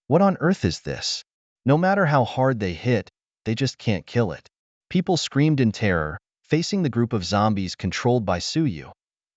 What on earth is this? No matter how hard they hit, they just can't kill it. People screamed in terror, facing the group of zombies controlled by Suyu.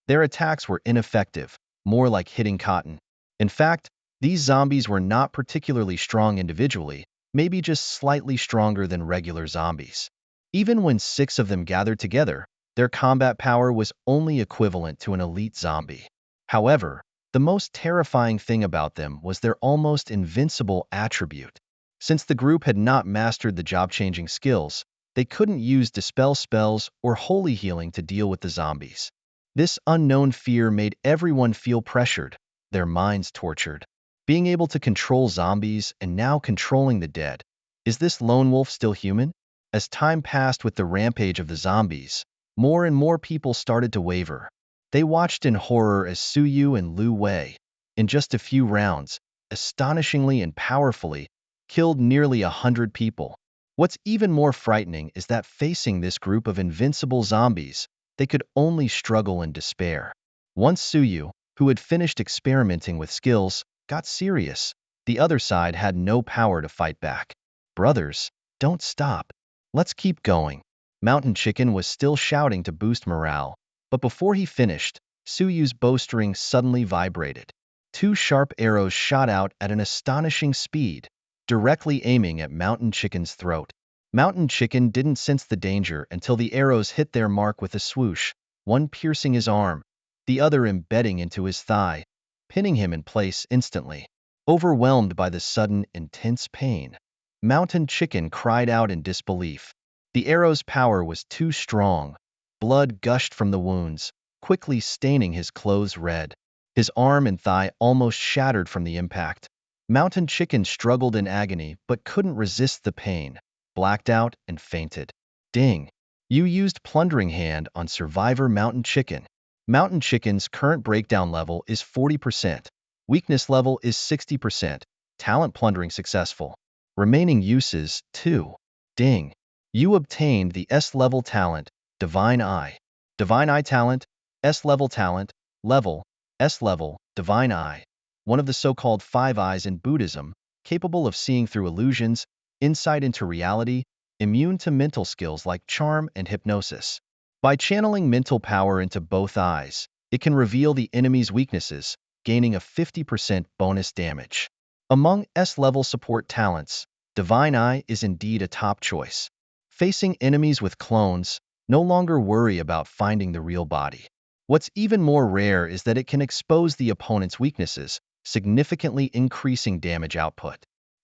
Their attacks were ineffective, more like hitting cotton. In fact, these zombies were not particularly strong individually, maybe just slightly stronger than regular zombies. Even when 6 of them gathered together, their combat power was only equivalent to an elite zombie. However, the most terrifying thing about them was their almost invincible attribute. Since the group had not mastered the job-changing skills, they couldn't use dispel spells or holy healing to deal with the zombies. This unknown fear made everyone feel pressured, their minds tortured. Being able to control zombies and now controlling the dead. Is this lone wolf still human? As time passed with the rampage of the zombies, more and more people started to waver. They watched in horror as Suyu and Lu Wei, in just a few rounds, astonishingly and powerfully, killed nearly 100 people. What's even more frightening is that facing this group of invincible zombies, they could only struggle and despair. Once Suyu, who had finished experimenting with skills, got serious, the other side had no power to fight back. Brothers, don't stop. Let's keep going. Mountain Chicken was still shouting to boost morale, but before he finished, Suyu's bowstring suddenly vibrated. 2 sharp arrows shot out at an astonishing speed, directly aiming at Mountain Chicken's throat. Mountain Chicken didn't sense the danger until the arrows hit their mark with a swoosh, one piercing his arm, the other embedding into his thigh, pinning him in place instantly. Overwhelmed by the sudden, intense pain, Mountain Chicken cried out in disbelief. The arrow's power was too strong. Blood gushed from the wounds, quickly staining his clothes red. His arm and thigh almost shattered from the impact. Mountain Chicken struggled in agony but couldn't resist the pain, blacked out and fainted. Ding! You used Plundering Hand on Survivor Mountain Chicken. Mountain Chicken's current breakdown level is 40%. Weakness level is 60%. Talent plundering successful. Remaining uses, 2. Ding! You obtained the S-level talent, Divine Eye. Divine Eye talent, S-level talent, level, S-level, Divine Eye. One of the so-called 5 eyes in Buddhism, capable of seeing through illusions, insight into reality, immune to mental skills like charm and hypnosis. By channeling mental power into both eyes, it can reveal the enemy's weaknesses, gaining a 50% bonus damage. Among S-level support talents, Divine Eye is indeed a top choice. Facing enemies with clones, no longer worry about finding the real body. What's even more rare is that it can expose the opponent's weaknesses, significantly increasing damage output.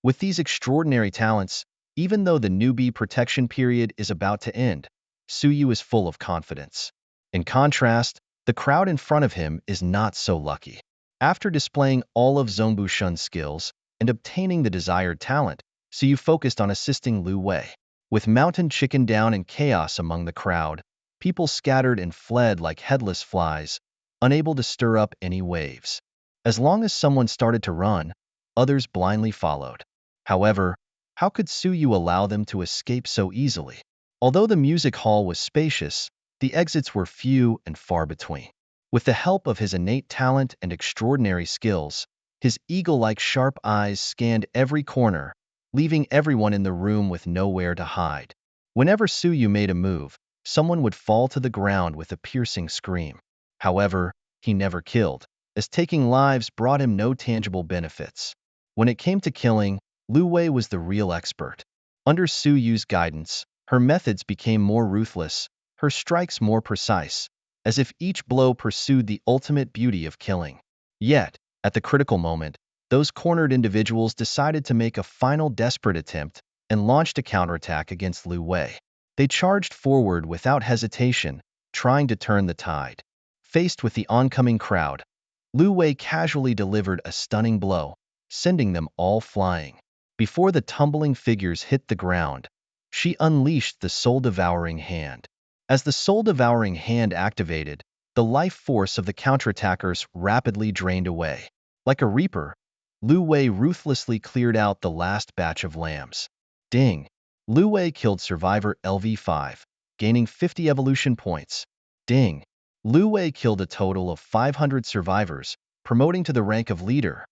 With these extraordinary talents, even though the newbie protection period is about to end, Suyu is full of confidence. In contrast, the crowd in front of him is not so lucky. After displaying all of Zhongbushun's skills and obtaining the desired talent, Suyu focused on assisting Lu Wei. With Mountain Chicken down in chaos among the crowd, people scattered and fled like headless flies, unable to stir up any waves. As long as someone started to run, others blindly followed. However, how could Suyu allow them to escape so easily? Although the music hall was spacious, the exits were few and far between. With the help of his innate talent and extraordinary skills, his eagle-like sharp eyes scanned every corner, leaving everyone in the room with nowhere to hide. Whenever Suyu made a move, someone would fall to the ground with a piercing scream. However, he never killed, as taking lives brought him no tangible benefits. When it came to killing, Lu Wei was the real expert. Under Suyu's guidance, her methods became more ruthless, her strikes more precise, as if each blow pursued the ultimate beauty of killing. Yet, at the critical moment, those cornered individuals decided to make a final desperate attempt and launched a counterattack against Lu Wei. They charged forward without hesitation, trying to turn the tide. Faced with the oncoming crowd, Lu Wei casually delivered a stunning blow, sending them all flying. Before the tumbling figures hit the ground, she unleashed the soul-devouring hand. As the soul-devouring hand activated, the life force of the counterattackers rapidly drained away. Like a reaper, Lu Wei ruthlessly cleared out the last batch of lambs. Ding! Lu Wei killed survivor LV5, gaining 50 evolution points. Ding! Lu Wei killed a total of 500 survivors, promoting to the rank of leader.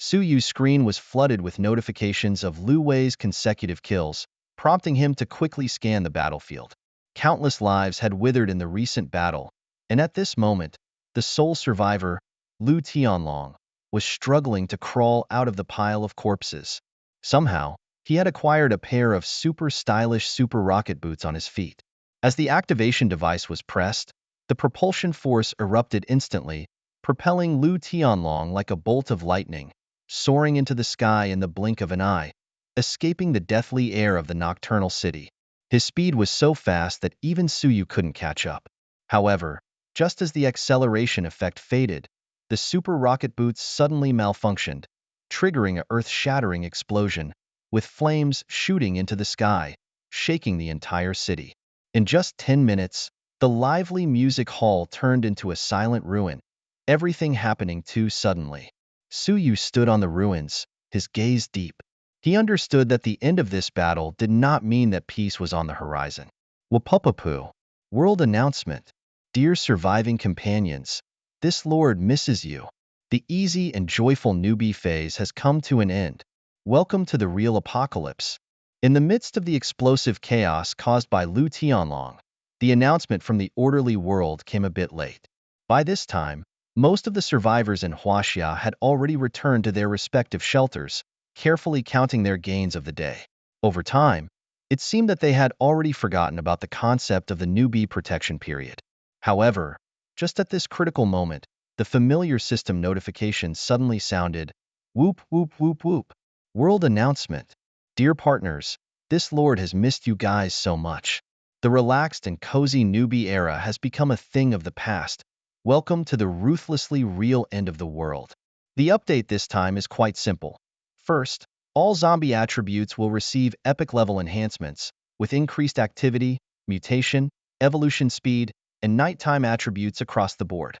Su screen was flooded with notifications of Lu Wei's consecutive kills, prompting him to quickly scan the battlefield. Countless lives had withered in the recent battle, and at this moment, the sole survivor, Lu Tianlong, was struggling to crawl out of the pile of corpses. Somehow, he had acquired a pair of super stylish super rocket boots on his feet. As the activation device was pressed, the propulsion force erupted instantly, propelling Lu Tianlong like a bolt of lightning, soaring into the sky in the blink of an eye, escaping the deathly air of the nocturnal city. His speed was so fast that even Suyu couldn't catch up. However, just as the acceleration effect faded, the super rocket boots suddenly malfunctioned, triggering a earth-shattering explosion, with flames shooting into the sky, shaking the entire city. In just 10 minutes, the lively music hall turned into a silent ruin, everything happening too suddenly. Suyu stood on the ruins, his gaze deep. He understood that the end of this battle did not mean that peace was on the horizon. Wapupapu. World announcement. Dear surviving companions, this Lord misses you. The easy and joyful newbie phase has come to an end. Welcome to the real apocalypse. In the midst of the explosive chaos caused by Lu Tianlong, the announcement from the orderly world came a bit late. By this time, most of the survivors in Huaxia had already returned to their respective shelters, carefully counting their gains of the day. Over time, it seemed that they had already forgotten about the concept of the newbie protection period. However, just at this critical moment, the familiar system notification suddenly sounded, whoop, whoop, whoop, whoop. World announcement. Dear partners, this Lord has missed you guys so much. The relaxed and cozy newbie era has become a thing of the past. Welcome to the ruthlessly real end of the world. The update this time is quite simple. First, all zombie attributes will receive epic level enhancements, with increased activity, mutation, evolution speed, and nighttime attributes across the board.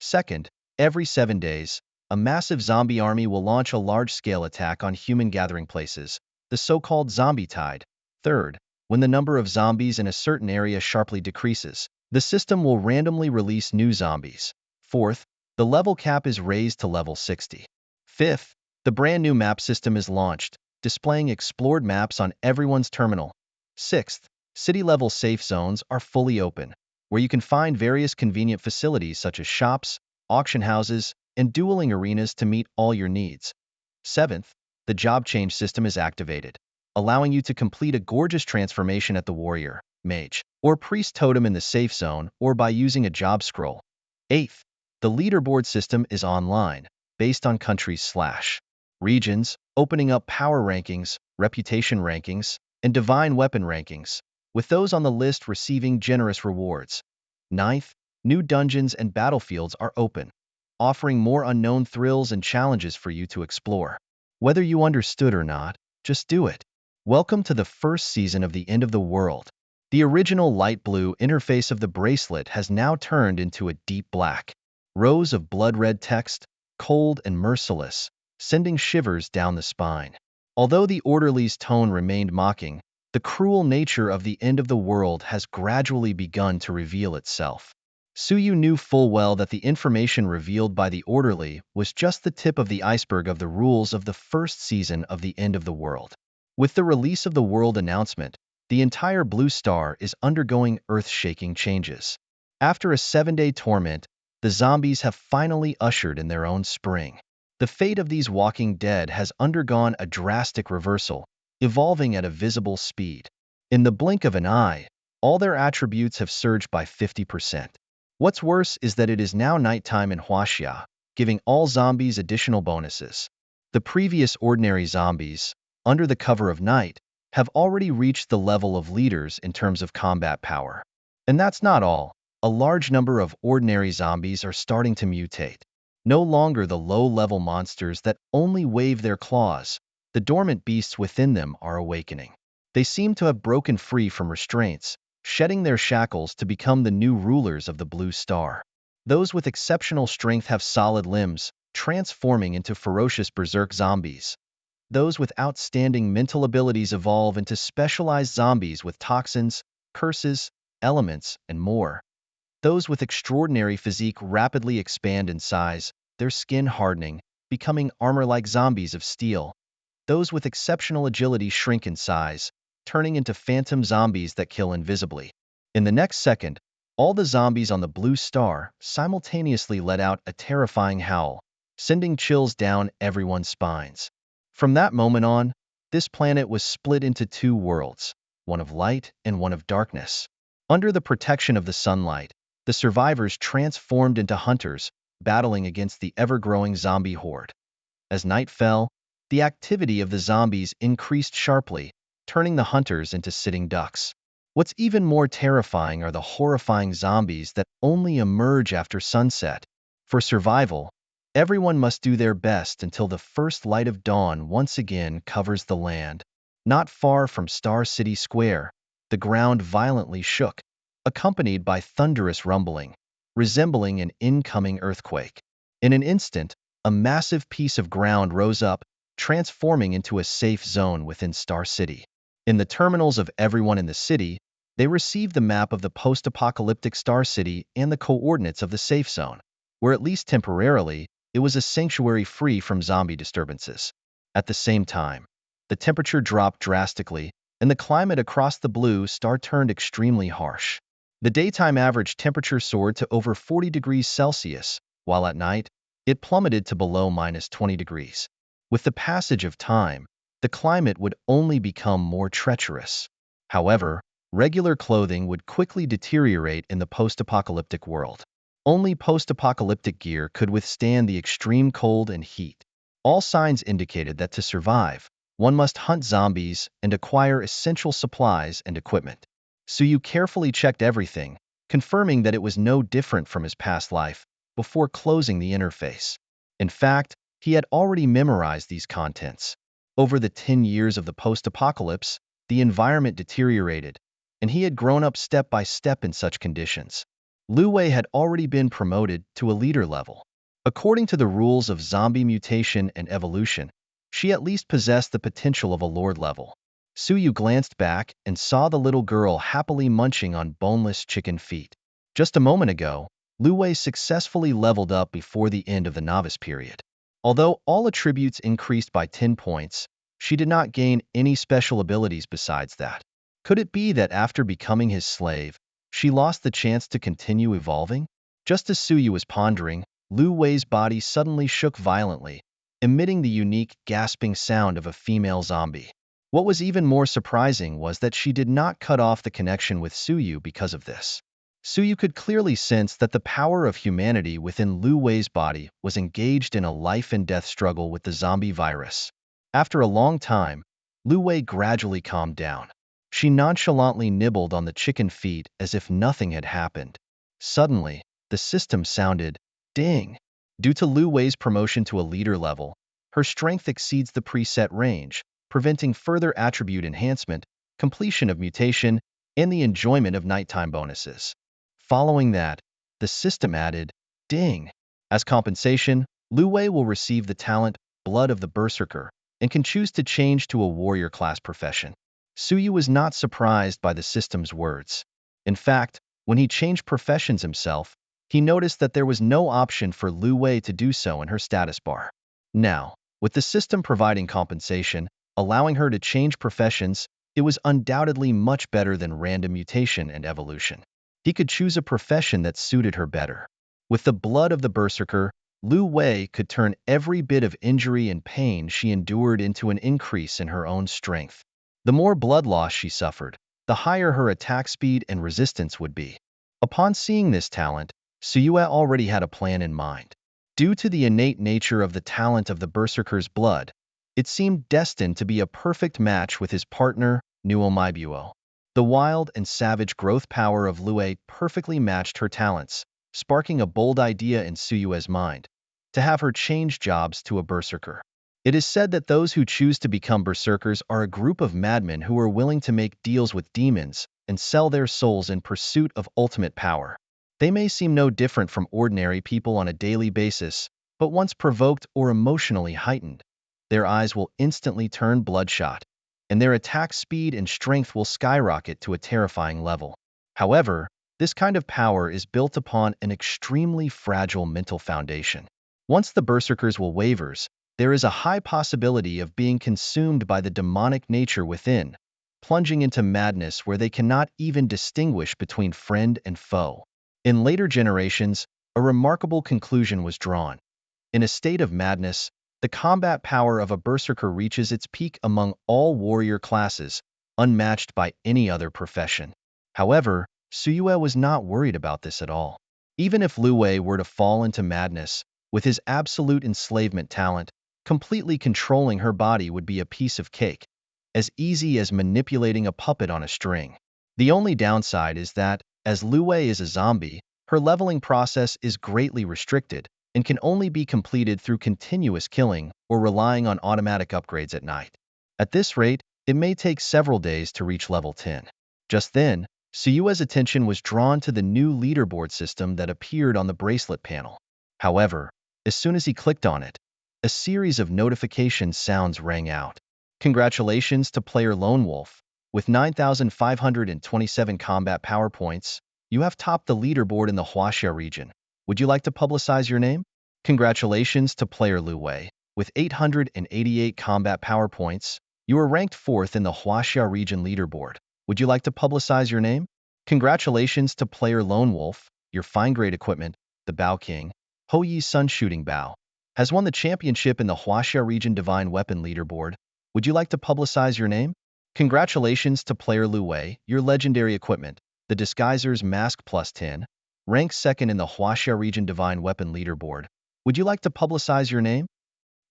Second, every 7 days, a massive zombie army will launch a large-scale attack on human gathering places, the so-called zombie tide. Third, when the number of zombies in a certain area sharply decreases, the system will randomly release new zombies. Fourth, the level cap is raised to level 60. Fifth, the brand new map system is launched, displaying explored maps on everyone's terminal. Sixth, city-level safe zones are fully open, where you can find various convenient facilities such as shops, auction houses, and dueling arenas to meet all your needs. Seventh, the job change system is activated, allowing you to complete a gorgeous transformation at the warrior, mage, or priest totem in the safe zone or by using a job scroll. Eighth, the leaderboard system is online, based on countries/regions, opening up power rankings, reputation rankings, and divine weapon rankings, with those on the list receiving generous rewards. Ninth, new dungeons and battlefields are open, offering more unknown thrills and challenges for you to explore. Whether you understood or not, just do it. Welcome to the first season of the End of the World. The original light blue interface of the bracelet has now turned into a deep black. Rows of blood-red text, cold and merciless, sending shivers down the spine. Although the orderly's tone remained mocking, the cruel nature of the end of the world has gradually begun to reveal itself. Suyu knew full well that the information revealed by the orderly was just the tip of the iceberg of the rules of the first season of the End of the World. With the release of the world announcement, the entire Blue Star is undergoing earth-shaking changes. After a 7-day torment, the zombies have finally ushered in their own spring. The fate of these walking dead has undergone a drastic reversal, evolving at a visible speed. In the blink of an eye, all their attributes have surged by 50%. What's worse is that it is now nighttime in Huaxia, giving all zombies additional bonuses. The previous ordinary zombies, under the cover of night, have already reached the level of leaders in terms of combat power. And that's not all. A large number of ordinary zombies are starting to mutate. No longer the low-level monsters that only wave their claws, the dormant beasts within them are awakening. They seem to have broken free from restraints, shedding their shackles to become the new rulers of the Blue Star. Those with exceptional strength have solid limbs, transforming into ferocious berserk zombies. Those with outstanding mental abilities evolve into specialized zombies with toxins, curses, elements, and more. Those with extraordinary physique rapidly expand in size, their skin hardening, becoming armor-like zombies of steel. Those with exceptional agility shrink in size, turning into phantom zombies that kill invisibly. In the next second, all the zombies on the blue star simultaneously let out a terrifying howl, sending chills down everyone's spines. From that moment on, this planet was split into two worlds, one of light and one of darkness. Under the protection of the sunlight, the survivors transformed into hunters, battling against the ever-growing zombie horde. As night fell, the activity of the zombies increased sharply, turning the hunters into sitting ducks. What's even more terrifying are the horrifying zombies that only emerge after sunset. For survival, everyone must do their best until the first light of dawn once again covers the land. Not far from Star City Square, the ground violently shook, accompanied by thunderous rumbling, resembling an incoming earthquake. In an instant, a massive piece of ground rose up, transforming into a safe zone within Star City. In the terminals of everyone in the city, they received the map of the post-apocalyptic Star City and the coordinates of the safe zone, where at least temporarily, it was a sanctuary free from zombie disturbances. At the same time, the temperature dropped drastically, and the climate across the blue star turned extremely harsh. The daytime average temperature soared to over 40 degrees Celsius, while at night, it plummeted to below -20 degrees. With the passage of time, the climate would only become more treacherous. However, regular clothing would quickly deteriorate in the post-apocalyptic world. Only post-apocalyptic gear could withstand the extreme cold and heat. All signs indicated that to survive, one must hunt zombies and acquire essential supplies and equipment. Suyu carefully checked everything, confirming that it was no different from his past life, before closing the interface. In fact, he had already memorized these contents. Over the 10 years of the post-apocalypse, the environment deteriorated, and he had grown up step by step in such conditions. Lu Wei had already been promoted to a leader level. According to the rules of zombie mutation and evolution, she at least possessed the potential of a lord level. Suyu glanced back and saw the little girl happily munching on boneless chicken feet. Just a moment ago, Lu Wei successfully leveled up before the end of the novice period. Although all attributes increased by 10 points, she did not gain any special abilities besides that. Could it be that after becoming his slave, she lost the chance to continue evolving? Just as Suyu was pondering, Lu Wei's body suddenly shook violently, emitting the unique, gasping sound of a female zombie. What was even more surprising was that she did not cut off the connection with Suyu because of this. Suyu could clearly sense that the power of humanity within Lu Wei's body was engaged in a life-and-death struggle with the zombie virus. After a long time, Lu Wei gradually calmed down. She nonchalantly nibbled on the chicken feet as if nothing had happened. Suddenly, the system sounded, ding. Due to Lu Wei's promotion to a leader level, her strength exceeds the preset range, preventing further attribute enhancement, completion of mutation, and the enjoyment of nighttime bonuses. Following that, the system added, ding. As compensation, Lu Wei will receive the talent, Blood of the Berserker, and can choose to change to a warrior class profession. Suyu was not surprised by the system's words. In fact, when he changed professions himself, he noticed that there was no option for Lu Wei to do so in her status bar. Now, with the system providing compensation, allowing her to change professions, it was undoubtedly much better than random mutation and evolution. He could choose a profession that suited her better. With the Blood of the Berserker, Lu Wei could turn every bit of injury and pain she endured into an increase in her own strength. The more blood loss she suffered, the higher her attack speed and resistance would be. Upon seeing this talent, Suyu already had a plan in mind. Due to the innate nature of the talent of the Berserker's blood, it seemed destined to be a perfect match with his partner, Nuomibuo. The wild and savage growth power of Lu Wei perfectly matched her talents, sparking a bold idea in Suyue's mind, to have her change jobs to a berserker. It is said that those who choose to become berserkers are a group of madmen who are willing to make deals with demons and sell their souls in pursuit of ultimate power. They may seem no different from ordinary people on a daily basis, but once provoked or emotionally heightened, their eyes will instantly turn bloodshot, and their attack speed and strength will skyrocket to a terrifying level. However, this kind of power is built upon an extremely fragile mental foundation. Once the berserkers will wavers, there is a high possibility of being consumed by the demonic nature within, plunging into madness where they cannot even distinguish between friend and foe. In later generations, a remarkable conclusion was drawn. In a state of madness, the combat power of a berserker reaches its peak among all warrior classes, unmatched by any other profession. However, Suyue was not worried about this at all. Even if Lu Wei were to fall into madness, with his absolute enslavement talent, completely controlling her body would be a piece of cake, as easy as manipulating a puppet on a string. The only downside is that, as Lu Wei is a zombie, her leveling process is greatly restricted and can only be completed through continuous killing or relying on automatic upgrades at night. At this rate, it may take several days to reach level 10. Just then, Suyue's attention was drawn to the new leaderboard system that appeared on the bracelet panel. However, as soon as he clicked on it, a series of notification sounds rang out. Congratulations to player Lone Wolf. With 9,527 combat power points, you have topped the leaderboard in the Huaxia region. Would you like to publicize your name? Congratulations to player Lu Wei. With 888 combat power points, you are ranked 4th in the Huaxia region leaderboard. Would you like to publicize your name? Congratulations to player Lone Wolf. Your fine-grade equipment, the Bao King, Ho Yi's Sun Shooting Bao, has won the championship in the Huaxia region Divine Weapon leaderboard. Would you like to publicize your name? Congratulations to player Lu Wei. Your legendary equipment, the Disguiser's Mask Plus 10, ranks 2nd in the Huaxia region Divine Weapon leaderboard. Would you like to publicize your name?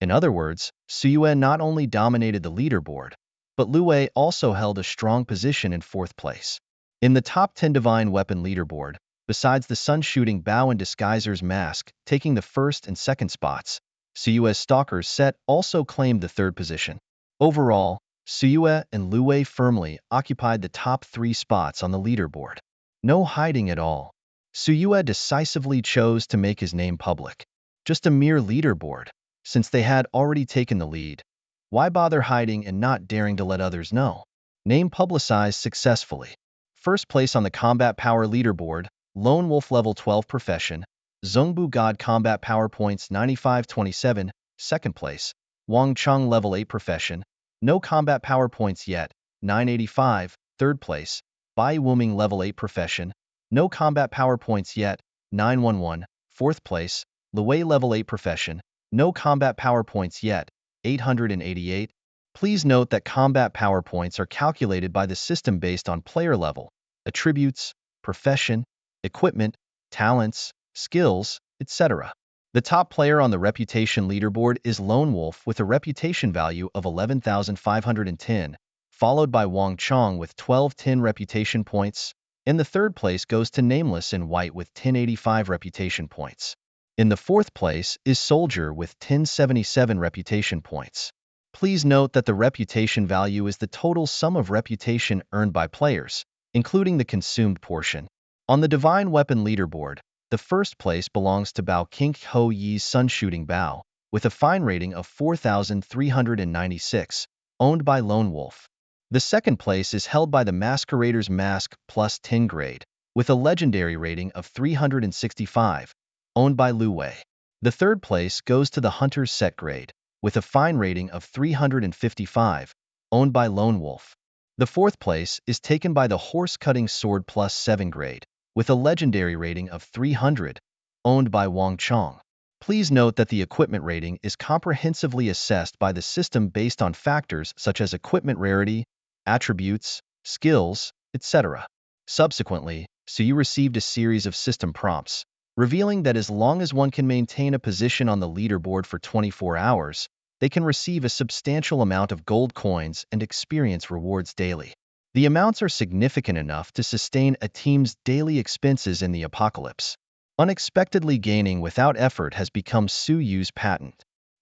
In other words, Suyue not only dominated the leaderboard, but Lu Wei also held a strong position in 4th place. In the top 10 Divine Weapon leaderboard, besides the Sun-shooting Bao and Disguiser's Mask taking the 1st and 2nd spots, Suyue's Stalker's set also claimed the 3rd position. Overall, Suyue and Lu Wei firmly occupied the top 3 spots on the leaderboard. No hiding at all. Suyue decisively chose to make his name public. Just a mere leaderboard. Since they had already taken the lead, why bother hiding and not daring to let others know? Name publicized successfully. First place on the combat power leaderboard, Lone Wolf level 12 profession, Zhongbu God combat power points 9527, 2nd place, Wang Cheng level 8 profession, no combat power points yet, 985, 3rd place, Bai Wuming level 8 profession, no combat power points yet, 911, 4th place, Lu Wei level 8 profession, no combat power points yet, 888. Please note that combat power points are calculated by the system based on player level, attributes, profession, equipment, talents, skills, etc. The top player on the reputation leaderboard is Lone Wolf with a reputation value of 11,510, followed by Wang Chong with 1210 reputation points, and the 3rd place goes to Nameless in white with 1085 reputation points. In the 4th place is Soldier with 1077 reputation points. Please note that the reputation value is the total sum of reputation earned by players, including the consumed portion. On the Divine Weapon leaderboard, the 1st place belongs to Bao King Ho Yi's Sun Shooting Bao, with a fine rating of 4,396, owned by Lone Wolf. The 2nd place is held by the Masquerader's Mask Plus 10 grade, with a legendary rating of 365, owned by Lu Wei. The 3rd place goes to the Hunter's Set grade, with a fine rating of 355, owned by Lone Wolf. The 4th place is taken by the Horse Cutting Sword Plus 7 grade, with a legendary rating of 300, owned by Wang Chong. Please note that the equipment rating is comprehensively assessed by the system based on factors such as equipment rarity, attributes, skills, etc. Subsequently, Suyu received a series of system prompts, revealing that as long as one can maintain a position on the leaderboard for 24 hours, they can receive a substantial amount of gold coins and experience rewards daily. The amounts are significant enough to sustain a team's daily expenses in the apocalypse. Unexpectedly gaining without effort has become Suyu's patent.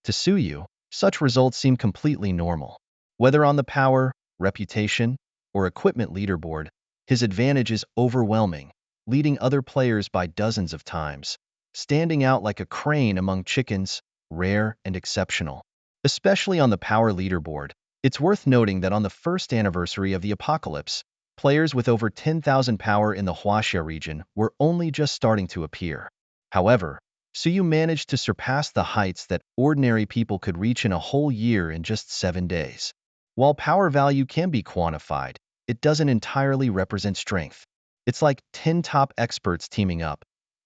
To Suyu, such results seem completely normal. Whether on the power, reputation, or equipment leaderboard, his advantage is overwhelming, leading other players by dozens of times, standing out like a crane among chickens, rare and exceptional. Especially on the power leaderboard, it's worth noting that on the 1st anniversary of the apocalypse, players with over 10,000 power in the Huaxia region were only just starting to appear. However, Suyu managed to surpass the heights that ordinary people could reach in a whole year in just 7 days. While power value can be quantified, it doesn't entirely represent strength. It's like 10 top experts teaming up.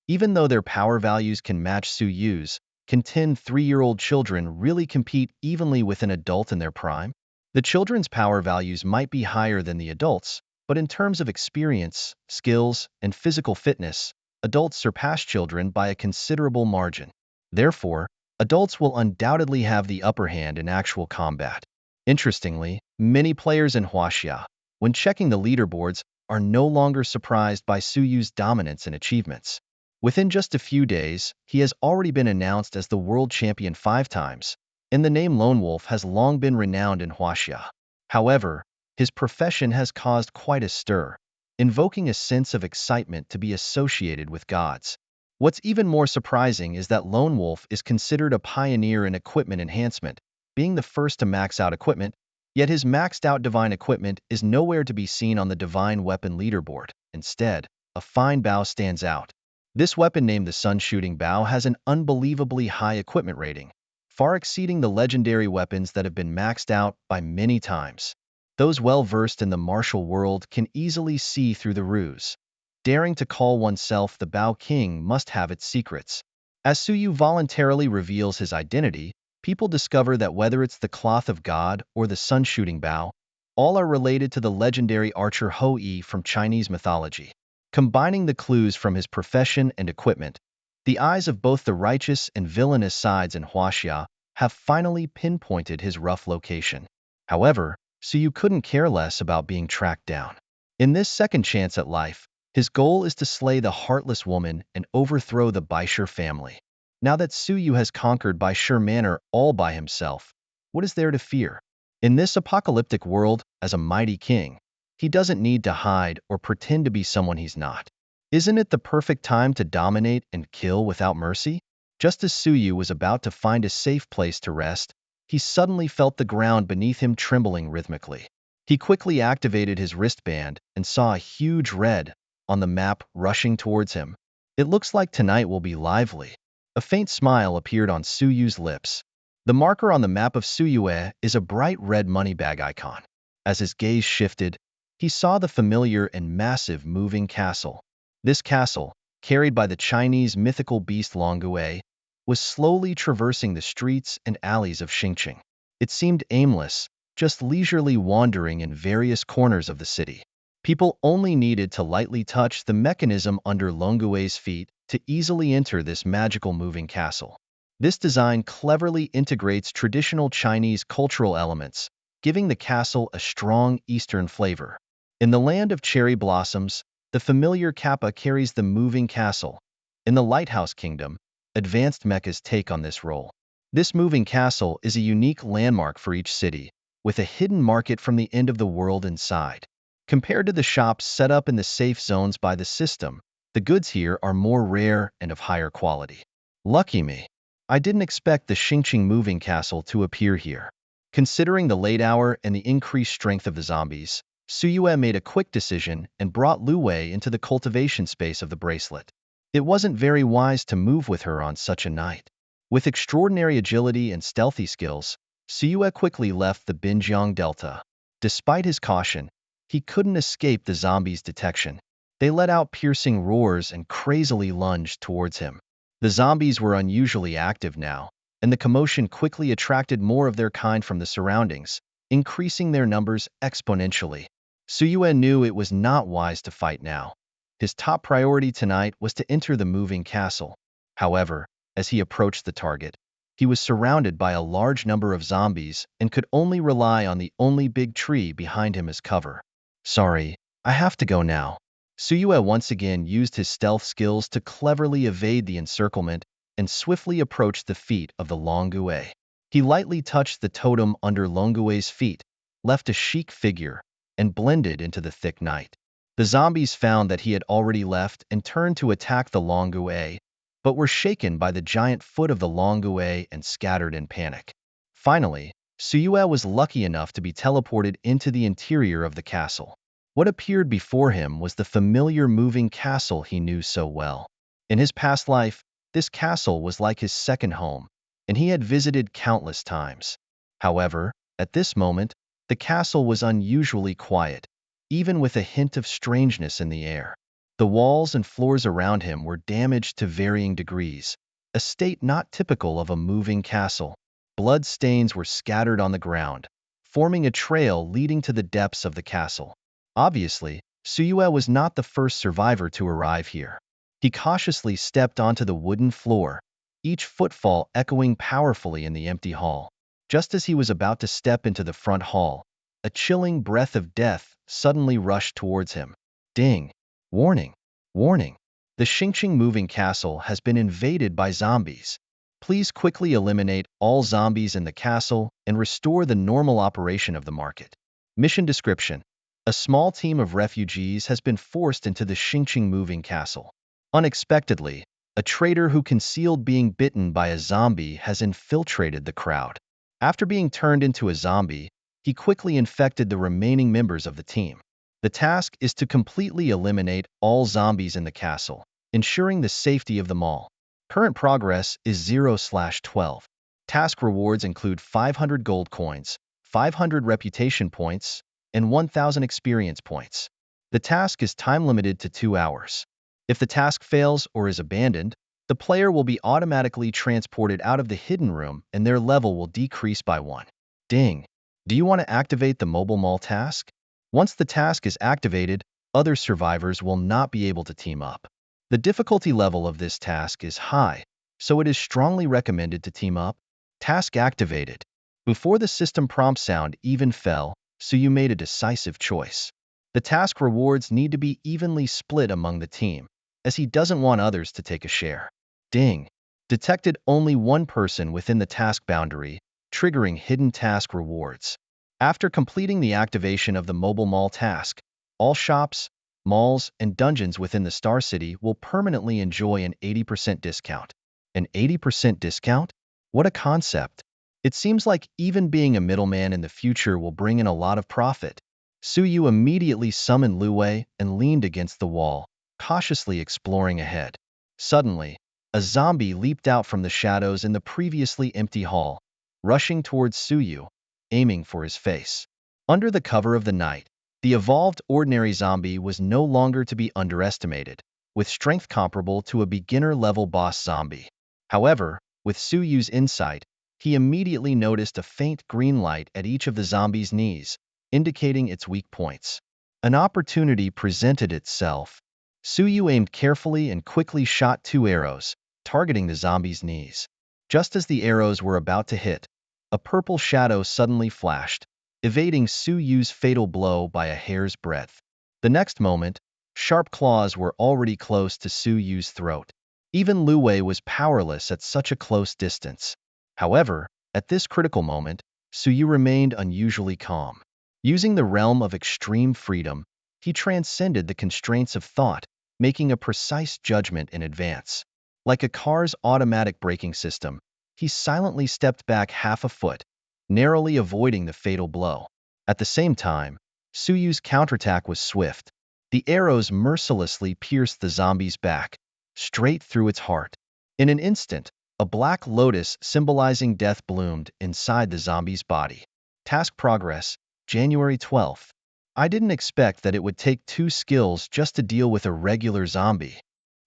Even though their power values can match Suyu's, can 10 3-year-old children really compete evenly with an adult in their prime? The children's power values might be higher than the adults, but in terms of experience, skills, and physical fitness, adults surpass children by a considerable margin. Therefore, adults will undoubtedly have the upper hand in actual combat. Interestingly, many players in Huaxia, when checking the leaderboards, are no longer surprised by Suyu's dominance and achievements. Within just a few days, he has already been announced as the world champion 5 times, and the name Lone Wolf has long been renowned in Huaxia. However, his profession has caused quite a stir, invoking a sense of excitement to be associated with gods. What's even more surprising is that Lone Wolf is considered a pioneer in equipment enhancement, being the first to max out equipment, yet his maxed out divine equipment is nowhere to be seen on the divine weapon leaderboard. Instead, a fine bow stands out. This weapon, named the Sun-Shooting Bow, has an unbelievably high equipment rating, far exceeding the legendary weapons that have been maxed out by many times. Those well-versed in the martial world can easily see through the ruse. Daring to call oneself the Bow King must have its secrets. As Suyu voluntarily reveals his identity, people discover that whether it's the Cloth of God or the Sun-Shooting Bow, all are related to the legendary archer Hou-Yi from Chinese mythology. Combining the clues from his profession and equipment, the eyes of both the righteous and villainous sides in Huaxia have finally pinpointed his rough location. However, Suyu couldn't care less about being tracked down. In this second chance at life, his goal is to slay the heartless woman and overthrow the Baishir family. Now that Suyu has conquered Baishir Manor all by himself, what is there to fear? In this apocalyptic world, as a mighty king, he doesn't need to hide or pretend to be someone he's not. Isn't it the perfect time to dominate and kill without mercy? Just as Suyu was about to find a safe place to rest, he suddenly felt the ground beneath him trembling rhythmically. He quickly activated his wristband and saw a huge red on the map rushing towards him. It looks like tonight will be lively. A faint smile appeared on Suyu's lips. The marker on the map of Suyue is a bright red money bag icon. As his gaze shifted, he saw the familiar and massive moving castle. This castle, carried by the Chinese mythical beast Longue, was slowly traversing the streets and alleys of Xingqing. It seemed aimless, just leisurely wandering in various corners of the city. People only needed to lightly touch the mechanism under Longue's feet to easily enter this magical moving castle. This design cleverly integrates traditional Chinese cultural elements, giving the castle a strong Eastern flavor. In the land of cherry blossoms, the familiar Kappa carries the moving castle. In the Lighthouse Kingdom, advanced mechas take on this role. This moving castle is a unique landmark for each city, with a hidden market from the end of the world inside. Compared to the shops set up in the safe zones by the system, the goods here are more rare and of higher quality. Lucky me. I didn't expect the Xingqing moving castle to appear here. Considering the late hour and the increased strength of the zombies, Suyue made a quick decision and brought Lu Wei into the cultivation space of the bracelet. It wasn't very wise to move with her on such a night. With extraordinary agility and stealthy skills, Suyue quickly left the Binjiang Delta. Despite his caution, he couldn't escape the zombies' detection. They let out piercing roars and crazily lunged towards him. The zombies were unusually active now, and the commotion quickly attracted more of their kind from the surroundings, increasing their numbers exponentially. Suyue knew it was not wise to fight now. His top priority tonight was to enter the moving castle. However, as he approached the target, he was surrounded by a large number of zombies and could only rely on the only big tree behind him as cover. Sorry, I have to go now. Suyue once again used his stealth skills to cleverly evade the encirclement and swiftly approached the feet of the Longue. He lightly touched the totem under Longue's feet, left a chic figure, and blended into the thick night. The zombies found that he had already left and turned to attack the Longue, but were shaken by the giant foot of the Longue and scattered in panic. Finally, Suyue was lucky enough to be teleported into the interior of the castle. What appeared before him was the familiar moving castle he knew so well. In his past life, This castle was like his second home, and he had visited countless times. However, at this moment, the castle was unusually quiet, even with a hint of strangeness in the air. The walls and floors around him were damaged to varying degrees, a state not typical of a moving castle. Blood stains were scattered on the ground, forming a trail leading to the depths of the castle. Obviously, Suyue was not the first survivor to arrive here. He cautiously stepped onto the wooden floor, each footfall echoing powerfully in the empty hall. Just as he was about to step into the front hall, a chilling breath of death suddenly rushed towards him. Ding! Warning! Warning! The Xingqing moving castle has been invaded by zombies. Please quickly eliminate all zombies in the castle and restore the normal operation of the market. Mission description: a small team of refugees has been forced into the Xingqing moving castle. Unexpectedly, a traitor who concealed being bitten by a zombie has infiltrated the crowd. After being turned into a zombie, he quickly infected the remaining members of the team. The task is to completely eliminate all zombies in the castle, ensuring the safety of them all. Current progress is 0/12. Task rewards include 500 gold coins, 500 reputation points, and 1,000 experience points. The task is time-limited to 2 hours. If the task fails or is abandoned, the player will be automatically transported out of the hidden room and their level will decrease by 1. Ding! Do you want to activate the mobile mall task? Once the task is activated, other survivors will not be able to team up. The difficulty level of this task is high, so it is strongly recommended to team up. Task activated. Before the system prompt sound even fell, Suyu made a decisive choice. The task rewards need to be evenly split among the team, as he doesn't want others to take a share. Ding! Detected only one person within the task boundary, triggering hidden task rewards. After completing the activation of the mobile mall task, all shops, malls, and dungeons within the Star City will permanently enjoy an 80% discount. An 80% discount? What a concept! It seems like even being a middleman in the future will bring in a lot of profit. Suyu immediately summoned Lu Wei and leaned against the wall, cautiously exploring ahead. Suddenly, a zombie leaped out from the shadows in the previously empty hall, rushing towards Suyu, aiming for his face. Under the cover of the night, the evolved ordinary zombie was no longer to be underestimated, with strength comparable to a beginner-level boss zombie. However, with Suyu's insight, he immediately noticed a faint green light at each of the zombie's knees, indicating its weak points. An opportunity presented itself. Suyu aimed carefully and quickly shot 2 arrows, targeting the zombie's knees. Just as the arrows were about to hit, a purple shadow suddenly flashed, evading Suyu's fatal blow by a hair's breadth. The next moment, sharp claws were already close to Suyu's throat. Even Lu Wei was powerless at such a close distance. However, at this critical moment, Suyu remained unusually calm. Using the realm of extreme freedom, he transcended the constraints of thought, making a precise judgment in advance. Like a car's automatic braking system, he silently stepped back half a foot, narrowly avoiding the fatal blow. At the same time, Suyu's counterattack was swift. The arrows mercilessly pierced the zombie's back, straight through its heart. In an instant, a black lotus symbolizing death bloomed inside the zombie's body. Task progress, January 12th. I didn't expect that it would take 2 skills just to deal with a regular zombie.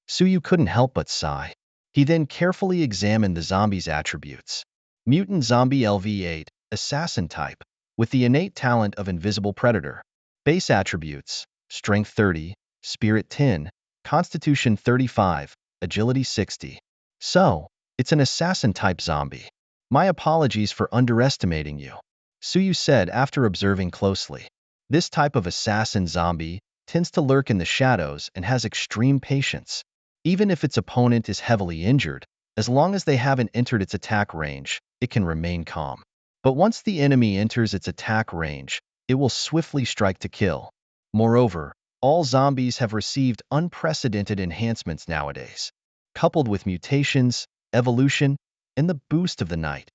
Suyu couldn't help but sigh. He then carefully examined the zombie's attributes. Mutant zombie LV8, assassin type, with the innate talent of invisible predator. Base attributes: strength 30, spirit 10, constitution 35, agility 60. So, it's an assassin-type zombie. My apologies for underestimating you, Suyu said after observing closely. This type of assassin zombie tends to lurk in the shadows and has extreme patience. Even if its opponent is heavily injured, as long as they haven't entered its attack range, it can remain calm. But once the enemy enters its attack range, it will swiftly strike to kill. Moreover, all zombies have received unprecedented enhancements nowadays. Coupled with mutations, evolution, and the boost of the night,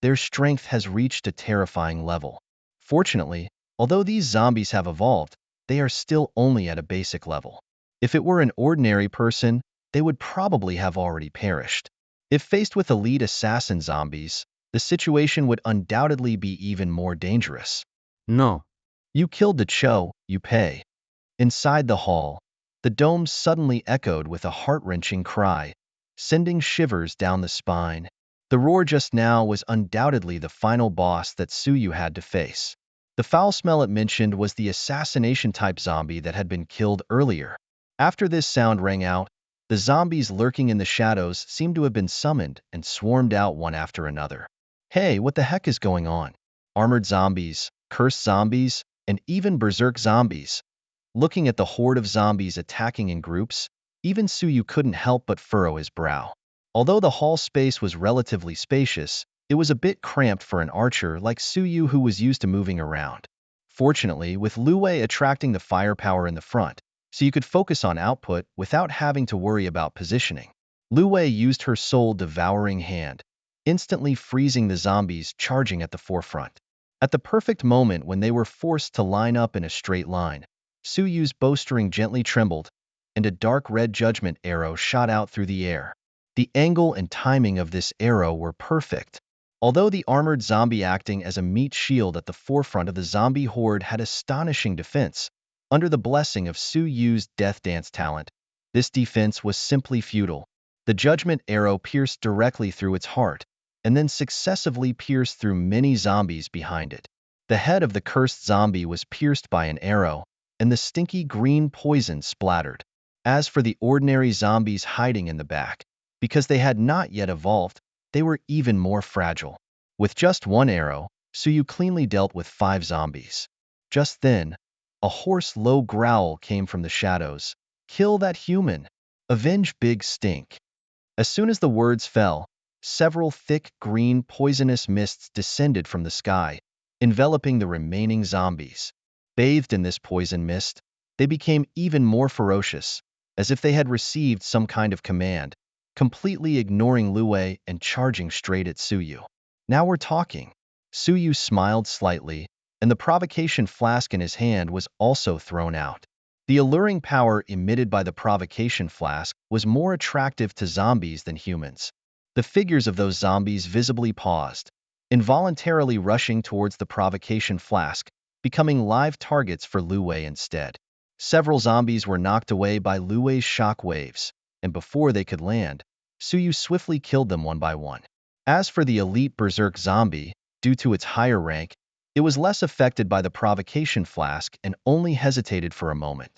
their strength has reached a terrifying level. Fortunately, although these zombies have evolved, they are still only at a basic level. If it were an ordinary person, they would probably have already perished. If faced with elite assassin zombies, the situation would undoubtedly be even more dangerous. No. You killed the Cho, you pay. Inside the hall, the dome suddenly echoed with a heart-wrenching cry, sending shivers down the spine. The roar just now was undoubtedly the final boss that Suyu had to face. The foul smell it mentioned was the assassination-type zombie that had been killed earlier. After this sound rang out, the zombies lurking in the shadows seemed to have been summoned and swarmed out one after another. Hey, what the heck is going on? Armored zombies, cursed zombies, and even berserk zombies. Looking at the horde of zombies attacking in groups, even Suyu couldn't help but furrow his brow. Although the hall space was relatively spacious, it was a bit cramped for an archer like Suyu who was used to moving around. Fortunately, with Lu Wei attracting the firepower in the front, so you could focus on output without having to worry about positioning. Lu Wei used her soul-devouring hand, instantly freezing the zombies charging at the forefront. At the perfect moment when they were forced to line up in a straight line, Suyu's bowstring gently trembled, and a dark red judgment arrow shot out through the air. The angle and timing of this arrow were perfect. Although the armored zombie acting as a meat shield at the forefront of the zombie horde had astonishing defense, under the blessing of Suyu's death dance talent, this defense was simply futile. The judgment arrow pierced directly through its heart, and then successively pierced through many zombies behind it. The head of the cursed zombie was pierced by an arrow, and the stinky green poison splattered. As for the ordinary zombies hiding in the back, because they had not yet evolved, they were even more fragile. With just one arrow, Suyu cleanly dealt with 5 zombies. Just then, a hoarse low growl came from the shadows. Kill that human! Avenge Big Stink! As soon as the words fell, several thick green poisonous mists descended from the sky, enveloping the remaining zombies. Bathed in this poison mist, they became even more ferocious, as if they had received some kind of command, completely ignoring Lu Wei and charging straight at Suyu. Now we're talking. Suyu smiled slightly, and the provocation flask in his hand was also thrown out. The alluring power emitted by the provocation flask was more attractive to zombies than humans. The figures of those zombies visibly paused, involuntarily rushing towards the provocation flask, becoming live targets for Lu Wei instead. Several zombies were knocked away by Lu Wei's shock waves, and before they could land, Suyu swiftly killed them one by one. As for the elite berserk zombie, due to its higher rank, it was less affected by the provocation flask and only hesitated for a moment.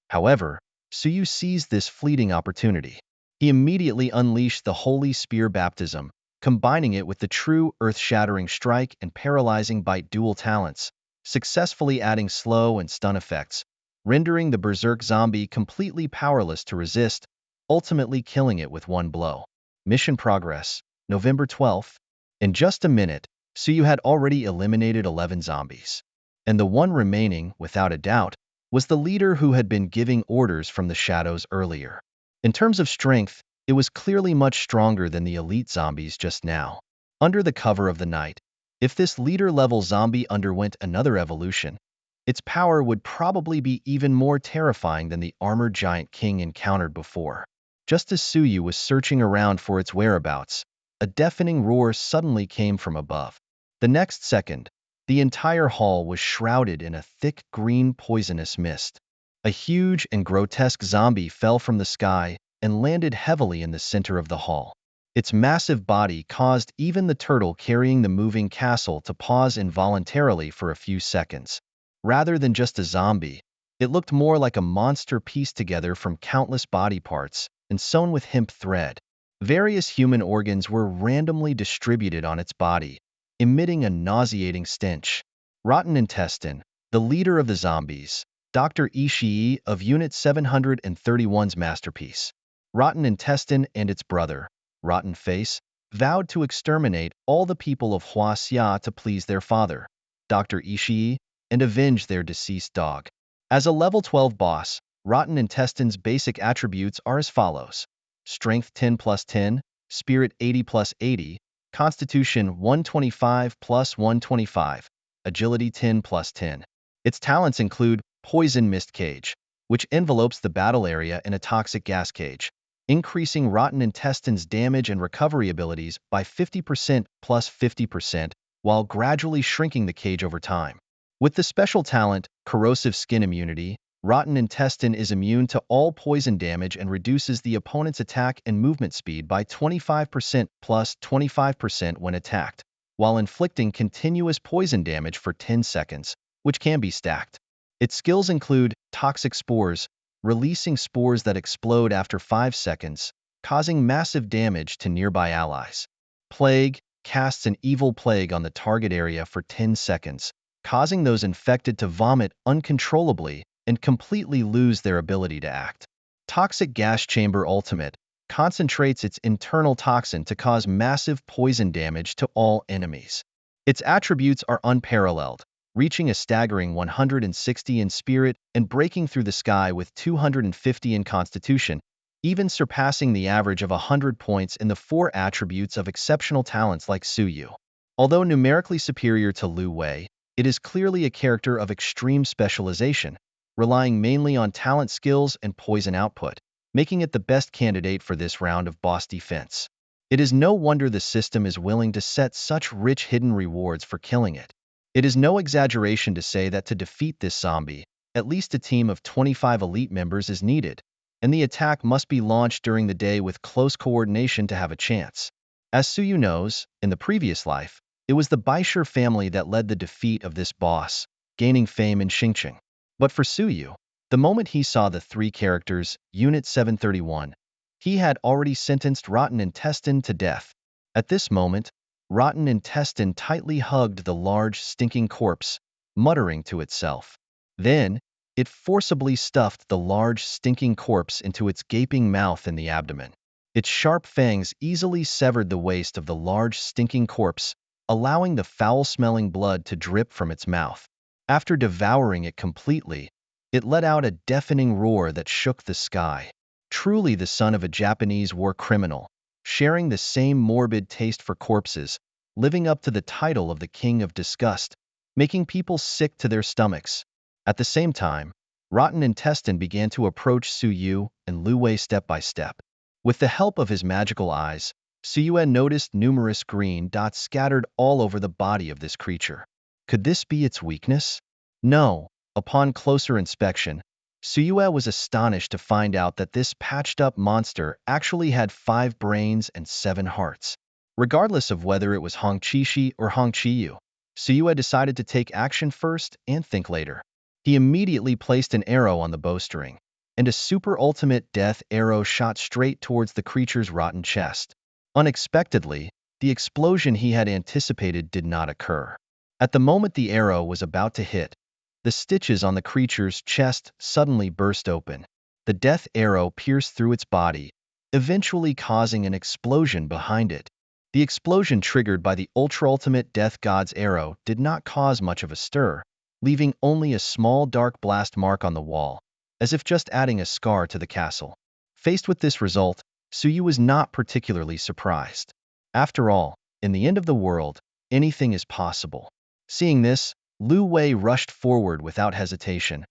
However, Suyu seized this fleeting opportunity. He immediately unleashed the Holy Spear Baptism, combining it with the true earth-shattering strike and paralyzing bite dual talents, successfully adding slow and stun effects, rendering the berserk zombie completely powerless to resist, ultimately killing it with one blow. Mission progress, November 12th. In just a minute, Suyu had already eliminated 11 zombies. And the one remaining, without a doubt, was the leader who had been giving orders from the shadows earlier. In terms of strength, it was clearly much stronger than the elite zombies just now. Under the cover of the night, if this leader-level zombie underwent another evolution, its power would probably be even more terrifying than the armored giant king encountered before. Just as Suyu was searching around for its whereabouts, a deafening roar suddenly came from above. The next second, the entire hall was shrouded in a thick green poisonous mist. A huge and grotesque zombie fell from the sky and landed heavily in the center of the hall. Its massive body caused even the turtle carrying the moving castle to pause involuntarily for a few seconds. Rather than just a zombie, it looked more like a monster pieced together from countless body parts and sewn with hemp thread. Various human organs were randomly distributed on its body, emitting a nauseating stench. Rotten intestine, the leader of the zombies, Dr. Ishii of Unit 731's masterpiece. Rotten intestine and its brother, Rotten Face, vowed to exterminate all the people of Huaxia to please their father, Dr. Ishii, and avenge their deceased dog. As a level 12 boss, Rotten Intestine's basic attributes are as follows: Strength 10 plus 10, Spirit 80 plus 80, Constitution 125 plus 125, Agility 10 plus 10. Its talents include Poison Mist Cage, which envelopes the battle area in a toxic gas cage, increasing rotten intestines' damage and recovery abilities by 50% plus 50%, while gradually shrinking the cage over time. With the special talent, corrosive skin immunity, rotten intestine is immune to all poison damage and reduces the opponent's attack and movement speed by 25% plus 25% when attacked, while inflicting continuous poison damage for 10 seconds, which can be stacked. Its skills include toxic spores, releasing spores that explode after 5 seconds, causing massive damage to nearby allies. Plague casts an evil plague on the target area for 10 seconds, causing those infected to vomit uncontrollably and completely lose their ability to act. Toxic gas chamber ultimate concentrates its internal toxin to cause massive poison damage to all enemies. Its attributes are unparalleled, reaching a staggering 160 in spirit and breaking through the sky with 250 in constitution, even surpassing the average of 100 points in the 4 attributes of exceptional talents like Suyu. Although numerically superior to Lu Wei, it is clearly a character of extreme specialization, relying mainly on talent skills and poison output, making it the best candidate for this round of boss defense. It is no wonder the system is willing to set such rich hidden rewards for killing it. It is no exaggeration to say that to defeat this zombie, at least a team of 25 elite members is needed, and the attack must be launched during the day with close coordination to have a chance. As Suyu knows, in the previous life, it was the Baisher family that led the defeat of this boss, gaining fame in Xingqing. But for Suyu, the moment he saw the 3 characters, Unit 731, he had already sentenced Rotten Intestine to death. At this moment, Rotten Intestine tightly hugged the large, stinking corpse, muttering to itself. Then, it forcibly stuffed the large, stinking corpse into its gaping mouth in the abdomen. Its sharp fangs easily severed the waist of the large, stinking corpse, allowing the foul-smelling blood to drip from its mouth. After devouring it completely, it let out a deafening roar that shook the sky. Truly the son of a Japanese war criminal, sharing the same morbid taste for corpses, living up to the title of the King of Disgust, making people sick to their stomachs. At the same time, Rotten Intestine began to approach Suyu and Lu Wei step by step. With the help of his magical eyes, Suyu noticed numerous green dots scattered all over the body of this creature. Could this be its weakness? No. Upon closer inspection, Suyu was astonished to find out that this patched-up monster actually had 5 brains and 7 hearts. Regardless of whether it was Hong Qishi or Hong Qiyu, Suyu decided to take action first and think later. He immediately placed an arrow on the bowstring, and a super ultimate death arrow shot straight towards the creature's rotten chest. Unexpectedly, the explosion he had anticipated did not occur. At the moment the arrow was about to hit, the stitches on the creature's chest suddenly burst open. The death arrow pierced through its body, eventually causing an explosion behind it. The explosion triggered by the ultra-ultimate death god's arrow did not cause much of a stir, leaving only a small dark blast mark on the wall, as if just adding a scar to the castle. Faced with this result, Suyu was not particularly surprised. After all, in the end of the world, anything is possible. Seeing this, Lu Wei rushed forward without hesitation,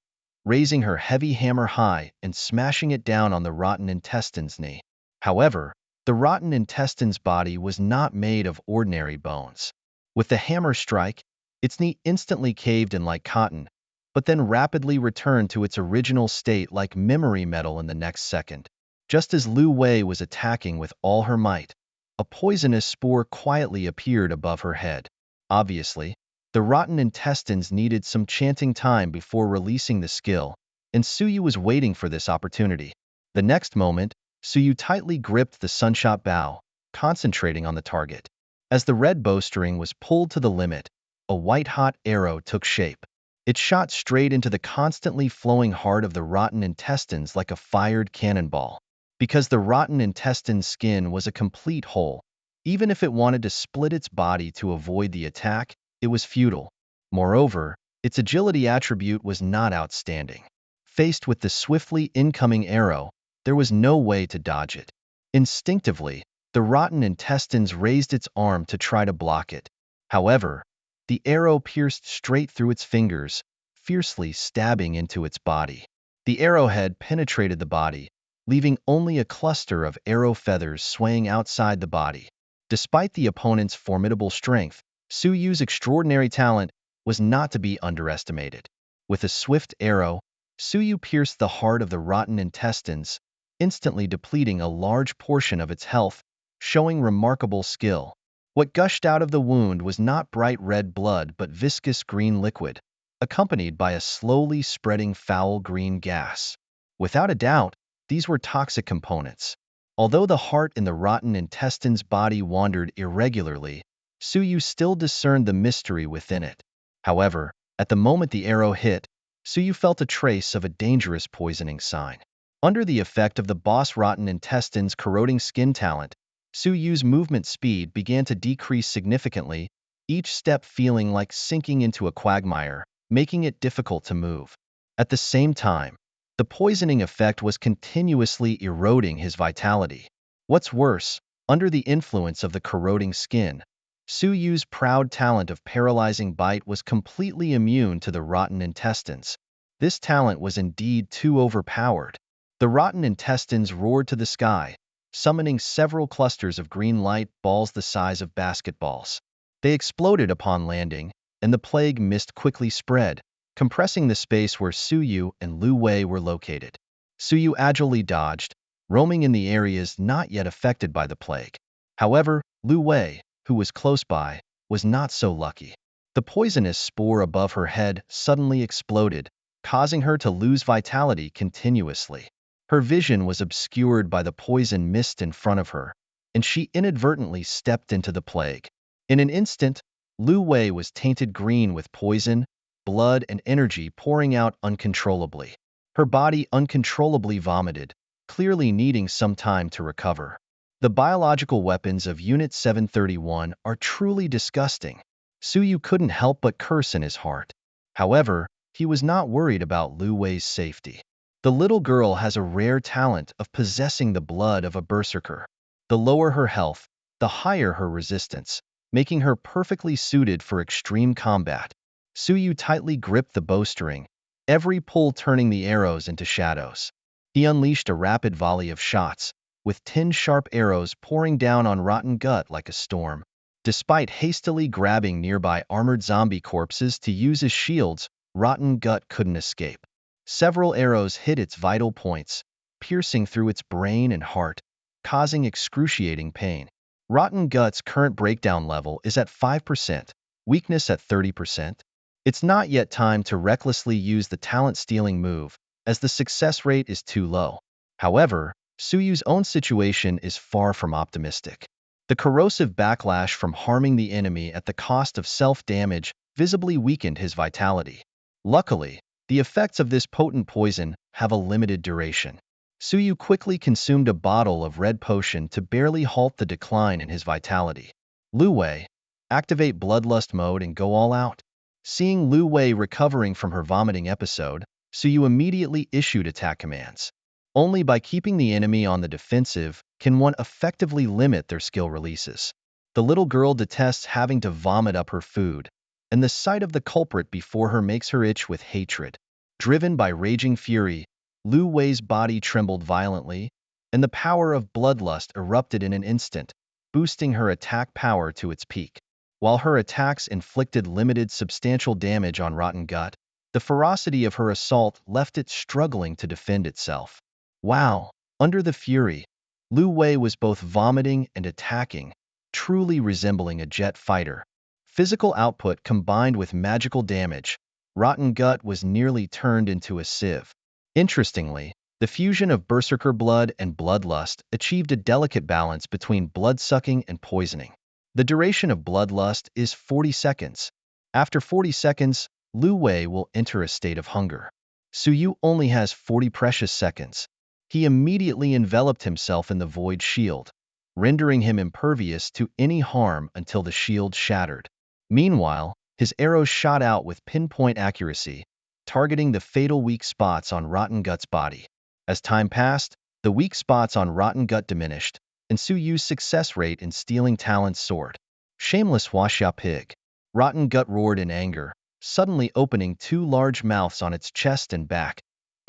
raising her heavy hammer high and smashing it down on the Rotten Intestine's knee. However, the Rotten Intestine's body was not made of ordinary bones. With the hammer strike, its knee instantly caved in like cotton, but then rapidly returned to its original state like memory metal in the next second. Just as Lu Wei was attacking with all her might, a poisonous spore quietly appeared above her head. Obviously, the Rotten Intestines needed some chanting time before releasing the skill, and Suyu was waiting for this opportunity. The next moment, Suyu tightly gripped the sunshot bow, concentrating on the target. As the red bowstring was pulled to the limit, a white-hot arrow took shape. It shot straight into the constantly flowing heart of the Rotten Intestines like a fired cannonball. Because the Rotten Intestine's skin was a complete hole, even if it wanted to split its body to avoid the attack, it was futile. Moreover, its agility attribute was not outstanding. Faced with the swiftly incoming arrow, there was no way to dodge it. Instinctively, the Rotten Intestines raised its arm to try to block it. However, the arrow pierced straight through its fingers, fiercely stabbing into its body. The arrowhead penetrated the body, leaving only a cluster of arrow feathers swaying outside the body. Despite the opponent's formidable strength, Su Yu's extraordinary talent was not to be underestimated. With a swift arrow, Su Yu pierced the heart of the rotten intestines, instantly depleting a large portion of its health, showing remarkable skill. What gushed out of the wound was not bright red blood but viscous green liquid, accompanied by a slowly spreading foul green gas. Without a doubt, these were toxic components. Although the heart in the rotten intestines body wandered irregularly, Su Yu still discerned the mystery within it. However, at the moment the arrow hit, Su Yu felt a trace of a dangerous poisoning sign. Under the effect of the boss rotten intestines corroding skin talent, Su Yu's movement speed began to decrease significantly, each step feeling like sinking into a quagmire, making it difficult to move. At the same time, the poisoning effect was continuously eroding his vitality. What's worse, under the influence of the corroding skin, Su Yu's proud talent of paralyzing bite was completely immune to the rotten intestines. This talent was indeed too overpowered. The rotten intestines roared to the sky, summoning several clusters of green light balls the size of basketballs. They exploded upon landing, and the plague mist quickly spread, compressing the space where Su Yu and Lu Wei were located. Su Yu agilely dodged, roaming in the areas not yet affected by the plague. However, Lu Wei, who was close by, was not so lucky. The poisonous spore above her head suddenly exploded, causing her to lose vitality continuously. Her vision was obscured by the poison mist in front of her, and she inadvertently stepped into the plague. In an instant, Lu Wei was tainted green with poison, blood and energy pouring out uncontrollably. Her body uncontrollably vomited, clearly needing some time to recover. The biological weapons of Unit 731 are truly disgusting. Su Yu couldn't help but curse in his heart. However, he was not worried about Lu Wei's safety. The little girl has a rare talent of possessing the blood of a berserker. The lower her health, the higher her resistance, making her perfectly suited for extreme combat. Su Yu tightly gripped the bowstring, every pull turning the arrows into shadows. He unleashed a rapid volley of shots, with 10 sharp arrows pouring down on Rotten Gut like a storm. Despite hastily grabbing nearby armored zombie corpses to use as shields, Rotten Gut couldn't escape. Several arrows hit its vital points, piercing through its brain and heart, causing excruciating pain. Rotten Gut's current breakdown level is at 5%, weakness at 30%. It's not yet time to recklessly use the talent-stealing move, as the success rate is too low. However, Su Yu's own situation is far from optimistic. The corrosive backlash from harming the enemy at the cost of self-damage visibly weakened his vitality. Luckily, the effects of this potent poison have a limited duration. Su Yu quickly consumed a bottle of red potion to barely halt the decline in his vitality. Lu Wei, activate Bloodlust mode and go all out. Seeing Lu Wei recovering from her vomiting episode, Su Yu immediately issued attack commands. Only by keeping the enemy on the defensive can one effectively limit their skill releases. The little girl detests having to vomit up her food, and the sight of the culprit before her makes her itch with hatred. Driven by raging fury, Lu Wei's body trembled violently, and the power of bloodlust erupted in an instant, boosting her attack power to its peak. While her attacks inflicted limited substantial damage on Rotten Gut, the ferocity of her assault left it struggling to defend itself. Wow! Under the fury, Lu Wei was both vomiting and attacking, truly resembling a jet fighter. Physical output combined with magical damage, Rotten Gut was nearly turned into a sieve. Interestingly, the fusion of berserker blood and bloodlust achieved a delicate balance between blood-sucking and poisoning. The duration of bloodlust is 40 seconds. After 40 seconds, Lu Wei will enter a state of hunger. Su Yu only has 40 precious seconds. He immediately enveloped himself in the void shield, rendering him impervious to any harm until the shield shattered. Meanwhile, his arrows shot out with pinpoint accuracy, targeting the fatal weak spots on Rotten Gut's body. As time passed, the weak spots on Rotten Gut diminished, and Su Yu's success rate in stealing talents soared. Shameless Huaxia pig. Rotten Gut roared in anger, suddenly opening 2 large mouths on its chest and back,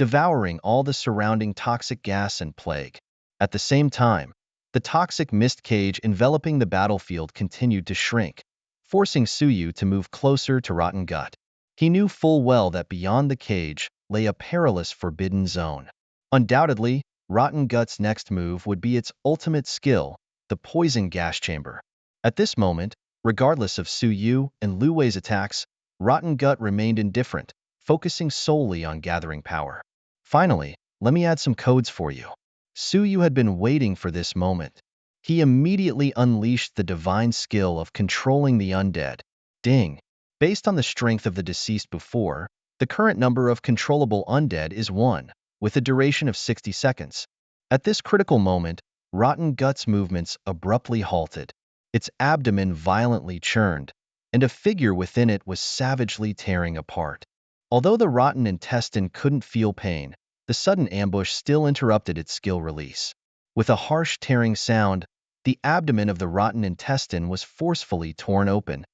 devouring all the surrounding toxic gas and plague. At the same time, the toxic mist cage enveloping the battlefield continued to shrink, forcing Suyu to move closer to Rotten Gut. He knew full well that beyond the cage lay a perilous forbidden zone. Undoubtedly, Rotten Gut's next move would be its ultimate skill, the poison gas chamber. At this moment, regardless of Suyu and Lu Wei's attacks, Rotten Gut remained indifferent, focusing solely on gathering power. Finally, let me add some codes for you. Suyu had been waiting for this moment. He immediately unleashed the divine skill of controlling the undead. Ding! Based on the strength of the deceased before, the current number of controllable undead is 1, with a duration of 60 seconds. At this critical moment, Rotten Gut's movements abruptly halted. Its abdomen violently churned, and a figure within it was savagely tearing apart. Although the rotten intestine couldn't feel pain, the sudden ambush still interrupted its skill release. With a harsh tearing sound, the abdomen of the rotten intestine was forcefully torn open,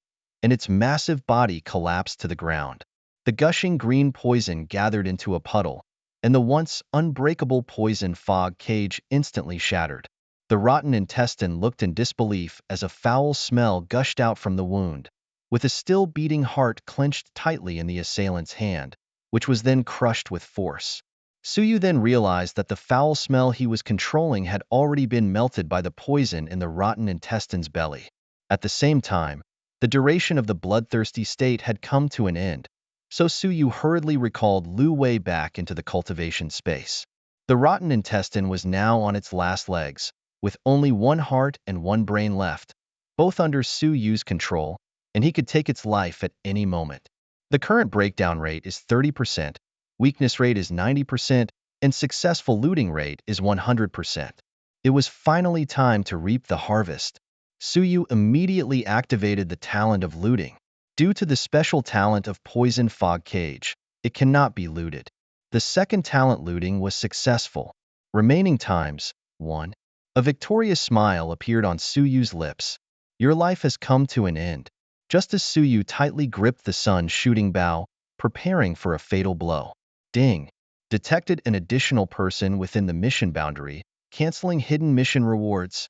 and its massive body collapsed to the ground. The gushing green poison gathered into a puddle, and the once unbreakable poison fog cage instantly shattered. The rotten intestine looked in disbelief as a foul smell gushed out from the wound, with a still beating heart clenched tightly in the assailant's hand, which was then crushed with force. Suyu then realized that the foul smell he was controlling had already been melted by the poison in the rotten intestine's belly. At the same time, the duration of the bloodthirsty state had come to an end, so Suyu hurriedly recalled Lu Wei back into the cultivation space. The rotten intestine was now on its last legs, with only one heart and one brain left, both under Suyu's control, and he could take its life at any moment. The current breakdown rate is 30%, weakness rate is 90%, and successful looting rate is 100%. It was finally time to reap the harvest. Suyu immediately activated the talent of looting. Due to the special talent of Poison Fog Cage, it cannot be looted. The second talent looting was successful. Remaining times, 1. A victorious smile appeared on Suyu's lips. Your life has come to an end. Just as Suyu tightly gripped the sun's shooting bow, preparing for a fatal blow. Ding! Detected an additional person within the mission boundary, canceling hidden mission rewards.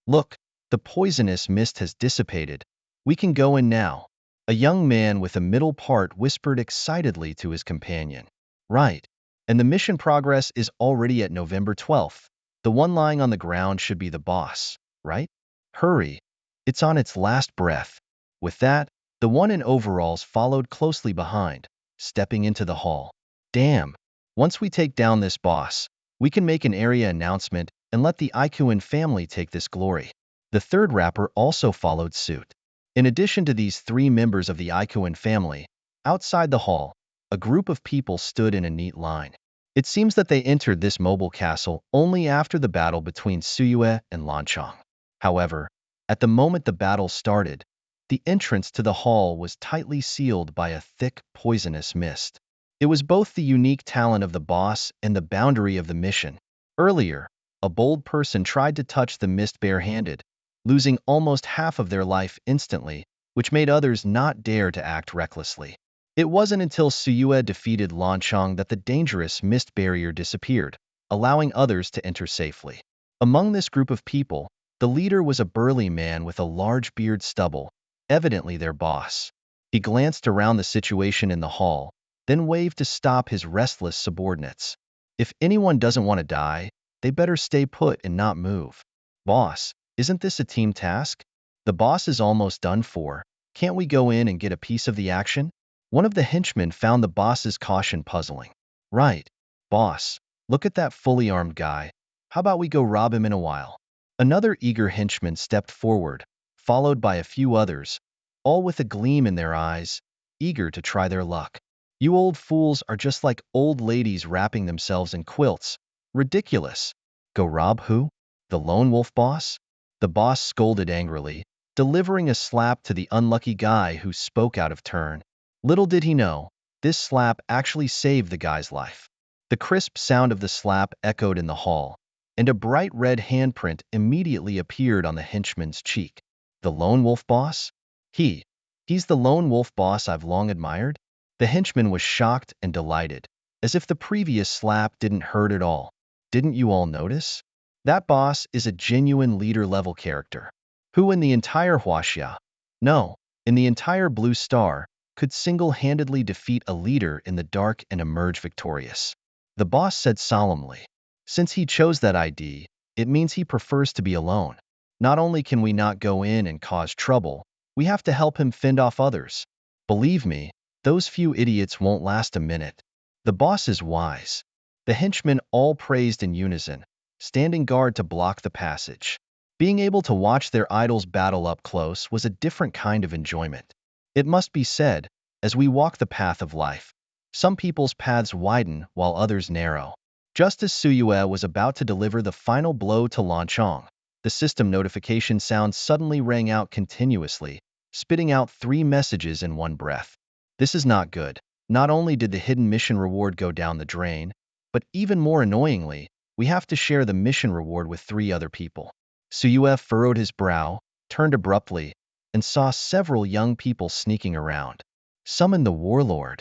Look, the poisonous mist has dissipated. We can go in now. A young man with a middle part whispered excitedly to his companion. Right. And the mission progress is already at November 12th. The one lying on the ground should be the boss, right? Hurry. It's on its last breath. With that, the one in overalls followed closely behind, stepping into the hall. Damn. Once we take down this boss, we can make an area announcement and let the Ikuin family take this glory. The third rapper also followed suit. In addition to these 3 members of the Ikuin family, outside the hall, a group of people stood in a neat line. It seems that they entered this mobile castle only after the battle between Suyue and Lanchong. However, at the moment the battle started, the entrance to the hall was tightly sealed by a thick, poisonous mist. It was both the unique talent of the boss and the boundary of the mission. Earlier, a bold person tried to touch the mist barehanded, losing almost half of their life instantly, which made others not dare to act recklessly. It wasn't until Suyue defeated Lanchong that the dangerous mist barrier disappeared, allowing others to enter safely. Among this group of people, the leader was a burly man with a large beard stubble, evidently their boss. He glanced around the situation in the hall, then waved to stop his restless subordinates. If anyone doesn't want to die, they better stay put and not move. Boss, isn't this a team task? The boss is almost done for. Can't we go in and get a piece of the action? One of the henchmen found the boss's caution puzzling. Right, boss, look at that fully armed guy. How about we go rob him in a while? Another eager henchman stepped forward, followed by a few others, all with a gleam in their eyes, eager to try their luck. You old fools are just like old ladies wrapping themselves in quilts. Ridiculous. Go rob who? The lone wolf boss? The boss scolded angrily, delivering a slap to the unlucky guy who spoke out of turn. Little did he know, this slap actually saved the guy's life. The crisp sound of the slap echoed in the hall, and a bright red handprint immediately appeared on the henchman's cheek. The lone wolf boss? He's the lone wolf boss I've long admired? The henchman was shocked and delighted. as if the previous slap didn't hurt at all. Didn't you all notice? That boss is a genuine leader-level character. Who in the entire Huaxia, no, in the entire Blue Star, could single-handedly defeat a leader in the dark and emerge victorious? The boss said solemnly. Since he chose that ID, it means he prefers to be alone. Not only can we not go in and cause trouble, we have to help him fend off others. Believe me, those few idiots won't last a minute. The boss is wise. The henchmen all praised in unison, standing guard to block the passage. Being able to watch their idols battle up close was a different kind of enjoyment. It must be said, as we walk the path of life, some people's paths widen while others narrow. Just as Suyue was about to deliver the final blow to Lanchong, the system notification sound suddenly rang out continuously, spitting out 3 messages in one breath. This is not good. Not only did the hidden mission reward go down the drain, but even more annoyingly, we have to share the mission reward with 3 other people. Suyue furrowed his brow, turned abruptly, and saw several young people sneaking around. Summon the warlord,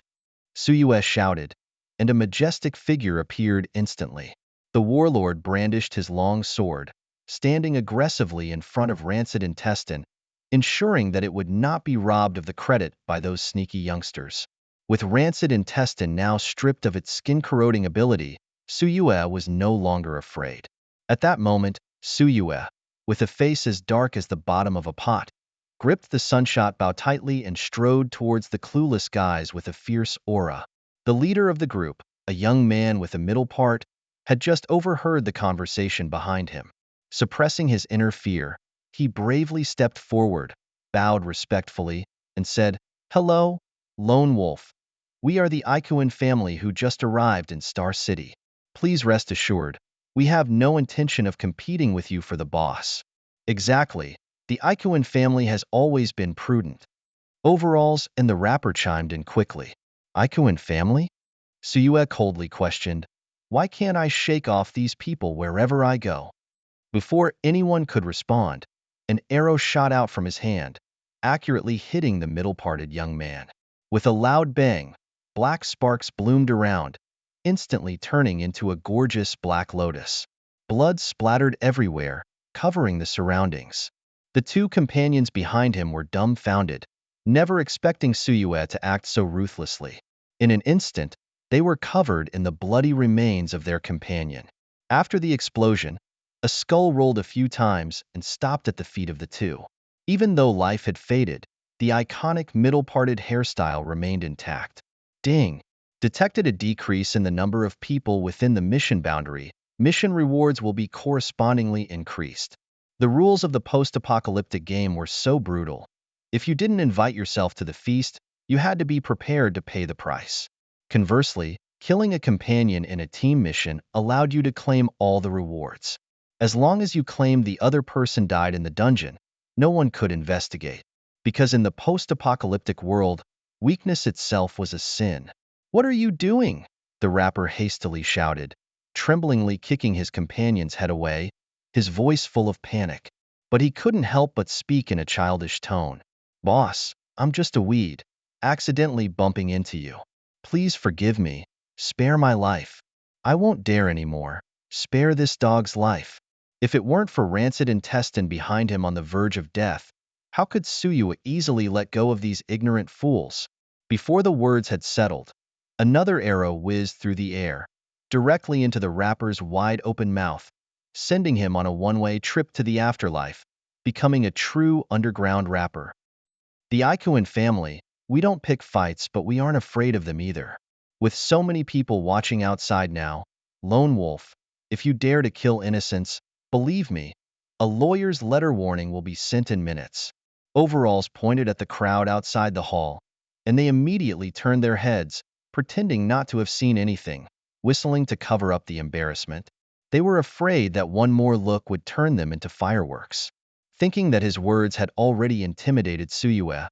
Suyue shouted, and a majestic figure appeared instantly. The warlord brandished his long sword, standing aggressively in front of Rancid Intestine, ensuring that it would not be robbed of the credit by those sneaky youngsters. With Rancid Intestine now stripped of its skin-corroding ability, Suyue was no longer afraid. At that moment, Suyue, with a face as dark as the bottom of a pot, gripped the sunshot bow tightly and strode towards the clueless guys with a fierce aura. The leader of the group, a young man with a middle part, had just overheard the conversation behind him. Suppressing his inner fear, he bravely stepped forward, bowed respectfully, and said, "Hello, Lone Wolf. We are the Ikuan family who just arrived in Star City. Please rest assured, we have no intention of competing with you for the boss." Exactly. The Ikuan family has always been prudent. Overalls and the rapper chimed in quickly. Ikuan family? Suyue coldly questioned. Why can't I shake off these people wherever I go? Before anyone could respond, an arrow shot out from his hand, accurately hitting the middle-parted young man. With a loud bang, black sparks bloomed around, instantly turning into a gorgeous black lotus. Blood splattered everywhere, covering the surroundings. The 2 companions behind him were dumbfounded, never expecting Suyue to act so ruthlessly. In an instant, they were covered in the bloody remains of their companion. After the explosion, a skull rolled a few times and stopped at the feet of the 2. Even though life had faded, the iconic middle-parted hairstyle remained intact. Ding! Detected a decrease in the number of people within the mission boundary. Mission rewards will be correspondingly increased. The rules of the post-apocalyptic game were so brutal. If you didn't invite yourself to the feast, you had to be prepared to pay the price. Conversely, killing a companion in a team mission allowed you to claim all the rewards. As long as you claimed the other person died in the dungeon, no one could investigate. Because in the post-apocalyptic world, weakness itself was a sin. "What are you doing?" the rapper hastily shouted, tremblingly kicking his companion's head away, his voice full of panic. But he couldn't help but speak in a childish tone. "Boss, I'm just a weed, accidentally bumping into you. Please forgive me. Spare my life. I won't dare anymore. Spare this dog's life." If it weren't for Rancid Intestine behind him on the verge of death, how could Suyue easily let go of these ignorant fools? Before the words had settled, another arrow whizzed through the air, directly into the rapper's wide-open mouth, sending him on a one-way trip to the afterlife, becoming a true underground rapper. The Ikuan family, we don't pick fights, but we aren't afraid of them either. With so many people watching outside now, Lone Wolf, if you dare to kill innocents, believe me, a lawyer's letter warning will be sent in minutes. Overalls pointed at the crowd outside the hall, and they immediately turned their heads, pretending not to have seen anything, whistling to cover up the embarrassment. They were afraid that one more look would turn them into fireworks. Thinking that his words had already intimidated Suyue,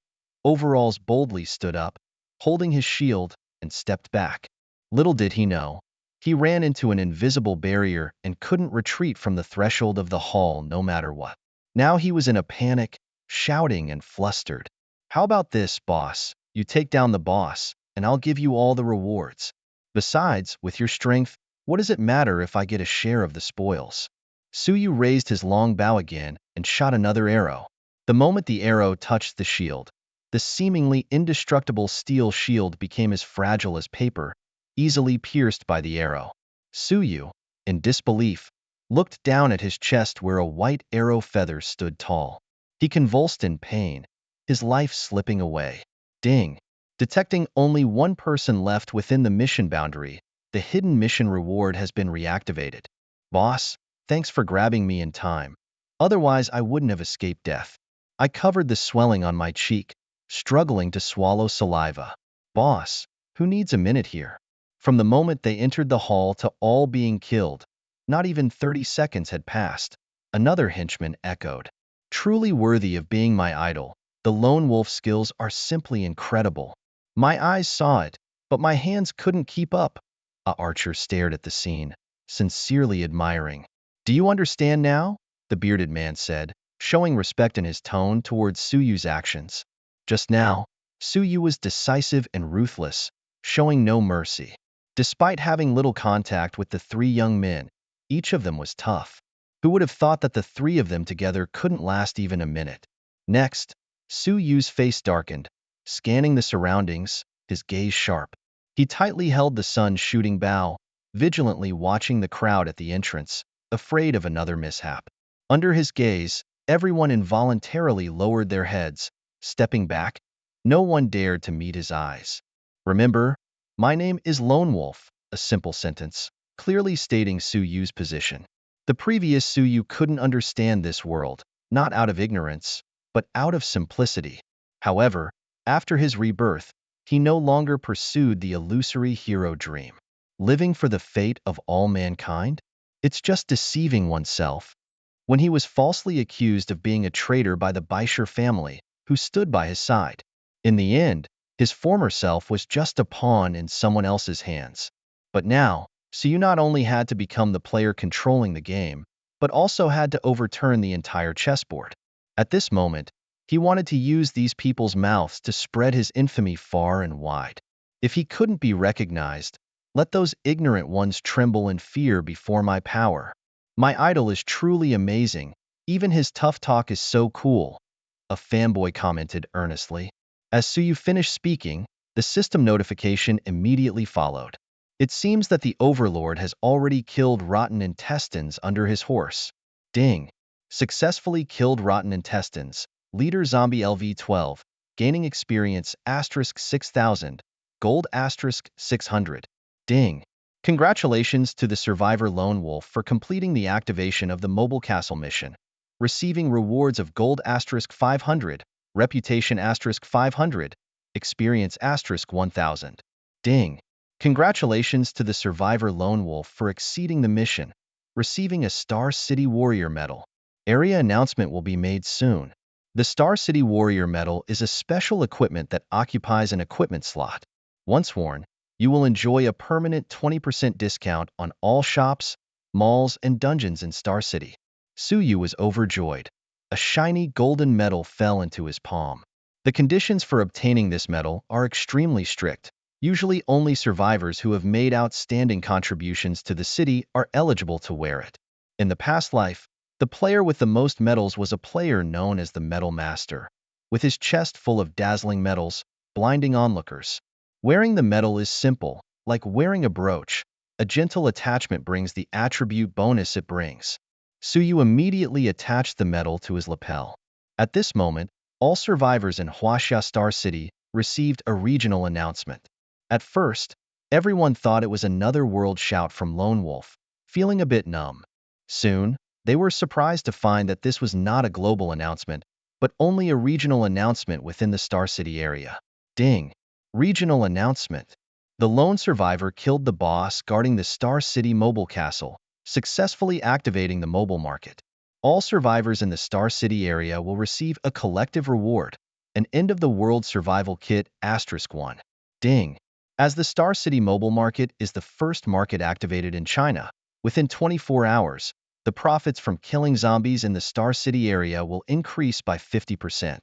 Overalls boldly stood up, holding his shield, and stepped back. Little did he know, he ran into an invisible barrier and couldn't retreat from the threshold of the hall no matter what. Now he was in a panic, shouting and flustered. "How about this, boss? You take down the boss, and I'll give you all the rewards." Besides, with your strength, what does it matter if I get a share of the spoils? Suyu raised his long bow again and shot another arrow. The moment the arrow touched the shield, the seemingly indestructible steel shield became as fragile as paper, easily pierced by the arrow. Suyu, in disbelief, looked down at his chest where a white arrow feather stood tall. He convulsed in pain, his life slipping away. Ding! Detecting only one person left within the mission boundary, the hidden mission reward has been reactivated. Boss, thanks for grabbing me in time. Otherwise, I wouldn't have escaped death. I covered the swelling on my cheek, struggling to swallow saliva. Boss, who needs a minute here? From the moment they entered the hall to all being killed, not even 30 seconds had passed. Another henchman echoed. Truly worthy of being my idol, the lone wolf skills are simply incredible. My eyes saw it, but my hands couldn't keep up. A archer stared at the scene, sincerely admiring. Do you understand now? The bearded man said, showing respect in his tone towards Suyu's actions. Just now, Suyu was decisive and ruthless, showing no mercy. Despite having little contact with the three young men, each of them was tough. Who would have thought that the three of them together couldn't last even a minute? Next, Suyu's face darkened, scanning the surroundings, his gaze sharp. He tightly held the sun-shooting bow, vigilantly watching the crowd at the entrance, afraid of another mishap. Under his gaze, everyone involuntarily lowered their heads, stepping back. No one dared to meet his eyes. Remember, my name is Lone Wolf, a simple sentence, clearly stating Suyu's position. The previous Suyu couldn't understand this world, not out of ignorance, but out of simplicity. However, after his rebirth, he no longer pursued the illusory hero dream. Living for the fate of all mankind? It's just deceiving oneself. When he was falsely accused of being a traitor by the Baisher family, who stood by his side. In the end, his former self was just a pawn in someone else's hands. But now, Suyu not only had to become the player controlling the game, but also had to overturn the entire chessboard. At this moment, he wanted to use these people's mouths to spread his infamy far and wide. If he couldn't be recognized, let those ignorant ones tremble in fear before my power. My idol is truly amazing, even his tough talk is so cool, a fanboy commented earnestly. As Suyu finished speaking, the system notification immediately followed. It seems that the Overlord has already killed rotten intestines under his horse. Ding! Successfully killed rotten intestines. Leader Zombie LV12, gaining experience *6000, gold *600. Ding! Congratulations to the survivor Lone Wolf for completing the activation of the Mobile Castle mission, receiving rewards of gold *500, reputation *500, experience *1000. Ding! Congratulations to the survivor Lone Wolf for exceeding the mission, receiving a Star City Warrior medal. Area announcement will be made soon. The Star City Warrior medal is a special equipment that occupies an equipment slot. Once worn, you will enjoy a permanent 20% discount on all shops, malls, and dungeons in Star City. Suyu was overjoyed. A shiny golden medal fell into his palm. The conditions for obtaining this medal are extremely strict. Usually only survivors who have made outstanding contributions to the city are eligible to wear it. In the past life, the player with the most medals was a player known as the Medal Master, with his chest full of dazzling medals, blinding onlookers. Wearing the medal is simple, like wearing a brooch. A gentle attachment brings the attribute bonus it brings. Suyu immediately attached the medal to his lapel. At this moment, all survivors in Huaxia Star City received a regional announcement. At first, everyone thought it was another world shout from Lone Wolf, feeling a bit numb. Soon, they were surprised to find that this was not a global announcement, but only a regional announcement within the Star City area. Ding! Regional announcement. The lone survivor killed the boss guarding the Star City mobile castle, successfully activating the mobile market. All survivors in the Star City area will receive a collective reward, an end-of-the-world survival kit *1. Ding! As the Star City mobile market is the first market activated in China, within 24 hours, the profits from killing zombies in the Star City area will increase by 50%.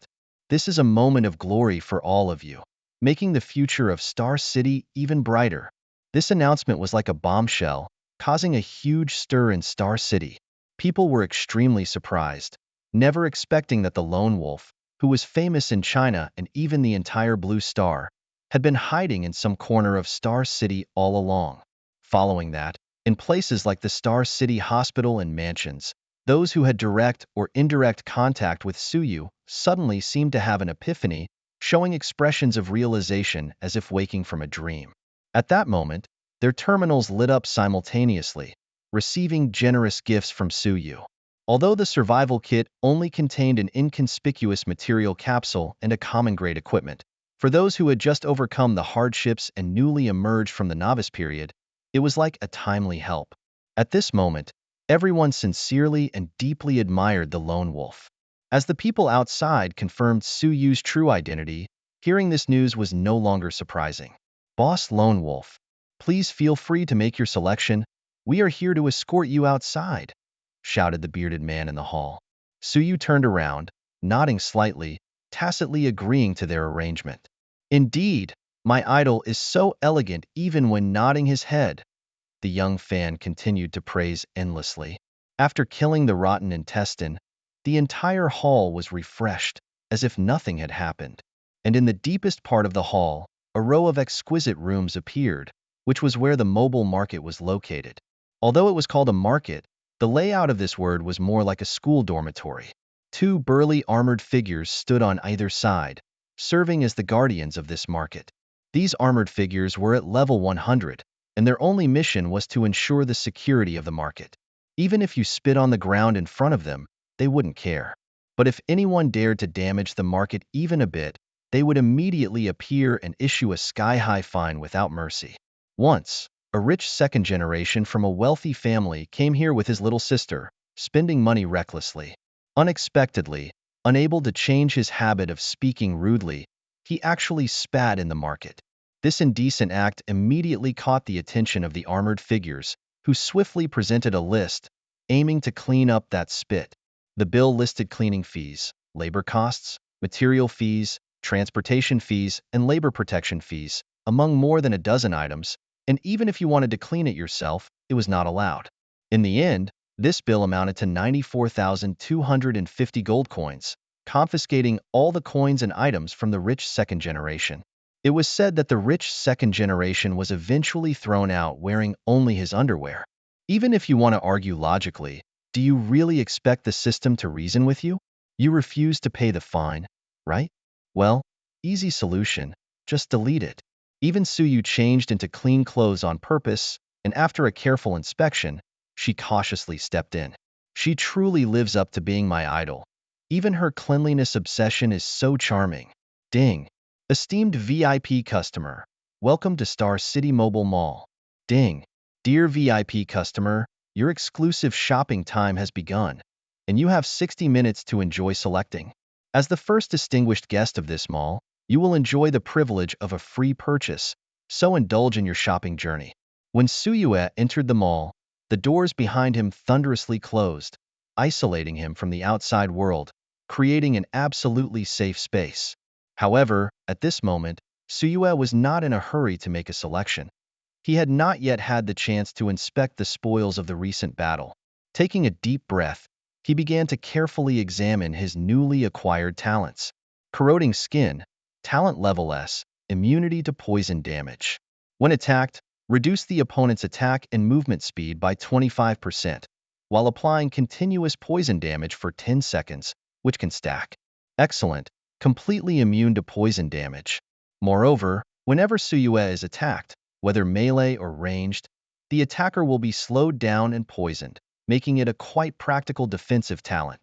This is a moment of glory for all of you, making the future of Star City even brighter. This announcement was like a bombshell, causing a huge stir in Star City. People were extremely surprised, never expecting that the lone wolf, who was famous in China and even the entire Blue Star, had been hiding in some corner of Star City all along. Following that, in places like the Star City Hospital and mansions, those who had direct or indirect contact with Suyu suddenly seemed to have an epiphany, showing expressions of realization as if waking from a dream. At that moment, their terminals lit up simultaneously, receiving generous gifts from Suyu. Although the survival kit only contained an inconspicuous material capsule and a common-grade equipment, for those who had just overcome the hardships and newly emerged from the novice period, it was like a timely help. At this moment, everyone sincerely and deeply admired the lone wolf. As the people outside confirmed Suyu's true identity, hearing this news was no longer surprising. Boss Lone Wolf, please feel free to make your selection. We are here to escort you outside, shouted the bearded man in the hall. Suyu turned around, nodding slightly, tacitly agreeing to their arrangement. Indeed, my idol is so elegant even when nodding his head, the young fan continued to praise endlessly. After killing the rotten intestine, the entire hall was refreshed, as if nothing had happened. And in the deepest part of the hall, a row of exquisite rooms appeared, which was where the mobile market was located. Although it was called a market, the layout of this word was more like a school dormitory. Two burly armored figures stood on either side, serving as the guardians of this market. These armored figures were at level 100, and their only mission was to ensure the security of the market. Even if you spit on the ground in front of them, they wouldn't care. But if anyone dared to damage the market even a bit, they would immediately appear and issue a sky-high fine without mercy. Once, a rich second generation from a wealthy family came here with his little sister, spending money recklessly. Unexpectedly, unable to change his habit of speaking rudely, he actually spat in the market. This indecent act immediately caught the attention of the armored figures, who swiftly presented a list, aiming to clean up that spit. The bill listed cleaning fees, labor costs, material fees, transportation fees, and labor protection fees, among more than a dozen items, and even if you wanted to clean it yourself, it was not allowed. In the end, this bill amounted to 94,250 gold coins, confiscating all the coins and items from the rich second generation. It was said that the rich second generation was eventually thrown out wearing only his underwear. Even if you want to argue logically, do you really expect the system to reason with you? You refuse to pay the fine, right? Well, easy solution, just delete it. Even Suyu changed into clean clothes on purpose, and after a careful inspection, she cautiously stepped in. She truly lives up to being my idol. Even her cleanliness obsession is so charming. Ding. Esteemed VIP customer, welcome to Star City Mobile Mall. Ding. Dear VIP customer, your exclusive shopping time has begun, and you have 60 minutes to enjoy selecting. As the first distinguished guest of this mall, you will enjoy the privilege of a free purchase, so indulge in your shopping journey. When Suyue entered the mall, the doors behind him thunderously closed, isolating him from the outside world, creating an absolutely safe space. However, at this moment, Suyue was not in a hurry to make a selection. He had not yet had the chance to inspect the spoils of the recent battle. Taking a deep breath, he began to carefully examine his newly acquired talents. Corroding skin, talent level S, immunity to poison damage. When attacked, reduce the opponent's attack and movement speed by 25%, while applying continuous poison damage for 10 seconds, which can stack. Excellent. Completely immune to poison damage. Moreover, whenever Suyue is attacked, whether melee or ranged, the attacker will be slowed down and poisoned, making it a quite practical defensive talent.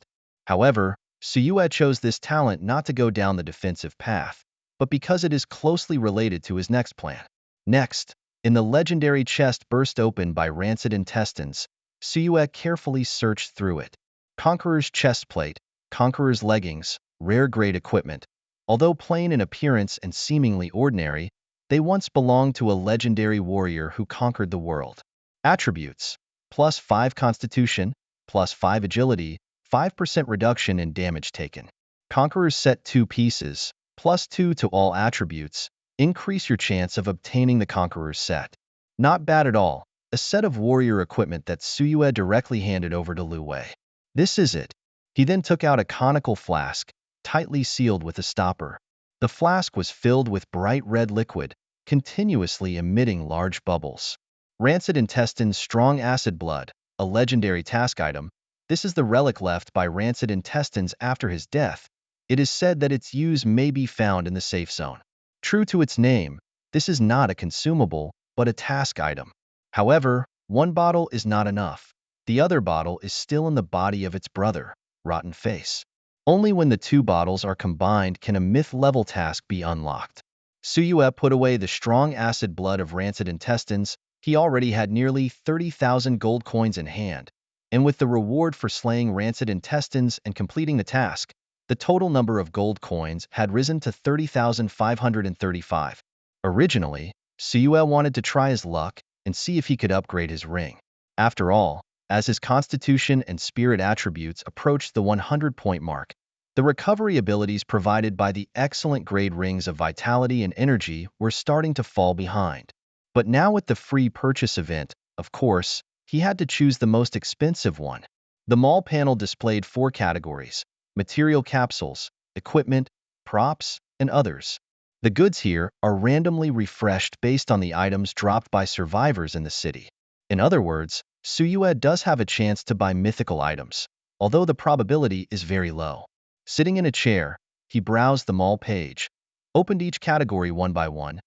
However, Suyue chose this talent not to go down the defensive path, but because it is closely related to his next plan. Next, in the legendary chest burst open by rancid intestines, Suyue carefully searched through it. Conqueror's chestplate, Conqueror's leggings, rare-grade equipment. Although plain in appearance and seemingly ordinary, they once belonged to a legendary warrior who conquered the world. Attributes: plus 5 constitution, plus 5 agility, 5% reduction in damage taken. Conqueror's set 2 pieces, plus 2 to all attributes. Increase your chance of obtaining the Conqueror's set. Not bad at all. A set of warrior equipment that Suyue directly handed over to Lu Wei. This is it. He then took out a conical flask, tightly sealed with a stopper. The flask was filled with bright red liquid, continuously emitting large bubbles. Rancid Intestine's Strong Acid Blood, a legendary task item. This is the relic left by Rancid Intestines after his death. It is said that its use may be found in the safe zone. True to its name, this is not a consumable, but a task item. However, one bottle is not enough. The other bottle is still in the body of its brother, Rotten Face. Only when the two bottles are combined can a myth-level task be unlocked. Suyue put away the strong acid blood of Rancid Intestines. He already had nearly 30,000 gold coins in hand, and with the reward for slaying Rancid Intestines and completing the task, the total number of gold coins had risen to 30,535. Originally, Suyue wanted to try his luck and see if he could upgrade his ring. After all, as his constitution and spirit attributes approached the 100-point mark, the recovery abilities provided by the excellent grade rings of vitality and energy were starting to fall behind. But now with the free purchase event, of course, he had to choose the most expensive one. The mall panel displayed 4 categories: material capsules, equipment, props, and others. The goods here are randomly refreshed based on the items dropped by survivors in the city. In other words, Suyue does have a chance to buy mythical items, although the probability is very low. Sitting in a chair, he browsed the mall page, opened each category one by one,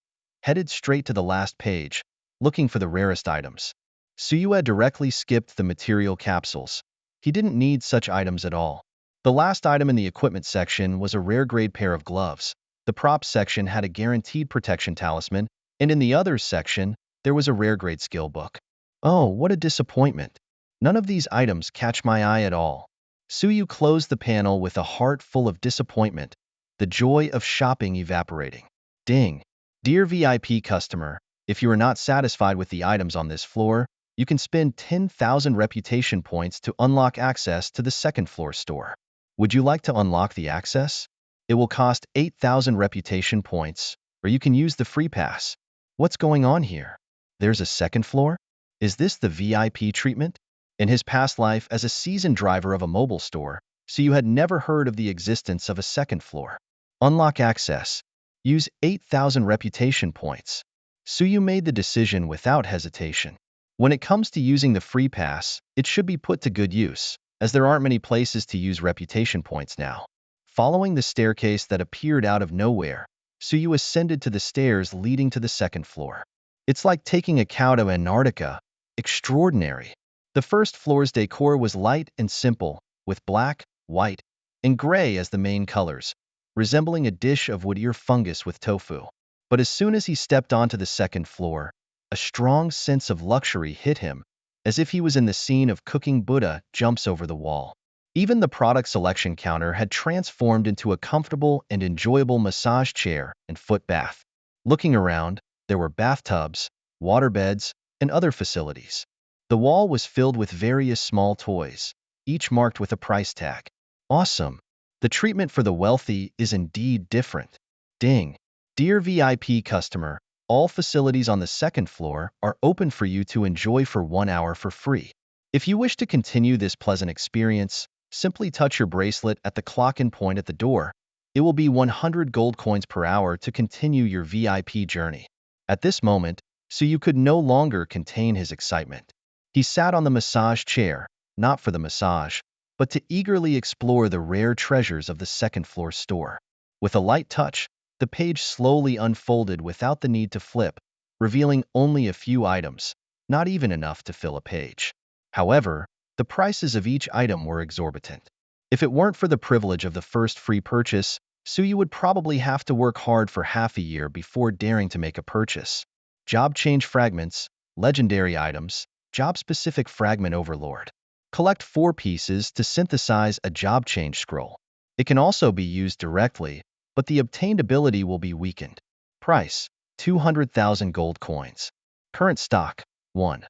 headed straight to the last page, looking for the rarest items. Suyue directly skipped the material capsules. He didn't need such items at all. The last item in the equipment section was a rare-grade pair of gloves. The props section had a guaranteed protection talisman, and in the others section, there was a rare-grade skill book. Oh, what a disappointment. None of these items catch my eye at all. Suyue closed the panel with a heart full of disappointment, the joy of shopping evaporating. Ding! Dear VIP customer, if you are not satisfied with the items on this floor, you can spend 10,000 reputation points to unlock access to the second floor store. Would you like to unlock the access? It will cost 8,000 reputation points, or you can use the free pass. What's going on here? There's a second floor? Is this the VIP treatment? In his past life as a seasoned driver of a mobile store, Suyue had never heard of the existence of a second floor. Unlock access. Use 8,000 reputation points. Suyue made the decision without hesitation. When it comes to using the free pass, it should be put to good use, as there aren't many places to use reputation points now. Following the staircase that appeared out of nowhere, Suyue ascended to the stairs leading to the second floor. It's like taking a cow to Antarctica. Extraordinary. The first floor's decor was light and simple, with black, white, and gray as the main colors, resembling a dish of wood-ear fungus with tofu. But as soon as he stepped onto the second floor, a strong sense of luxury hit him, as if he was in the scene of cooking Buddha jumps over the wall. Even the product selection counter had transformed into a comfortable and enjoyable massage chair and foot bath. Looking around, there were bathtubs, waterbeds, and other facilities. The wall was filled with various small toys, each marked with a price tag. Awesome! The treatment for the wealthy is indeed different. Ding! Dear VIP customer, all facilities on the second floor are open for you to enjoy for 1 hour for free. If you wish to continue this pleasant experience, simply touch your bracelet at the clock-in point at the door. It will be 100 gold coins per hour to continue your VIP journey. At this moment, Suyue could no longer contain his excitement. He sat on the massage chair, not for the massage, but to eagerly explore the rare treasures of the second-floor store. With a light touch, the page slowly unfolded without the need to flip, revealing only a few items, not even enough to fill a page. However, the prices of each item were exorbitant. If it weren't for the privilege of the first free purchase, Suyue would probably have to work hard for half a year before daring to make a purchase. Job change fragments, legendary items, job-specific fragment overlord. Collect 4 pieces to synthesize a job change scroll. It can also be used directly, but the obtained ability will be weakened. Price: 200,000 gold coins. Current stock: 1.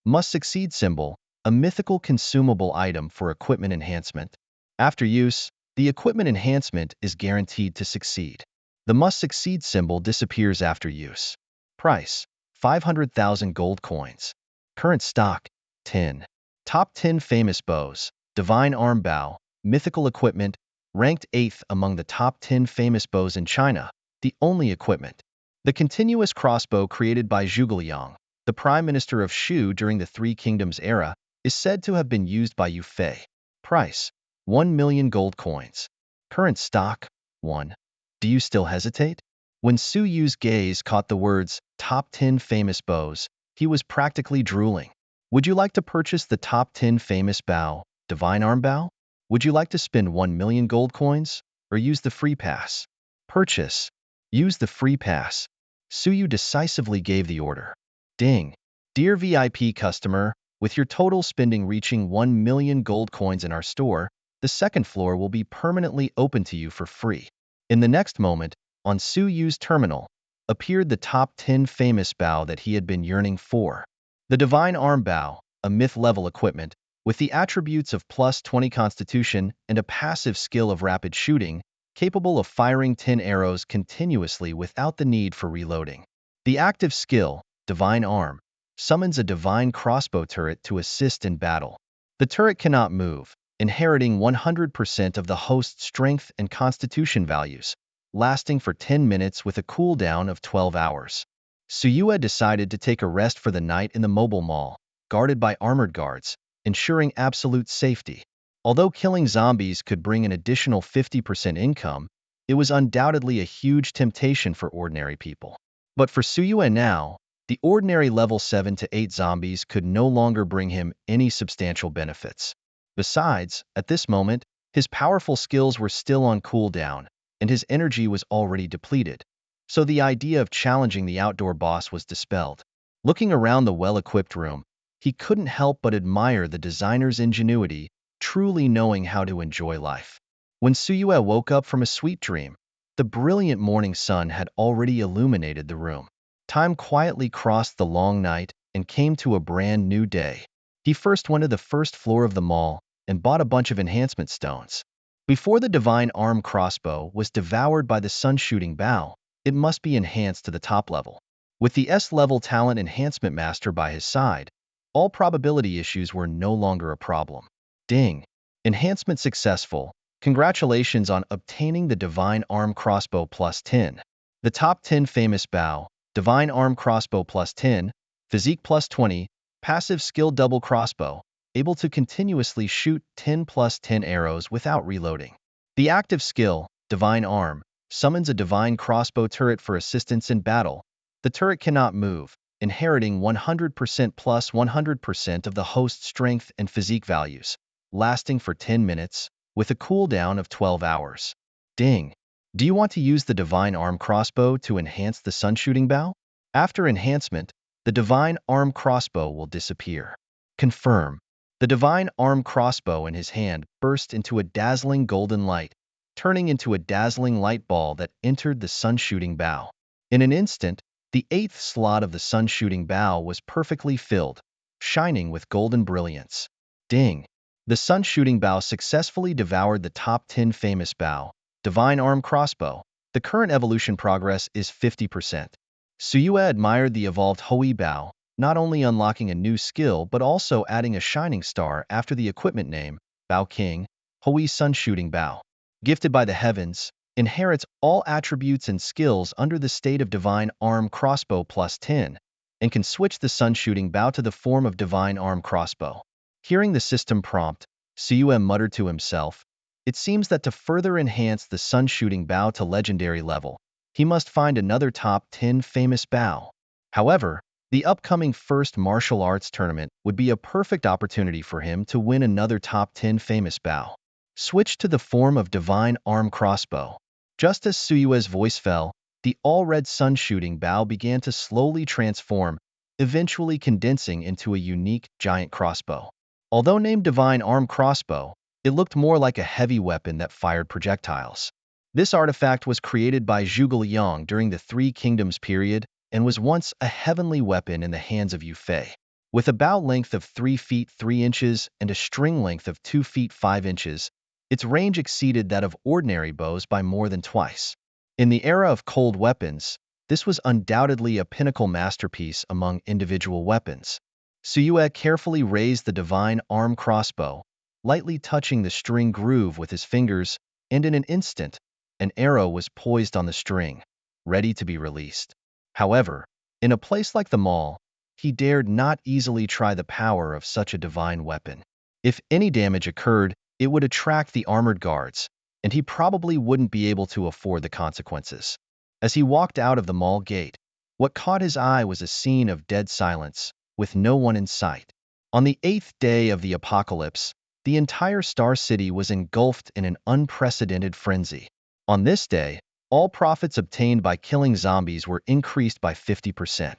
Must succeed symbol, a mythical consumable item for equipment enhancement. After use, the equipment enhancement is guaranteed to succeed. The must succeed symbol disappears after use. Price: 500,000 gold coins. Current stock, 10. Top 10 famous bows. Divine Arm Bow, mythical equipment, ranked 8th among the top 10 famous bows in China, the only equipment. The continuous crossbow created by Zhuge Liang, the prime minister of Shu during the Three Kingdoms era, is said to have been used by Yu Fei. Price, 1 million gold coins. Current stock, 1. Do you still hesitate? When Su Yu's gaze caught the words, top 10 famous bows, he was practically drooling. Would you like to purchase the top 10 famous bow, Divine Arm Bow? Would you like to spend 1 million gold coins, or use the free pass? Purchase. Use the free pass. Su Yu decisively gave the order. Ding. Dear VIP customer, with your total spending reaching 1 million gold coins in our store, the second floor will be permanently open to you for free. In the next moment, on Su Yu's terminal, appeared the top 10 famous bow that he had been yearning for. The Divine Arm Bow, a myth-level equipment, with the attributes of plus 20 constitution and a passive skill of rapid shooting, capable of firing 10 arrows continuously without the need for reloading. The active skill, Divine Arm, summons a divine crossbow turret to assist in battle. The turret cannot move, inheriting 100% of the host's strength and constitution values, lasting for 10 minutes with a cooldown of 12 hours. Su Yu decided to take a rest for the night in the mobile mall, guarded by armored guards, ensuring absolute safety. Although killing zombies could bring an additional 50% income, it was undoubtedly a huge temptation for ordinary people. But for Su Yu now, the ordinary level 7 to 8 zombies could no longer bring him any substantial benefits. Besides, at this moment, his powerful skills were still on cooldown, and his energy was already depleted. So the idea of challenging the outdoor boss was dispelled. Looking around the well-equipped room, he couldn't help but admire the designer's ingenuity, truly knowing how to enjoy life. When Su Yu woke up from a sweet dream, the brilliant morning sun had already illuminated the room. Time quietly crossed the long night and came to a brand new day. He first went to the first floor of the mall and bought a bunch of enhancement stones. Before the Divine Arm crossbow was devoured by the sun-shooting bow, it must be enhanced to the top level. With the S-level talent enhancement master by his side, all probability issues were no longer a problem. Ding. Enhancement successful. Congratulations on obtaining the Divine Arm Crossbow plus 10. The top 10 famous bow, Divine Arm Crossbow plus 10, Physique plus 20, Passive Skill Double Crossbow, able to continuously shoot 10 plus 10 arrows without reloading. The active skill, Divine Arm, summons a divine crossbow turret for assistance in battle. The turret cannot move, inheriting 100% plus 100% of the host's strength and physique values, lasting for 10 minutes, with a cooldown of 12 hours. Ding. Do you want to use the Divine Arm Crossbow to enhance the sun-shooting bow? After enhancement, the Divine Arm Crossbow will disappear. Confirm. The Divine Arm Crossbow in his hand burst into a dazzling golden light, turning into a dazzling light ball that entered the sun-shooting bow. In an instant, the 8th slot of the sun-shooting bow was perfectly filled, shining with golden brilliance. Ding. The sun-shooting bow successfully devoured the top 10 famous bow, Divine Arm Crossbow. The current evolution progress is 50%. Su Yu admired the evolved Hui bow, not only unlocking a new skill but also adding a shining star after the equipment name, Bao King, Hui Sun-shooting bow. Gifted by the heavens, inherits all attributes and skills under the state of Divine Arm Crossbow plus 10, and can switch the sun-shooting bow to the form of Divine Arm Crossbow. Hearing the system prompt, Su Yu muttered to himself, it seems that to further enhance the sun-shooting bow to legendary level, he must find another top 10 famous bow. However, the upcoming first martial arts tournament would be a perfect opportunity for him to win another top 10 famous bow. Switch to the form of Divine Arm Crossbow. Just as Su Yu's voice fell, the all-red sun-shooting bow began to slowly transform, eventually condensing into a unique giant crossbow. Although named Divine Arm Crossbow, it looked more like a heavy weapon that fired projectiles. This artifact was created by Zhuge Liang during the Three Kingdoms period and was once a heavenly weapon in the hands of Yu Fei. With a bow length of 3 feet 3 inches and a string length of 2 feet 5 inches, its range exceeded that of ordinary bows by more than twice. In the era of cold weapons, This was undoubtedly a pinnacle masterpiece among individual weapons. Suyue carefully raised the divine arm crossbow, lightly touching the string groove with his fingers, and in an instant, an arrow was poised on the string, ready to be released. However, in a place like the mall, he dared not easily try the power of such a divine weapon. If any damage occurred, it would attract the armored guards, and he probably wouldn't be able to afford the consequences. As he walked out of the mall gate, what caught his eye was a scene of dead silence, with no one in sight. On the 8th day of the apocalypse, the entire Star City was engulfed in an unprecedented frenzy. On this day, all profits obtained by killing zombies were increased by 50%.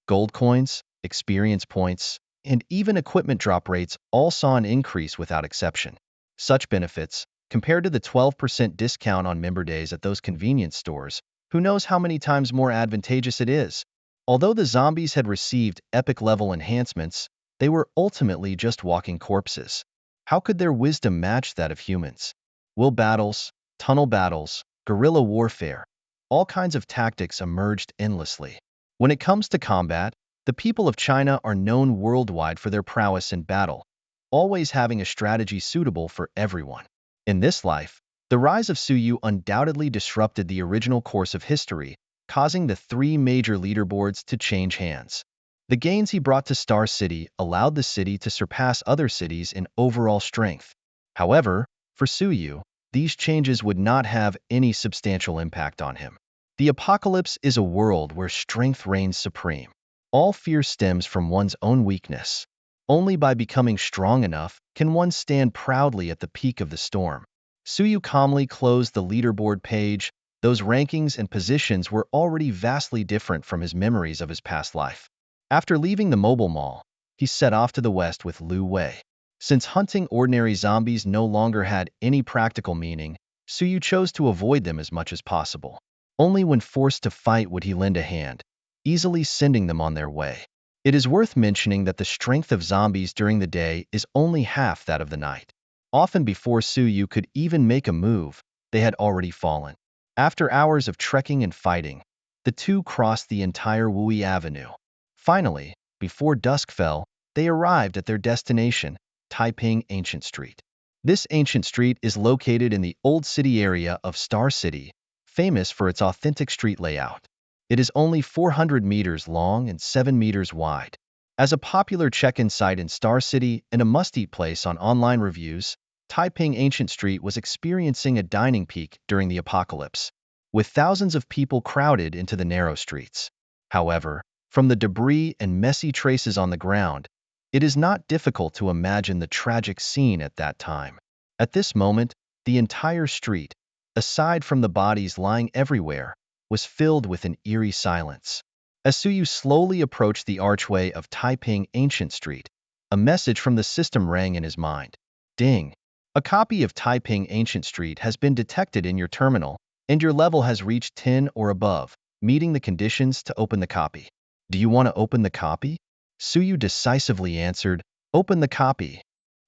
Gold coins, experience points, and even equipment drop rates all saw an increase without exception. Such benefits, compared to the 12% discount on member days at those convenience stores, who knows how many times more advantageous it is? Although the zombies had received epic-level enhancements, they were ultimately just walking corpses. How could their wisdom match that of humans? Will battles, tunnel battles, guerrilla warfare, all kinds of tactics emerged endlessly. When it comes to combat, the people of China are known worldwide for their prowess in battle, always having a strategy suitable for everyone. In this life, the rise of Suyu undoubtedly disrupted the original course of history, causing the three major leaderboards to change hands. The gains he brought to Star City allowed the city to surpass other cities in overall strength. However, for Suyu, these changes would not have any substantial impact on him. The apocalypse is a world where strength reigns supreme. All fear stems from one's own weakness. Only by becoming strong enough can one stand proudly at the peak of the storm. Suyu calmly closed the leaderboard page. Those rankings and positions were already vastly different from his memories of his past life. After leaving the mobile mall, he set off to the west with Lu Wei. Since hunting ordinary zombies no longer had any practical meaning, Suyu chose to avoid them as much as possible. Only when forced to fight would he lend a hand, easily sending them on their way. It is worth mentioning that the strength of zombies during the day is only half that of the night. Often before Suyu could even make a move, they had already fallen. After hours of trekking and fighting, the two crossed the entire Wui Avenue. Finally, before dusk fell, they arrived at their destination, Taiping Ancient Street. This ancient street is located in the Old City area of Star City, famous for its authentic street layout. It is only 400 meters long and 7 meters wide. As a popular check-in site in Star City and a must-eat place on online reviews, Taiping Ancient Street was experiencing a dining peak during the apocalypse, with thousands of people crowded into the narrow streets. However, from the debris and messy traces on the ground, it is not difficult to imagine the tragic scene at that time. At this moment, the entire street, aside from the bodies lying everywhere, was filled with an eerie silence. As Suyu slowly approached the archway of Taiping Ancient Street, a message from the system rang in his mind. Ding! A copy of Taiping Ancient Street has been detected in your terminal, and your level has reached 10 or above, meeting the conditions to open the copy. Do you want to open the copy? Suyu decisively answered, "Open the copy."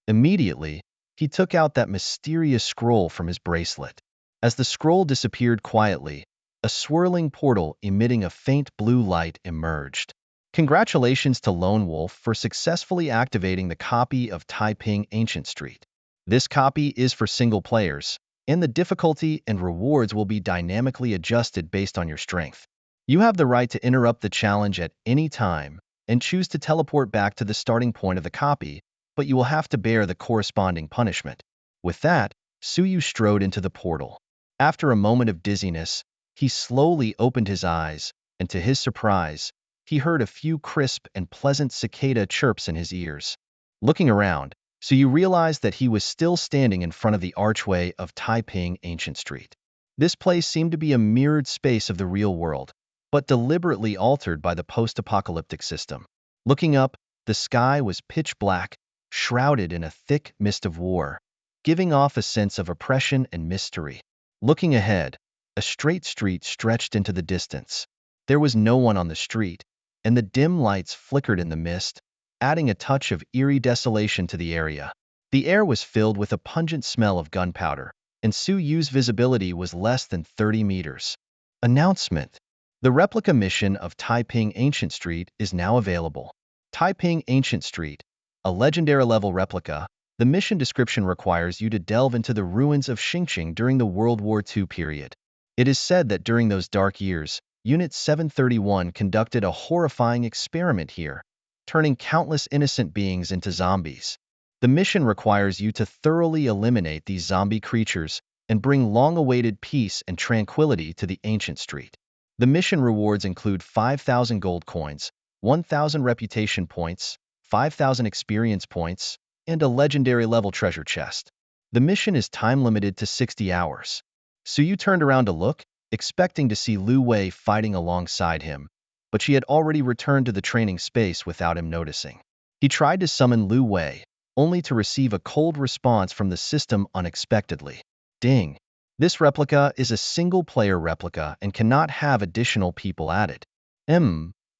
Immediately, he took out that mysterious scroll from his bracelet. As the scroll disappeared quietly, a swirling portal emitting a faint blue light emerged. Congratulations to Lone Wolf for successfully activating the copy of Taiping Ancient Street. This copy is for single players, and the difficulty and rewards will be dynamically adjusted based on your strength. You have the right to interrupt the challenge at any time and choose to teleport back to the starting point of the copy, but you will have to bear the corresponding punishment. With that, Suyu strode into the portal. After a moment of dizziness, he slowly opened his eyes, and to his surprise, he heard a few crisp and pleasant cicada chirps in his ears. Looking around, Suyu realized that he was still standing in front of the archway of Taiping Ancient Street. This place seemed to be a mirrored space of the real world, but deliberately altered by the post-apocalyptic system. Looking up, the sky was pitch black, shrouded in a thick mist of war, giving off a sense of oppression and mystery. Looking ahead, a straight street stretched into the distance. There was no one on the street, and the dim lights flickered in the mist, adding a touch of eerie desolation to the area. The air was filled with a pungent smell of gunpowder, and Suyu's visibility was less than 30 meters. Announcement. The replica mission of Taiping Ancient Street is now available. Taiping Ancient Street, a legendary level replica. The mission description requires you to delve into the ruins of Xingqing during the World War II period. It is said that during those dark years, Unit 731 conducted a horrifying experiment here, turning countless innocent beings into zombies. The mission requires you to thoroughly eliminate these zombie creatures and bring long-awaited peace and tranquility to the ancient street. The mission rewards include 5,000 gold coins, 1,000 reputation points, 5,000 experience points, and a legendary level treasure chest. The mission is time-limited to 60 hours. Suyu turned around to look, expecting to see Lu Wei fighting alongside him, but she had already returned to the training space without him noticing. He tried to summon Lu Wei, only to receive a cold response from the system unexpectedly. Ding! This replica is a single-player replica and cannot have additional people added.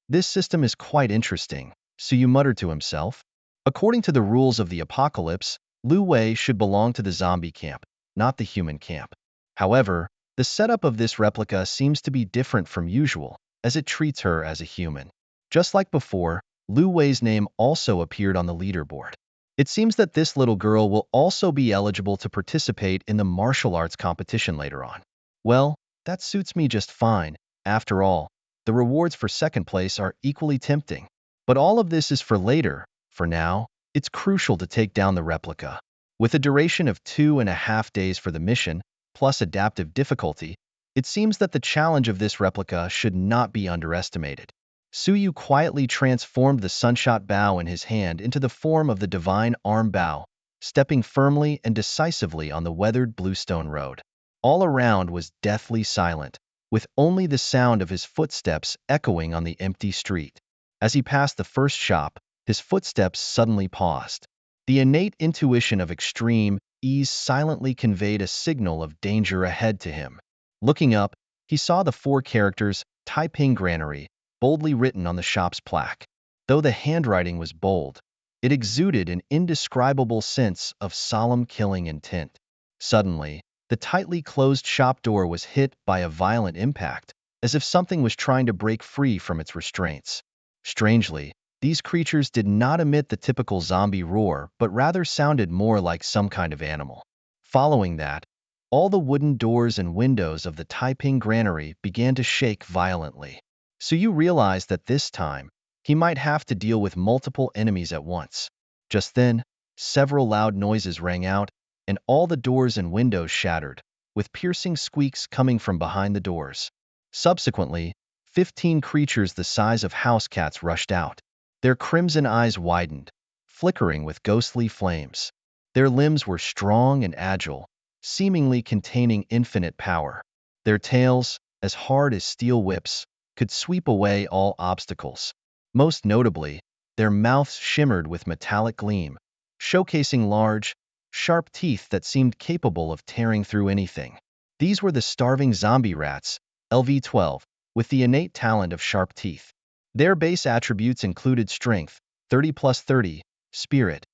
This system is quite interesting, Suyu muttered to himself. According to the rules of the apocalypse, Lu Wei should belong to the zombie camp, not the human camp. However, the setup of this replica seems to be different from usual, as it treats her as a human. Just like before, Lu Wei's name also appeared on the leaderboard. It seems that this little girl will also be eligible to participate in the martial arts competition later on. Well, that suits me just fine. After all, the rewards for second place are equally tempting. But all of this is for later. For now, it's crucial to take down the replica. With a duration of 2.5 days for the mission, plus adaptive difficulty, it seems that the challenge of this replica should not be underestimated. Suyu quietly transformed the sunshot bow in his hand into the form of the divine arm bow, stepping firmly and decisively on the weathered bluestone road. All around was deathly silent, with only the sound of his footsteps echoing on the empty street. As he passed the first shop, his footsteps suddenly paused. The innate intuition of extreme ease silently conveyed a signal of danger ahead to him. Looking up, he saw the 4 characters Taiping Granary boldly written on the shop's plaque. Though the handwriting was bold, it exuded an indescribable sense of solemn killing intent. Suddenly, the tightly closed shop door was hit by a violent impact, as if something was trying to break free from its restraints. Strangely, these creatures did not emit the typical zombie roar, but rather sounded more like some kind of animal. Following that, all the wooden doors and windows of the Taiping Granary began to shake violently. Suyu realized that this time, he might have to deal with multiple enemies at once. Just then, several loud noises rang out, and all the doors and windows shattered, with piercing squeaks coming from behind the doors. Subsequently, 15 creatures the size of house cats rushed out. Their crimson eyes widened, flickering with ghostly flames. Their limbs were strong and agile, seemingly containing infinite power. Their tails, as hard as steel whips, could sweep away all obstacles. Most notably, their mouths shimmered with metallic gleam, showcasing large, sharp teeth that seemed capable of tearing through anything. These were the starving zombie rats, LV12, with the innate talent of sharp teeth. Their base attributes included strength, 30 plus 30, spirit,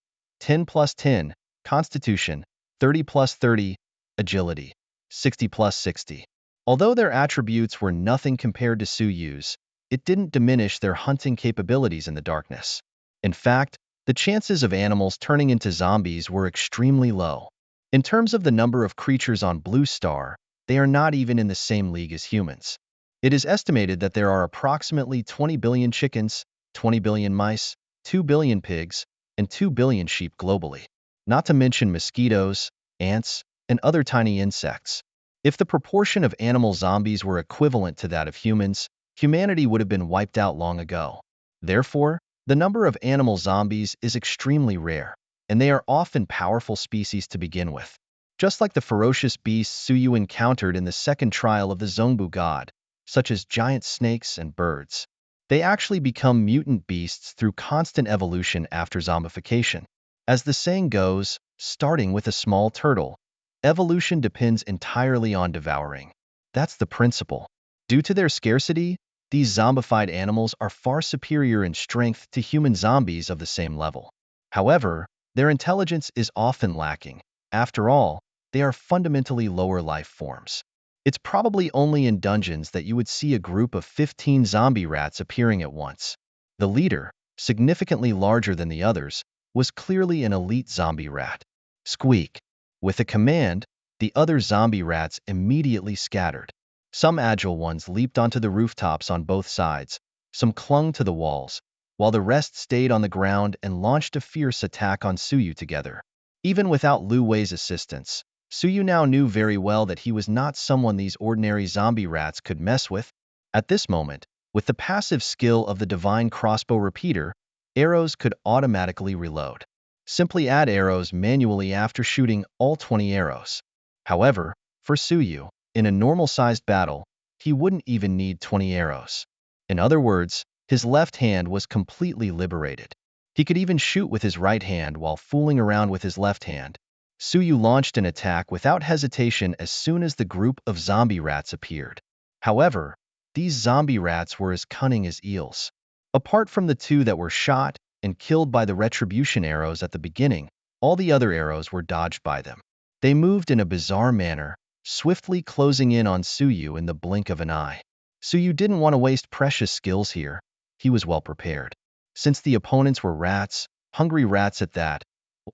10 plus 10, constitution, 30 plus 30, agility, 60 plus 60. Although their attributes were nothing compared to Suyu's, it didn't diminish their hunting capabilities in the darkness. In fact, the chances of animals turning into zombies were extremely low. In terms of the number of creatures on Blue Star, they are not even in the same league as humans. It is estimated that there are approximately 20 billion chickens, 20 billion mice, 2 billion pigs, and 2 billion sheep globally. Not to mention mosquitoes, ants, and other tiny insects. If the proportion of animal zombies were equivalent to that of humans, humanity would have been wiped out long ago. Therefore, the number of animal zombies is extremely rare, and they are often powerful species to begin with. Just like the ferocious beasts Suyu encountered in the second trial of the Zongbu god, such as giant snakes and birds. They actually become mutant beasts through constant evolution after zombification. As the saying goes, starting with a small turtle, evolution depends entirely on devouring. That's the principle. Due to their scarcity, these zombified animals are far superior in strength to human zombies of the same level. However, their intelligence is often lacking. After all, they are fundamentally lower life forms. It's probably only in dungeons that you would see a group of 15 zombie rats appearing at once. The leader, significantly larger than the others, was clearly an elite zombie rat. Squeak. With a command, the other zombie rats immediately scattered. Some agile ones leaped onto the rooftops on both sides, some clung to the walls, while the rest stayed on the ground and launched a fierce attack on Suyu together. Even without Lu Wei's assistance, Suyu now knew very well that he was not someone these ordinary zombie rats could mess with. At this moment, with the passive skill of the divine crossbow repeater, arrows could automatically reload. Simply add arrows manually after shooting all 20 arrows. However, for Suyu, in a normal-sized battle, he wouldn't even need 20 arrows. In other words, his left hand was completely liberated. He could even shoot with his right hand while fooling around with his left hand. Suyu launched an attack without hesitation as soon as the group of zombie rats appeared. However, these zombie rats were as cunning as eels. Apart from the two that were shot and killed by the retribution arrows at the beginning, all the other arrows were dodged by them. They moved in a bizarre manner, swiftly closing in on Suyu in the blink of an eye. Suyu didn't want to waste precious skills here. He was well prepared. Since the opponents were rats, hungry rats at that,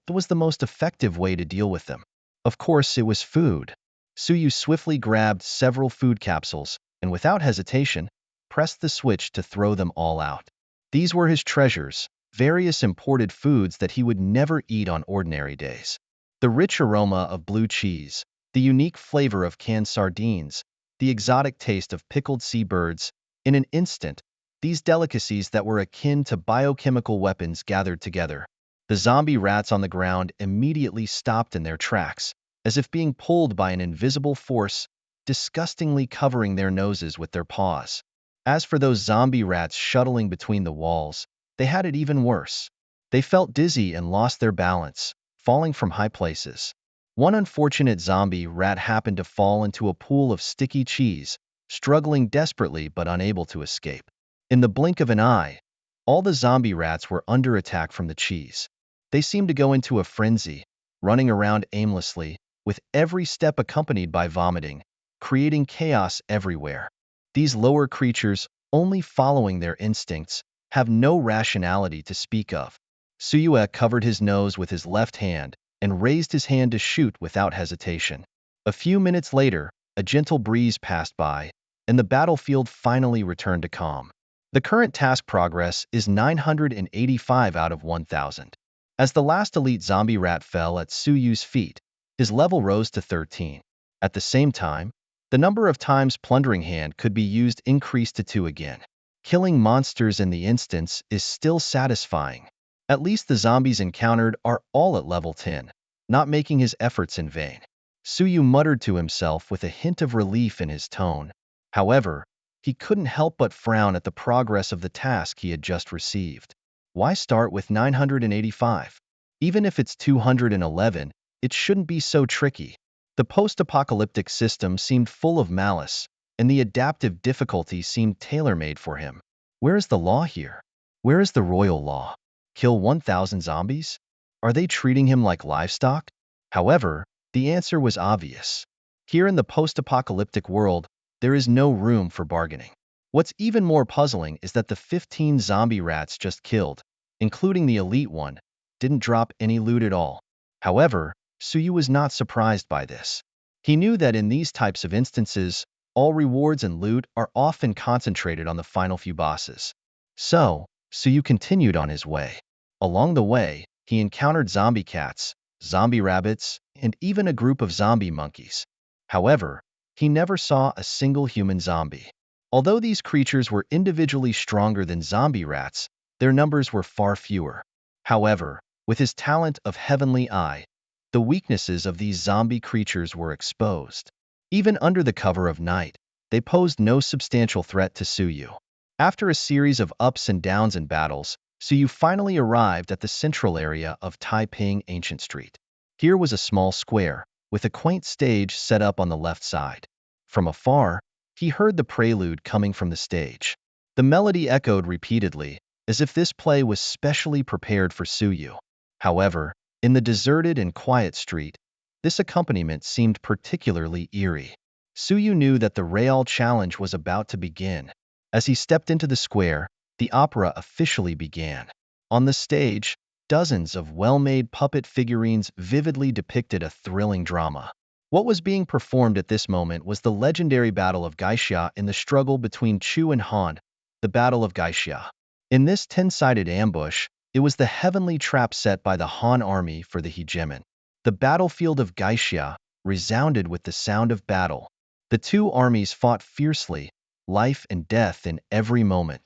it was the most effective way to deal with them. Of course, it was food. Suyu swiftly grabbed several food capsules and without hesitation, pressed the switch to throw them all out. These were his treasures, various imported foods that he would never eat on ordinary days. The rich aroma of blue cheese, the unique flavor of canned sardines, the exotic taste of pickled seabirds. In an instant, these delicacies that were akin to biochemical weapons gathered together. The zombie rats on the ground immediately stopped in their tracks, as if being pulled by an invisible force, disgustingly covering their noses with their paws. As for those zombie rats shuttling between the walls, they had it even worse. They felt dizzy and lost their balance, falling from high places. One unfortunate zombie rat happened to fall into a pool of sticky cheese, struggling desperately but unable to escape. In the blink of an eye, all the zombie rats were under attack from the cheese. They seemed to go into a frenzy, running around aimlessly, with every step accompanied by vomiting, creating chaos everywhere. These lower creatures, only following their instincts, have no rationality to speak of. Suyue covered his nose with his left hand and raised his hand to shoot without hesitation. A few minutes later, a gentle breeze passed by, and the battlefield finally returned to calm. The current task progress is 985 out of 1,000. As the last elite zombie rat fell at Suyu's feet, his level rose to 13. At the same time, the number of times Plundering Hand could be used increased to 2 again. Killing monsters in the instance is still satisfying. At least the zombies encountered are all at level 10, not making his efforts in vain. Suyu muttered to himself with a hint of relief in his tone. However, he couldn't help but frown at the progress of the task he had just received. Why start with 985? Even if it's 211, it shouldn't be so tricky. The post-apocalyptic system seemed full of malice, and the adaptive difficulty seemed tailor-made for him. Where is the law here? Where is the royal law? Kill 1,000 zombies? Are they treating him like livestock? However, the answer was obvious. Here in the post-apocalyptic world, there is no room for bargaining. What's even more puzzling is that the 15 zombie rats just killed, including the elite one, didn't drop any loot at all. However, Suyu was not surprised by this. He knew that in these types of instances, all rewards and loot are often concentrated on the final few bosses. So, Suyu continued on his way. Along the way, he encountered zombie cats, zombie rabbits, and even a group of zombie monkeys. However, he never saw a single human zombie. Although these creatures were individually stronger than zombie rats, their numbers were far fewer. However, with his talent of heavenly eye, the weaknesses of these zombie creatures were exposed. Even under the cover of night, they posed no substantial threat to Suyu. After a series of ups and downs in battles, Suyu finally arrived at the central area of Taiping Ancient Street. Here was a small square, with a quaint stage set up on the left side. From afar, he heard the prelude coming from the stage. The melody echoed repeatedly, as if this play was specially prepared for Suyu. However, in the deserted and quiet street, this accompaniment seemed particularly eerie. Suyu knew that the real challenge was about to begin. As he stepped into the square, the opera officially began. On the stage, dozens of well-made puppet figurines vividly depicted a thrilling drama. What was being performed at this moment was the legendary Battle of Geisha in the struggle between Chu and Han, the Battle of Geisha. In this 10-sided ambush, it was the heavenly trap set by the Han army for the hegemon. The battlefield of Geisha resounded with the sound of battle. The two armies fought fiercely, life and death in every moment.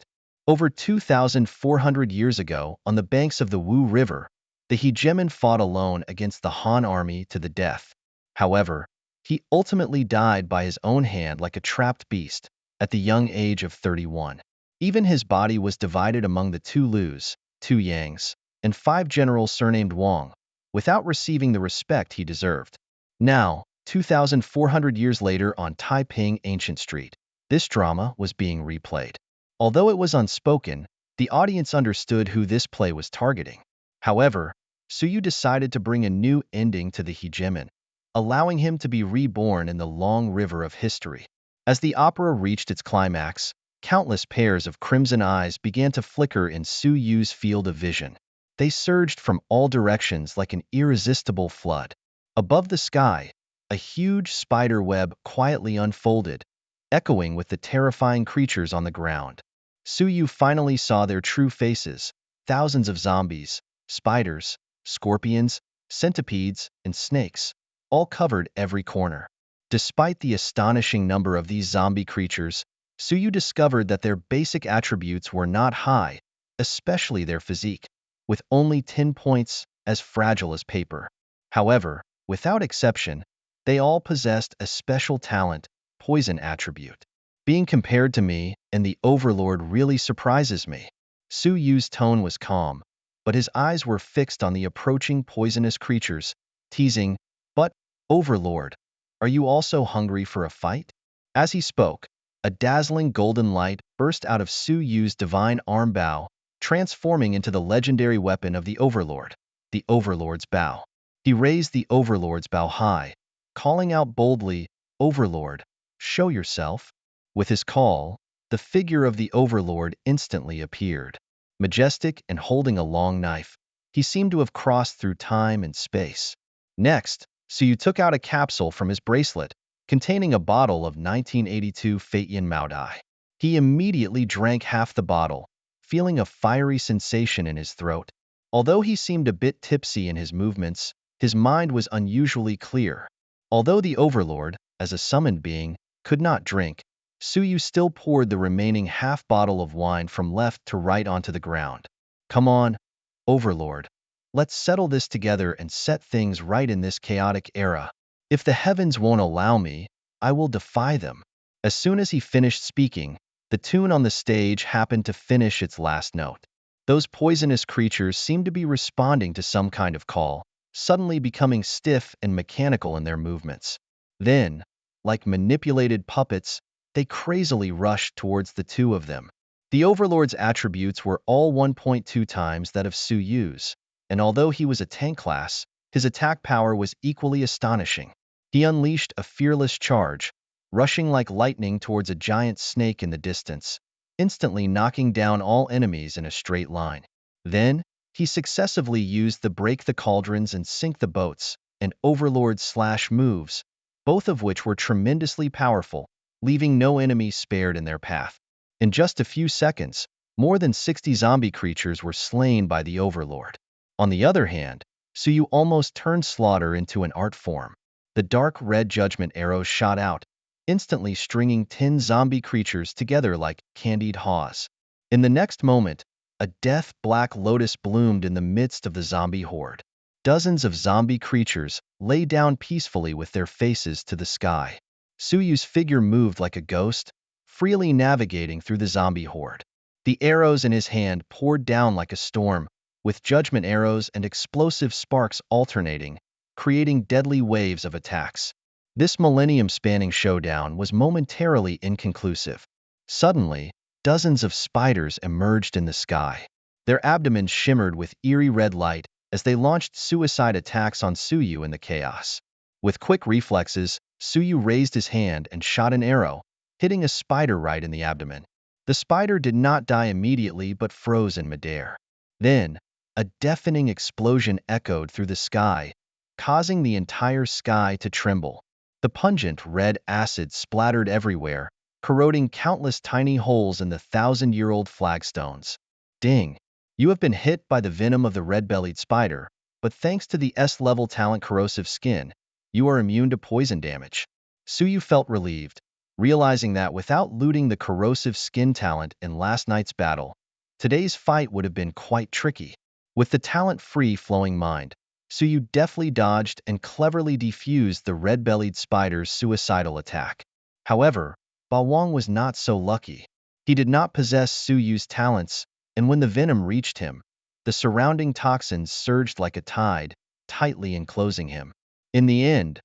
Over 2,400 years ago, on the banks of the Wu River, the hegemon fought alone against the Han army to the death. However, he ultimately died by his own hand like a trapped beast at the young age of 31. Even his body was divided among the two Lus, two Yangs, and 5 generals surnamed Wang, without receiving the respect he deserved. Now, 2,400 years later on Taiping Ancient Street, this drama was being replayed. Although it was unspoken, the audience understood who this play was targeting. However, Suyu decided to bring a new ending to the hegemon, allowing him to be reborn in the long river of history. As the opera reached its climax, countless pairs of crimson eyes began to flicker in Suyu's field of vision. They surged from all directions like an irresistible flood. Above the sky, a huge spider web quietly unfolded, echoing with the terrifying creatures on the ground. Suyu finally saw their true faces: thousands of zombies, spiders, scorpions, centipedes, and snakes, all covered every corner. Despite the astonishing number of these zombie creatures, Suyu discovered that their basic attributes were not high, especially their physique, with only 10 points, as fragile as paper. However, without exception, they all possessed a special talent, poison attribute. Being compared to me and the Overlord really surprises me. Suyu's tone was calm, but his eyes were fixed on the approaching poisonous creatures, teasing, "But, Overlord, are you also hungry for a fight?" As he spoke, a dazzling golden light burst out of Suyu's divine arm bow, transforming into the legendary weapon of the Overlord, the Overlord's bow. He raised the Overlord's bow high, calling out boldly, "Overlord, show yourself." With his call, the figure of the Overlord instantly appeared. Majestic and holding a long knife, he seemed to have crossed through time and space. Next, Suyu took out a capsule from his bracelet, containing a bottle of 1982 Feiyan Maodai. He immediately drank half the bottle, feeling a fiery sensation in his throat. Although he seemed a bit tipsy in his movements, his mind was unusually clear. Although the Overlord, as a summoned being, could not drink, Suyu still poured the remaining half bottle of wine from left to right onto the ground. "Come on, Overlord. Let's settle this together and set things right in this chaotic era. If the heavens won't allow me, I will defy them." As soon as he finished speaking, the tune on the stage happened to finish its last note. Those poisonous creatures seemed to be responding to some kind of call, suddenly becoming stiff and mechanical in their movements. Then, like manipulated puppets, they crazily rushed towards the two of them. The Overlord's attributes were all 1.2 times that of Suyu's, and although he was a tank class, his attack power was equally astonishing. He unleashed a fearless charge, rushing like lightning towards a giant snake in the distance, instantly knocking down all enemies in a straight line. Then, he successively used the break the cauldrons and sink the boats, and Overlord slash moves, both of which were tremendously powerful, leaving no enemy spared in their path. In just a few seconds, more than 60 zombie creatures were slain by the Overlord. On the other hand, Suyu almost turned slaughter into an art form. The dark red judgment arrows shot out, instantly stringing 10 zombie creatures together like candied haws. In the next moment, a death black lotus bloomed in the midst of the zombie horde. Dozens of zombie creatures lay down peacefully with their faces to the sky. Suyu's figure moved like a ghost, freely navigating through the zombie horde. The arrows in his hand poured down like a storm, with judgment arrows and explosive sparks alternating, creating deadly waves of attacks. This millennium-spanning showdown was momentarily inconclusive. Suddenly, dozens of spiders emerged in the sky. Their abdomens shimmered with eerie red light as they launched suicide attacks on Suyu in the chaos. With quick reflexes, Suyu raised his hand and shot an arrow, hitting a spider right in the abdomen. The spider did not die immediately but froze in midair. Then, a deafening explosion echoed through the sky, causing the entire sky to tremble. The pungent red acid splattered everywhere, corroding countless tiny holes in the thousand-year-old flagstones. Ding! You have been hit by the venom of the red-bellied spider, but thanks to the S-level talent corrosive skin, you are immune to poison damage. Suyu felt relieved, realizing that without looting the corrosive skin talent in last night's battle, today's fight would have been quite tricky. With the talent-free flowing mind, Suyu deftly dodged and cleverly defused the red-bellied spider's suicidal attack. However, Ba Wang was not so lucky. He did not possess Suyu's talents, and when the venom reached him, the surrounding toxins surged like a tide, tightly enclosing him. In the end,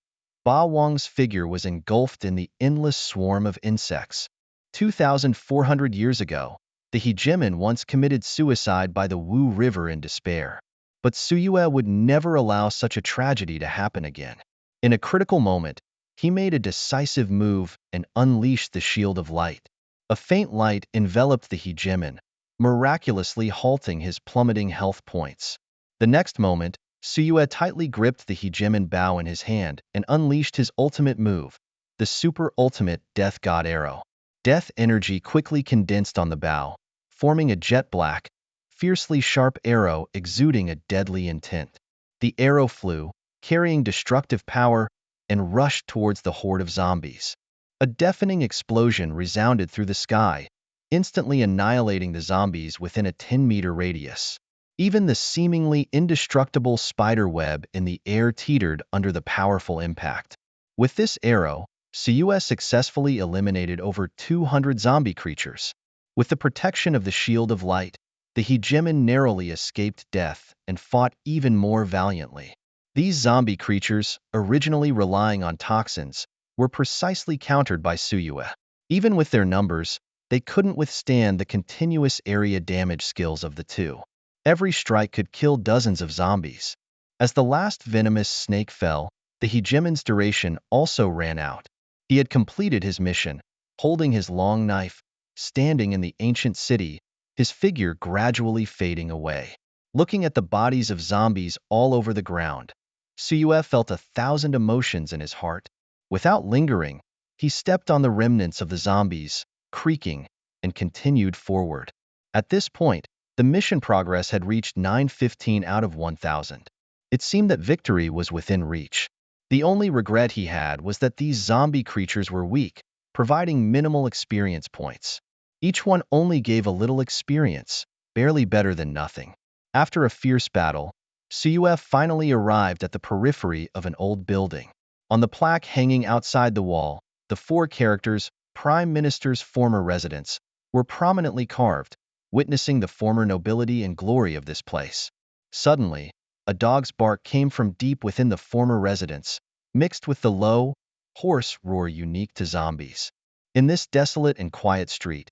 Ba Wang's figure was engulfed in the endless swarm of insects. 2,400 years ago, the Hegemon once committed suicide by the Wu River in despair. But Suyue would never allow such a tragedy to happen again. In a critical moment, he made a decisive move and unleashed the Shield of Light. A faint light enveloped the Hegemon, miraculously halting his plummeting health points. The next moment, Suyue tightly gripped the Hegemon bow in his hand and unleashed his ultimate move, the super ultimate Death God Arrow. Death energy quickly condensed on the bow, forming a jet black, fiercely sharp arrow exuding a deadly intent. The arrow flew, carrying destructive power, and rushed towards the horde of zombies. A deafening explosion resounded through the sky, instantly annihilating the zombies within a 10-meter radius. Even the seemingly indestructible spider web in the air teetered under the powerful impact. With this arrow, Suyue successfully eliminated over 200 zombie creatures. With the protection of the Shield of Light, the Hegemon narrowly escaped death and fought even more valiantly. These zombie creatures, originally relying on toxins, were precisely countered by Suyue. Even with their numbers, they couldn't withstand the continuous area damage skills of the two. Every strike could kill dozens of zombies. As the last venomous snake fell, the Hegemon's duration also ran out. He had completed his mission, holding his long knife, standing in the ancient city, his figure gradually fading away. Looking at the bodies of zombies all over the ground, Suyue felt 1,000 emotions in his heart. Without lingering, he stepped on the remnants of the zombies, creaking, and continued forward. At this point, the mission progress had reached 915 out of 1,000. It seemed that victory was within reach. The only regret he had was that these zombie creatures were weak, providing minimal experience points. Each one only gave a little experience, barely better than nothing. After a fierce battle, Suyue finally arrived at the periphery of an old building. On the plaque hanging outside the wall, the four characters, Prime Minister's former residence, were prominently carved, witnessing the former nobility and glory of this place. Suddenly, a dog's bark came from deep within the former residence, mixed with the low, hoarse roar unique to zombies. In this desolate and quiet street,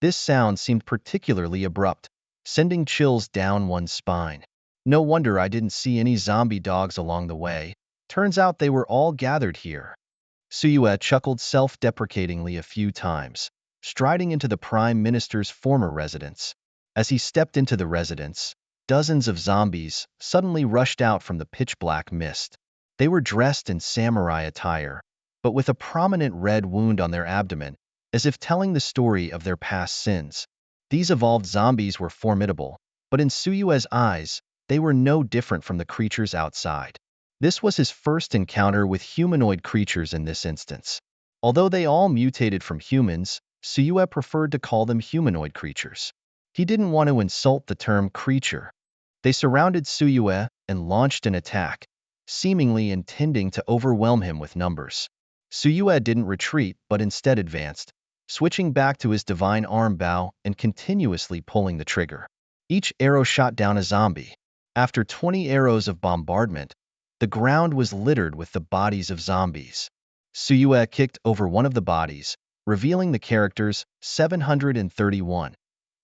this sound seemed particularly abrupt, sending chills down one's spine. No wonder I didn't see any zombie dogs along the way. Turns out they were all gathered here. Suyue chuckled self-deprecatingly a few times, striding into the Prime Minister's former residence. As he stepped into the residence, dozens of zombies suddenly rushed out from the pitch-black mist. They were dressed in samurai attire, but with a prominent red wound on their abdomen, as if telling the story of their past sins. These evolved zombies were formidable, but in Suyue's eyes, they were no different from the creatures outside. This was his first encounter with humanoid creatures in this instance. Although they all mutated from humans, Suyue preferred to call them humanoid creatures. He didn't want to insult the term creature. They surrounded Suyue and launched an attack, seemingly intending to overwhelm him with numbers. Suyue didn't retreat but instead advanced, switching back to his divine arm bow and continuously pulling the trigger. Each arrow shot down a zombie. After 20 arrows of bombardment, the ground was littered with the bodies of zombies. Suyue kicked over one of the bodies, revealing the characters 731,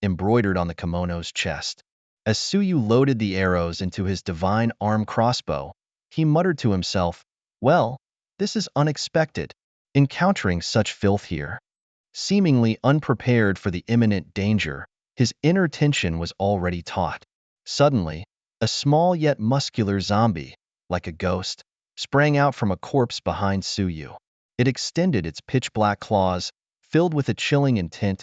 embroidered on the kimono's chest. As Suyu loaded the arrows into his divine arm crossbow, he muttered to himself, "Well, This is unexpected, encountering such filth here. Seemingly unprepared for the imminent danger, his inner tension was already taut. Suddenly, a small yet muscular zombie, like a ghost, sprang out from a corpse behind Suyu. It extended its pitch-black claws, filled with a chilling intent,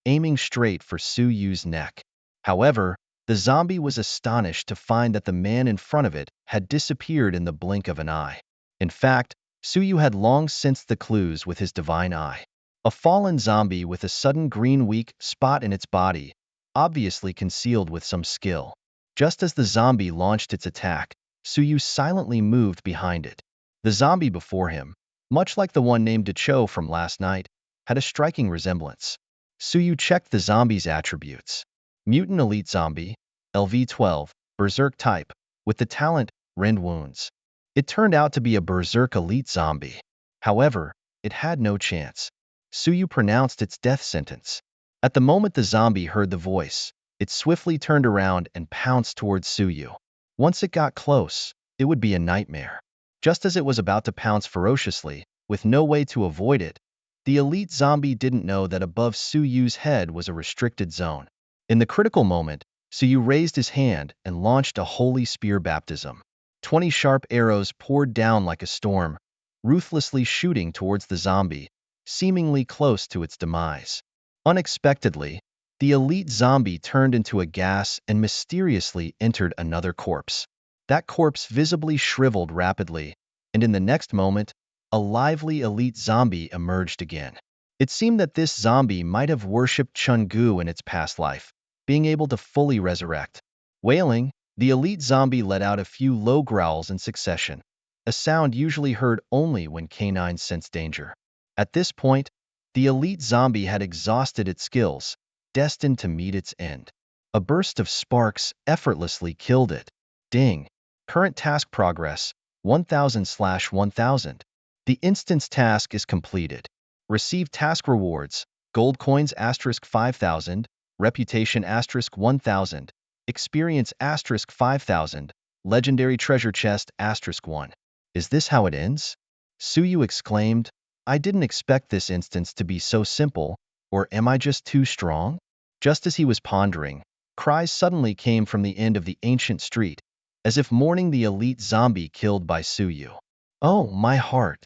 aiming straight for Suyu's neck. However, the zombie was astonished to find that the man in front of it had disappeared in the blink of an eye. In fact, Suyu had long sensed the clues with his divine eye. A fallen zombie with a sudden green weak spot in its body, obviously concealed with some skill. Just as the zombie launched its attack, Suyu silently moved behind it. The zombie before him, much like the one named Decho from last night, had a striking resemblance. Suyu checked the zombie's attributes. Mutant Elite Zombie, LV12, Berserk type, with the talent, Rend Wounds. It turned out to be a Berserk Elite Zombie. However, it had no chance. Suyu pronounced its death sentence. At the moment the zombie heard the voice, it swiftly turned around and pounced towards Suyu. Once it got close, it would be a nightmare. Just as it was about to pounce ferociously, with no way to avoid it, the elite zombie didn't know that above Suyu's head was a restricted zone. In the critical moment, Suyu raised his hand and launched a holy spear baptism. 20 sharp arrows poured down like a storm, ruthlessly shooting towards the zombie, seemingly close to its demise. Unexpectedly, the elite zombie turned into a gas and mysteriously entered another corpse. That corpse visibly shriveled rapidly, and in the next moment, a lively elite zombie emerged again. It seemed that this zombie might have worshipped Chungu in its past life, being able to fully resurrect. Wailing, the elite zombie let out a few low growls in succession, a sound usually heard only when canines sense danger. At this point, the elite zombie had exhausted its skills, destined to meet its end. A burst of sparks effortlessly killed it. Ding. Current task progress, 1000/1000. The instance task is completed. Receive task rewards, gold coins *5000, reputation *1000, experience *5000, legendary treasure chest *1. Is this how it ends? Suyu exclaimed. I didn't expect this instance to be so simple, or am I just too strong? Just as he was pondering, cries suddenly came from the end of the ancient street, as if mourning the elite zombie killed by Suyu. Oh, my heart.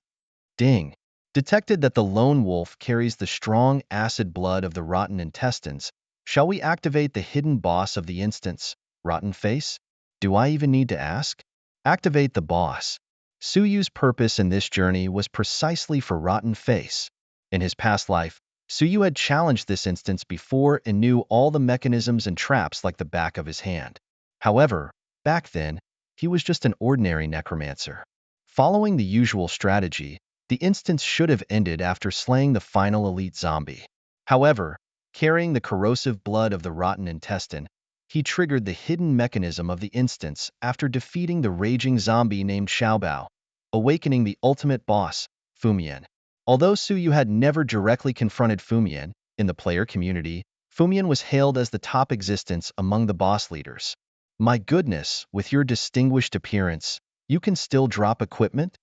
Ding. Detected that the lone wolf carries the strong acid blood of the rotten intestines. Shall we activate the hidden boss of the instance, Rotten Face? Do I even need to ask? Activate the boss. Suyu's purpose in this journey was precisely for Rotten Face. In his past life, Suyu had challenged this instance before and knew all the mechanisms and traps like the back of his hand. However, back then, he was just an ordinary necromancer. Following the usual strategy, the instance should have ended after slaying the final elite zombie. However, carrying the corrosive blood of the rotten intestine, he triggered the hidden mechanism of the instance after defeating the raging zombie named Xiaobao, awakening the ultimate boss, Fumian. Although Suyu had never directly confronted Fumian, in the player community, Fumian was hailed as the top existence among the boss leaders. My goodness, with your distinguished appearance, you can still drop equipment?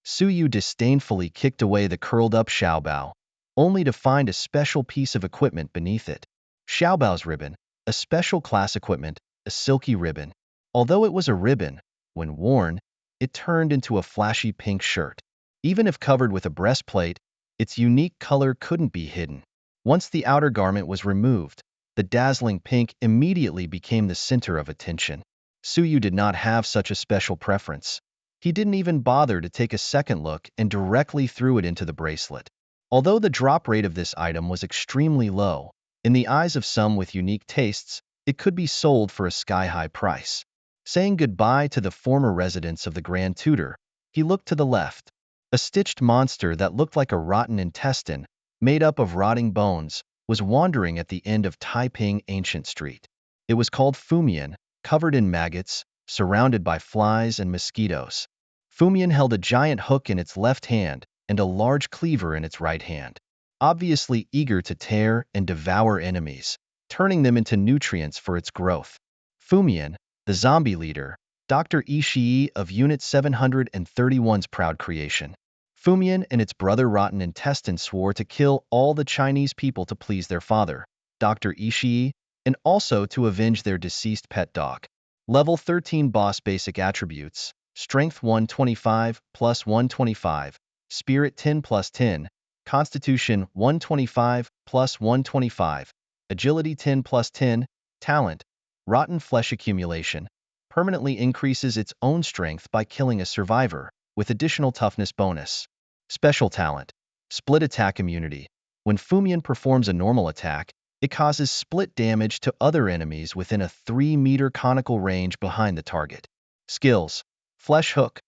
Suyu disdainfully kicked away the curled-up Xiaobao, only to find a special piece of equipment beneath it. Xiaobao's ribbon, a special class equipment, a silky ribbon. Although it was a ribbon, when worn, it turned into a flashy pink shirt. Even if covered with a breastplate, its unique color couldn't be hidden. Once the outer garment was removed, the dazzling pink immediately became the center of attention. Suyu did not have such a special preference. He didn't even bother to take a second look and directly threw it into the bracelet. Although the drop rate of this item was extremely low, in the eyes of some with unique tastes, it could be sold for a sky-high price. Saying goodbye to the former residence of the Grand Tutor, he looked to the left. A stitched monster that looked like a rotten intestine, made up of rotting bones, was wandering at the end of Taiping Ancient Street. It was called Fumian, covered in maggots, surrounded by flies and mosquitoes. Fumian held a giant hook in its left hand and a large cleaver in its right hand, obviously eager to tear and devour enemies, turning them into nutrients for its growth. Fumian, the zombie leader, Dr. Ishii of Unit 731's proud creation. Fumian and its brother Rotten Intestine swore to kill all the Chinese people to please their father, Dr. Ishii, and also to avenge their deceased pet dog. Level 13 Boss Basic Attributes: Strength 125 plus 125, Spirit 10 plus 10, Constitution 125 plus 125, Agility 10 plus 10, Talent, Rotten Flesh Accumulation, permanently increases its own strength by killing a survivor, with additional toughness bonus. Special Talent, Split Attack Immunity. When Fumian performs a normal attack, it causes split damage to other enemies within a 3-meter conical range behind the target. Skills: Flesh Hook.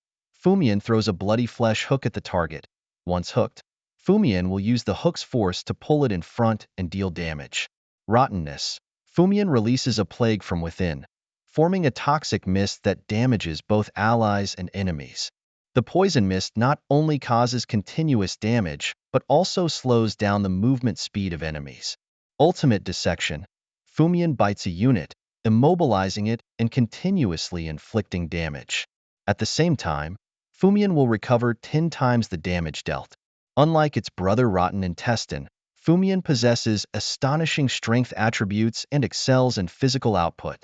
Fumian throws a bloody flesh hook at the target. Once hooked, Fumian will use the hook's force to pull it in front and deal damage. Rottenness. Fumian releases a plague from within, forming a toxic mist that damages both allies and enemies. The poison mist not only causes continuous damage, but also slows down the movement speed of enemies. Ultimate Dissection. Fumian bites a unit, immobilizing it and continuously inflicting damage. At the same time, Fumian will recover 10 times the damage dealt. Unlike its brother Rotten Intestine, Fumian possesses astonishing strength attributes and excels in physical output.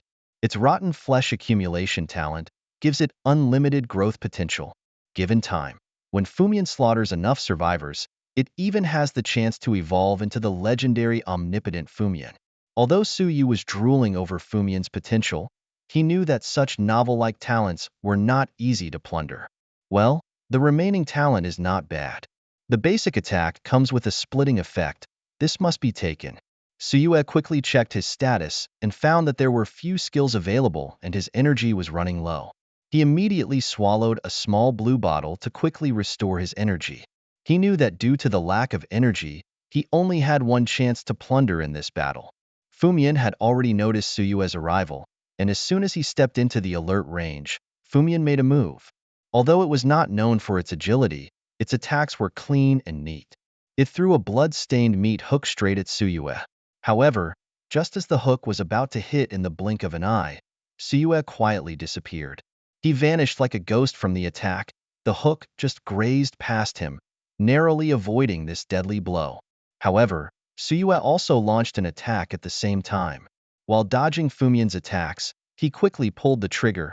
Its Rotten Flesh Accumulation talent gives it unlimited growth potential, given time. When Fumian slaughters enough survivors, it even has the chance to evolve into the legendary Omnipotent Fumian. Although Suyu was drooling over Fumian's potential, he knew that such novel-like talents were not easy to plunder. Well, the remaining talent is not bad. The basic attack comes with a splitting effect. This must be taken. Suyu quickly checked his status and found that there were few skills available and his energy was running low. He immediately swallowed a small blue bottle to quickly restore his energy. He knew that due to the lack of energy, he only had one chance to plunder in this battle. Fumian had already noticed Suyue's arrival, and as soon as he stepped into the alert range, Fumian made a move. Although it was not known for its agility, its attacks were clean and neat. It threw a blood-stained meat hook straight at Suyue. However, just as the hook was about to hit in the blink of an eye, Suyue quietly disappeared. He vanished like a ghost from the attack. The hook just grazed past him, narrowly avoiding this deadly blow. However, Suyue also launched an attack at the same time. While dodging Fumian's attacks, he quickly pulled the trigger.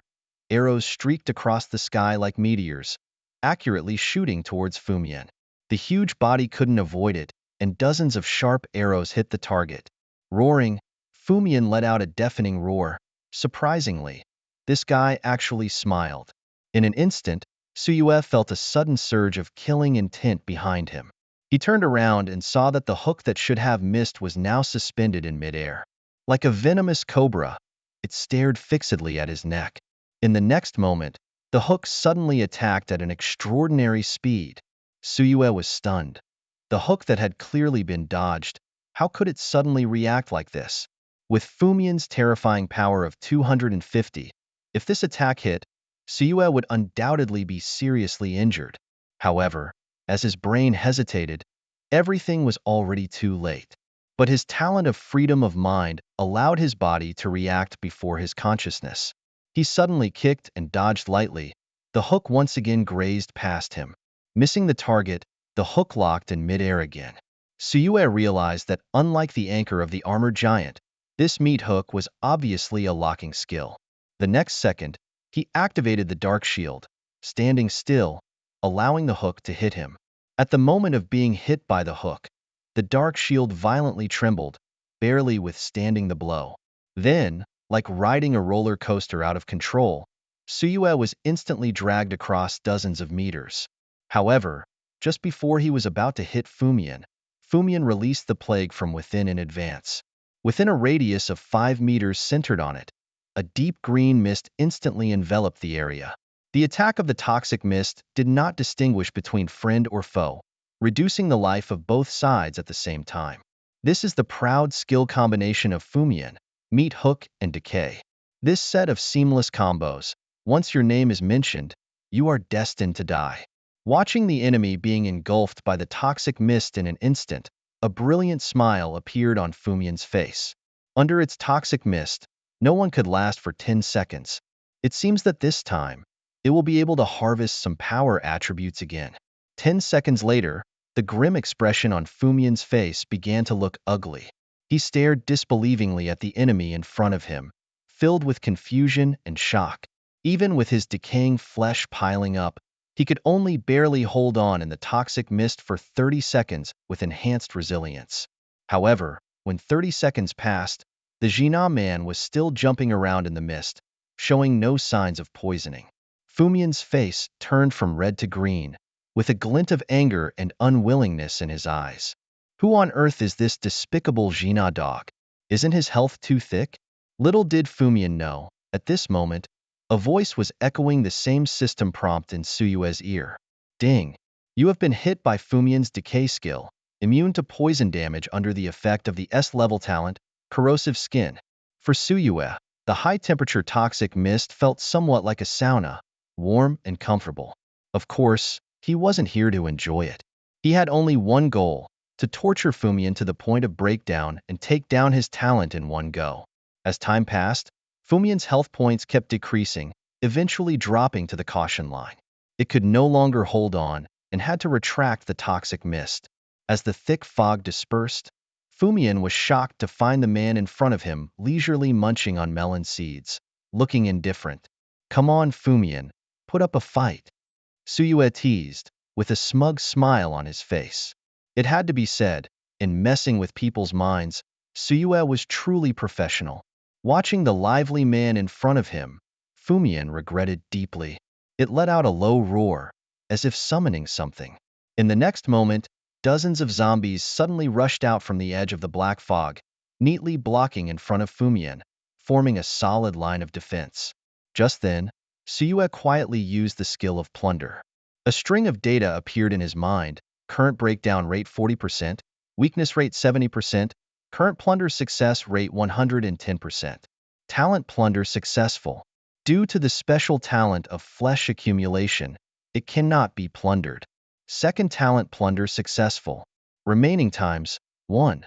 Arrows streaked across the sky like meteors, accurately shooting towards Fumian. The huge body couldn't avoid it, and dozens of sharp arrows hit the target. Roaring, Fumian let out a deafening roar. Surprisingly, this guy actually smiled. In an instant, Suyue felt a sudden surge of killing intent behind him. He turned around and saw that the hook that should have missed was now suspended in midair. Like a venomous cobra, it stared fixedly at his neck. In the next moment, the hook suddenly attacked at an extraordinary speed. Suyue was stunned. The hook that had clearly been dodged, how could it suddenly react like this? With Fumian's terrifying power of 250, if this attack hit, Suyue would undoubtedly be seriously injured. However, as his brain hesitated, everything was already too late. But his talent of freedom of mind allowed his body to react before his consciousness. He suddenly kicked and dodged lightly. The hook once again grazed past him. Missing the target, the hook locked in midair again. Suyue realized that unlike the anchor of the armored giant, this meat hook was obviously a locking skill. The next second, he activated the dark shield, standing still, allowing the hook to hit him. At the moment of being hit by the hook, the dark shield violently trembled, barely withstanding the blow. Then, like riding a roller coaster out of control, Suyue was instantly dragged across dozens of meters. However, just before he was about to hit Fumian, Fumian released the plague from within in advance. Within a radius of 5 meters centered on it, a deep green mist instantly enveloped the area. The attack of the toxic mist did not distinguish between friend or foe, reducing the life of both sides at the same time. This is the proud skill combination of Fumian, Meat Hook, and Decay. This set of seamless combos, once your name is mentioned, you are destined to die. Watching the enemy being engulfed by the toxic mist in an instant, a brilliant smile appeared on Fumian's face. Under its toxic mist, no one could last for 10 seconds. It seems that this time, it will be able to harvest some power attributes again. 10 seconds later, the grim expression on Fumian's face began to look ugly. He stared disbelievingly at the enemy in front of him, filled with confusion and shock. Even with his decaying flesh piling up, he could only barely hold on in the toxic mist for 30 seconds with enhanced resilience. However, when 30 seconds passed, the Jina man was still jumping around in the mist, showing no signs of poisoning. Fumian's face turned from red to green, with a glint of anger and unwillingness in his eyes. Who on earth is this despicable Jina dog? Isn't his health too thick? Little did Fumian know, at this moment, a voice was echoing the same system prompt in Suyue's ear. Ding! You have been hit by Fumian's decay skill, immune to poison damage under the effect of the S-level talent, corrosive skin. For Suyue, the high-temperature toxic mist felt somewhat like a sauna, warm and comfortable. Of course, he wasn't here to enjoy it. He had only one goal, to torture Fumian to the point of breakdown and take down his talent in one go. As time passed, Fumian's health points kept decreasing, eventually dropping to the caution line. It could no longer hold on and had to retract the toxic mist. As the thick fog dispersed, Fumian was shocked to find the man in front of him leisurely munching on melon seeds, looking indifferent. Come on, Fumian, put up a fight, Suyue teased, with a smug smile on his face. It had to be said, in messing with people's minds, Suyue was truly professional. Watching the lively man in front of him, Fumian regretted deeply. It let out a low roar, as if summoning something. In the next moment, dozens of zombies suddenly rushed out from the edge of the black fog, neatly blocking in front of Fumian, forming a solid line of defense. Just then, Suyue quietly used the skill of Plunder. A string of data appeared in his mind: current breakdown rate 40%, weakness rate 70%, current plunder success rate 110%. Talent Plunder successful. Due to the special talent of flesh accumulation, it cannot be plundered. Second talent Plunder successful. Remaining times, 1.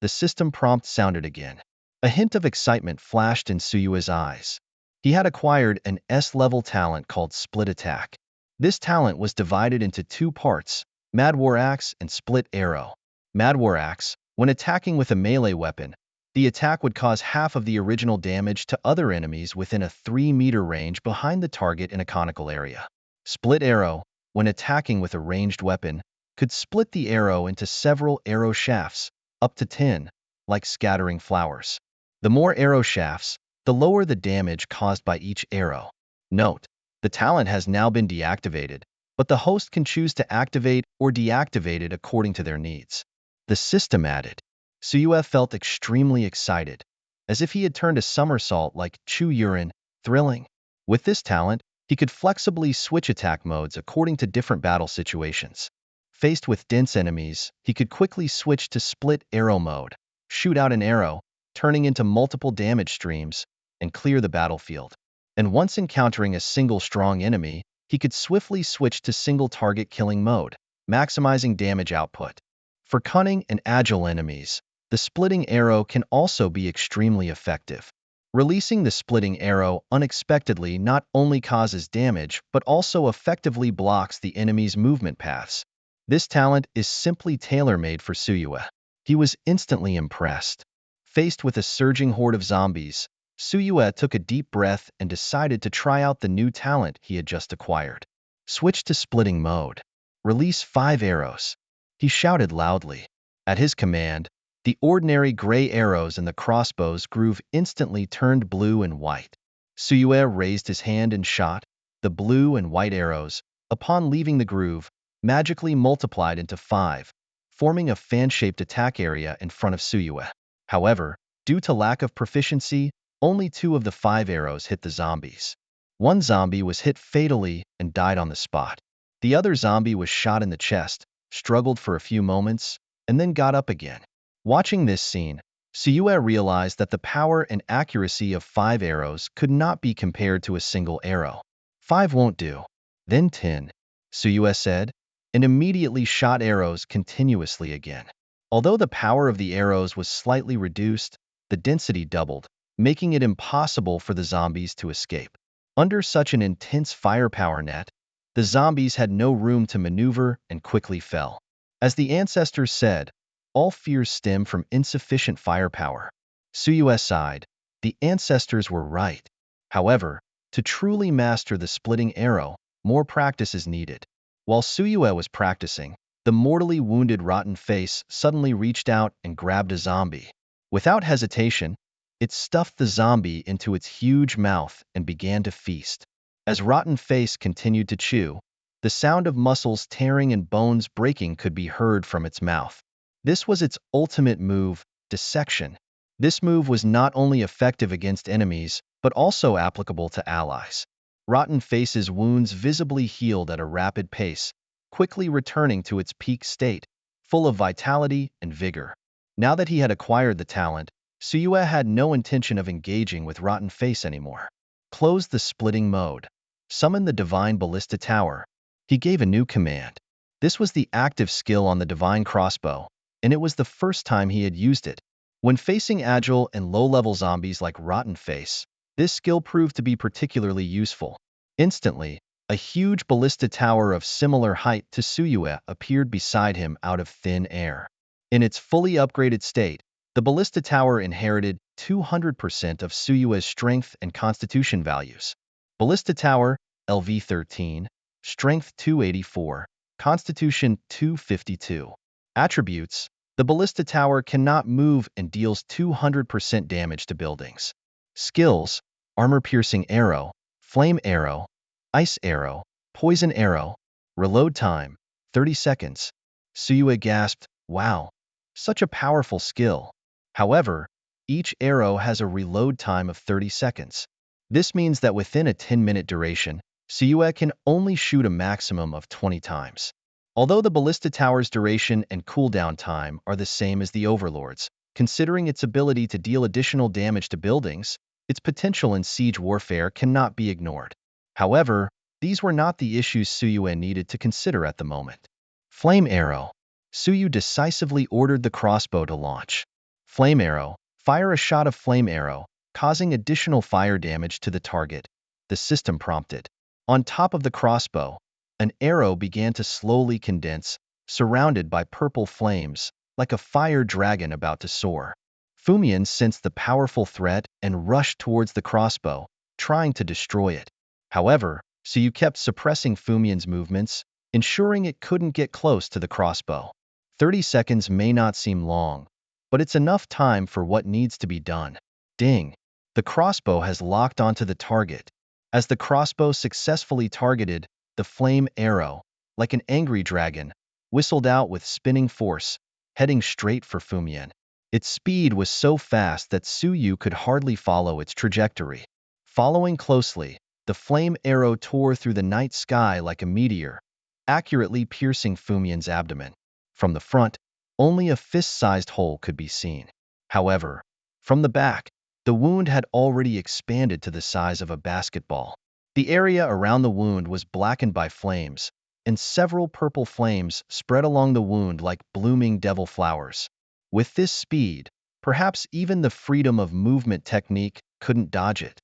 The system prompt sounded again. A hint of excitement flashed in Suyue's eyes. He had acquired an S-level talent called Split Attack. This talent was divided into two parts, Mad War Axe and Split Arrow. Mad War Axe, when attacking with a melee weapon, the attack would cause half of the original damage to other enemies within a 3-meter range behind the target in a conical area. Split Arrow, when attacking with a ranged weapon, could split the arrow into several arrow shafts, up to 10, like scattering flowers. The more arrow shafts, the lower the damage caused by each arrow. Note: the talent has now been deactivated, but the host can choose to activate or deactivate it according to their needs. The system added. Suyue felt extremely excited, as if he had turned a somersault like chew urine, thrilling. With this talent, he could flexibly switch attack modes according to different battle situations. Faced with dense enemies, he could quickly switch to split arrow mode, shoot out an arrow, turning into multiple damage streams, and clear the battlefield. And once encountering a single strong enemy, he could swiftly switch to single target killing mode, maximizing damage output. For cunning and agile enemies, the splitting arrow can also be extremely effective. Releasing the splitting arrow unexpectedly not only causes damage but also effectively blocks the enemy's movement paths. This talent is simply tailor-made for Suyue. He was instantly impressed. Faced with a surging horde of zombies, Suyue took a deep breath and decided to try out the new talent he had just acquired. Switch to splitting mode. Release 5 arrows, he shouted loudly. At his command, the ordinary gray arrows in the crossbow's groove instantly turned blue and white. Suyue raised his hand and shot. The blue and white arrows, upon leaving the groove, magically multiplied into 5, forming a fan-shaped attack area in front of Suyue. However, due to lack of proficiency, only 2 of the 5 arrows hit the zombies. One zombie was hit fatally and died on the spot. The other zombie was shot in the chest, struggled for a few moments, and then got up again. Watching this scene, Suyue realized that the power and accuracy of 5 arrows could not be compared to a single arrow. 5 won't do. Then 10, Suyue said, and immediately shot arrows continuously again. Although the power of the arrows was slightly reduced, the density doubled, making it impossible for the zombies to escape. Under such an intense firepower net, The zombies had no room to maneuver and quickly fell. As the ancestors said, all fears stem from insufficient firepower. Suyue sighed. The ancestors were right. However, to truly master the splitting arrow, more practice is needed. While Suyue was practicing, the mortally wounded Rotten Face suddenly reached out and grabbed a zombie. Without hesitation, it stuffed the zombie into its huge mouth and began to feast. As Rotten Face continued to chew, the sound of muscles tearing and bones breaking could be heard from its mouth. This was its ultimate move, dissection. This move was not only effective against enemies, but also applicable to allies. Rotten Face's wounds visibly healed at a rapid pace, quickly returning to its peak state, full of vitality and vigor. Now that he had acquired the talent, Suyue had no intention of engaging with Rotten Face anymore. Close the splitting mode. Summon the Divine Ballista Tower. He gave a new command. This was the active skill on the Divine Crossbow, and it was the first time he had used it. When facing agile and low-level zombies like Rotten Face, this skill proved to be particularly useful. Instantly, a huge ballista tower of similar height to Suyue appeared beside him out of thin air. In its fully upgraded state, the ballista tower inherited 200% of Suyue's strength and constitution values. Ballista Tower, LV13, Strength 284, Constitution 252. Attributes: the Ballista Tower cannot move and deals 200% damage to buildings. Skills: Armor-piercing arrow, flame arrow, ice arrow, poison arrow. Reload time: 30 seconds. Suyue gasped, "Wow, such a powerful skill." However, each arrow has a reload time of 30 seconds. This means that within a 10-minute duration, Suyue can only shoot a maximum of 20 times. Although the Ballista Tower's duration and cooldown time are the same as the Overlord's, considering its ability to deal additional damage to buildings, its potential in siege warfare cannot be ignored. However, these were not the issues Suyue needed to consider at the moment. Flame Arrow. Suyue decisively ordered the crossbow to launch. Flame Arrow. Fire a shot of Flame Arrow, causing additional fire damage to the target, the system prompted. On top of the crossbow, an arrow began to slowly condense, surrounded by purple flames, like a fire dragon about to soar. Fumian sensed the powerful threat and rushed towards the crossbow, trying to destroy it. However, Suyue kept suppressing Fumian's movements, ensuring it couldn't get close to the crossbow. 30 seconds may not seem long, but it's enough time for what needs to be done. Ding! The crossbow has locked onto the target. As the crossbow successfully targeted, the flame arrow, like an angry dragon, whistled out with spinning force, heading straight for Fumian. Its speed was so fast that Suyue could hardly follow its trajectory. Following closely, the flame arrow tore through the night sky like a meteor, accurately piercing Fumian's abdomen. From the front, only a fist-sized hole could be seen. However, from the back, the wound had already expanded to the size of a basketball. The area around the wound was blackened by flames, and several purple flames spread along the wound like blooming devil flowers. With this speed, perhaps even the freedom of movement technique couldn't dodge it.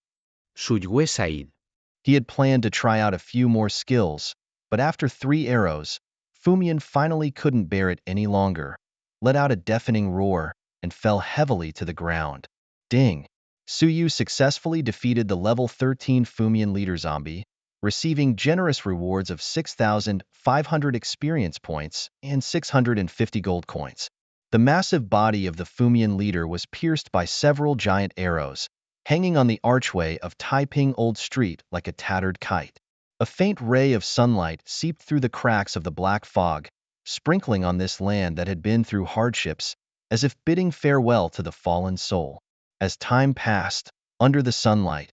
Suyue sighed. He had planned to try out a few more skills, but after 3 arrows, Fumian finally couldn't bear it any longer, let out a deafening roar, and fell heavily to the ground. Ding! Suyue successfully defeated the level 13 Fumian leader zombie, receiving generous rewards of 6,500 experience points and 650 gold coins. The massive body of the Fumian leader was pierced by several giant arrows, hanging on the archway of Taiping Old Street like a tattered kite. A faint ray of sunlight seeped through the cracks of the black fog, sprinkling on this land that had been through hardships, as if bidding farewell to the fallen soul. As time passed, under the sunlight,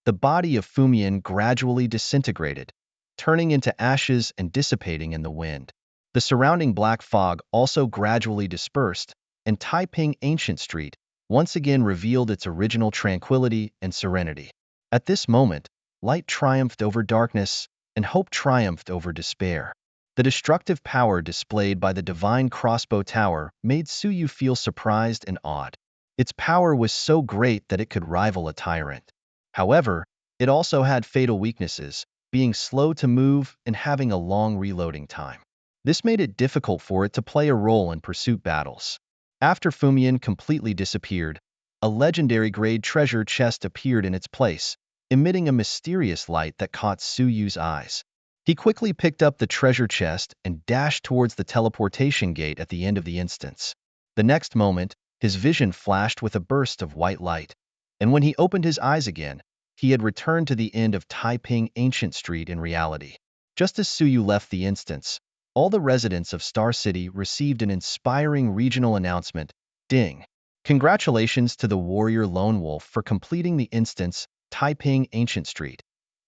the body of Fumian gradually disintegrated, turning into ashes and dissipating in the wind. The surrounding black fog also gradually dispersed, and Taiping Ancient Street once again revealed its original tranquility and serenity. At this moment, light triumphed over darkness, and hope triumphed over despair. The destructive power displayed by the Divine Crossbow Tower made Suyue feel surprised and awed. Its power was so great that it could rival a tyrant. However, it also had fatal weaknesses, being slow to move and having a long reloading time. This made it difficult for it to play a role in pursuit battles. After Fumian completely disappeared, a legendary grade treasure chest appeared in its place, emitting a mysterious light that caught Suyu's eyes. He quickly picked up the treasure chest and dashed towards the teleportation gate at the end of the instance. The next moment, his vision flashed with a burst of white light, and when he opened his eyes again, he had returned to the end of Taiping Ancient Street in reality. Just as Suyu left the instance, all the residents of Star City received an inspiring regional announcement. Ding! Congratulations to the warrior Lone Wolf for completing the instance, Taiping Ancient Street,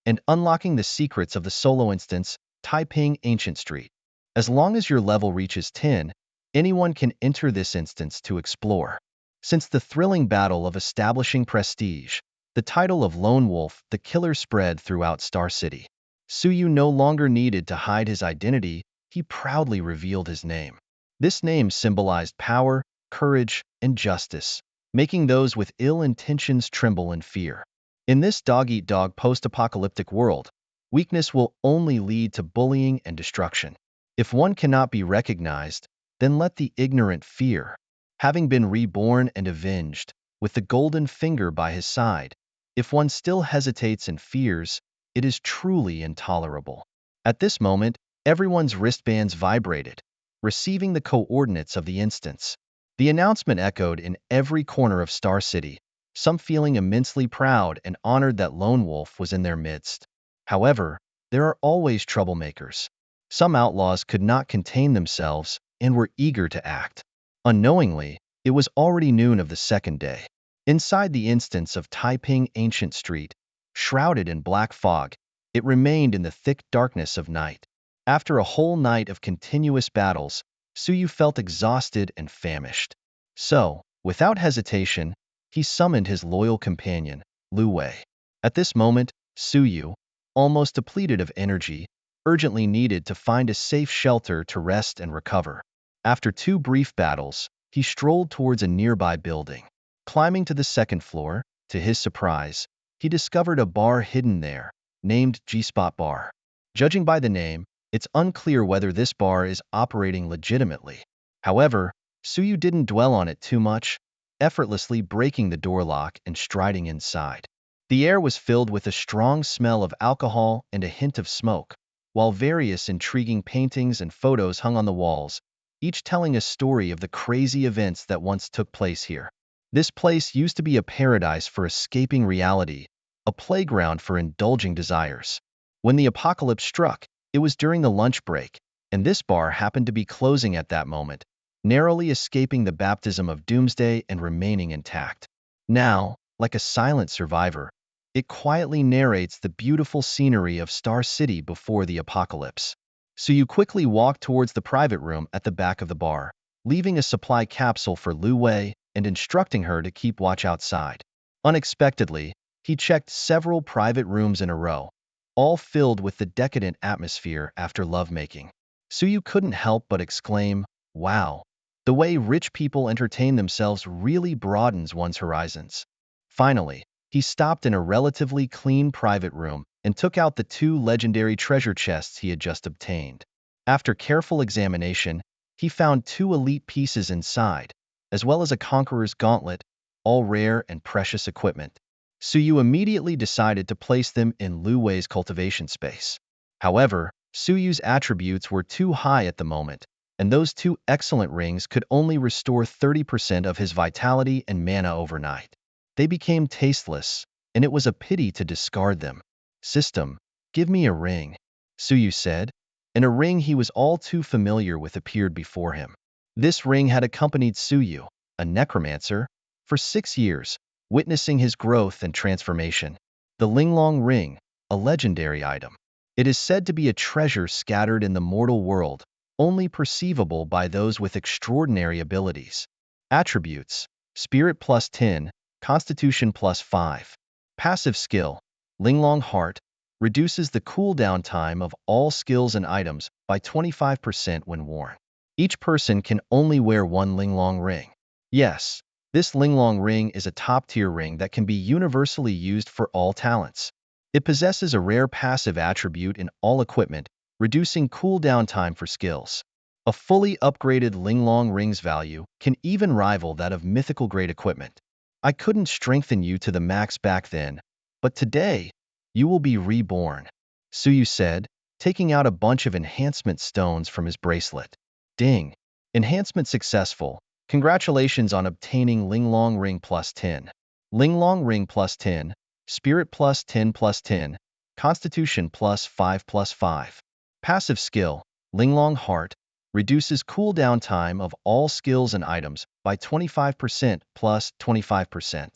and unlocking the secrets of the solo instance, Taiping Ancient Street. As long as your level reaches 10, anyone can enter this instance to explore. Since the thrilling battle of establishing prestige, the title of Lone Wolf, the Killer, spread throughout Star City. Suyu no longer needed to hide his identity, he proudly revealed his name. This name symbolized power, courage, and justice, making those with ill intentions tremble in fear. In this dog-eat-dog post-apocalyptic world, weakness will only lead to bullying and destruction. If one cannot be recognized, then let the ignorant fear. Having been reborn and avenged, with the golden finger by his side, if one still hesitates and fears, it is truly intolerable. At this moment, everyone's wristbands vibrated, receiving the coordinates of the instance. The announcement echoed in every corner of Star City, some feeling immensely proud and honored that Lone Wolf was in their midst. However, there are always troublemakers. Some outlaws could not contain themselves and were eager to act. Unknowingly, it was already noon of the second day. Inside the instance of Taiping Ancient Street, shrouded in black fog, it remained in the thick darkness of night. After a whole night of continuous battles, Suyu felt exhausted and famished. So, without hesitation, he summoned his loyal companion, Lu Wei. At this moment, Suyu, almost depleted of energy, urgently needed to find a safe shelter to rest and recover. After 2 brief battles, he strolled towards a nearby building. Climbing to the second floor, to his surprise, he discovered a bar hidden there, named G-Spot Bar. Judging by the name, it's unclear whether this bar is operating legitimately. However, Suyu didn't dwell on it too much, effortlessly breaking the door lock and striding inside. The air was filled with a strong smell of alcohol and a hint of smoke, while various intriguing paintings and photos hung on the walls, each telling a story of the crazy events that once took place here. This place used to be a paradise for escaping reality, a playground for indulging desires. When the apocalypse struck, it was during the lunch break, and this bar happened to be closing at that moment, narrowly escaping the baptism of doomsday and remaining intact. Now, like a silent survivor, it quietly narrates the beautiful scenery of Star City before the apocalypse. So you quickly walk towards the private room at the back of the bar, leaving a supply capsule for Lu Wei and instructing her to keep watch outside. Unexpectedly, he checked several private rooms in a row, all filled with the decadent atmosphere after lovemaking. Suyu couldn't help but exclaim, "Wow, the way rich people entertain themselves really broadens one's horizons." Finally, he stopped in a relatively clean private room and took out the 2 legendary treasure chests he had just obtained. After careful examination, he found 2 elite pieces inside, as well as a conqueror's gauntlet, all rare and precious equipment. Suyu immediately decided to place them in Lu Wei's cultivation space. However, Suyu's attributes were too high at the moment, and those 2 excellent rings could only restore 30% of his vitality and mana overnight. They became tasteless, and it was a pity to discard them. "System, give me a ring," Suyu said, and a ring he was all too familiar with appeared before him. This ring had accompanied Suyu, a necromancer, for 6 years, witnessing his growth and transformation. The Linglong Ring, a legendary item. It is said to be a treasure scattered in the mortal world, only perceivable by those with extraordinary abilities. Attributes: Spirit +10, Constitution +5. Passive skill: Linglong Heart, reduces the cooldown time of all skills and items by 25% when worn. Each person can only wear 1 Linglong Ring. Yes, this Linglong Ring is a top-tier ring that can be universally used for all talents. It possesses a rare passive attribute in all equipment, reducing cooldown time for skills. A fully upgraded Linglong Ring's value can even rival that of mythical-grade equipment. I couldn't strengthen you to the max back then, but today, you will be reborn, Suyu said, taking out a bunch of enhancement stones from his bracelet. Ding! Enhancement successful. Congratulations on obtaining Linglong Ring plus 10. Linglong Ring plus 10, Spirit plus 10 plus 10, Constitution plus 5 plus 5. Passive skill, Linglong Heart, reduces cooldown time of all skills and items by 25% plus 25%.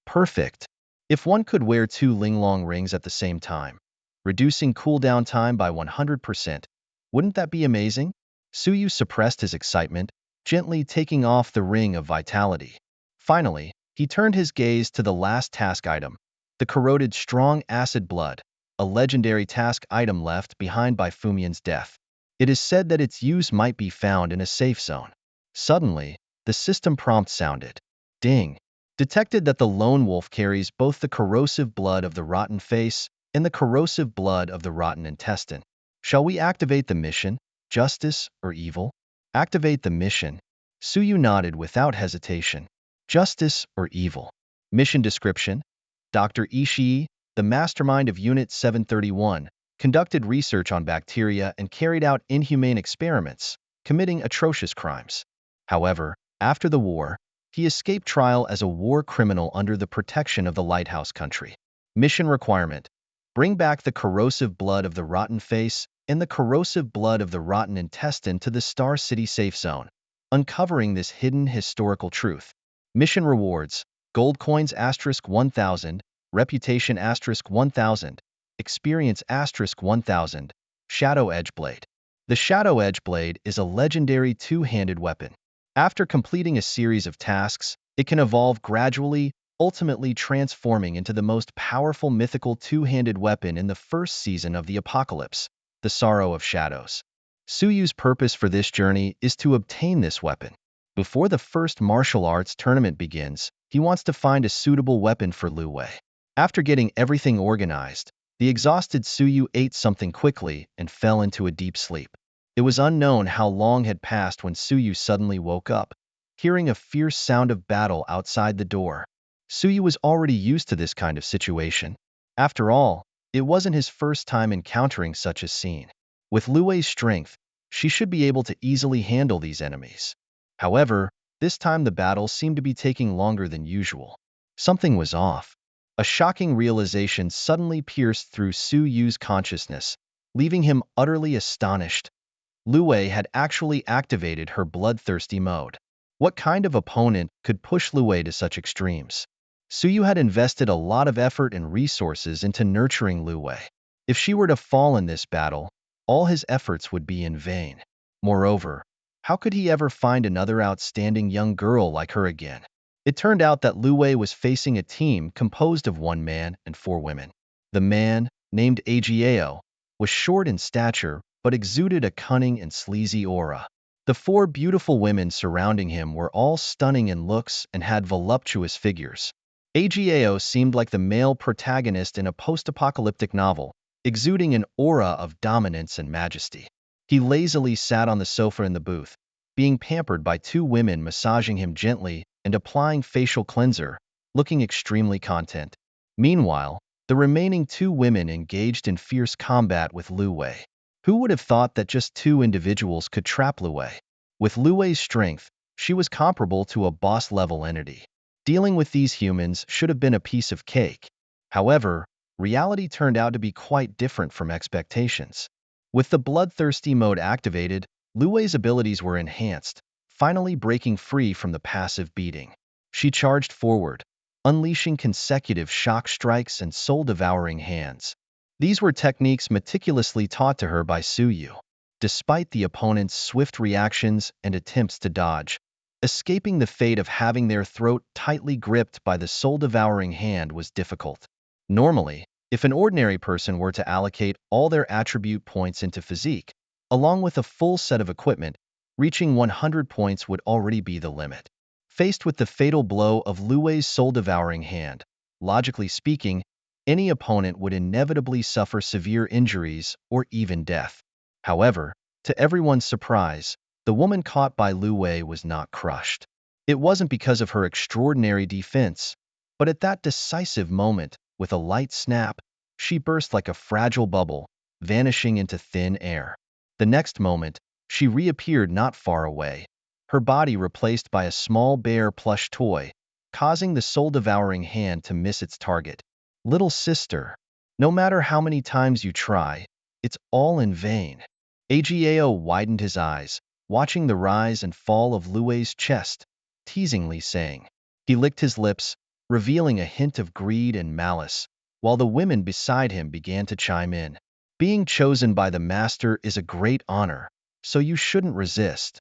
Perfect. If one could wear two Linglong rings at the same time, reducing cooldown time by 100%, wouldn't that be amazing? Suyu suppressed his excitement, gently taking off the ring of vitality. Finally, he turned his gaze to the last task item, the corroded strong acid blood, a legendary task item left behind by Fumian's death. It is said that its use might be found in a safe zone. Suddenly, the system prompt sounded. Ding! Detected that the lone wolf carries both the corrosive blood of the rotten face and the corrosive blood of the rotten intestine. Shall we activate the mission, justice or evil? Activate the mission. Suyu nodded without hesitation. Justice or evil? Mission description: Dr. Ishii, the mastermind of Unit 731, conducted research on bacteria and carried out inhumane experiments, committing atrocious crimes. However, after the war, he escaped trial as a war criminal under the protection of the Lighthouse Country. Mission requirement: bring back the corrosive blood of the rotten face and the corrosive blood of the rotten intestine to the Star City safe zone, uncovering this hidden historical truth. Mission rewards: gold coins *1000, reputation *1000, experience *1000, Shadow Edge Blade. The Shadow Edge Blade is a legendary two-handed weapon. After completing a series of tasks, it can evolve gradually, ultimately transforming into the most powerful mythical two-handed weapon in the first season of the Apocalypse, the Sorrow of Shadows. Suyu's purpose for this journey is to obtain this weapon. Before the first martial arts tournament begins, he wants to find a suitable weapon for Lu Wei. After getting everything organized, the exhausted Suyu ate something quickly and fell into a deep sleep. It was unknown how long had passed when Suyu suddenly woke up, hearing a fierce sound of battle outside the door. Suyu was already used to this kind of situation. After all, it wasn't his first time encountering such a scene. With Lu Wei's strength, she should be able to easily handle these enemies. However, this time the battle seemed to be taking longer than usual. Something was off. A shocking realization suddenly pierced through Suyu's consciousness, leaving him utterly astonished. Lu Wei had actually activated her bloodthirsty mode. What kind of opponent could push Lu Wei to such extremes? Suyu had invested a lot of effort and resources into nurturing Lu Wei. If she were to fall in this battle, all his efforts would be in vain. Moreover, how could he ever find another outstanding young girl like her again? It turned out that Lu Wei was facing a team composed of 1 man and 4 women. The man, named Agao, was short in stature but exuded a cunning and sleazy aura. The 4 beautiful women surrounding him were all stunning in looks and had voluptuous figures. Agao seemed like the male protagonist in a post-apocalyptic novel, exuding an aura of dominance and majesty. He lazily sat on the sofa in the booth, being pampered by 2 women massaging him gently and applying facial cleanser, looking extremely content. Meanwhile, the remaining 2 women engaged in fierce combat with Lu Wei. Who would have thought that just 2 individuals could trap Lu Wei? With Lu Wei's strength, she was comparable to a boss-level entity. Dealing with these humans should have been a piece of cake. However, reality turned out to be quite different from expectations. With the bloodthirsty mode activated, Lu Wei's abilities were enhanced, finally breaking free from the passive beating. She charged forward, unleashing consecutive shock strikes and soul-devouring hands. These were techniques meticulously taught to her by Suyu. Despite the opponent's swift reactions and attempts to dodge, escaping the fate of having their throat tightly gripped by the soul-devouring hand was difficult. Normally, if an ordinary person were to allocate all their attribute points into physique, along with a full set of equipment, reaching 100 points would already be the limit. Faced with the fatal blow of Lu Wei's soul-devouring hand, logically speaking, any opponent would inevitably suffer severe injuries or even death. However, to everyone's surprise, the woman caught by Lu Wei was not crushed. It wasn't because of her extraordinary defense, but at that decisive moment, with a light snap, she burst like a fragile bubble, vanishing into thin air. The next moment, she reappeared not far away, her body replaced by a small bear plush toy, causing the soul-devouring hand to miss its target. Little sister, no matter how many times you try, it's all in vain. Agao widened his eyes, watching the rise and fall of Lu Wei's chest, teasingly saying. He licked his lips, revealing a hint of greed and malice, while the women beside him began to chime in. Being chosen by the master is a great honor, so you shouldn't resist.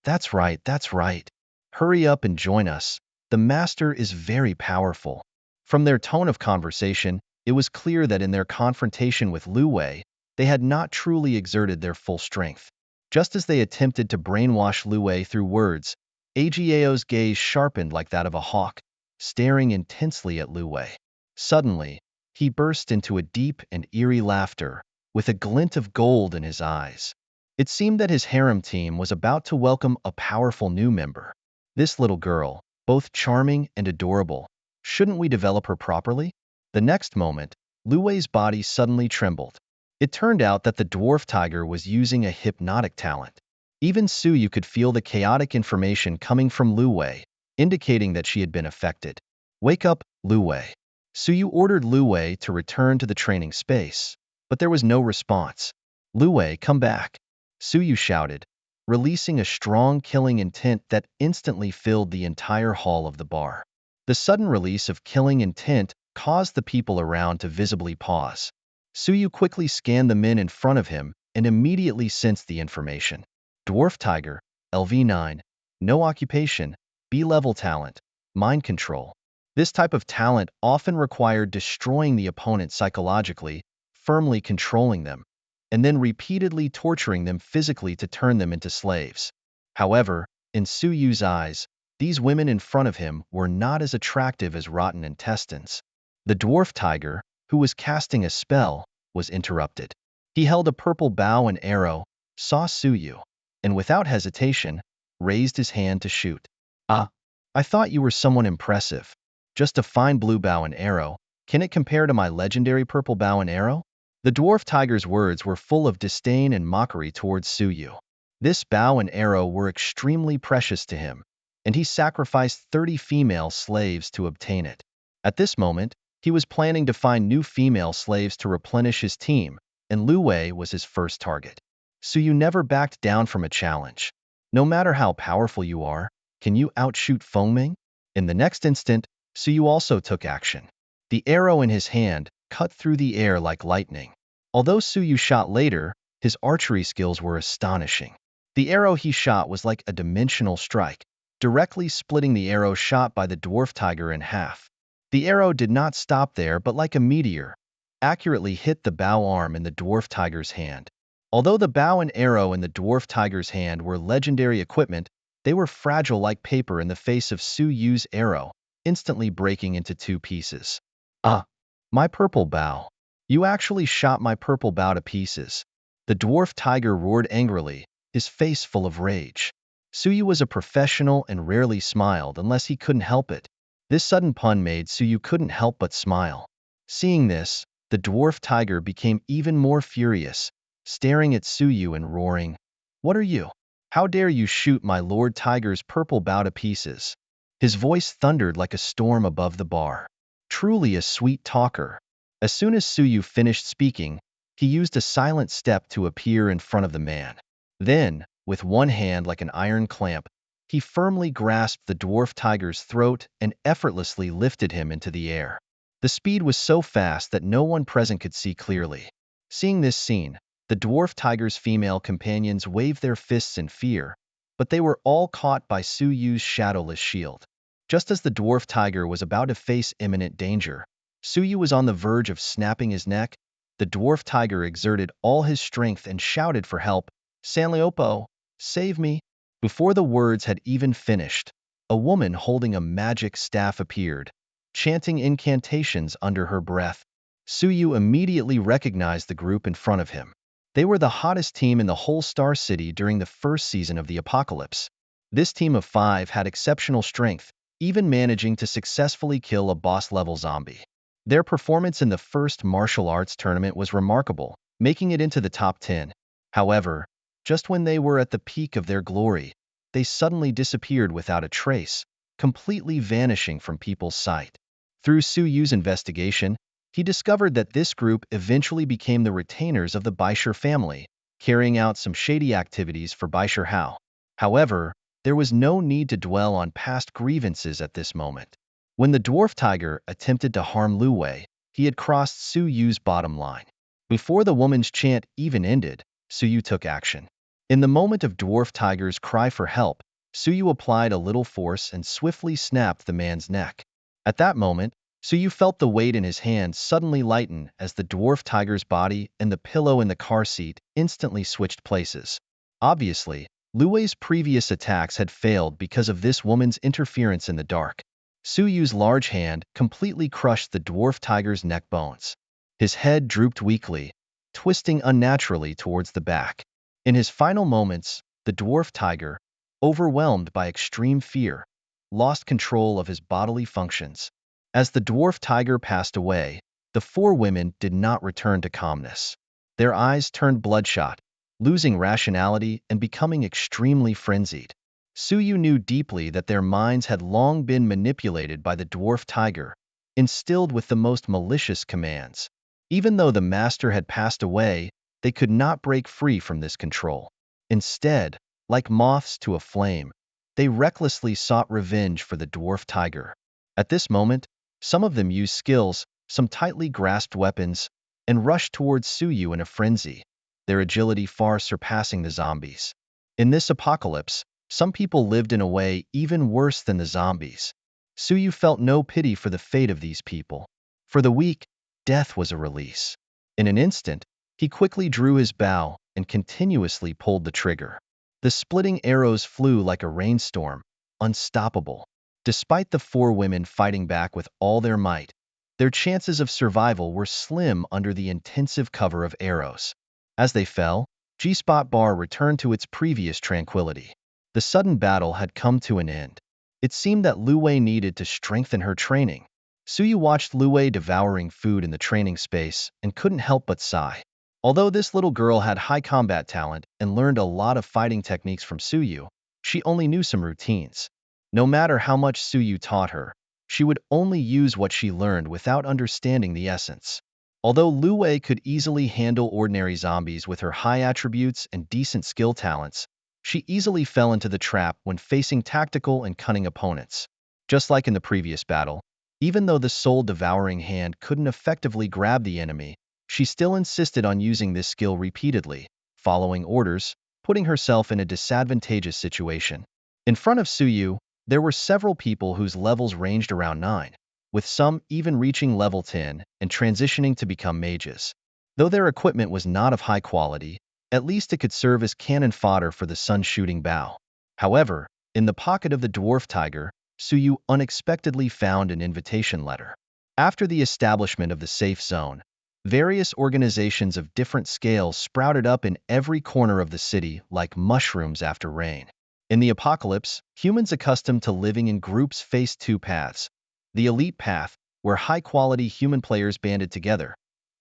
That's right, that's right. Hurry up and join us. The master is very powerful. From their tone of conversation, it was clear that in their confrontation with Lu Wei, they had not truly exerted their full strength. Just as they attempted to brainwash Lu Wei through words, Agao's gaze sharpened like that of a hawk, staring intensely at Lu Wei. Suddenly, he burst into a deep and eerie laughter, with a glint of gold in his eyes. It seemed that his harem team was about to welcome a powerful new member. This little girl, both charming and adorable, shouldn't we develop her properly? The next moment, Lu Wei's body suddenly trembled. It turned out that the dwarf tiger was using a hypnotic talent. Even Suyu could feel the chaotic information coming from Lu Wei, indicating that she had been affected. Wake up, Lu Wei. Suyu ordered Lu Wei to return to the training space, but there was no response. Lu Wei, come back, Suyu shouted, releasing a strong killing intent that instantly filled the entire hall of the bar. The sudden release of killing intent caused the people around to visibly pause. Suyu quickly scanned the men in front of him and immediately sensed the information. Dwarf Tiger, LV9, no occupation, B-level talent, mind control. This type of talent often required destroying the opponent psychologically, firmly controlling them, and then repeatedly torturing them physically to turn them into slaves. However, in Suyu's eyes, these women in front of him were not as attractive as rotten intestines. The dwarf tiger, who was casting a spell, was interrupted. He held a purple bow and arrow, saw Suyu, and without hesitation, raised his hand to shoot. Ah, I thought you were someone impressive. Just a fine blue bow and arrow. Can it compare to my legendary purple bow and arrow? The dwarf tiger's words were full of disdain and mockery towards Suyu. This bow and arrow were extremely precious to him, and he sacrificed 30 female slaves to obtain it. At this moment, he was planning to find new female slaves to replenish his team, and Lu Wei was his first target. Suyu never backed down from a challenge. No matter how powerful you are, can you outshoot Fengming? In the next instant, Suyu also took action. The arrow in his hand cut through the air like lightning. Although Suyu shot later, his archery skills were astonishing. The arrow he shot was like a dimensional strike, directly splitting the arrow shot by the dwarf tiger in half. The arrow did not stop there, but like a meteor, accurately hit the bow arm in the dwarf tiger's hand. Although the bow and arrow in the dwarf tiger's hand were legendary equipment, they were fragile like paper in the face of Suyu's arrow, instantly breaking into two pieces. Ah, my purple bow. You actually shot my purple bow to pieces. The dwarf tiger roared angrily, his face full of rage. Suyu was a professional and rarely smiled unless he couldn't help it. This sudden pun made Suyu couldn't help but smile. Seeing this, the dwarf tiger became even more furious, staring at Suyu and roaring, "What are you? How dare you shoot my Lord Tiger's purple bow to pieces?" His voice thundered like a storm above the bar. Truly a sweet talker. As soon as Suyu finished speaking, he used a silent step to appear in front of the man. Then, with one hand like an iron clamp, he firmly grasped the dwarf tiger's throat and effortlessly lifted him into the air. The speed was so fast that no one present could see clearly. Seeing this scene, the dwarf tiger's female companions waved their fists in fear, but they were all caught by Suyu's shadowless shield. Just as the dwarf tiger was about to face imminent danger, Suyu was on the verge of snapping his neck. The dwarf tiger exerted all his strength and shouted for help, "Sanliopo, save me!" Before the words had even finished, a woman holding a magic staff appeared, chanting incantations under her breath. Suyu immediately recognized the group in front of him. They were the hottest team in the whole Star City during the first season of the Apocalypse. This team of 5 had exceptional strength, even managing to successfully kill a boss-level zombie. Their performance in the first martial arts tournament was remarkable, making it into the top 10. However, just when they were at the peak of their glory, they suddenly disappeared without a trace, completely vanishing from people's sight. Through Suyu's investigation, he discovered that this group eventually became the retainers of the Baisher family, carrying out some shady activities for Baisher Hao. However, there was no need to dwell on past grievances at this moment. When the dwarf tiger attempted to harm Lu Wei, he had crossed Su Yu's bottom line. Before the woman's chant even ended, Su Yu took action. In the moment of dwarf tiger's cry for help, Su Yu applied a little force and swiftly snapped the man's neck. At that moment, Su Yu felt the weight in his hand suddenly lighten as the dwarf tiger's body and the pillow in the car seat instantly switched places. Obviously, Lu Wei's previous attacks had failed because of this woman's interference in the dark. Su Yu's large hand completely crushed the dwarf tiger's neck bones. His head drooped weakly, twisting unnaturally towards the back. In his final moments, the dwarf tiger, overwhelmed by extreme fear, lost control of his bodily functions. As the dwarf tiger passed away, the 4 women did not return to calmness. Their eyes turned bloodshot, losing rationality and becoming extremely frenzied. Suyu knew deeply that their minds had long been manipulated by the dwarf tiger, instilled with the most malicious commands. Even though the master had passed away, they could not break free from this control. Instead, like moths to a flame, they recklessly sought revenge for the dwarf tiger. At this moment, some of them used skills, some tightly grasped weapons, and rushed towards Suyu in a frenzy, their agility far surpassing the zombies. In this apocalypse, some people lived in a way even worse than the zombies. Suyu felt no pity for the fate of these people. For the weak, death was a release. In an instant, he quickly drew his bow and continuously pulled the trigger. The splitting arrows flew like a rainstorm, unstoppable. Despite the 4 women fighting back with all their might, their chances of survival were slim under the intensive cover of arrows. As they fell, G-Spot Bar returned to its previous tranquility. The sudden battle had come to an end. It seemed that Lu Wei needed to strengthen her training. Suyu watched Lu Wei devouring food in the training space and couldn't help but sigh. Although this little girl had high combat talent and learned a lot of fighting techniques from Suyu, she only knew some routines. No matter how much Suyu taught her, she would only use what she learned without understanding the essence. Although Lu Wei could easily handle ordinary zombies with her high attributes and decent skill talents, she easily fell into the trap when facing tactical and cunning opponents. Just like in the previous battle, even though the soul-devouring hand couldn't effectively grab the enemy, she still insisted on using this skill repeatedly, following orders, putting herself in a disadvantageous situation. In front of Suyu, there were several people whose levels ranged around 9, with some even reaching level 10 and transitioning to become mages. Though their equipment was not of high quality, at least it could serve as cannon fodder for the sun-shooting bow. However, in the pocket of the dwarf tiger, Suyu unexpectedly found an invitation letter. After the establishment of the safe zone, various organizations of different scales sprouted up in every corner of the city like mushrooms after rain. In the apocalypse, humans accustomed to living in groups faced 2 paths: the elite path, where high-quality human players banded together,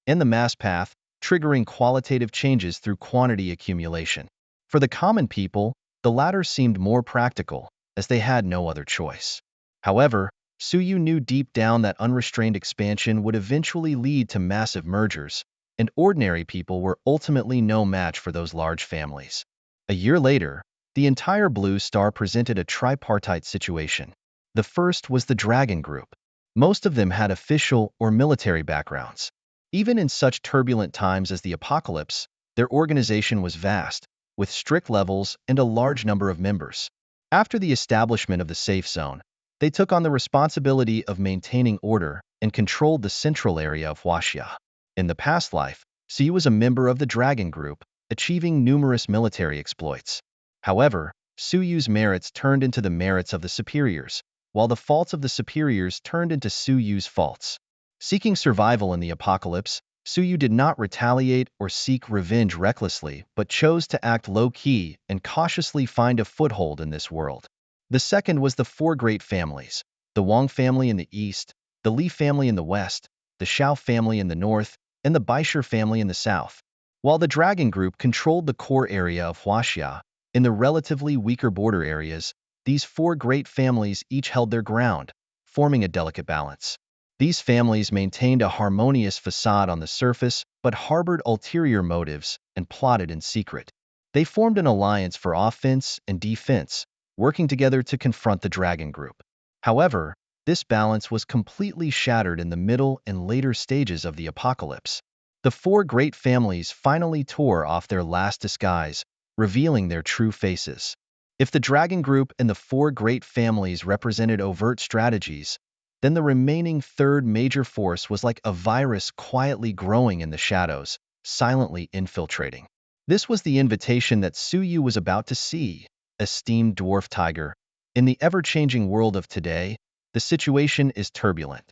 and the mass path, triggering qualitative changes through quantity accumulation. For the common people, the latter seemed more practical, as they had no other choice. However, Suyu knew deep down that unrestrained expansion would eventually lead to massive mergers, and ordinary people were ultimately no match for those large families. A year later, the entire Blue Star presented a tripartite situation. The first was the Dragon Group. Most of them had official or military backgrounds. Even in such turbulent times as the apocalypse, their organization was vast, with strict levels and a large number of members. After the establishment of the safe zone, they took on the responsibility of maintaining order and controlled the central area of Huaxia. In the past life, Xi was a member of the Dragon Group, achieving numerous military exploits. However, Suyu's merits turned into the merits of the superiors, while the faults of the superiors turned into Suyu's faults. Seeking survival in the apocalypse, Suyu did not retaliate or seek revenge recklessly, but chose to act low-key and cautiously find a foothold in this world. The second was the four great families: the Wang family in the east, the Li family in the west, the Xiao family in the north, and the Baisher family in the south. While the dragon group controlled the core area of Huaxia, in the relatively weaker border areas, these four great families each held their ground, forming a delicate balance. These families maintained a harmonious facade on the surface, but harbored ulterior motives and plotted in secret. They formed an alliance for offense and defense, working together to confront the dragon group. However, this balance was completely shattered in the middle and later stages of the apocalypse. The four great families finally tore off their last disguise, revealing their true faces. If the dragon group and the four great families represented overt strategies, then the remaining third major force was like a virus quietly growing in the shadows, silently infiltrating. This was the invitation that Suyu was about to see. Esteemed dwarf tiger, in the ever-changing world of today, the situation is turbulent.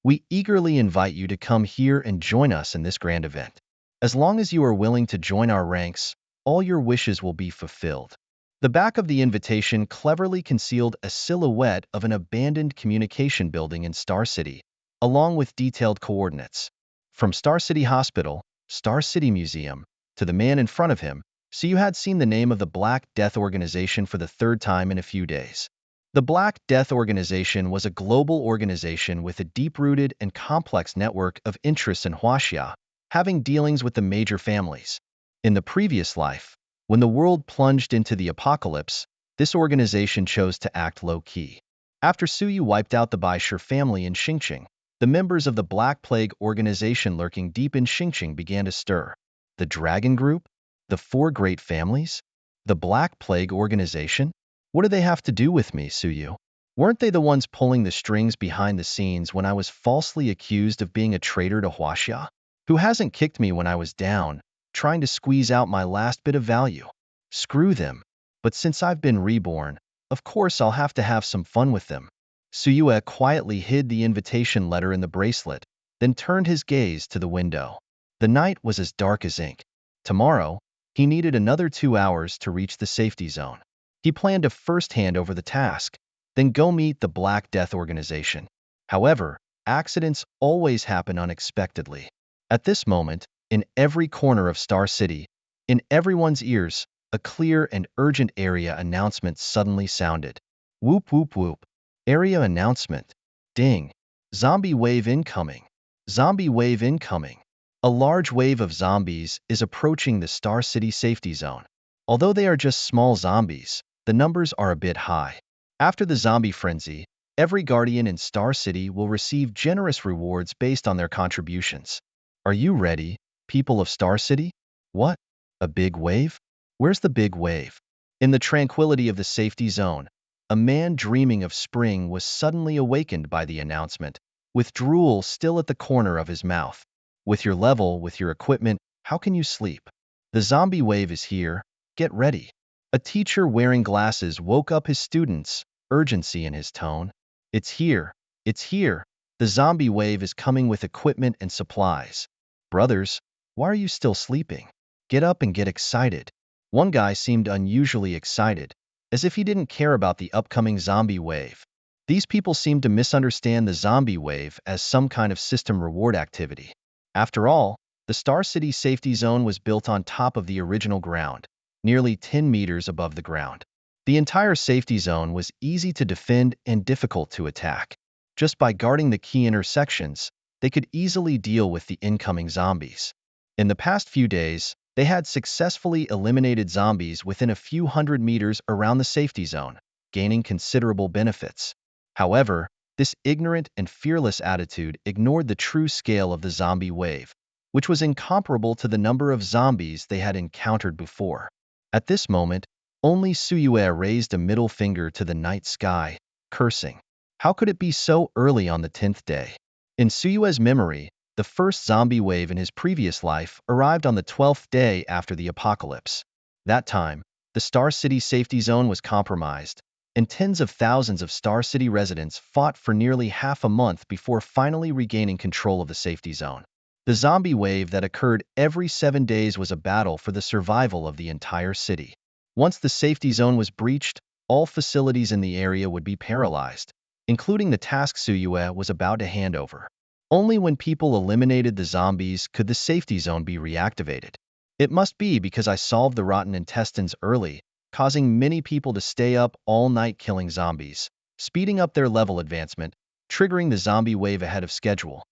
We eagerly invite you to come here and join us in this grand event. As long as you are willing to join our ranks, all your wishes will be fulfilled. The back of the invitation cleverly concealed a silhouette of an abandoned communication building in Star City, along with detailed coordinates. From Star City Hospital, Star City Museum, to the man in front of him, so you had seen the name of the Black Death Organization for the third time in a few days. The Black Death Organization was a global organization with a deep-rooted and complex network of interests in Huaxia, having dealings with the major families. In the previous life, when the world plunged into the apocalypse, this organization chose to act low-key. After Suyu wiped out the Baisher family in Xingqing, the members of the Black Plague organization lurking deep in Xingqing began to stir. The Dragon Group? The four great families? The Black Plague organization? What do they have to do with me, Suyu? Weren't they the ones pulling the strings behind the scenes when I was falsely accused of being a traitor to Huaxia? Who hasn't kicked me when I was down, trying to squeeze out my last bit of value? Screw them. But since I've been reborn, of course I'll have to have some fun with them. Suyue quietly hid the invitation letter in the bracelet, then turned his gaze to the window. The night was as dark as ink. Tomorrow, he needed another 2 hours to reach the safety zone. He planned to first hand over the task, then go meet the Black Death Organization. However, accidents always happen unexpectedly. At this moment, in every corner of Star City, in everyone's ears, a clear and urgent area announcement suddenly sounded. Whoop whoop whoop. Area announcement. Ding. Zombie wave incoming. Zombie wave incoming. A large wave of zombies is approaching the Star City safety zone. Although they are just small zombies, the numbers are a bit high. After the zombie frenzy, every guardian in Star City will receive generous rewards based on their contributions. Are you ready, people of Star City? What? A big wave? Where's the big wave? In the tranquility of the safety zone, a man dreaming of spring was suddenly awakened by the announcement, with drool still at the corner of his mouth. With your level, with your equipment, how can you sleep? The zombie wave is here. Get ready. A teacher wearing glasses woke up his students, urgency in his tone. It's here. It's here. The zombie wave is coming with equipment and supplies. Brothers, why are you still sleeping? Get up and get excited. One guy seemed unusually excited, as if he didn't care about the upcoming zombie wave. These people seemed to misunderstand the zombie wave as some kind of system reward activity. After all, the Star City safety zone was built on top of the original ground, nearly 10 meters above the ground. The entire safety zone was easy to defend and difficult to attack. Just by guarding the key intersections, they could easily deal with the incoming zombies. In the past few days, they had successfully eliminated zombies within a few hundred meters around the safety zone, gaining considerable benefits. However, this ignorant and fearless attitude ignored the true scale of the zombie wave, which was incomparable to the number of zombies they had encountered before. At this moment, only Suyue raised a middle finger to the night sky, cursing. How could it be so early on the 10th day? In Suyue's memory, the first zombie wave in his previous life arrived on the 12th day after the apocalypse. That time, the Star City safety zone was compromised, and tens of thousands of Star City residents fought for nearly half a month before finally regaining control of the safety zone. The zombie wave that occurred every 7 days was a battle for the survival of the entire city. Once the safety zone was breached, all facilities in the area would be paralyzed, including the task Suyue was about to hand over. Only when people eliminated the zombies could the safety zone be reactivated. It must be because I solved the rotten intestines early, causing many people to stay up all night killing zombies, speeding up their level advancement, triggering the zombie wave ahead of schedule.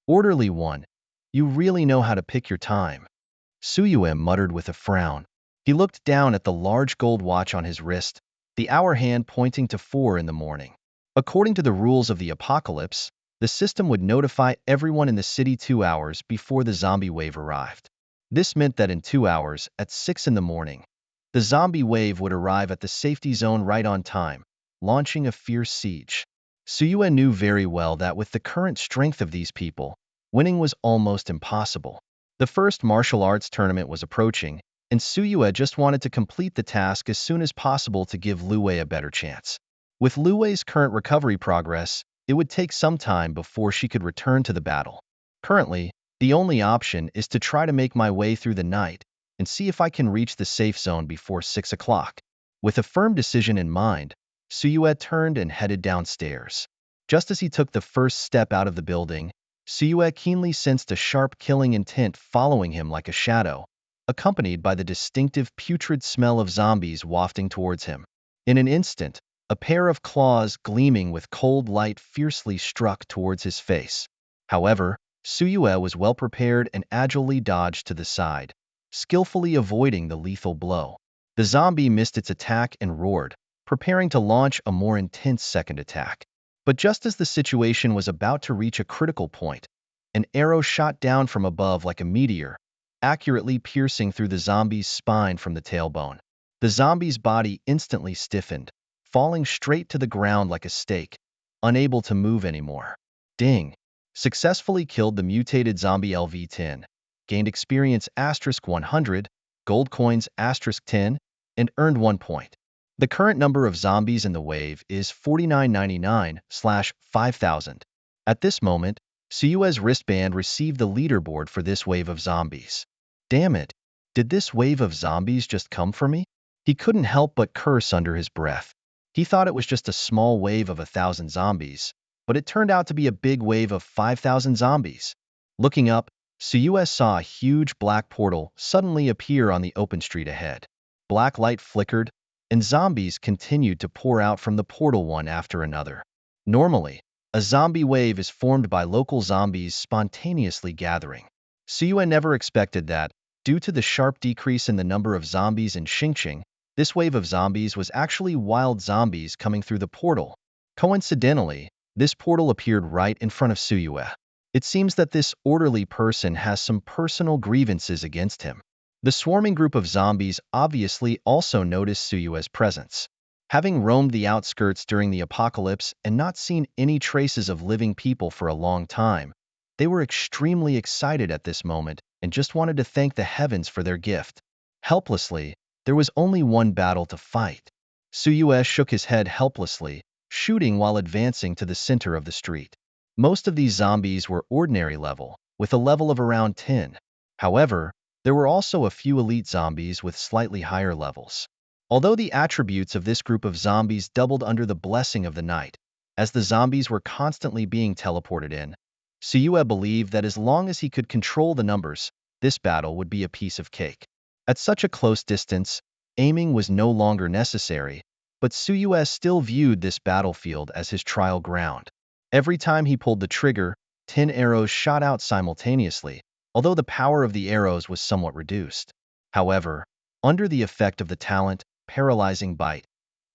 Orderly 1. You really know how to pick your time. Suyue muttered with a frown. He looked down at the large gold watch on his wrist, the hour hand pointing to 4 in the morning. According to the rules of the apocalypse, the system would notify everyone in the city 2 hours before the zombie wave arrived. This meant that in 2 hours, at 6 in the morning, the zombie wave would arrive at the safety zone right on time, launching a fierce siege. Suyue knew very well that with the current strength of these people, winning was almost impossible. The first martial arts tournament was approaching, and Suyue just wanted to complete the task as soon as possible to give Lu Wei a better chance. With Lu Wei's current recovery progress, it would take some time before she could return to the battle. Currently, the only option is to try to make my way through the night and see if I can reach the safe zone before 6 o'clock. With a firm decision in mind, Suyue turned and headed downstairs. Just as he took the first step out of the building, Suyue keenly sensed a sharp killing intent following him like a shadow, accompanied by the distinctive putrid smell of zombies wafting towards him. In an instant, a pair of claws gleaming with cold light fiercely struck towards his face. However, Suyue was well prepared and agilely dodged to the side, skillfully avoiding the lethal blow. The zombie missed its attack and roared, preparing to launch a more intense second attack. But just as the situation was about to reach a critical point, an arrow shot down from above like a meteor, accurately piercing through the zombie's spine from the tailbone. The zombie's body instantly stiffened, falling straight to the ground like a stake, unable to move anymore. Ding! Successfully killed the mutated zombie LV100, gained experience *100, gold coins *10, and earned 1 point. The current number of zombies in the wave is 4999/5000. At this moment, Suyue's wristband received the leaderboard for this wave of zombies. Damn it, did this wave of zombies just come for me? He couldn't help but curse under his breath. He thought it was just a small wave of 1,000 zombies, but it turned out to be a big wave of 5,000 zombies. Looking up, Suyue saw a huge black portal suddenly appear on the open street ahead. Black light flickered, and zombies continued to pour out from the portal one after another. Normally, a zombie wave is formed by local zombies spontaneously gathering. Suyue never expected that, due to the sharp decrease in the number of zombies in Xingqing, this wave of zombies was actually wild zombies coming through the portal. Coincidentally, this portal appeared right in front of Suyue. It seems that this orderly person has some personal grievances against him. The swarming group of zombies obviously also noticed Suyue's presence. Having roamed the outskirts during the apocalypse and not seen any traces of living people for a long time, they were extremely excited at this moment and just wanted to thank the heavens for their gift. Helplessly, there was only one battle to fight. Suyue shook his head helplessly, shooting while advancing to the center of the street. Most of these zombies were ordinary level, with a level of around 10. However, there were also a few elite zombies with slightly higher levels. Although the attributes of this group of zombies doubled under the blessing of the night, as the zombies were constantly being teleported in, Suyue believed that as long as he could control the numbers, this battle would be a piece of cake. At such a close distance, aiming was no longer necessary, but Suyue still viewed this battlefield as his trial ground. Every time he pulled the trigger, 10 arrows shot out simultaneously, although the power of the arrows was somewhat reduced. However, under the effect of the talent, paralyzing bite,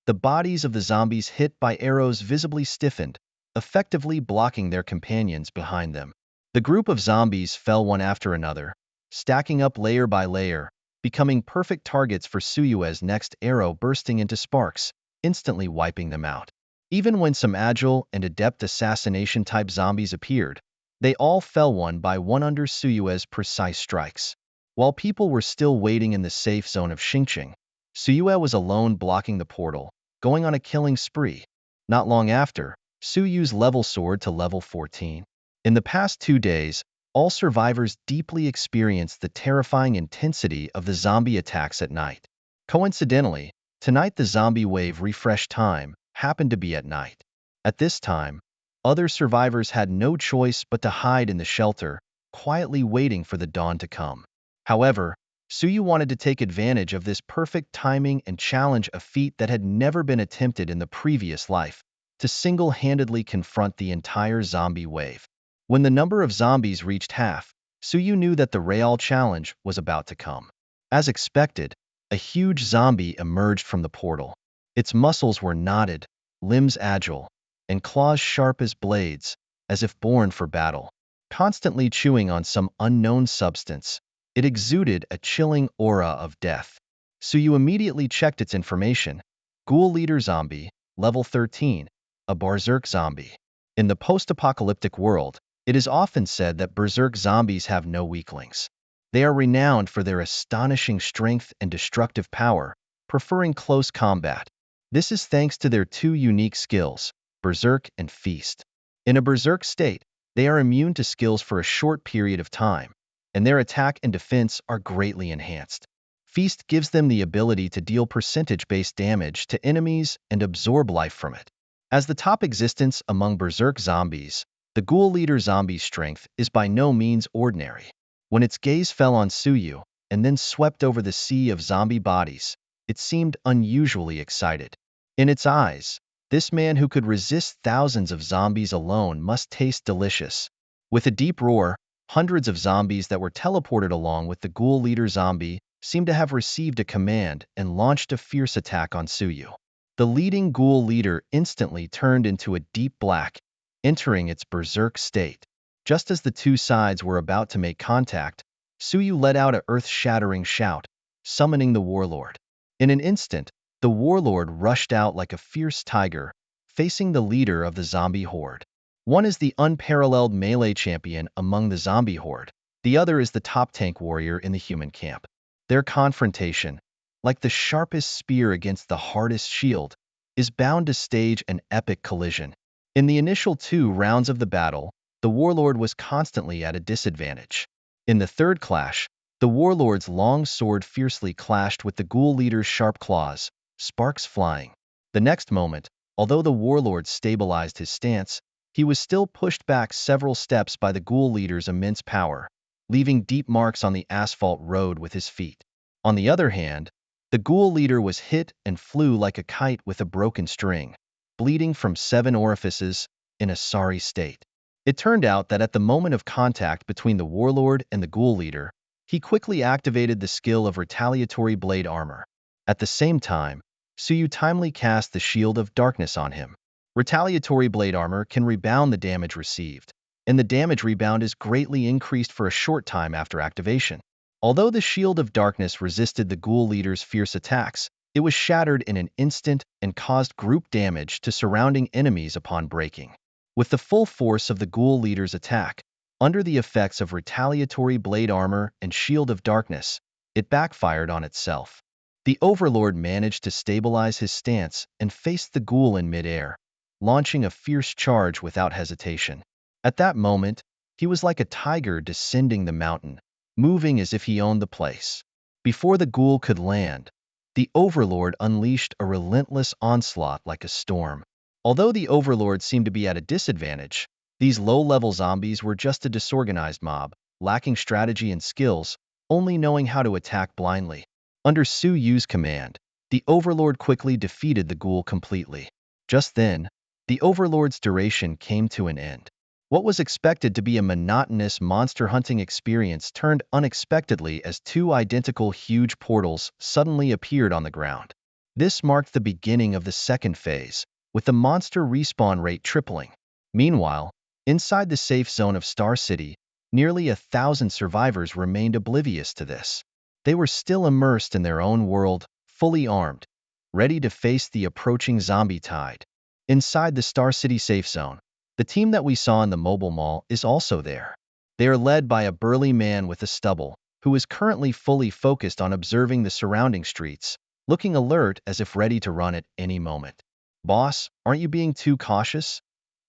the bodies of the zombies hit by arrows visibly stiffened, effectively blocking their companions behind them. The group of zombies fell one after another, stacking up layer by layer, becoming perfect targets for Suyue's next arrow bursting into sparks, instantly wiping them out. Even when some agile and adept assassination-type zombies appeared, they all fell one by one under Suyue's precise strikes. While people were still waiting in the safe zone of Xingqing, Suyue was alone blocking the portal, going on a killing spree. Not long after, Suyu's level soared to level 14. In the past 2 days, all survivors deeply experienced the terrifying intensity of the zombie attacks at night. Coincidentally, tonight the zombie wave refresh time happened to be at night. At this time, other survivors had no choice but to hide in the shelter, quietly waiting for the dawn to come. However, Suyu wanted to take advantage of this perfect timing and challenge a feat that had never been attempted in the previous life, to single-handedly confront the entire zombie wave. When the number of zombies reached half, Suyu knew that the real challenge was about to come. As expected, a huge zombie emerged from the portal. Its muscles were knotted, limbs agile, and claws sharp as blades, as if born for battle. Constantly chewing on some unknown substance, it exuded a chilling aura of death. Suyu immediately checked its information. Ghoul Leader Zombie, level 13, a berserk zombie. In the post-apocalyptic world, it is often said that berserk zombies have no weaklings. They are renowned for their astonishing strength and destructive power, preferring close combat. This is thanks to their 2 unique skills, Berserk and Feast. In a berserk state, they are immune to skills for a short period of time, and their attack and defense are greatly enhanced. Feast gives them the ability to deal percentage-based damage to enemies and absorb life from it. As the top existence among berserk zombies, the Ghoul Leader zombie's strength is by no means ordinary. When its gaze fell on Suyu, and then swept over the sea of zombie bodies, it seemed unusually excited. In its eyes, this man who could resist thousands of zombies alone must taste delicious. With a deep roar, hundreds of zombies that were teleported along with the Ghoul Leader zombie seemed to have received a command and launched a fierce attack on Suyu. The leading Ghoul Leader instantly turned into a deep black, entering its berserk state. Just as the 2 sides were about to make contact, Suyu let out an earth-shattering shout, summoning the Warlord. In an instant, the Warlord rushed out like a fierce tiger, facing the leader of the zombie horde. One is the unparalleled melee champion among the zombie horde. The other is the top tank warrior in the human camp. Their confrontation, like the sharpest spear against the hardest shield, is bound to stage an epic collision. In the initial 2 rounds of the battle, the Warlord was constantly at a disadvantage. In the third clash, the Warlord's long sword fiercely clashed with the Ghoul Leader's sharp claws, sparks flying. The next moment, although the Warlord stabilized his stance, he was still pushed back several steps by the Ghoul Leader's immense power, leaving deep marks on the asphalt road with his feet. On the other hand, the Ghoul Leader was hit and flew like a kite with a broken string, bleeding from 7 orifices, in a sorry state. It turned out that at the moment of contact between the Warlord and the Ghoul Leader, he quickly activated the skill of Retaliatory Blade Armor. At the same time, Suyu timely cast the Shield of Darkness on him. Retaliatory Blade Armor can rebound the damage received, and the damage rebound is greatly increased for a short time after activation. Although the Shield of Darkness resisted the Ghoul Leader's fierce attacks, it was shattered in an instant and caused group damage to surrounding enemies upon breaking. With the full force of the Ghoul Leader's attack, under the effects of Retaliatory Blade Armor and Shield of Darkness, it backfired on itself. The Overlord managed to stabilize his stance and faced the ghoul in midair, launching a fierce charge without hesitation. At that moment, he was like a tiger descending the mountain, moving as if he owned the place. Before the ghoul could land, the Overlord unleashed a relentless onslaught like a storm. Although the Overlord seemed to be at a disadvantage, these low-level zombies were just a disorganized mob, lacking strategy and skills, only knowing how to attack blindly. Under Suyu's command, the Overlord quickly defeated the ghoul completely. Just then, the Overlord's duration came to an end. What was expected to be a monotonous monster hunting experience turned unexpectedly as 2 identical huge portals suddenly appeared on the ground. This marked the beginning of the second phase, with the monster respawn rate tripling. Meanwhile, inside the safe zone of Star City, nearly 1,000 survivors remained oblivious to this. They were still immersed in their own world, fully armed, ready to face the approaching zombie tide. Inside the Star City safe zone, the team that we saw in the mobile mall is also there. They are led by a burly man with a stubble, who is currently fully focused on observing the surrounding streets, looking alert as if ready to run at any moment. Boss, aren't you being too cautious?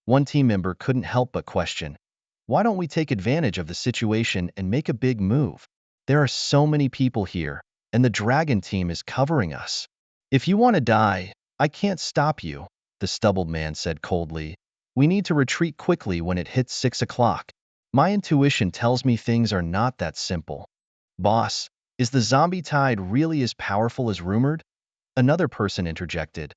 One team member couldn't help but question. Why don't we take advantage of the situation and make a big move? There are so many people here, and the dragon team is covering us. If you want to die, I can't stop you, the stubbled man said coldly. We need to retreat quickly when it hits 6 o'clock. My intuition tells me things are not that simple. Boss, is the zombie tide really as powerful as rumored? Another person interjected.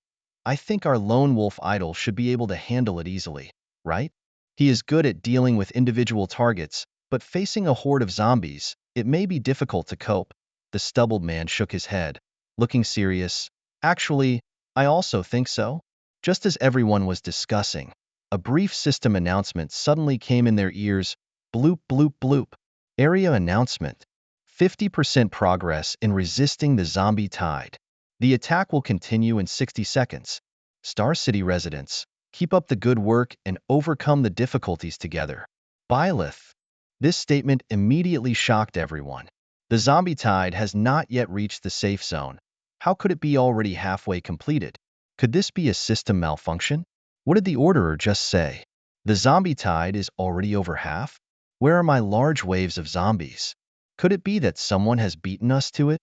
I think our lone wolf idol should be able to handle it easily, right? He is good at dealing with individual targets, but facing a horde of zombies, it may be difficult to cope. The stubbled man shook his head, looking serious. Actually, I also think so. Just as everyone was discussing, a brief system announcement suddenly came in their ears. Bloop, bloop, bloop. Area announcement. 50% progress in resisting the zombie tide. The attack will continue in 60 seconds. Star City residents, keep up the good work and overcome the difficulties together. Byleth. This statement immediately shocked everyone. The zombie tide has not yet reached the safe zone. How could it be already halfway completed? Could this be a system malfunction? What did the orderer just say? The zombie tide is already over half? Where are my large waves of zombies? Could it be that someone has beaten us to it?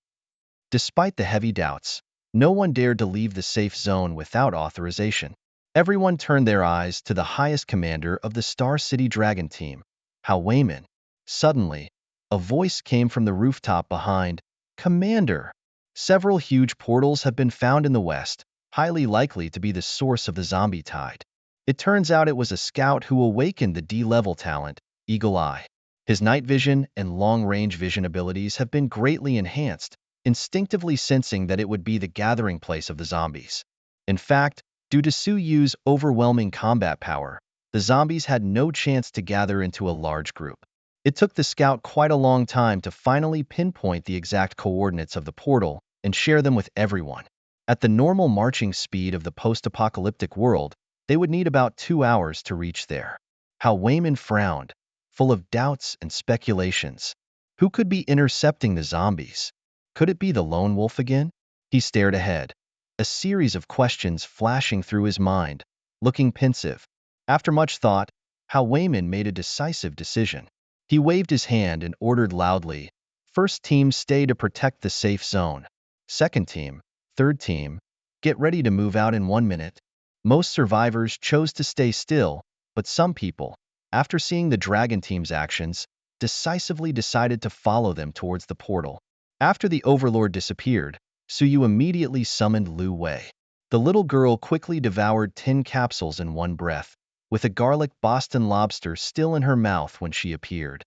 Despite the heavy doubts, no one dared to leave the safe zone without authorization. Everyone turned their eyes to the highest commander of the Star City Dragon team, Hao Wayman. Suddenly, a voice came from the rooftop behind. Commander! Several huge portals have been found in the west, highly likely to be the source of the zombie tide. It turns out it was a scout who awakened the D-level talent, Eagle Eye. His night vision and long-range vision abilities have been greatly enhanced, instinctively sensing that it would be the gathering place of the zombies. In fact, due to Su Yu's overwhelming combat power, the zombies had no chance to gather into a large group. It took the scout quite a long time to finally pinpoint the exact coordinates of the portal and share them with everyone. At the normal marching speed of the post-apocalyptic world, they would need about 2 hours to reach there. How Wayman frowned, full of doubts and speculations. Who could be intercepting the zombies? Could it be the lone wolf again? He stared ahead, a series of questions flashing through his mind, looking pensive. After much thought, Hao Wayman made a decisive decision. He waved his hand and ordered loudly, First team, stay to protect the safe zone. Second team, third team, get ready to move out in 1 minute. Most survivors chose to stay still, but some people, after seeing the Dragon team's actions, decisively decided to follow them towards the portal. After the Overlord disappeared, Suyu immediately summoned Lu Wei. The little girl quickly devoured 10 capsules in one breath, with a garlic Boston lobster still in her mouth when she appeared.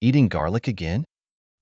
Eating garlic again?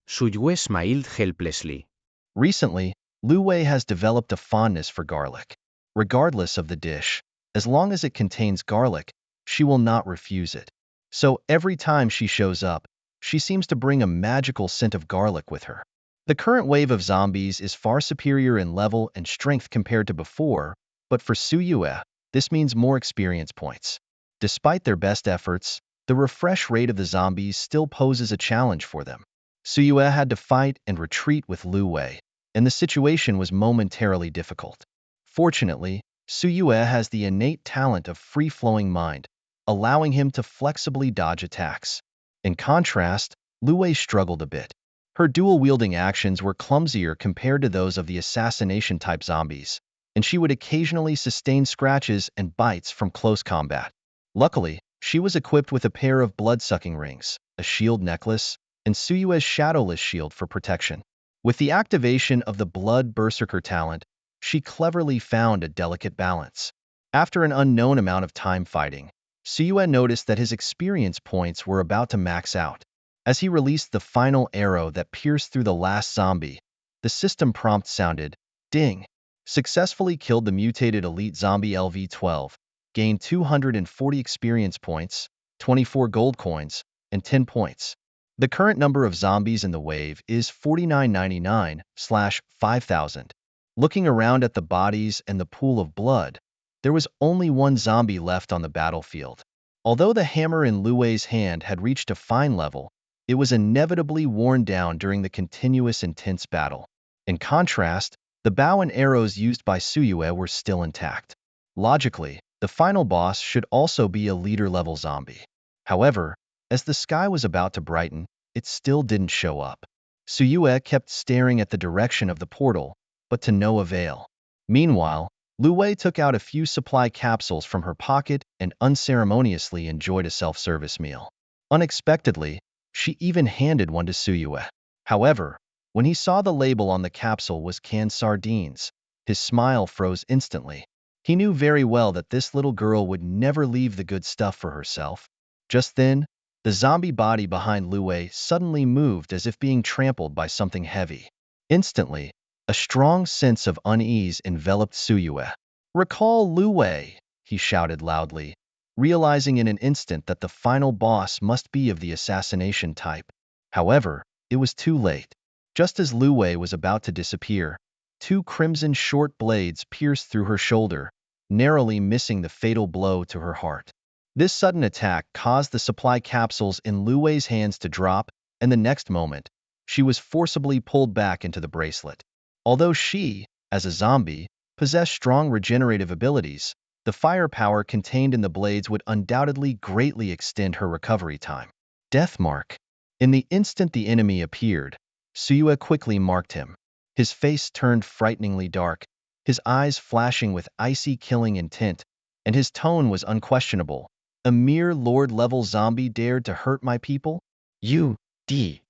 Suyue smiled helplessly. Recently, Lu Wei has developed a fondness for garlic. Regardless of the dish, as long as it contains garlic, she will not refuse it. So every time she shows up, she seems to bring a magical scent of garlic with her. The current wave of zombies is far superior in level and strength compared to before, but for Suyue, this means more experience points. Despite their best efforts, the refresh rate of the zombies still poses a challenge for them. Suyue had to fight and retreat with Lu Wei, and the situation was momentarily difficult. Fortunately, Suyue has the innate talent of free-flowing mind, allowing him to flexibly dodge attacks. In contrast, Lu Wei struggled a bit. Her dual-wielding actions were clumsier compared to those of the assassination-type zombies, and she would occasionally sustain scratches and bites from close combat. Luckily, she was equipped with a pair of blood-sucking rings, a shield necklace, and Suyue's shadowless shield for protection. With the activation of the Blood Berserker talent, she cleverly found a delicate balance. After an unknown amount of time fighting, Suyue noticed that his experience points were about to max out. As he released the final arrow that pierced through the last zombie, the system prompt sounded, ding. Successfully killed the mutated elite zombie LV-12, gained 240 experience points, 24 gold coins, and 10 points. The current number of zombies in the wave is 4999/5000. Looking around at the bodies and the pool of blood, there was only one zombie left on the battlefield. Although the hammer in Lu Wei's hand had reached a fine level, it was inevitably worn down during the continuous intense battle. In contrast, The bow and arrows used by Suyue were still intact. Logically, the final boss should also be a leader-level zombie. However, as the sky was about to brighten, it still didn't show up. Suyue kept staring at the direction of the portal, but to no avail. Meanwhile, Lu Wei took out a few supply capsules from her pocket and unceremoniously enjoyed a self-service meal. Unexpectedly, she even handed one to Suyue. However, when he saw the label on the capsule was canned sardines, his smile froze instantly. He knew very well that this little girl would never leave the good stuff for herself. Just then, the zombie body behind Lu Wei suddenly moved as if being trampled by something heavy. Instantly, a strong sense of unease enveloped Suyue. "Recall Lu Wei," he shouted loudly, realizing in an instant that the final boss must be of the assassination type. However, it was too late. Just as Lu Wei was about to disappear, two crimson short blades pierced through her shoulder, narrowly missing the fatal blow to her heart. This sudden attack caused the supply capsules in Lu Wei's hands to drop, and the next moment, she was forcibly pulled back into the bracelet. Although she, as a zombie, possessed strong regenerative abilities, the firepower contained in the blades would undoubtedly greatly extend her recovery time. Death mark. In the instant the enemy appeared, Suyue quickly marked him. His face turned frighteningly dark, his eyes flashing with icy killing intent, and his tone was unquestionable. "A mere Lord-level zombie dared to hurt my people? You, D."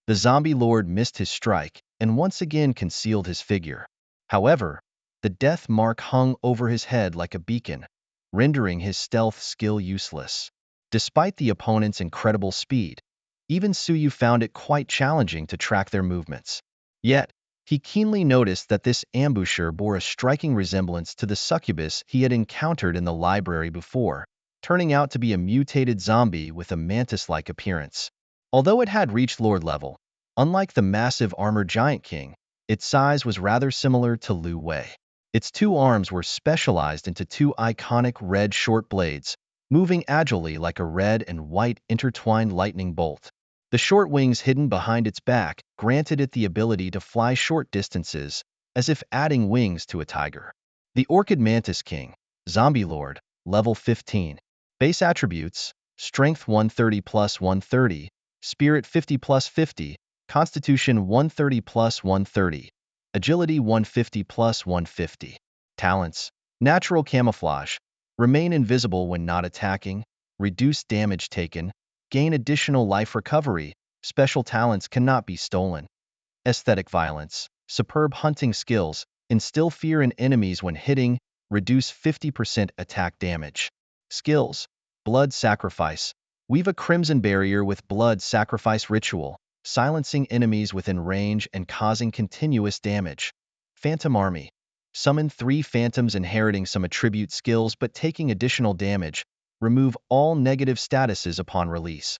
The zombie lord missed his strike and once again concealed his figure. However, the death mark hung over his head like a beacon, rendering his stealth skill useless. Despite the opponent's incredible speed, even Suyu found it quite challenging to track their movements. Yet, he keenly noticed that this ambusher bore a striking resemblance to the succubus he had encountered in the library before, turning out to be a mutated zombie with a mantis-like appearance. Although it had reached Lord level, unlike the massive armored giant king, its size was rather similar to Lu Wei. Its two arms were specialized into two iconic red short blades, moving agilely like a red and white intertwined lightning bolt. The short wings hidden behind its back granted it the ability to fly short distances, as if adding wings to a tiger. The Orchid Mantis King, Zombie Lord, level 15. Base attributes: Strength 130 plus 130, Spirit 50 plus 50, Constitution 130 plus 130, Agility 150 plus 150. Talents: Natural Camouflage, remain invisible when not attacking, reduce damage taken, gain additional life recovery, special talents cannot be stolen. Aesthetic Violence, superb hunting skills, instill fear in enemies when hitting, reduce 50% attack damage. Skills: Blood Sacrifice, weave a crimson barrier with blood sacrifice ritual, silencing enemies within range and causing continuous damage. Phantom Army, summon 3 phantoms inheriting some attribute skills but taking additional damage, remove all negative statuses upon release.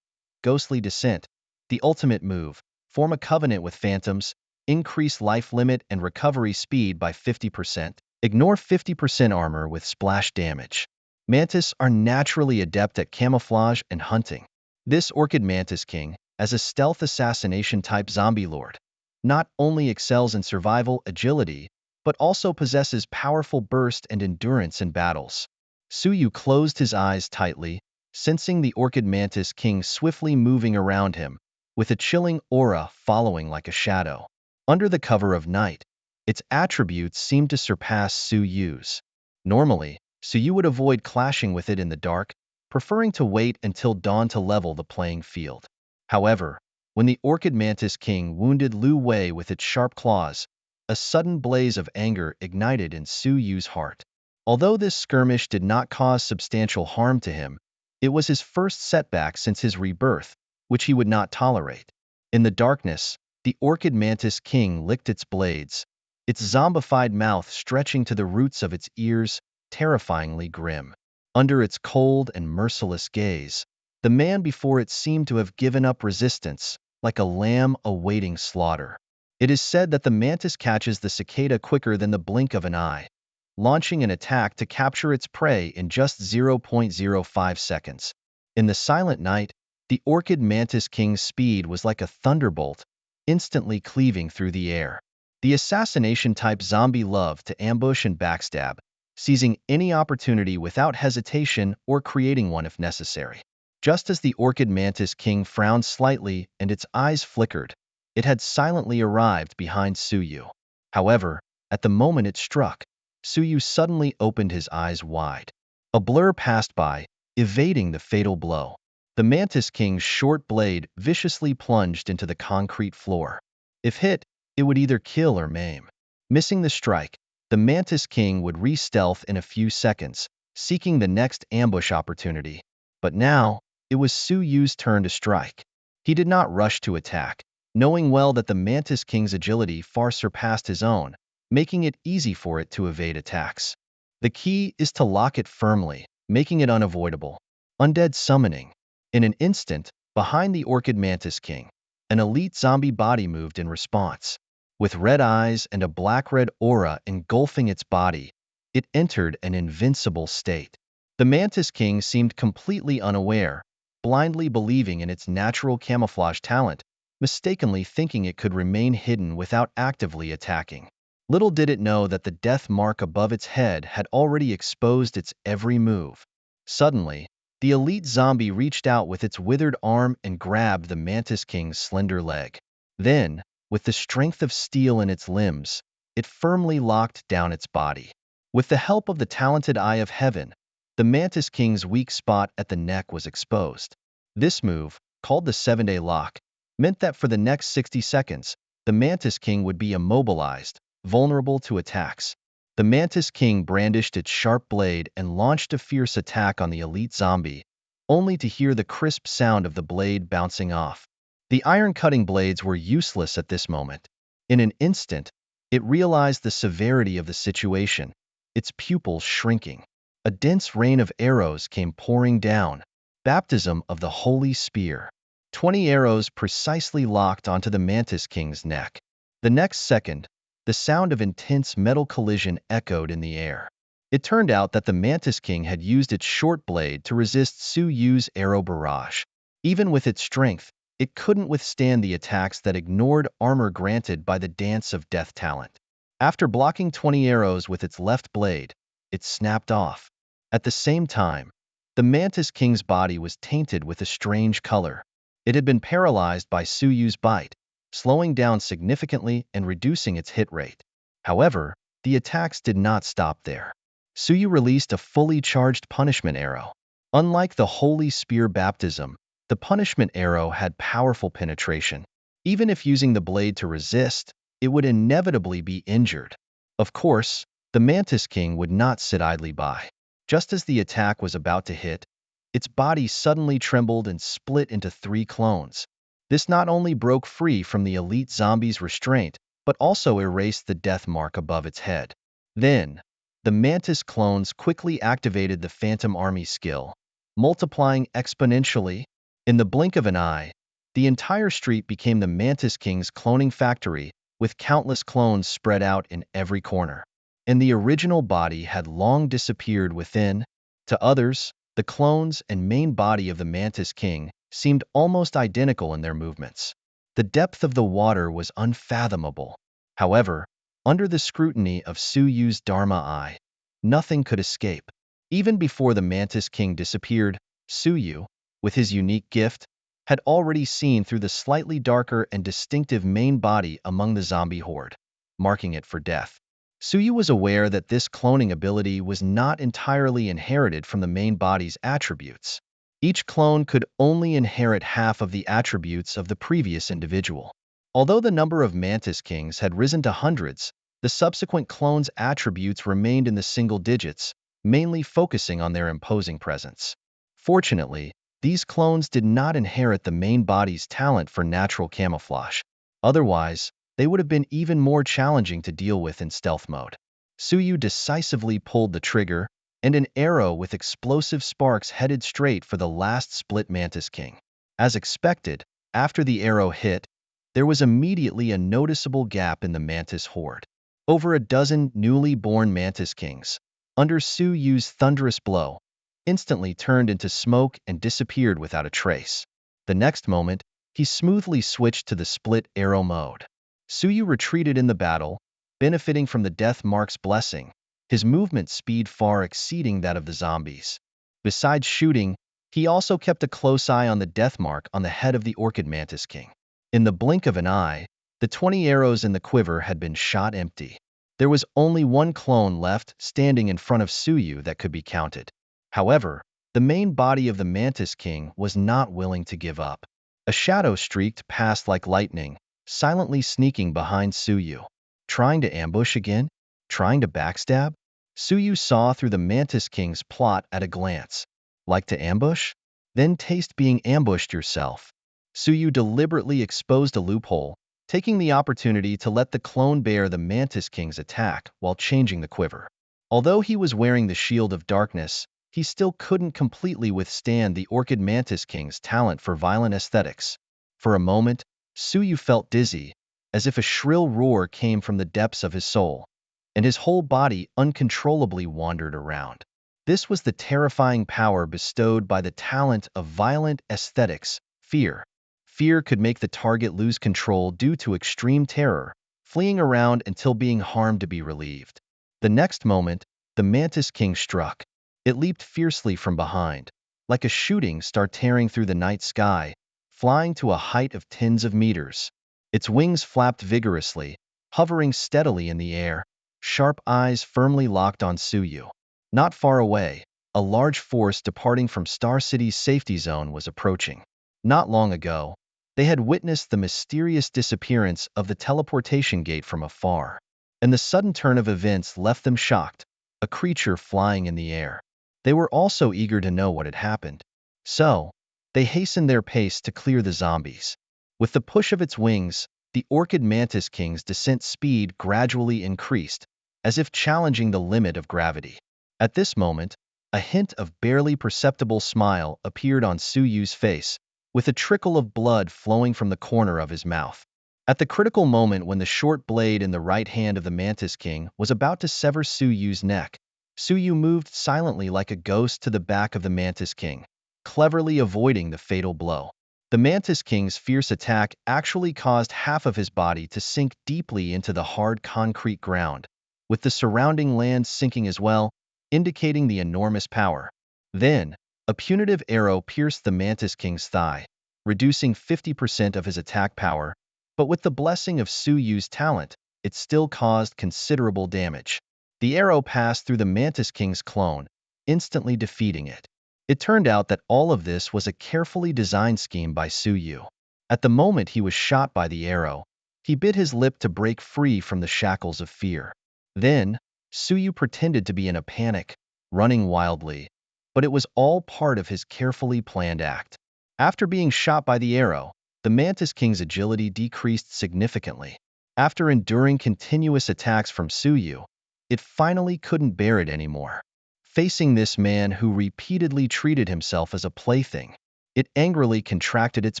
Ghostly Descent, the ultimate move, form a covenant with phantoms, increase life limit and recovery speed by 50%, ignore 50% armor with splash damage. Mantis are naturally adept at camouflage and hunting. This Orchid Mantis King, as a stealth assassination type zombie lord, not only excels in survival agility, but also possesses powerful burst and endurance in battles. Suyu closed his eyes tightly, sensing the Orchid Mantis King swiftly moving around him, with a chilling aura following like a shadow. Under the cover of night, its attributes seemed to surpass Suyu's. Normally, Suyu would avoid clashing with it in the dark, preferring to wait until dawn to level the playing field. However, when the Orchid Mantis King wounded Lu Wei with its sharp claws, a sudden blaze of anger ignited in Suyu's heart. Although this skirmish did not cause substantial harm to him, it was his first setback since his rebirth, which he would not tolerate. In the darkness, the Orchid Mantis King licked its blades, its zombified mouth stretching to the roots of its ears, terrifyingly grim. Under its cold and merciless gaze, the man before it seemed to have given up resistance, like a lamb awaiting slaughter. It is said that the mantis catches the cicada quicker than the blink of an eye, launching an attack to capture its prey in just 0.05 seconds. In the silent night, the Orchid Mantis King's speed was like a thunderbolt, instantly cleaving through the air. The assassination-type zombie loved to ambush and backstab, seizing any opportunity without hesitation or creating one if necessary. Just as the orchid mantis king frowned slightly and its eyes flickered, it had silently arrived behind Suyu. However, at the moment it struck, Suyu suddenly opened his eyes wide. A blur passed by, evading the fatal blow. The mantis king's short blade viciously plunged into the concrete floor. If hit, it would either kill or maim. Missing the strike, the mantis king would re-stealth in a few seconds, seeking the next ambush opportunity. But now, it was Suyu's turn to strike. He did not rush to attack, knowing well that the mantis king's agility far surpassed his own, making it easy for it to evade attacks. The key is to lock it firmly, making it unavoidable. Undead summoning. In an instant, behind the orchid mantis king, an elite zombie body moved in response. With red eyes and a black-red aura engulfing its body, it entered an invincible state. The mantis king seemed completely unaware, blindly believing in its natural camouflage talent, mistakenly thinking it could remain hidden without actively attacking. Little did it know that the death mark above its head had already exposed its every move. Suddenly, the elite zombie reached out with its withered arm and grabbed the mantis king's slender leg. Then, with the strength of steel in its limbs, it firmly locked down its body. With the help of the talented Eye of Heaven, the mantis king's weak spot at the neck was exposed. This move, called the 7-day lock, meant that for the next 60 seconds, the mantis king would be immobilized, vulnerable to attacks. The mantis king brandished its sharp blade and launched a fierce attack on the elite zombie, only to hear the crisp sound of the blade bouncing off. The iron-cutting blades were useless at this moment. In an instant, it realized the severity of the situation, its pupils shrinking. A dense rain of arrows came pouring down, baptism of the holy spear. 20 arrows precisely locked onto the mantis king's neck. The next second, the sound of intense metal collision echoed in the air. It turned out that the mantis king had used its short blade to resist Suyu's arrow barrage. Even with its strength, it couldn't withstand the attacks that ignored armor granted by the Dance of Death talent. After blocking 20 arrows with its left blade, it snapped off. At the same time, the mantis king's body was tainted with a strange color. It had been paralyzed by Suyu's bite, slowing down significantly and reducing its hit rate. However, the attacks did not stop there. Suyu released a fully charged punishment arrow. Unlike the holy spear baptism, the punishment arrow had powerful penetration. Even if using the blade to resist, it would inevitably be injured. Of course, the mantis king would not sit idly by. Just as the attack was about to hit, its body suddenly trembled and split into 3 clones. This not only broke free from the elite zombie's restraint, but also erased the death mark above its head. Then, the mantis clones quickly activated the Phantom Army skill, multiplying exponentially. In the blink of an eye, the entire street became the mantis king's cloning factory, with countless clones spread out in every corner. And the original body had long disappeared within. To others, the clones and main body of the mantis king seemed almost identical in their movements. The depth of the water was unfathomable. However, under the scrutiny of Suyu's Dharma eye, nothing could escape. Even before the mantis king disappeared, Suyu, with his unique gift, had already seen through the slightly darker and distinctive main body among the zombie horde, marking it for death. Suyu was aware that this cloning ability was not entirely inherited from the main body's attributes. Each clone could only inherit half of the attributes of the previous individual. Although the number of mantis kings had risen to hundreds, the subsequent clones' attributes remained in the single digits, mainly focusing on their imposing presence. Fortunately, these clones did not inherit the main body's talent for natural camouflage. Otherwise, they would have been even more challenging to deal with in stealth mode. Suyu decisively pulled the trigger, and an arrow with explosive sparks headed straight for the last split mantis king. As expected, after the arrow hit, there was immediately a noticeable gap in the mantis horde. Over a dozen newly born mantis kings, under Suyu's thunderous blow, instantly turned into smoke and disappeared without a trace. The next moment, he smoothly switched to the split arrow mode. Suyu retreated in the battle, benefiting from the Death Mark's blessing, his movement speed far exceeding that of the zombies. Besides shooting, he also kept a close eye on the Death Mark on the head of the Orchid Mantis King. In the blink of an eye, the 20 arrows in the quiver had been shot empty. There was only one clone left standing in front of Suyu that could be counted. However, the main body of the Mantis King was not willing to give up. A shadow streaked past like lightning, silently sneaking behind Suyu. Trying to ambush again? Trying to backstab? Suyu saw through the Mantis King's plot at a glance. Like to ambush? Then taste being ambushed yourself. Suyu deliberately exposed a loophole, taking the opportunity to let the clone bear the Mantis King's attack while changing the quiver. Although he was wearing the Shield of Darkness, he still couldn't completely withstand the Orchid Mantis King's talent for violent aesthetics. For a moment, Suyu felt dizzy, as if a shrill roar came from the depths of his soul, and his whole body uncontrollably wandered around. This was the terrifying power bestowed by the talent of violent aesthetics, fear. Fear could make the target lose control due to extreme terror, fleeing around until being harmed to be relieved. The next moment, the Mantis King struck. It leaped fiercely from behind, like a shooting star tearing through the night sky, flying to a height of tens of meters. Its wings flapped vigorously, hovering steadily in the air, sharp eyes firmly locked on Suyu. Not far away, a large force departing from Star City's safety zone was approaching. Not long ago, they had witnessed the mysterious disappearance of the teleportation gate from afar, and the sudden turn of events left them shocked, a creature flying in the air. They were also eager to know what had happened. So, they hastened their pace to clear the zombies. With the push of its wings, the Orchid Mantis King's descent speed gradually increased, as if challenging the limit of gravity. At this moment, a hint of barely perceptible smile appeared on Suyu's face, with a trickle of blood flowing from the corner of his mouth. At the critical moment when the short blade in the right hand of the Mantis King was about to sever Suyu's neck, Suyu moved silently like a ghost to the back of the Mantis King, cleverly avoiding the fatal blow. The Mantis King's fierce attack actually caused half of his body to sink deeply into the hard concrete ground, with the surrounding land sinking as well, indicating the enormous power. Then, a punitive arrow pierced the Mantis King's thigh, reducing 50% of his attack power, but with the blessing of Suyu's talent, it still caused considerable damage. The arrow passed through the Mantis King's clone, instantly defeating it. It turned out that all of this was a carefully designed scheme by Suyu. At the moment he was shot by the arrow, he bit his lip to break free from the shackles of fear. Then, Suyu pretended to be in a panic, running wildly, but it was all part of his carefully planned act. After being shot by the arrow, the Mantis King's agility decreased significantly. After enduring continuous attacks from Suyu, it finally couldn't bear it anymore. Facing this man who repeatedly treated himself as a plaything, it angrily contracted its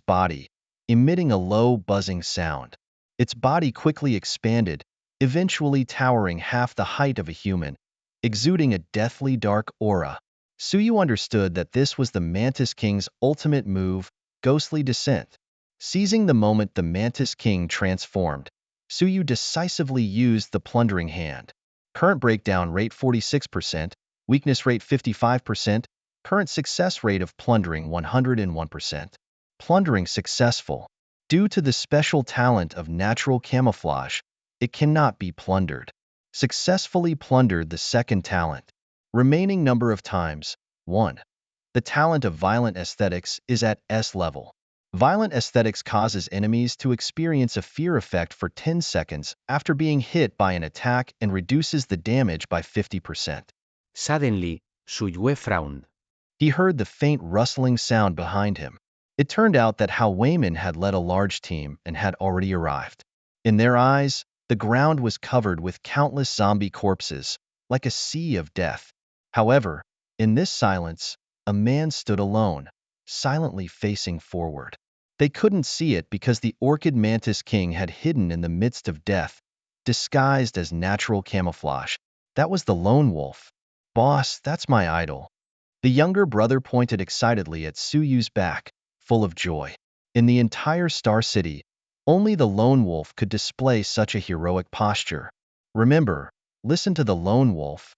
body, emitting a low, buzzing sound. Its body quickly expanded, eventually towering half the height of a human, exuding a deathly dark aura. Suyu understood that this was the Mantis King's ultimate move, ghostly descent. Seizing the moment the Mantis King transformed, Suyu decisively used the Plundering Hand. Current breakdown rate 46%, weakness rate 55%, current success rate of plundering 101%. Plundering successful. Due to the special talent of natural camouflage, it cannot be plundered. Successfully plundered the second talent. Remaining number of times, 1. The talent of violent aesthetics is at S level. Violent aesthetics causes enemies to experience a fear effect for 10 seconds after being hit by an attack and reduces the damage by 50%. Suddenly, Suyue frowned. He heard the faint rustling sound behind him. It turned out that Hao Weiman had led a large team and had already arrived. In their eyes, the ground was covered with countless zombie corpses, like a sea of death. However, in this silence, a man stood alone, silently facing forward. They couldn't see it because the Orchid Mantis King had hidden in the midst of death, disguised as natural camouflage. That was the lone wolf. Boss, that's my idol. The younger brother pointed excitedly at Suyu's back, full of joy. In the entire Star City, Only the lone wolf could display such a heroic posture. Remember, listen to the lone wolf.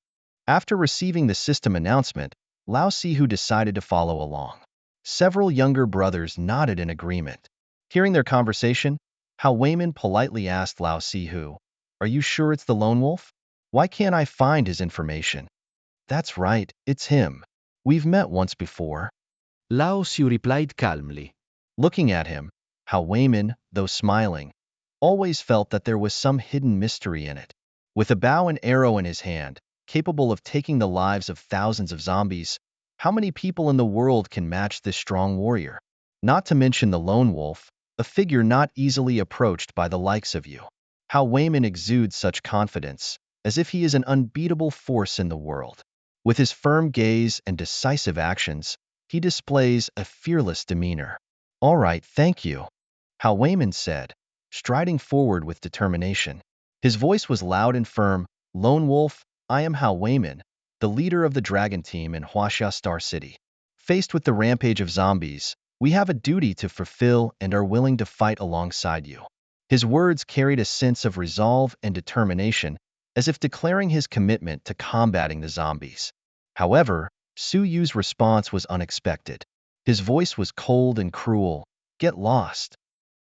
After receiving the system announcement, Lao Sihu decided to follow along. Several younger brothers nodded in agreement. Hearing their conversation, Hao Weiman politely asked Lao Sihu, "Are you sure it's the lone wolf? Why can't I find his information?" "That's right, it's him. We've met once before." Lao Siu replied calmly. Looking at him, Hao Weiman, though smiling, always felt that there was some hidden mystery in it. With a bow and arrow in his hand, capable of taking the lives of thousands of zombies, how many people in the world can match this strong warrior? Not to mention the lone wolf, a figure not easily approached by the likes of you. How Weiman exudes such confidence, as if he is an unbeatable force in the world. With his firm gaze and decisive actions, he displays a fearless demeanor. "All right, thank you," Hao Weiman said, striding forward with determination. His voice was loud and firm. "Lone Wolf, I am Hao Weiman, the leader of the Dragon Team in Huaxia Star City. Faced with the rampage of zombies, we have a duty to fulfill and are willing to fight alongside you." His words carried a sense of resolve and determination, as if declaring his commitment to combating the zombies. However, Su Yu's response was unexpected. His voice was cold and cruel. "Get lost."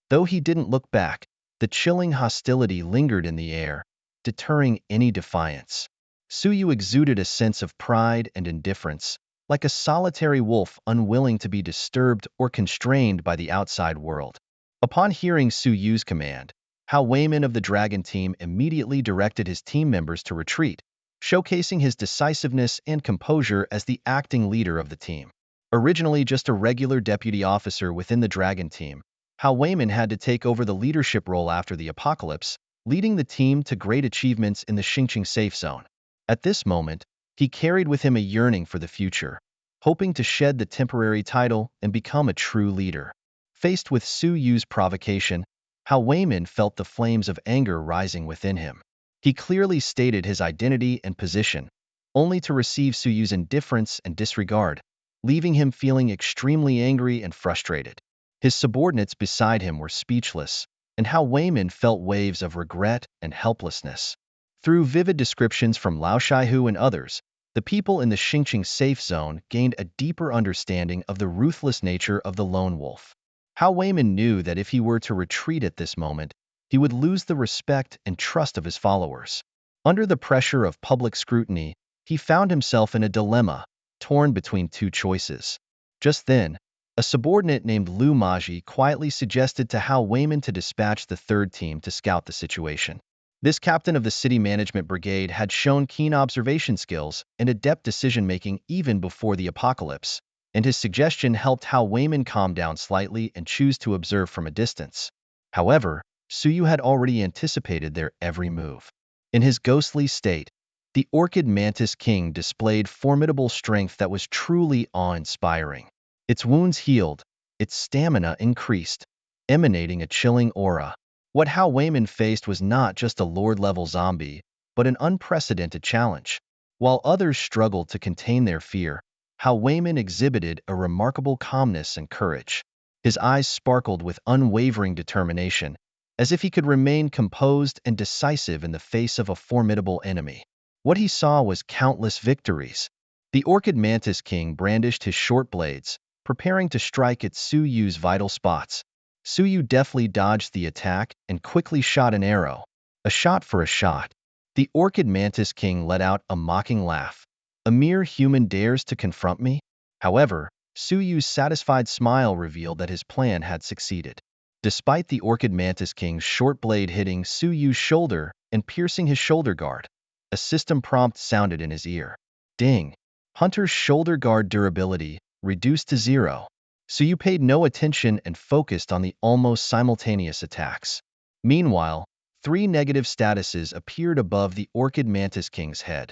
Though he didn't look back, the chilling hostility lingered in the air, deterring any defiance. Su Yu exuded a sense of pride and indifference, like a solitary wolf unwilling to be disturbed or constrained by the outside world. Upon hearing Su Yu's command, Hao Weiman of the Dragon Team immediately directed his team members to retreat, showcasing his decisiveness and composure as the acting leader of the team. Originally just a regular deputy officer within the Dragon Team, Hao Weiman had to take over the leadership role after the apocalypse, leading the team to great achievements in the Xingqing safe zone. At this moment, he carried with him a yearning for the future, hoping to shed the temporary title and become a true leader. Faced with Su Yu's provocation, Hao Weiman felt the flames of anger rising within him. He clearly stated his identity and position, only to receive Su Yu's indifference and disregard, leaving him feeling extremely angry and frustrated. His subordinates beside him were speechless, and Hao Weiman felt waves of regret and helplessness. Through vivid descriptions from Lao Shihu and others, the people in the Xingqing safe zone gained a deeper understanding of the ruthless nature of the lone wolf. Hao Weiman knew that if he were to retreat at this moment, he would lose the respect and trust of his followers. Under the pressure of public scrutiny, he found himself in a dilemma, torn between two choices. Just then, a subordinate named Lu Maji quietly suggested to Hao Weiman to dispatch the third team to scout the situation. This captain of the city management brigade had shown keen observation skills and adept decision-making even before the apocalypse, and his suggestion helped Hao Weiman calm down slightly and choose to observe from a distance. However, Su Yu had already anticipated their every move. In his ghostly state, the Orchid Mantis King displayed formidable strength that was truly awe-inspiring. Its wounds healed, its stamina increased, emanating a chilling aura. What Hao Weiman faced was not just a Lord-level zombie, but an unprecedented challenge. While others struggled to contain their fear, Hao Weiman exhibited a remarkable calmness and courage. His eyes sparkled with unwavering determination, as if he could remain composed and decisive in the face of a formidable enemy. What he saw was countless victories. The Orchid Mantis King brandished his short blades, preparing to strike at Su Yu's vital spots. Su Yu deftly dodged the attack and quickly shot an arrow. A shot for a shot. The Orchid Mantis King let out a mocking laugh. "A mere human dares to confront me?" However, Su Yu's satisfied smile revealed that his plan had succeeded. Despite the Orchid Mantis King's short blade hitting Su Yu's shoulder and piercing his shoulder guard, a system prompt sounded in his ear. Ding! Hunter's shoulder guard durability reduced to 0. Su Yu paid no attention and focused on the almost simultaneous attacks. Meanwhile, 3 negative statuses appeared above the Orchid Mantis King's head: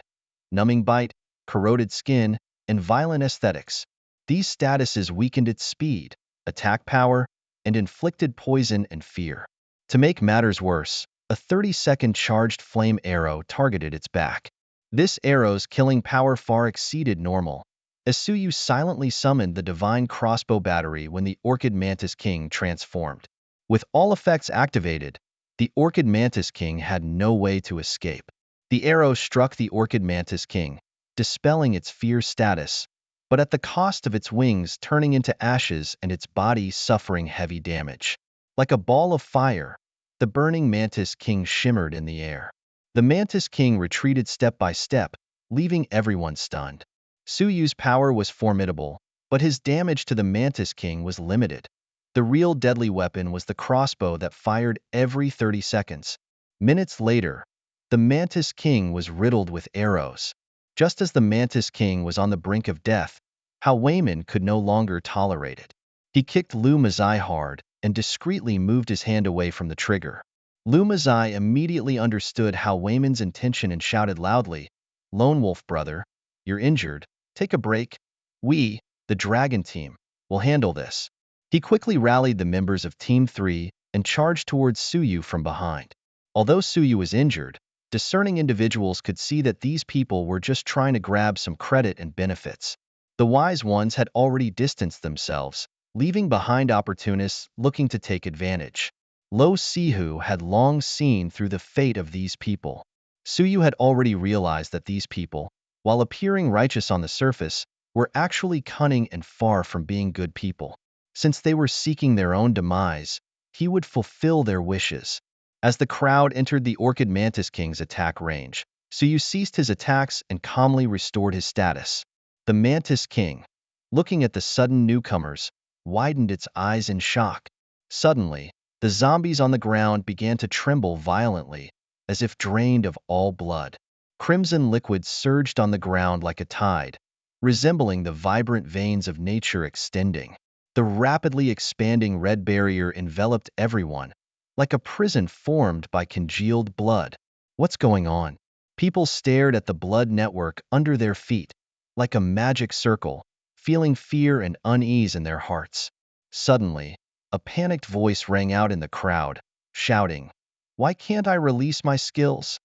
numbing bite, corroded skin, and violent aesthetics. These statuses weakened its speed, attack power, and inflicted poison and fear. To make matters worse, a 30-second charged flame arrow targeted its back. This arrow's killing power far exceeded normal, as Su Yu silently summoned the divine crossbow battery when the Orchid Mantis King transformed. With all effects activated, the Orchid Mantis King had no way to escape. The arrow struck the Orchid Mantis King, dispelling its fierce status, but at the cost of its wings turning into ashes and its body suffering heavy damage. Like a ball of fire, the burning Mantis King shimmered in the air. The Mantis King retreated step by step, leaving everyone stunned. Suyu's power was formidable, but his damage to the Mantis King was limited. The real deadly weapon was the crossbow that fired every 30 seconds. Minutes later, the Mantis King was riddled with arrows. Just as the Mantis King was on the brink of death, Hao Weiman could no longer tolerate it. He kicked Lu Mazai hard and discreetly moved his hand away from the trigger. Lu Mazai immediately understood Hao Weiman's intention and shouted loudly, "Lone Wolf brother, you're injured. Take a break. We, the Dragon Team, will handle this." He quickly rallied the members of Team 3 and charged towards Suyu from behind. Although Suyu was injured, discerning individuals could see that these people were just trying to grab some credit and benefits. The wise ones had already distanced themselves, leaving behind opportunists looking to take advantage. Lo Sihu had long seen through the fate of these people. Suyu had already realized that these people, while appearing righteous on the surface, were actually cunning and far from being good people. Since they were seeking their own demise, he would fulfill their wishes. As the crowd entered the Orchid Mantis King's attack range, Suyu ceased his attacks and calmly restored his status. The Mantis King, looking at the sudden newcomers, widened its eyes in shock. Suddenly, the zombies on the ground began to tremble violently, as if drained of all blood. Crimson liquid surged on the ground like a tide, resembling the vibrant veins of nature extending. The rapidly expanding red barrier enveloped everyone, like a prison formed by congealed blood. What's going on? People stared at the blood network under their feet, like a magic circle, feeling fear and unease in their hearts. Suddenly, a panicked voice rang out in the crowd, shouting, "Why can't I release my skills?"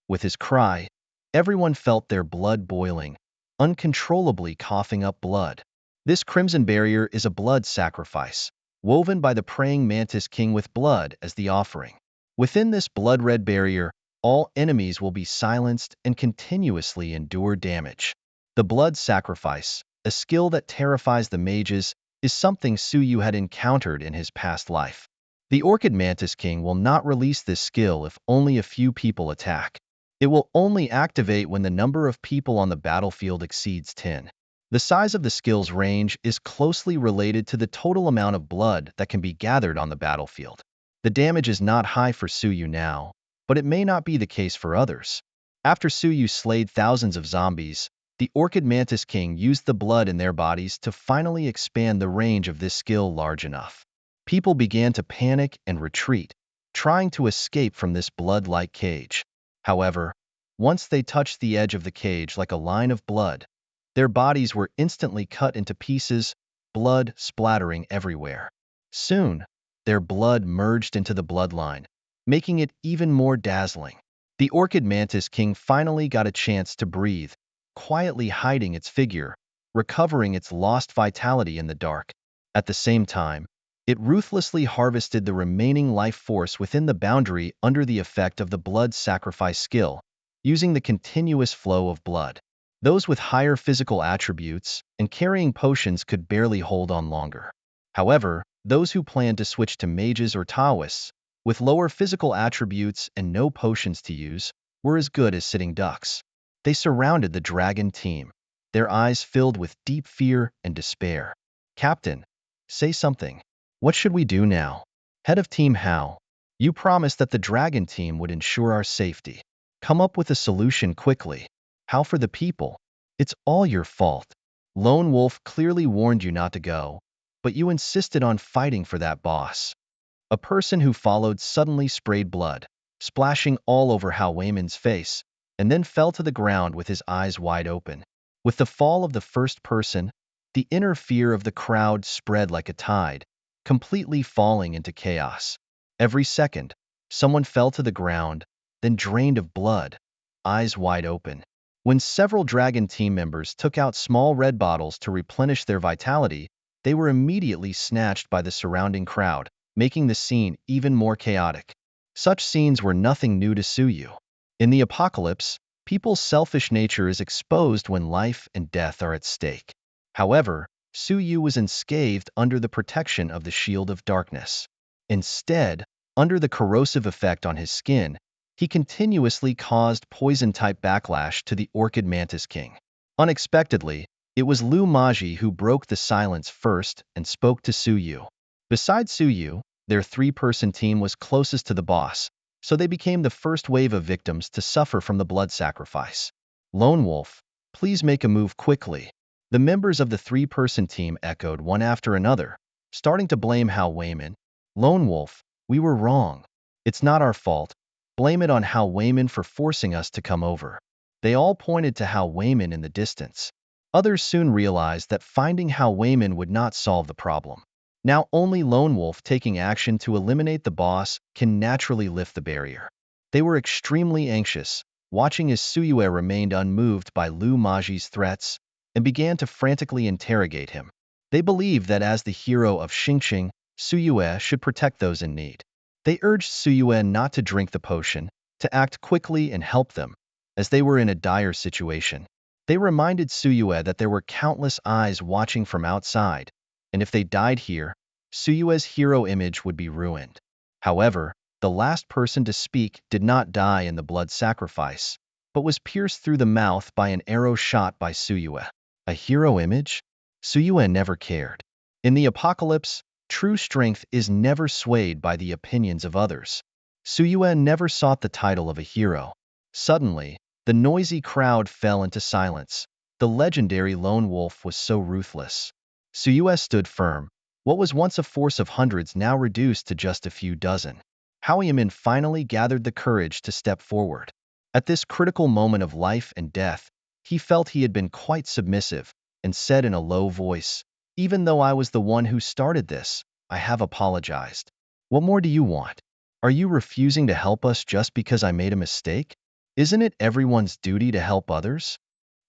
With his cry, everyone felt their blood boiling, uncontrollably coughing up blood. This crimson barrier is a blood sacrifice, woven by the praying Mantis King with blood as the offering. Within this blood-red barrier, all enemies will be silenced and continuously endure damage. The blood sacrifice, a skill that terrifies the mages, is something Suyu had encountered in his past life. The Orchid Mantis King will not release this skill if only a few people attack. It will only activate when the number of people on the battlefield exceeds 10. The size of the skill's range is closely related to the total amount of blood that can be gathered on the battlefield. The damage is not high for Suyu now, but it may not be the case for others. After Suyu slayed thousands of zombies, the Orchid Mantis King used the blood in their bodies to finally expand the range of this skill large enough. People began to panic and retreat, trying to escape from this blood-like cage. However, once they touched the edge of the cage like a line of blood, their bodies were instantly cut into pieces, blood splattering everywhere. Soon, their blood merged into the bloodline, making it even more dazzling. The Orchid Mantis King finally got a chance to breathe, quietly hiding its figure, recovering its lost vitality in the dark. At the same time, it ruthlessly harvested the remaining life force within the boundary under the effect of the blood sacrifice skill, using the continuous flow of blood. Those with higher physical attributes and carrying potions could barely hold on longer. However, those who planned to switch to mages or Taoists, with lower physical attributes and no potions to use, were as good as sitting ducks. They surrounded the dragon team, their eyes filled with deep fear and despair. "Captain, say something. What should we do now?" Head of Team Hao, you promised that the dragon team would ensure our safety. Come up with a solution quickly. How for the people? It's all your fault. Lone Wolf clearly warned you not to go, but you insisted on fighting for that boss. A person who followed suddenly sprayed blood, splashing all over Hao Weiman's face, and then fell to the ground with his eyes wide open. With the fall of the first person, the inner fear of the crowd spread like a tide, completely falling into chaos. Every second, someone fell to the ground, then drained of blood, eyes wide open. When several Dragon team members took out small red bottles to replenish their vitality, they were immediately snatched by the surrounding crowd, making the scene even more chaotic. Such scenes were nothing new to Suyu. In the apocalypse, people's selfish nature is exposed when life and death are at stake. However, Suyu was unscathed under the protection of the Shield of Darkness. Instead, under the corrosive effect on his skin, he continuously caused poison-type backlash to the Orchid Mantis King. Unexpectedly, it was Lu Maji who broke the silence first and spoke to Suyu. Besides Suyu, their three-person team was closest to the boss, so they became the first wave of victims to suffer from the blood sacrifice. Lone Wolf, please make a move quickly. The members of the three-person team echoed one after another, starting to blame Hao Weiman. Lone Wolf, we were wrong. It's not our fault. Blame it on Hao Weiman for forcing us to come over. They all pointed to Hao Weiman in the distance. Others soon realized that finding Hao Weiman would not solve the problem. Now only Lone Wolf taking action to eliminate the boss can naturally lift the barrier. They were extremely anxious, watching as Suyue remained unmoved by Lu Maji's threats and began to frantically interrogate him. They believed that as the hero of Xingqing, Suyue should protect those in need. They urged Suyue not to drink the potion, to act quickly and help them, as they were in a dire situation. They reminded Suyue that there were countless eyes watching from outside, and if they died here, Suyue's hero image would be ruined. However, the last person to speak did not die in the blood sacrifice, but was pierced through the mouth by an arrow shot by Suyue. A hero image? Suyue never cared. In the apocalypse, true strength is never swayed by the opinions of others. Suyue never sought the title of a hero. Suddenly, the noisy crowd fell into silence. The legendary Lone Wolf was so ruthless. Suyue stood firm. What was once a force of hundreds now reduced to just a few dozen. Haoyaman finally gathered the courage to step forward. At this critical moment of life and death, he felt he had been quite submissive and said in a low voice, "Even though I was the one who started this, I have apologized. What more do you want? Are you refusing to help us just because I made a mistake? Isn't it everyone's duty to help others?"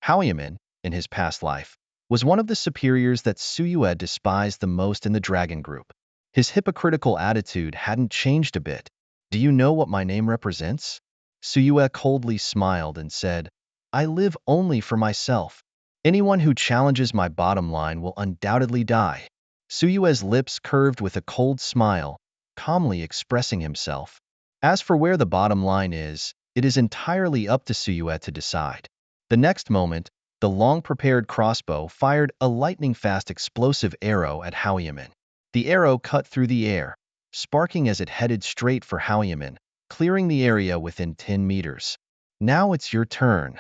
Haoyaman, in his past life, was one of the superiors that Suyue despised the most in the dragon group. His hypocritical attitude hadn't changed a bit. "Do you know what my name represents?" Suyue coldly smiled and said, "I live only for myself. Anyone who challenges my bottom line will undoubtedly die." Suyue's lips curved with a cold smile, calmly expressing himself. As for where the bottom line is, it is entirely up to Suyue to decide. The next moment, the long-prepared crossbow fired a lightning-fast explosive arrow at Haoyaman. The arrow cut through the air, sparking as it headed straight for Haoyaman, clearing the area within 10 meters. "Now it's your turn."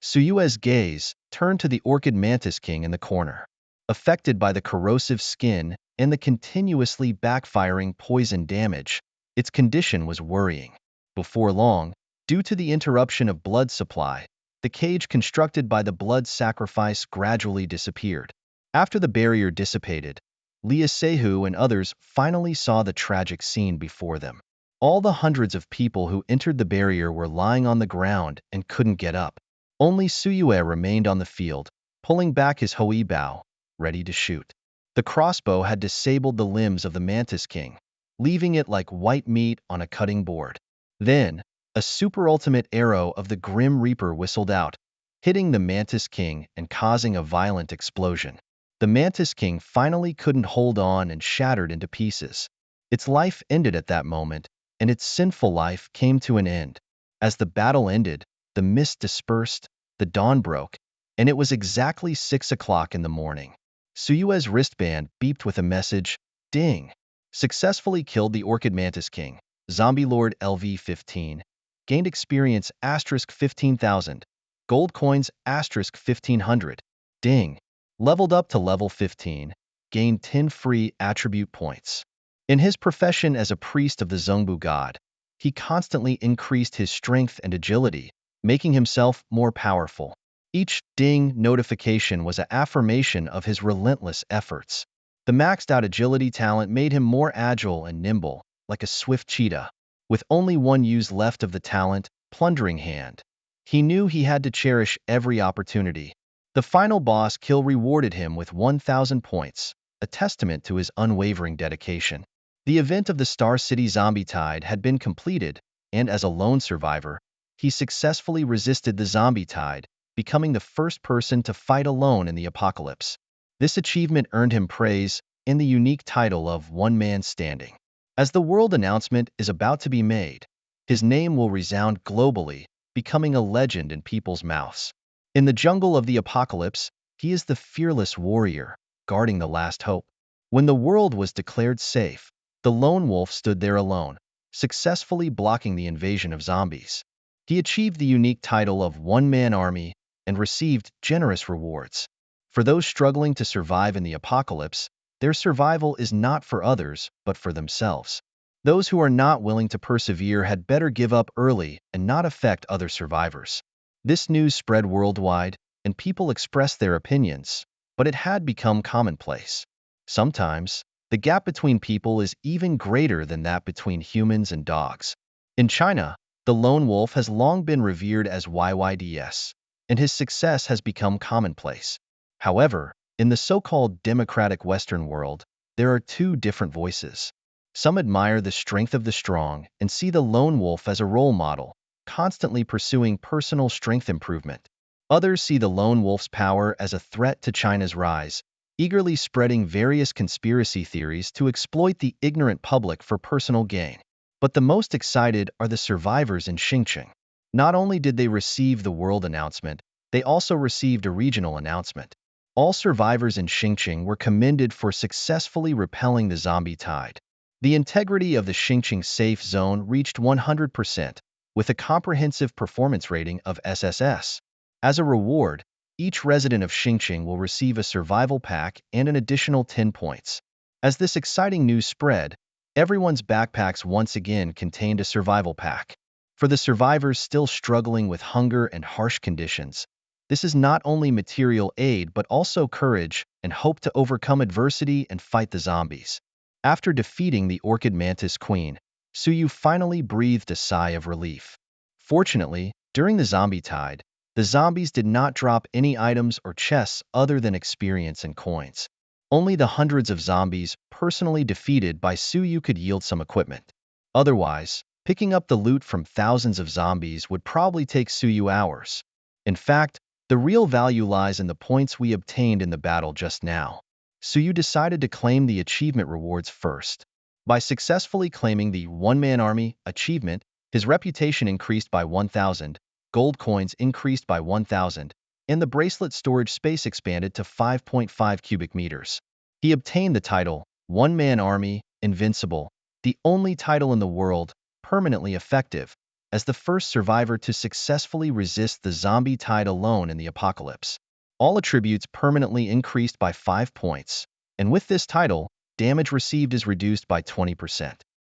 Suyue's gaze turned to the Orchid Mantis King in the corner. Affected by the corrosive skin and the continuously backfiring poison damage, its condition was worrying. Before long, due to the interruption of blood supply, the cage constructed by the blood sacrifice gradually disappeared. After the barrier dissipated, Liasehu and others finally saw the tragic scene before them. All the hundreds of people who entered the barrier were lying on the ground and couldn't get up. Only Suyue remained on the field, pulling back his Hoi bow, ready to shoot. The crossbow had disabled the limbs of the Mantis King, leaving it like white meat on a cutting board. Then, a super-ultimate arrow of the Grim Reaper whistled out, hitting the Mantis King and causing a violent explosion. The Mantis King finally couldn't hold on and shattered into pieces. Its life ended at that moment, and its sinful life came to an end. As the battle ended, the mist dispersed, the dawn broke, and it was exactly 6 o'clock in the morning. Suyue's wristband beeped with a message, "Ding! Successfully killed the Orchid Mantis King, Zombie Lord LV15. Gained experience *15,000. Gold coins *1500. Ding! Leveled up to level 15. Gained 10 free attribute points." In his profession as a priest of the Zhongbu god, he constantly increased his strength and agility, making himself more powerful. Each ding notification was an affirmation of his relentless efforts. The maxed-out agility talent made him more agile and nimble, like a swift cheetah. With only one use left of the talent, Plundering Hand, he knew he had to cherish every opportunity. The final boss kill rewarded him with 1,000 points, a testament to his unwavering dedication. The event of the Star City zombie tide had been completed, and as a lone survivor, he successfully resisted the zombie tide, becoming the first person to fight alone in the apocalypse. This achievement earned him praise and the unique title of One Man Standing. As the world announcement is about to be made, his name will resound globally, becoming a legend in people's mouths. In the jungle of the apocalypse, he is the fearless warrior, guarding the last hope. When the world was declared safe, the lone wolf stood there alone, successfully blocking the invasion of zombies. He achieved the unique title of One-Man Army and received generous rewards. For those struggling to survive in the apocalypse, their survival is not for others, but for themselves. Those who are not willing to persevere had better give up early and not affect other survivors. This news spread worldwide, and people expressed their opinions, but it had become commonplace. Sometimes, the gap between people is even greater than that between humans and dogs. In China, the lone wolf has long been revered as YYDS, and his success has become commonplace. However, in the so-called democratic Western world, there are two different voices. Some admire the strength of the strong and see the lone wolf as a role model, constantly pursuing personal strength improvement. Others see the lone wolf's power as a threat to China's rise, eagerly spreading various conspiracy theories to exploit the ignorant public for personal gain. But the most excited are the survivors in Xinjiang. Not only did they receive the world announcement, they also received a regional announcement. All survivors in Xinjiang were commended for successfully repelling the zombie tide. The integrity of the Xinjiang safe zone reached 100%, with a comprehensive performance rating of SSS. As a reward, each resident of Xinjiang will receive a survival pack and an additional 10 points. As this exciting news spread, everyone's backpacks once again contained a survival pack. For the survivors still struggling with hunger and harsh conditions, this is not only material aid but also courage and hope to overcome adversity and fight the zombies. After defeating the Orchid Mantis Queen, Suyu finally breathed a sigh of relief. Fortunately, during the zombie tide, the zombies did not drop any items or chests other than experience and coins. Only the hundreds of zombies personally defeated by Suyu could yield some equipment. Otherwise, picking up the loot from thousands of zombies would probably take Suyu hours. In fact, the real value lies in the points we obtained in the battle just now. Suyu decided to claim the achievement rewards first. By successfully claiming the One-Man Army achievement, his reputation increased by 1,000, gold coins increased by 1,000, and the bracelet storage space expanded to 5.5 cubic meters. He obtained the title, One-Man Army, Invincible, the only title in the world permanently effective, as the first survivor to successfully resist the zombie tide alone in the apocalypse. All attributes permanently increased by 5 points, and with this title, damage received is reduced by 20%.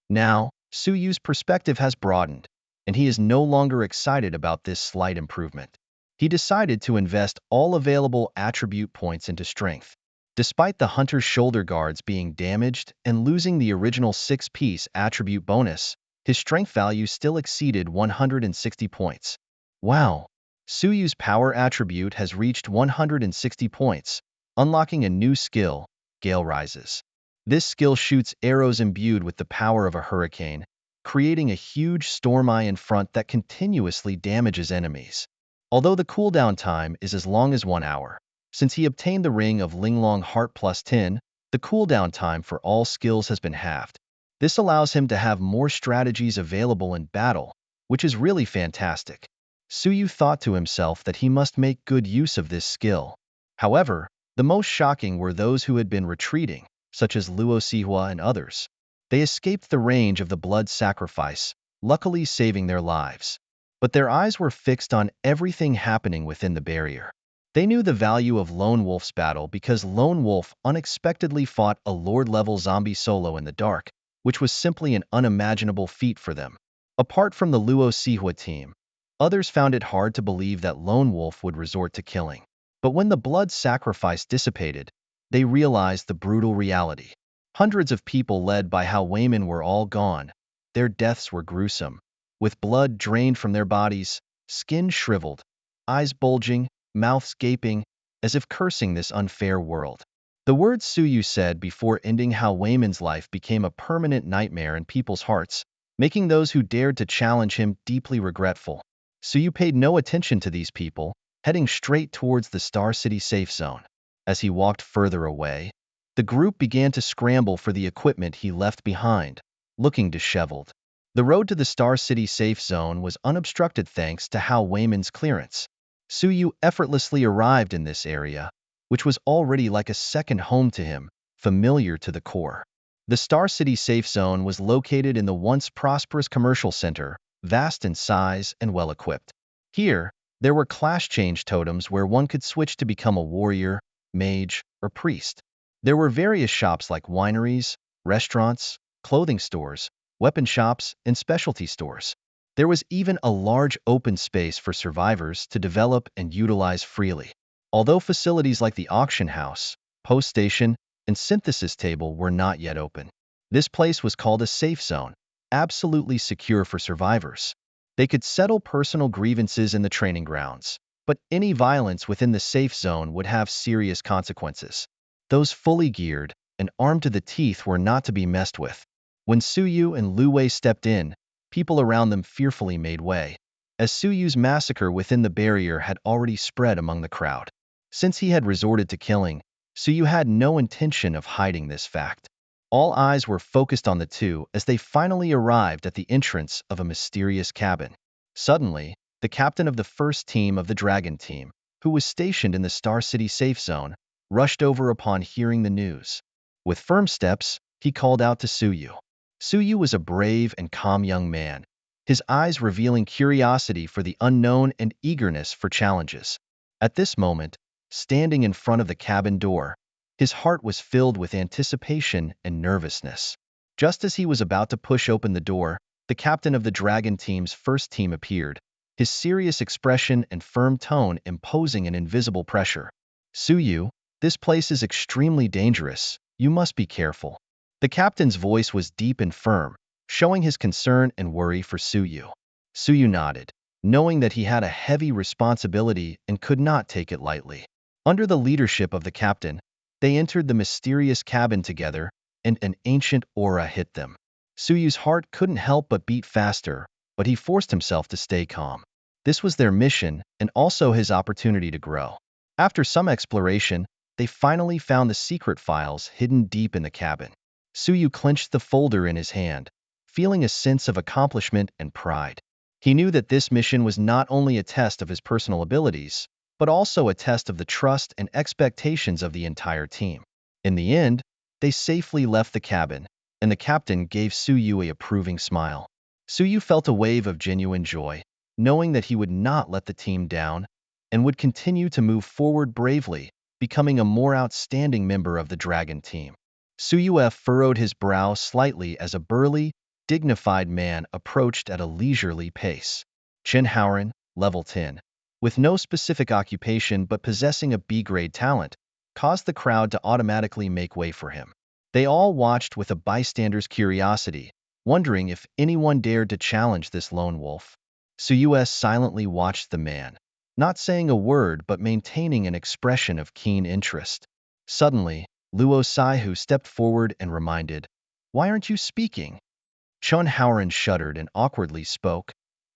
Now, Suyu's perspective has broadened, and he is no longer excited about this slight improvement. He decided to invest all available attribute points into strength. Despite the hunter's shoulder guards being damaged and losing the original 6-piece attribute bonus, his strength value still exceeded 160 points. Wow! Suyu's power attribute has reached 160 points, unlocking a new skill, Gale Rises. This skill shoots arrows imbued with the power of a hurricane, creating a huge storm eye in front that continuously damages enemies. Although the cooldown time is as long as 1 hour, since he obtained the ring of Linglong Heart plus 10, the cooldown time for all skills has been halved. This allows him to have more strategies available in battle, which is really fantastic. Suyu thought to himself that he must make good use of this skill. However, the most shocking were those who had been retreating, such as Luo Sihua and others. They escaped the range of the blood sacrifice, luckily saving their lives. But their eyes were fixed on everything happening within the barrier. They knew the value of Lone Wolf's battle because Lone Wolf unexpectedly fought a Lord-level zombie solo in the dark, which was simply an unimaginable feat for them. Apart from the Luo Sihua team, others found it hard to believe that Lone Wolf would resort to killing. But when the blood sacrifice dissipated, they realized the brutal reality. Hundreds of people led by Hao Weimin were all gone. Their deaths were gruesome, with blood drained from their bodies, skin shriveled, eyes bulging, mouths gaping, as if cursing this unfair world. The words Suyu said before ending how Wayman's life became a permanent nightmare in people's hearts, making those who dared to challenge him deeply regretful. Suyu paid no attention to these people, heading straight towards the Star City safe zone. As he walked further away, the group began to scramble for the equipment he left behind, looking disheveled. The road to the Star City safe zone was unobstructed thanks to Hao Weiman's clearance. Suyu effortlessly arrived in this area, which was already like a second home to him, familiar to the core. The Star City safe zone was located in the once prosperous commercial center, vast in size and well-equipped. Here, there were class change totems where one could switch to become a warrior, mage, or priest. There were various shops like wineries, restaurants, clothing stores, weapon shops, and specialty stores. There was even a large open space for survivors to develop and utilize freely. Although facilities like the auction house, post station, and synthesis table were not yet open, this place was called a safe zone, absolutely secure for survivors. They could settle personal grievances in the training grounds, but any violence within the safe zone would have serious consequences. Those fully geared and armed to the teeth were not to be messed with. When Suyu and Lu Wei stepped in, people around them fearfully made way, as Suyu's massacre within the barrier had already spread among the crowd. Since he had resorted to killing, Suyu had no intention of hiding this fact. All eyes were focused on the two as they finally arrived at the entrance of a mysterious cabin. Suddenly, the captain of the first team of the Dragon team, who was stationed in the Star City safe zone, rushed over upon hearing the news. With firm steps, he called out to Suyu. Suyu was a brave and calm young man, his eyes revealing curiosity for the unknown and eagerness for challenges. At this moment, standing in front of the cabin door, his heart was filled with anticipation and nervousness. Just as he was about to push open the door, the captain of the Dragon team's first team appeared, his serious expression and firm tone imposing an invisible pressure. Suyu, this place is extremely dangerous. You must be careful. The captain's voice was deep and firm, showing his concern and worry for Suyu. Suyu nodded, knowing that he had a heavy responsibility and could not take it lightly. Under the leadership of the captain, they entered the mysterious cabin together, and an ancient aura hit them. Suyu's heart couldn't help but beat faster, but he forced himself to stay calm. This was their mission and also his opportunity to grow. After some exploration, they finally found the secret files hidden deep in the cabin. Suyu clenched the folder in his hand, feeling a sense of accomplishment and pride. He knew that this mission was not only a test of his personal abilities, but also a test of the trust and expectations of the entire team. In the end, they safely left the cabin, and the captain gave Suyu a approving smile. Suyu felt a wave of genuine joy, knowing that he would not let the team down and would continue to move forward bravely, becoming a more outstanding member of the Dragon team. Suyu furrowed his brow slightly as a burly, dignified man approached at a leisurely pace. Chen Haoran, level 10, with no specific occupation but possessing a B-grade talent, caused the crowd to automatically make way for him. They all watched with a bystander's curiosity, wondering if anyone dared to challenge this lone wolf. Suyu silently watched the man, not saying a word but maintaining an expression of keen interest. Suddenly, Luo Saihu stepped forward and reminded, "Why aren't you speaking?" Chen Haoran shuddered and awkwardly spoke,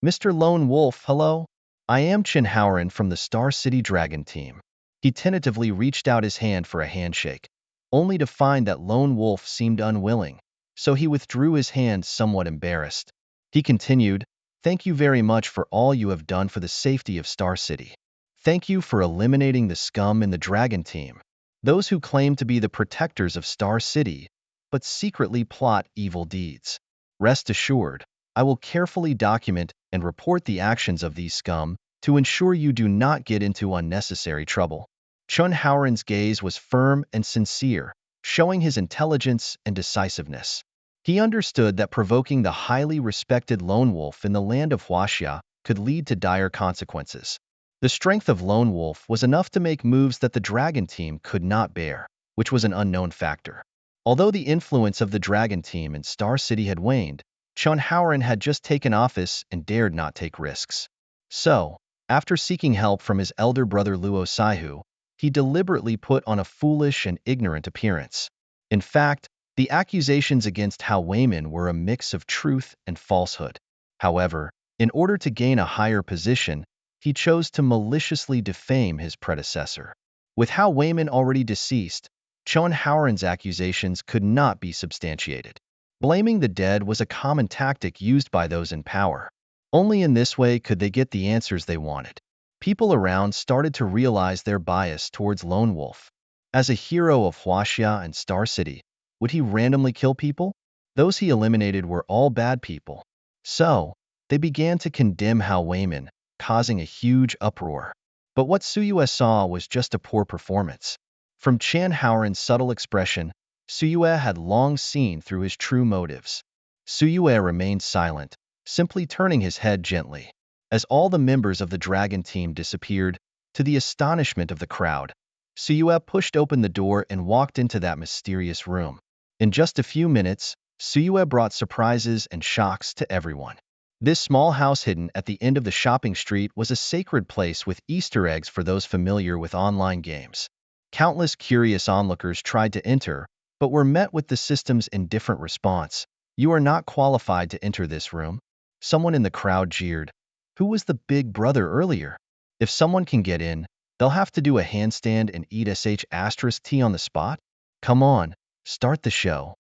"Mr. Lone Wolf, hello? I am Chen Haoran from the Star City Dragon team." He tentatively reached out his hand for a handshake, only to find that Lone Wolf seemed unwilling, so he withdrew his hand somewhat embarrassed. He continued, "Thank you very much for all you have done for the safety of Star City. Thank you for eliminating the scum in the Dragon team, those who claim to be the protectors of Star City, but secretly plot evil deeds. Rest assured, I will carefully document and report the actions of these scum to ensure you do not get into unnecessary trouble." Chen Haoran's gaze was firm and sincere, showing his intelligence and decisiveness. He understood that provoking the highly respected Lone Wolf in the land of Huaxia could lead to dire consequences. The strength of Lone Wolf was enough to make moves that the Dragon team could not bear, which was an unknown factor. Although the influence of the Dragon team in Star City had waned, Chen Haoran had just taken office and dared not take risks. So, after seeking help from his elder brother Luo Saihu, he deliberately put on a foolish and ignorant appearance. In fact, the accusations against Hao Weimin were a mix of truth and falsehood. However, in order to gain a higher position, he chose to maliciously defame his predecessor. With Hao Weimin already deceased, Chon Haoran's accusations could not be substantiated. Blaming the dead was a common tactic used by those in power. Only in this way could they get the answers they wanted. People around started to realize their bias towards Lone Wolf. As a hero of Huaxia and Star City, would he randomly kill people? Those he eliminated were all bad people. So, they began to condemn Hao Weimin, causing a huge uproar. But what Suyue saw was just a poor performance. From Chan Haoran's subtle expression, Suyue had long seen through his true motives. Suyue remained silent, simply turning his head gently. As all the members of the dragon team disappeared, to the astonishment of the crowd, Suyue pushed open the door and walked into that mysterious room. In just a few minutes, Suyue brought surprises and shocks to everyone. This small house hidden at the end of the shopping street was a sacred place with Easter eggs for those familiar with online games. Countless curious onlookers tried to enter, but were met with the system's indifferent response. "You are not qualified to enter this room." Someone in the crowd jeered. Who was the big brother earlier? If someone can get in, they'll have to do a handstand and eat SSS-tier on the spot? Come on, start the show.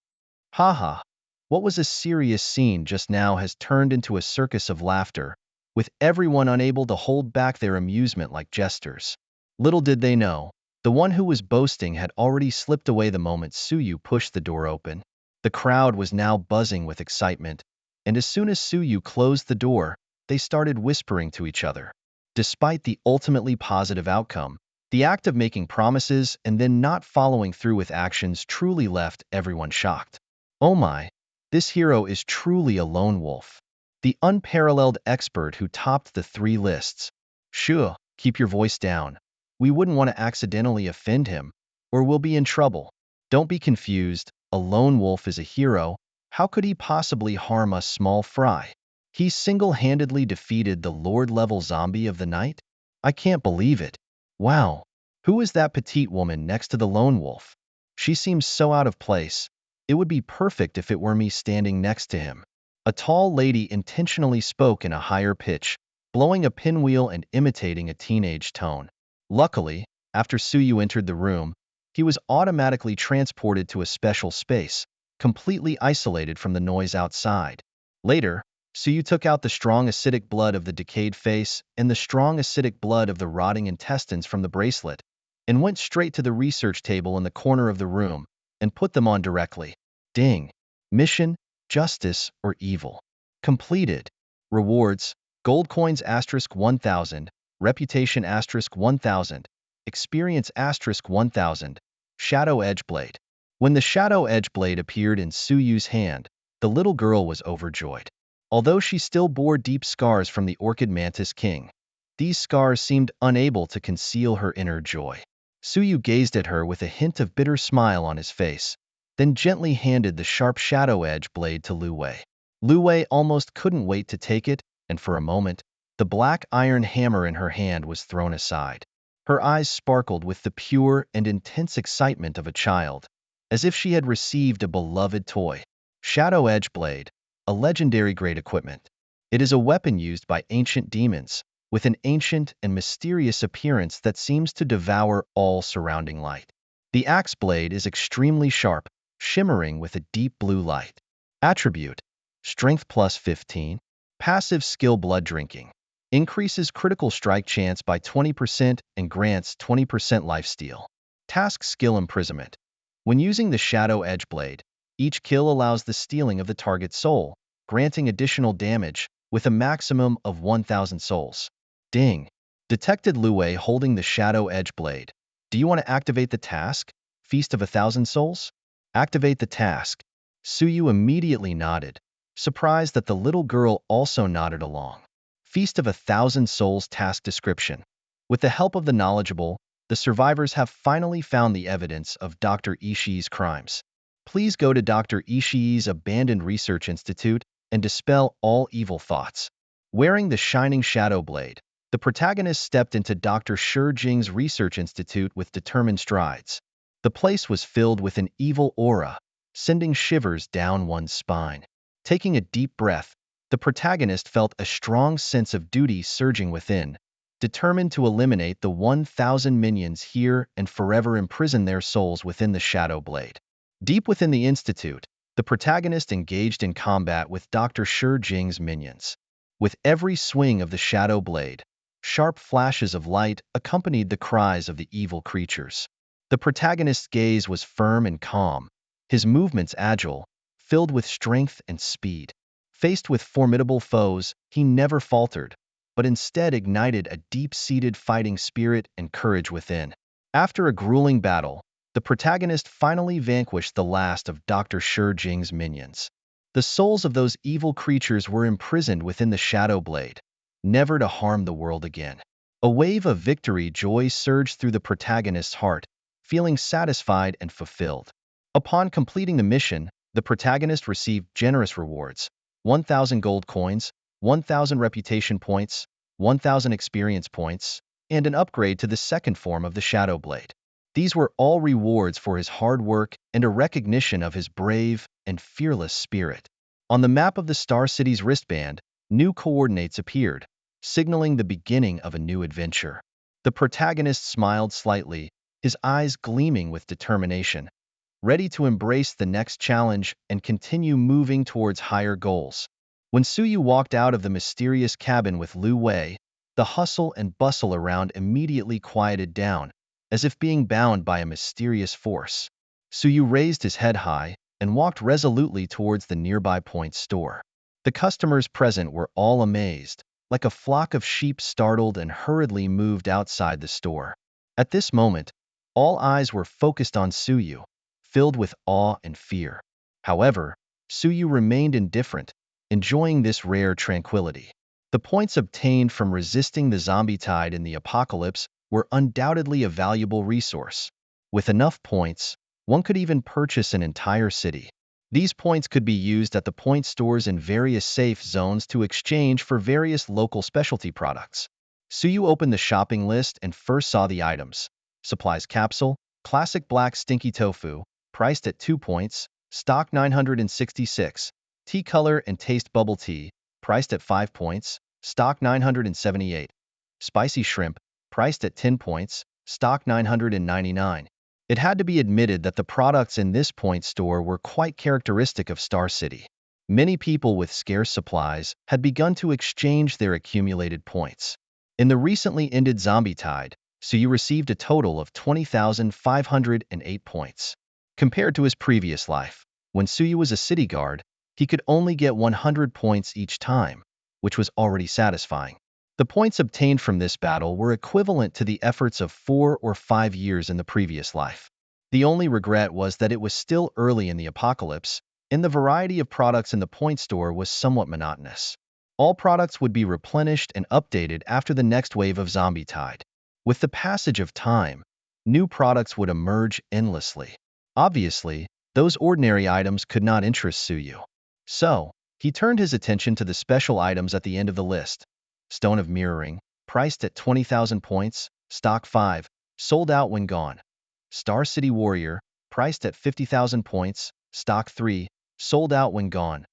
Haha. What was a serious scene just now has turned into a circus of laughter, with everyone unable to hold back their amusement like jesters. Little did they know, the one who was boasting had already slipped away the moment Suyu pushed the door open. The crowd was now buzzing with excitement, and as soon as Suyu closed the door, they started whispering to each other. Despite the ultimately positive outcome, the act of making promises and then not following through with actions truly left everyone shocked. Oh my, this hero is truly a lone wolf. The unparalleled expert who topped the 3 lists. Sure, keep your voice down. We wouldn't want to accidentally offend him, or we'll be in trouble. Don't be confused, a lone wolf is a hero. How could he possibly harm us small fry? He single-handedly defeated the Lord-level zombie of the night? I can't believe it. Wow, who is that petite woman next to the lone wolf? She seems so out of place. It would be perfect if it were me standing next to him. A tall lady intentionally spoke in a higher pitch, blowing a pinwheel and imitating a teenage tone. Luckily, after Suyu entered the room, he was automatically transported to a special space, completely isolated from the noise outside. Later, Suyu took out the strong acidic blood of the decayed face and the strong acidic blood of the rotting intestines from the bracelet, and went straight to the research table in the corner of the room and put them on directly. Ding. Mission, justice, or evil. Completed. Rewards, gold coins *1000, reputation *1000, experience *1000, shadow edge blade. When the shadow edge blade appeared in Suyu's hand, the little girl was overjoyed. Although she still bore deep scars from the Orchid Mantis King, these scars seemed unable to conceal her inner joy. Suyu gazed at her with a hint of bitter smile on his face, then gently handed the sharp shadow edge blade to Lu Wei. Lu Wei almost couldn't wait to take it, and for a moment, the black iron hammer in her hand was thrown aside. Her eyes sparkled with the pure and intense excitement of a child, as if she had received a beloved toy. Shadow Edge Blade, a legendary grade equipment. It is a weapon used by ancient demons, with an ancient and mysterious appearance that seems to devour all surrounding light. The axe blade is extremely sharp, shimmering with a deep blue light. Attribute: Strength plus 15. Passive skill Blood Drinking. Increases critical strike chance by 20% and grants 20% lifesteal. Task Skill Imprisonment. When using the Shadow Edge Blade, each kill allows the stealing of the target's soul, granting additional damage, with a maximum of 1,000 souls. Ding. Detected Lu Wei holding the Shadow Edge Blade. Do you want to activate the task? Feast of 1,000 Souls? Activate the task. Suyu immediately nodded, surprised that the little girl also nodded along. Feast of 1,000 Souls task description. With the help of the knowledgeable, the survivors have finally found the evidence of Dr. Ishii's crimes. Please go to Dr. Ishii's abandoned research institute and dispel all evil thoughts. Wearing the shining shadow blade, The protagonist stepped into Dr. Shi Jing's research institute with determined strides. The place was filled with an evil aura, sending shivers down one's spine. Taking a deep breath, the protagonist felt a strong sense of duty surging within, determined to eliminate the 1,000 minions here and forever imprison their souls within the Shadow Blade. Deep within the institute, the protagonist engaged in combat with Dr. Shi Jing's minions. With every swing of the Shadow Blade, sharp flashes of light accompanied the cries of the evil creatures. The protagonist's gaze was firm and calm, his movements agile, filled with strength and speed. Faced with formidable foes, he never faltered, but instead ignited a deep-seated fighting spirit and courage within. After a grueling battle, the protagonist finally vanquished the last of Dr. Shi Jing's minions. The souls of those evil creatures were imprisoned within the Shadow Blade, never to harm the world again. A wave of victory joy surged through the protagonist's heart, feeling satisfied and fulfilled. Upon completing the mission, the protagonist received generous rewards: 1,000 gold coins, 1,000 reputation points, 1,000 experience points, and an upgrade to the second form of the Shadow Blade. These were all rewards for his hard work and a recognition of his brave and fearless spirit. On the map of the Star City's wristband, new coordinates appeared, signaling the beginning of a new adventure. The protagonist smiled slightly, his eyes gleaming with determination, ready to embrace the next challenge and continue moving towards higher goals. When Suyu walked out of the mysterious cabin with Lu Wei, the hustle and bustle around immediately quieted down, as if being bound by a mysterious force. Suyu raised his head high and walked resolutely towards the nearby point store. The customers present were all amazed, like a flock of sheep startled and hurriedly moved outside the store. At this moment, all eyes were focused on Suyu, filled with awe and fear. However, Suyu remained indifferent, enjoying this rare tranquility. The points obtained from resisting the zombie tide in the apocalypse were undoubtedly a valuable resource. With enough points, one could even purchase an entire city. These points could be used at the point stores in various safe zones to exchange for various local specialty products. Suyu opened the shopping list and first saw the items: supplies capsule, classic black stinky tofu, priced at 2 points, stock 966, tea color and taste bubble tea, priced at 5 points, stock 978, spicy shrimp, priced at 10 points, stock 999. It had to be admitted that the products in this point store were quite characteristic of Star City. Many people with scarce supplies had begun to exchange their accumulated points. In the recently ended zombie tide, Suyu received a total of 20,508 points. Compared to his previous life, when Suyu was a city guard, he could only get 100 points each time, which was already satisfying. The points obtained from this battle were equivalent to the efforts of 4 or 5 years in the previous life. The only regret was that it was still early in the apocalypse, and the variety of products in the point store was somewhat monotonous. All products would be replenished and updated after the next wave of zombie tide. With the passage of time, new products would emerge endlessly. Obviously, those ordinary items could not interest Suyu. So, he turned his attention to the special items at the end of the list. Stone of Mirroring, priced at 20,000 points, stock 5, sold out when gone. Star City Warrior, priced at 50,000 points, stock 3, sold out when gone.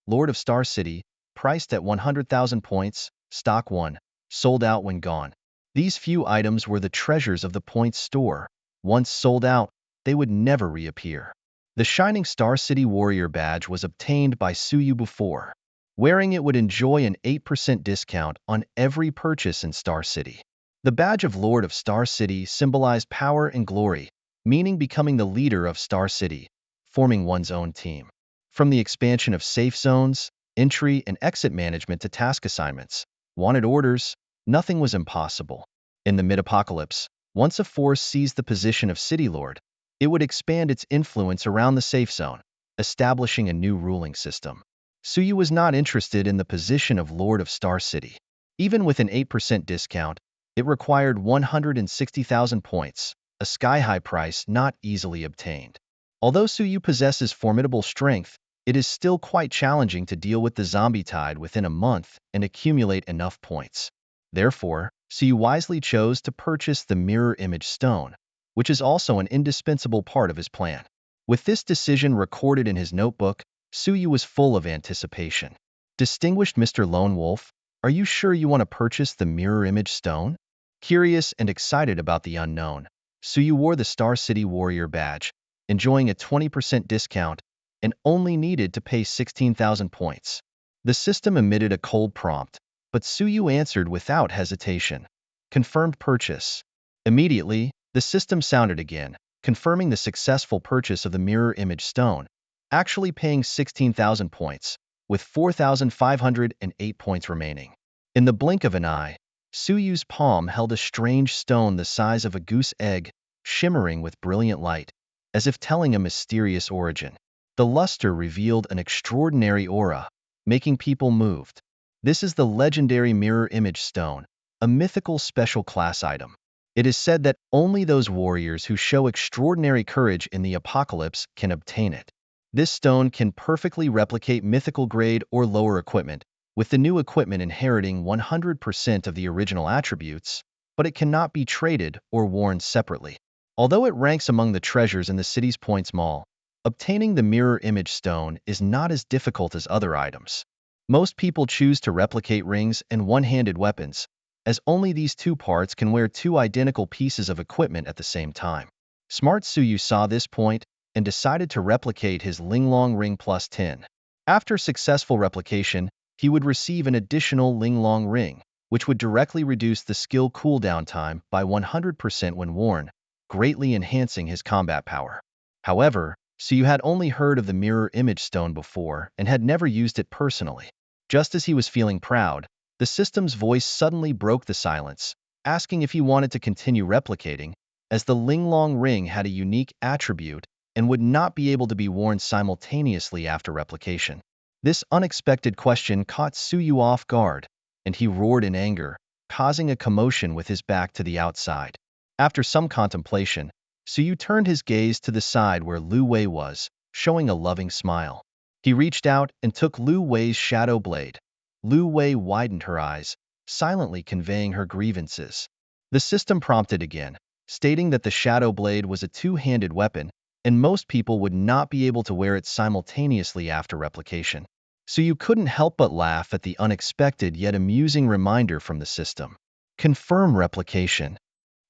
Lord of Star City, priced at 100,000 points, stock 1, sold out when gone. These few items were the treasures of the points store. Once sold out, they would never reappear. The shining Star City Warrior badge was obtained by Suyu before. Wearing it would enjoy an 8% discount on every purchase in Star City. The badge of Lord of Star City symbolized power and glory, meaning becoming the leader of Star City, forming one's own team. From the expansion of safe zones, entry and exit management to task assignments, wanted orders, nothing was impossible. In the mid-apocalypse, once a force seized the position of City Lord, it would expand its influence around the safe zone, establishing a new ruling system. Suyu was not interested in the position of Lord of Star City. Even with an 8% discount, it required 160,000 points, a sky-high price not easily obtained. Although Suyu possesses formidable strength, it is still quite challenging to deal with the zombie tide within a month and accumulate enough points. Therefore, Suyu wisely chose to purchase the mirror image stone, which is also an indispensable part of his plan. With this decision recorded in his notebook, Suyu was full of anticipation. Distinguished Mr. Lone Wolf, are you sure you want to purchase the mirror image stone? Curious and excited about the unknown, Suyu wore the Star City Warrior badge, enjoying a 20% discount, and only needed to pay 16,000 points. The system emitted a cold prompt, but Suyu answered without hesitation. Confirmed purchase. Immediately, the system sounded again, confirming the successful purchase of the mirror image stone, actually paying 16,000 points, with 4,508 points remaining. In the blink of an eye, Suyu's palm held a strange stone the size of a goose egg, shimmering with brilliant light, as if telling a mysterious origin. The luster revealed an extraordinary aura, making people moved. This is the legendary mirror image stone, a mythical special class item. It is said that only those warriors who show extraordinary courage in the apocalypse can obtain it. This stone can perfectly replicate mythical grade or lower equipment, with the new equipment inheriting 100% of the original attributes, but it cannot be traded or worn separately. Although it ranks among the treasures in the city's points mall, obtaining the mirror image stone is not as difficult as other items. Most people choose to replicate rings and one-handed weapons, as only these two parts can wear two identical pieces of equipment at the same time. Smart Suyu saw this point and decided to replicate his Linglong ring plus 10. After successful replication, he would receive an additional Linglong ring, which would directly reduce the skill cooldown time by 100% when worn, greatly enhancing his combat power. However, Suyu had only heard of the mirror image stone before and had never used it personally. Just as he was feeling proud, the system's voice suddenly broke the silence, asking if he wanted to continue replicating, as the Linglong ring had a unique attribute and would not be able to be worn simultaneously after replication. This unexpected question caught Suyu off guard, and he roared in anger, causing a commotion with his back to the outside. After some contemplation, Suyu turned his gaze to the side where Lu Wei was, showing a loving smile. He reached out and took Lu Wei's shadow blade. Lu Wei widened her eyes, silently conveying her grievances. The system prompted again, stating that the shadow blade was a two-handed weapon, and most people would not be able to wear it simultaneously after replication. Suyu couldn't help but laugh at the unexpected yet amusing reminder from the system. Confirm replication.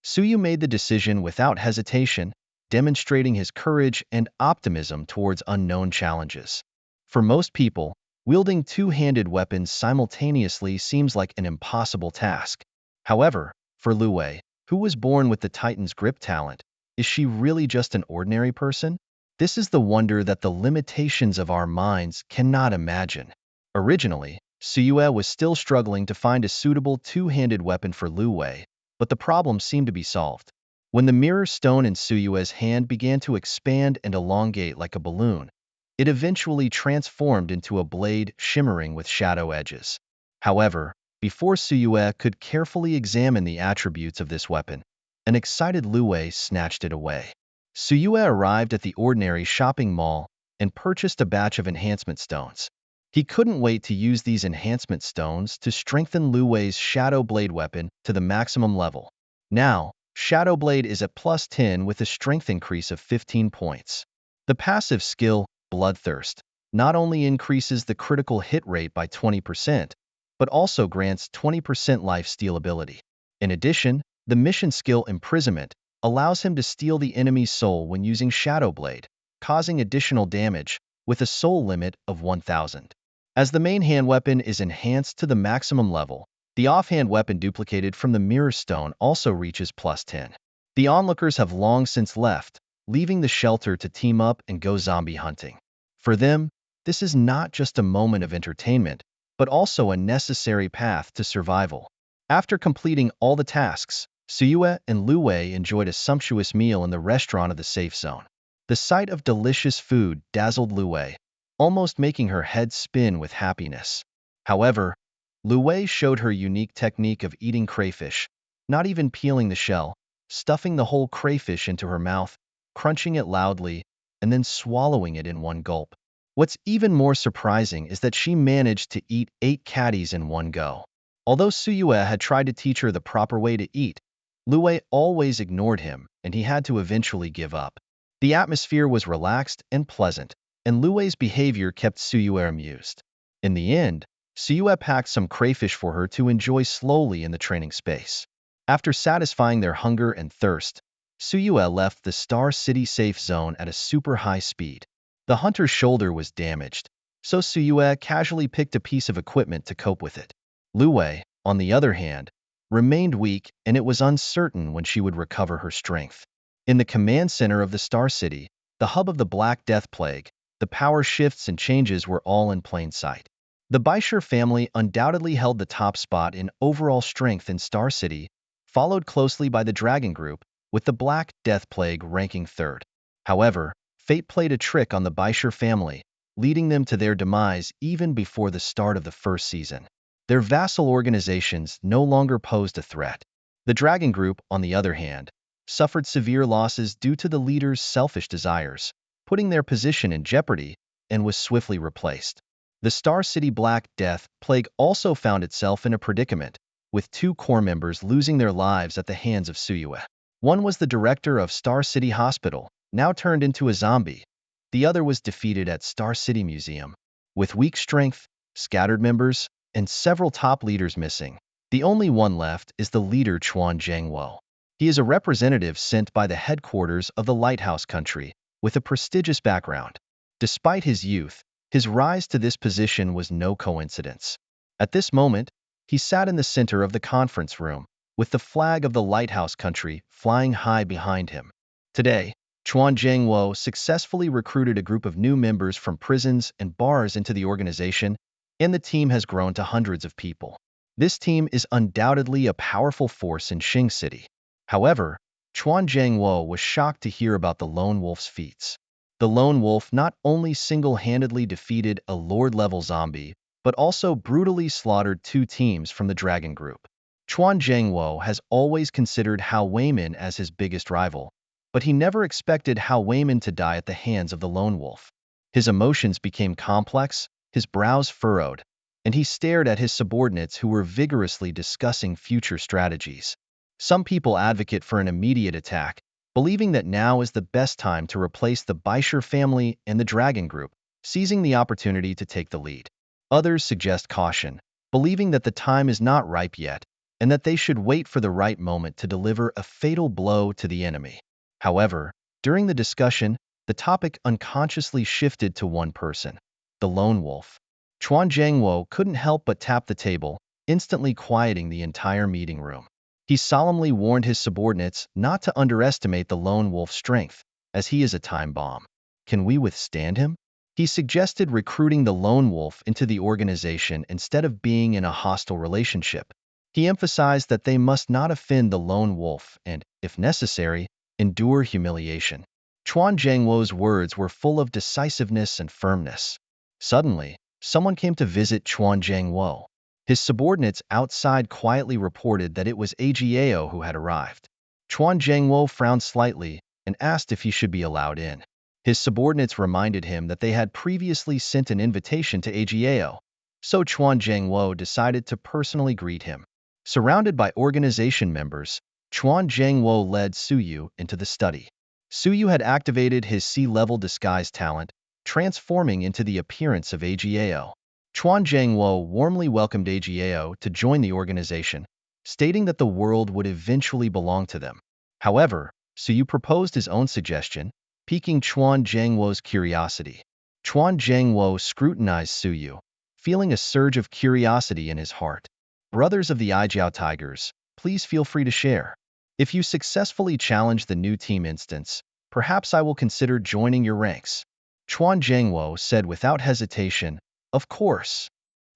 Suyu made the decision without hesitation, demonstrating his courage and optimism towards unknown challenges. For most people, wielding two-handed weapons simultaneously seems like an impossible task. However, for Lu Wei, who was born with the Titan's grip talent, is she really just an ordinary person? This is the wonder that the limitations of our minds cannot imagine. Originally, Suyu was still struggling to find a suitable two-handed weapon for Lu Wei, but the problem seemed to be solved. When the mirror stone in Suyue's hand began to expand and elongate like a balloon, it eventually transformed into a blade shimmering with shadow edges. However, before Suyu could carefully examine the attributes of this weapon, an excited Lu Wei snatched it away. Suyu arrived at the ordinary shopping mall and purchased a batch of enhancement stones. He couldn't wait to use these enhancement stones to strengthen Lu Wei's Shadow Blade weapon to the maximum level. Now, Shadow Blade is at plus 10 with a strength increase of 15 points. The passive skill, Bloodthirst, not only increases the critical hit rate by 20%, but also grants 20% lifesteal ability. In addition, the mission skill Imprisonment allows him to steal the enemy's soul when using Shadow Blade, causing additional damage, with a soul limit of 1,000. As the main hand weapon is enhanced to the maximum level, the offhand weapon duplicated from the Mirror Stone also reaches plus 10. The onlookers have long since left, leaving the shelter to team up and go zombie hunting. For them, this is not just a moment of entertainment, but also a necessary path to survival. After completing all the tasks, Suyu and Lu Wei enjoyed a sumptuous meal in the restaurant of the safe zone. The sight of delicious food dazzled Lu Wei, almost making her head spin with happiness. However, Lu Wei showed her unique technique of eating crayfish, not even peeling the shell, stuffing the whole crayfish into her mouth, crunching it loudly, and then swallowing it in one gulp. What's even more surprising is that she managed to eat 8 caddies in one go. Although Suyue had tried to teach her the proper way to eat, Lue always ignored him, and he had to eventually give up. The atmosphere was relaxed and pleasant, and Lue's behavior kept Suyue amused. In the end, Suyue packed some crayfish for her to enjoy slowly in the training space. After satisfying their hunger and thirst, Suyue left the Star City safe zone at a super high speed. The hunter's shoulder was damaged, so Suyue casually picked a piece of equipment to cope with it. Lue, on the other hand, remained weak, and it was uncertain when she would recover her strength. In the command center of the Star City, the hub of the Black Death Plague, the power shifts and changes were all in plain sight. The Baisher family undoubtedly held the top spot in overall strength in Star City, followed closely by the Dragon Group, with the Black Death Plague ranking third. However, fate played a trick on the Baisher family, leading them to their demise even before the start of the first season. Their vassal organizations no longer posed a threat. The Dragon Group, on the other hand, suffered severe losses due to the leader's selfish desires, putting their position in jeopardy, and was swiftly replaced. The Star City Black Death Plague also found itself in a predicament, with 2 core members losing their lives at the hands of Suyue. One was the director of Star City Hospital, now turned into a zombie. The other was defeated at Star City Museum. With weak strength, scattered members, and several top leaders missing, the only one left is the leader Chuan Zhangwo. He is a representative sent by the headquarters of the Lighthouse Country, with a prestigious background. Despite his youth, his rise to this position was no coincidence. At this moment, he sat in the center of the conference room, with the flag of the Lighthouse Country flying high behind him. Today, Chuan Zhangwo successfully recruited a group of new members from prisons and bars into the organization, and the team has grown to hundreds of people. This team is undoubtedly a powerful force in Xing City. However, Chuan Zhangwo was shocked to hear about the Lone Wolf's feats. The Lone Wolf not only single-handedly defeated a Lord-level zombie, but also brutally slaughtered 2 teams from the Dragon Group. Chuan Zhangwo has always considered Hao Weimin as his biggest rival, but he never expected Hao Weimin to die at the hands of the Lone Wolf. His emotions became complex, his brows furrowed, and he stared at his subordinates who were vigorously discussing future strategies. Some people advocate for an immediate attack, believing that now is the best time to replace the Baisher family and the Dragon Group, seizing the opportunity to take the lead. Others suggest caution, believing that the time is not ripe yet, and that they should wait for the right moment to deliver a fatal blow to the enemy. However, during the discussion, the topic unconsciously shifted to one person: the Lone Wolf. Chuan Zhangwo couldn't help but tap the table, instantly quieting the entire meeting room. He solemnly warned his subordinates not to underestimate the Lone Wolf's strength, as he is a time bomb. Can we withstand him? He suggested recruiting the Lone Wolf into the organization instead of being in a hostile relationship. He emphasized that they must not offend the Lone Wolf and, if necessary, endure humiliation. Chuan Zhangwo's words were full of decisiveness and firmness. Suddenly, someone came to visit Chuan Zhangwo. His subordinates outside quietly reported that it was Agao who had arrived. Chuan Zhangwo frowned slightly and asked if he should be allowed in. His subordinates reminded him that they had previously sent an invitation to Agao, so Chuan Zhangwo decided to personally greet him. Surrounded by organization members, Chuan Zhangwo led Suyu into the study. Suyu had activated his C-level disguise talent, transforming into the appearance of Agao. Chuan Zhangwo warmly welcomed Agao to join the organization, stating that the world would eventually belong to them. However, Suyu proposed his own suggestion, piquing Chuan Zhangwo's curiosity. Chuan Zhangwo scrutinized Suyu, feeling a surge of curiosity in his heart. Brothers of the Ijiao Tigers, please feel free to share. If you successfully challenge the new team instance, perhaps I will consider joining your ranks. Chuan Zhangwo said without hesitation, of course.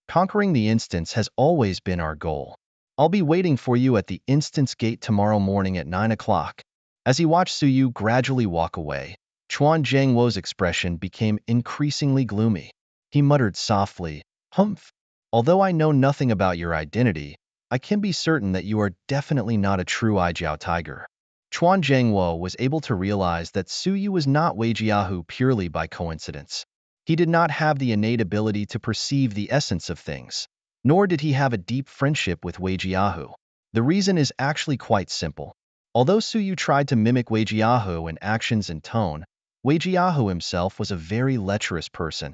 Conquering the instance has always been our goal. I'll be waiting for you at the instance gate tomorrow morning at 9 o'clock. As he watched Suyu gradually walk away, Chuan Zhangwo's expression became increasingly gloomy. He muttered softly, "Humph. Although I know nothing about your identity, I can be certain that you are definitely not a true Ijiao tiger." Chuan Zhangwo was able to realize that Suyu was not Weijiahu purely by coincidence. He did not have the innate ability to perceive the essence of things. Nor did he have a deep friendship with Weijiahu. The reason is actually quite simple. Although Suyu tried to mimic Weijiahu in actions and tone, Weijiahu himself was a very lecherous person,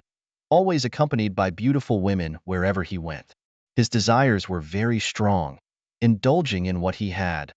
always accompanied by beautiful women wherever he went. His desires were very strong, indulging in what he had,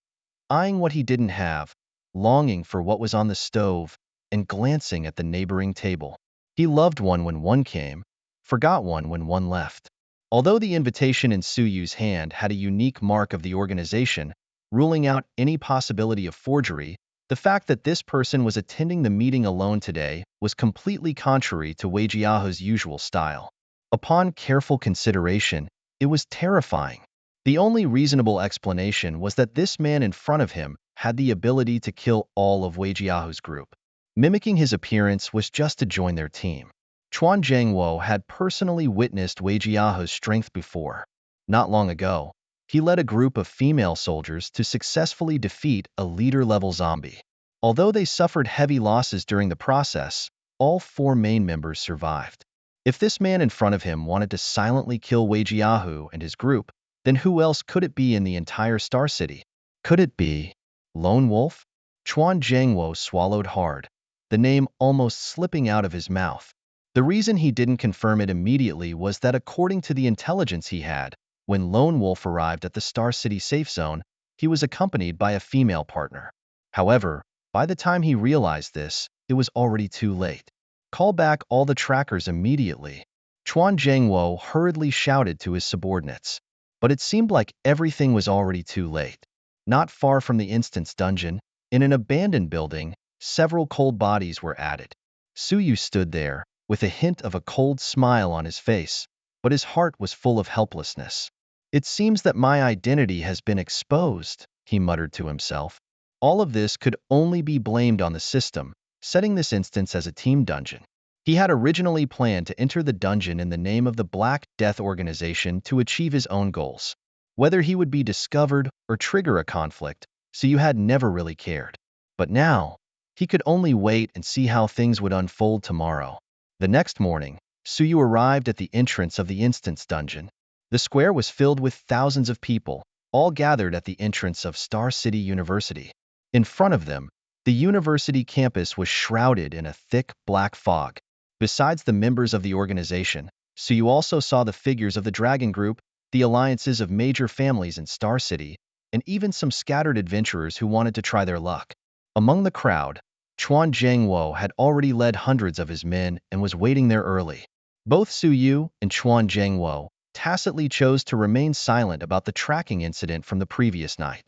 eyeing what he didn't have, longing for what was on the stove, and glancing at the neighboring table. He loved one when one came, forgot one when one left. Although the invitation in Suyu's hand had a unique mark of the organization, ruling out any possibility of forgery, the fact that this person was attending the meeting alone today was completely contrary to Weijiahu's usual style. Upon careful consideration, it was terrifying. The only reasonable explanation was that this man in front of him had the ability to kill all of Weijiahu's group. Mimicking his appearance was just to join their team. Chuan Zhangwo had personally witnessed Weijiahu's strength before. Not long ago, he led a group of female soldiers to successfully defeat a leader-level zombie. Although they suffered heavy losses during the process, all 4 main members survived. If this man in front of him wanted to silently kill Weijiahu and his group, then who else could it be in the entire Star City? Could it be Lone Wolf? Chuan Zhangwo swallowed hard, the name almost slipping out of his mouth. The reason he didn't confirm it immediately was that according to the intelligence he had, when Lone Wolf arrived at the Star City safe zone, he was accompanied by a female partner. However, by the time he realized this, it was already too late. Call back all the trackers immediately. Chuan Zhangwo hurriedly shouted to his subordinates. But it seemed like everything was already too late. Not far from the instance dungeon, in an abandoned building, several cold bodies were added. Suyu stood there, with a hint of a cold smile on his face, but his heart was full of helplessness. It seems that my identity has been exposed, he muttered to himself. All of this could only be blamed on the system, setting this instance as a team dungeon. He had originally planned to enter the dungeon in the name of the Black Death Organization to achieve his own goals. Whether he would be discovered or trigger a conflict, Suyu had never really cared. But now, he could only wait and see how things would unfold tomorrow. The next morning, Suyu arrived at the entrance of the instance dungeon. The square was filled with thousands of people, all gathered at the entrance of Star City University. In front of them, the university campus was shrouded in a thick, black fog. Besides the members of the organization, Suyu also saw the figures of the Dragon Group, the alliances of major families in Star City, and even some scattered adventurers who wanted to try their luck. Among the crowd, Chuan Zhangwo had already led hundreds of his men and was waiting there early. Both Suyu and Chuan Zhangwo tacitly chose to remain silent about the tracking incident from the previous night.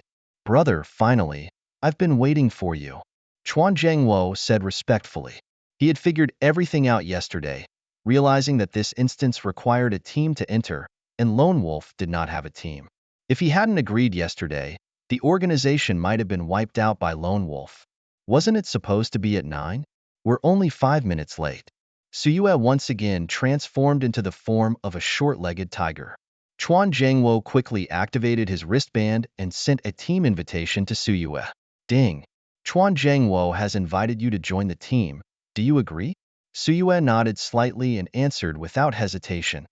"Brother, finally, I've been waiting for you," Chuan Zhangwo said respectfully. He had figured everything out yesterday, realizing that this instance required a team to enter, and Lone Wolf did not have a team. If he hadn't agreed yesterday, the organization might have been wiped out by Lone Wolf. Wasn't it supposed to be at 9? We're only 5 minutes late. Suyue once again transformed into the form of a short-legged tiger. Chuan Zhangwo quickly activated his wristband and sent a team invitation to Suyue. "Ding. Chuan Zhangwo has invited you to join the team. Do you agree?" Suyue nodded slightly and answered without hesitation.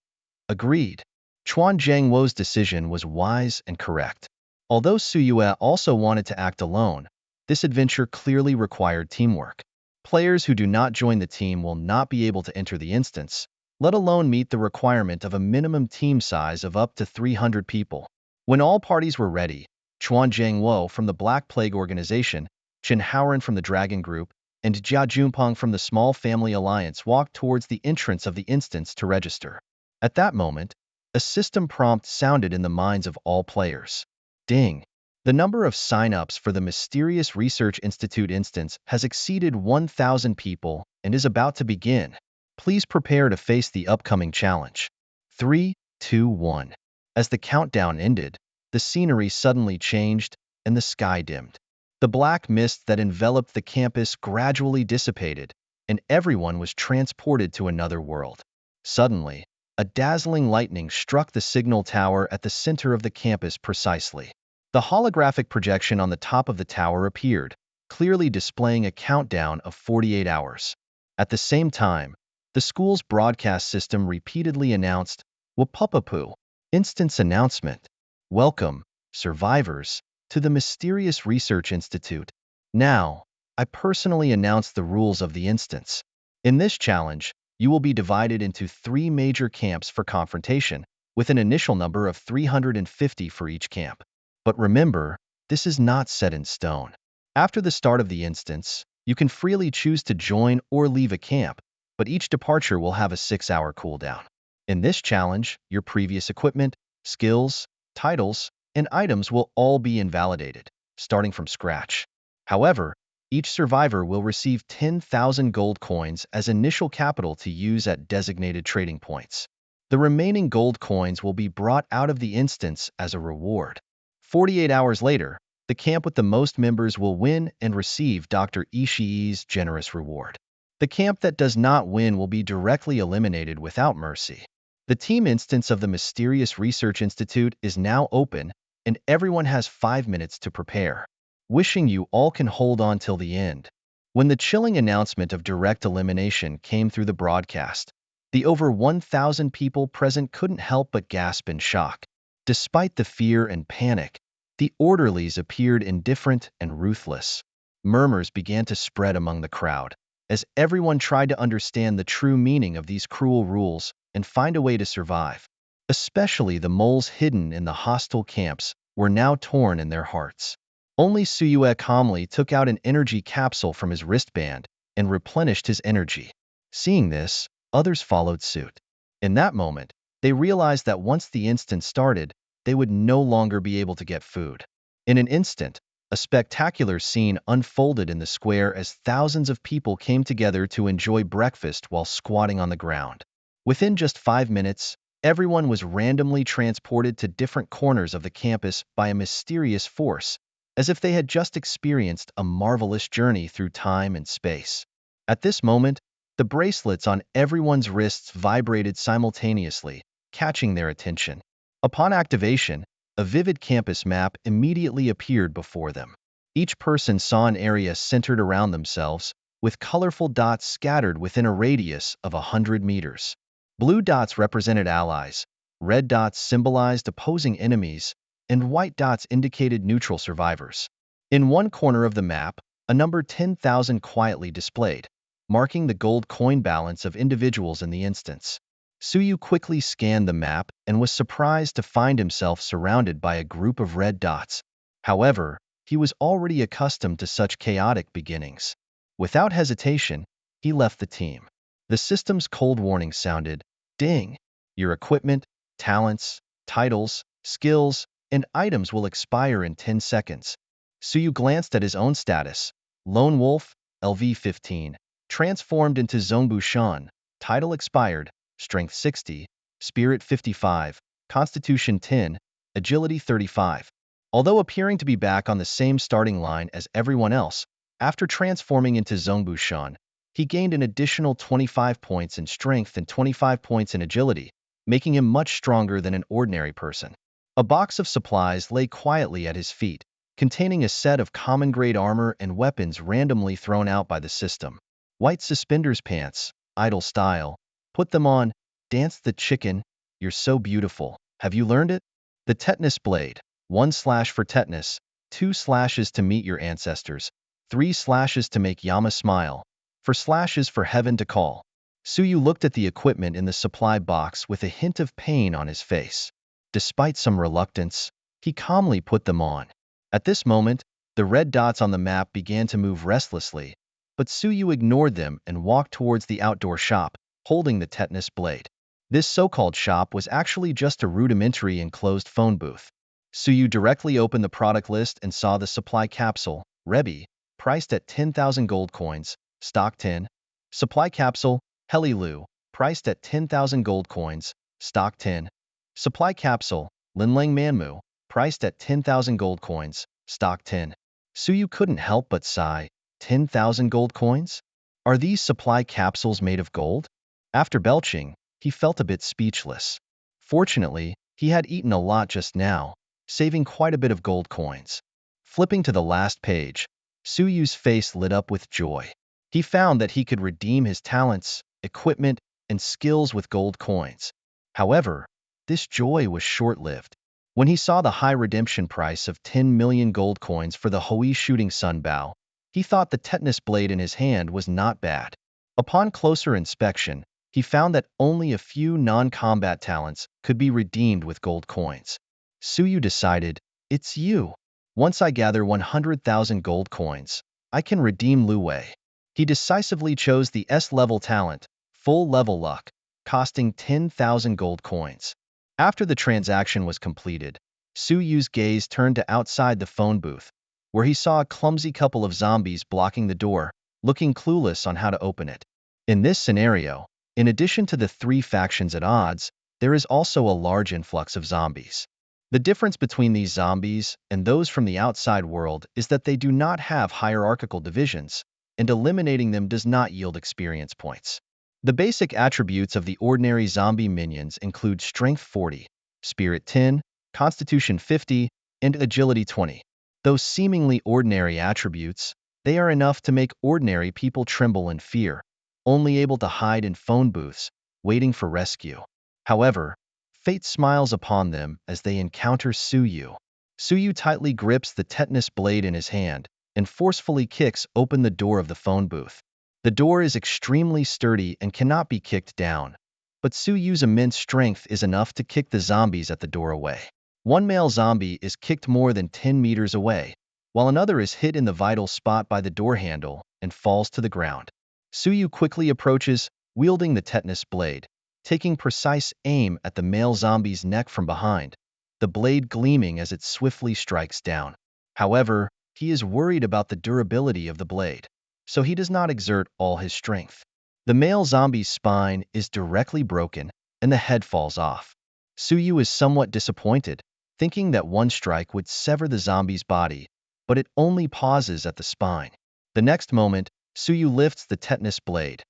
"Agreed." Chuan Zhangwo's decision was wise and correct. Although Suyue also wanted to act alone, this adventure clearly required teamwork. Players who do not join the team will not be able to enter the instance, let alone meet the requirement of a minimum team size of up to 300 people. When all parties were ready, Chuan Zhangwo from the Black Plague Organization, Chen Haoran from the Dragon Group, and Jia Junpeng from the Small Family Alliance walked towards the entrance of the instance to register. At that moment, a system prompt sounded in the minds of all players. Ding! The number of sign-ups for the Mysterious Research Institute instance has exceeded 1,000 people and is about to begin. Please prepare to face the upcoming challenge. 3, 2, 1. As the countdown ended, the scenery suddenly changed and the sky dimmed. The black mist that enveloped the campus gradually dissipated, and everyone was transported to another world. Suddenly, a dazzling lightning struck the signal tower at the center of the campus precisely. The holographic projection on the top of the tower appeared, clearly displaying a countdown of 48 hours. At the same time, the school's broadcast system repeatedly announced, "Wapupapu," Instance announcement. Welcome, survivors, to the Mysterious Research Institute. Now, I personally announce the rules of the instance. In this challenge, you will be divided into 3 major camps for confrontation, with an initial number of 350 for each camp. But remember, this is not set in stone. After the start of the instance, you can freely choose to join or leave a camp, but each departure will have a 6-hour cooldown. In this challenge, your previous equipment, skills, titles, and items will all be invalidated, starting from scratch. However, each survivor will receive 10,000 gold coins as initial capital to use at designated trading points. The remaining gold coins will be brought out of the instance as a reward. 48 hours later, the camp with the most members will win and receive Dr. Ishii's generous reward. The camp that does not win will be directly eliminated without mercy. The team instance of the Mysterious Research Institute is now open, and everyone has 5 minutes to prepare. Wishing you all can hold on till the end. When the chilling announcement of direct elimination came through the broadcast, the over 1,000 people present couldn't help but gasp in shock. Despite the fear and panic, the orderlies appeared indifferent and ruthless. Murmurs began to spread among the crowd, as everyone tried to understand the true meaning of these cruel rules and find a way to survive. Especially the moles hidden in the hostile camps were now torn in their hearts. Only Suyue calmly took out an energy capsule from his wristband and replenished his energy. Seeing this, others followed suit. In that moment, they realized that once the instance started, they would no longer be able to get food. In an instant, a spectacular scene unfolded in the square as thousands of people came together to enjoy breakfast while squatting on the ground. Within just 5 minutes, everyone was randomly transported to different corners of the campus by a mysterious force, as if they had just experienced a marvelous journey through time and space. At this moment, the bracelets on everyone's wrists vibrated simultaneously, catching their attention. Upon activation, a vivid campus map immediately appeared before them. Each person saw an area centered around themselves, with colorful dots scattered within a radius of 100 meters. Blue dots represented allies, red dots symbolized opposing enemies, and white dots indicated neutral survivors. In one corner of the map, a number 10,000 quietly displayed, marking the gold coin balance of individuals in the instance. Suyu quickly scanned the map and was surprised to find himself surrounded by a group of red dots. However, he was already accustomed to such chaotic beginnings. Without hesitation, he left the team. The system's cold warning sounded, "Ding! Your equipment, talents, titles, skills, and items will expire in 10 seconds. Suyu glanced at his own status. Lone Wolf, LV15, transformed into Zongbushan, title expired, Strength 60, Spirit 55, Constitution 10, Agility 35. Although appearing to be back on the same starting line as everyone else, after transforming into Zongbushan, he gained an additional 25 points in strength and 25 points in agility, making him much stronger than an ordinary person. A box of supplies lay quietly at his feet, containing a set of common-grade armor and weapons randomly thrown out by the system. White suspenders pants, idle style. Put them on, dance the chicken, you're so beautiful. Have you learned it? The tetanus blade, 1 slash for tetanus, 2 slashes to meet your ancestors, 3 slashes to make Yama smile, 4 slashes for heaven to call. Suyu looked at the equipment in the supply box with a hint of pain on his face. Despite some reluctance, he calmly put them on. At this moment, the red dots on the map began to move restlessly, but Suyu ignored them and walked towards the outdoor shop, holding the tetanus blade. This so-called shop was actually just a rudimentary enclosed phone booth. Suyu directly opened the product list and saw the supply capsule, Rebi, priced at 10,000 gold coins, stock 10. Supply capsule, Helilu, priced at 10,000 gold coins, stock 10. Supply capsule, Linlang Manmu, priced at 10,000 gold coins, stock 10. Suyu couldn't help but sigh, 10,000 gold coins? Are these supply capsules made of gold? After belching, he felt a bit speechless. Fortunately, he had eaten a lot just now, saving quite a bit of gold coins. Flipping to the last page, Suyu's face lit up with joy. He found that he could redeem his talents, equipment, and skills with gold coins. However, this joy was short-lived. When he saw the high redemption price of 10 million gold coins for the Hui shooting sun bow, he thought the tetanus blade in his hand was not bad. Upon closer inspection, he found that only a few non-combat talents could be redeemed with gold coins. Suyu decided, "It's you. Once I gather 100,000 gold coins, I can redeem Lu Wei." He decisively chose the S-level talent, full level luck, costing 10,000 gold coins. After the transaction was completed, Suyu's gaze turned to outside the phone booth, where he saw a clumsy couple of zombies blocking the door, looking clueless on how to open it. In this scenario, in addition to the three factions at odds, there is also a large influx of zombies. The difference between these zombies and those from the outside world is that they do not have hierarchical divisions, and eliminating them does not yield experience points. The basic attributes of the ordinary zombie minions include Strength 40, Spirit 10, Constitution 50, and Agility 20. Those seemingly ordinary attributes, they are enough to make ordinary people tremble in fear, only able to hide in phone booths, waiting for rescue. However, fate smiles upon them as they encounter Suyu. Suyu tightly grips the tetanus blade in his hand and forcefully kicks open the door of the phone booth. The door is extremely sturdy and cannot be kicked down, but Suyu's immense strength is enough to kick the zombies at the door away. One male zombie is kicked more than 10 meters away, while another is hit in the vital spot by the door handle and falls to the ground. Suyu quickly approaches, wielding the tetanus blade, taking precise aim at the male zombie's neck from behind, the blade gleaming as it swiftly strikes down. However, he is worried about the durability of the blade, so he does not exert all his strength. The male zombie's spine is directly broken and the head falls off. Suyu is somewhat disappointed, thinking that one strike would sever the zombie's body, but it only pauses at the spine. The next moment, Suyu lifts the tetanus blade,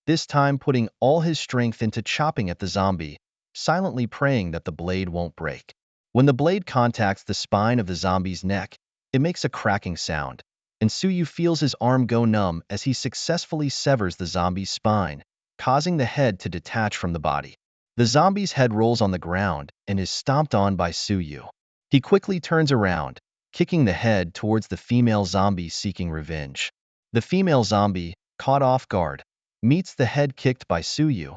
this time putting all his strength into chopping at the zombie, silently praying that the blade won't break. When the blade contacts the spine of the zombie's neck, it makes a cracking sound, and Suyu feels his arm go numb as he successfully severs the zombie's spine, causing the head to detach from the body. The zombie's head rolls on the ground and is stomped on by Suyu. He quickly turns around, kicking the head towards the female zombie seeking revenge. The female zombie, caught off guard, meets the head kicked by Suyu,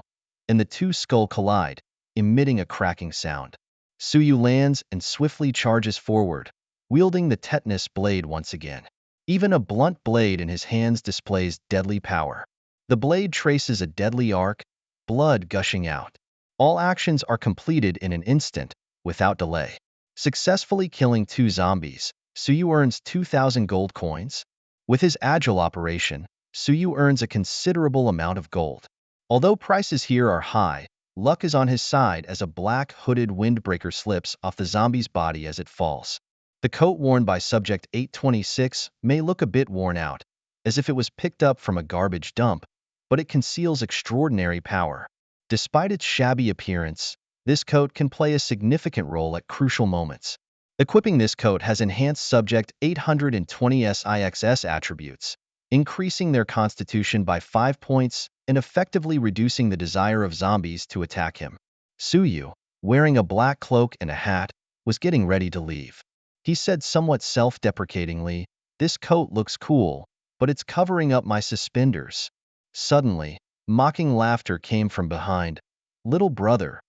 and the two skull collide, emitting a cracking sound. Suyu lands and swiftly charges forward, wielding the tetanus blade once again. Even a blunt blade in his hands displays deadly power. The blade traces a deadly arc, blood gushing out. All actions are completed in an instant, without delay. Successfully killing two zombies, Suyu earns 2,000 gold coins. With his agile operation, Suyu earns a considerable amount of gold. Although prices here are high, luck is on his side as a black hooded windbreaker slips off the zombie's body as it falls. The coat worn by Subject 826 may look a bit worn out, as if it was picked up from a garbage dump, but it conceals extraordinary power. Despite its shabby appearance, this coat can play a significant role at crucial moments. Equipping this coat has enhanced Subject 820's IXS attributes, increasing their constitution by 5 points and effectively reducing the desire of zombies to attack him. Suyu, wearing a black cloak and a hat, was getting ready to leave. He said somewhat self-deprecatingly, "This coat looks cool, but it's covering up my suspenders." Suddenly, mocking laughter came from behind. "Little brother,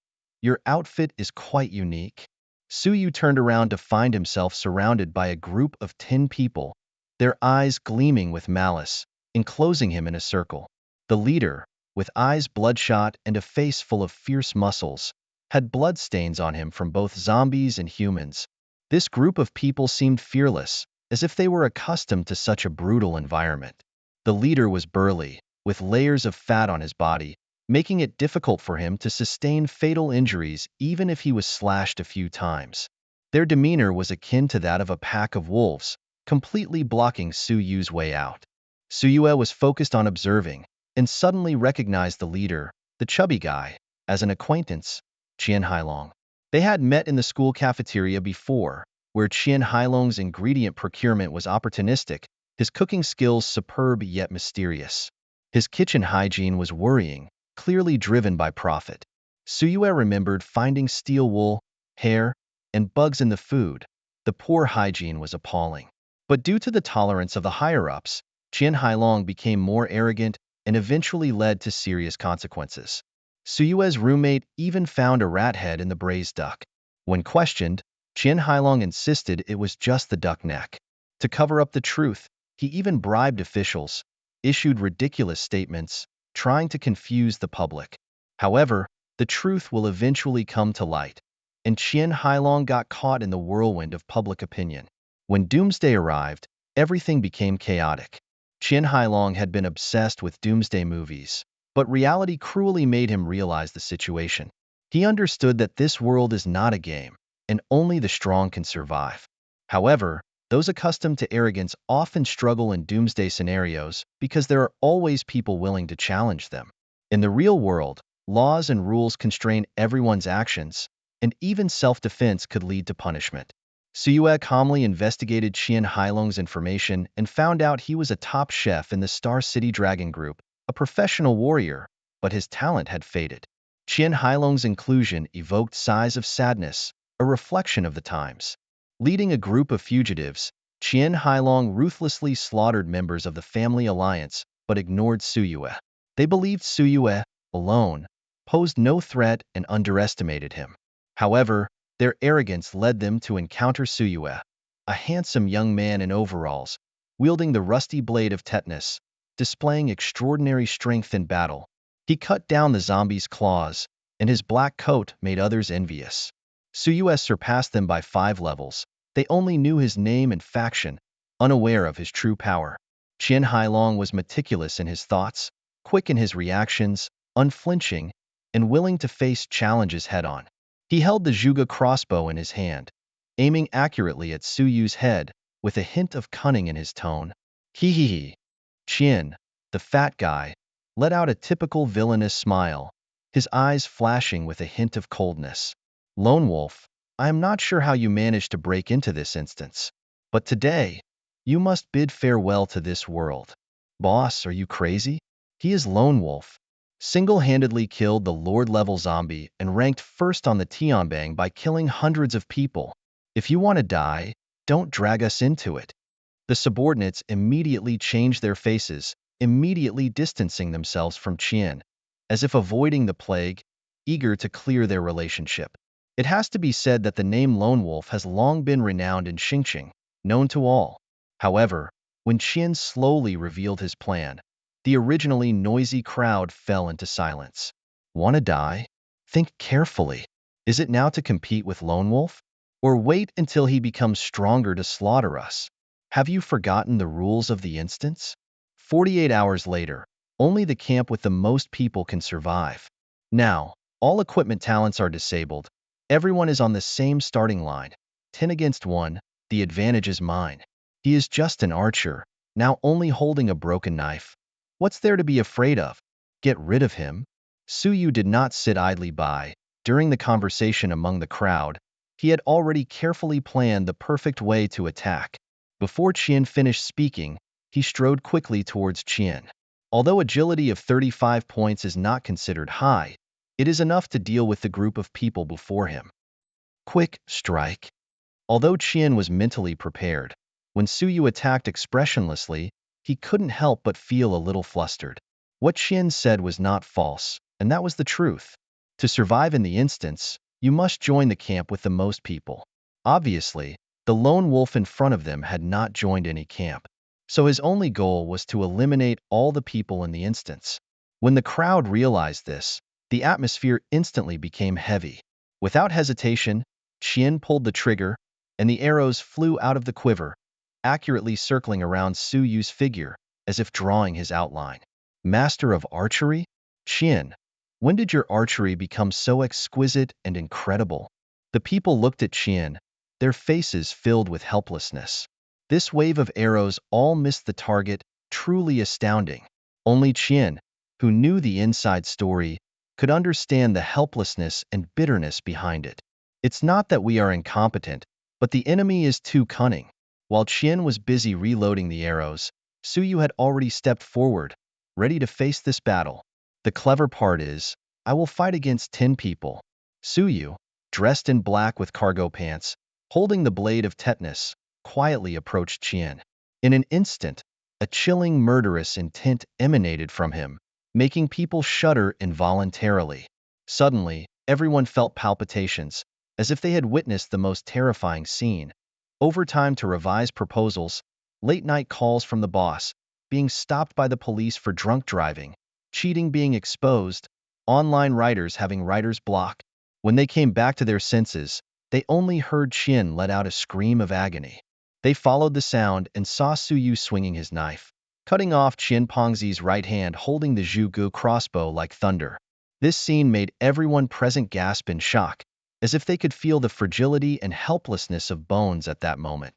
your outfit is quite unique." Suyu turned around to find himself surrounded by a group of 10 people, their eyes gleaming with malice, enclosing him in a circle. The leader, with eyes bloodshot and a face full of fierce muscles, had bloodstains on him from both zombies and humans. This group of people seemed fearless, as if they were accustomed to such a brutal environment. The leader was burly, with layers of fat on his body, making it difficult for him to sustain fatal injuries even if he was slashed a few times. Their demeanor was akin to that of a pack of wolves, completely blocking Suyu's way out. Suyu was focused on observing, and suddenly recognized the leader, the chubby guy, as an acquaintance, Qian Hailong. They had met in the school cafeteria before, where Qian Hailong's ingredient procurement was opportunistic, his cooking skills superb yet mysterious. His kitchen hygiene was worrying, clearly driven by profit. Suyue remembered finding steel wool, hair, and bugs in the food. The poor hygiene was appalling. But due to the tolerance of the higher-ups, Qian Hailong became more arrogant and eventually led to serious consequences. Suyue's roommate even found a rat head in the braised duck. When questioned, Qian Hailong insisted it was just the duck neck. To cover up the truth, he even bribed officials, issued ridiculous statements, trying to confuse the public. However, the truth will eventually come to light, and Qian Hailong got caught in the whirlwind of public opinion. When Doomsday arrived, everything became chaotic. Qian Hailong had been obsessed with Doomsday movies, but reality cruelly made him realize the situation. He understood that this world is not a game, and only the strong can survive. However, those accustomed to arrogance often struggle in Doomsday scenarios because there are always people willing to challenge them. In the real world, laws and rules constrain everyone's actions, and even self-defense could lead to punishment. Suyue calmly investigated Qian Hailong's information and found out he was a top chef in the Star City Dragon Group, a professional warrior, but his talent had faded. Qian Hailong's inclusion evoked sighs of sadness, a reflection of the times. Leading a group of fugitives, Qian Hailong ruthlessly slaughtered members of the family alliance but ignored Suyue. They believed Suyue, alone, posed no threat and underestimated him. However, their arrogance led them to encounter Suyue, a handsome young man in overalls, wielding the rusty blade of tetanus, displaying extraordinary strength in battle. He cut down the zombies' claws, and his black coat made others envious. Suyue surpassed them by 5 levels. They only knew his name and faction, unaware of his true power. Qian Hailong was meticulous in his thoughts, quick in his reactions, unflinching, and willing to face challenges head-on. He held the Zhuge crossbow in his hand, aiming accurately at Suyue's head, with a hint of cunning in his tone. Hee. Qian, the fat guy, let out a typical villainous smile, his eyes flashing with a hint of coldness. Lone Wolf, I am not sure how you managed to break into this instance, but today, you must bid farewell to this world. Boss, are you crazy? He is Lone Wolf. Single-handedly killed the Lord-level zombie and ranked first on the Tianbang by killing hundreds of people. If you want to die, don't drag us into it. The subordinates immediately changed their faces, immediately distancing themselves from Qian, as if avoiding the plague, eager to clear their relationship. It has to be said that the name Lone Wolf has long been renowned in Xingqing, known to all. However, when Qian slowly revealed his plan, the originally noisy crowd fell into silence. Want to die? Think carefully. Is it now to compete with Lone Wolf? Or wait until he becomes stronger to slaughter us? Have you forgotten the rules of the instance? 48 hours later, only the camp with the most people can survive. Now, all equipment talents are disabled. Everyone is on the same starting line. 10 against 1, the advantage is mine. He is just an archer, now only holding a broken knife. What's there to be afraid of? Get rid of him? Suyu did not sit idly by. During the conversation among the crowd, he had already carefully planned the perfect way to attack. Before Qian finished speaking, he strode quickly towards Qian. Although agility of 35 points is not considered high, it is enough to deal with the group of people before him. Quick strike. Although Qian was mentally prepared, when Suyu attacked expressionlessly, he couldn't help but feel a little flustered. What Qian said was not false, and that was the truth. To survive in the instance, you must join the camp with the most people. Obviously, the lone wolf in front of them had not joined any camp, so his only goal was to eliminate all the people in the instance. When the crowd realized this, the atmosphere instantly became heavy. Without hesitation, Qian pulled the trigger, and the arrows flew out of the quiver, accurately circling around Suyu's figure, as if drawing his outline. Master of archery? Qian, when did your archery become so exquisite and incredible? The people looked at Qian, their faces filled with helplessness. This wave of arrows all missed the target, truly astounding. Only Qian, who knew the inside story, could understand the helplessness and bitterness behind it. It's not that we are incompetent, but the enemy is too cunning. While Qian was busy reloading the arrows, Suyu had already stepped forward, ready to face this battle. The clever part is, I will fight against 10 people. Suyu, dressed in black with cargo pants, holding the blade of tetanus, quietly approached Qian. In an instant, a chilling, murderous intent emanated from him, making people shudder involuntarily. Suddenly, everyone felt palpitations, as if they had witnessed the most terrifying scene. Overtime to revise proposals, late-night calls from the boss, being stopped by the police for drunk driving, cheating being exposed, online writers having writer's block. When they came back to their senses, they only heard Qian let out a scream of agony. They followed the sound and saw Suyu swinging his knife, cutting off Qian Pengzi's right hand holding the Zhuge crossbow like thunder. This scene made everyone present gasp in shock, as if they could feel the fragility and helplessness of bones at that moment.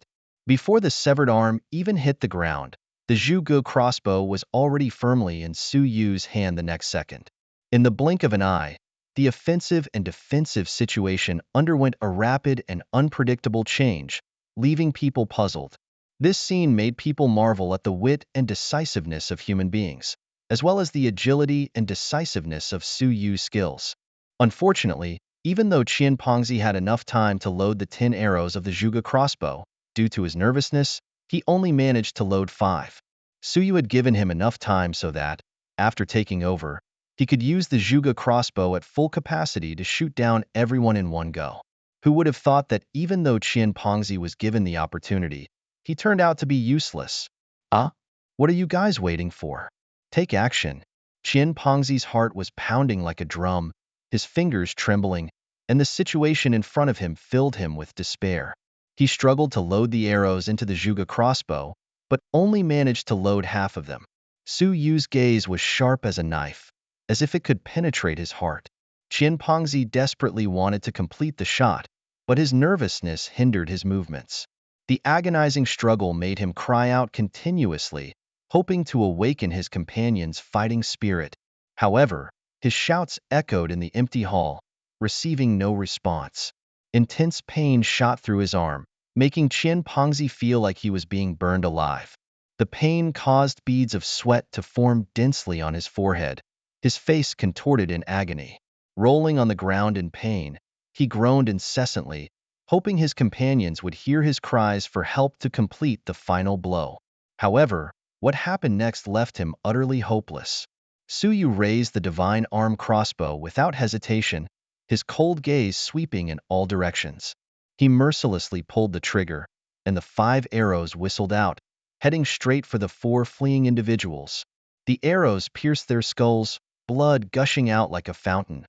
Before the severed arm even hit the ground, the Zhuge crossbow was already firmly in Su Yu's hand the next second. In the blink of an eye, the offensive and defensive situation underwent a rapid and unpredictable change, leaving people puzzled. This scene made people marvel at the wit and decisiveness of human beings, as well as the agility and decisiveness of Su Yu's skills. Unfortunately, even though Qian Pengzi had enough time to load the 10 arrows of the Zhuge crossbow, due to his nervousness, he only managed to load 5. Suyu had given him enough time so that, after taking over, he could use the Zhuge crossbow at full capacity to shoot down everyone in one go. Who would have thought that even though Qian Pengzi was given the opportunity, he turned out to be useless? Ah? What are you guys waiting for? Take action. Qian Pengzi's heart was pounding like a drum, his fingers trembling, and the situation in front of him filled him with despair. He struggled to load the arrows into the Zhuge crossbow, but only managed to load half of them. Su Yu's gaze was sharp as a knife, as if it could penetrate his heart. Qian Pengzi desperately wanted to complete the shot, but his nervousness hindered his movements. The agonizing struggle made him cry out continuously, hoping to awaken his companion's fighting spirit. However, his shouts echoed in the empty hall, receiving no response. Intense pain shot through his arm, making Qian Pengzi feel like he was being burned alive. The pain caused beads of sweat to form densely on his forehead, his face contorted in agony. Rolling on the ground in pain, he groaned incessantly, hoping his companions would hear his cries for help to complete the final blow. However, what happened next left him utterly hopeless. Suyu raised the divine arm crossbow without hesitation, his cold gaze sweeping in all directions. He mercilessly pulled the trigger, and the 5 arrows whistled out, heading straight for the 4 fleeing individuals. The arrows pierced their skulls, blood gushing out like a fountain,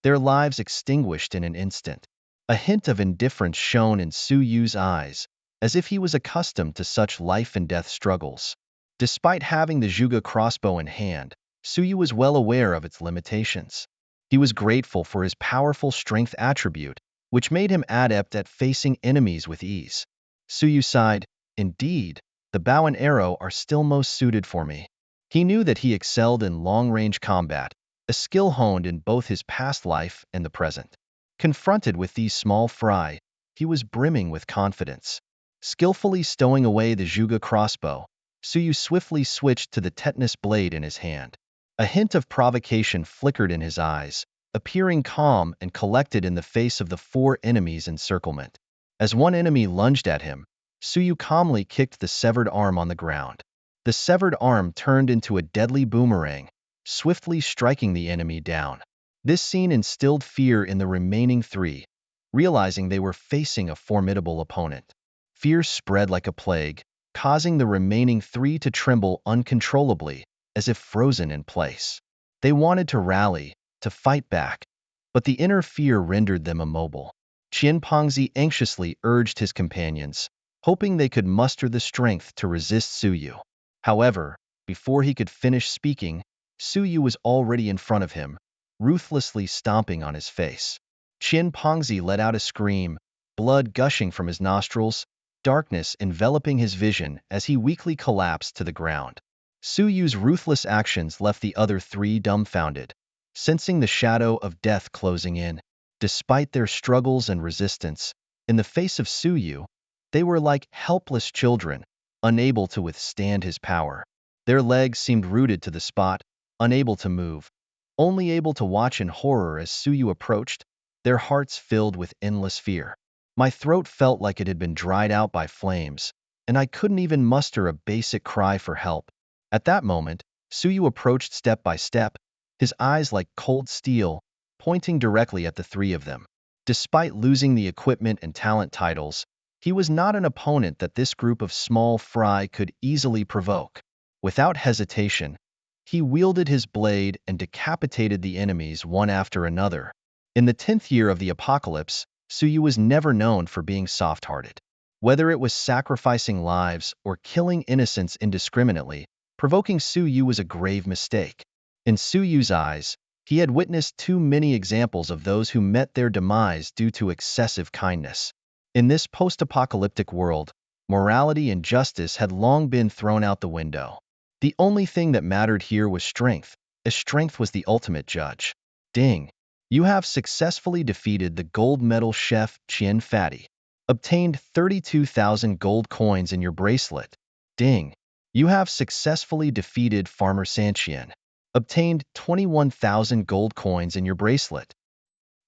their lives extinguished in an instant. A hint of indifference shone in Su Yu's eyes, as if he was accustomed to such life-and-death struggles. Despite having the Zhuge crossbow in hand, Suyu was well aware of its limitations. He was grateful for his powerful strength attribute, which made him adept at facing enemies with ease. Suyu sighed, "Indeed, the bow and arrow are still most suited for me." He knew that he excelled in long-range combat, a skill honed in both his past life and the present. Confronted with these small fry, he was brimming with confidence. Skillfully stowing away the Zhuge crossbow, Suyu swiftly switched to the tetanus blade in his hand. A hint of provocation flickered in his eyes, appearing calm and collected in the face of the 4 enemies' encirclement. As one enemy lunged at him, Suyu calmly kicked the severed arm on the ground. The severed arm turned into a deadly boomerang, swiftly striking the enemy down. This scene instilled fear in the remaining 3, realizing they were facing a formidable opponent. Fear spread like a plague, causing the remaining 3 to tremble uncontrollably, as if frozen in place. They wanted to rally, to fight back, but the inner fear rendered them immobile. Qian Pengzi anxiously urged his companions, hoping they could muster the strength to resist Suyu. However, before he could finish speaking, Suyu was already in front of him, ruthlessly stomping on his face. Qian Pengzi let out a scream, blood gushing from his nostrils, darkness enveloping his vision as he weakly collapsed to the ground. Suyu's ruthless actions left the other 3 dumbfounded, sensing the shadow of death closing in. Despite their struggles and resistance, in the face of Suyu, they were like helpless children, unable to withstand his power. Their legs seemed rooted to the spot, unable to move, only able to watch in horror as Suyu approached, their hearts filled with endless fear. My throat felt like it had been dried out by flames, and I couldn't even muster a basic cry for help. At that moment, Suyu approached step by step, his eyes like cold steel, pointing directly at the three of them. Despite losing the equipment and talent titles, he was not an opponent that this group of small fry could easily provoke. Without hesitation, he wielded his blade and decapitated the enemies one after another. In the 10th year of the apocalypse, Suyu was never known for being soft-hearted. Whether it was sacrificing lives or killing innocents indiscriminately, provoking Suyu was a grave mistake. In Suyu's eyes, he had witnessed too many examples of those who met their demise due to excessive kindness. In this post-apocalyptic world, morality and justice had long been thrown out the window. The only thing that mattered here was strength, as strength was the ultimate judge. Ding! You have successfully defeated the gold medal chef Qian Fatty. Obtained 32,000 gold coins in your bracelet. Ding! You have successfully defeated Farmer Sanqian. Obtained 21,000 gold coins in your bracelet.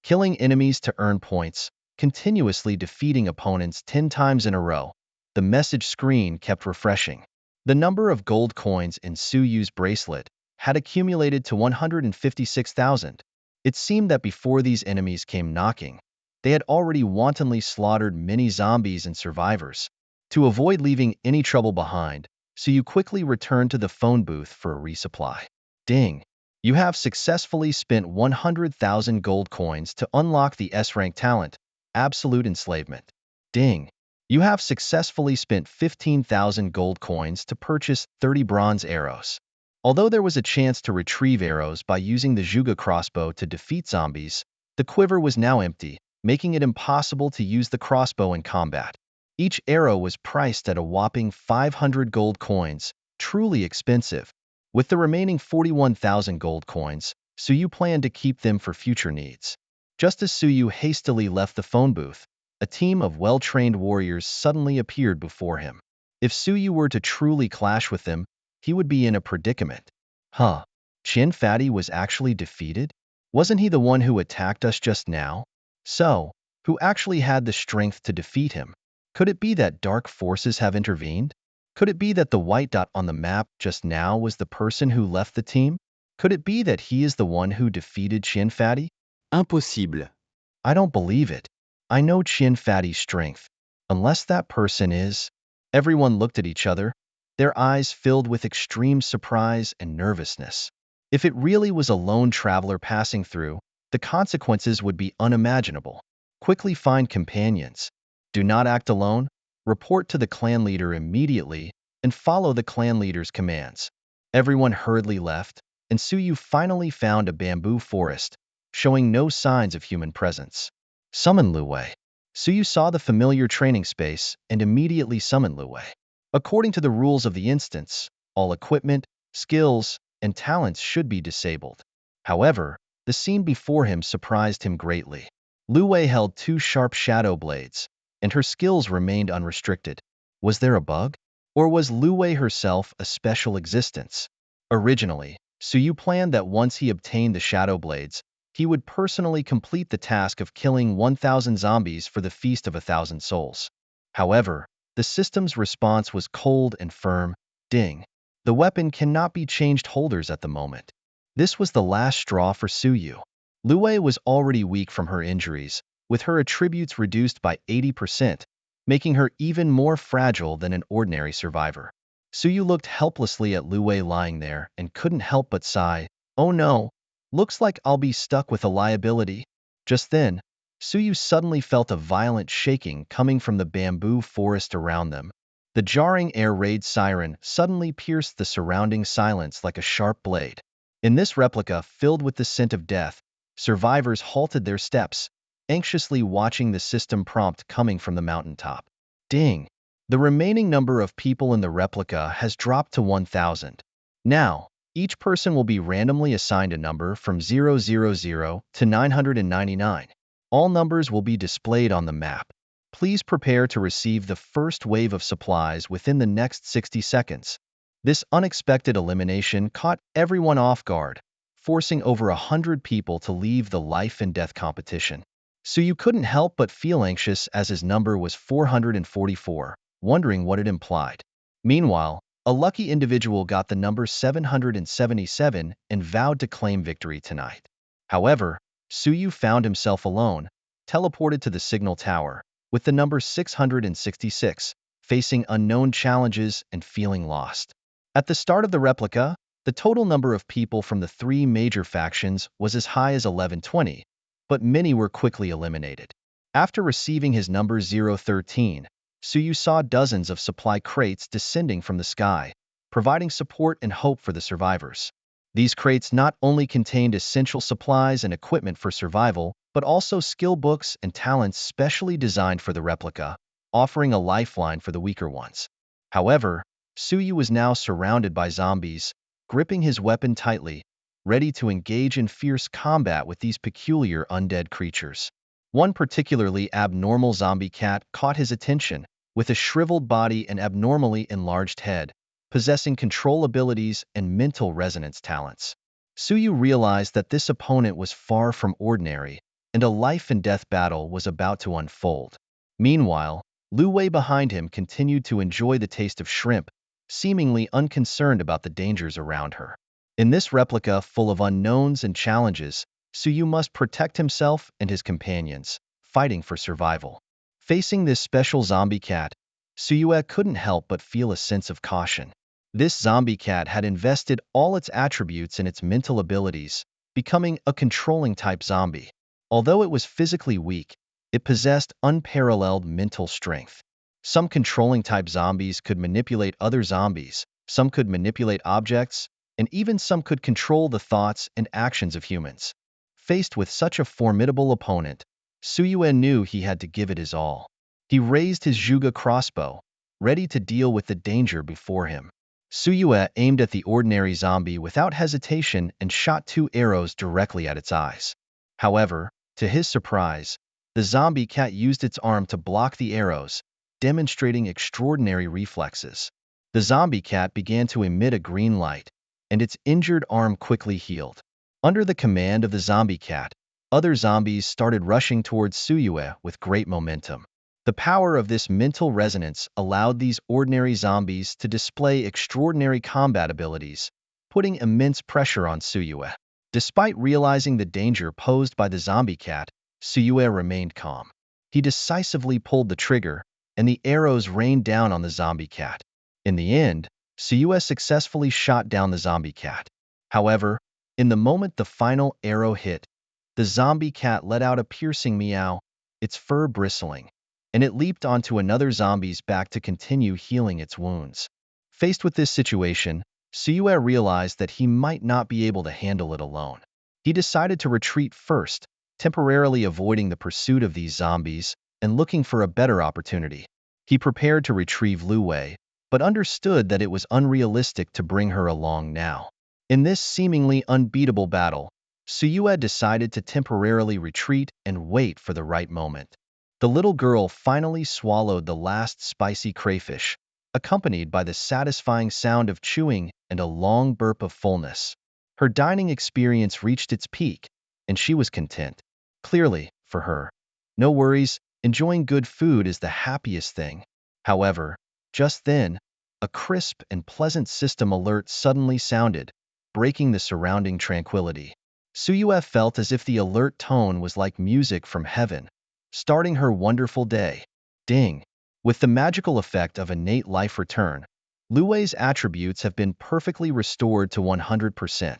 Killing enemies to earn points, continuously defeating opponents 10 times in a row. The message screen kept refreshing. The number of gold coins in Suyu's bracelet had accumulated to 156,000. It seemed that before these enemies came knocking, they had already wantonly slaughtered many zombies and survivors. To avoid leaving any trouble behind, Suyu quickly returned to the phone booth for a resupply. Ding! You have successfully spent 100,000 gold coins to unlock the S-rank talent, Absolute Enslavement. Ding! You have successfully spent 15,000 gold coins to purchase 30 bronze arrows. Although there was a chance to retrieve arrows by using the Zhuge crossbow to defeat zombies, the quiver was now empty, making it impossible to use the crossbow in combat. Each arrow was priced at a whopping 500 gold coins, truly expensive. With the remaining 41,000 gold coins, Suyu planned to keep them for future needs. Just as Suyu hastily left the phone booth, a team of well-trained warriors suddenly appeared before him. If Suyu were to truly clash with them, he would be in a predicament. Huh? Qian Fatty was actually defeated? Wasn't he the one who attacked us just now? So, who actually had the strength to defeat him? Could it be that dark forces have intervened? Could it be that the white dot on the map just now was the person who left the team? Could it be that he is the one who defeated Qian Fatty? Impossible. I don't believe it. I know Qian Fatty's strength. Unless that person is... Everyone looked at each other, their eyes filled with extreme surprise and nervousness. If it really was a lone traveler passing through, the consequences would be unimaginable. Quickly find companions. Do not act alone. Report to the clan leader immediately and follow the clan leader's commands. Everyone hurriedly left, and Suyu finally found a bamboo forest, showing no signs of human presence. Summon Lu Wei. Suyu saw the familiar training space and immediately summoned Lu Wei. According to the rules of the instance, all equipment, skills, and talents should be disabled. However, the scene before him surprised him greatly. Lu Wei held two sharp shadow blades, and her skills remained unrestricted. Was there a bug? Or was Lu Wei herself a special existence? Originally, Suyu planned that once he obtained the shadow blades, he would personally complete the task of killing 1,000 zombies for the Feast of 1,000 Souls. However, the system's response was cold and firm. Ding. The weapon cannot be changed holders at the moment. This was the last straw for Suyu. Lu Wei was already weak from her injuries, with her attributes reduced by 80%, making her even more fragile than an ordinary survivor. Suyu looked helplessly at Lu Wei lying there and couldn't help but sigh. Oh no, looks like I'll be stuck with a liability. Just then, Suyu suddenly felt a violent shaking coming from the bamboo forest around them. The jarring air raid siren suddenly pierced the surrounding silence like a sharp blade. In this replica filled with the scent of death, survivors halted their steps, anxiously watching the system prompt coming from the mountaintop. Ding! The remaining number of people in the replica has dropped to 1,000. Now, each person will be randomly assigned a number from 000 to 999. All numbers will be displayed on the map. Please prepare to receive the first wave of supplies within the next 60 seconds. This unexpected elimination caught everyone off guard. forcing over 100 people to leave the life and death competition. Suyu couldn't help but feel anxious as his number was 444, wondering what it implied. Meanwhile, a lucky individual got the number 777 and vowed to claim victory tonight. However, Suyu found himself alone, teleported to the signal tower, with the number 666, facing unknown challenges and feeling lost. At the start of the replica, the total number of people from the three major factions was as high as 1120, but many were quickly eliminated. After receiving his number 013, Suyu saw dozens of supply crates descending from the sky, providing support and hope for the survivors. These crates not only contained essential supplies and equipment for survival, but also skill books and talents specially designed for the replica, offering a lifeline for the weaker ones. However, Suyu was now surrounded by zombies, gripping his weapon tightly, ready to engage in fierce combat with these peculiar undead creatures. One particularly abnormal zombie cat caught his attention, with a shriveled body and abnormally enlarged head, possessing control abilities and mental resonance talents. Suyu realized that this opponent was far from ordinary, and a life-and-death battle was about to unfold. Meanwhile, Lu Wei behind him continued to enjoy the taste of shrimp, seemingly unconcerned about the dangers around her. In this replica full of unknowns and challenges, Suyu must protect himself and his companions, fighting for survival. Facing this special zombie cat, Suyu couldn't help but feel a sense of caution. This zombie cat had invested all its attributes in its mental abilities, becoming a controlling type zombie. Although it was physically weak, it possessed unparalleled mental strength. Some controlling type zombies could manipulate other zombies, some could manipulate objects, and even some could control the thoughts and actions of humans. Faced with such a formidable opponent, Suyu knew he had to give it his all. He raised his Juga crossbow, ready to deal with the danger before him. Suyu aimed at the ordinary zombie without hesitation and shot 2 arrows directly at its eyes. However, to his surprise, the zombie cat used its arm to block the arrows, demonstrating extraordinary reflexes. The zombie cat began to emit a green light, and its injured arm quickly healed. Under the command of the zombie cat, other zombies started rushing towards Suyu with great momentum. The power of this mental resonance allowed these ordinary zombies to display extraordinary combat abilities, putting immense pressure on Suyu. Despite realizing the danger posed by the zombie cat, Suyu remained calm. He decisively pulled the trigger, and the arrows rained down on the zombie cat. In the end, Suyu successfully shot down the zombie cat. However, in the moment the final arrow hit, the zombie cat let out a piercing meow, its fur bristling, and it leaped onto another zombie's back to continue healing its wounds. Faced with this situation, Suyu realized that he might not be able to handle it alone. He decided to retreat first, temporarily avoiding the pursuit of these zombies and looking for a better opportunity. He prepared to retrieve Lu Wei, but understood that it was unrealistic to bring her along now. In this seemingly unbeatable battle, Suyu decided to temporarily retreat and wait for the right moment. The little girl finally swallowed the last spicy crayfish, accompanied by the satisfying sound of chewing and a long burp of fullness. Her dining experience reached its peak, and she was content. Clearly, for her, no worries, enjoying good food is the happiest thing. However, just then, a crisp and pleasant system alert suddenly sounded, breaking the surrounding tranquility. Suyu felt as if the alert tone was like music from heaven, starting her wonderful day. Ding! With the magical effect of innate life return, Lu Wei's attributes have been perfectly restored to 100%.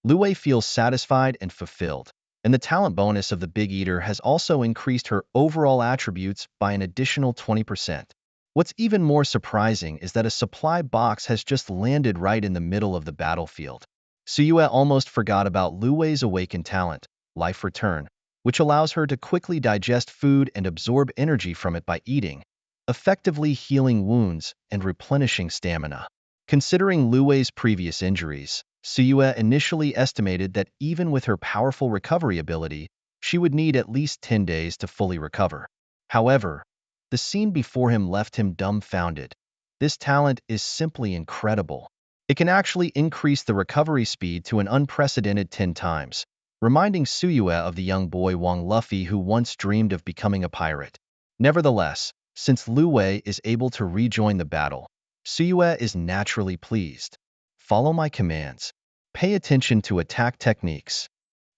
Lu Wei feels satisfied and fulfilled, and the talent bonus of the Big Eater has also increased her overall attributes by an additional 20%. What's even more surprising is that a supply box has just landed right in the middle of the battlefield. Suyu almost forgot about Lu Wei's awakened talent, Life Return, which allows her to quickly digest food and absorb energy from it by eating, effectively healing wounds and replenishing stamina. Considering Lu Wei's previous injuries, Suyu initially estimated that even with her powerful recovery ability, she would need at least 10 days to fully recover. However, the scene before him left him dumbfounded. This talent is simply incredible. It can actually increase the recovery speed to an unprecedented 10 times, reminding Suyue of the young boy Wang Luffy who once dreamed of becoming a pirate. Nevertheless, since Lu Wei is able to rejoin the battle, Suyue is naturally pleased. Follow my commands. Pay attention to attack techniques.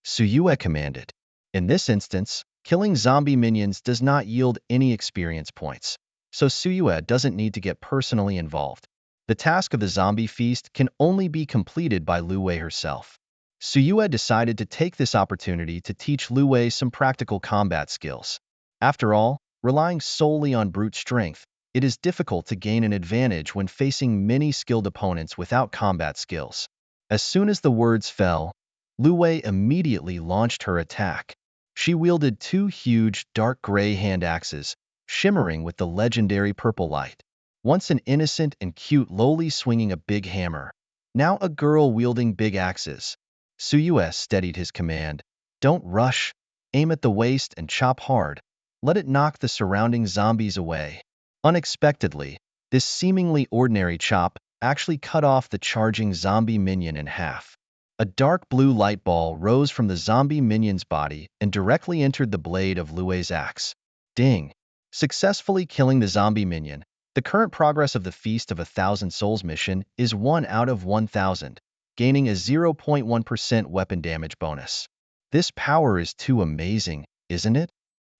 Suyue commanded. In this instance, killing zombie minions does not yield any experience points, so Suyue doesn't need to get personally involved. The task of the zombie feast can only be completed by Lu Wei herself. Suyue decided to take this opportunity to teach Lu Wei some practical combat skills. After all, relying solely on brute strength, it is difficult to gain an advantage when facing many skilled opponents without combat skills. As soon as the words fell, Lu Wei immediately launched her attack. She wielded two huge, dark gray hand axes, shimmering with the legendary purple light. Once an innocent and cute lowly swinging a big hammer, now a girl wielding big axes. Suyue steadied his command. Don't rush, aim at the waist and chop hard. Let it knock the surrounding zombies away. Unexpectedly, this seemingly ordinary chop actually cut off the charging zombie minion in half. A dark blue light ball rose from the zombie minion's body and directly entered the blade of Lu Wei's axe. Ding! Successfully killing the zombie minion. The current progress of the Feast of 1,000 Souls mission is 1 out of 1,000, gaining a 0.1% weapon damage bonus. This power is too amazing, isn't it?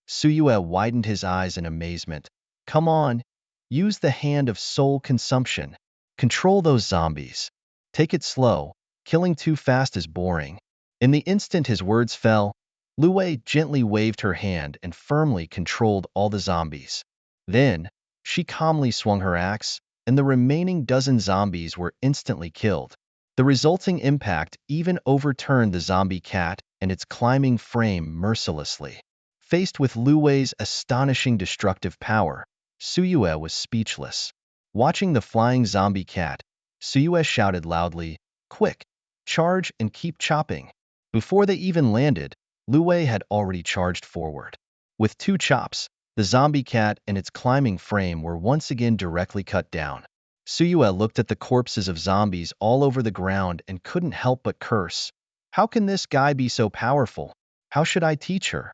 Suyue widened his eyes in amazement. Come on, use the hand of soul consumption. Control those zombies. Take it slow, killing too fast is boring. In the instant his words fell, Lu Wei gently waved her hand and firmly controlled all the zombies. Then, she calmly swung her axe, and the remaining dozen zombies were instantly killed. The resulting impact even overturned the zombie cat and its climbing frame mercilessly. Faced with Lu Wei's astonishing destructive power, Suyue was speechless. Watching the flying zombie cat, Suyue shouted loudly, "Quick! Charge and keep chopping." Before they even landed, Lu Wei had already charged forward. With two chops, the zombie cat and its climbing frame were once again directly cut down. Suyue looked at the corpses of zombies all over the ground and couldn't help but curse. How can this guy be so powerful? How should I teach her?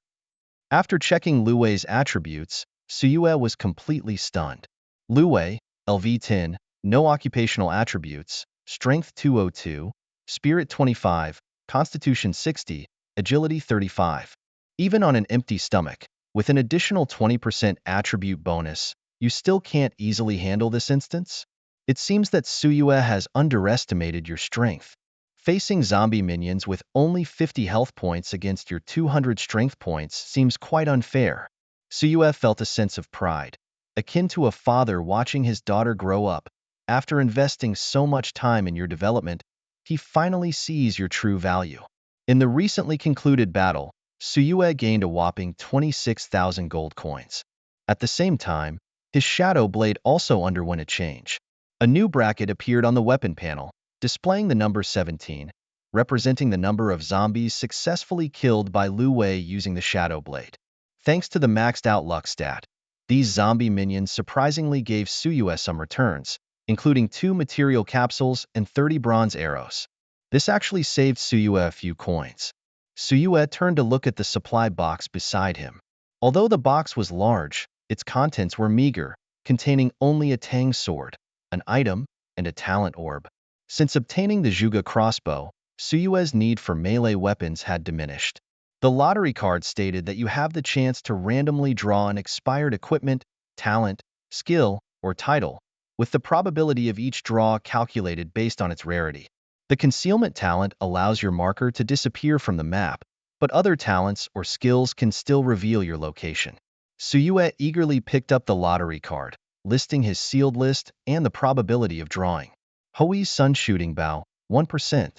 After checking Lu Wei's attributes, Suyue was completely stunned. Lu Wei, LV10, no occupational attributes, Strength 202, Spirit 25, Constitution 60, Agility 35. Even on an empty stomach, with an additional 20% attribute bonus, you still can't easily handle this instance? It seems that Suyue has underestimated your strength. Facing zombie minions with only 50 health points against your 200 strength points seems quite unfair. Suyue felt a sense of pride, akin to a father watching his daughter grow up. After investing so much time in your development, he finally sees your true value. In the recently concluded battle, Suyue gained a whopping 26,000 gold coins. At the same time, his shadow blade also underwent a change. A new bracket appeared on the weapon panel, displaying the number 17, representing the number of zombies successfully killed by Lu Wei using the shadow blade. Thanks to the maxed-out luck stat, these zombie minions surprisingly gave Suyue some returns, including 2 material capsules and 30 bronze arrows. This actually saved Suyue a few coins. Suyue turned to look at the supply box beside him. Although the box was large, its contents were meager, containing only a tang sword, an item, and a talent orb. Since obtaining the Zhuge crossbow, Suyue's need for melee weapons had diminished. The lottery card stated that you have the chance to randomly draw an expired equipment, talent, skill, or title, with the probability of each draw calculated based on its rarity. The concealment talent allows your marker to disappear from the map, but other talents or skills can still reveal your location. Suyue eagerly picked up the lottery card, listing his sealed list and the probability of drawing. Houi's Sun Shooting Bow, 1%.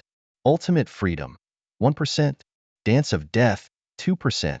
Ultimate Freedom, 1%. Dance of Death, 2%.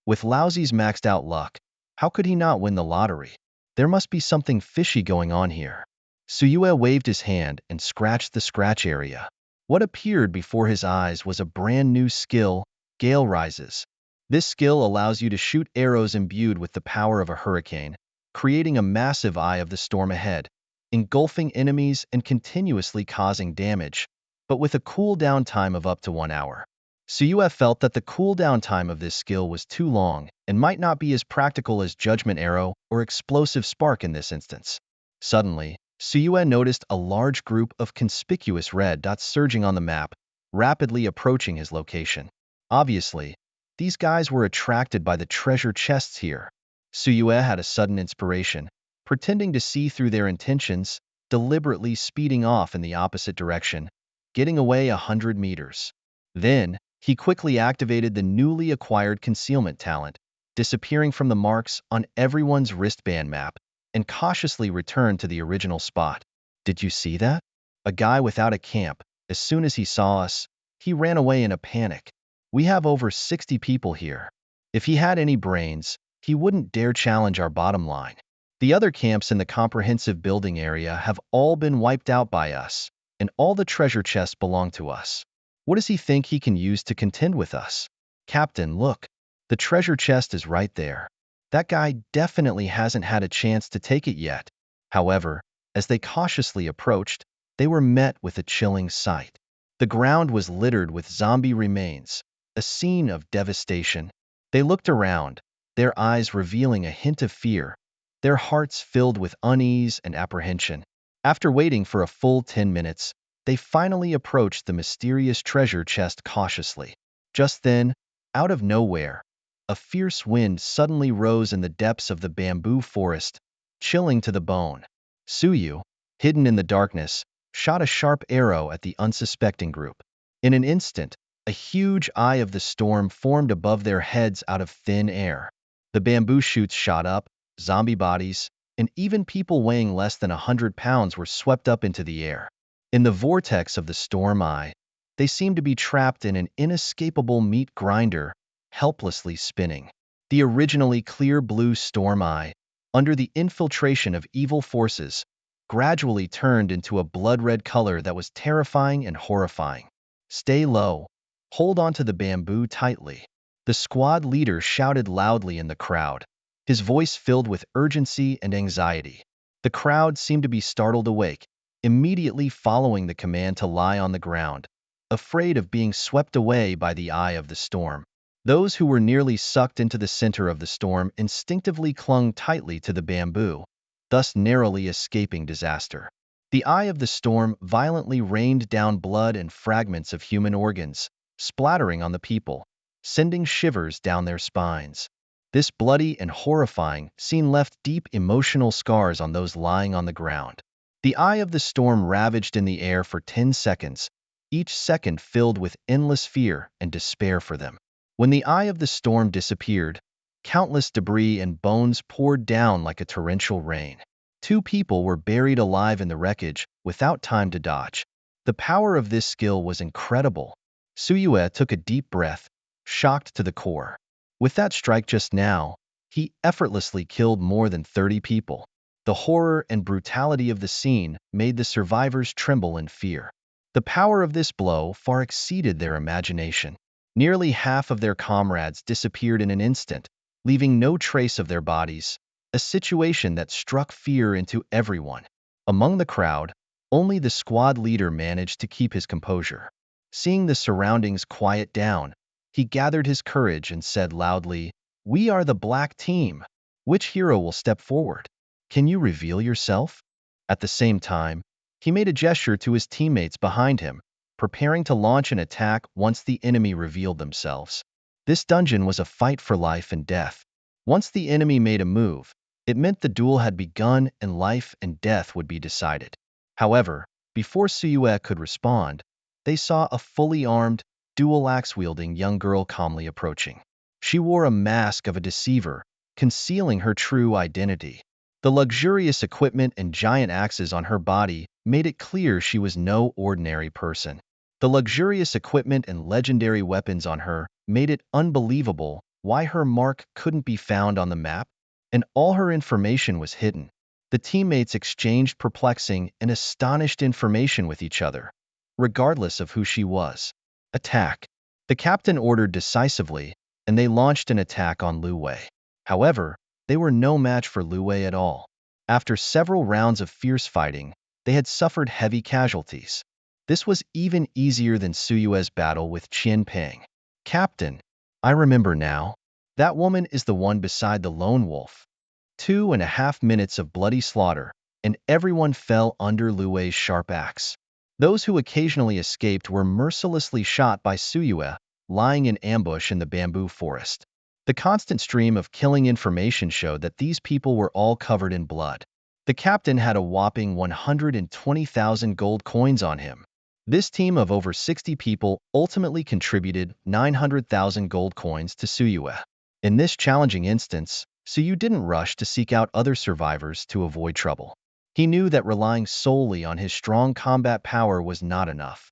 With Laozi's maxed out luck, how could he not win the lottery? There must be something fishy going on here. Suyue waved his hand and scratched the scratch area. What appeared before his eyes was a brand new skill, Gale Rises. This skill allows you to shoot arrows imbued with the power of a hurricane, creating a massive eye of the storm ahead. engulfing enemies and continuously causing damage, but with a cooldown time of up to 1 hour. Suyue felt that the cooldown time of this skill was too long and might not be as practical as Judgment Arrow or Explosive Spark in this instance. Suddenly, Suyue noticed a large group of conspicuous red dots surging on the map, rapidly approaching his location. Obviously, these guys were attracted by the treasure chests here. Suyue had a sudden inspiration, pretending to see through their intentions, deliberately speeding off in the opposite direction, getting away 100 meters. Then, he quickly activated the newly acquired concealment talent, disappearing from the marks on everyone's wristband map, and cautiously returned to the original spot. Did you see that? A guy without a camp. As soon as he saw us, he ran away in a panic. We have over 60 people here. If he had any brains, he wouldn't dare challenge our bottom line. The other camps in the comprehensive building area have all been wiped out by us, and all the treasure chests belong to us. What does he think he can use to contend with us? Captain, look. The treasure chest is right there. That guy definitely hasn't had a chance to take it yet. However, as they cautiously approached, they were met with a chilling sight. The ground was littered with zombie remains, a scene of devastation. They looked around, their eyes revealing a hint of fear, their hearts filled with unease and apprehension. After waiting for a full 10 minutes, they finally approached the mysterious treasure chest cautiously. Just then, out of nowhere, a fierce wind suddenly rose in the depths of the bamboo forest, chilling to the bone. Suyue, hidden in the darkness, shot a sharp arrow at the unsuspecting group. In an instant, a huge eye of the storm formed above their heads out of thin air. The bamboo shoots shot up, zombie bodies, and even people weighing less than 100 pounds were swept up into the air. In the vortex of the storm eye, they seemed to be trapped in an inescapable meat grinder, helplessly spinning. The originally clear blue storm eye, under the infiltration of evil forces, gradually turned into a blood-red color that was terrifying and horrifying. Stay low. Hold onto the bamboo tightly. The squad leader shouted loudly in the crowd, his voice filled with urgency and anxiety. The crowd seemed to be startled awake, immediately following the command to lie on the ground, afraid of being swept away by the eye of the storm. Those who were nearly sucked into the center of the storm instinctively clung tightly to the bamboo, thus narrowly escaping disaster. The eye of the storm violently rained down blood and fragments of human organs, splattering on the people, sending shivers down their spines. This bloody and horrifying scene left deep emotional scars on those lying on the ground. The eye of the storm ravaged in the air for 10 seconds, each second filled with endless fear and despair for them. When the eye of the storm disappeared, countless debris and bones poured down like a torrential rain. 2 people were buried alive in the wreckage without time to dodge. The power of this skill was incredible. Suyue took a deep breath, shocked to the core. With that strike just now, he effortlessly killed more than 30 people. The horror and brutality of the scene made the survivors tremble in fear. The power of this blow far exceeded their imagination. Nearly half of their comrades disappeared in an instant, leaving no trace of their bodies, a situation that struck fear into everyone. Among the crowd, only the squad leader managed to keep his composure. Seeing the surroundings quiet down, he gathered his courage and said loudly, "We are the black team. Which hero will step forward? Can you reveal yourself?" At the same time, he made a gesture to his teammates behind him, preparing to launch an attack once the enemy revealed themselves. This dungeon was a fight for life and death. Once the enemy made a move, it meant the duel had begun and life and death would be decided. However, before Suyue could respond, they saw a fully armed, dual-axe-wielding young girl calmly approaching. She wore a mask of a deceiver, concealing her true identity. The luxurious equipment and giant axes on her body made it clear she was no ordinary person. The luxurious equipment and legendary weapons on her made it unbelievable why her mark couldn't be found on the map, and all her information was hidden. The teammates exchanged perplexing and astonished information with each other, regardless of who she was. Attack. The captain ordered decisively, and they launched an attack on Lu Wei. However, they were no match for Lu Wei at all. After several rounds of fierce fighting, they had suffered heavy casualties. This was even easier than Suyue's battle with Qian Ping. Captain, I remember now. That woman is the one beside the lone wolf. 2.5 minutes of bloody slaughter, and everyone fell under Lue's sharp axe. Those who occasionally escaped were mercilessly shot by Suyue, lying in ambush in the bamboo forest. The constant stream of killing information showed that these people were all covered in blood. The captain had a whopping 120,000 gold coins on him. This team of over 60 people ultimately contributed 900,000 gold coins to Suyue. In this challenging instance, Suyu didn't rush to seek out other survivors to avoid trouble. He knew that relying solely on his strong combat power was not enough.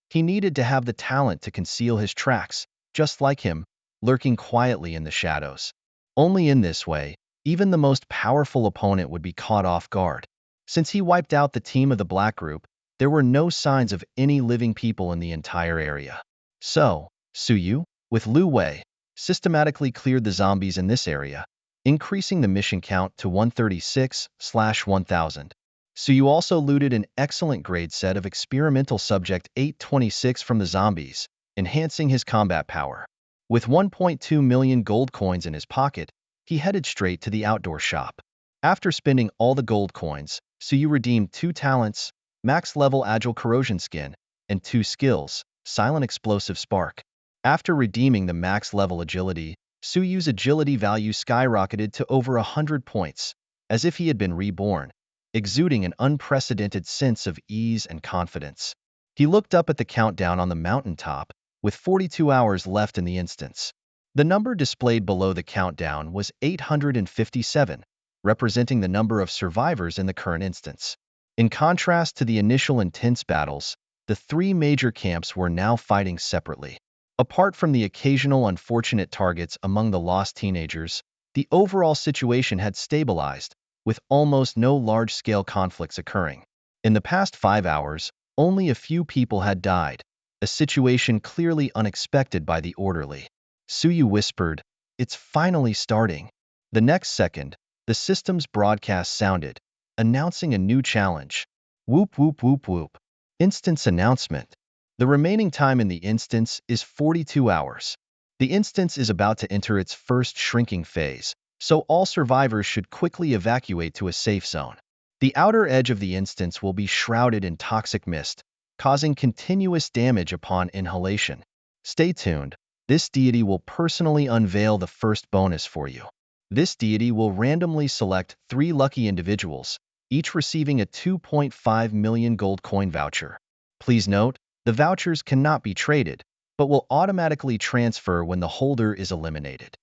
He needed to have the talent to conceal his tracks, just like him, lurking quietly in the shadows. Only in this way, even the most powerful opponent would be caught off guard. Since he wiped out the team of the Black Group, there were no signs of any living people in the entire area. So, Suyu, with Lu Wei, systematically cleared the zombies in this area, increasing the mission count to 136/1000. Suyu also looted an excellent grade set of experimental subject 826 from the zombies, enhancing his combat power. With 1.2 million gold coins in his pocket, he headed straight to the outdoor shop. After spending all the gold coins, Suyu redeemed 2 talents, max level agile corrosion skin, and 2 skills, silent explosive spark. After redeeming the max level agility, Suyu's agility value skyrocketed to over 100 points, as if he had been reborn, exuding an unprecedented sense of ease and confidence. He looked up at the countdown on the mountaintop, with 42 hours left in the instance. The number displayed below the countdown was 857, representing the number of survivors in the current instance. In contrast to the initial intense battles, the 3 major camps were now fighting separately. Apart from the occasional unfortunate targets among the lost teenagers, the overall situation had stabilized, with almost no large-scale conflicts occurring. In the past 5 hours, only a few people had died, a situation clearly unexpected by the orderly. Suyu whispered, "It's finally starting." The next second, the system's broadcast sounded, announcing a new challenge. Whoop whoop whoop whoop. Instance announcement. The remaining time in the instance is 42 hours. The instance is about to enter its first shrinking phase, so all survivors should quickly evacuate to a safe zone. The outer edge of the instance will be shrouded in toxic mist, causing continuous damage upon inhalation. Stay tuned. This deity will personally unveil the first bonus for you. This deity will randomly select 3 lucky individuals, each receiving a 2.5 million gold coin voucher. Please note, the vouchers cannot be traded, but will automatically transfer when the holder is eliminated.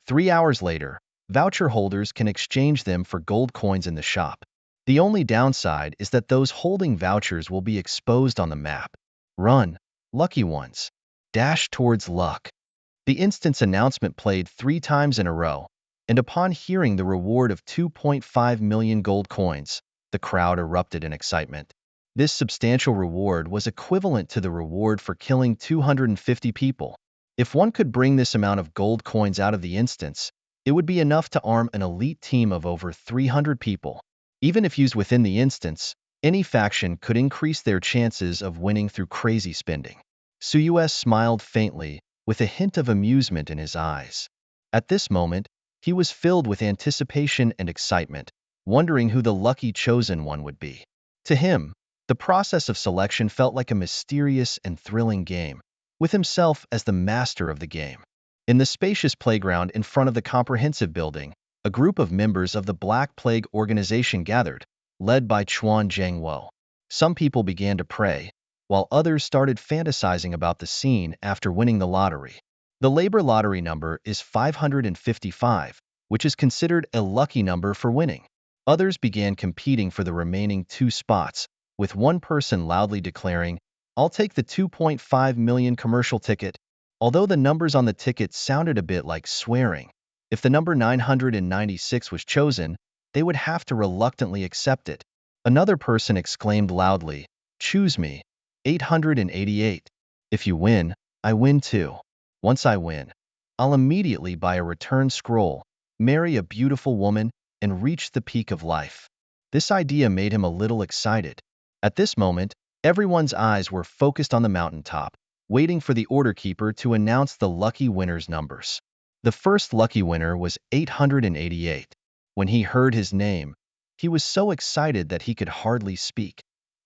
3 hours later, voucher holders can exchange them for gold coins in the shop. The only downside is that those holding vouchers will be exposed on the map. Run, lucky ones. Dash towards luck. The instance announcement played 3 times in a row, and upon hearing the reward of 2.5 million gold coins, the crowd erupted in excitement. This substantial reward was equivalent to the reward for killing 250 people. If one could bring this amount of gold coins out of the instance, it would be enough to arm an elite team of over 300 people. Even if used within the instance, any faction could increase their chances of winning through crazy spending. Suyue smiled faintly, with a hint of amusement in his eyes. At this moment, he was filled with anticipation and excitement, wondering who the lucky chosen one would be. To him, the process of selection felt like a mysterious and thrilling game, with himself as the master of the game. In the spacious playground in front of the comprehensive building, a group of members of the Black Plague organization gathered, led by Chuan Zhengwo. Some people began to pray, while others started fantasizing about the scene after winning the lottery. The labor lottery number is 555, which is considered a lucky number for winning. Others began competing for the remaining 2 spots, with one person loudly declaring, "I'll take the 2.5 million commercial ticket," although the numbers on the ticket sounded a bit like swearing. If the number 996 was chosen, they would have to reluctantly accept it. Another person exclaimed loudly, "Choose me, 888. If you win, I win too. Once I win, I'll immediately buy a return scroll, marry a beautiful woman, and reach the peak of life." This idea made him a little excited. At this moment, everyone's eyes were focused on the mountaintop, waiting for the order keeper to announce the lucky winner's numbers. The first lucky winner was 888. When he heard his name, he was so excited that he could hardly speak.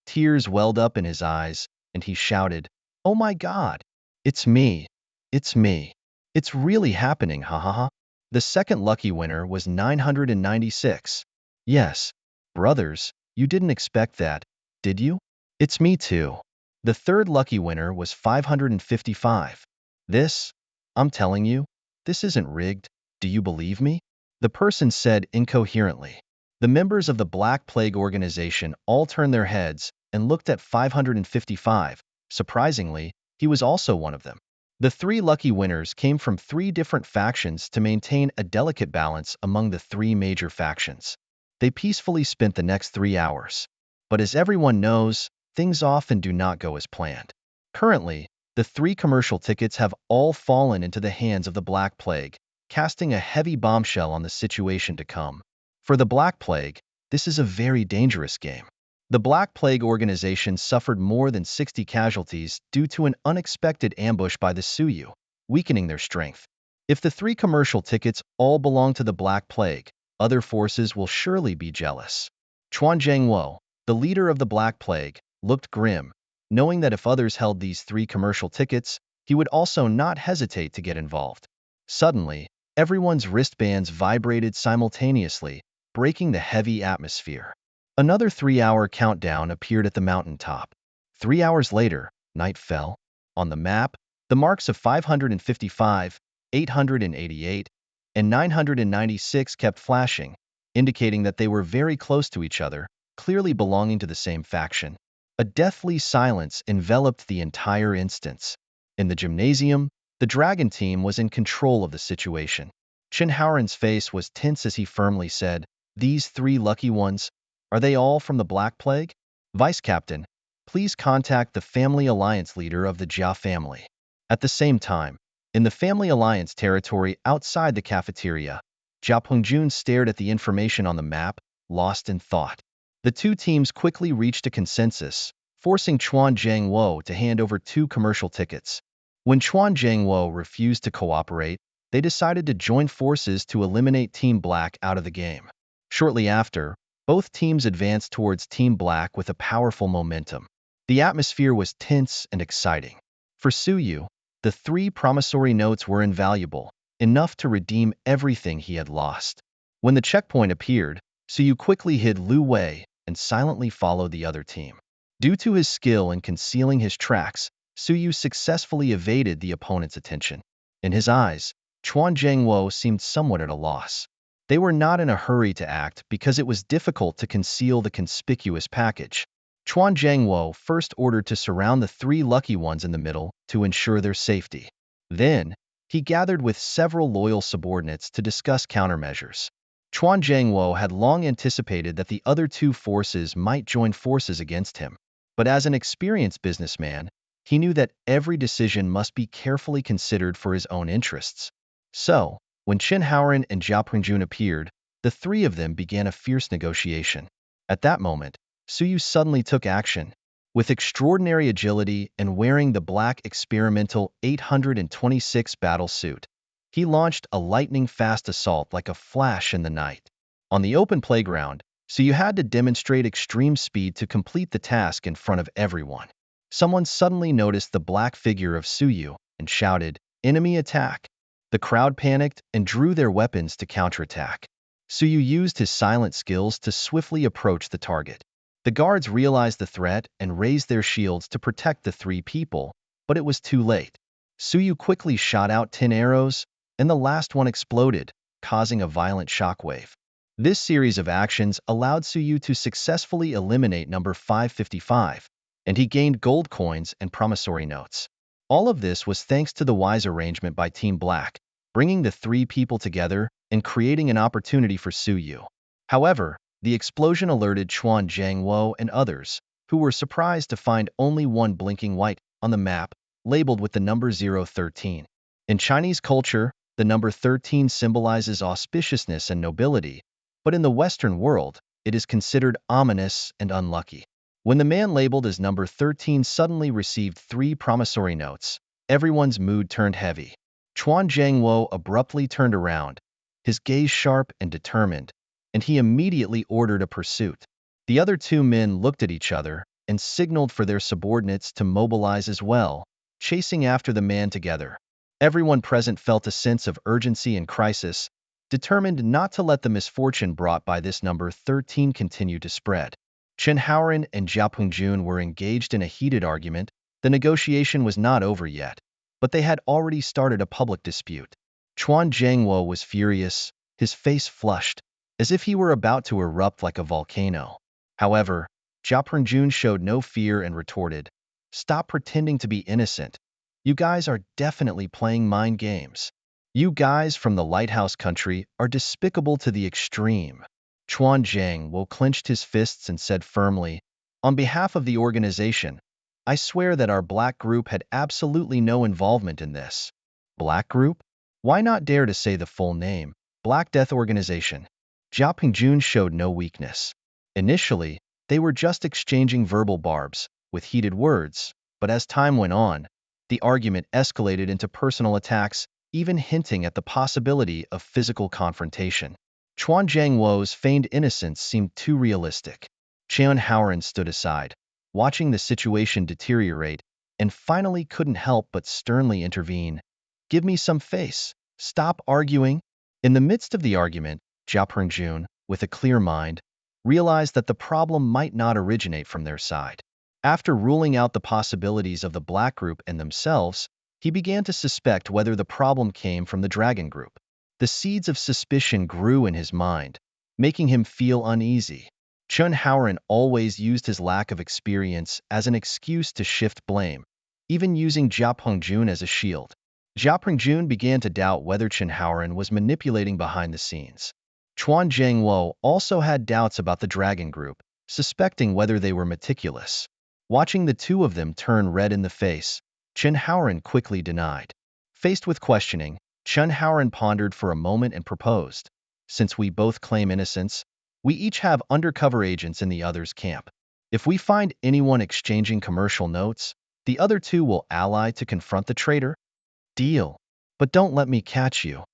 Tears welled up in his eyes, and he shouted, "Oh my God! It's me! It's me! It's really happening, ha ha ha!" The second lucky winner was 996. Yes, brothers, you didn't expect that, did you? It's me too. The third lucky winner was 555. This, I'm telling you, this isn't rigged. Do you believe me? The person said incoherently. The members of the Black Plague organization all turned their heads and looked at 555. Surprisingly, he was also one of them. The three lucky winners came from three different factions to maintain a delicate balance among the three major factions. They peacefully spent the next 3 hours. But as everyone knows, things often do not go as planned. Currently, the three commercial tickets have all fallen into the hands of the Black Plague, casting a heavy bombshell on the situation to come. For the Black Plague, this is a very dangerous game. The Black Plague organization suffered more than 60 casualties due to an unexpected ambush by the Suyu, weakening their strength. If the three commercial tickets all belong to the Black Plague, other forces will surely be jealous. Chuan Zhangwo, the leader of the Black Plague, looked grim, knowing that if others held these three commercial tickets, he would also not hesitate to get involved. Suddenly, everyone's wristbands vibrated simultaneously, breaking the heavy atmosphere. Another 3-hour countdown appeared at the mountaintop. 3 hours later, night fell. On the map, the marks of 555, 888, and 996 kept flashing, indicating that they were very close to each other, clearly belonging to the same faction. A deathly silence enveloped the entire instance. In the gymnasium, the dragon team was in control of the situation. Chen Haoran's face was tense as he firmly said, "These three lucky ones, are they all from the Black Plague? Vice Captain, please contact the Family Alliance leader of the Jia family." At the same time, in the Family Alliance territory outside the cafeteria, Jia Pengjun stared at the information on the map, lost in thought. The two teams quickly reached a consensus, forcing Chuan Zhangwo to hand over 2 commercial tickets. When Chuan Zhangwo refused to cooperate, they decided to join forces to eliminate Team Black out of the game. Shortly after, both teams advanced towards Team Black with a powerful momentum. The atmosphere was tense and exciting. For Suyu, the 3 promissory notes were invaluable, enough to redeem everything he had lost. When the checkpoint appeared, Suyu quickly hid Lu Wei and silently followed the other team. Due to his skill in concealing his tracks, Suyu successfully evaded the opponent's attention. In his eyes, Chuan Zhangwo seemed somewhat at a loss. They were not in a hurry to act because it was difficult to conceal the conspicuous package. Chuan Zhangwo first ordered to surround the 3 lucky ones in the middle to ensure their safety. Then, he gathered with several loyal subordinates to discuss countermeasures. Chuan Zhangwo had long anticipated that the other 2 forces might join forces against him. But as an experienced businessman, he knew that every decision must be carefully considered for his own interests. So, when Chen Haoran and Jia Pengjun appeared, the 3 of them began a fierce negotiation. At that moment, Suyu suddenly took action. With extraordinary agility and wearing the black experimental 826 battle suit, he launched a lightning-fast assault like a flash in the night. On the open playground, Suyu had to demonstrate extreme speed to complete the task in front of everyone. Someone suddenly noticed the black figure of Suyu and shouted, "Enemy attack!" The crowd panicked and drew their weapons to counterattack. Suyu used his silent skills to swiftly approach the target. The guards realized the threat and raised their shields to protect the 3 people, but it was too late. Suyu quickly shot out 10 arrows, and the last one exploded, causing a violent shockwave. This series of actions allowed Suyu to successfully eliminate number 555, and he gained gold coins and promissory notes. All of this was thanks to the wise arrangement by Team Black, bringing the 3 people together and creating an opportunity for Suyu. However, the explosion alerted Chuan Zhangwo and others, who were surprised to find only one blinking white on the map, labeled with the number 013. In Chinese culture, the number 13 symbolizes auspiciousness and nobility, but in the Western world, it is considered ominous and unlucky. When the man labeled as number 13 suddenly received 3 promissory notes, everyone's mood turned heavy. Chuan Zhangwo abruptly turned around, his gaze sharp and determined, and he immediately ordered a pursuit. The other 2 men looked at each other and signaled for their subordinates to mobilize as well, chasing after the man together. Everyone present felt a sense of urgency and crisis, determined not to let the misfortune brought by this number 13 continue to spread. Chen Haoran and Jia Pungjun were engaged in a heated argument. The negotiation was not over yet, but they had already started a public dispute. Chuan Zhangwo was furious, his face flushed, as if he were about to erupt like a volcano. However, Jia Pungjun showed no fear and retorted, "Stop pretending to be innocent. You guys are definitely playing mind games. You guys from the lighthouse country are despicable to the extreme." Chuan Zhangwo clenched his fists and said firmly, "On behalf of the organization, I swear that our black group had absolutely no involvement in this." Black group? Why not dare to say the full name? Black Death Organization. Jia Pungjun showed no weakness. Initially, they were just exchanging verbal barbs, with heated words, but as time went on, the argument escalated into personal attacks, even hinting at the possibility of physical confrontation. Chuan Zhangwo's feigned innocence seemed too realistic. Chen Haoran stood aside, watching the situation deteriorate, and finally couldn't help but sternly intervene. "Give me some face. Stop arguing." In the midst of the argument, Jia Pungjun, with a clear mind, realized that the problem might not originate from their side. After ruling out the possibilities of the black group and themselves, he began to suspect whether the problem came from the dragon group. The seeds of suspicion grew in his mind, making him feel uneasy. Chen Haoran always used his lack of experience as an excuse to shift blame, even using Jia Pungjun as a shield. Jia Pungjun began to doubt whether Chen Haoran was manipulating behind the scenes. Chuan Zhangwo also had doubts about the dragon group, suspecting whether they were meticulous. Watching the 2 of them turn red in the face, Chen Haoran quickly denied. Faced with questioning, Chen Haoran pondered for a moment and proposed, "Since we both claim innocence, we each have undercover agents in the other's camp. If we find anyone exchanging commercial notes, the other 2 will ally to confront the traitor." "Deal. But don't let me catch you."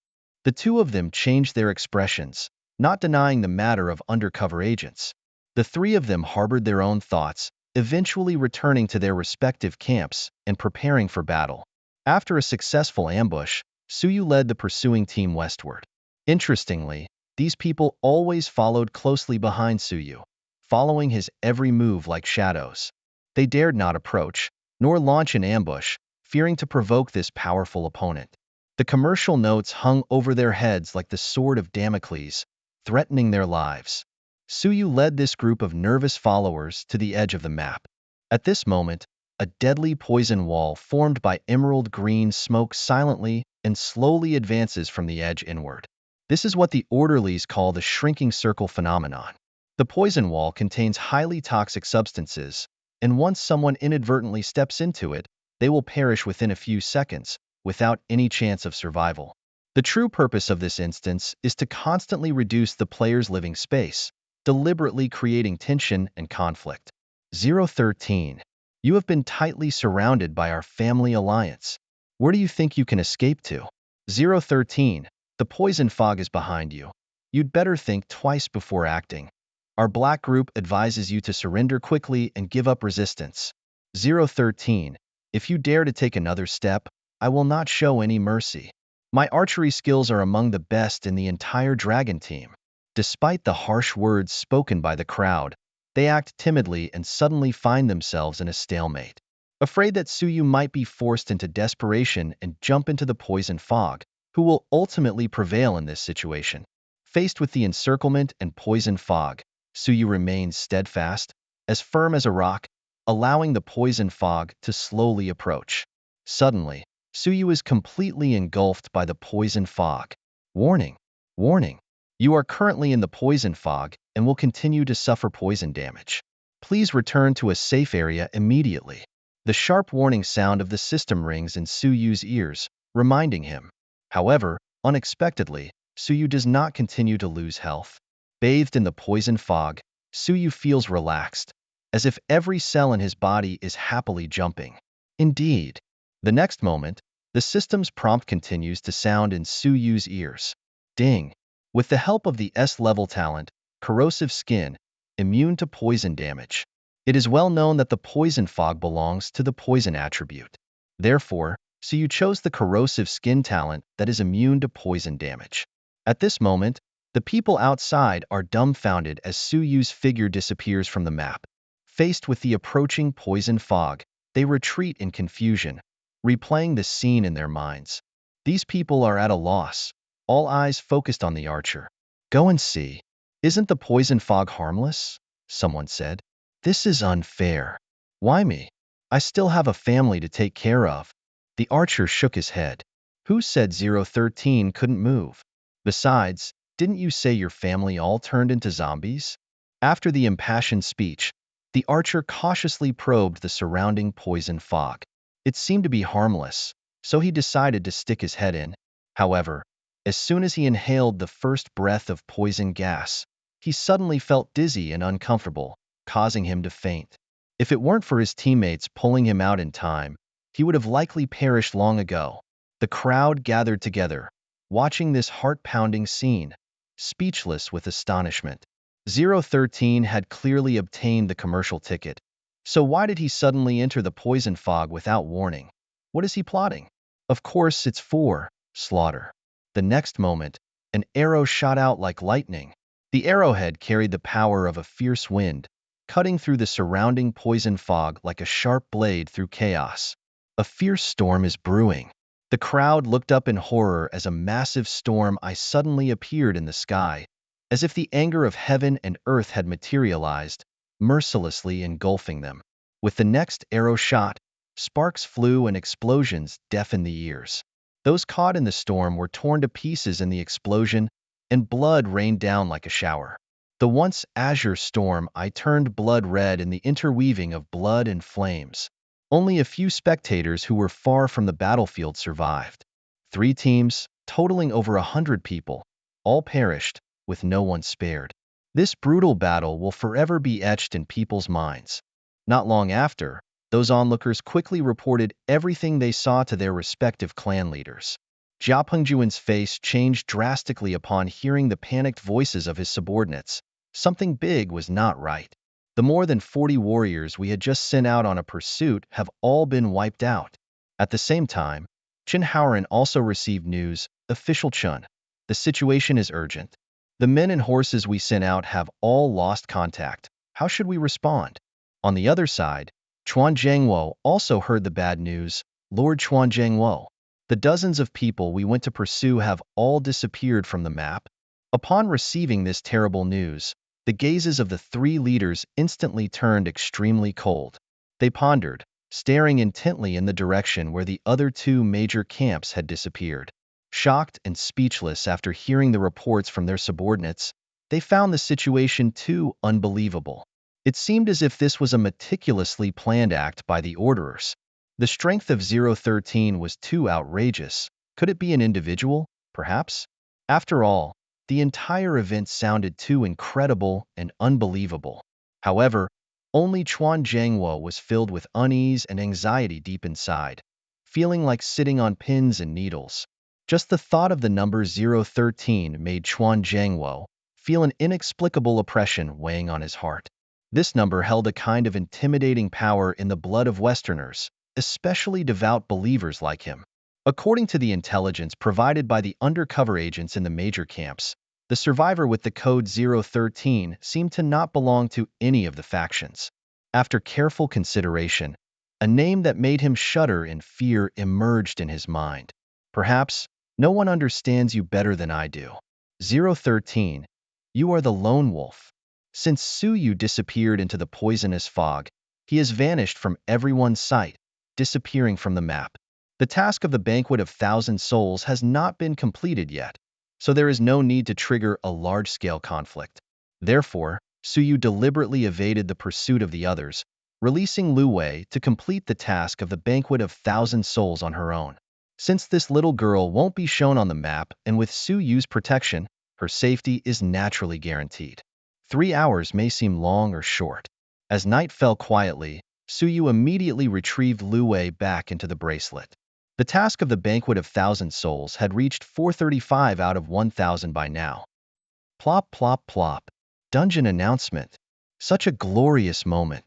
The 2 of them changed their expressions, not denying the matter of undercover agents. The 3 of them harbored their own thoughts, eventually returning to their respective camps and preparing for battle. After a successful ambush, Suyu led the pursuing team westward. Interestingly, these people always followed closely behind Suyu, following his every move like shadows. They dared not approach, nor launch an ambush, fearing to provoke this powerful opponent. The commercial notes hung over their heads like the sword of Damocles, threatening their lives. Suyu led this group of nervous followers to the edge of the map. At this moment, a deadly poison wall formed by emerald green smoke silently and slowly advances from the edge inward. This is what the orderlies call the shrinking circle phenomenon. The poison wall contains highly toxic substances, and once someone inadvertently steps into it, they will perish within a few seconds, without any chance of survival. The true purpose of this instance is to constantly reduce the player's living space, deliberately creating tension and conflict. 013. You have been tightly surrounded by our family alliance. Where do you think you can escape to? 013. The poison fog is behind you. You'd better think twice before acting. Our black group advises you to surrender quickly and give up resistance. 013. If you dare to take another step, I will not show any mercy. My archery skills are among the best in the entire dragon team. Despite the harsh words spoken by the crowd, they act timidly and suddenly find themselves in a stalemate. Afraid that Suyu might be forced into desperation and jump into the poison fog, who will ultimately prevail in this situation? Faced with the encirclement and poison fog, Suyu remains steadfast, as firm as a rock, allowing the poison fog to slowly approach. Suddenly, Suyu is completely engulfed by the poison fog. Warning! Warning! You are currently in the poison fog and will continue to suffer poison damage. Please return to a safe area immediately. The sharp warning sound of the system rings in Suyu's ears, reminding him. However, unexpectedly, Suyu does not continue to lose health. Bathed in the poison fog, Suyu feels relaxed, as if every cell in his body is happily jumping. Indeed. The next moment, the system's prompt continues to sound in Suyu's ears. Ding. With the help of the S-level talent, corrosive skin, immune to poison damage. It is well known that the poison fog belongs to the poison attribute. Therefore, Suyu chose the corrosive skin talent that is immune to poison damage. At this moment, the people outside are dumbfounded as Suyu's figure disappears from the map. Faced with the approaching poison fog, they retreat in confusion, replaying the scene in their minds. These people are at a loss, all eyes focused on the archer. Go and see. Isn't the poison fog harmless? Someone said. This is unfair. Why me? I still have a family to take care of. The archer shook his head. Who said 013 couldn't move? Besides, didn't you say your family all turned into zombies? After the impassioned speech, the archer cautiously probed the surrounding poison fog. It seemed to be harmless, so he decided to stick his head in. However, as soon as he inhaled the first breath of poison gas, he suddenly felt dizzy and uncomfortable, causing him to faint. If it weren't for his teammates pulling him out in time, he would have likely perished long ago. The crowd gathered together, watching this heart-pounding scene, speechless with astonishment. 013 had clearly obtained the commercial ticket, so why did he suddenly enter the poison fog without warning? What is he plotting? Of course, it's for slaughter. The next moment, an arrow shot out like lightning. The arrowhead carried the power of a fierce wind, cutting through the surrounding poison fog like a sharp blade through chaos. A fierce storm is brewing. The crowd looked up in horror as a massive storm ice suddenly appeared in the sky, as if the anger of heaven and earth had materialized, mercilessly engulfing them. With the next arrow shot, sparks flew and explosions deafened the ears. Those caught in the storm were torn to pieces in the explosion, and blood rained down like a shower. The once azure storm eye turned blood red in the interweaving of blood and flames. Only a few spectators who were far from the battlefield survived. 3 teams, totaling over 100 people, all perished, with no one spared. This brutal battle will forever be etched in people's minds. Not long after, those onlookers quickly reported everything they saw to their respective clan leaders. Jia Pengjuan's face changed drastically upon hearing the panicked voices of his subordinates. Something big was not right. The more than 40 warriors we had just sent out on a pursuit have all been wiped out. At the same time, Chen Haoran also received news. Official Chun. The situation is urgent. The men and horses we sent out have all lost contact. How should we respond? On the other side, Chuan Zhengwo also heard the bad news. Lord Chuan Zhengwo. The dozens of people we went to pursue have all disappeared from the map. Upon receiving this terrible news, the gazes of the 3 leaders instantly turned extremely cold. They pondered, staring intently in the direction where the other 2 major camps had disappeared. Shocked and speechless after hearing the reports from their subordinates, they found the situation too unbelievable. It seemed as if this was a meticulously planned act by the orderers. The strength of 013 was too outrageous. Could it be an individual, perhaps? After all, the entire event sounded too incredible and unbelievable. However, only Chuan Zhengwo was filled with unease and anxiety deep inside, feeling like sitting on pins and needles. Just the thought of the number 013 made Chuan Zhengwo feel an inexplicable oppression weighing on his heart. This number held a kind of intimidating power in the blood of Westerners, especially devout believers like him. According to the intelligence provided by the undercover agents in the major camps, the survivor with the code 013 seemed to not belong to any of the factions. After careful consideration, a name that made him shudder in fear emerged in his mind. Perhaps, no one understands you better than I do. 013, you are the lone wolf. Since Suyu disappeared into the poisonous fog, he has vanished from everyone's sight, disappearing from the map. The task of the Banquet of Thousand Souls has not been completed yet, so there is no need to trigger a large-scale conflict. Therefore, Suyu deliberately evaded the pursuit of the others, releasing Lu Wei to complete the task of the Banquet of Thousand Souls on her own. Since this little girl won't be shown on the map and with Suyu's protection, her safety is naturally guaranteed. 3 hours may seem long or short. As night fell quietly, Suyu immediately retrieved Lu Wei back into the bracelet. The task of the Banquet of Thousand Souls had reached 435 out of 1,000 by now. Plop, plop, plop. Dungeon announcement. Such a glorious moment.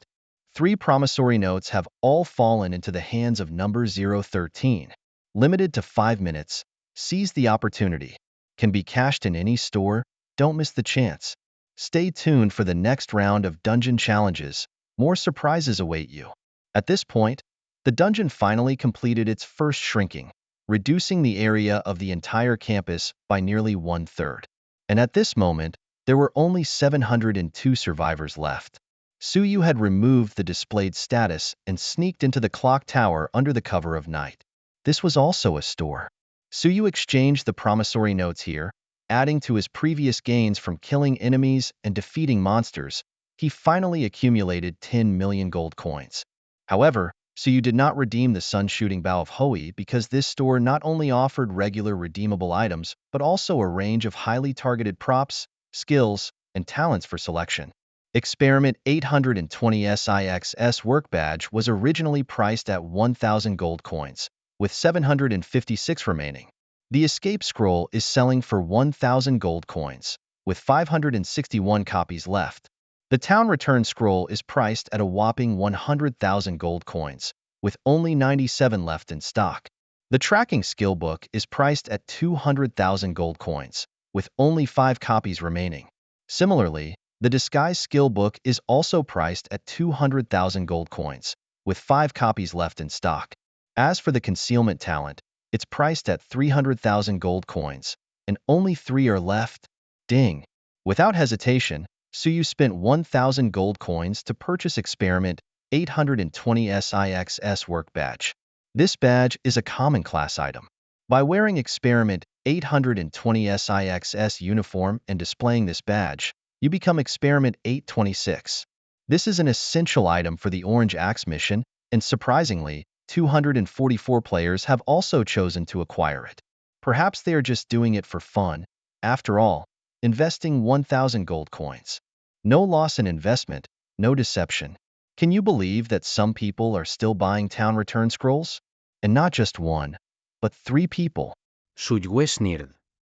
3 promissory notes have all fallen into the hands of number 013. Limited to 5 minutes. Seize the opportunity. Can be cashed in any store. Don't miss the chance. Stay tuned for the next round of dungeon challenges. More surprises await you. At this point, the dungeon finally completed its first shrinking, reducing the area of the entire campus by nearly 1/3. And at this moment, there were only 702 survivors left. Suyu had removed the displayed status and sneaked into the clock tower under the cover of night. This was also a store. Suyu exchanged the promissory notes here, adding to his previous gains from killing enemies and defeating monsters. He finally accumulated 10 million gold coins. However, Suyu did not redeem the sun-shooting bow of Hoi because this store not only offered regular redeemable items, but also a range of highly targeted props, skills, and talents for selection. Experiment 820 SIXS work badge was originally priced at 1,000 gold coins, with 756 remaining. The escape scroll is selling for 1,000 gold coins, with 561 copies left. The town return scroll is priced at a whopping 100,000 gold coins, with only 97 left in stock. The tracking skill book is priced at 200,000 gold coins, with only 5 copies remaining. Similarly, the disguise skill book is also priced at 200,000 gold coins, with 5 copies left in stock. As for the concealment talent, it's priced at 300,000 gold coins, and only 3 are left. Ding! Without hesitation, Suyu spent 1,000 gold coins to purchase Experiment 820 SIXS work badge. This badge is a common class item. By wearing Experiment 820 SIXS uniform and displaying this badge, you become Experiment 826. This is an essential item for the Orange Axe mission, and surprisingly, 244 players have also chosen to acquire it. Perhaps they are just doing it for fun. After all, investing 1,000 gold coins. No loss in investment, no deception. Can you believe that some people are still buying town return scrolls? And not just one, but 3 people. Suyu sneered.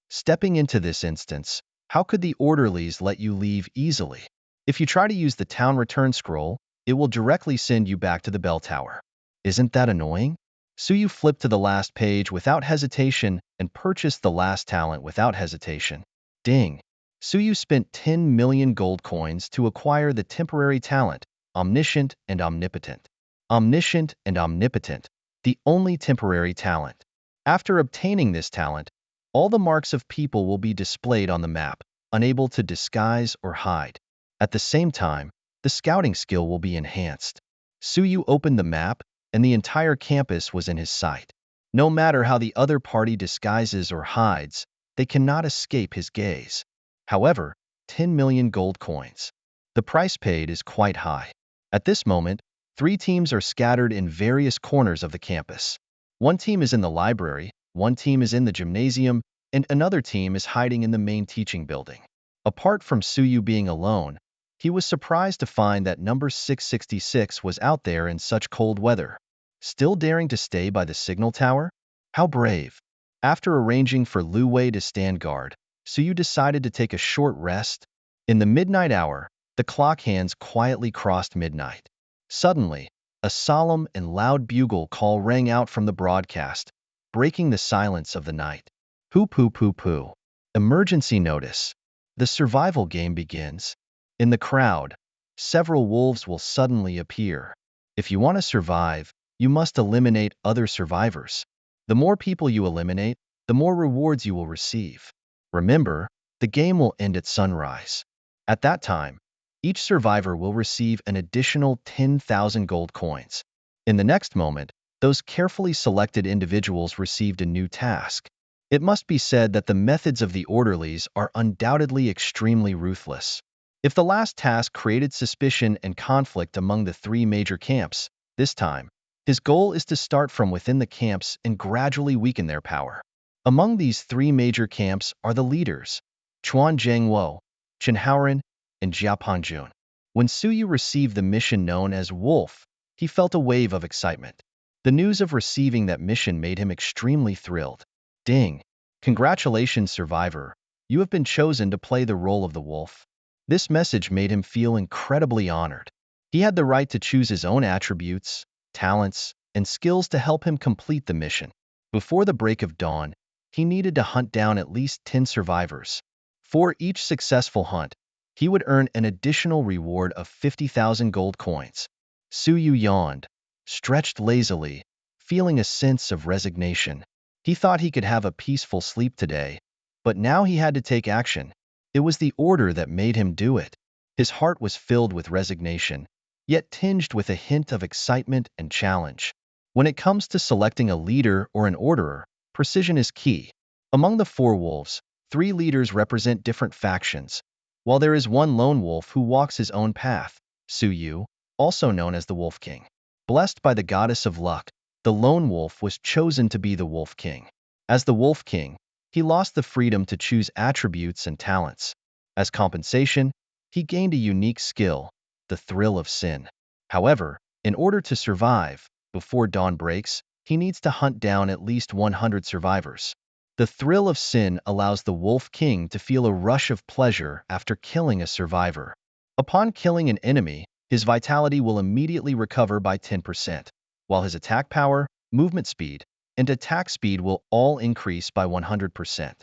Stepping into this instance, how could the orderlies let you leave easily? If you try to use the town return scroll, it will directly send you back to the bell tower. Isn't that annoying? Suyu flipped to the last page without hesitation and purchased the last talent without hesitation. Ding! Suyu spent 10 million gold coins to acquire the temporary talent, Omniscient and Omnipotent. Omniscient and Omnipotent, the only temporary talent. After obtaining this talent, all the marks of people will be displayed on the map, unable to disguise or hide. At the same time, the scouting skill will be enhanced. Suyu opened the map, and the entire campus was in his sight. No matter how the other party disguises or hides, they cannot escape his gaze. However, 10 million gold coins. The price paid is quite high. At this moment, 3 teams are scattered in various corners of the campus. One team is in the library, one team is in the gymnasium, and another team is hiding in the main teaching building. Apart from Suyu being alone, he was surprised to find that number 666 was out there in such cold weather. Still daring to stay by the signal tower? How brave. After arranging for Lu Wei to stand guard, Suyu decided to take a short rest. In the midnight hour, the clock hands quietly crossed midnight. Suddenly, a solemn and loud bugle call rang out from the broadcast, breaking the silence of the night. Poo poo poo poo. Emergency notice. The survival game begins. In the crowd, several wolves will suddenly appear. If you want to survive, you must eliminate other survivors. The more people you eliminate, the more rewards you will receive. Remember, the game will end at sunrise. At that time, each survivor will receive an additional 10,000 gold coins. In the next moment, those carefully selected individuals received a new task. It must be said that the methods of the orderlies are undoubtedly extremely ruthless. If the last task created suspicion and conflict among the 3 major camps, this time, his goal is to start from within the camps and gradually weaken their power. Among these 3 major camps are the leaders, Chuan Jiangwo, Chen Haoran, and Jia Pangjun. When Suyu received the mission known as Wolf, he felt a wave of excitement. The news of receiving that mission made him extremely thrilled. Ding! Congratulations, survivor. You have been chosen to play the role of the wolf. This message made him feel incredibly honored. He had the right to choose his own attributes, talents, and skills to help him complete the mission. Before the break of dawn, he needed to hunt down at least 10 survivors. For each successful hunt, he would earn an additional reward of 50,000 gold coins. Suyu yawned, stretched lazily, feeling a sense of resignation. He thought he could have a peaceful sleep today, but now he had to take action. It was the order that made him do it. His heart was filled with resignation, yet tinged with a hint of excitement and challenge. When it comes to selecting a leader or an orderer, precision is key. Among the 4 wolves, 3 leaders represent different factions, while there is one lone wolf who walks his own path, Suyu, also known as the Wolf King. Blessed by the goddess of luck, the lone wolf was chosen to be the Wolf King. As the Wolf King, he lost the freedom to choose attributes and talents. As compensation, he gained a unique skill, the thrill of sin. However, in order to survive, before dawn breaks, he needs to hunt down at least 100 survivors. The thrill of sin allows the Wolf King to feel a rush of pleasure after killing a survivor. Upon killing an enemy, his vitality will immediately recover by 10%, while his attack power, movement speed, and attack speed will all increase by 100%.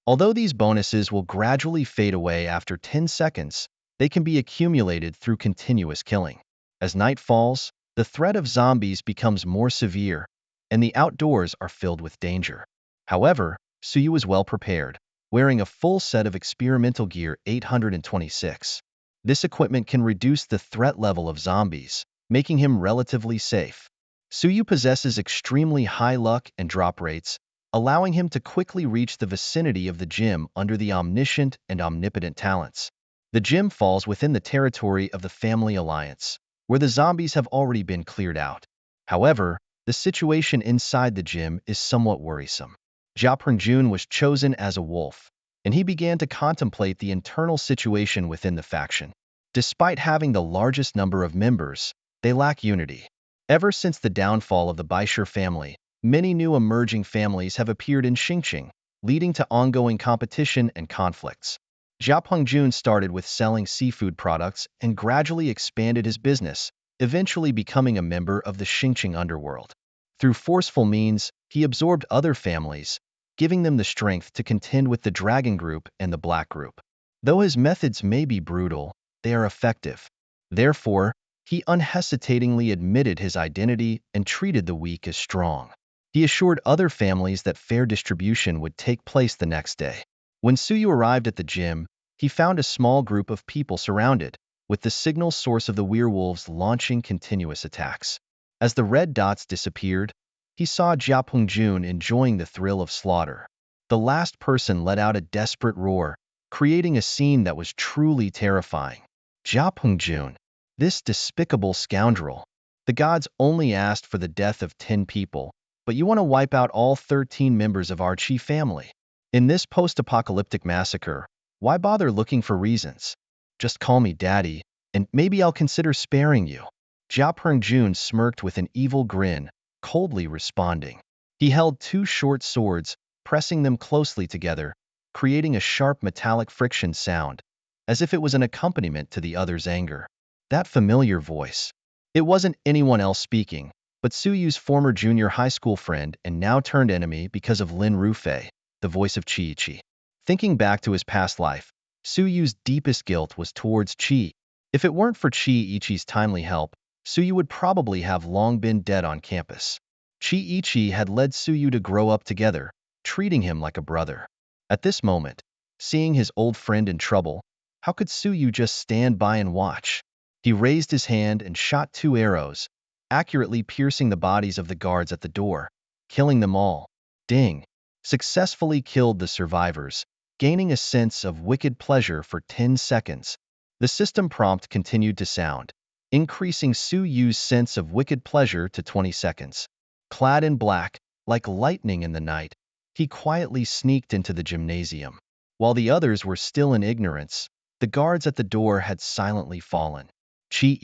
Although these bonuses will gradually fade away after 10 seconds, they can be accumulated through continuous killing. As night falls, the threat of zombies becomes more severe, and the outdoors are filled with danger. However, Suyu was well prepared, wearing a full set of experimental gear 826. This equipment can reduce the threat level of zombies, making him relatively safe. Suyu possesses extremely high luck and drop rates, allowing him to quickly reach the vicinity of the gym under the omniscient and omnipotent talents. The gym falls within the territory of the Family Alliance, where the zombies have already been cleared out. However, the situation inside the gym is somewhat worrisome. Jia Pengjun was chosen as a wolf, and he began to contemplate the internal situation within the faction. Despite having the largest number of members, they lack unity. Ever since the downfall of the Baishir family, many new emerging families have appeared in Xingqing, leading to ongoing competition and conflicts. Jia Pengjun started with selling seafood products and gradually expanded his business, eventually becoming a member of the Xingqing underworld. Through forceful means, he absorbed other families, giving them the strength to contend with the Dragon Group and the Black Group. Though his methods may be brutal, they are effective. Therefore, he unhesitatingly admitted his identity and treated the weak as strong. He assured other families that fair distribution would take place the next day. When Suyu arrived at the gym, he found a small group of people surrounded, with the signal source of the werewolves launching continuous attacks. As the red dots disappeared, he saw Jia Pengjun enjoying the thrill of slaughter. The last person let out a desperate roar, creating a scene that was truly terrifying. Jia Pengjun, this despicable scoundrel. The gods only asked for the death of 10 people, but you want to wipe out all 13 members of our Qi family. In this post-apocalyptic massacre, why bother looking for reasons? Just call me daddy, and maybe I'll consider sparing you. Jia Pengjun smirked with an evil grin, coldly responding. He held 2 short swords, pressing them closely together, creating a sharp metallic friction sound, as if it was an accompaniment to the other's anger. That familiar voice. It wasn't anyone else speaking, but Suyu's former junior high school friend and now turned enemy because of Lin Rufei, the voice of Qi. Thinking back to his past life, Suyu's deepest guilt was towards Qi. If it weren't for Qi-Ichi's timely help, Suyu would probably have long been dead on campus. Qi-Ichi had led Suyu to grow up together, treating him like a brother. At this moment, seeing his old friend in trouble, how could Suyu just stand by and watch? He raised his hand and shot 2 arrows, accurately piercing the bodies of the guards at the door, killing them all. Ding! Successfully killed the survivors, gaining a sense of wicked pleasure for 10 seconds. The system prompt continued to sound, increasing Suyu's sense of wicked pleasure to 20 seconds. Clad in black, like lightning in the night, he quietly sneaked into the gymnasium. While the others were still in ignorance, the guards at the door had silently fallen. Chi,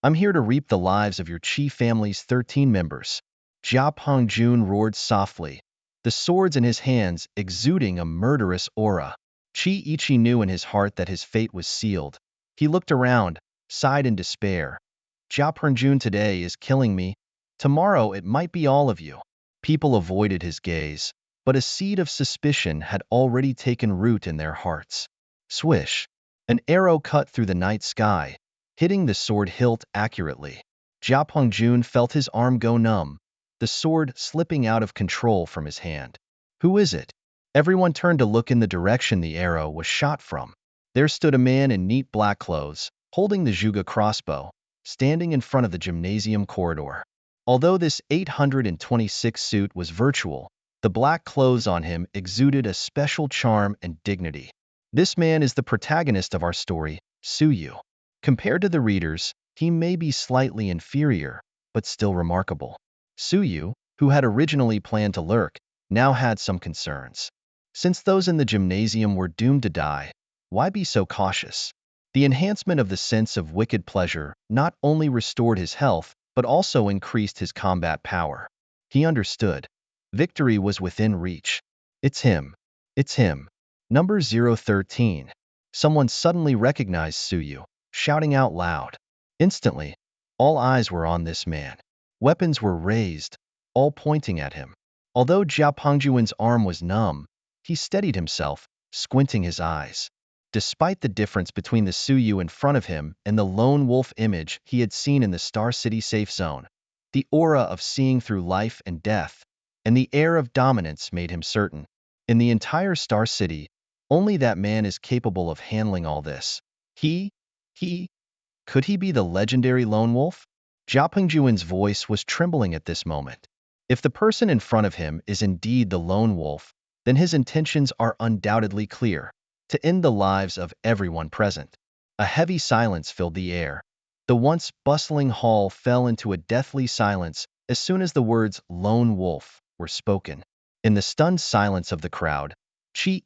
I'm here to reap the lives of your Chi family's 13 members. Jia Pengjun roared softly, the swords in his hands exuding a murderous aura. Chi knew in his heart that his fate was sealed. He looked around, sighed in despair. Jia Pengjun today is killing me. Tomorrow it might be all of you. People avoided his gaze, but a seed of suspicion had already taken root in their hearts. Swish! An arrow cut through the night sky, hitting the sword hilt accurately. Jia Pengjun felt his arm go numb, the sword slipping out of control from his hand. Who is it? Everyone turned to look in the direction the arrow was shot from. There stood a man in neat black clothes, holding the Zhuge crossbow, standing in front of the gymnasium corridor. Although this 826 suit was virtual, the black clothes on him exuded a special charm and dignity. This man is the protagonist of our story, Suyu. Compared to the readers, he may be slightly inferior, but still remarkable. Suyu, who had originally planned to lurk, now had some concerns. Since those in the gymnasium were doomed to die, why be so cautious? The enhancement of the sense of wicked pleasure not only restored his health, but also increased his combat power. He understood. Victory was within reach. It's him. It's him. Number 013. Someone suddenly recognized Suyu, shouting out loud. Instantly, all eyes were on this man. Weapons were raised, all pointing at him. Although Jia Pengjun's arm was numb, he steadied himself, squinting his eyes. Despite the difference between the Suyu in front of him and the lone wolf image he had seen in the Star City safe zone, the aura of seeing through life and death, and the air of dominance made him certain. In the entire Star City, only that man is capable of handling all this. Could he be the legendary lone wolf? Jia Pengjun's voice was trembling at this moment. If the person in front of him is indeed the lone wolf, then his intentions are undoubtedly clear: to end the lives of everyone present. A heavy silence filled the air. The once bustling hall fell into a deathly silence as soon as the words "lone wolf" were spoken. In the stunned silence of the crowd, Chi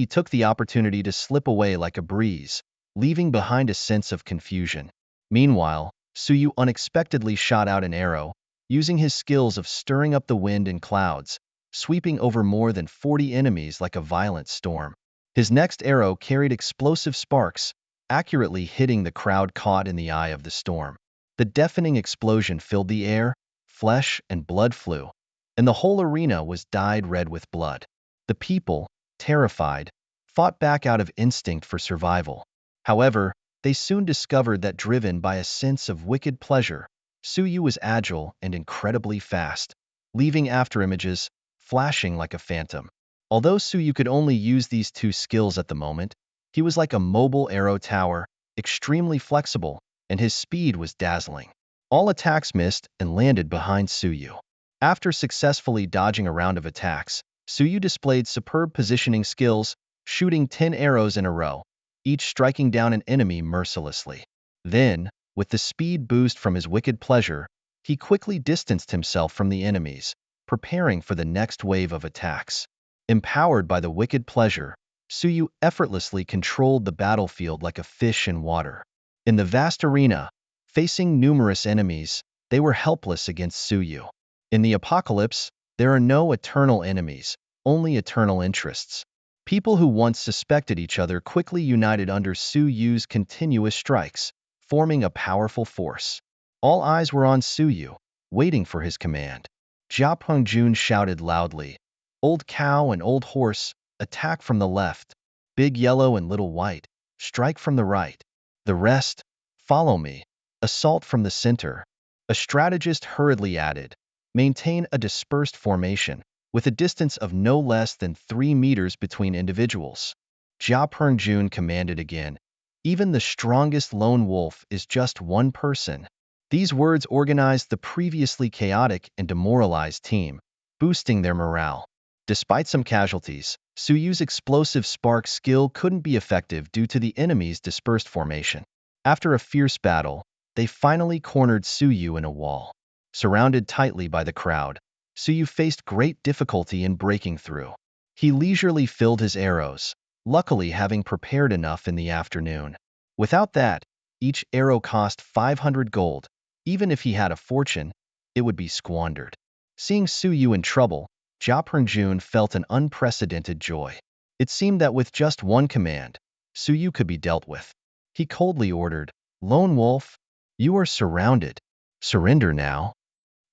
took the opportunity to slip away like a breeze, leaving behind a sense of confusion. Meanwhile, Suyu unexpectedly shot out an arrow, using his skills of stirring up the wind and clouds, sweeping over more than 40 enemies like a violent storm. His next arrow carried explosive sparks, accurately hitting the crowd caught in the eye of the storm. The deafening explosion filled the air, flesh and blood flew, and the whole arena was dyed red with blood. The people, terrified, fought back out of instinct for survival. However, they soon discovered that driven by a sense of wicked pleasure, Suyu was agile and incredibly fast, leaving after images, flashing like a phantom. Although Suyu could only use these two skills at the moment, he was like a mobile arrow tower, extremely flexible, and his speed was dazzling. All attacks missed and landed behind Suyu. After successfully dodging a round of attacks, Suyu displayed superb positioning skills, shooting 10 arrows in a row, each striking down an enemy mercilessly. Then, with the speed boost from his wicked pleasure, he quickly distanced himself from the enemies, preparing for the next wave of attacks. Empowered by the wicked pleasure, Suyu effortlessly controlled the battlefield like a fish in water. In the vast arena, facing numerous enemies, they were helpless against Suyu. In the apocalypse, there are no eternal enemies, only eternal interests. People who once suspected each other quickly united under Suyu's continuous strikes, forming a powerful force. All eyes were on Suyu, waiting for his command. Jia Pengjun shouted loudly, "Old cow and old horse, attack from the left. Big yellow and little white, strike from the right. The rest, follow me. Assault from the center." A strategist hurriedly added, "Maintain a dispersed formation, with a distance of no less than 3 meters between individuals." Jia Pengjun commanded again, "Even the strongest lone wolf is just one person." These words organized the previously chaotic and demoralized team, boosting their morale. Despite some casualties, Suyu's explosive spark skill couldn't be effective due to the enemy's dispersed formation. After a fierce battle, they finally cornered Suyu in a wall. Surrounded tightly by the crowd, Suyu faced great difficulty in breaking through. He leisurely filled his arrows, luckily having prepared enough in the afternoon. Without that, each arrow cost 500 gold. Even if he had a fortune, it would be squandered. Seeing Su Yu in trouble, Jia Pernjun felt an unprecedented joy. It seemed that with just one command, Su Yu could be dealt with. He coldly ordered, "Lone Wolf, you are surrounded. Surrender now."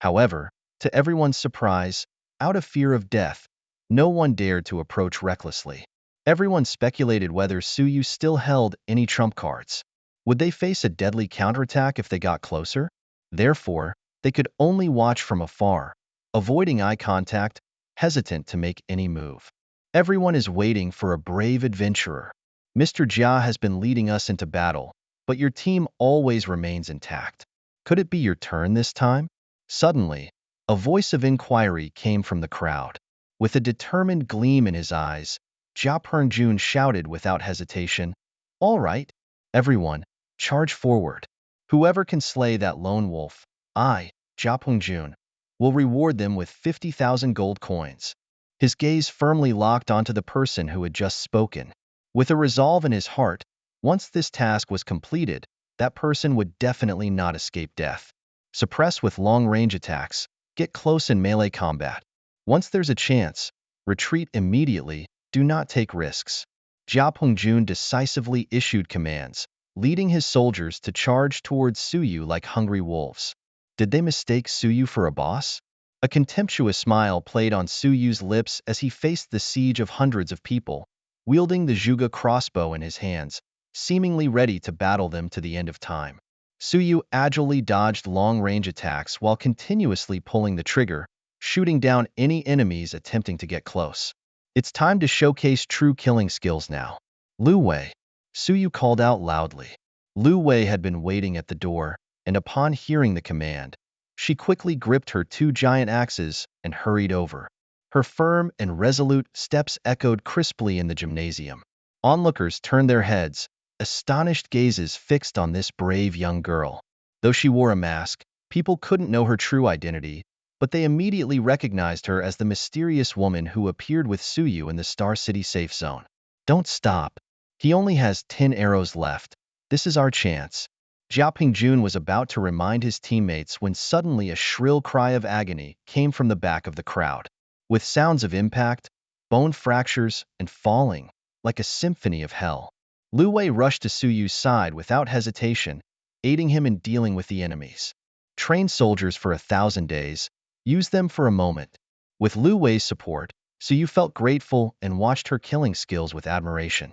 However, to everyone's surprise, out of fear of death, no one dared to approach recklessly. Everyone speculated whether Su Yu still held any trump cards. Would they face a deadly counterattack if they got closer? Therefore, they could only watch from afar, avoiding eye contact, hesitant to make any move. Everyone is waiting for a brave adventurer. Mr. Jia has been leading us into battle, but your team always remains intact. Could it be your turn this time? Suddenly, a voice of inquiry came from the crowd. With a determined gleam in his eyes, Jia Pernjun shouted without hesitation, "All right, everyone, charge forward. Whoever can slay that lone wolf, I, Jia Pernjun, will reward them with 50,000 gold coins." His gaze firmly locked onto the person who had just spoken. With a resolve in his heart, once this task was completed, that person would definitely not escape death. Suppress with long-range attacks, get close in melee combat. Once there's a chance, retreat immediately, do not take risks. Jia Pernjun decisively issued commands, leading his soldiers to charge towards Su Yu like hungry wolves. Did they mistake Su Yu for a boss? A contemptuous smile played on Su Yu's lips as he faced the siege of hundreds of people, wielding the Zhuge crossbow in his hands, seemingly ready to battle them to the end of time. Su Yu agilely dodged long-range attacks while continuously pulling the trigger, shooting down any enemies attempting to get close. It's time to showcase true killing skills now. Lu Wei. Su Yu called out loudly. Lu Wei had been waiting at the door, and upon hearing the command, she quickly gripped her two giant axes and hurried over. Her firm and resolute steps echoed crisply in the gymnasium. Onlookers turned their heads, astonished gazes fixed on this brave young girl. Though she wore a mask, people couldn't know her true identity, but they immediately recognized her as the mysterious woman who appeared with Su Yu in the Star City safe zone. Don't stop. He only has 10 arrows left. This is our chance. Jia Pernjun was about to remind his teammates when suddenly a shrill cry of agony came from the back of the crowd. With sounds of impact, bone fractures, and falling, like a symphony of hell. Lu Wei rushed to Su Yu's side without hesitation, aiding him in dealing with the enemies. Train soldiers for 1,000 days, use them for a moment. With Lu Wei's support, Su Yu felt grateful and watched her killing skills with admiration.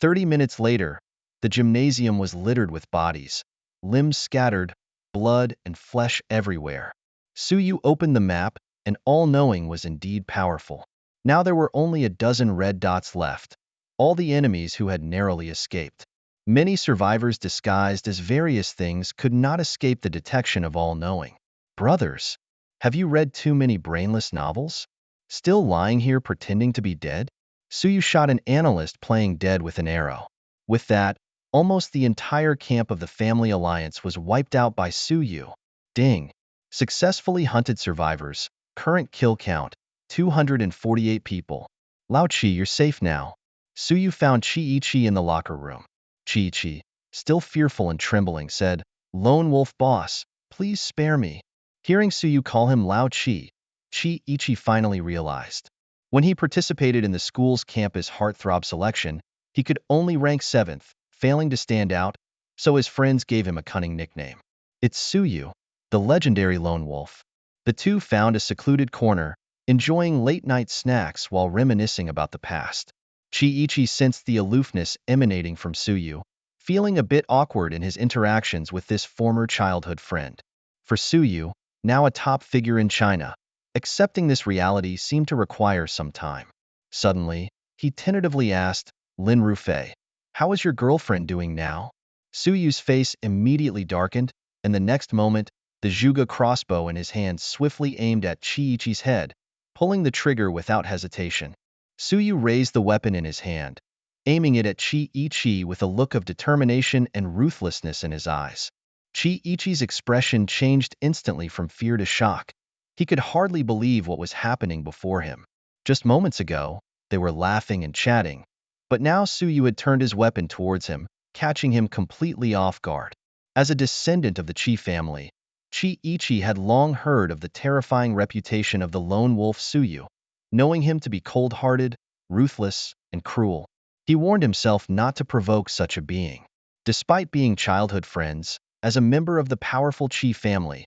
30 minutes later, the gymnasium was littered with bodies, limbs scattered, blood and flesh everywhere. Su Yu opened the map, and all-knowing was indeed powerful. Now there were only a dozen red dots left, all the enemies who had narrowly escaped. Many survivors disguised as various things could not escape the detection of all-knowing. Brothers, have you read too many brainless novels? Still lying here pretending to be dead? Su Yu shot an analyst playing dead with an arrow. With that, almost the entire camp of the Family Alliance was wiped out by Su Yu. Ding. Successfully hunted survivors. Current kill count, 248 people. Lao Chi, you're safe now. Su Yu found Chi in the locker room. Chi, still fearful and trembling, said, "Lone Wolf boss, please spare me." Hearing Su Yu call him Lao Chi finally realized. When he participated in the school's campus heartthrob selection, he could only rank 7th, failing to stand out, so his friends gave him a cunning nickname. It's Su Yu, the legendary Lone Wolf. The two found a secluded corner, enjoying late-night snacks while reminiscing about the past. Chi sensed the aloofness emanating from Su Yu, feeling a bit awkward in his interactions with this former childhood friend. For Su Yu, now a top figure in China, accepting this reality seemed to require some time. Suddenly, he tentatively asked, "Lin Rufei, how is your girlfriend doing now?" Su Yu's face immediately darkened, and the next moment, the Zhuge crossbow in his hand swiftly aimed at Chi head, pulling the trigger without hesitation. Su Yu raised the weapon in his hand, aiming it at Chi with a look of determination and ruthlessness in his eyes. Chi-Ichi's expression changed instantly from fear to shock. He could hardly believe what was happening before him. Just moments ago, they were laughing and chatting. But now Suyu had turned his weapon towards him, catching him completely off guard. As a descendant of the Qi family, Chi-Ichi had long heard of the terrifying reputation of the lone wolf Suyu, knowing him to be cold-hearted, ruthless, and cruel. He warned himself not to provoke such a being. Despite being childhood friends, as a member of the powerful Qi family,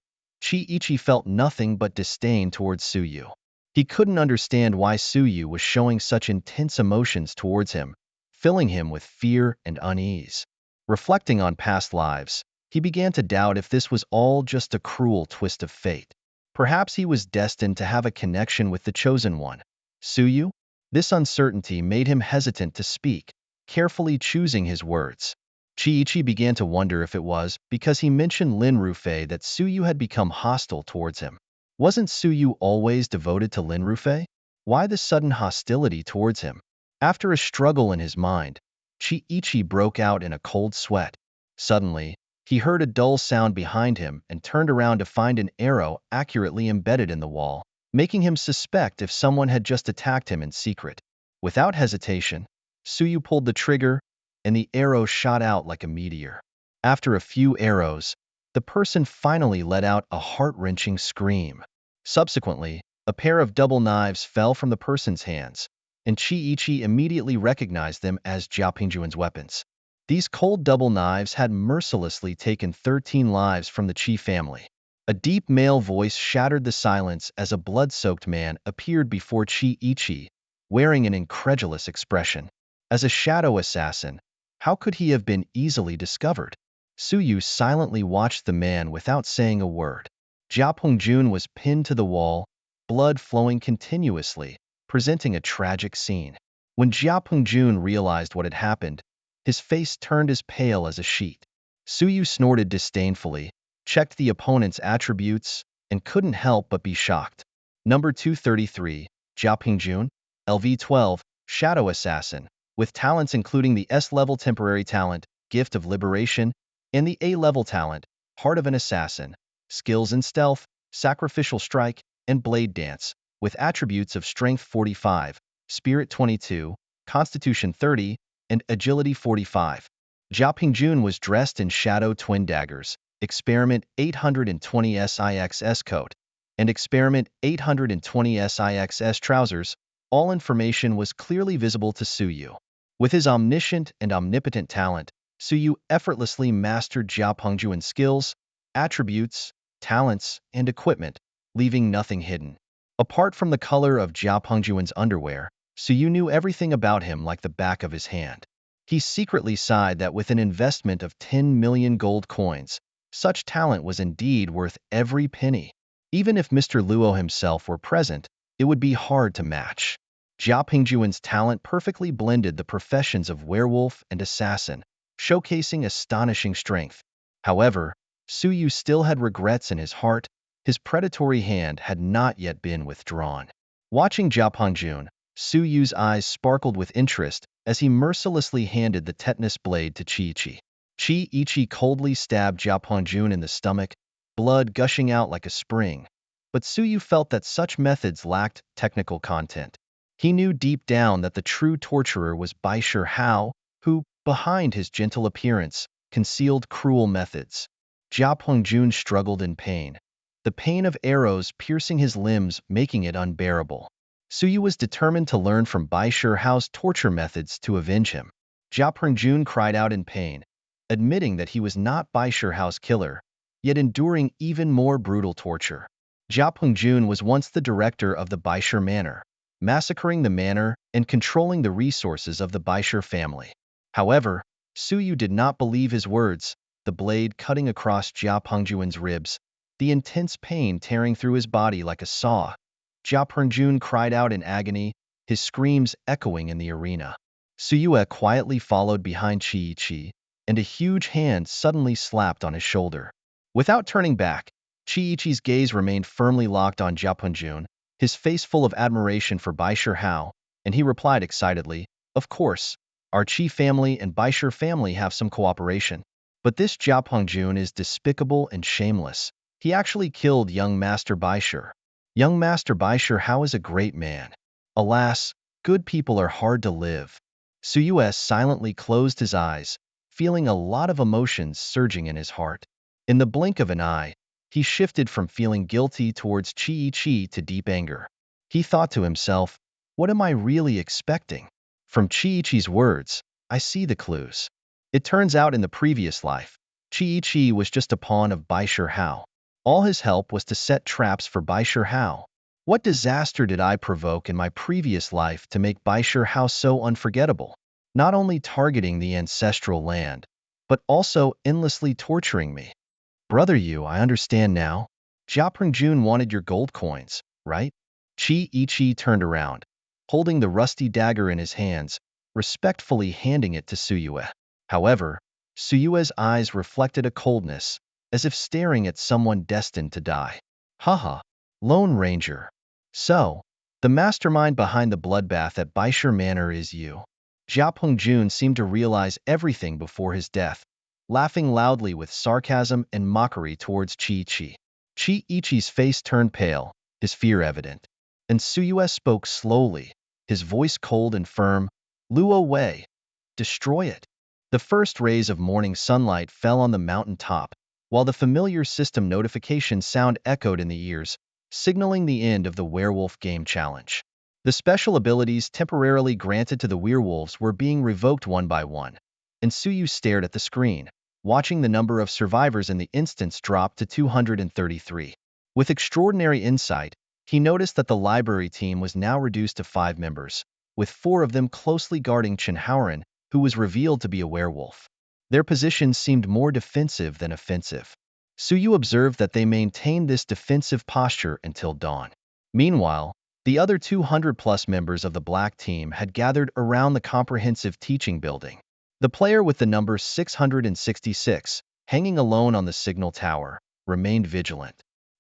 Chi-Ichi felt nothing but disdain towards Suyu. He couldn't understand why Suyu was showing such intense emotions towards him, filling him with fear and unease. Reflecting on past lives, he began to doubt if this was all just a cruel twist of fate. Perhaps he was destined to have a connection with the Chosen One. Suyu? This uncertainty made him hesitant to speak, carefully choosing his words. Chi-Ichi began to wonder if it was because he mentioned Lin Rufei that Suyu had become hostile towards him. Wasn't Suyu always devoted to Lin Rufei? Why the sudden hostility towards him? After a struggle in his mind, Chi-Ichi broke out in a cold sweat. Suddenly, he heard a dull sound behind him and turned around to find an arrow accurately embedded in the wall, making him suspect if someone had just attacked him in secret. Without hesitation, Suyu pulled the trigger, and the arrow shot out like a meteor. After a few arrows, the person finally let out a heart-wrenching scream. Subsequently, a pair of double knives fell from the person's hands, and Chi-Ichi immediately recognized them as Jiao Pingjuan's weapons. These cold double knives had mercilessly taken 13 lives from the Qi family. A deep male voice shattered the silence as a blood-soaked man appeared before Chi-Ichi, wearing an incredulous expression. As a shadow assassin, how could he have been easily discovered? Suyu silently watched the man without saying a word. Jiao Pengjun was pinned to the wall, blood flowing continuously, presenting a tragic scene. When Jiao Pengjun realized what had happened, his face turned as pale as a sheet. Suyu snorted disdainfully, checked the opponent's attributes, and couldn't help but be shocked. Number 233, Jiao Pengjun, LV12, Shadow Assassin, with talents including the S-level temporary talent, Gift of Liberation, and the A-level talent, Heart of an Assassin, skills in stealth, sacrificial strike, and blade dance, with attributes of strength 45, spirit 22, constitution 30, and agility 45. Jiao Pengjun was dressed in shadow twin daggers, experiment 820 SIXS coat, and experiment 820 SIXS trousers. All information was clearly visible to Suyu. With his omniscient and omnipotent talent, Suyu effortlessly mastered Jiao Pengjuan's skills, attributes, talents, and equipment, leaving nothing hidden. Apart from the color of Jiao Pengjuan's underwear, Suyu knew everything about him like the back of his hand. He secretly sighed that with an investment of 10 million gold coins, such talent was indeed worth every penny. Even if Mr. Luo himself were present, it would be hard to match. Jiao Pengjuan's talent perfectly blended the professions of werewolf and assassin, showcasing astonishing strength. However, Suyu still had regrets in his heart. His predatory hand had not yet been withdrawn. Watching Jiao Pengjun, Suyu's eyes sparkled with interest as he mercilessly handed the tetanus blade to Chi-Ichi. Chi-Ichi coldly stabbed Jiao Pengjun in the stomach, blood gushing out like a spring. But Suyu felt that such methods lacked technical content. He knew deep down that the true torturer was Baisher Hao, who, behind his gentle appearance, concealed cruel methods. Jiao Pengjun struggled in pain, the pain of arrows piercing his limbs making it unbearable. Suyu was determined to learn from Baisher Hao's torture methods to avenge him. Jiao Pengjun cried out in pain, admitting that he was not Baisher Hao's killer, yet enduring even more brutal torture. Jiao Pengjun was once the director of the Baisher Manor, massacring the manor and controlling the resources of the Baisher family. However, Suyu did not believe his words, the blade cutting across Jiao Pengjuan's ribs, the intense pain tearing through his body like a saw. Jiao Pengjun cried out in agony, his screams echoing in the arena. Suyu quietly followed behind Chi-Ichi, and a huge hand suddenly slapped on his shoulder. Without turning back, Chi-Ichi's gaze remained firmly locked on Jiao Pengjun, his face full of admiration for Baisher Hao, and he replied excitedly, "Of course, our Qi family and Baisher family have some cooperation. But this Jiao Pengjun is despicable and shameless. He actually killed young Master Baisher. Young Master Baisher Hao is a great man. Alas, good people are hard to live." Suyue silently closed his eyes, feeling a lot of emotions surging in his heart. In the blink of an eye, he shifted from feeling guilty towards Chi to deep anger. He thought to himself, what am I really expecting? From Chi words, I see the clues. It turns out in the previous life, Chi was just a pawn of Baishir Hao. All his help was to set traps for Baishir Hao. What disaster did I provoke in my previous life to make Baishir Hao so unforgettable? Not only targeting the ancestral land, but also endlessly torturing me. Brother Yu, I understand now. Jiapeng Jun wanted your gold coins, right? Chi turned around, holding the rusty dagger in his hands, respectfully handing it to Suyue. However, Suyue's eyes reflected a coldness, as if staring at someone destined to die. Haha, Lone Ranger. So, the mastermind behind the bloodbath at Baishir Manor is you. Jiapeng Jun seemed to realize everything before his death, laughing loudly with sarcasm and mockery towards Chi. Chi-Ichi's face turned pale, his fear evident. And Suyue spoke slowly, his voice cold and firm. Luo Wei, destroy it. The first rays of morning sunlight fell on the mountain top, while the familiar system notification sound echoed in the ears, signaling the end of the werewolf game challenge. The special abilities temporarily granted to the werewolves were being revoked one by one, and Suyu stared at the screen, watching the number of survivors in the instance drop to 233. With extraordinary insight, he noticed that the library team was now reduced to 5 members, with 4 of them closely guarding Chen Haoran, who was revealed to be a werewolf. Their positions seemed more defensive than offensive. Suyu observed that they maintained this defensive posture until dawn. Meanwhile, the other 200-plus members of the Black Team had gathered around the comprehensive teaching building. The player with the number 666, hanging alone on the signal tower, remained vigilant.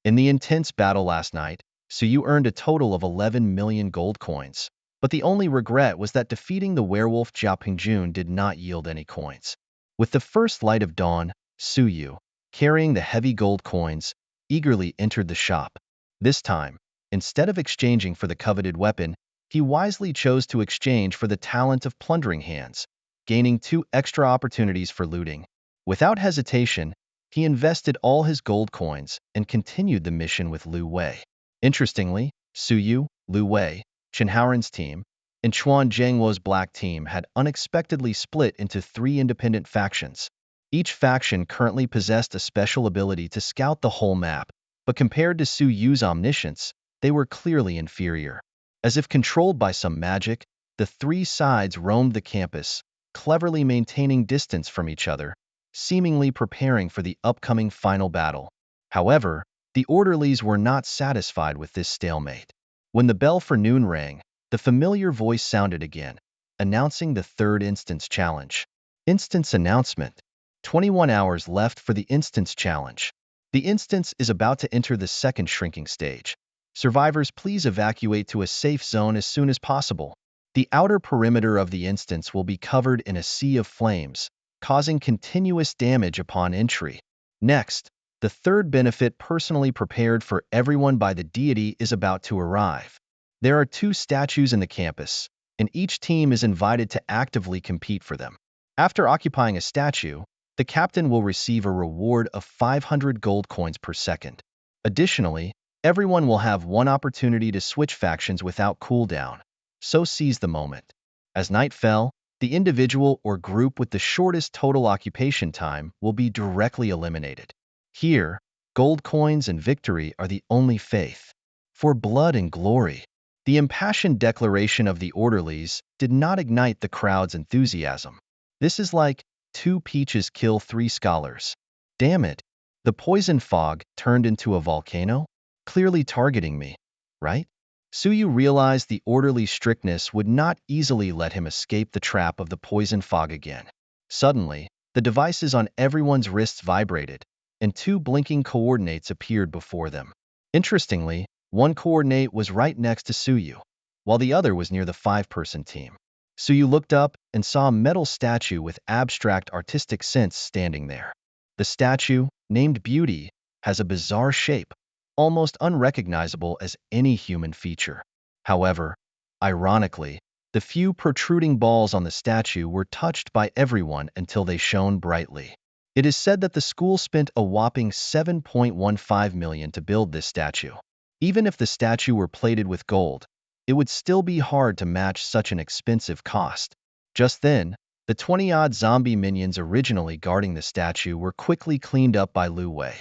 In the intense battle last night, Suyu earned a total of 11 million gold coins, but the only regret was that defeating the werewolf Jiapeng Jun did not yield any coins. With the first light of dawn, Suyu, carrying the heavy gold coins, eagerly entered the shop. This time, instead of exchanging for the coveted weapon, he wisely chose to exchange for the talent of Plundering Hands, gaining 2 extra opportunities for looting. Without hesitation, he invested all his gold coins and continued the mission with Lu Wei. Interestingly, Suyu, Lu Wei, Chen Haoran's team, and Chuan Zhengwo's Black Team had unexpectedly split into 3 independent factions. Each faction currently possessed a special ability to scout the whole map, but compared to Suyu's omniscience, they were clearly inferior. As if controlled by some magic, the 3 sides roamed the campus, cleverly maintaining distance from each other, seemingly preparing for the upcoming final battle. However, the orderlies were not satisfied with this stalemate. When the bell for noon rang, the familiar voice sounded again, announcing the 3rd instance challenge. Instance announcement. 21 hours left for the instance challenge. The instance is about to enter the 2nd shrinking stage. Survivors, please evacuate to a safe zone as soon as possible. The outer perimeter of the instance will be covered in a sea of flames, causing continuous damage upon entry. Next, the 3rd benefit personally prepared for everyone by the deity is about to arrive. There are 2 statues in the campus, and each team is invited to actively compete for them. After occupying a statue, the captain will receive a reward of 500 gold coins per second. Additionally, everyone will have 1 opportunity to switch factions without cooldown, so seize the moment. As night fell, the individual or group with the shortest total occupation time will be directly eliminated. Here, gold coins and victory are the only faith. For blood and glory. The impassioned declaration of the orderlies did not ignite the crowd's enthusiasm. This is like 2 peaches kill 3 scholars. Damn it, the poison fog turned into a volcano? Clearly targeting me, right? Suyu realized the orderly strictness would not easily let him escape the trap of the poison fog again. Suddenly, the devices on everyone's wrists vibrated, and 2 blinking coordinates appeared before them. Interestingly, 1 coordinate was right next to Suyu, while the other was near the 5-person team. Suyu looked up and saw a metal statue with abstract artistic sense standing there. The statue, named Beauty, has a bizarre shape, almost unrecognizable as any human feature. However, ironically, The few protruding balls on the statue were touched by everyone until they shone brightly. It is said that the school spent a whopping 7.15 million to build this statue. Even if the statue were plated with gold, it would still be hard to match such an expensive cost. Just then, the 20-odd zombie minions originally guarding the statue were quickly cleaned up by Lu Wei.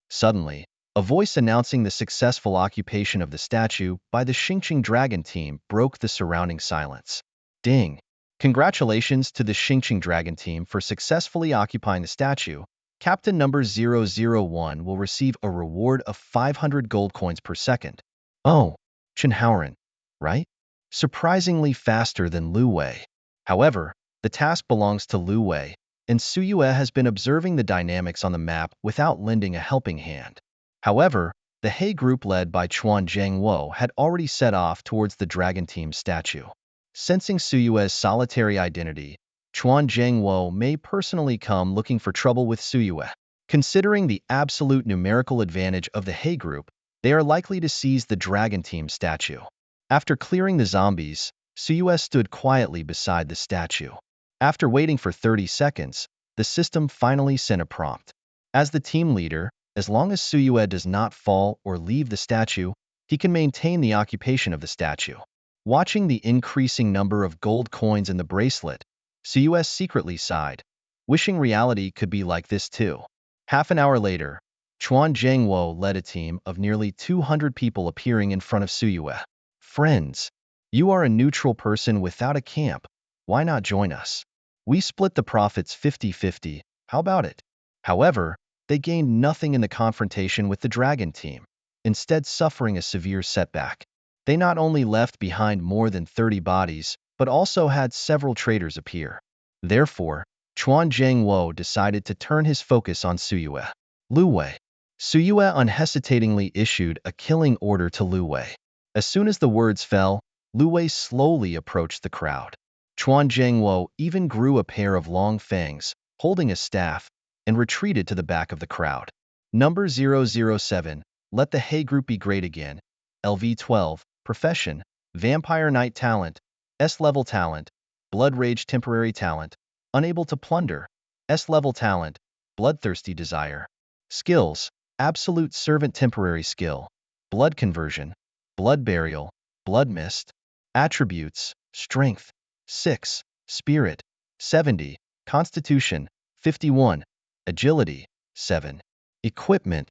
Suddenly, a voice announcing the successful occupation of the statue by the Xingqing Dragon team broke the surrounding silence. Ding! Congratulations to the Xingqing Dragon team for successfully occupying the statue. Captain number 001 will receive a reward of 500 gold coins per second. Oh, Chen Haoren, right? Surprisingly faster than Lu Wei. However, the task belongs to Lu Wei, and Su Yue has been observing the dynamics on the map without lending a helping hand. However, the He group led by Chuan Zhangwo had already set off towards the Dragon Team's statue. Sensing Su Yue's solitary identity, Chuan Zhangwo may personally come looking for trouble with Su Yue. Considering the absolute numerical advantage of the He group, they are likely to seize the Dragon Team statue. After clearing the zombies, Su Yue stood quietly beside the statue. After waiting for 30 seconds, the system finally sent a prompt. As the team leader, as long as Su Yue does not fall or leave the statue, he can maintain the occupation of the statue. Watching the increasing number of gold coins in the bracelet, Su Yue secretly sighed, wishing reality could be like this too. Half an hour later, Chuan Zhangwo led a team of nearly 200 people appearing in front of Su Yue. Friends, you are a neutral person without a camp. Why not join us? We split the profits 50-50. How about it? However, they gained nothing in the confrontation with the Dragon Team, instead suffering a severe setback. They not only left behind more than 30 bodies, but also had several traitors appear. Therefore, Chuan Zhangwo decided to turn his focus on Su Yue. Lu Wei. Su Yue unhesitatingly issued a killing order to Lu Wei. As soon as the words fell, Lu Wei slowly approached the crowd. Chuan Zhangwo even grew a pair of long fangs, holding a staff, and retreated to the back of the crowd. Number 007, let the He group be great again. LV12, profession, vampire knight talent, S-level talent, blood rage temporary talent, unable to plunder, S-level talent, bloodthirsty desire. Skills, absolute servant temporary skill, blood conversion, blood burial, blood mist. Attributes, strength, 6, spirit, 70, constitution, 51, agility, 7. Equipment.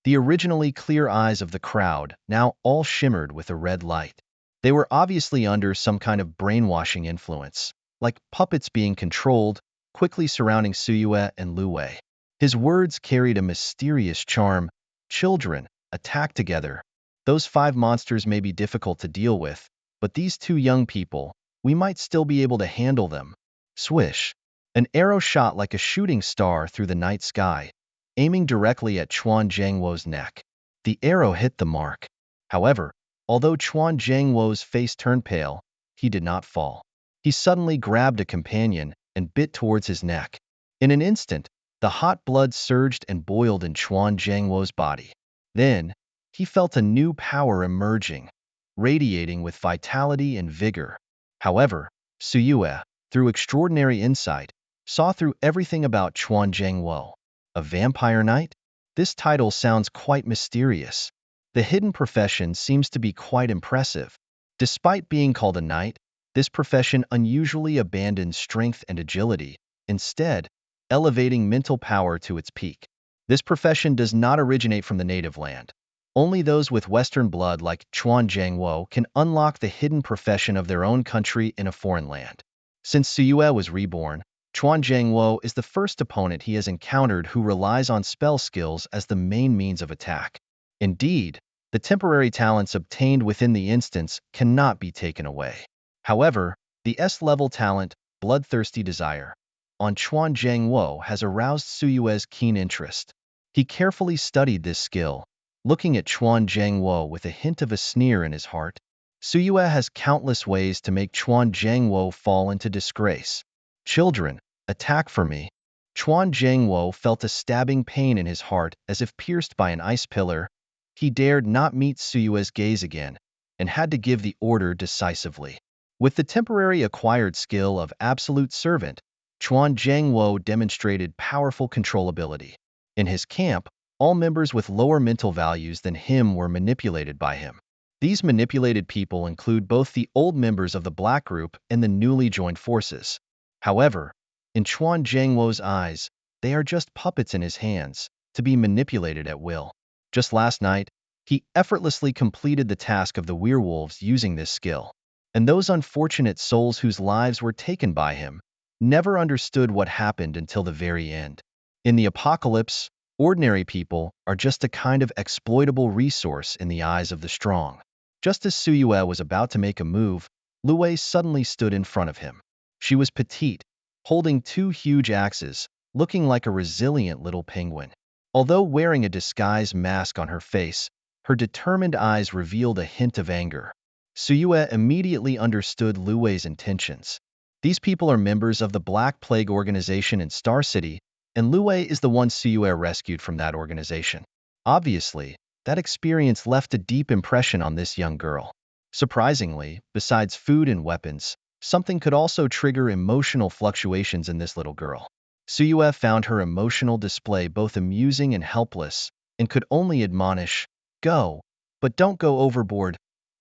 The originally clear eyes of the crowd now all shimmered with a red light. They were obviously under some kind of brainwashing influence, like puppets being controlled, quickly surrounding Su Yue and Lu Wei. His words carried a mysterious charm. Children, attack together. Those 5 monsters may be difficult to deal with, but these 2 young people, we might still be able to handle them. Swish. An arrow shot like a shooting star through the night sky, aiming directly at Chuan Zhangwo's neck. The arrow hit the mark. However, although Chuan Zhangwo's face turned pale, he did not fall. He suddenly grabbed a companion and bit towards his neck. In an instant, the hot blood surged and boiled in Chuan Zhangwo's body. Then, he felt a new power emerging, radiating with vitality and vigor. However, Su Yue, through extraordinary insight, saw through everything about Chuan Zhangwo. A vampire knight? This title sounds quite mysterious. The hidden profession seems to be quite impressive. Despite being called a knight, this profession unusually abandons strength and agility, instead, elevating mental power to its peak. This profession does not originate from the native land. Only those with Western blood like Chuan Zhangwo can unlock the hidden profession of their own country in a foreign land. Since Su Yue was reborn, Chuan Zhangwo is the first opponent he has encountered who relies on spell skills as the main means of attack. Indeed, the temporary talents obtained within the instance cannot be taken away. However, the S-level talent, Bloodthirsty Desire, on Chuan Zhangwo has aroused Su Yue's keen interest. He carefully studied this skill, looking at Chuan Zhangwo with a hint of a sneer in his heart. Su Yue has countless ways to make Chuan Zhangwo fall into disgrace. Children, attack for me. Chuan Zhangwo felt a stabbing pain in his heart as if pierced by an ice pillar. He dared not meet Su Yue's gaze again, and had to give the order decisively. With the temporary acquired skill of Absolute Servant, Chuan Zhangwo demonstrated powerful controllability. In his camp, all members with lower mental values than him were manipulated by him. These manipulated people include both the old members of the Black Group and the newly joined forces. However, in Chuan Zhangwo's eyes, they are just puppets in his hands, to be manipulated at will. Just last night, he effortlessly completed the task of the werewolves using this skill. And those unfortunate souls whose lives were taken by him never understood what happened until the very end. In the apocalypse, ordinary people are just a kind of exploitable resource in the eyes of the strong. Just as Suyue was about to make a move, Lu Wei suddenly stood in front of him. She was petite, holding two huge axes, looking like a resilient little penguin. Although wearing a disguise mask on her face, her determined eyes revealed a hint of anger. Suyue immediately understood Lu Wei's intentions. These people are members of the Black Plague organization in Star City, and Lu Wei is the one Suyue rescued from that organization. Obviously, that experience left a deep impression on this young girl. Surprisingly, besides food and weapons, something could also trigger emotional fluctuations in this little girl. Suyue found her emotional display both amusing and helpless, and could only admonish, "Go, but don't go overboard.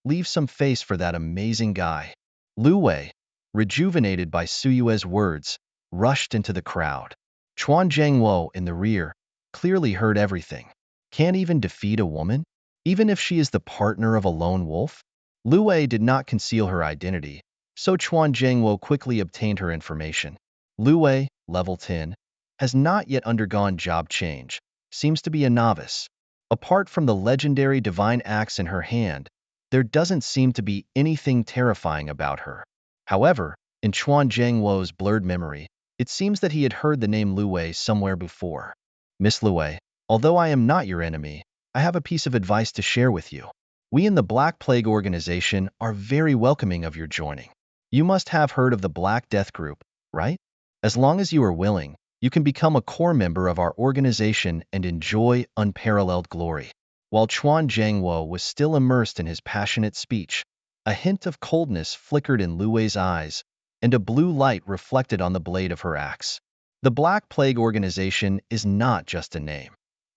Leave some face for that amazing guy." Lu Wei, rejuvenated by Suyue's words, rushed into the crowd. Chuan Zhangwo in the rear clearly heard everything. Can't even defeat a woman? Even if she is the partner of a lone wolf? Lu Wei did not conceal her identity, so Chuan Zhangwo quickly obtained her information. Lu Wei, level 10, has not yet undergone job change, seems to be a novice. Apart from the legendary divine axe in her hand, there doesn't seem to be anything terrifying about her. However, in Chuan Zhangwo's blurred memory, it seems that he had heard the name Lu Wei somewhere before. Miss Lu Wei, although I am not your enemy, I have a piece of advice to share with you. We in the Black Plague organization are very welcoming of your joining. You must have heard of the Black Death Group, right? As long as you are willing, you can become a core member of our organization and enjoy unparalleled glory. While Chuan Zhangwo was still immersed in his passionate speech, a hint of coldness flickered in Lu Wei's eyes, and a blue light reflected on the blade of her axe. The Black Plague organization is not just a name.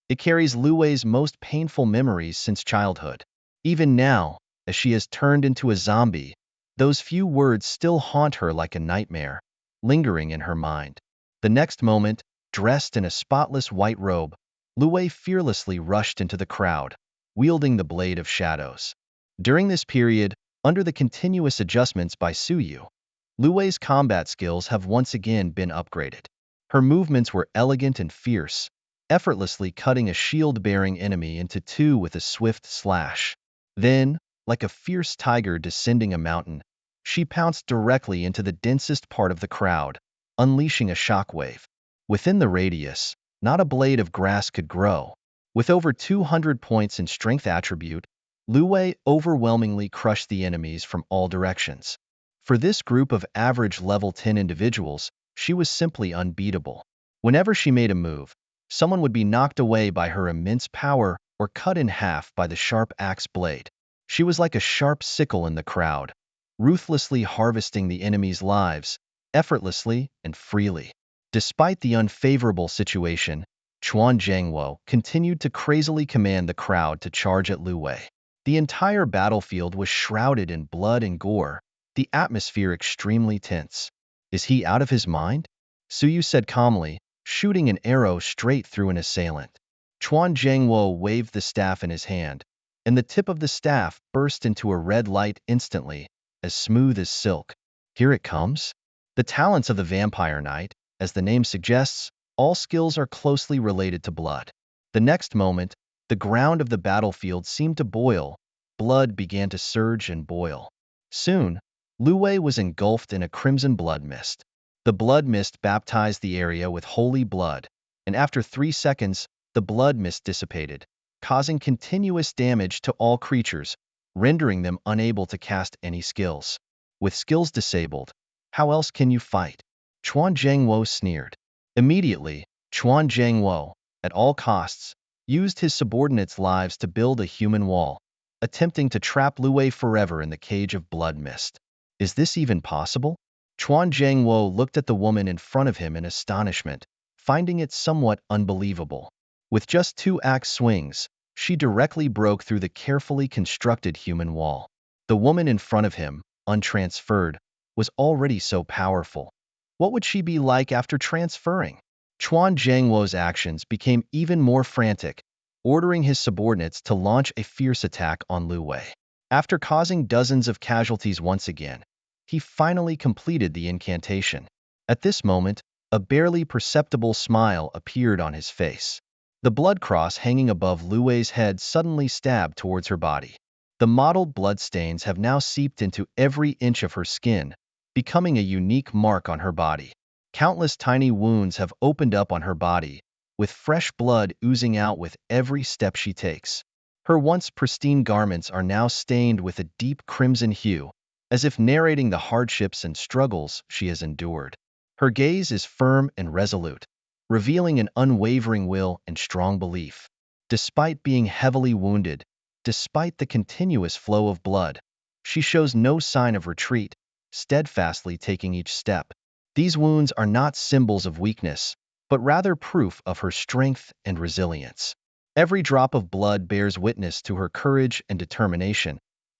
It carries Lu Wei's most painful memories since childhood. Even now, as she has turned into a zombie, those few words still haunt her like a nightmare, lingering in her mind. The next moment, dressed in a spotless white robe, Lu Wei fearlessly rushed into the crowd, wielding the Blade of Shadows. During this period, under the continuous adjustments by Suyu, Lu Wei's combat skills have once again been upgraded. Her movements were elegant and fierce, effortlessly cutting a shield-bearing enemy into two with a swift slash. Then, like a fierce tiger descending a mountain, she pounced directly into the densest part of the crowd, unleashing a shockwave. Within the radius, not a blade of grass could grow. With over 200 points in strength attribute, Lu Wei overwhelmingly crushed the enemies from all directions. For this group of average level 10 individuals, she was simply unbeatable. Whenever she made a move, someone would be knocked away by her immense power or cut in half by the sharp axe blade. She was like a sharp sickle in the crowd, ruthlessly harvesting the enemy's lives, effortlessly and freely. Despite the unfavorable situation, Chuan Zhangwo continued to crazily command the crowd to charge at Lu Wei. The entire battlefield was shrouded in blood and gore, the atmosphere extremely tense. Is he out of his mind? Suyu said calmly, shooting an arrow straight through an assailant. Chuan Zhangwo waved the staff in his hand, and the tip of the staff burst into a red light instantly, as smooth as silk. Here it comes? The talents of the Vampire Knight, as the name suggests, all skills are closely related to blood. The next moment, the ground of the battlefield seemed to boil, blood began to surge and boil. Soon, Lu Wei was engulfed in a crimson blood mist. The blood mist baptized the area with holy blood, and after 3 seconds, the blood mist dissipated, causing continuous damage to all creatures, rendering them unable to cast any skills. With skills disabled, how else can you fight? Chuan Zhangwo sneered. Immediately, Chuan Zhangwo, at all costs, used his subordinates' lives to build a human wall, attempting to trap Lu Wei forever in the cage of blood mist. Is this even possible? Chuan Zhangwo looked at the woman in front of him in astonishment, finding it somewhat unbelievable. With just 2 axe swings, she directly broke through the carefully constructed human wall. The woman in front of him, untransferred, was already so powerful. What would she be like after transferring? Chuan Zhangwo's actions became even more frantic, ordering his subordinates to launch a fierce attack on Lu Wei. After causing dozens of casualties once again, he finally completed the incantation. At this moment, a barely perceptible smile appeared on his face. The blood cross hanging above Lu Wei's head suddenly stabbed towards her body. The mottled bloodstains have now seeped into every inch of her skin, becoming a unique mark on her body. Countless tiny wounds have opened up on her body, with fresh blood oozing out with every step she takes. Her once pristine garments are now stained with a deep crimson hue, as if narrating the hardships and struggles she has endured. Her gaze is firm and resolute, revealing an unwavering will and strong belief. Despite being heavily wounded, despite the continuous flow of blood, she shows no sign of retreat, steadfastly taking each step. These wounds are not symbols of weakness, but rather proof of her strength and resilience. Every drop of blood bears witness to her courage and determination.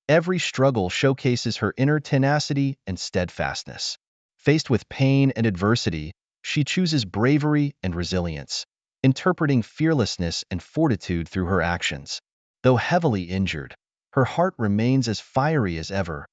Every struggle showcases her inner tenacity and steadfastness. Faced with pain and adversity, she chooses bravery and resilience, interpreting fearlessness and fortitude through her actions. Though heavily injured, her heart remains as fiery as ever,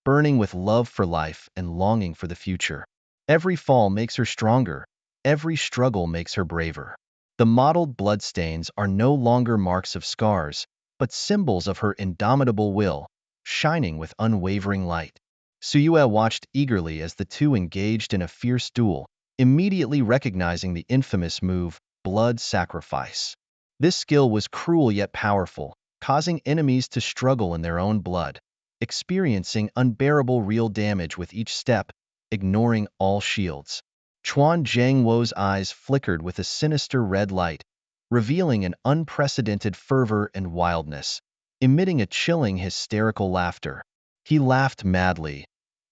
burning with love for life and longing for the future. Every fall makes her stronger, every struggle makes her braver. The mottled bloodstains are no longer marks of scars, but symbols of her indomitable will, shining with unwavering light. Suyue watched eagerly as the two engaged in a fierce duel, immediately recognizing the infamous move, blood sacrifice. This skill was cruel yet powerful, causing enemies to struggle in their own blood, experiencing unbearable real damage with each step, ignoring all shields. Chuan Zhangwo's eyes flickered with a sinister red light, revealing an unprecedented fervor and wildness, emitting a chilling hysterical laughter. He laughed madly.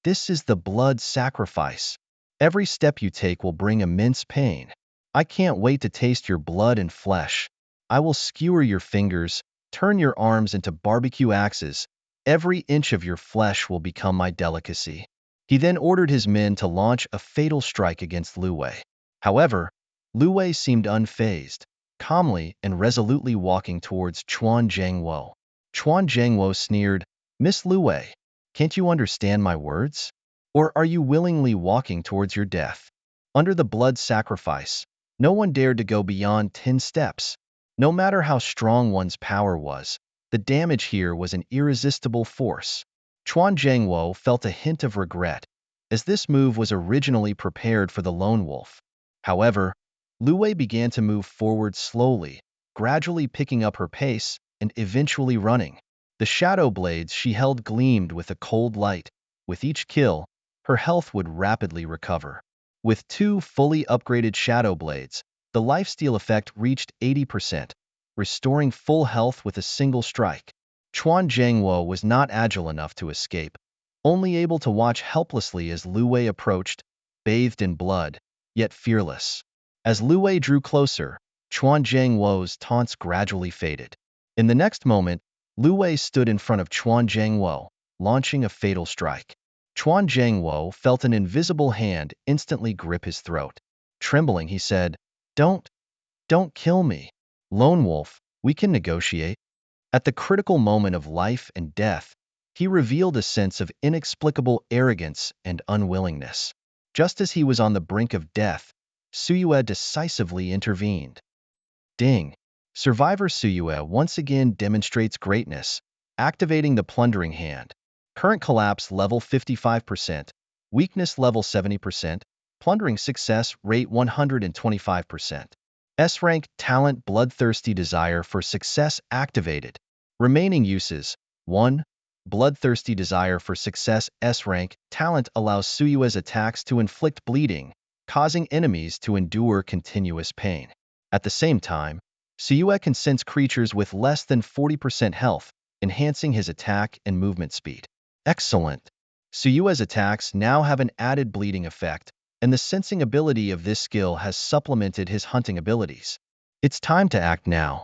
This is the blood sacrifice. Every step you take will bring immense pain. I can't wait to taste your blood and flesh. I will skewer your fingers, turn your arms into barbecue axes. Every inch of your flesh will become my delicacy. He then ordered his men to launch a fatal strike against Lu Wei. However, Lu Wei seemed unfazed, calmly and resolutely walking towards Chuan Zhangwo. Chuan Zhangwo sneered, "Miss Lu Wei, can't you understand my words? Or are you willingly walking towards your death?" Under the blood sacrifice, no one dared to go beyond 10 steps. No matter how strong one's power was, the damage here was an irresistible force. Chuan Zhangwo felt a hint of regret, as this move was originally prepared for the lone wolf. However, Lu Wei began to move forward slowly, gradually picking up her pace and eventually running. The shadow blades she held gleamed with a cold light. With each kill, her health would rapidly recover. With 2 fully upgraded shadow blades, the lifesteal effect reached 80%, restoring full health with a single strike. Chuan Zhangwo was not agile enough to escape, only able to watch helplessly as Lu Wei approached, bathed in blood, yet fearless. As Lu Wei drew closer, Chuan Zhangwo's taunts gradually faded. In the next moment, Lu Wei stood in front of Chuan Zhangwo, launching a fatal strike. Chuan Zhangwo felt an invisible hand instantly grip his throat. Trembling, he said, Don't kill me. Lone Wolf, we can negotiate." At the critical moment of life and death, he revealed a sense of inexplicable arrogance and unwillingness. Just as he was on the brink of death, Suyue decisively intervened. Ding! Survivor Suyue once again demonstrates greatness, activating the Plundering Hand. Current collapse level 55%, weakness level 70%, plundering success rate 125%. S-rank talent bloodthirsty desire for success activated. Remaining uses: 1. Bloodthirsty desire for success. S-rank talent allows Suyue's attacks to inflict bleeding, causing enemies to endure continuous pain. At the same time, Suyue can sense creatures with less than 40% health, enhancing his attack and movement speed. Excellent. Suyue's attacks now have an added bleeding effect, and the sensing ability of this skill has supplemented his hunting abilities. It's time to act now.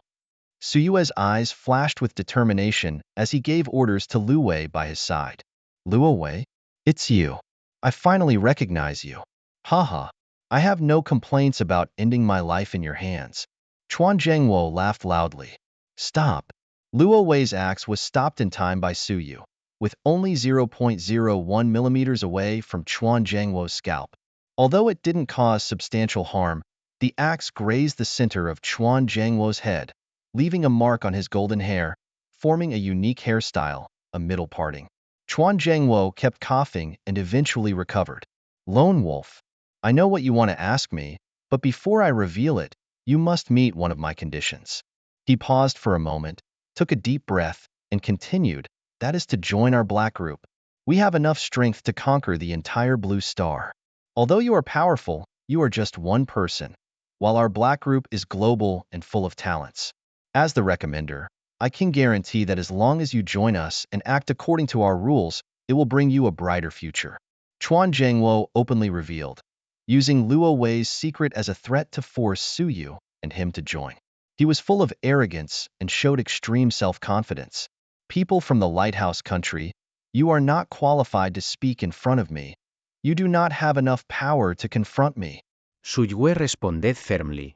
Suyue's eyes flashed with determination as he gave orders to Lu Wei by his side. Lu Wei? It's you. I finally recognize you. Haha. I have no complaints about ending my life in your hands. Chuan Zhengwo laughed loudly. Stop. Luo Wei's axe was stopped in time by Suyu, with only 0.01 millimeters away from Chuan Zhengwo's scalp. Although it didn't cause substantial harm, the axe grazed the center of Chuan Zhengwo's head, leaving a mark on his golden hair, forming a unique hairstyle, a middle parting. Chuan Zhengwo kept coughing and eventually recovered. Lone Wolf, I know what you want to ask me, but before I reveal it, you must meet one of my conditions. He paused for a moment, took a deep breath, and continued, that is to join our black group. We have enough strength to conquer the entire Blue Star. Although you are powerful, you are just one person, while our black group is global and full of talents. As the recommender, I can guarantee that as long as you join us and act according to our rules, it will bring you a brighter future. Chuan Zhengwo openly revealed, using Luo Wei's secret as a threat to force Suyu and him to join. He was full of arrogance and showed extreme self-confidence. People from the Lighthouse Country, you are not qualified to speak in front of me. You do not have enough power to confront me. Suyue responded firmly.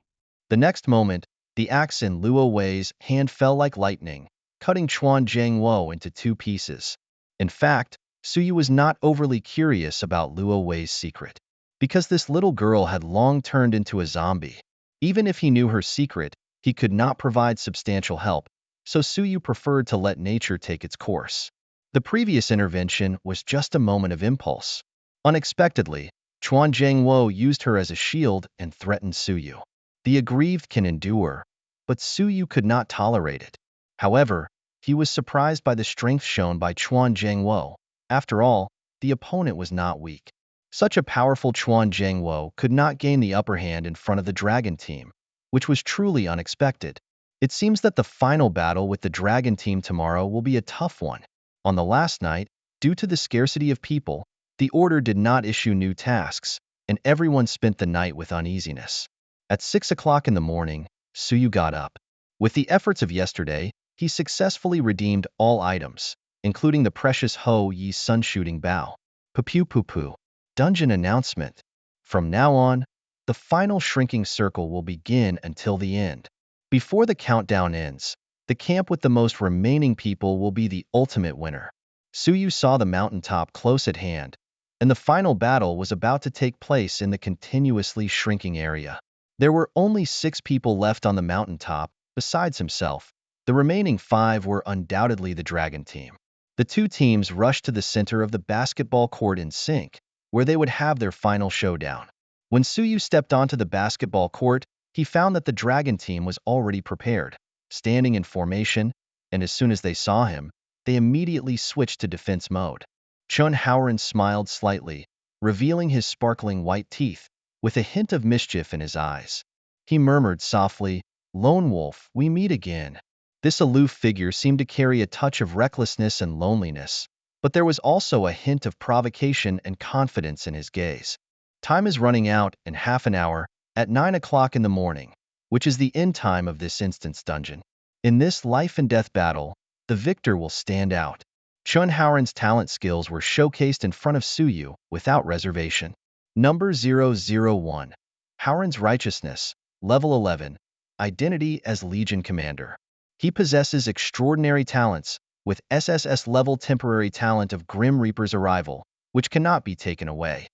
The next moment, the axe in Luo Wei's hand fell like lightning, cutting Chuan Zhengwo into two pieces. In fact, Suyu was not overly curious about Luo Wei's secret, because this little girl had long turned into a zombie. Even if he knew her secret, he could not provide substantial help, so Suyu preferred to let nature take its course. The previous intervention was just a moment of impulse. Unexpectedly, Chuan Zhengwo used her as a shield and threatened Suyu. The aggrieved can endure, but Suyu could not tolerate it. However, he was surprised by the strength shown by Chuan Zhengwo. After all, the opponent was not weak. Such a powerful Chuan Zhengwo could not gain the upper hand in front of the dragon team, which was truly unexpected. It seems that the final battle with the dragon team tomorrow will be a tough one. On the last night, due to the scarcity of people, the order did not issue new tasks, and everyone spent the night with uneasiness. At 6 o'clock in the morning, Suyu got up. With the efforts of yesterday, he successfully redeemed all items, including the precious Ho Yi's sun-shooting bow. Pu-pu-pu-pu. Dungeon announcement. From now on, the final shrinking circle will begin until the end. Before the countdown ends, the camp with the most remaining people will be the ultimate winner. Suyu saw the mountaintop close at hand, and the final battle was about to take place in the continuously shrinking area. There were only 6 people left on the mountaintop, besides himself. The remaining 5 were undoubtedly the dragon team. The two teams rushed to the center of the basketball court in sync, where they would have their final showdown. When Suyu stepped onto the basketball court, he found that the dragon team was already prepared, standing in formation, and as soon as they saw him, they immediately switched to defense mode. Chun Haoran smiled slightly, revealing his sparkling white teeth, with a hint of mischief in his eyes. He murmured softly, "Lone Wolf, we meet again." This aloof figure seemed to carry a touch of recklessness and loneliness, but there was also a hint of provocation and confidence in his gaze. Time is running out in half an hour, at 9 o'clock in the morning, which is the end time of this instance dungeon. In this life-and-death battle, the victor will stand out. Chun Haoran's talent skills were showcased in front of Suyu without reservation. Number 001. Haoran's Righteousness, Level 11, Identity as Legion Commander. He possesses extraordinary talents, with SSS level temporary talent of Grim Reaper's Arrival, which cannot be taken away.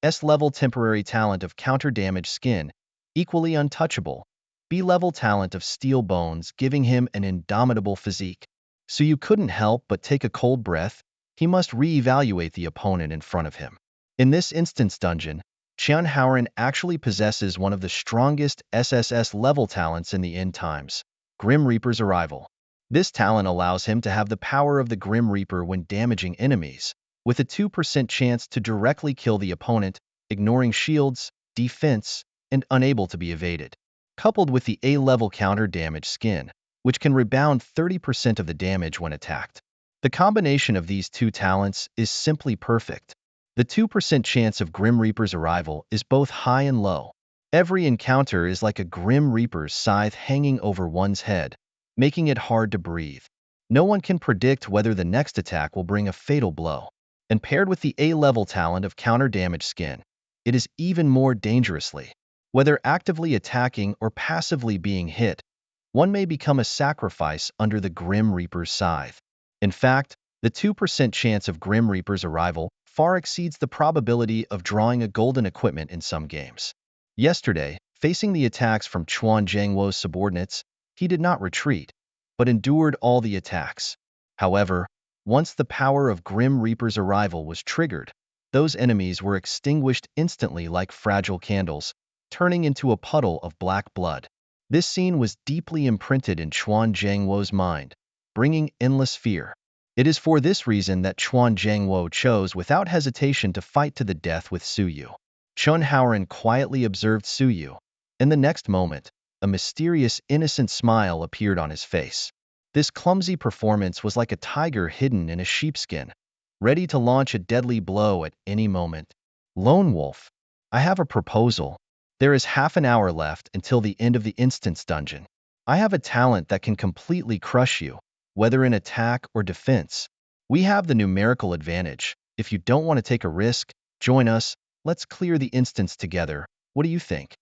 S-level temporary talent of Counter Damage Skin, equally untouchable. B-level talent of Steel Bones, giving him an indomitable physique. So you couldn't help but take a cold breath. He must re-evaluate the opponent in front of him. In this instance dungeon, Chun Haoran actually possesses one of the strongest SSS level talents in the end times, Grim Reaper's Arrival. This talent allows him to have the power of the Grim Reaper when damaging enemies, with a 2% chance to directly kill the opponent, ignoring shields, defense, and unable to be evaded. Coupled with the A-level counter damage skin, which can rebound 30% of the damage when attacked. The combination of these two talents is simply perfect. The 2% chance of Grim Reaper's arrival is both high and low. Every encounter is like a Grim Reaper's scythe hanging over one's head, making it hard to breathe. No one can predict whether the next attack will bring a fatal blow. And paired with the A-level talent of counter damage skin, it is even more dangerously. Whether actively attacking or passively being hit, one may become a sacrifice under the Grim Reaper's scythe. In fact, the 2% chance of Grim Reaper's arrival far exceeds the probability of drawing a golden equipment in some games. Yesterday, facing the attacks from Chuan Zhangwo's subordinates, he did not retreat, but endured all the attacks. However, once the power of Grim Reaper's arrival was triggered, those enemies were extinguished instantly like fragile candles, turning into a puddle of black blood. This scene was deeply imprinted in Chuan Zhangwo's mind, bringing endless fear. It is for this reason that Chuan Zhangwo chose without hesitation to fight to the death with Su Yu. Chun Haoran quietly observed Su Yu. In the next moment, a mysterious, innocent smile appeared on his face. This clumsy performance was like a tiger hidden in a sheepskin, ready to launch a deadly blow at any moment. Lone Wolf, I have a proposal. There is half an hour left until the end of the instance dungeon. I have a talent that can completely crush you, whether in attack or defense. We have the numerical advantage. If you don't want to take a risk, join us. Let's clear the instance together. What do you think?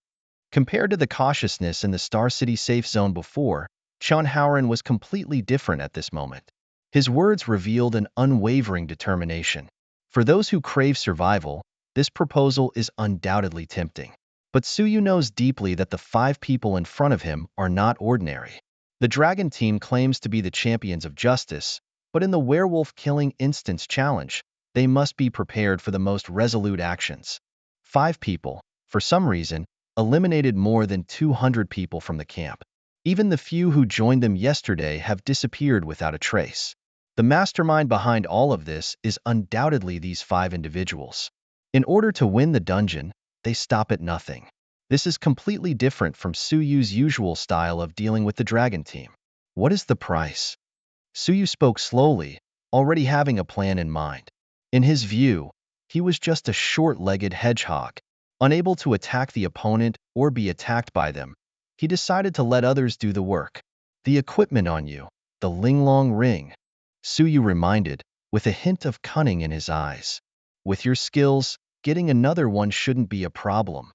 Compared to the cautiousness in the Star City safe zone before, Chun Haoran was completely different at this moment. His words revealed an unwavering determination. For those who crave survival, this proposal is undoubtedly tempting. But Su Yu knows deeply that the 5 people in front of him are not ordinary. The Dragon Team claims to be the champions of justice, but in the werewolf-killing instance challenge, they must be prepared for the most resolute actions. 5 people, for some reason, eliminated more than 200 people from the camp. Even the few who joined them yesterday have disappeared without a trace. The mastermind behind all of this is undoubtedly these 5 individuals. In order to win the dungeon, they stop at nothing. This is completely different from Su Yu's usual style of dealing with the Dragon Team. What is the price? Su Yu spoke slowly, already having a plan in mind. In his view, he was just a short-legged hedgehog, unable to attack the opponent or be attacked by them. He decided to let others do the work. The equipment on you, the Linglong ring, Su Yu reminded, with a hint of cunning in his eyes. With your skills, getting another one shouldn't be a problem.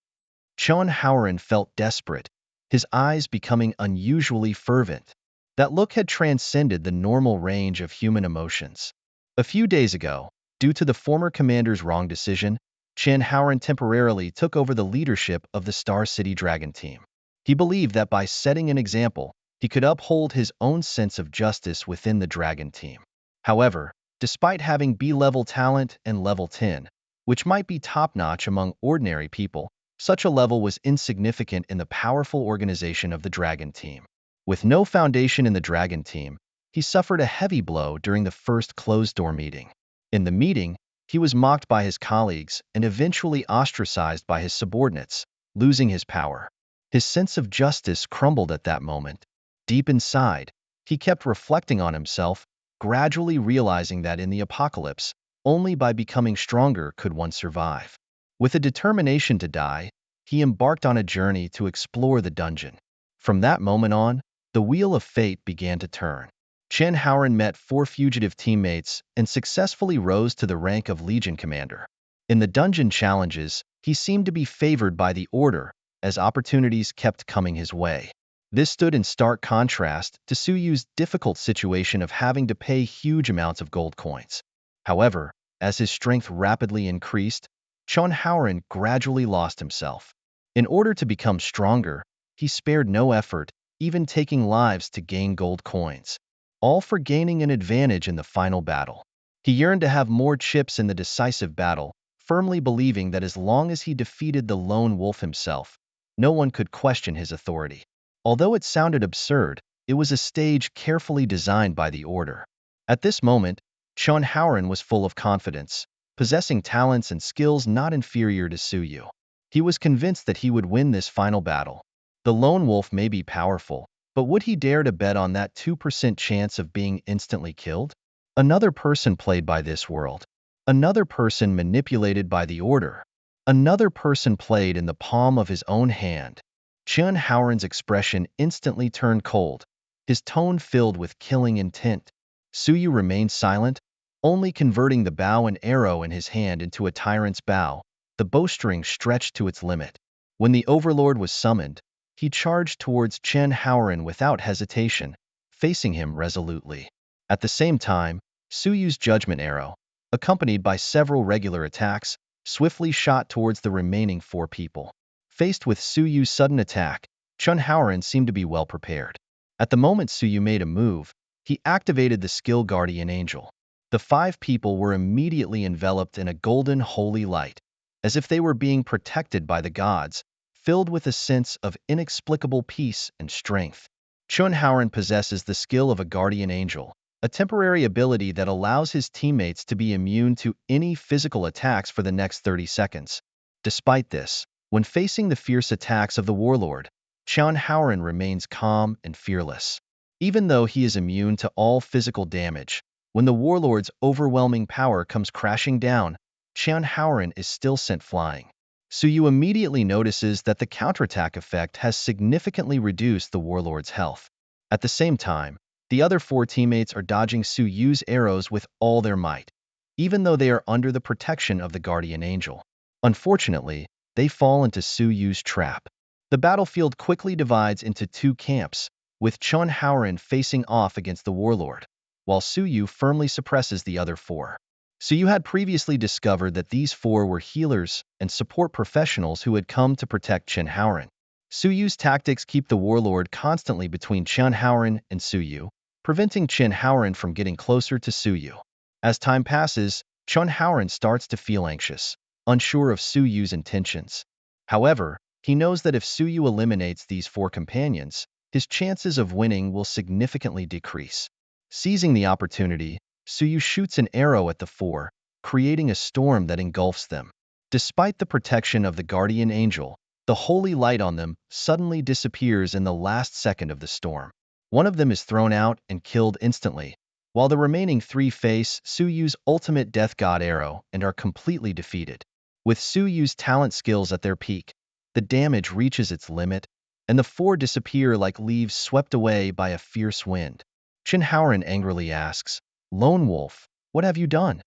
Chun Haoran felt desperate, his eyes becoming unusually fervent. That look had transcended the normal range of human emotions. A few days ago, due to the former commander's wrong decision, Chun Haoran temporarily took over the leadership of the Star City Dragon Team. He believed that by setting an example, he could uphold his own sense of justice within the Dragon Team. However, despite having B-level talent and level 10, which might be top-notch among ordinary people, such a level was insignificant in the powerful organization of the Dragon Team. With no foundation in the Dragon Team, he suffered a heavy blow during the first closed-door meeting. In the meeting, he was mocked by his colleagues and eventually ostracized by his subordinates, losing his power. His sense of justice crumbled at that moment. Deep inside, he kept reflecting on himself, gradually realizing that in the apocalypse, only by becoming stronger could one survive. With a determination to die, he embarked on a journey to explore the dungeon. From that moment on, the wheel of fate began to turn. Chun Haoran met 4 fugitive teammates and successfully rose to the rank of Legion Commander. In the dungeon challenges, he seemed to be favored by the Order, as opportunities kept coming his way. This stood in stark contrast to Su Yu's difficult situation of having to pay huge amounts of gold coins. However, as his strength rapidly increased, Chun Haoran gradually lost himself. In order to become stronger, he spared no effort, even taking lives to gain gold coins, all for gaining an advantage in the final battle. He yearned to have more chips in the decisive battle, firmly believing that as long as he defeated the lone wolf himself, no one could question his authority. Although it sounded absurd, it was a stage carefully designed by the Order. At this moment, Chun Haoran was full of confidence, possessing talents and skills not inferior to Su Yu. He was convinced that he would win this final battle. The lone wolf may be powerful, but would he dare to bet on that 2% chance of being instantly killed? Another person played by this world. Another person manipulated by the order. Another person played in the palm of his own hand. Chun Howren's expression instantly turned cold, his tone filled with killing intent. Suyu remained silent, only converting the bow and arrow in his hand into a tyrant's bow, the bowstring stretched to its limit. When the Overlord was summoned, he charged towards Chun Howren without hesitation, facing him resolutely. At the same time, Suyu's judgment arrow, accompanied by several regular attacks, swiftly shot towards the remaining 4 people. Faced with Suyu's sudden attack, Chun Howren seemed to be well prepared. At the moment Suyu made a move, he activated the skill Guardian Angel. The 5 people were immediately enveloped in a golden holy light, as if they were being protected by the gods, filled with a sense of inexplicable peace and strength. Chun Howren possesses the skill of a Guardian Angel, a temporary ability that allows his teammates to be immune to any physical attacks for the next 30 seconds. Despite this, when facing the fierce attacks of the Warlord, Chun Howren remains calm and fearless. Even though he is immune to all physical damage, when the Warlord's overwhelming power comes crashing down, Chun Howren is still sent flying. Suyu immediately notices that the counterattack effect has significantly reduced the Warlord's health. At the same time, the other 4 teammates are dodging Suyu's arrows with all their might, even though they are under the protection of the Guardian Angel. Unfortunately, they fall into Suyu's trap. The battlefield quickly divides into 2 camps, with Chun Howren facing off against the Warlord, while Suyu firmly suppresses the other 4. Suyu had previously discovered that these 4 were healers and support professionals who had come to protect Chun Howren. Suyu's tactics keep the Warlord constantly between Chun Howren and Suyu, preventing Chun Howren from getting closer to Suyu. As time passes, Chun Howren starts to feel anxious, unsure of Suyu's intentions. However, he knows that if Suyu eliminates these 4 companions, his chances of winning will significantly decrease. Seizing the opportunity, Suyu shoots an arrow at the 4, creating a storm that engulfs them. Despite the protection of the Guardian Angel, the holy light on them suddenly disappears in the last second of the storm. One of them is thrown out and killed instantly, while the remaining 3 face Suyu's ultimate death god arrow and are completely defeated. With Suyu's talent skills at their peak, the damage reaches its limit, and the 4 disappear like leaves swept away by a fierce wind. Chun Howren angrily asks, "Lone Wolf, what have you done?"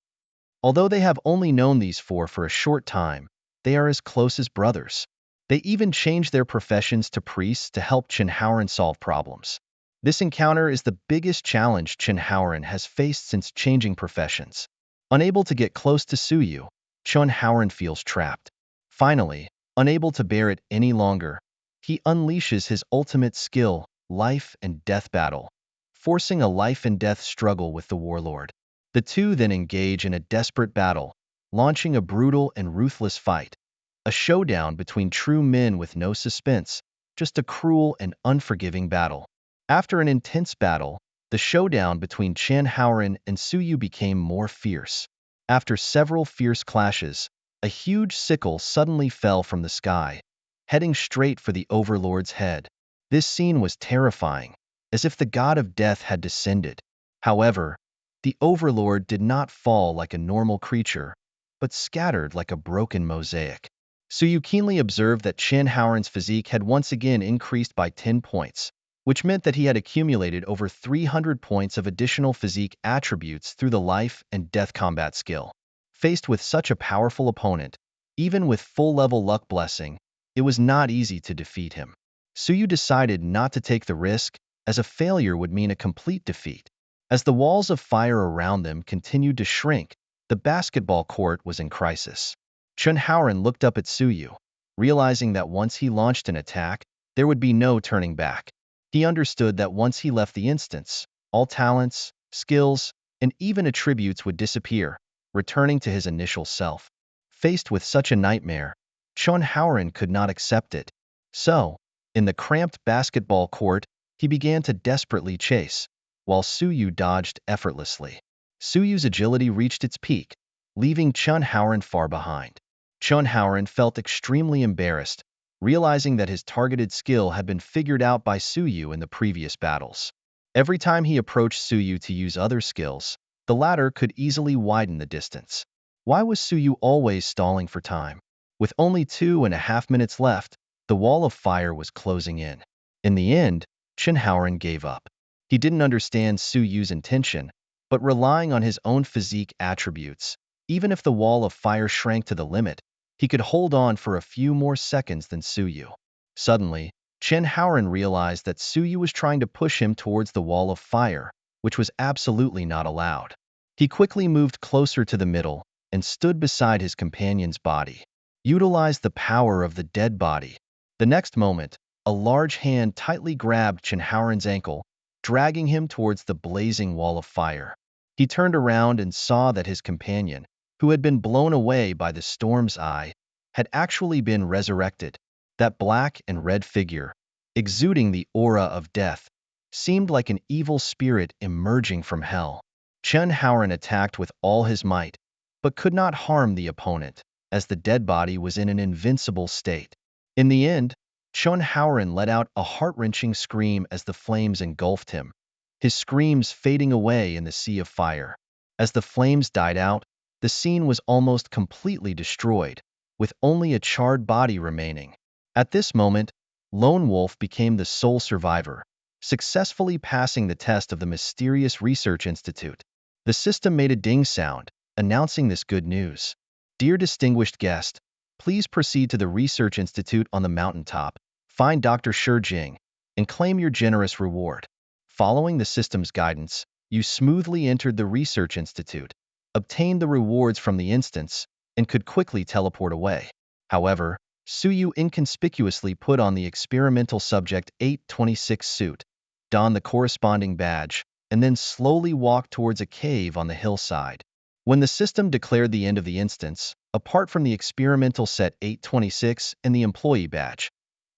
Although they have only known these 4 for a short time, they are as close as brothers. They even change their professions to priests to help Chun Howren solve problems. This encounter is the biggest challenge Chun Howren has faced since changing professions. Unable to get close to Suyu, Chun Howren feels trapped. Finally, unable to bear it any longer, he unleashes his ultimate skill, life and death battle, forcing a life and death struggle with the Warlord. The 2 then engage in a desperate battle, launching a brutal and ruthless fight. A showdown between true men with no suspense, just a cruel and unforgiving battle. After an intense battle, the showdown between Chun Howren and Suyu became more fierce. After several fierce clashes, a huge sickle suddenly fell from the sky, heading straight for the Overlord's head. This scene was terrifying, as if the god of death had descended. However, the Overlord did not fall like a normal creature, but scattered like a broken mosaic. Suyu keenly observed that Chun Howren's physique had once again increased by 10 points, which meant that he had accumulated over 300 points of additional physique attributes through the life and death combat skill. Faced with such a powerful opponent, even with full-level luck blessing, it was not easy to defeat him. Suyu decided not to take the risk, as a failure would mean a complete defeat. As the walls of fire around them continued to shrink, the basketball court was in crisis. Chun Howren looked up at Suyu, realizing that once he launched an attack, there would be no turning back. He understood that once he left the instance, all talents, skills, and even attributes would disappear, returning to his initial self. Faced with such a nightmare, Chun Howren could not accept it. So, in the cramped basketball court, he began to desperately chase, while Suyu dodged effortlessly. Suyu's agility reached its peak, leaving Chun Howren far behind. Chun Howren felt extremely embarrassed, realizing that his targeted skill had been figured out by Suyu in the previous battles. Every time he approached Suyu to use other skills, The latter could easily widen the distance. Why was Suyu always stalling for time? With only 2.5 minutes left, the wall of fire was closing in. In the end, Chen Haoran gave up. He didn't understand Suyu's intention, but relying on his own physique attributes, even if the wall of fire shrank to the limit, he could hold on for a few more seconds than Suyu. Suddenly, Chen Haoran realized that Suyu was trying to push him towards the wall of fire, which was absolutely not allowed. He quickly moved closer to the middle and stood beside his companion's body. Utilized the power of the dead body. The next moment, a large hand tightly grabbed Chen Haoran's ankle, dragging him towards the blazing wall of fire. He turned around and saw that his companion, who had been blown away by the storm's eye, had actually been resurrected. That black and red figure, exuding the aura of death, seemed like an evil spirit emerging from hell. Chen Haoran attacked with all his might, but could not harm the opponent, as the dead body was in an invincible state. In the end, Chen Haoran let out a heart-wrenching scream as the flames engulfed him, his screams fading away in the sea of fire. As the flames died out, the scene was almost completely destroyed, with only a charred body remaining. At this moment, Lone Wolf became the sole survivor, successfully passing the test of the mysterious research institute. The system made a ding sound, announcing this good news. Dear distinguished guest, please proceed to the research institute on the mountaintop, find Dr. Shi Jing, and claim your generous reward. Following the system's guidance, you smoothly entered the research institute, obtained the rewards from the instance, and could quickly teleport away. However, Suyu inconspicuously put on the experimental subject 826 suit, donned the corresponding badge, and then slowly walked towards a cave on the hillside. When the system declared the end of the instance, apart from the experimental set 826 and the employee badge,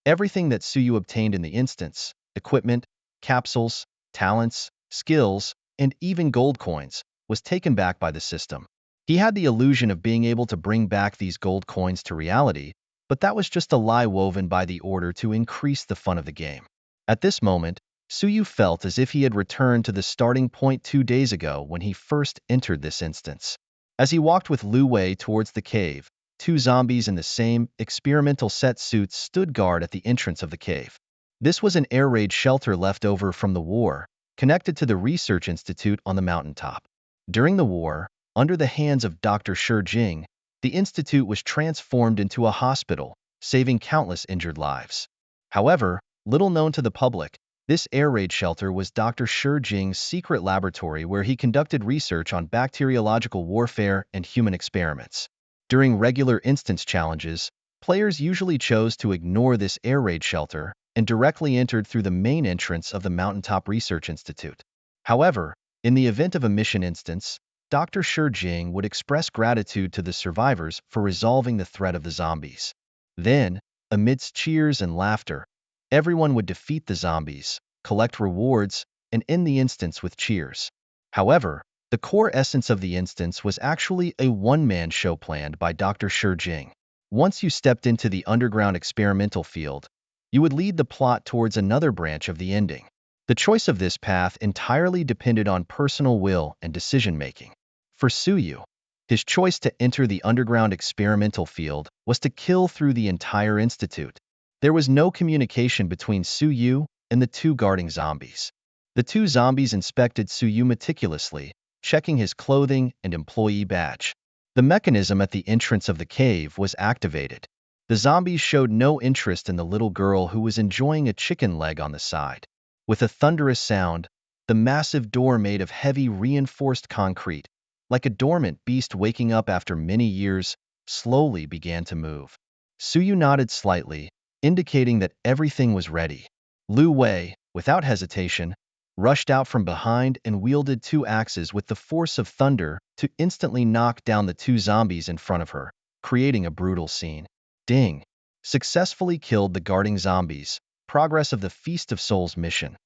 everything that Suyu obtained in the instance, equipment, capsules, talents, skills, and even gold coins, was taken back by the system. He had the illusion of being able to bring back these gold coins to reality, but that was just a lie woven by the order to increase the fun of the game. At this moment, Suyu felt as if he had returned to the starting point 2 days ago when he first entered this instance. As he walked with Lu Wei towards the cave, 2 zombies in the same experimental set suits stood guard at the entrance of the cave. This was an air raid shelter left over from the war, connected to the research institute on the mountaintop. During the war, under the hands of Dr. Shi Jing, the institute was transformed into a hospital, saving countless injured lives. However, little known to the public, this air raid shelter was Dr. Shi Jing's secret laboratory where he conducted research on bacteriological warfare and human experiments. During regular instance challenges, players usually chose to ignore this air raid shelter and directly entered through the main entrance of the Mountaintop Research Institute. However, in the event of a mission instance, Dr. Shi Jing would express gratitude to the survivors for resolving the threat of the zombies. Then, amidst cheers and laughter, everyone would defeat the zombies, collect rewards, and end the instance with cheers. However, the core essence of the instance was actually a one-man show planned by Dr. Shi Jing. Once you stepped into the underground experimental field, you would lead the plot towards another branch of the ending. The choice of this path entirely depended on personal will and decision-making. For Suyu, his choice to enter the underground experimental field was to kill through the entire institute. There was no communication between Suyu and the 2 guarding zombies. The 2 zombies inspected Suyu meticulously, checking his clothing and employee badge. The mechanism at the entrance of the cave was activated. The zombies showed no interest in the little girl who was enjoying a chicken leg on the side. With a thunderous sound, the massive door made of heavy reinforced concrete, like a dormant beast waking up after many years, slowly began to move. Suyu nodded slightly, indicating that everything was ready. Lu Wei, without hesitation, rushed out from behind and wielded 2 axes with the force of thunder to instantly knock down the 2 zombies in front of her, creating a brutal scene. Ding! Successfully killed the guarding zombies. Progress of the Feast of Souls mission.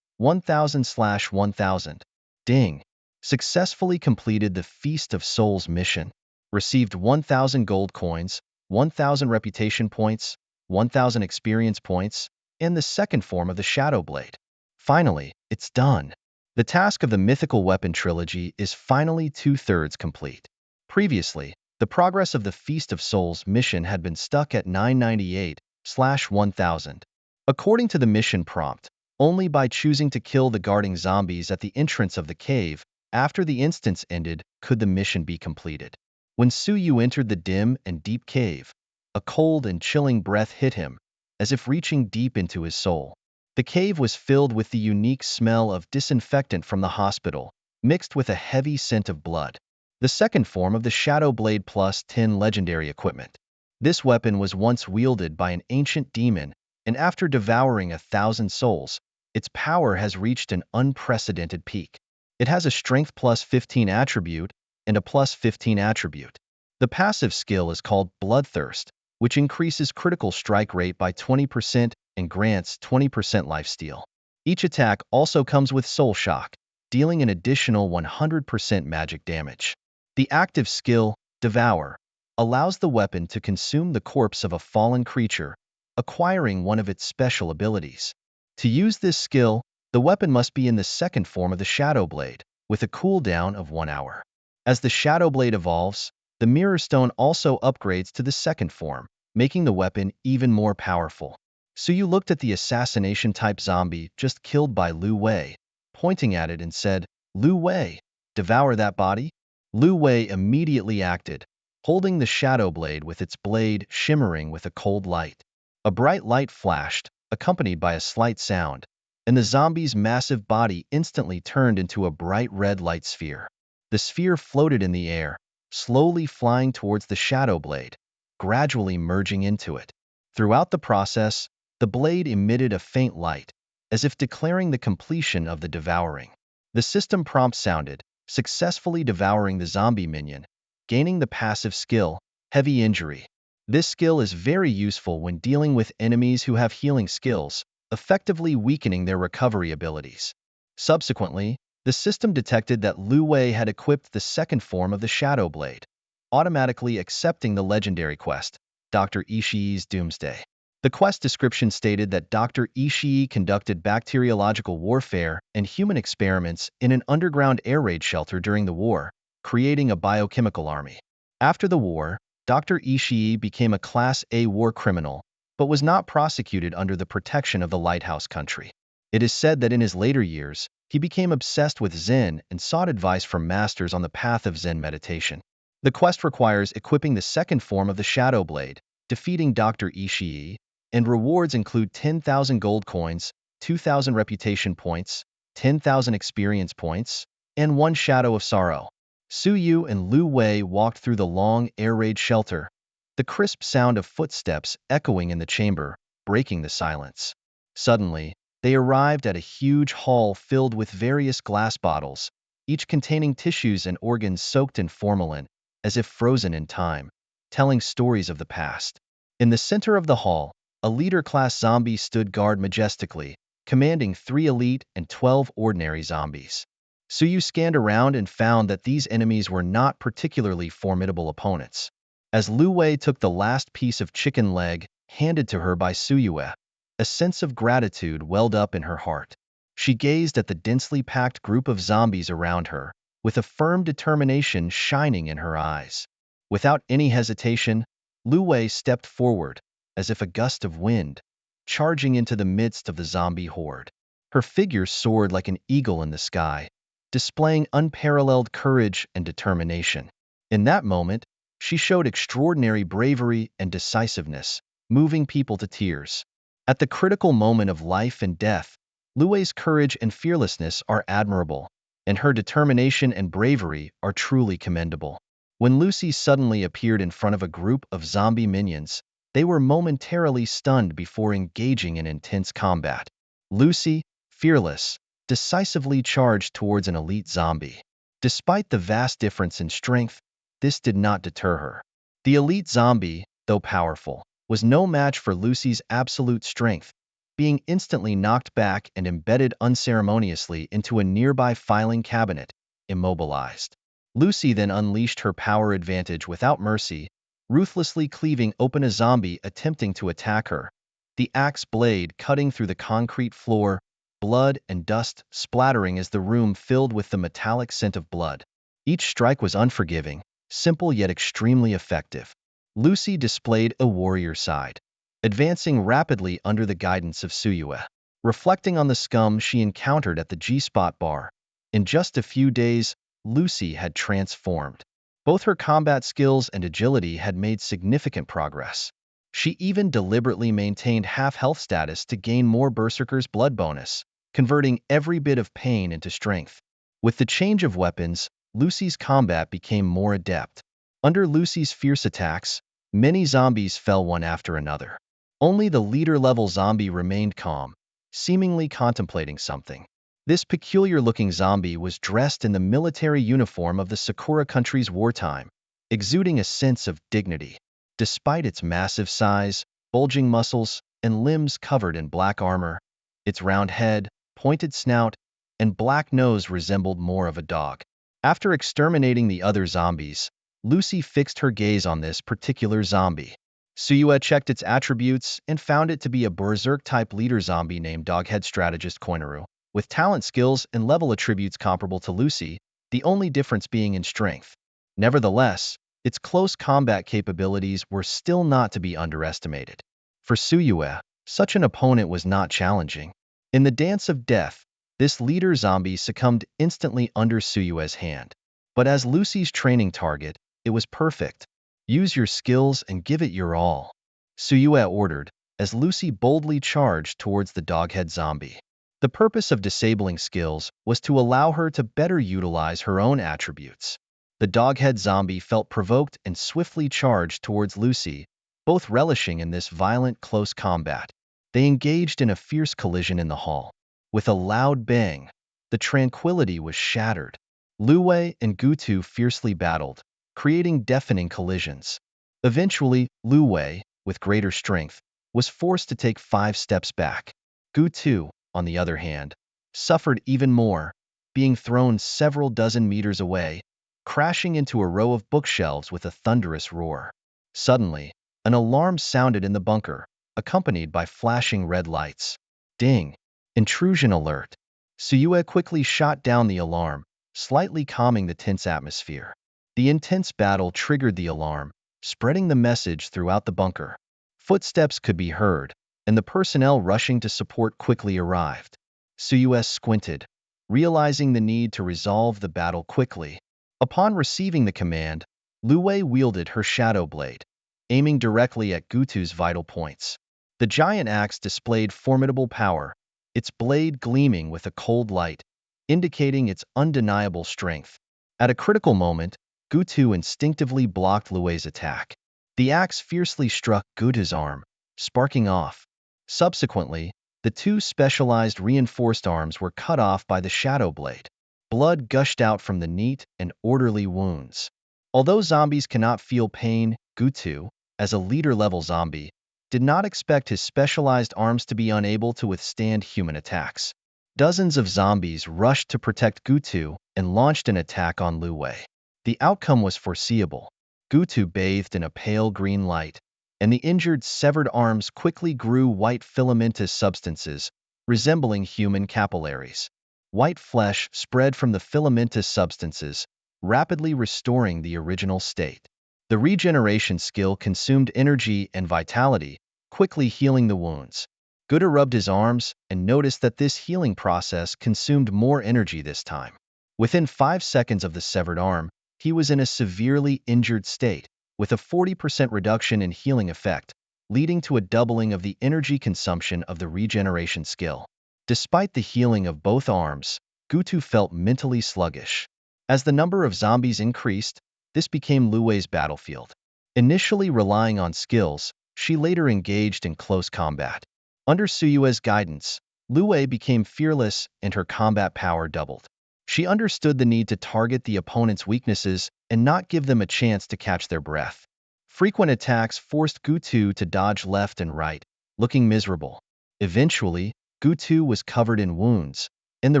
1000/1000. Ding! Successfully completed the Feast of Souls mission. Received 1000 gold coins, 1000 reputation points, 1000 experience points, and the second form of the Shadow Blade. Finally, it's done. The task of the mythical weapon trilogy is finally two-thirds complete. Previously, the progress of the Feast of Souls mission had been stuck at 998/1000. According to the mission prompt, only by choosing to kill the guarding zombies at the entrance of the cave after the instance ended could the mission be completed. When Suyu entered the dim and deep cave, a cold and chilling breath hit him, as if reaching deep into his soul. The cave was filled with the unique smell of disinfectant from the hospital, mixed with a heavy scent of blood. The second form of the Shadow Blade Plus 10 legendary equipment. This weapon was once wielded by an ancient demon, and after devouring 1,000 souls, its power has reached an unprecedented peak. It has a Strength plus 15 attribute and a plus 15 attribute. The passive skill is called Bloodthirst, which increases critical strike rate by 20% and grants 20% lifesteal. Each attack also comes with Soul Shock, dealing an additional 100% magic damage. The active skill, Devour, allows the weapon to consume the corpse of a fallen creature, acquiring one of its special abilities. To use this skill, the weapon must be in the second form of the Shadow Blade, with a cooldown of 1 hour. As the Shadow Blade evolves, the Mirror Stone also upgrades to the second form, making the weapon even more powerful. Suyu looked at the assassination-type zombie just killed by Lu Wei, pointing at it and said, "Lu Wei, devour that body?" Lu Wei immediately acted, holding the Shadow Blade with its blade shimmering with a cold light. A bright light flashed, accompanied by a slight sound, and the zombie's massive body instantly turned into a bright red light sphere. The sphere floated in the air, slowly flying towards the Shadow Blade, gradually merging into it. Throughout the process, the blade emitted a faint light, as if declaring the completion of the devouring. The system prompt sounded, successfully devouring the zombie minion, gaining the passive skill, Heavy Injury. This skill is very useful when dealing with enemies who have healing skills, effectively weakening their recovery abilities. Subsequently, the system detected that Lu Wei had equipped the second form of the Shadow Blade, automatically accepting the legendary quest, Dr. Ishii's Doomsday. The quest description stated that Dr. Ishii conducted bacteriological warfare and human experiments in an underground air raid shelter during the war, creating a biochemical army. After the war, Dr. Ishii became a Class A war criminal, but was not prosecuted under the protection of the Lighthouse Country. It is said that in his later years, he became obsessed with Zen and sought advice from masters on the path of Zen meditation. The quest requires equipping the second form of the Shadow Blade, defeating Dr. Ishii, and rewards include 10,000 gold coins, 2,000 reputation points, 10,000 experience points, and 1 Shadow of Sorrow. Suyu and Lu Wei walked through the long air raid shelter, the crisp sound of footsteps echoing in the chamber, breaking the silence. Suddenly, they arrived at a huge hall filled with various glass bottles, each containing tissues and organs soaked in formalin, as if frozen in time, telling stories of the past. In the center of the hall, a leader-class zombie stood guard majestically, commanding 3 elite and 12 ordinary zombies. Suyu scanned around and found that these enemies were not particularly formidable opponents. As Lu Wei took the last piece of chicken leg handed to her by Suyue, a sense of gratitude welled up in her heart. She gazed at the densely packed group of zombies around her, with a firm determination shining in her eyes. Without any hesitation, Lu Wei stepped forward, as if a gust of wind, charging into the midst of the zombie horde. Her figure soared like an eagle in the sky, displaying unparalleled courage and determination. In that moment, she showed extraordinary bravery and decisiveness, moving people to tears. At the critical moment of life and death, Lu Wei's courage and fearlessness are admirable, and her determination and bravery are truly commendable. When Lucy suddenly appeared in front of a group of zombie minions, they were momentarily stunned before engaging in intense combat. Lucy, fearless, decisively charged towards an elite zombie. Despite the vast difference in strength, this did not deter her. The elite zombie, though powerful, was no match for Lucy's absolute strength, being instantly knocked back and embedded unceremoniously into a nearby filing cabinet, immobilized. Lucy then unleashed her power advantage without mercy, ruthlessly cleaving open a zombie attempting to attack her, the axe blade cutting through the concrete floor, blood and dust splattering as the room filled with the metallic scent of blood. Each strike was unforgiving, simple yet extremely effective. Lucy displayed a warrior side, advancing rapidly under the guidance of Suyue. Reflecting on the scum she encountered at the G-Spot bar, in just a few days, Lucy had transformed. Both her combat skills and agility had made significant progress. She even deliberately maintained half-health status to gain more Berserker's blood bonus, converting every bit of pain into strength. With the change of weapons, Lucy's combat became more adept. Under Lucy's fierce attacks, many zombies fell one after another. Only the leader-level zombie remained calm, seemingly contemplating something. This peculiar-looking zombie was dressed in the military uniform of the Sakura country's wartime, exuding a sense of dignity. Despite its massive size, bulging muscles, and limbs covered in black armor, its round head, pointed snout, and black nose resembled more of a dog. After exterminating the other zombies, Lucy fixed her gaze on this particular zombie. Suyue checked its attributes and found it to be a berserk-type leader zombie named Doghead Strategist Koinaru, with talent skills and level attributes comparable to Lucy, the only difference being in strength. Nevertheless, its close combat capabilities were still not to be underestimated. For Suyue, such an opponent was not challenging. In the dance of death, this leader zombie succumbed instantly under Suyue's hand. But as Lucy's training target, it was perfect. Use your skills and give it your all, Suyue ordered, as Lucy boldly charged towards the doghead zombie. The purpose of disabling skills was to allow her to better utilize her own attributes. The doghead zombie felt provoked and swiftly charged towards Lucy, both relishing in this violent close combat. They engaged in a fierce collision in the hall. With a loud bang, the tranquility was shattered. Luwei and Gutu fiercely battled, creating deafening collisions. Eventually, Luwei, with greater strength, was forced to take 5 steps back. Gutu, on the other hand, suffered even more, being thrown several dozen meters away, crashing into a row of bookshelves with a thunderous roar. Suddenly, an alarm sounded in the bunker, accompanied by flashing red lights. Ding! Intrusion alert. Suyue quickly shot down the alarm, slightly calming the tense atmosphere. The intense battle triggered the alarm, spreading the message throughout the bunker. Footsteps could be heard, and the personnel rushing to support quickly arrived. Suyue squinted, realizing the need to resolve the battle quickly. Upon receiving the command, Luwei wielded her shadow blade, aiming directly at Gutu's vital points. The giant axe displayed formidable power, its blade gleaming with a cold light, indicating its undeniable strength. At a critical moment, Gutu instinctively blocked Luwei's attack. The axe fiercely struck Gutu's arm, sparking off. Subsequently, the 2 specialized reinforced arms were cut off by the shadow blade. Blood gushed out from the neat and orderly wounds. Although zombies cannot feel pain, Gutu, as a leader-level zombie, did not expect his specialized arms to be unable to withstand human attacks. Dozens of zombies rushed to protect Gutu and launched an attack on Luwei. The outcome was foreseeable. Gutu bathed in a pale green light, and the injured severed arms quickly grew white filamentous substances, resembling human capillaries. White flesh spread from the filamentous substances, rapidly restoring the original state. The regeneration skill consumed energy and vitality, quickly healing the wounds. Gutu rubbed his arms and noticed that this healing process consumed more energy this time. Within 5 seconds of the severed arm, he was in a severely injured state, with a 40% reduction in healing effect, leading to a doubling of the energy consumption of the regeneration skill. Despite the healing of both arms, Gutu felt mentally sluggish. As the number of zombies increased, this became Luwei's battlefield. Initially relying on skills, she later engaged in close combat. Under Suyue's guidance, Luwei became fearless and her combat power doubled. She understood the need to target the opponent's weaknesses and not give them a chance to catch their breath. Frequent attacks forced Gutu to dodge left and right, looking miserable. Eventually, Gutu was covered in wounds, and the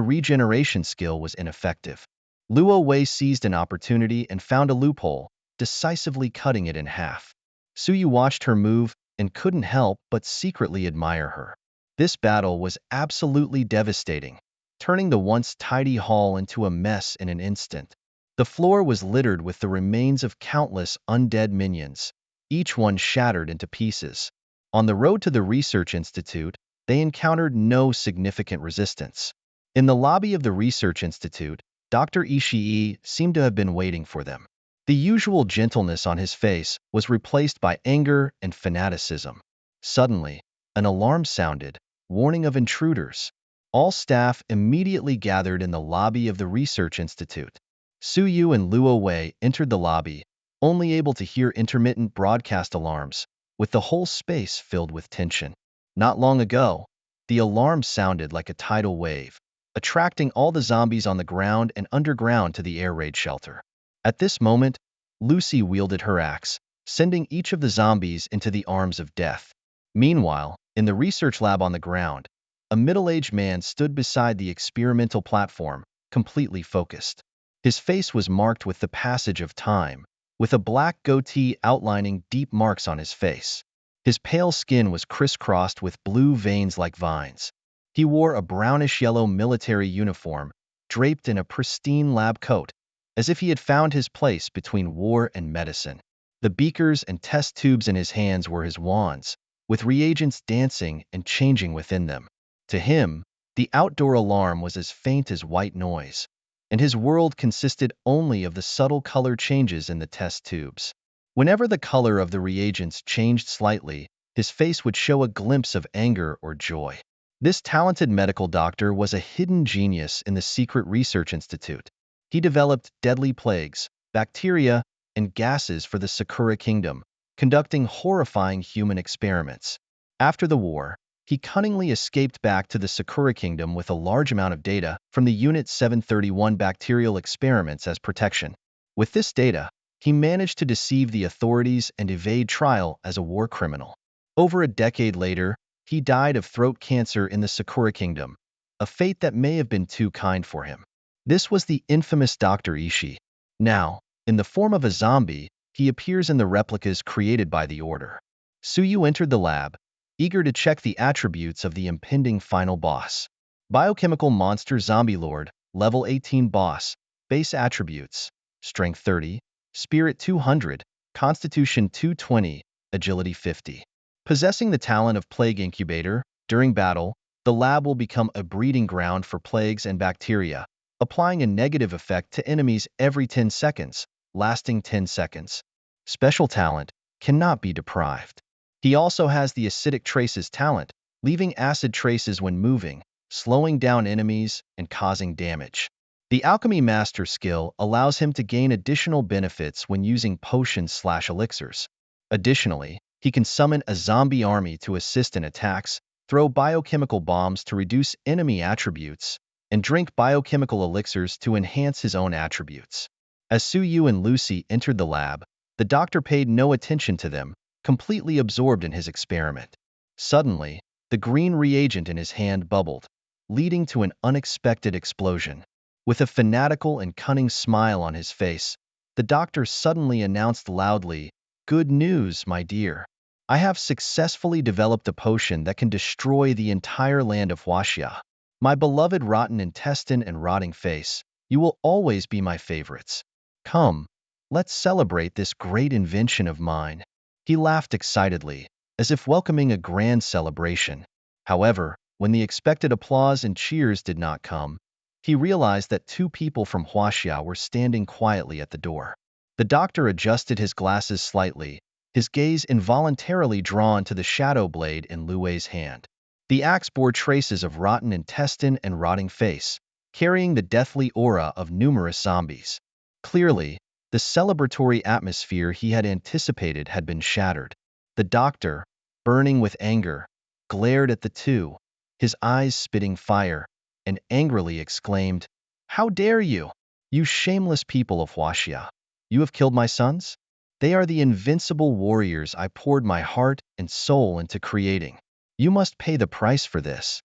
regeneration skill was ineffective. Luo Wei seized an opportunity and found a loophole, decisively cutting it in half. Suyu watched her move and couldn't help but secretly admire her. This battle was absolutely devastating, turning the once tidy hall into a mess in an instant. The floor was littered with the remains of countless undead minions, each one shattered into pieces. On the road to the research institute, they encountered no significant resistance. In the lobby of the research institute, Dr. Ishii seemed to have been waiting for them. The usual gentleness on his face was replaced by anger and fanaticism. Suddenly, an alarm sounded, warning of intruders. All staff immediately gathered in the lobby of the research institute. Su Yu and Luo Wei entered the lobby, only able to hear intermittent broadcast alarms, with the whole space filled with tension. Not long ago, the alarm sounded like a tidal wave, attracting all the zombies on the ground and underground to the air raid shelter. At this moment, Lucy wielded her axe, sending each of the zombies into the arms of death. Meanwhile, in the research lab on the ground, a middle-aged man stood beside the experimental platform, completely focused. His face was marked with the passage of time, with a black goatee outlining deep marks on his face. His pale skin was crisscrossed with blue veins like vines. He wore a brownish-yellow military uniform, draped in a pristine lab coat, as if he had found his place between war and medicine. The beakers and test tubes in his hands were his wands, with reagents dancing and changing within them. To him, the outdoor alarm was as faint as white noise, and his world consisted only of the subtle color changes in the test tubes. Whenever the color of the reagents changed slightly, his face would show a glimpse of anger or joy. This talented medical doctor was a hidden genius in the secret research institute. He developed deadly plagues, bacteria, and gases for the Sakura Kingdom, conducting horrifying human experiments. After the war, he cunningly escaped back to the Sakura Kingdom with a large amount of data from the Unit 731 bacterial experiments as protection. With this data, he managed to deceive the authorities and evade trial as a war criminal. Over a decade later, he died of throat cancer in the Sakura Kingdom, a fate that may have been too kind for him. This was the infamous Dr. Ishii. Now, in the form of a zombie, he appears in the replicas created by the Order. Suyu entered the lab, eager to check the attributes of the impending final boss. Biochemical Monster Zombie Lord, Level 18 Boss, Base Attributes, Strength 30, Spirit 200, Constitution 220, Agility 50. Possessing the talent of Plague Incubator, during battle, the lab will become a breeding ground for plagues and bacteria, applying a negative effect to enemies every 10 seconds, lasting 10 seconds. Special talent cannot be deprived. He also has the acidic traces talent, leaving acid traces when moving, slowing down enemies, and causing damage. The Alchemy Master skill allows him to gain additional benefits when using potions/elixirs. Additionally, he can summon a zombie army to assist in attacks, throw biochemical bombs to reduce enemy attributes, and drink biochemical elixirs to enhance his own attributes. As Su Yu and Lucy entered the lab, the doctor paid no attention to them, completely absorbed in his experiment. Suddenly, the green reagent in his hand bubbled, leading to an unexpected explosion. With a fanatical and cunning smile on his face, the doctor suddenly announced loudly, "Good news, my dear. I have successfully developed a potion that can destroy the entire land of Huaxia. My beloved rotten intestine and rotting face, you will always be my favorites. Come, let's celebrate this great invention of mine." He laughed excitedly, as if welcoming a grand celebration. However, when the expected applause and cheers did not come, he realized that two people from Huaxia were standing quietly at the door. The doctor adjusted his glasses slightly, his gaze involuntarily drawn to the shadow blade in Lu Wei's hand. The axe bore traces of rotten intestine and rotting face, carrying the deathly aura of numerous zombies. Clearly, the celebratory atmosphere he had anticipated had been shattered. The doctor, burning with anger, glared at the two, his eyes spitting fire, and angrily exclaimed, "How dare you? You shameless people of Huaxia! You have killed my sons? They are the invincible warriors I poured my heart and soul into creating. You must pay the price for this."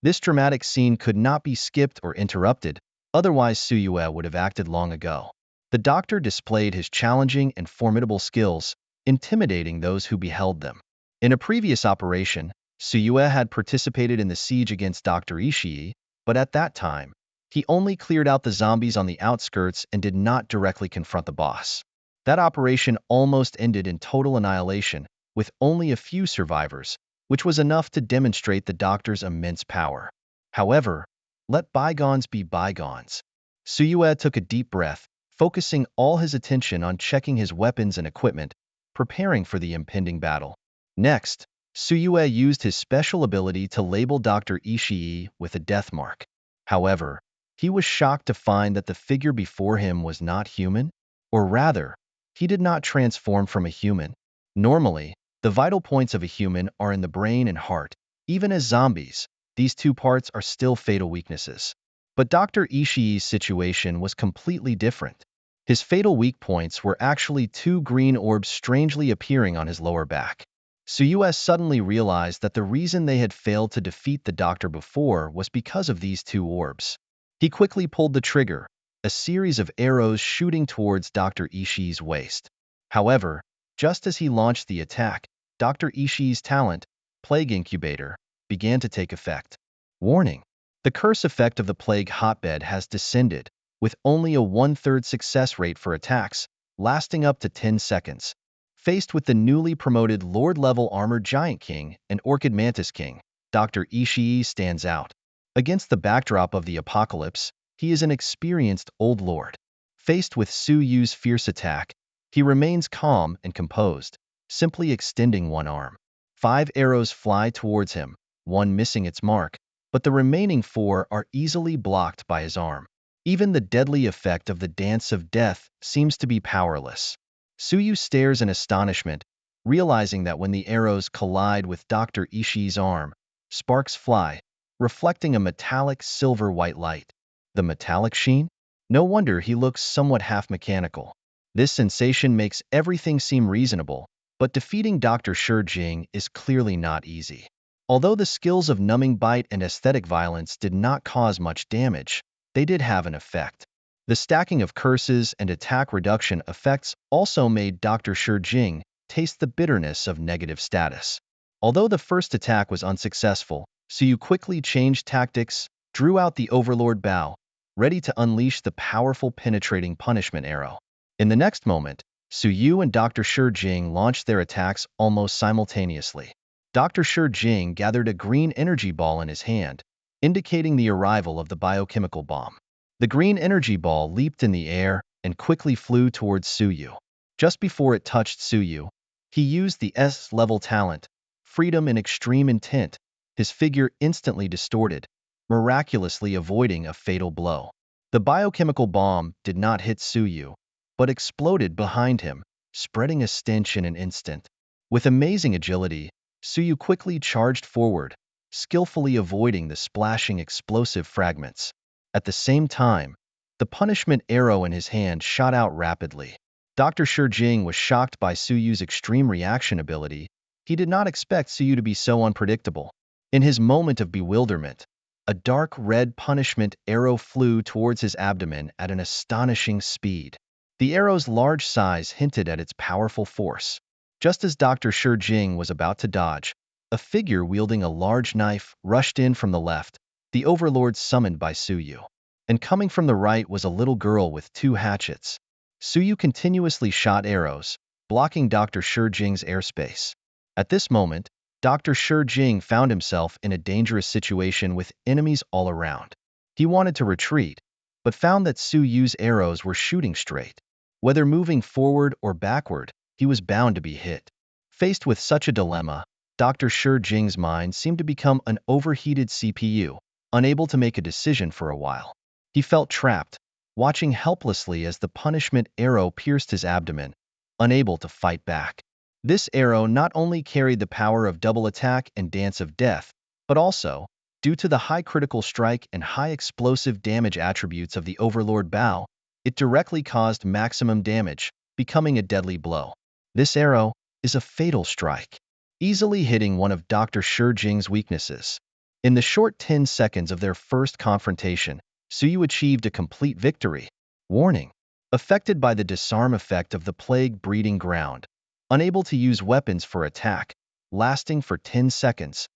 This dramatic scene could not be skipped or interrupted, otherwise Suyue would have acted long ago. The doctor displayed his challenging and formidable skills, intimidating those who beheld them. In a previous operation, Suyue had participated in the siege against Dr. Ishii, but at that time, he only cleared out the zombies on the outskirts and did not directly confront the boss. That operation almost ended in total annihilation, with only a few survivors, which was enough to demonstrate the doctor's immense power. However, let bygones be bygones. Suyue took a deep breath, focusing all his attention on checking his weapons and equipment, preparing for the impending battle. Next, Suyue used his special ability to label Dr. Ishii with a death mark. However, he was shocked to find that the figure before him was not human, or rather, he did not transform from a human. Normally, the vital points of a human are in the brain and heart. Even as zombies, these two parts are still fatal weaknesses. But Dr. Ishii's situation was completely different. His fatal weak points were actually two green orbs strangely appearing on his lower back. Suyue suddenly realized that the reason they had failed to defeat the doctor before was because of these two orbs. He quickly pulled the trigger, a series of arrows shooting towards Dr. Ishii's waist. However, just as he launched the attack, Dr. Ishii's talent, Plague Incubator, began to take effect. Warning: the curse effect of the Plague Hotbed has descended, with only a 1/3 success rate for attacks, lasting up to 10 seconds. Faced with the newly promoted Lord-level Armored Giant King and Orchid Mantis King, Dr. Ishii stands out. Against the backdrop of the apocalypse, he is an experienced old lord. Faced with Suyue's fierce attack, he remains calm and composed, simply extending one arm. 5 arrows fly towards him, one missing its mark, but the remaining 4 are easily blocked by his arm. Even the deadly effect of the Dance of Death seems to be powerless. Suyue stares in astonishment, realizing that when the arrows collide with Dr. Ishii's arm, sparks fly, reflecting a metallic silver-white light. The metallic sheen? No wonder he looks somewhat half-mechanical. This sensation makes everything seem reasonable, but defeating Dr. Shijing is clearly not easy. Although the skills of Numbing Bite and Aesthetic Violence did not cause much damage, they did have an effect. The stacking of curses and attack reduction effects also made Dr. Shijing taste the bitterness of negative status. Although the first attack was unsuccessful, Suyue quickly changed tactics, drew out the Overlord Bow, ready to unleash the powerful penetrating punishment arrow. In the next moment, Suyue and Dr. Shijing launched their attacks almost simultaneously. Dr. Shijing gathered a green energy ball in his hand, indicating the arrival of the biochemical bomb. The green energy ball leaped in the air and quickly flew towards Suyue. Just before it touched Suyue, he used the S-level talent, Freedom in Extreme Intent. His figure instantly distorted, miraculously avoiding a fatal blow. The biochemical bomb did not hit Suyue, but exploded behind him, spreading a stench in an instant. With amazing agility, Suyue quickly charged forward, skillfully avoiding the splashing explosive fragments. At the same time, the punishment arrow in his hand shot out rapidly. Dr. Shijing was shocked by Suyue's extreme reaction ability. He did not expect Suyue to be so unpredictable. In his moment of bewilderment, a dark red punishment arrow flew towards his abdomen at an astonishing speed. The arrow's large size hinted at its powerful force. Just as Dr. Shijing was about to dodge, a figure wielding a large knife rushed in from the left, the overlord summoned by Suyue. And coming from the right was a little girl with 2 hatchets. Suyue continuously shot arrows, blocking Dr. Shijing's airspace. At this moment, Dr. Shijing found himself in a dangerous situation with enemies all around. He wanted to retreat, but found that Suyue's arrows were shooting straight. Whether moving forward or backward, he was bound to be hit. Faced with such a dilemma, Dr. Shijing's mind seemed to become an overheated CPU, unable to make a decision for a while. He felt trapped, watching helplessly as the punishment arrow pierced his abdomen, unable to fight back. This arrow not only carried the power of double attack and Dance of Death, but also, due to the high critical strike and high explosive damage attributes of the Overlord Bow, it directly caused maximum damage, becoming a deadly blow. This arrow is a fatal strike, easily hitting one of Dr. Shijing's weaknesses. In the short 10 seconds of their first confrontation, Suyue achieved a complete victory. Warning: affected by the disarm effect of the Plague Breeding Ground. Unable to use weapons for attack, lasting for 10 seconds,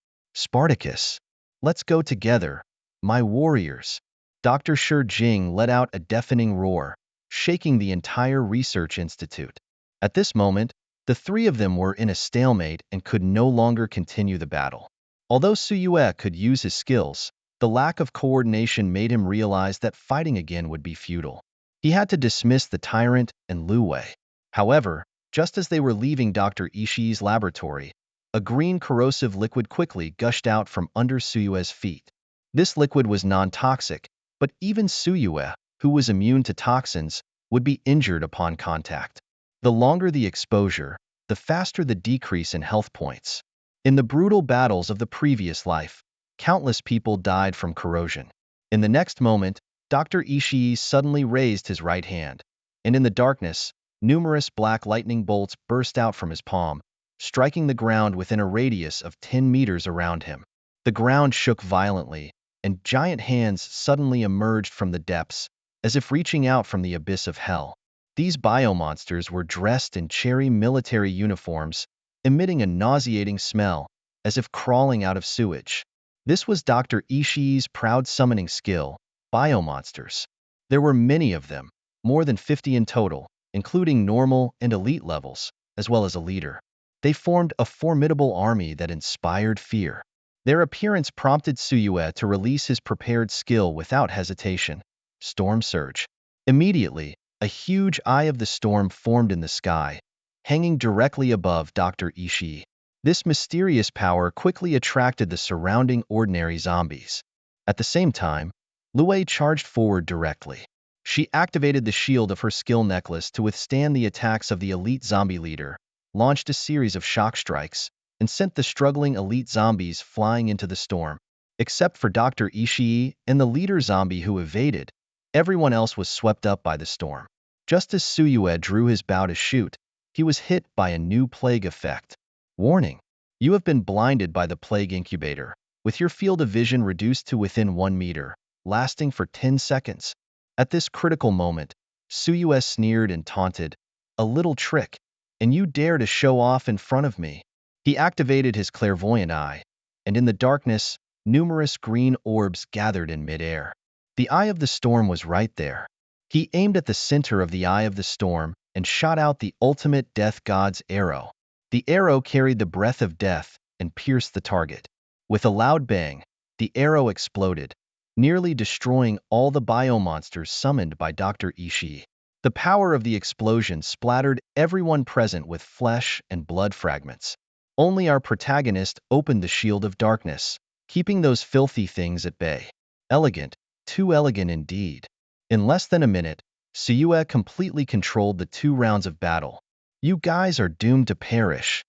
Spartacus, let's go together, my warriors. Dr. Shi Jing let out a deafening roar, shaking the entire research institute. At this moment, the three of them were in a stalemate and could no longer continue the battle. Although Su Yue could use his skills, the lack of coordination made him realize that fighting again would be futile. He had to dismiss the tyrant and Lu Wei. However, just as they were leaving Dr. Ishii's laboratory, a green corrosive liquid quickly gushed out from under Su Yue's feet. This liquid was non-toxic, but even Su Yue, who was immune to toxins, would be injured upon contact. The longer the exposure, the faster the decrease in health points. In the brutal battles of the previous life, countless people died from corrosion. In the next moment, Dr. Ishii suddenly raised his right hand, and in the darkness, numerous black lightning bolts burst out from his palm, striking the ground within a radius of 10 meters around him. The ground shook violently, and giant hands suddenly emerged from the depths, as if reaching out from the abyss of hell. These biomonsters were dressed in cherry military uniforms, emitting a nauseating smell, as if crawling out of sewage. This was Dr. Ishii's proud summoning skill, biomonsters. There were many of them, more than 50 in total, including normal and elite levels, as well as a leader. They formed a formidable army that inspired fear. Their appearance prompted Su Yue to release his prepared skill without hesitation. Storm Surge. Immediately, a huge eye of the storm formed in the sky, hanging directly above Dr. Ishii. This mysterious power quickly attracted the surrounding ordinary zombies. At the same time, Lu Wei charged forward directly. She activated the shield of her skill necklace to withstand the attacks of the elite zombie leader, launched a series of shock strikes, and sent the struggling elite zombies flying into the storm. Except for Dr. Ishii and the leader zombie who evaded, everyone else was swept up by the storm. Just as Su Yue drew his bow to shoot, he was hit by a new plague effect. Warning: you have been blinded by the plague incubator, with your field of vision reduced to within 1 meter, lasting for 10 seconds. At this critical moment, Su Yue sneered and taunted, "A little trick, and you dare to show off in front of me?" He activated his clairvoyant eye, and in the darkness, numerous green orbs gathered in midair. The eye of the storm was right there. He aimed at the center of the eye of the storm and shot out the ultimate death god's arrow. The arrow carried the breath of death and pierced the target. With a loud bang, the arrow exploded, nearly destroying all the biomonsters summoned by Dr. Ishii. The power of the explosion splattered everyone present with flesh and blood fragments. Only our protagonist opened the shield of darkness, keeping those filthy things at bay. Elegant, too elegant indeed. In less than a minute, Su Yue completely controlled the 2 rounds of battle. "You guys are doomed to perish."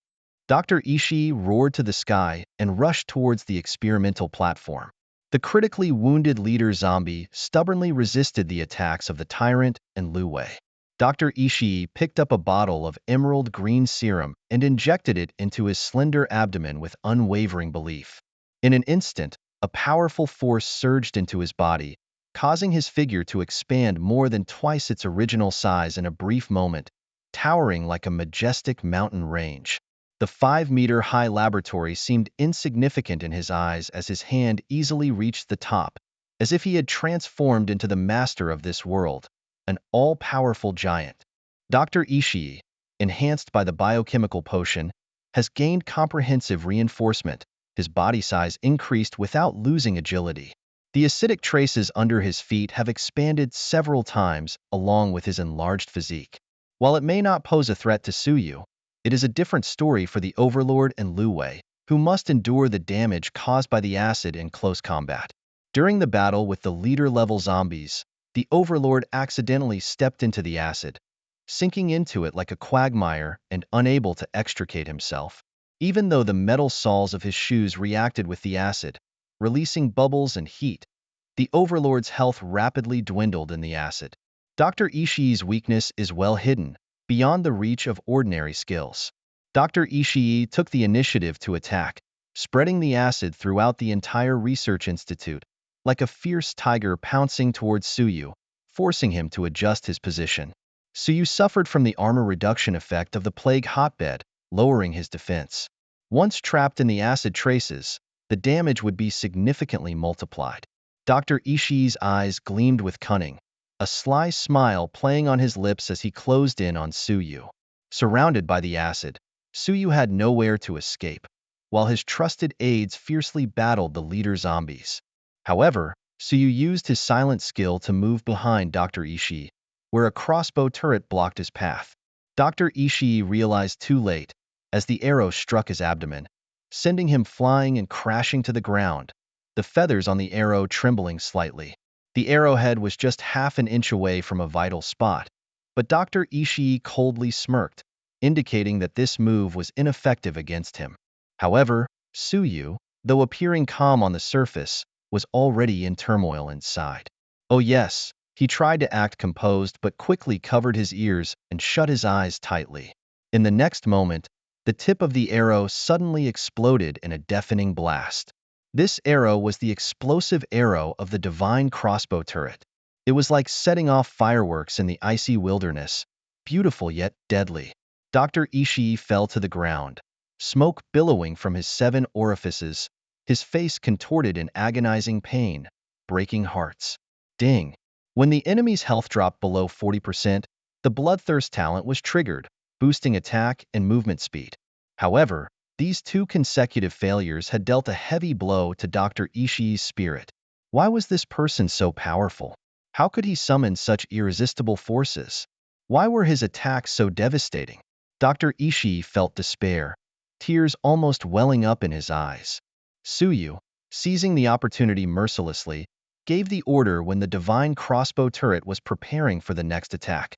Dr. Ishii roared to the sky and rushed towards the experimental platform. The critically wounded leader zombie stubbornly resisted the attacks of the tyrant and Lu Wei. Dr. Ishii picked up a bottle of emerald green serum and injected it into his slender abdomen with unwavering belief. In an instant, a powerful force surged into his body, causing his figure to expand more than twice its original size in a brief moment, towering like a majestic mountain range. The 5-meter-high laboratory seemed insignificant in his eyes as his hand easily reached the top, as if he had transformed into the master of this world, an all-powerful giant. Dr. Ishii, enhanced by the biochemical potion, has gained comprehensive reinforcement. His body size increased without losing agility. The acidic traces under his feet have expanded several times along with his enlarged physique. While it may not pose a threat to Su Yue, it is a different story for the Overlord and Lu Wei, who must endure the damage caused by the acid in close combat. During the battle with the leader-level zombies, the Overlord accidentally stepped into the acid, sinking into it like a quagmire and unable to extricate himself. Even though the metal soles of his shoes reacted with the acid, releasing bubbles and heat, the Overlord's health rapidly dwindled in the acid. Dr. Ishii's weakness is well hidden, beyond the reach of ordinary skills. Dr. Ishii took the initiative to attack, spreading the acid throughout the entire research institute, like a fierce tiger pouncing towards Su Yue, forcing him to adjust his position. Su Yue suffered from the armor reduction effect of the plague hotbed, lowering his defense. Once trapped in the acid traces, the damage would be significantly multiplied. Dr. Ishii's eyes gleamed with cunning, a sly smile playing on his lips as he closed in on Suyu. Surrounded by the acid, Suyu had nowhere to escape, while his trusted aides fiercely battled the leader zombies. However, Suyu used his silent skill to move behind Dr. Ishii, where a crossbow turret blocked his path. Dr. Ishii realized too late, as the arrow struck his abdomen, sending him flying and crashing to the ground, the feathers on the arrow trembling slightly. The arrowhead was just half an inch away from a vital spot, but Dr. Ishii coldly smirked, indicating that this move was ineffective against him. However, Suyu, though appearing calm on the surface, was already in turmoil inside. Oh yes, he tried to act composed but quickly covered his ears and shut his eyes tightly. In the next moment, the tip of the arrow suddenly exploded in a deafening blast. This arrow was the explosive arrow of the divine crossbow turret. It was like setting off fireworks in the icy wilderness, beautiful yet deadly. Dr. Ishii fell to the ground, smoke billowing from his 7 orifices, his face contorted in agonizing pain, breaking hearts. Ding! When the enemy's health dropped below 40%, the bloodthirst talent was triggered, boosting attack and movement speed. However, these 2 consecutive failures had dealt a heavy blow to Dr. Ishii's spirit. Why was this person so powerful? How could he summon such irresistible forces? Why were his attacks so devastating? Dr. Ishii felt despair, tears almost welling up in his eyes. Suyu, seizing the opportunity mercilessly, gave the order when the divine crossbow turret was preparing for the next attack.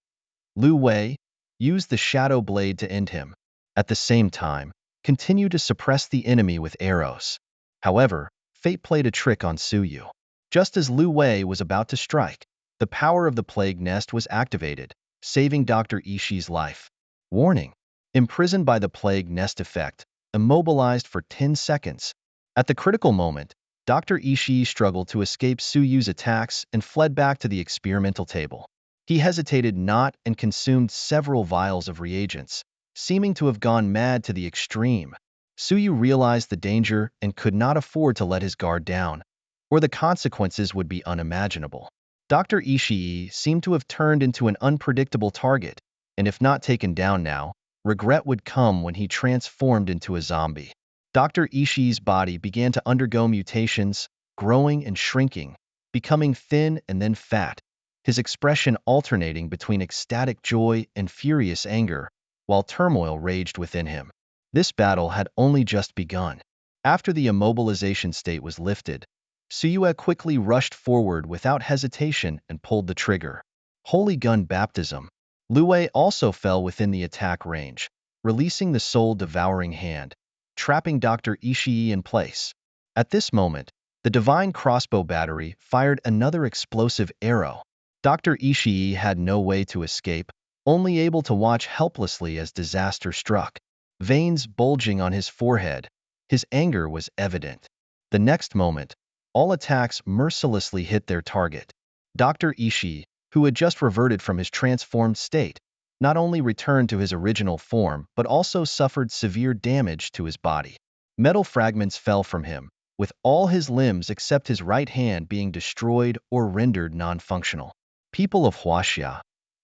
Lu Wei used the shadow blade to end him. At the same time, continue to suppress the enemy with arrows. However, fate played a trick on Suyu. Just as Lu Wei was about to strike, the power of the plague nest was activated, saving Dr. Ishii's life. Warning: imprisoned by the plague nest effect, immobilized for 10 seconds. At the critical moment, Dr. Ishii struggled to escape Suyu's attacks and fled back to the experimental table. He hesitated not and consumed several vials of reagents, seeming to have gone mad to the extreme. Suyu realized the danger and could not afford to let his guard down, or the consequences would be unimaginable. Dr. Ishii seemed to have turned into an unpredictable target, and if not taken down now, regret would come when he transformed into a zombie. Dr. Ishii's body began to undergo mutations, growing and shrinking, becoming thin and then fat, his expression alternating between ecstatic joy and furious anger, while turmoil raged within him. This battle had only just begun. After the immobilization state was lifted, Suyu quickly rushed forward without hesitation and pulled the trigger. Holy gun baptism. Lu Wei also fell within the attack range, releasing the soul-devouring hand, trapping Dr. Ishii in place. At this moment, the divine crossbow battery fired another explosive arrow. Dr. Ishii had no way to escape, only able to watch helplessly as disaster struck. Veins bulging on his forehead, his anger was evident. The next moment, all attacks mercilessly hit their target. Dr. Ishii, who had just reverted from his transformed state, not only returned to his original form but also suffered severe damage to his body. Metal fragments fell from him, with all his limbs except his right hand being destroyed or rendered non-functional. People of Huaxia,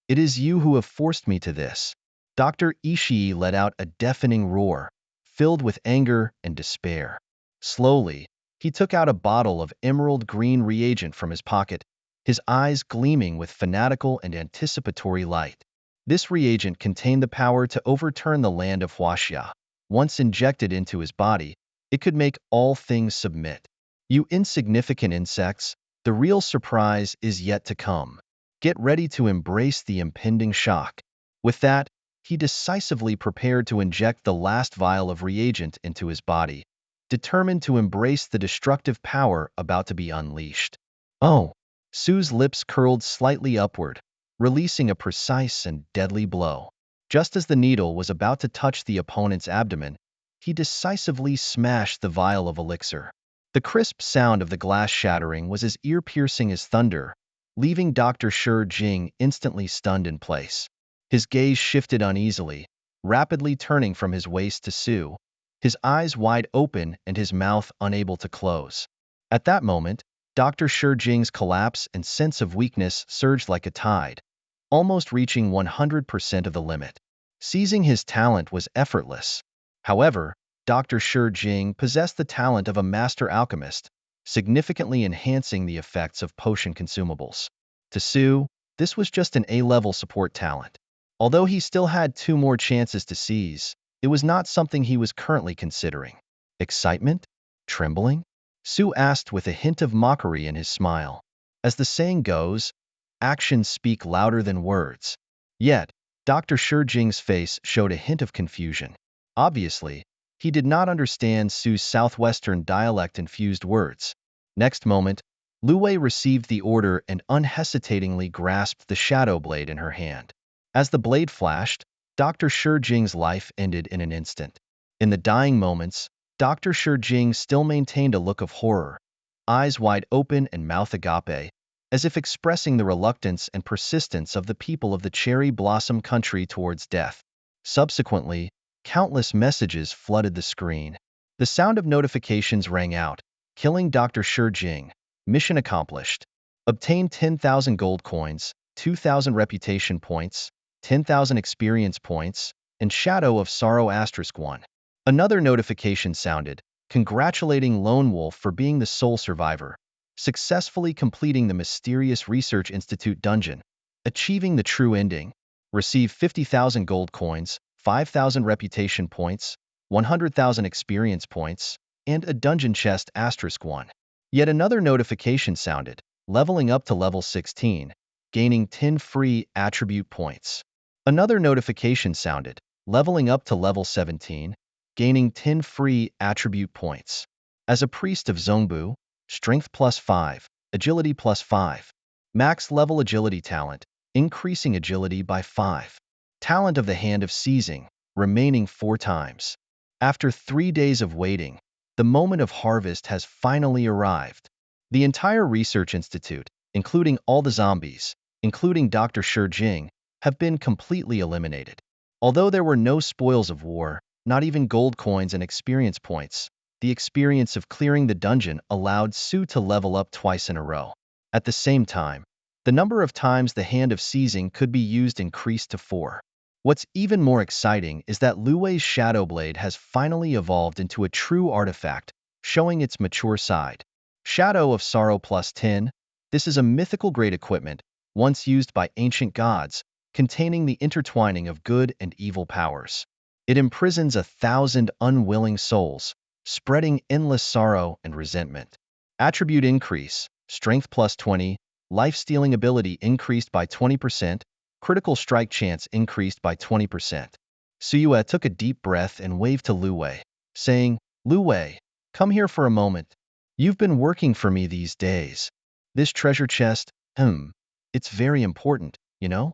it is you who have forced me to this. Dr. Ishii let out a deafening roar, filled with anger and despair. Slowly, he took out a bottle of emerald green reagent from his pocket, his eyes gleaming with fanatical and anticipatory light. This reagent contained the power to overturn the land of Huaxia. Once injected into his body, it could make all things submit. You insignificant insects, the real surprise is yet to come. Get ready to embrace the impending shock. With that, he decisively prepared to inject the last vial of reagent into his body, determined to embrace the destructive power about to be unleashed. Oh! Su's lips curled slightly upward, releasing a precise and deadly blow. Just as the needle was about to touch the opponent's abdomen, he decisively smashed the vial of elixir. The crisp sound of the glass shattering was as ear-piercing as thunder, leaving Dr. Shi Jing instantly stunned in place. His gaze shifted uneasily, rapidly turning from his waist to Su, his eyes wide open and his mouth unable to close. At that moment, Dr. Shi Jing's collapse and sense of weakness surged like a tide, almost reaching 100% of the limit. Seizing his talent was effortless. However, Dr. Shi Jing possessed the talent of a master alchemist, significantly enhancing the effects of potion consumables. To Su, this was just an A-level support talent. Although he still had 2 more chances to seize, it was not something he was currently considering. Excitement? Trembling? Su asked with a hint of mockery in his smile. As the saying goes, actions speak louder than words. Yet, Dr. Shi Jing's face showed a hint of confusion. Obviously, he did not understand Su's southwestern dialect-infused words. Next moment, Lu Wei received the order and unhesitatingly grasped the shadow blade in her hand. As the blade flashed, Dr. Shi Jing's life ended in an instant. In the dying moments, Dr. Shi Jing still maintained a look of horror, eyes wide open and mouth agape, as if expressing the reluctance and persistence of the people of the cherry blossom country towards death. Subsequently, countless messages flooded the screen. The sound of notifications rang out, killing Dr. Shi Jing. Mission accomplished. Obtain 10,000 gold coins, 2,000 reputation points, 10,000 experience points, and Shadow of Sorrow *1. Another notification sounded, congratulating Lone Wolf for being the sole survivor, successfully completing the mysterious Research Institute dungeon, achieving the true ending, receive 50,000 gold coins, 5,000 reputation points, 100,000 experience points, and a dungeon chest *1. Yet another notification sounded, leveling up to level 16, gaining 10 free attribute points. Another notification sounded, leveling up to level 17, gaining 10 free attribute points. As a priest of Zongbu, strength +5, agility +5, max level agility talent, increasing agility by 5. Talent of the Hand of Seizing, remaining 4 times. After 3 days of waiting, the moment of harvest has finally arrived. The entire Research Institute, including all the zombies, including Dr. Shi Jing, have been completely eliminated. Although there were no spoils of war, not even gold coins and experience points, the experience of clearing the dungeon allowed Su to level up twice in a row. At the same time, the number of times the Hand of Seizing could be used increased to 4. What's even more exciting is that Lu Wei's Shadow Blade has finally evolved into a true artifact, showing its mature side. Shadow of Sorrow +10, this is a mythical-grade equipment, once used by ancient gods, containing the intertwining of good and evil powers. It imprisons 1,000 unwilling souls, spreading endless sorrow and resentment. Attribute increase, strength +20, life-stealing ability increased by 20%, critical strike chance increased by 20%. Suyue took a deep breath and waved to Lu Wei, saying, "Lu Wei, come here for a moment. You've been working for me these days. This treasure chest, it's very important, you know?"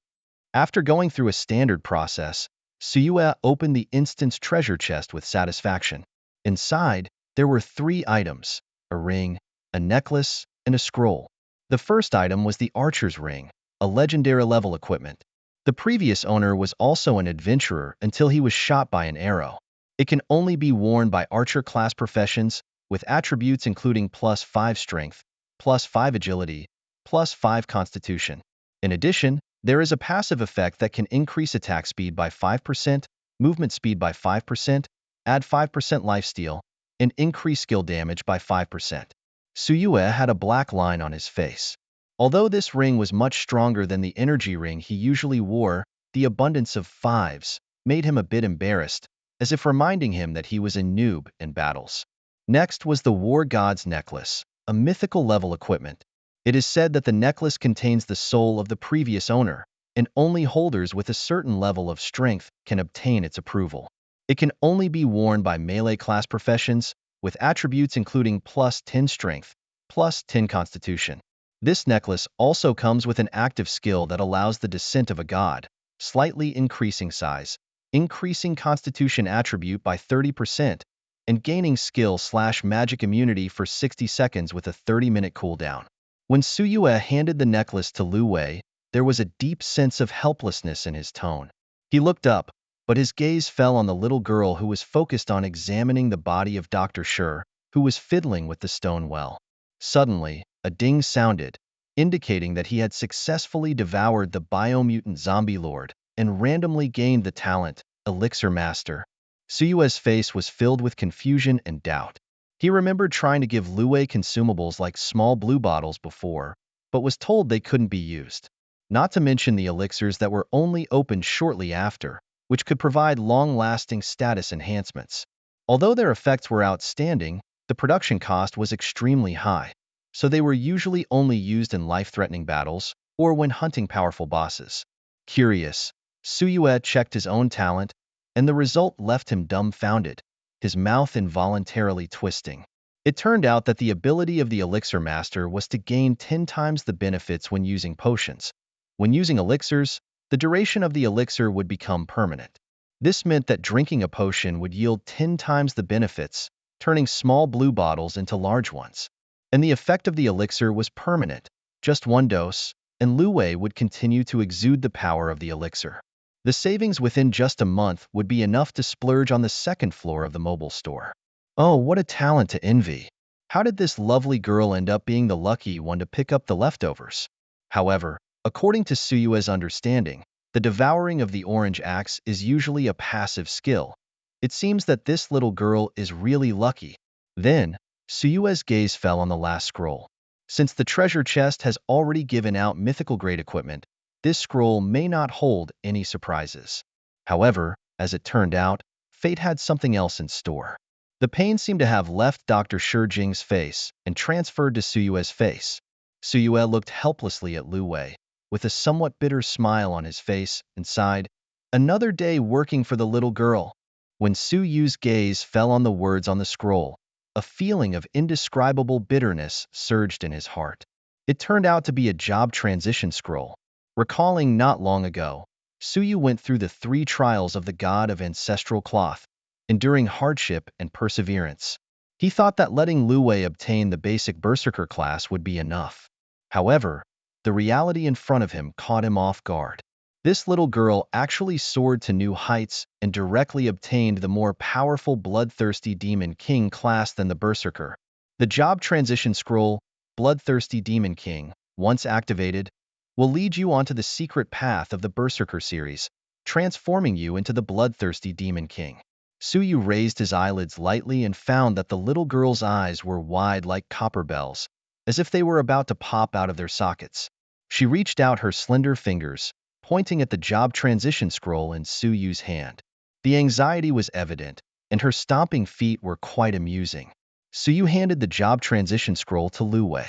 After going through a standard process, Suyue opened the instant's treasure chest with satisfaction. Inside, there were 3 items, a ring, a necklace, and a scroll. The first item was the Archer's Ring, a legendary level equipment. The previous owner was also an adventurer until he was shot by an arrow. It can only be worn by archer class professions, with attributes including +5 strength, +5 agility, +5 constitution. In addition, there is a passive effect that can increase attack speed by 5%, movement speed by 5%, add 5% lifesteal, and increase skill damage by 5%. Suyue had a black line on his face. Although this ring was much stronger than the energy ring he usually wore, the abundance of 5s made him a bit embarrassed, as if reminding him that he was a noob in battles. Next was the War God's Necklace, a mythical level equipment. It is said that the necklace contains the soul of the previous owner, and only holders with a certain level of strength can obtain its approval. It can only be worn by melee class professions, with attributes including +10 strength, +10 constitution. This necklace also comes with an active skill that allows the descent of a god, slightly increasing size, increasing constitution attribute by 30%, and gaining skill/magic immunity for 60 seconds with a 30-minute cooldown. When Suyue handed the necklace to Lu Wei, there was a deep sense of helplessness in his tone. He looked up, but his gaze fell on the little girl who was focused on examining the body of Dr. Schur, who was fiddling with the stone well. Suddenly, a ding sounded, indicating that he had successfully devoured the biomutant zombie lord and randomly gained the talent, Elixir Master. Suyue's face was filled with confusion and doubt. He remembered trying to give Lue consumables like small blue bottles before, but was told they couldn't be used. Not to mention the elixirs that were only opened shortly after, which could provide long-lasting status enhancements. Although their effects were outstanding, the production cost was extremely high, so they were usually only used in life-threatening battles or when hunting powerful bosses. Curious, Suyue checked his own talent, and the result left him dumbfounded, his mouth involuntarily twisting. It turned out that the ability of the Elixir Master was to gain 10 times the benefits when using potions. When using elixirs, the duration of the elixir would become permanent. This meant that drinking a potion would yield 10 times the benefits, turning small blue bottles into large ones. And the effect of the elixir was permanent, just one dose, and Lue would continue to exude the power of the elixir. The savings within just a month would be enough to splurge on the second floor of the mobile store. Oh, what a talent to envy! How did this lovely girl end up being the lucky one to pick up the leftovers? However, according to Suyue's understanding, the devouring of the orange axe is usually a passive skill. It seems that this little girl is really lucky. Then, Suyue's gaze fell on the last scroll. Since the treasure chest has already given out mythical-grade equipment, this scroll may not hold any surprises. However, as it turned out, fate had something else in store. The pain seemed to have left Dr. Shijing's face and transferred to Suyue's face. Suyue looked helplessly at Lue, with a somewhat bitter smile on his face, and sighed, "Another day working for the little girl." When Suyue's gaze fell on the words on the scroll, a feeling of indescribable bitterness surged in his heart. It turned out to be a job transition scroll. Recalling not long ago, Suyu went through the 3 trials of the god of ancestral cloth, enduring hardship and perseverance. He thought that letting Lue obtain the basic berserker class would be enough. However, the reality in front of him caught him off guard. This little girl actually soared to new heights and directly obtained the more powerful bloodthirsty demon king class than the berserker. The job transition scroll, Bloodthirsty Demon King, once activated, will lead you onto the secret path of the berserker series, transforming you into the bloodthirsty Demon King. Suyu raised his eyelids lightly and found that the little girl's eyes were wide like copper bells, as if they were about to pop out of their sockets. She reached out her slender fingers, pointing at the job transition scroll in Suyu's hand. The anxiety was evident, and her stomping feet were quite amusing. Suyu handed the job transition scroll to Lue.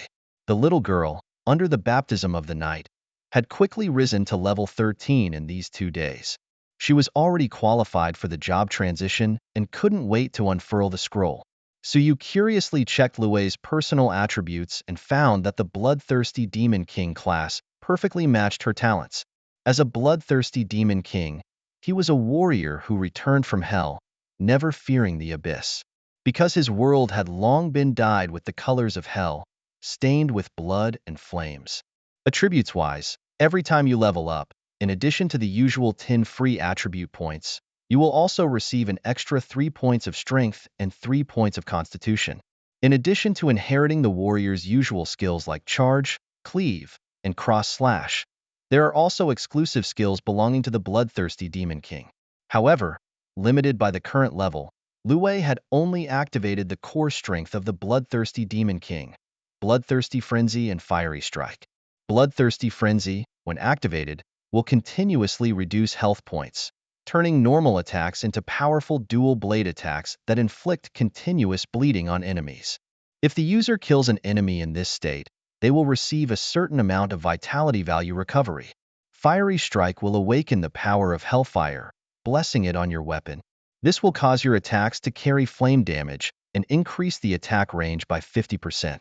The little girl, under the baptism of the night, had quickly risen to level 13 in these 2 days. She was already qualified for the job transition and couldn't wait to unfurl the scroll. Suyu curiously checked Lue's personal attributes and found that the Bloodthirsty Demon King class perfectly matched her talents. As a Bloodthirsty Demon King, he was a warrior who returned from hell, never fearing the abyss. Because his world had long been dyed with the colors of hell, stained with blood and flames. Attributes-wise, every time you level up, in addition to the usual 10 free attribute points, you will also receive an extra 3 points of strength and 3 points of constitution. In addition to inheriting the warrior's usual skills like charge, cleave, and cross-slash, there are also exclusive skills belonging to the Bloodthirsty Demon King. However, limited by the current level, Lue had only activated the core strength of the Bloodthirsty Demon King, Bloodthirsty Frenzy and Fiery Strike. Bloodthirsty Frenzy, when activated, will continuously reduce health points, turning normal attacks into powerful dual blade attacks that inflict continuous bleeding on enemies. If the user kills an enemy in this state, they will receive a certain amount of vitality value recovery. Fiery Strike will awaken the power of Hellfire, blessing it on your weapon. This will cause your attacks to carry flame damage and increase the attack range by 50%.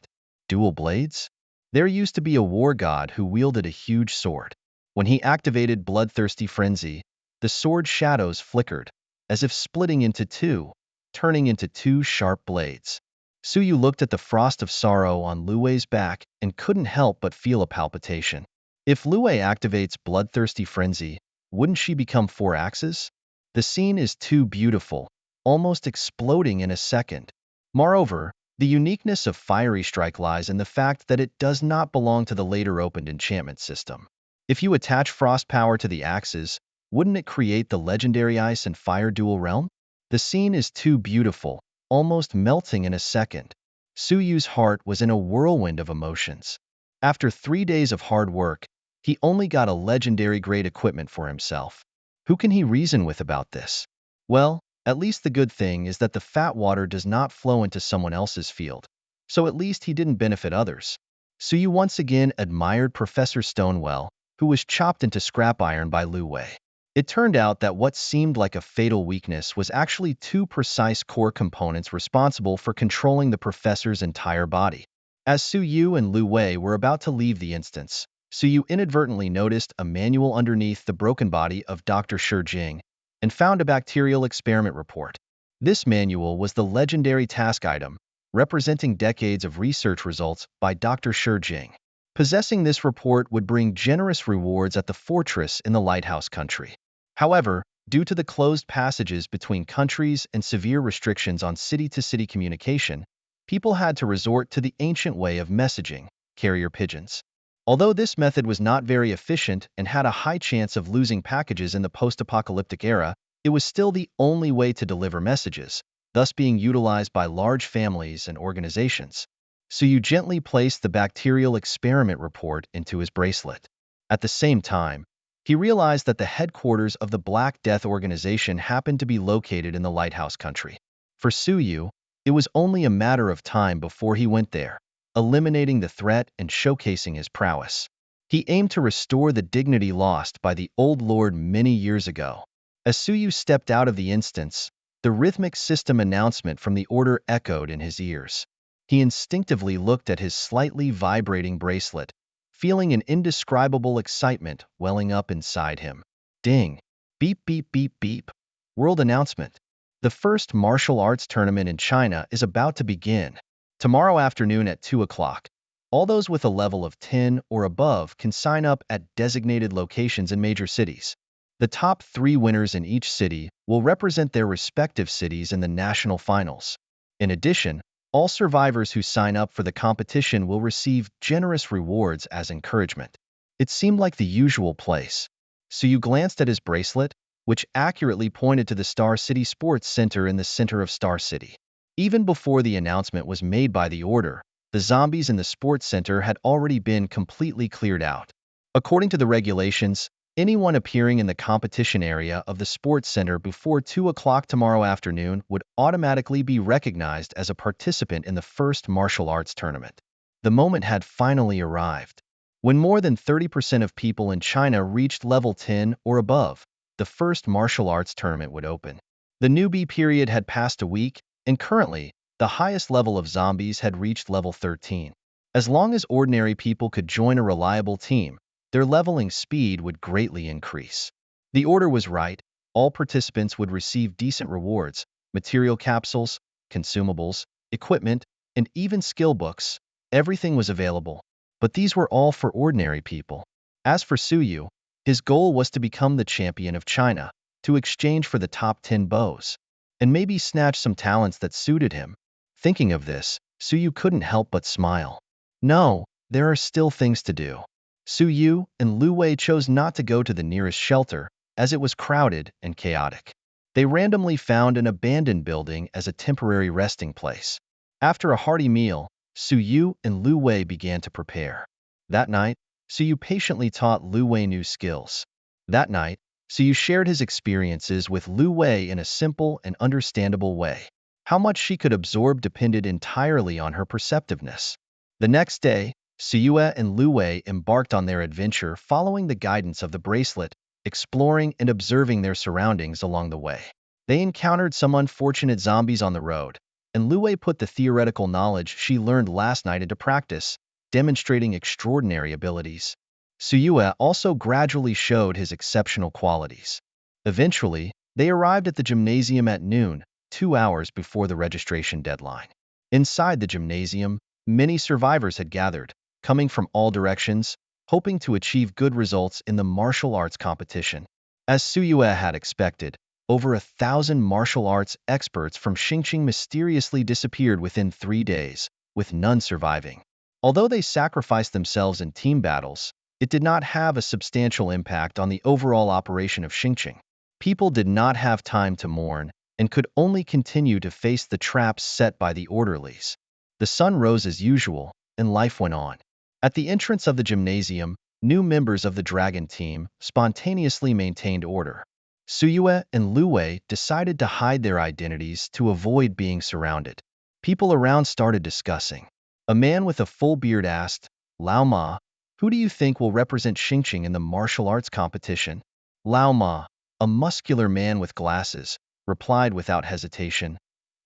Dual blades? There used to be a war god who wielded a huge sword. When he activated Bloodthirsty Frenzy, the sword's shadows flickered, as if splitting into 2, turning into 2 sharp blades. Suyu looked at the frost of sorrow on Lue's back and couldn't help but feel a palpitation. If Lue activates Bloodthirsty Frenzy, wouldn't she become 4 axes? The scene is too beautiful, almost exploding in a second. Moreover, the uniqueness of Fiery Strike lies in the fact that it does not belong to the later opened enchantment system. If you attach frost power to the axes, wouldn't it create the legendary ice and fire dual realm? The scene is too beautiful, almost melting in a second. Suyu's heart was in a whirlwind of emotions. After 3 days of hard work, he only got a legendary grade equipment for himself. Who can he reason with about this? Well, at least the good thing is that the fat water does not flow into someone else's field, so at least he didn't benefit others. Suyu once again admired Professor Stonewell, who was chopped into scrap iron by Lu Wei. It turned out that what seemed like a fatal weakness was actually two precise core components responsible for controlling the professor's entire body. As Suyu and Lu Wei were about to leave the instance, Suyu inadvertently noticed a manual underneath the broken body of Dr. Shi Jing and found a bacterial experiment report. This manual was the legendary task item, representing decades of research results by Dr. Shi Jing. Possessing this report would bring generous rewards at the fortress in the lighthouse country. However, due to the closed passages between countries and severe restrictions on city-to-city communication, people had to resort to the ancient way of messaging, carrier pigeons. Although this method was not very efficient and had a high chance of losing packages in the post-apocalyptic era, it was still the only way to deliver messages, thus being utilized by large families and organizations. So you gently placed the bacterial experiment report into his bracelet. At the same time, he realized that the headquarters of the Black Death organization happened to be located in the lighthouse country. For Suyu, it was only a matter of time before he went there, eliminating the threat and showcasing his prowess. He aimed to restore the dignity lost by the old lord many years ago. As Suyu stepped out of the instance, the rhythmic system announcement from the order echoed in his ears. He instinctively looked at his slightly vibrating bracelet, feeling an indescribable excitement welling up inside him. Ding! Beep beep beep beep. World announcement. The first martial arts tournament in China is about to begin. Tomorrow afternoon at 2 o'clock. All those with a level of 10 or above can sign up at designated locations in major cities. The top 3 winners in each city will represent their respective cities in the national finals. In addition, all survivors who sign up for the competition will receive generous rewards as encouragement. It seemed like the usual place. So you glanced at his bracelet, which accurately pointed to the Star City Sports Center in the center of Star City. Even before the announcement was made by the order, the zombies in the sports center had already been completely cleared out. According to the regulations, anyone appearing in the competition area of the sports center before 2 o'clock tomorrow afternoon would automatically be recognized as a participant in the first martial arts tournament. The moment had finally arrived. When more than 30% of people in China reached level 10 or above, the first martial arts tournament would open. The newbie period had passed a week, and currently, the highest level of zombies had reached level 13. As long as ordinary people could join a reliable team, their leveling speed would greatly increase. The order was right. All participants would receive decent rewards, material capsules, consumables, equipment, and even skill books. Everything was available, but these were all for ordinary people. As for Suyu, his goal was to become the champion of China, to exchange for the top 10 bows, and maybe snatch some talents that suited him. Thinking of this, Suyu couldn't help but smile. No, there are still things to do. Suyu and Lu Wei chose not to go to the nearest shelter, as it was crowded and chaotic. They randomly found an abandoned building as a temporary resting place. After a hearty meal, Suyu and Lu Wei began to prepare. That night, Suyu patiently taught Lu Wei new skills. Suyu shared his experiences with Lu Wei in a simple and understandable way. How much she could absorb depended entirely on her perceptiveness. The next day, Suyue and Lu Wei embarked on their adventure following the guidance of the bracelet, exploring and observing their surroundings along the way. They encountered some unfortunate zombies on the road, and Lu Wei put the theoretical knowledge she learned last night into practice, demonstrating extraordinary abilities. Suyue also gradually showed his exceptional qualities. Eventually, they arrived at the gymnasium at noon, 2 hours before the registration deadline. Inside the gymnasium, many survivors had gathered, coming from all directions, hoping to achieve good results in the martial arts competition. As Suyue had expected, Over 1,000 martial arts experts from Xingqing mysteriously disappeared within 3 days, with none surviving. Although they sacrificed themselves in team battles, it did not have a substantial impact on the overall operation of Xingqing. People did not have time to mourn and could only continue to face the traps set by the orderlies. The sun rose as usual, and life went on. At the entrance of the gymnasium, new members of the dragon team spontaneously maintained order. Suyue and Luwei decided to hide their identities to avoid being surrounded. People around started discussing. A man with a full beard asked, Lao Ma, who do you think will represent Xingqing in the martial arts competition? Lao Ma, a muscular man with glasses, replied without hesitation,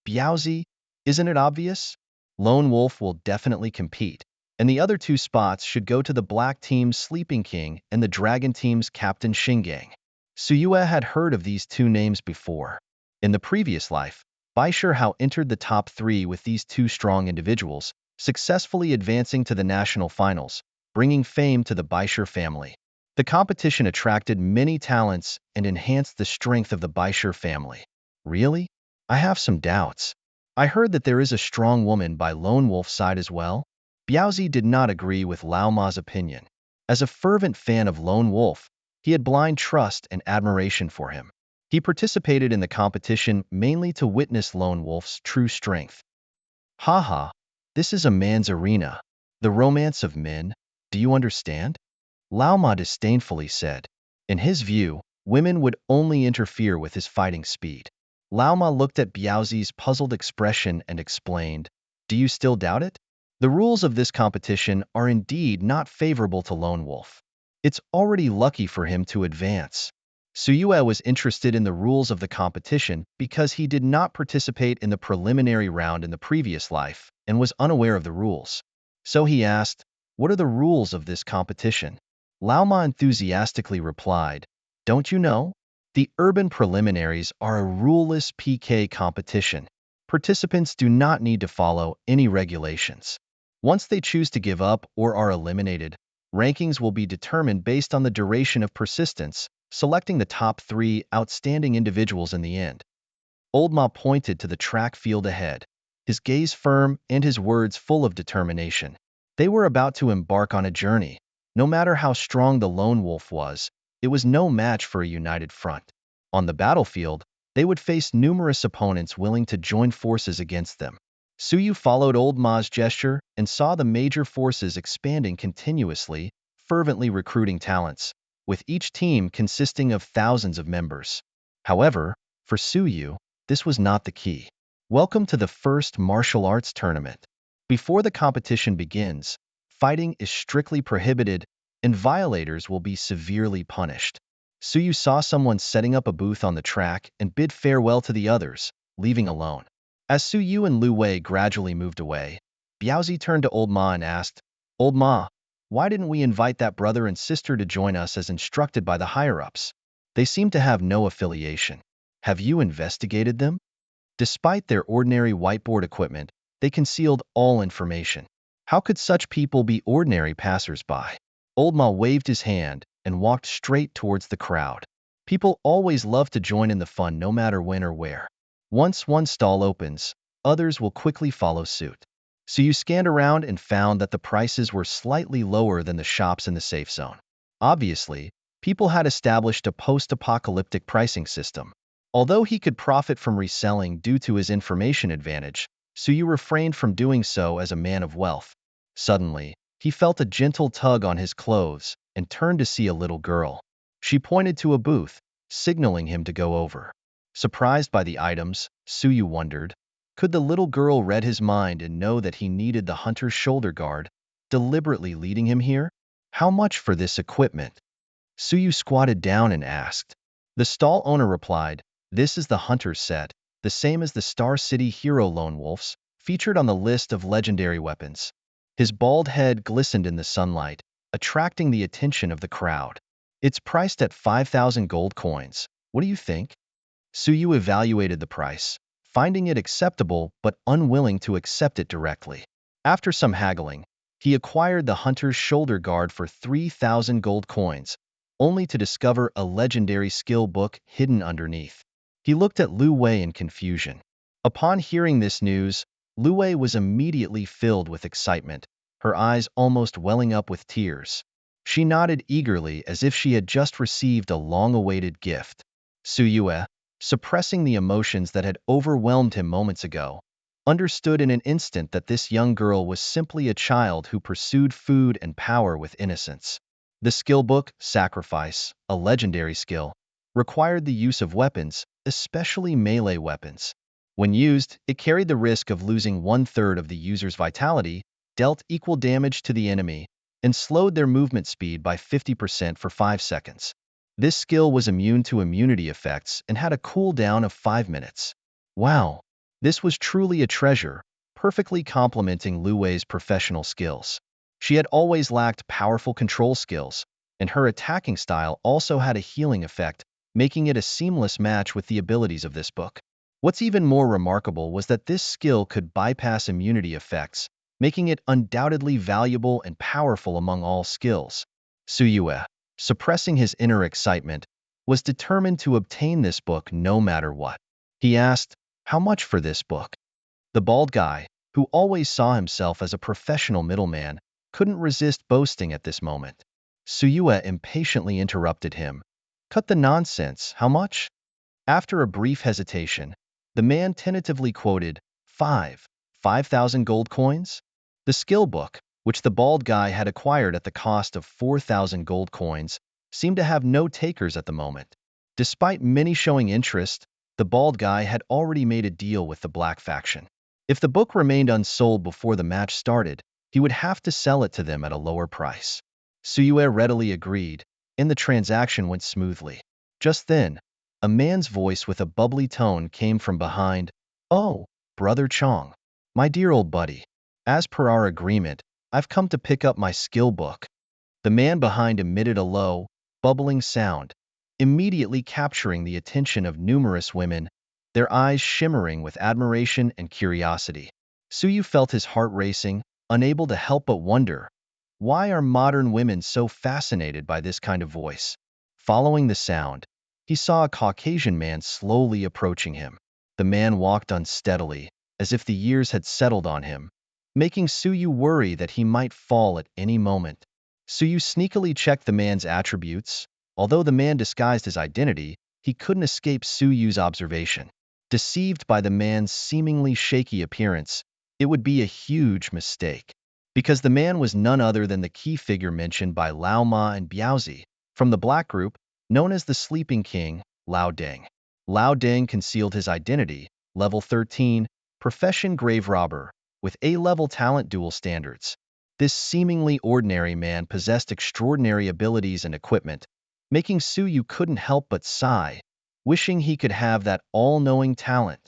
Biaozi, isn't it obvious? Lone Wolf will definitely compete, and the other 2 spots should go to the Black Team's Sleeping King and the Dragon Team's Captain Xinggang. Suyue had heard of these 2 names before. In the previous life, Bai Shihao entered the top 3 with these 2 strong individuals, successfully advancing to the national finals, bringing fame to the Bai Shi family. The competition attracted many talents and enhanced the strength of the Bai Shi family. Really? I have some doubts. I heard that there is a strong woman by Lone Wolf's side as well. Biaozi did not agree with Lao Ma's opinion. As a fervent fan of Lone Wolf, he had blind trust and admiration for him. He participated in the competition mainly to witness Lone Wolf's true strength. Haha, this is a man's arena. The romance of men, do you understand? Lao Ma disdainfully said. In his view, women would only interfere with his fighting speed. Lao Ma looked at Biaozi's puzzled expression and explained, Do you still doubt it? The rules of this competition are indeed not favorable to Lone Wolf. It's already lucky for him to advance. Suyue was interested in the rules of the competition because he did not participate in the preliminary round in the previous life and was unaware of the rules. So he asked, What are the rules of this competition? Lao Ma enthusiastically replied, Don't you know? The urban preliminaries are a ruleless PK competition. Participants do not need to follow any regulations. Once they choose to give up or are eliminated, rankings will be determined based on the duration of persistence, selecting the top 3 outstanding individuals in the end. Old Ma pointed to the track field ahead, his gaze firm and his words full of determination. They were about to embark on a journey. No matter how strong the Lone Wolf was, it was no match for a united front. On the battlefield, they would face numerous opponents willing to join forces against them. Suyu followed Old Ma's gesture and saw the major forces expanding continuously, fervently recruiting talents, with each team consisting of thousands of members. However, for Suyu, this was not the key. Welcome to the first martial arts tournament. Before the competition begins, fighting is strictly prohibited and violators will be severely punished. Suyu saw someone setting up a booth on the track and bid farewell to the others, leaving alone. As Suyu and Lu Wei gradually moved away, Biaozi turned to Old Ma and asked, Old Ma, why didn't we invite that brother and sister to join us as instructed by the higher-ups? They seem to have no affiliation. Have you investigated them? Despite their ordinary whiteboard equipment, they concealed all information. How could such people be ordinary passers-by? Old Ma waved his hand and walked straight towards the crowd. People always love to join in the fun no matter when or where. Once one stall opens, others will quickly follow suit. So you scanned around and found that the prices were slightly lower than the shops in the safe zone. Obviously, people had established a post-apocalyptic pricing system. Although he could profit from reselling due to his information advantage, Suyu refrained from doing so as a man of wealth. Suddenly, he felt a gentle tug on his clothes and turned to see a little girl. She pointed to a booth, signaling him to go over. Surprised by the items, Suyu wondered, could the little girl read his mind and know that he needed the hunter's shoulder guard, deliberately leading him here? How much for this equipment? Suyu squatted down and asked. The stall owner replied, This is the hunter's set, the same as the Star City hero Lone Wolf's, featured on the list of legendary weapons. His bald head glistened in the sunlight, attracting the attention of the crowd. It's priced at 5,000 gold coins. What do you think? Suyu evaluated the price, finding it acceptable but unwilling to accept it directly. After some haggling, he acquired the hunter's shoulder guard for 3,000 gold coins, only to discover a legendary skill book hidden underneath. He looked at Lu Wei in confusion. Upon hearing this news, Lu Wei was immediately filled with excitement, her eyes almost welling up with tears. She nodded eagerly as if she had just received a long-awaited gift. Su Yue, suppressing the emotions that had overwhelmed him moments ago, understood in an instant that this young girl was simply a child who pursued food and power with innocence. The skill book, Sacrifice, a legendary skill, required the use of weapons, especially melee weapons. When used, it carried the risk of losing one-third of the user's vitality, dealt equal damage to the enemy, and slowed their movement speed by 50% for 5 seconds. This skill was immune to immunity effects and had a cooldown of 5 minutes. Wow! This was truly a treasure, perfectly complementing Lu Wei's professional skills. She had always lacked powerful control skills, and her attacking style also had a healing effect, making it a seamless match with the abilities of this book. What's even more remarkable was that this skill could bypass immunity effects, making it undoubtedly valuable and powerful among all skills. Su Yue, suppressing his inner excitement, was determined to obtain this book no matter what. He asked, "How much for this book?" The bald guy, who always saw himself as a professional middleman, couldn't resist boasting at this moment. Su Yue impatiently interrupted him. "Cut the nonsense, how much?" After a brief hesitation, the man tentatively quoted, 5,000 gold coins? The skill book, which the bald guy had acquired at the cost of 4,000 gold coins, seemed to have no takers at the moment. Despite many showing interest, the bald guy had already made a deal with the black faction. If the book remained unsold before the match started, he would have to sell it to them at a lower price. Su Yue readily agreed, and the transaction went smoothly. Just then, a man's voice with a bubbly tone came from behind. "Oh, Brother Chong, my dear old buddy. As per our agreement, I've come to pick up my skill book." The man behind emitted a low, bubbling sound, immediately capturing the attention of numerous women, their eyes shimmering with admiration and curiosity. Suyu felt his heart racing, unable to help but wonder, why are modern women so fascinated by this kind of voice? Following the sound, he saw a Caucasian man slowly approaching him. The man walked unsteadily, as if the years had settled on him, making Suyu worry that he might fall at any moment. Suyu sneakily checked the man's attributes. Although the man disguised his identity, he couldn't escape Suyu's observation. Deceived by the man's seemingly shaky appearance, it would be a huge mistake, because the man was none other than the key figure mentioned by Lao Ma and Biaozi from the Black Group, known as the Sleeping King, Lao Deng. Lao Deng concealed his identity, level 13, profession grave robber, with A-level talent dual standards. This seemingly ordinary man possessed extraordinary abilities and equipment, making Suyu couldn't help but sigh, wishing he could have that all-knowing talent.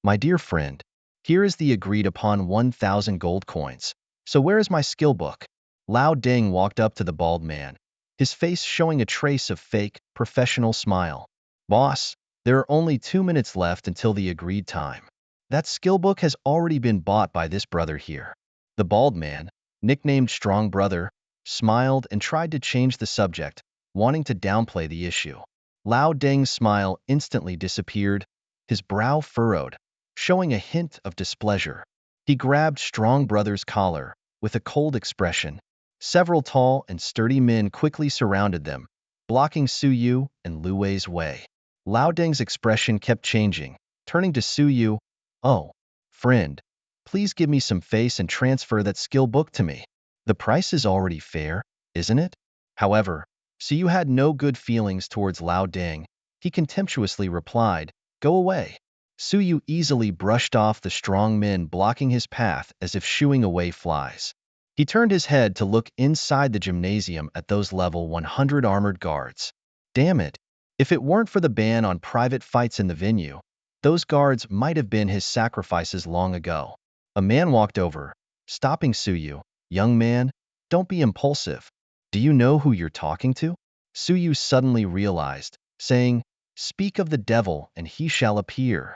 "My dear friend, here is the agreed-upon 1,000 gold coins. So where is my skill book?" Lao Deng walked up to the bald man, his face showing a trace of fake, professional smile. "Boss, there are only 2 minutes left until the agreed time. That skill book has already been bought by this brother here." The bald man, nicknamed Strong Brother, smiled and tried to change the subject, wanting to downplay the issue. Lao Deng's smile instantly disappeared, his brow furrowed, showing a hint of displeasure. He grabbed Strong Brother's collar, with a cold expression. Several tall and sturdy men quickly surrounded them, blocking Suyu and Lu Wei's way. Lao Deng's expression kept changing, turning to Suyu. "Oh, friend, please give me some face and transfer that skill book to me. The price is already fair, isn't it?" However, Suyu had no good feelings towards Lao Deng. He contemptuously replied, "Go away." Suyu easily brushed off the strong men blocking his path as if shooing away flies. He turned his head to look inside the gymnasium at those level 100 armored guards. Damn it, if it weren't for the ban on private fights in the venue, those guards might have been his sacrifices long ago. A man walked over, stopping Suyu. "Young man, don't be impulsive. Do you know who you're talking to?" Suyu suddenly realized, saying, "Speak of the devil and he shall appear."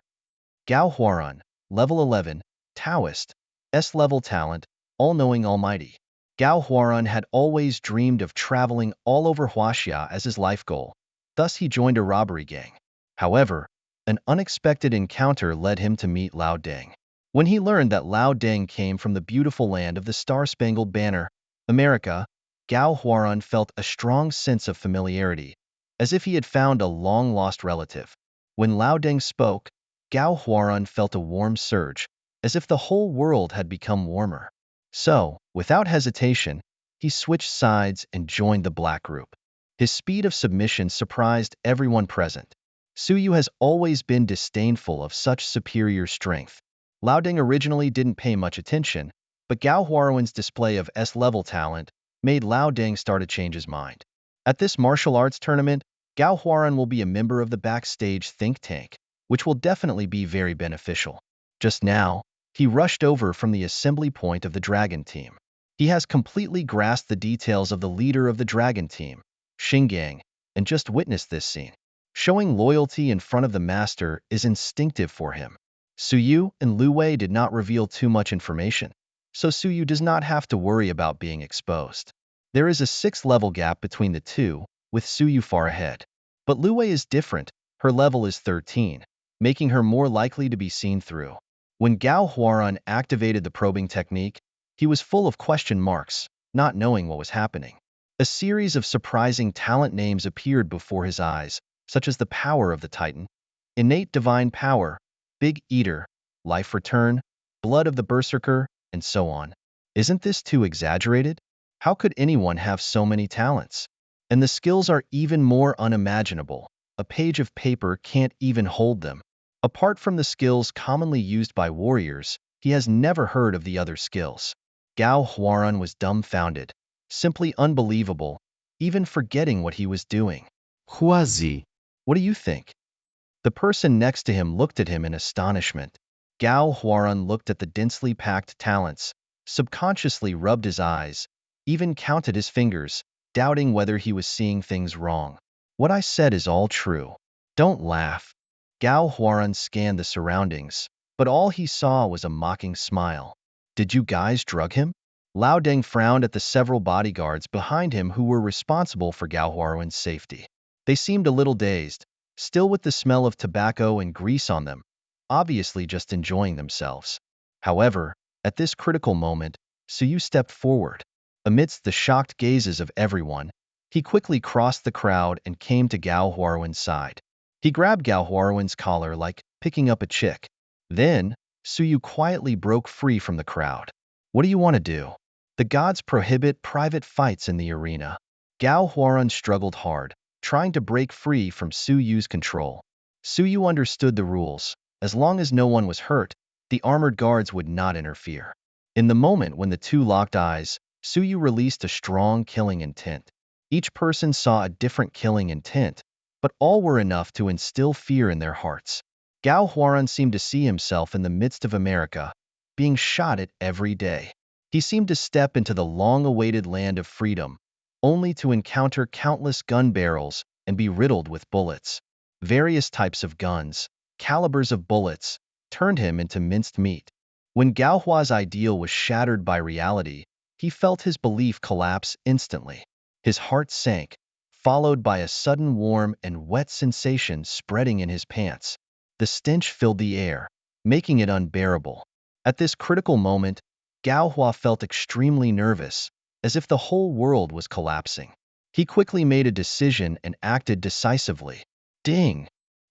Gao Huarun, level 11, Taoist, S-level talent, all-knowing almighty. Gao Huarun had always dreamed of traveling all over Huaxia as his life goal, thus he joined a robbery gang. However, An unexpected encounter led him to meet Lao Deng. When he learned that Lao Deng came from the beautiful land of the Star-Spangled Banner, America, Gao Huarun felt a strong sense of familiarity, as if he had found a long-lost relative. When Lao Deng spoke, Gao Huarun felt a warm surge, as if the whole world had become warmer. So, without hesitation, he switched sides and joined the black group. His speed of submission surprised everyone present. Suyu has always been disdainful of such superior strength. Lao Deng originally didn't pay much attention, but Gao Huarun's display of S-level talent made Lao Deng start to change his mind. At this martial arts tournament, Gao Huarun will be a member of the backstage think tank, which will definitely be very beneficial. Just now, he rushed over from the assembly point of the Dragon team. He has completely grasped the details of the leader of the Dragon team, Xinggang, and just witnessed this scene. Showing loyalty in front of the master is instinctive for him. Suyu and Lu Wei did not reveal too much information, so Suyu does not have to worry about being exposed. There is a 6-level gap between the two, with Suyu far ahead. But Lu Wei is different, her level is 13, making her more likely to be seen through. When Gao Huarun activated the probing technique, he was full of question marks, not knowing what was happening. A series of surprising talent names appeared before his eyes, such as the power of the Titan, innate divine power, Big Eater, life return, blood of the berserker, and so on. Isn't this too exaggerated? How could anyone have so many talents? And the skills are even more unimaginable. A page of paper can't even hold them. Apart from the skills commonly used by warriors, he has never heard of the other skills. Gao Huarun was dumbfounded, simply unbelievable, even forgetting what he was doing. Huazi. What do you think? The person next to him looked at him in astonishment. Gao Huarun looked at the densely packed talents, subconsciously rubbed his eyes, even counted his fingers, doubting whether he was seeing things wrong. What I said is all true. Don't laugh. Gao Huarun scanned the surroundings, but all he saw was a mocking smile. Did you guys drug him? Lao Deng frowned at the several bodyguards behind him who were responsible for Gao Huarun's safety. They seemed a little dazed, still with the smell of tobacco and grease on them, obviously just enjoying themselves. However, at this critical moment, Suyu stepped forward. Amidst the shocked gazes of everyone, he quickly crossed the crowd and came to Gao Huarun's side. He grabbed Gao Huarun's collar like picking up a chick. Then, Suyu quietly broke free from the crowd. What do you want to do? The gods prohibit private fights in the arena. Gao Huarun struggled hard, trying to break free from Suyu's control. Suyu understood the rules. As long as no one was hurt, the armored guards would not interfere. In the moment when the two locked eyes, Suyu released a strong killing intent. Each person saw a different killing intent, but all were enough to instill fear in their hearts. Gao Huarun seemed to see himself in the midst of America, being shot at every day. He seemed to step into the long-awaited land of freedom, only to encounter countless gun barrels and be riddled with bullets. Various types of guns, calibers of bullets, turned him into minced meat. When Gao Hua's ideal was shattered by reality, he felt his belief collapse instantly. His heart sank, followed by a sudden warm and wet sensation spreading in his pants. The stench filled the air, making it unbearable. At this critical moment, Gao Hua felt extremely nervous, as if the whole world was collapsing. He quickly made a decision and acted decisively. Ding!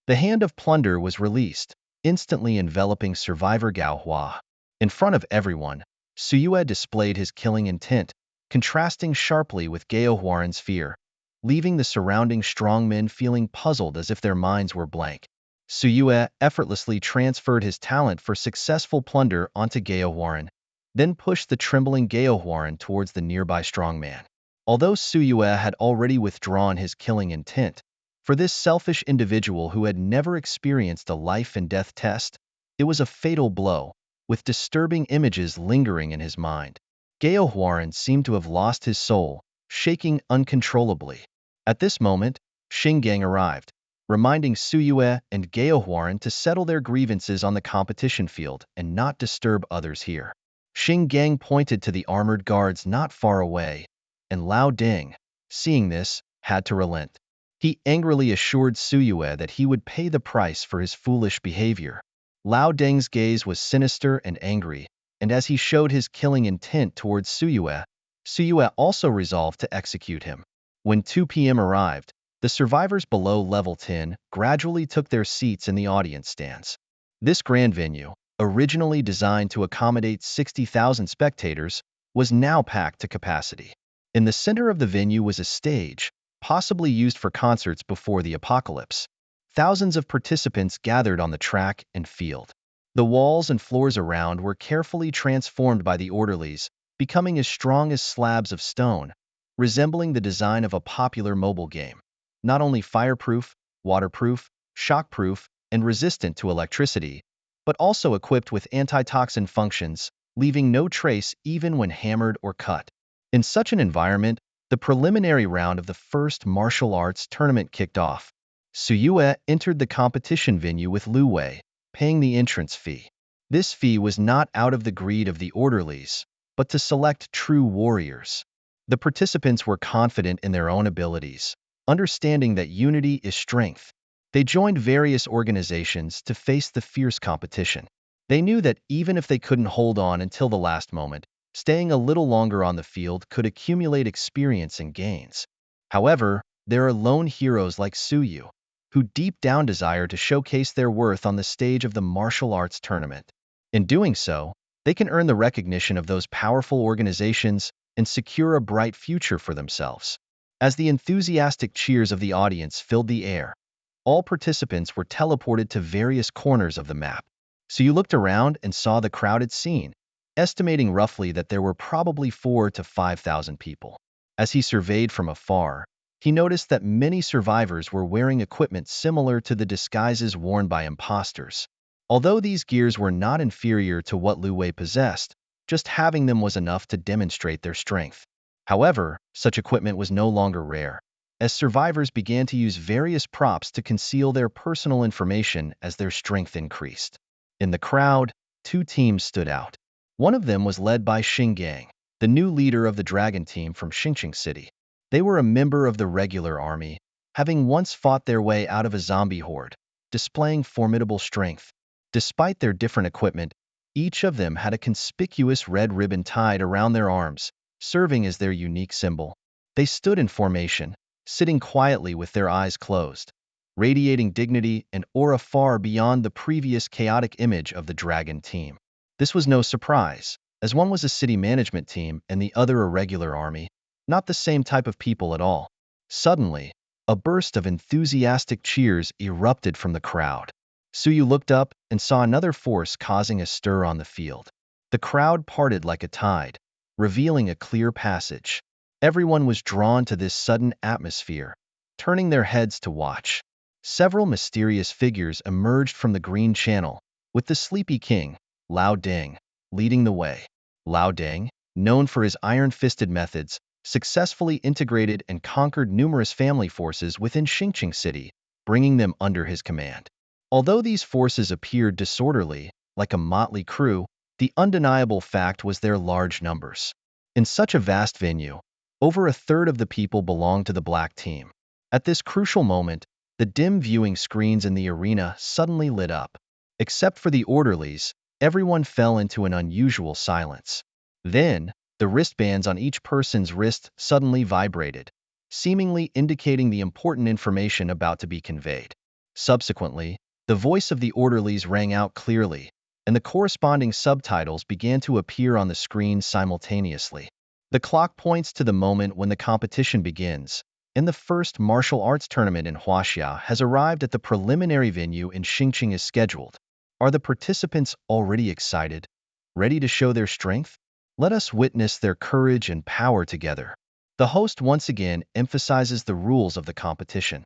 The hand of Plunder was released, instantly enveloping survivor Gao Hua. In front of everyone, Suyue displayed his killing intent, contrasting sharply with Gao Huarun's fear, leaving the surrounding strongmen feeling puzzled as if their minds were blank. Suyue effortlessly transferred his talent for successful plunder onto Gao Huarun, then pushed the trembling Gao Huarun towards the nearby strongman. Although Suyue had already withdrawn his killing intent, for this selfish individual who had never experienced a life-and-death test, it was a fatal blow, with disturbing images lingering in his mind. Gao Huarun seemed to have lost his soul, shaking uncontrollably. At this moment, Xinggang arrived, reminding Suyue and Gao Huarun to settle their grievances on the competition field and not disturb others here. Xinggang pointed to the armored guards not far away, and Lao Deng, seeing this, had to relent. He angrily assured Suyue that he would pay the price for his foolish behavior. Lao Deng's gaze was sinister and angry, and as he showed his killing intent towards Suyue, Suyue also resolved to execute him. When 2 p.m. arrived, the survivors below level 10 gradually took their seats in the audience stands. This grand venue, originally designed to accommodate 60,000 spectators, was now packed to capacity. In the center of the venue was a stage, possibly used for concerts before the apocalypse. Thousands of participants gathered on the track and field. The walls and floors around were carefully transformed by the orderlies, becoming as strong as slabs of stone, resembling the design of a popular mobile game. Not only fireproof, waterproof, shockproof, and resistant to electricity, but also equipped with antitoxin functions, leaving no trace even when hammered or cut. In such an environment, the preliminary round of the first martial arts tournament kicked off. Suyue entered the competition venue with Lu Wei, paying the entrance fee. This fee was not out of the greed of the orderlies, but to select true warriors. The participants were confident in their own abilities, understanding that unity is strength. They joined various organizations to face the fierce competition. They knew that even if they couldn't hold on until the last moment, staying a little longer on the field could accumulate experience and gains. However, there are lone heroes like Suyu, who deep down desire to showcase their worth on the stage of the martial arts tournament. In doing so, they can earn the recognition of those powerful organizations and secure a bright future for themselves. As the enthusiastic cheers of the audience filled the air, all participants were teleported to various corners of the map. So you looked around and saw the crowded scene, estimating roughly that there were probably 4,000 to 5,000 people. As he surveyed from afar, he noticed that many survivors were wearing equipment similar to the disguises worn by imposters. Although these gears were not inferior to what Lu Wei possessed, just having them was enough to demonstrate their strength. However, such equipment was no longer rare, as survivors began to use various props to conceal their personal information as their strength increased. In the crowd, 2 teams stood out. One of them was led by Xinggang, the new leader of the dragon team from Xingqing City. They were a member of the regular army, having once fought their way out of a zombie horde, displaying formidable strength. Despite their different equipment, each of them had a conspicuous red ribbon tied around their arms, serving as their unique symbol. They stood in formation, sitting quietly with their eyes closed, radiating dignity and aura far beyond the previous chaotic image of the dragon team. This was no surprise, as one was a city management team and the other a regular army, not the same type of people at all. Suddenly, a burst of enthusiastic cheers erupted from the crowd. Suyu looked up and saw another force causing a stir on the field. The crowd parted like a tide, revealing a clear passage. Everyone was drawn to this sudden atmosphere, turning their heads to watch. Several mysterious figures emerged from the green channel, with the Sleepy King, Lao Deng, leading the way. Lao Deng, known for his iron-fisted methods, successfully integrated and conquered numerous family forces within Xingqing City, bringing them under his command. Although these forces appeared disorderly, like a motley crew, the undeniable fact was their large numbers. In such a vast venue, over a third of the people belonged to the black team. At this crucial moment, the dim viewing screens in the arena suddenly lit up. Except for the orderlies, everyone fell into an unusual silence. Then, the wristbands on each person's wrist suddenly vibrated, seemingly indicating the important information about to be conveyed. Subsequently, the voice of the orderlies rang out clearly, and the corresponding subtitles began to appear on the screen simultaneously. The clock points to the moment when the competition begins, and the first martial arts tournament in Huaxia has arrived at the preliminary venue in Xingqing as scheduled. Are the participants already excited, ready to show their strength? Let us witness their courage and power together. The host once again emphasizes the rules of the competition.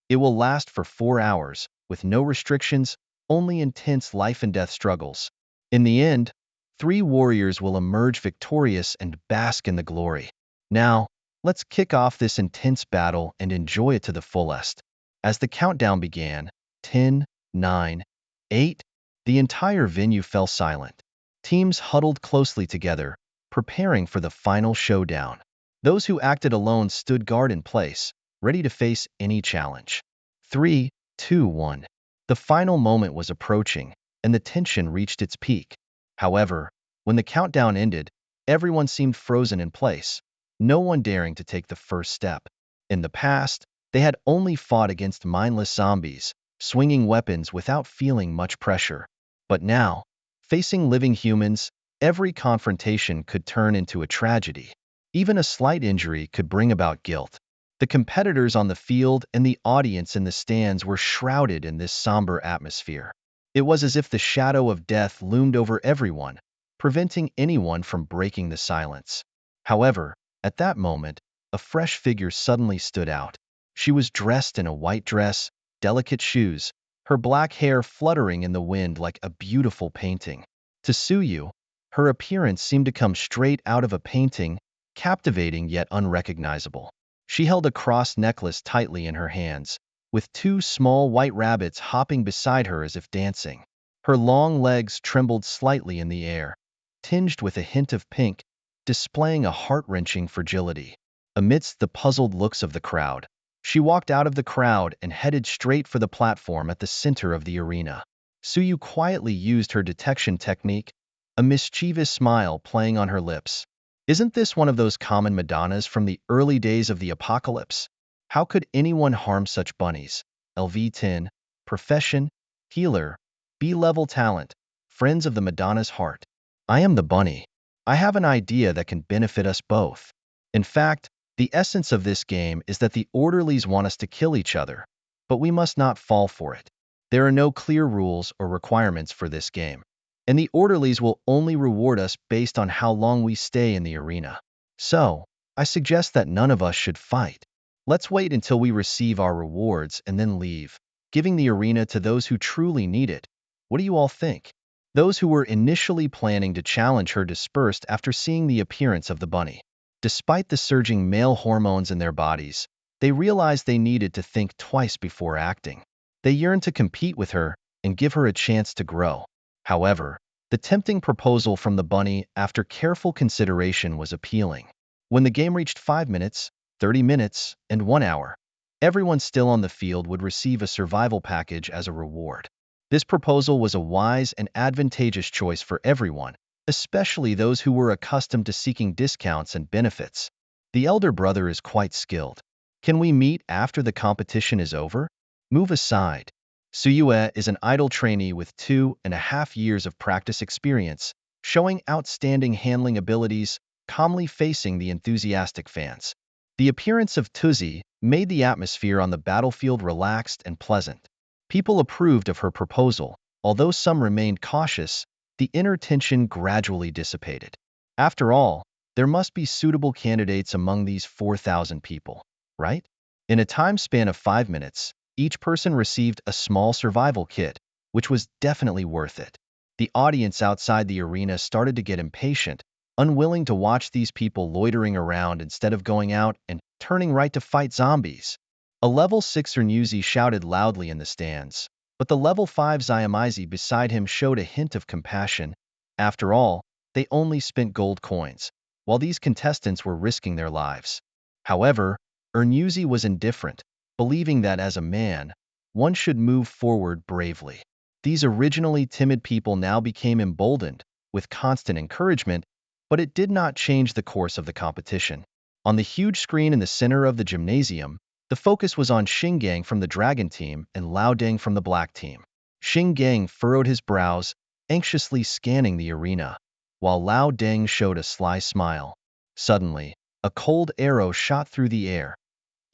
It will last for 4 hours, with no restrictions, only intense life and death struggles. In the end, 3 warriors will emerge victorious and bask in the glory. Now, let's kick off this intense battle and enjoy it to the fullest. As the countdown began, 10, 9, 8, the entire venue fell silent. Teams huddled closely together, preparing for the final showdown. Those who acted alone stood guard in place, ready to face any challenge. 3, 2, 1. The final moment was approaching, and the tension reached its peak. However, when the countdown ended, everyone seemed frozen in place, no one daring to take the first step. In the past, they had only fought against mindless zombies, swinging weapons without feeling much pressure. But now, facing living humans, every confrontation could turn into a tragedy. Even a slight injury could bring about guilt. The competitors on the field and the audience in the stands were shrouded in this somber atmosphere. It was as if the shadow of death loomed over everyone, preventing anyone from breaking the silence. However, at that moment, a fresh figure suddenly stood out. She was dressed in a white dress, delicate shoes, her black hair fluttering in the wind like a beautiful painting. To Suyu, her appearance seemed to come straight out of a painting, captivating yet unrecognizable. She held a cross necklace tightly in her hands, with two small white rabbits hopping beside her as if dancing. Her long legs trembled slightly in the air, tinged with a hint of pink, displaying a heart-wrenching fragility. Amidst the puzzled looks of the crowd, she walked out of the crowd and headed straight for the platform at the center of the arena. Suyu quietly used her detection technique, a mischievous smile playing on her lips. Isn't this one of those common Madonnas from the early days of the apocalypse? How could anyone harm such bunnies? LV100, profession, healer, B-level talent, friends of the Madonna's heart. I am the bunny. I have an idea that can benefit us both. In fact, the essence of this game is that the orderlies want us to kill each other, but we must not fall for it. There are no clear rules or requirements for this game, and the orderlies will only reward us based on how long we stay in the arena. So, I suggest that none of us should fight. Let's wait until we receive our rewards and then leave, giving the arena to those who truly need it. What do you all think? Those who were initially planning to challenge her dispersed after seeing the appearance of the bunny. Despite the surging male hormones in their bodies, they realized they needed to think twice before acting. They yearned to compete with her and give her a chance to grow. However, the tempting proposal from the bunny after careful consideration was appealing. When the game reached 5 minutes, 30 minutes, and 1 hour, everyone still on the field would receive a survival package as a reward. This proposal was a wise and advantageous choice for everyone, especially those who were accustomed to seeking discounts and benefits. The elder brother is quite skilled. Can we meet after the competition is over? Move aside. Suyue is an idle trainee with 2.5 years of practice experience, showing outstanding handling abilities, calmly facing the enthusiastic fans. The appearance of Tuzi made the atmosphere on the battlefield relaxed and pleasant. People approved of her proposal, although some remained cautious. The inner tension gradually dissipated. After all, there must be suitable candidates among these 4,000 people, right? In a time span of 5 minutes, each person received a small survival kit, which was definitely worth it. The audience outside the arena started to get impatient, unwilling to watch these people loitering around instead of going out and turning right to fight zombies. A level 6 Urnuzi shouted loudly in the stands, but the level 5 Zayamizi beside him showed a hint of compassion. After all, they only spent gold coins, while these contestants were risking their lives. However, Urnuzi was indifferent, believing that as a man, one should move forward bravely. These originally timid people now became emboldened, with constant encouragement, but it did not change the course of the competition. On the huge screen in the center of the gymnasium, the focus was on Xingang from the Dragon team and Lao Deng from the Black team. Xingang furrowed his brows, anxiously scanning the arena, while Lao Deng showed a sly smile. Suddenly, a cold arrow shot through the air,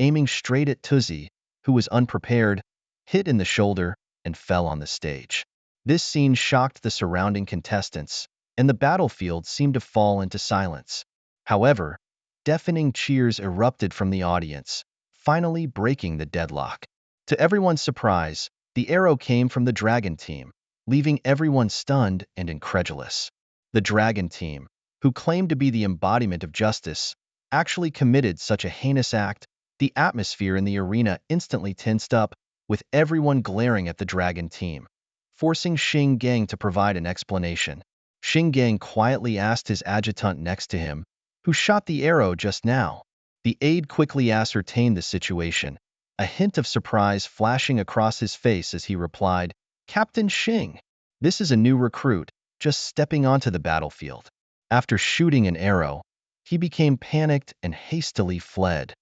aiming straight at Tuzi, who was unprepared, hit in the shoulder, and fell on the stage. This scene shocked the surrounding contestants, and the battlefield seemed to fall into silence. However, deafening cheers erupted from the audience, finally breaking the deadlock. To everyone's surprise, the arrow came from the Dragon team, leaving everyone stunned and incredulous. The Dragon team, who claimed to be the embodiment of justice, actually committed such a heinous act. The atmosphere in the arena instantly tensed up, with everyone glaring at the Dragon team, forcing Xingang to provide an explanation. Xingang quietly asked his adjutant next to him, "Who shot the arrow just now?" The aide quickly ascertained the situation, a hint of surprise flashing across his face as he replied, "Captain Xing, this is a new recruit, just stepping onto the battlefield." After shooting an arrow, he became panicked and hastily fled.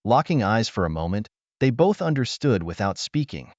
Locking eyes for a moment, they both understood without speaking.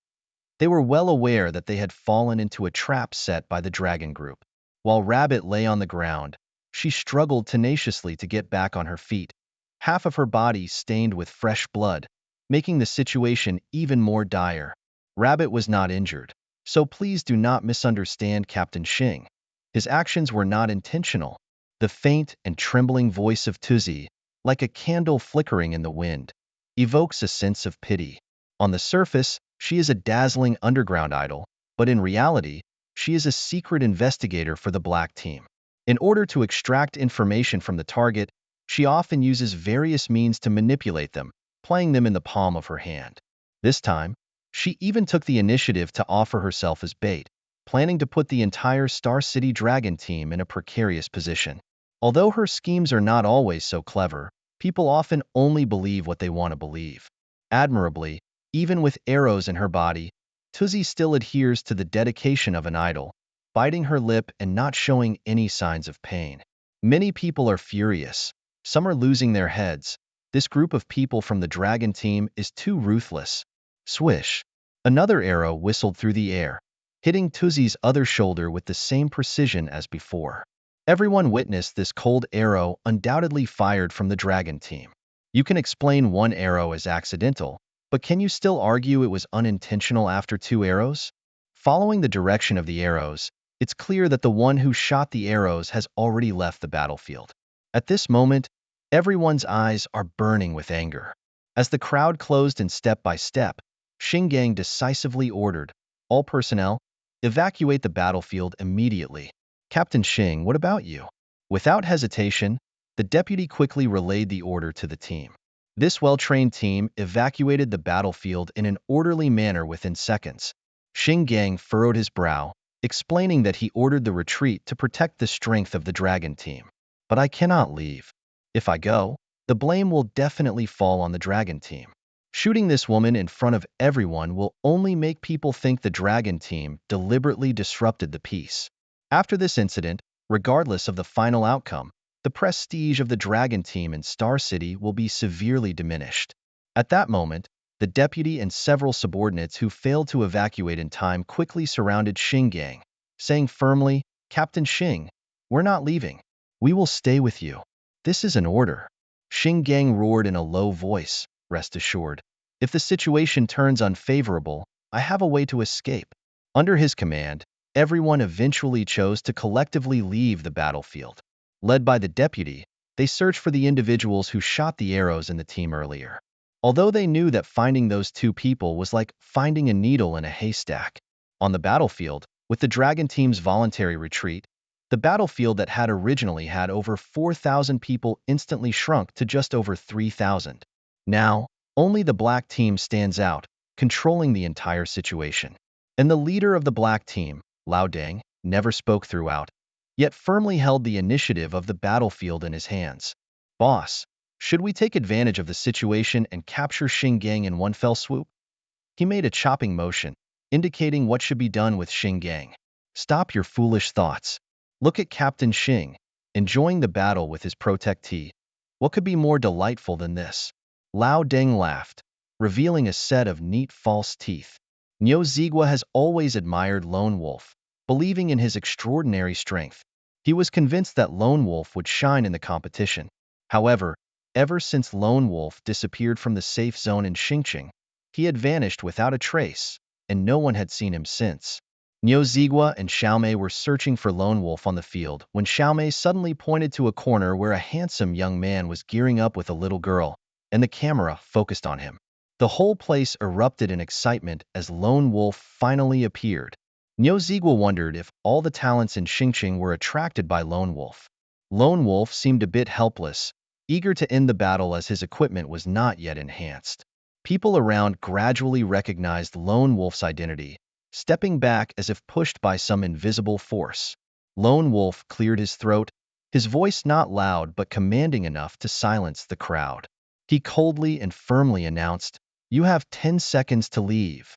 They were well aware that they had fallen into a trap set by the dragon group. While Rabbit lay on the ground, she struggled tenaciously to get back on her feet, half of her body stained with fresh blood, making the situation even more dire. Rabbit was not injured, so please do not misunderstand Captain Xing. His actions were not intentional. The faint and trembling voice of Tuzi, like a candle flickering in the wind, evokes a sense of pity. On the surface, she is a dazzling underground idol, but in reality, she is a secret investigator for the Black Team. In order to extract information from the target, she often uses various means to manipulate them, playing them in the palm of her hand. This time, she even took the initiative to offer herself as bait, planning to put the entire Star City Dragon team in a precarious position. Although her schemes are not always so clever, people often only believe what they want to believe. Admirably, even with arrows in her body, Tuzi still adheres to the dedication of an idol, biting her lip and not showing any signs of pain. Many people are furious. Some are losing their heads. This group of people from the dragon team is too ruthless. Swish! Another arrow whistled through the air, hitting Tuzi's other shoulder with the same precision as before. Everyone witnessed this cold arrow undoubtedly fired from the dragon team. You can explain one arrow as accidental, but can you still argue it was unintentional after 2 arrows? Following the direction of the arrows, it's clear that the one who shot the arrows has already left the battlefield. At this moment, everyone's eyes are burning with anger. As the crowd closed in step by step, Xinggang decisively ordered, "All personnel, evacuate the battlefield immediately." "Captain Xing, what about you?" Without hesitation, the deputy quickly relayed the order to the team. This well-trained team evacuated the battlefield in an orderly manner within seconds. Xinggang furrowed his brow, explaining that he ordered the retreat to protect the strength of the dragon team. "But I cannot leave. If I go, the blame will definitely fall on the dragon team. Shooting this woman in front of everyone will only make people think the dragon team deliberately disrupted the peace." After this incident, regardless of the final outcome, the prestige of the dragon team in Star City will be severely diminished. At that moment, the deputy and several subordinates who failed to evacuate in time quickly surrounded Xinggang, saying firmly, "Captain Xing, we're not leaving. We will stay with you. This is an order." Xinggang roared in a low voice, "Rest assured, if the situation turns unfavorable, I have a way to escape." Under his command, everyone eventually chose to collectively leave the battlefield. Led by the deputy, they searched for the individuals who shot the arrows in the team earlier. Although they knew that finding those 2 people was like finding a needle in a haystack. On the battlefield, with the dragon team's voluntary retreat, the battlefield that had originally had over 4,000 people instantly shrunk to just over 3,000. Now, only the black team stands out, controlling the entire situation. And the leader of the black team, Lao Deng, never spoke throughout, yet firmly held the initiative of the battlefield in his hands. "Boss, should we take advantage of the situation and capture Xinggang in one fell swoop?" He made a chopping motion, indicating what should be done with Xinggang. "Stop your foolish thoughts. Look at Captain Xing, enjoying the battle with his protectee. What could be more delightful than this?" Lao Deng laughed, revealing a set of neat false teeth. Niu Zigua has always admired Lone Wolf, believing in his extraordinary strength. He was convinced that Lone Wolf would shine in the competition. However, ever since Lone Wolf disappeared from the safe zone in Xingqing, he had vanished without a trace, and no one had seen him since. Niu Zigua and Xiaomei were searching for Lone Wolf on the field when Xiaomei suddenly pointed to a corner where a handsome young man was gearing up with a little girl, and the camera focused on him. The whole place erupted in excitement as Lone Wolf finally appeared. Niu Zigua wondered if all the talents in Xingqing were attracted by Lone Wolf. Lone Wolf seemed a bit helpless, eager to end the battle as his equipment was not yet enhanced. People around gradually recognized Lone Wolf's identity, stepping back as if pushed by some invisible force. Lone Wolf cleared his throat, his voice not loud but commanding enough to silence the crowd. He coldly and firmly announced, "You have 10 seconds to leave."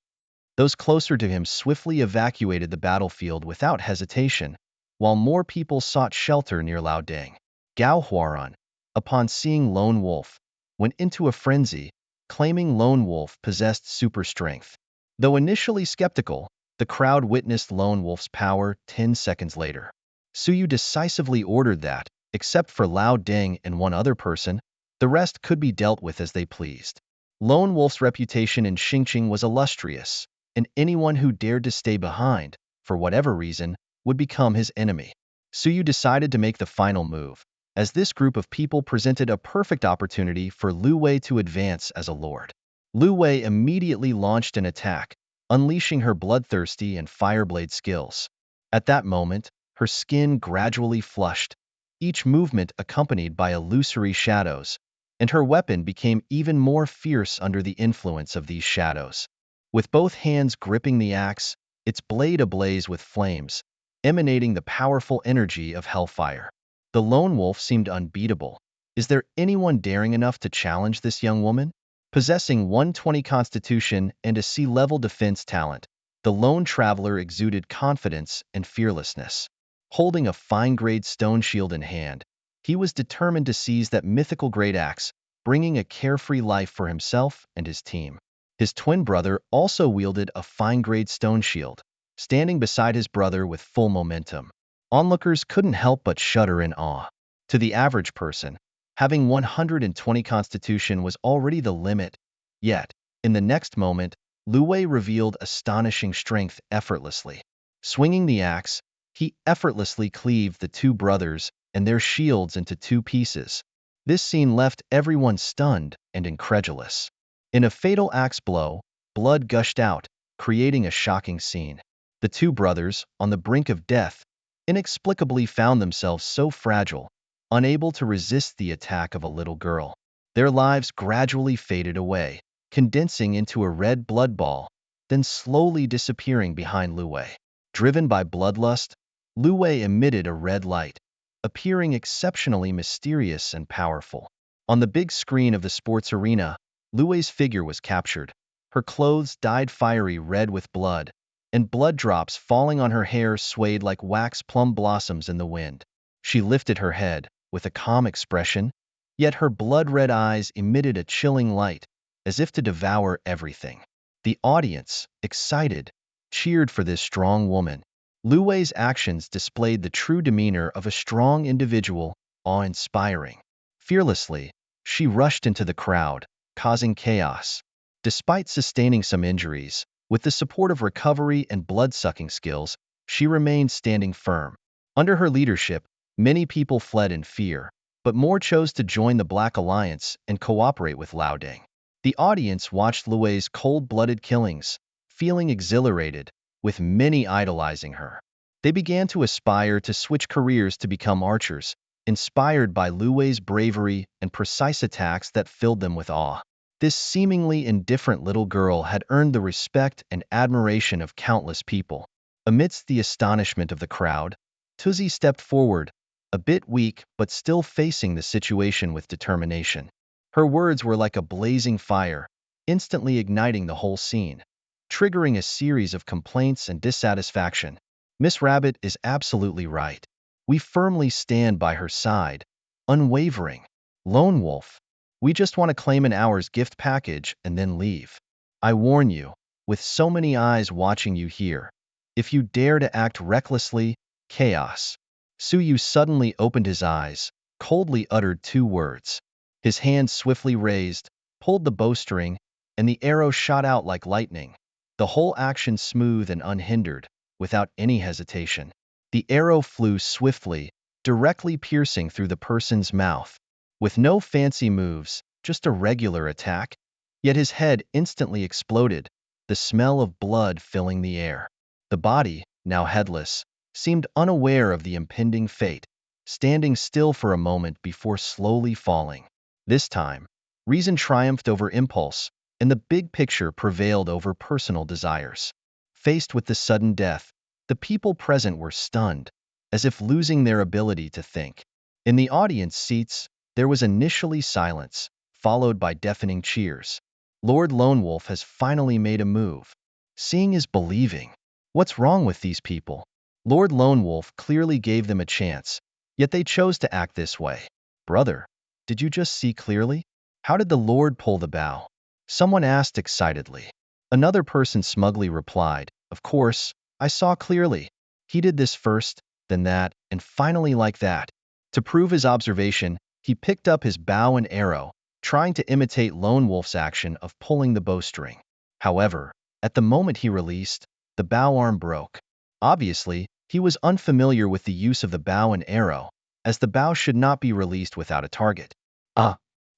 Those closer to him swiftly evacuated the battlefield without hesitation, while more people sought shelter near Laoding. Gao Huaran, upon seeing Lone Wolf, went into a frenzy, claiming Lone Wolf possessed super strength. Though initially skeptical, the crowd witnessed Lone Wolf's power 10 seconds later. Suyu decisively ordered that, except for Lao Ding and one other person, the rest could be dealt with as they pleased. Lone Wolf's reputation in Xingqing was illustrious, and anyone who dared to stay behind, for whatever reason, would become his enemy. Suyu decided to make the final move, as this group of people presented a perfect opportunity for Lu Wei to advance as a lord. Lu Wei immediately launched an attack, unleashing her bloodthirsty and fireblade skills. At that moment, her skin gradually flushed, each movement accompanied by illusory shadows, and her weapon became even more fierce under the influence of these shadows. With both hands gripping the axe, its blade ablaze with flames, emanating the powerful energy of hellfire. The Lone Wolf seemed unbeatable. Is there anyone daring enough to challenge this young woman? Possessing 120 constitution and a sea-level defense talent, the lone traveler exuded confidence and fearlessness. Holding a fine-grade stone shield in hand, he was determined to seize that mythical great axe, bringing a carefree life for himself and his team. His twin brother also wielded a fine-grade stone shield, standing beside his brother with full momentum. Onlookers couldn't help but shudder in awe. To the average person, having 120 constitution was already the limit, yet, in the next moment, Lu Wei revealed astonishing strength effortlessly. Swinging the axe, he effortlessly cleaved the two brothers and their shields into two pieces. This scene left everyone stunned and incredulous. In a fatal axe blow, blood gushed out, creating a shocking scene. The two brothers, on the brink of death, inexplicably found themselves so fragile, unable to resist the attack of a little girl. Their lives gradually faded away, condensing into a red blood ball, then slowly disappearing behind Lu Wei. Driven by bloodlust, Lu Wei emitted a red light, appearing exceptionally mysterious and powerful. On the big screen of the sports arena, Lu Wei's figure was captured, her clothes dyed fiery red with blood, and blood drops falling on her hair swayed like wax plum blossoms in the wind. She lifted her head, with a calm expression, yet her blood-red eyes emitted a chilling light, as if to devour everything. The audience, excited, cheered for this strong woman. Lu Wei's actions displayed the true demeanor of a strong individual, awe-inspiring. Fearlessly, she rushed into the crowd, causing chaos. Despite sustaining some injuries, with the support of recovery and blood-sucking skills, she remained standing firm. Under her leadership, many people fled in fear, but more chose to join the Black Alliance and cooperate with Laoding. The audience watched Lu Wei's cold-blooded killings, feeling exhilarated, with many idolizing her. They began to aspire to switch careers to become archers, inspired by Lu Wei's bravery and precise attacks that filled them with awe. This seemingly indifferent little girl had earned the respect and admiration of countless people. Amidst the astonishment of the crowd, Tuzi stepped forward, a bit weak but still facing the situation with determination. Her words were like a blazing fire, instantly igniting the whole scene, triggering a series of complaints and dissatisfaction. Miss Rabbit is absolutely right. We firmly stand by her side, unwavering. Lone Wolf, we just want to claim an hour's gift package and then leave. I warn you, with so many eyes watching you here, if you dare to act recklessly, chaos. Suyu suddenly opened his eyes, coldly uttered two words. His hand swiftly raised, pulled the bowstring, and the arrow shot out like lightning. The whole action smooth and unhindered, without any hesitation. The arrow flew swiftly, directly piercing through the person's mouth. With no fancy moves, just a regular attack, yet his head instantly exploded, the smell of blood filling the air. The body, now headless, seemed unaware of the impending fate, standing still for a moment before slowly falling. This time, reason triumphed over impulse, and the big picture prevailed over personal desires. Faced with the sudden death, the people present were stunned, as if losing their ability to think. In the audience seats, there was initially silence, followed by deafening cheers. Lord Lone Wolf has finally made a move. Seeing is believing. What's wrong with these people? Lord Lone Wolf clearly gave them a chance, yet they chose to act this way. Brother, did you just see clearly? How did the Lord pull the bow? Someone asked excitedly. Another person smugly replied, of course, I saw clearly. He did this first, then that, and finally like that. To prove his observation, he picked up his bow and arrow, trying to imitate Lone Wolf's action of pulling the bowstring. However, at the moment he released, the bow arm broke. Obviously, he was unfamiliar with the use of the bow and arrow, as the bow should not be released without a target.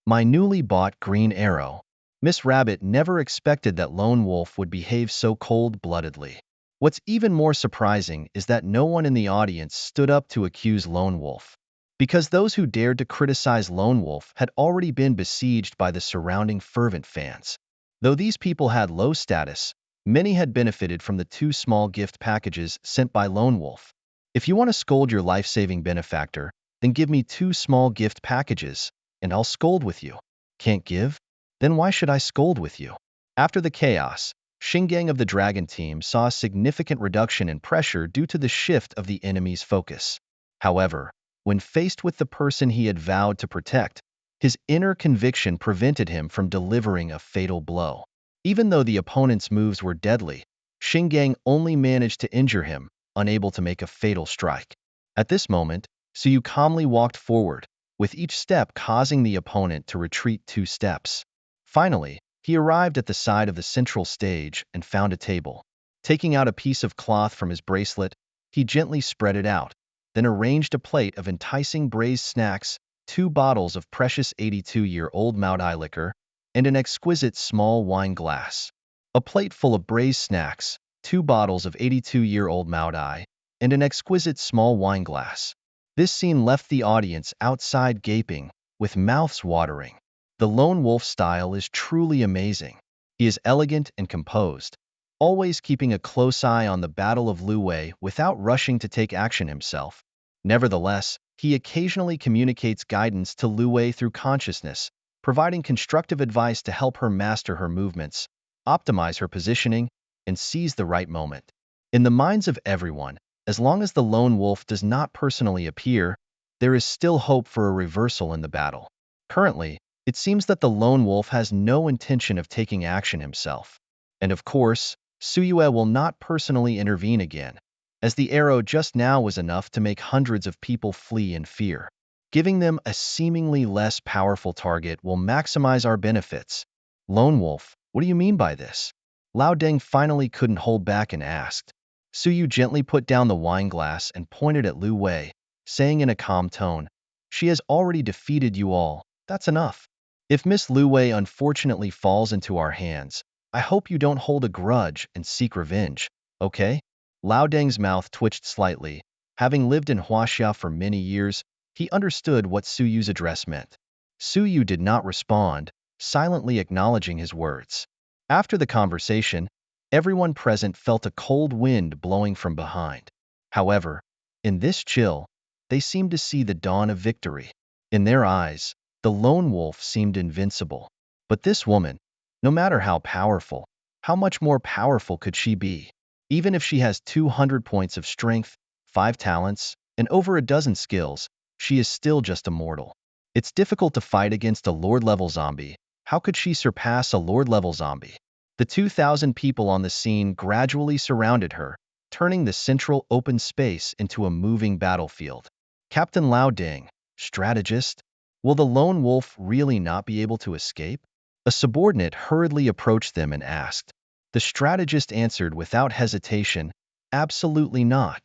My newly bought green arrow. Miss Rabbit never expected that Lone Wolf would behave so cold-bloodedly. What's even more surprising is that no one in the audience stood up to accuse Lone Wolf, because those who dared to criticize Lone Wolf had already been besieged by the surrounding fervent fans. Though these people had low status, many had benefited from the 2 small gift packages sent by Lone Wolf. If you want to scold your life-saving benefactor, then give me 2 small gift packages, and I'll scold with you. Can't give? Then why should I scold with you? After the chaos, Shingang of the Dragon team saw a significant reduction in pressure due to the shift of the enemy's focus. However, when faced with the person he had vowed to protect, his inner conviction prevented him from delivering a fatal blow. Even though the opponent's moves were deadly, Shingang only managed to injure him, unable to make a fatal strike. At this moment, Suyu calmly walked forward, with each step causing the opponent to retreat 2 steps. Finally, he arrived at the side of the central stage and found a table. Taking out a piece of cloth from his bracelet, he gently spread it out, then arranged a plate of enticing braised snacks, 2 bottles of precious 82-year-old Maodai liquor, and an exquisite small wine glass. A plate full of braised snacks, 2 bottles of 82-year-old Maodai, and an exquisite small wine glass. This scene left the audience outside gaping, with mouths watering. The Lone Wolf style is truly amazing. He is elegant and composed, always keeping a close eye on the Battle of Luwei without rushing to take action himself. Nevertheless, he occasionally communicates guidance to Luwei through consciousness, providing constructive advice to help her master her movements, optimize her positioning, and seize the right moment. In the minds of everyone, as long as the Lone Wolf does not personally appear, there is still hope for a reversal in the battle. Currently, it seems that the Lone Wolf has no intention of taking action himself. And of course, Suyue will not personally intervene again, as the arrow just now was enough to make hundreds of people flee in fear. Giving them a seemingly less powerful target will maximize our benefits. Lone Wolf, what do you mean by this? Lao Deng finally couldn't hold back and asked. Suyu gently put down the wine glass and pointed at Lu Wei, saying in a calm tone, "She has already defeated you all, that's enough. If Miss Lu Wei unfortunately falls into our hands, I hope you don't hold a grudge and seek revenge, okay?" Lao Deng's mouth twitched slightly. Having lived in Huaxia for many years, he understood what Suyu's address meant. Suyu did not respond, silently acknowledging his words. After the conversation, everyone present felt a cold wind blowing from behind. However, in this chill, they seemed to see the dawn of victory. In their eyes, the Lone Wolf seemed invincible. But this woman, no matter how powerful, how much more powerful could she be? Even if she has 200 points of strength, 5 talents, and over a dozen skills, she is still just a mortal. It's difficult to fight against a Lord-level zombie. How could she surpass a Lord-level zombie? The 2,000 people on the scene gradually surrounded her, turning the central open space into a moving battlefield. Captain Lao Deng, strategist? Will the Lone Wolf really not be able to escape? A subordinate hurriedly approached them and asked. The strategist answered without hesitation, absolutely not.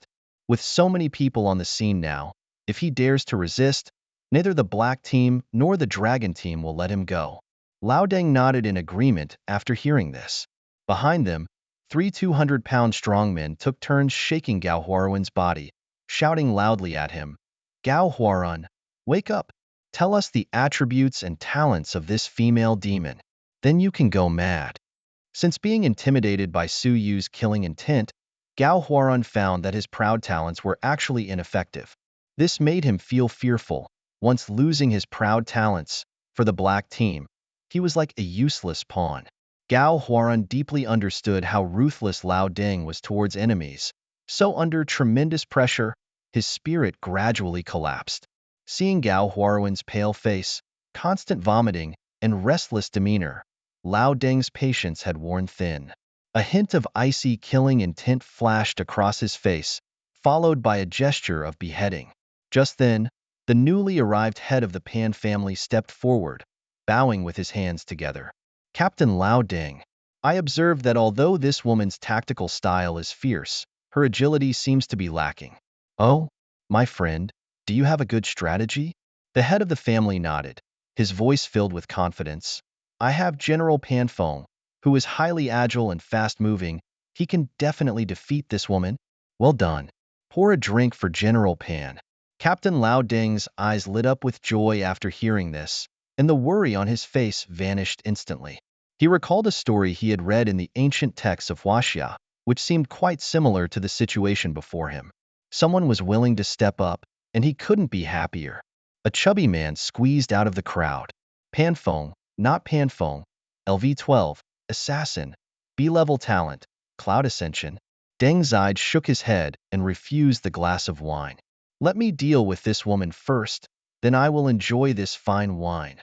With so many people on the scene now, if he dares to resist, neither the Black team nor the Dragon team will let him go. Lao Deng nodded in agreement after hearing this. Behind them, 3 200-pound strongmen took turns shaking Gao Huarun's body, shouting loudly at him, "Gao Huarun, wake up! Tell us the attributes and talents of this female demon. Then you can go mad." Since being intimidated by Su Yu's killing intent, Gao Huarun found that his proud talents were actually ineffective. This made him feel fearful. Once losing his proud talents, For the black team, he was like a useless pawn. Gao Huarun deeply understood how ruthless Lao Deng was towards enemies, so under tremendous pressure, his spirit gradually collapsed. Seeing Gao Huarun's pale face, constant vomiting, and restless demeanor, Lao Deng's patience had worn thin. A hint of icy killing intent flashed across his face, followed by a gesture of beheading. Just then, the newly arrived head of the Pan family stepped forward, bowing with his hands together. Captain Lao Deng, I observed that although this woman's tactical style is fierce, her agility seems to be lacking. Oh, my friend, do you have a good strategy? The head of the family nodded, his voice filled with confidence. I have General Panfeng, who is highly agile and fast-moving. He can definitely defeat this woman. Well done. Pour a drink for General Pan. Captain Lao Deng's eyes lit up with joy after hearing this, and the worry on his face vanished instantly. He recalled a story he had read in the ancient texts of Huaxia, which seemed quite similar to the situation before him. Someone was willing to step up, and he couldn't be happier. A chubby man squeezed out of the crowd. Panfeng, not Panfeng, LV100 Assassin, B-level talent, Cloud Ascension. Deng Zide shook his head and refused the glass of wine. Let me deal with this woman first, then I will enjoy this fine wine.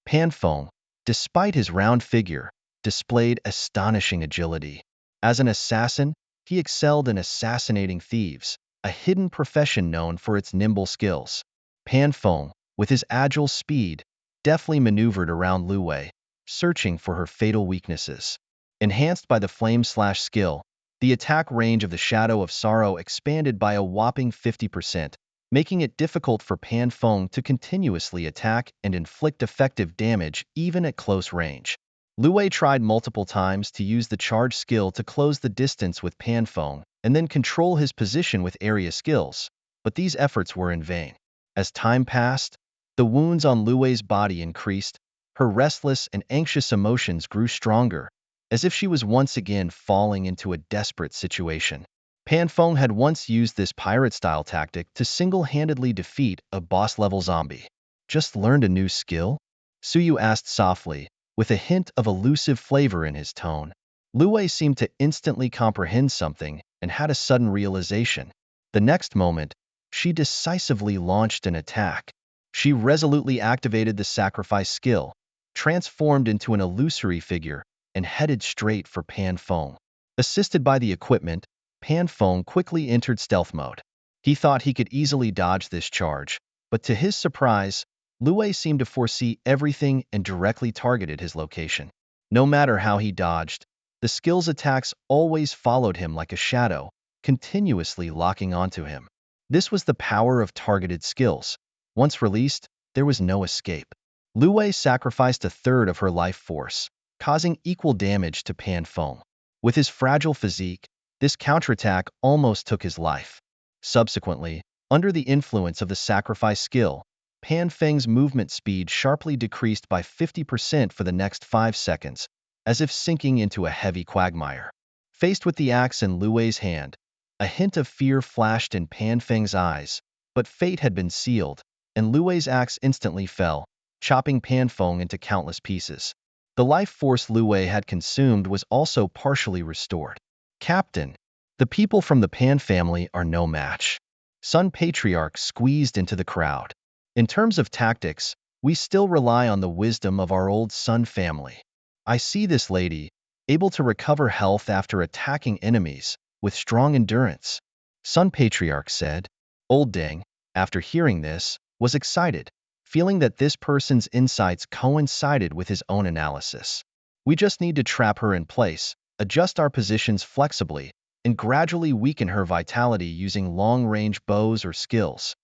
Panfeng, despite his round figure, displayed astonishing agility. As an assassin, he excelled in assassinating thieves, a hidden profession known for its nimble skills. Panfeng, with his agile speed, deftly maneuvered around Lu Wei, searching for her fatal weaknesses. Enhanced by the flame-slash skill, the attack range of the Shadow of Sorrow expanded by a whopping 50%, making it difficult for Panfeng to continuously attack and inflict effective damage even at close range. Lu Wei tried multiple times to use the charge skill to close the distance with Panfeng and then control his position with area skills, but these efforts were in vain. As time passed, the wounds on Lu Wei's body increased, her restless and anxious emotions grew stronger, as if she was once again falling into a desperate situation. Panfeng had once used this pirate-style tactic to single-handedly defeat a boss-level zombie. Just learned a new skill? Suyu asked softly, with a hint of elusive flavor in his tone. Lu Wei seemed to instantly comprehend something and had a sudden realization. The next moment, she decisively launched an attack. She resolutely activated the sacrifice skill, transformed into an illusory figure, and headed straight for Panfeng. Assisted by the equipment, Panfeng quickly entered stealth mode. He thought he could easily dodge this charge, but to his surprise, Lu Wei seemed to foresee everything and directly targeted his location. No matter how he dodged, the skill's attacks always followed him like a shadow, continuously locking onto him. This was the power of targeted skills. Once released, there was no escape. Lu Wei sacrificed a third of her life force, causing equal damage to Panfeng. With his fragile physique, this counterattack almost took his life. Subsequently, under the influence of the sacrifice skill, Panfeng's movement speed sharply decreased by 50% for the next 5 seconds, as if sinking into a heavy quagmire. Faced with the axe in Lu Wei's hand, a hint of fear flashed in Panfeng's eyes, but fate had been sealed, and Lu Wei's axe instantly fell, chopping Panfeng into countless pieces. The life force Lu Wei had consumed was also partially restored. Captain, the people from the Pan family are no match. Sun Patriarch squeezed into the crowd. In terms of tactics, we still rely on the wisdom of our old Sun family. I see this lady, able to recover health after attacking enemies, with strong endurance. Sun Patriarch said. Old Deng, after hearing this, was excited, feeling that this person's insights coincided with his own analysis. We just need to trap her in place, adjust our positions flexibly, and gradually weaken her vitality using long-range bows or skills.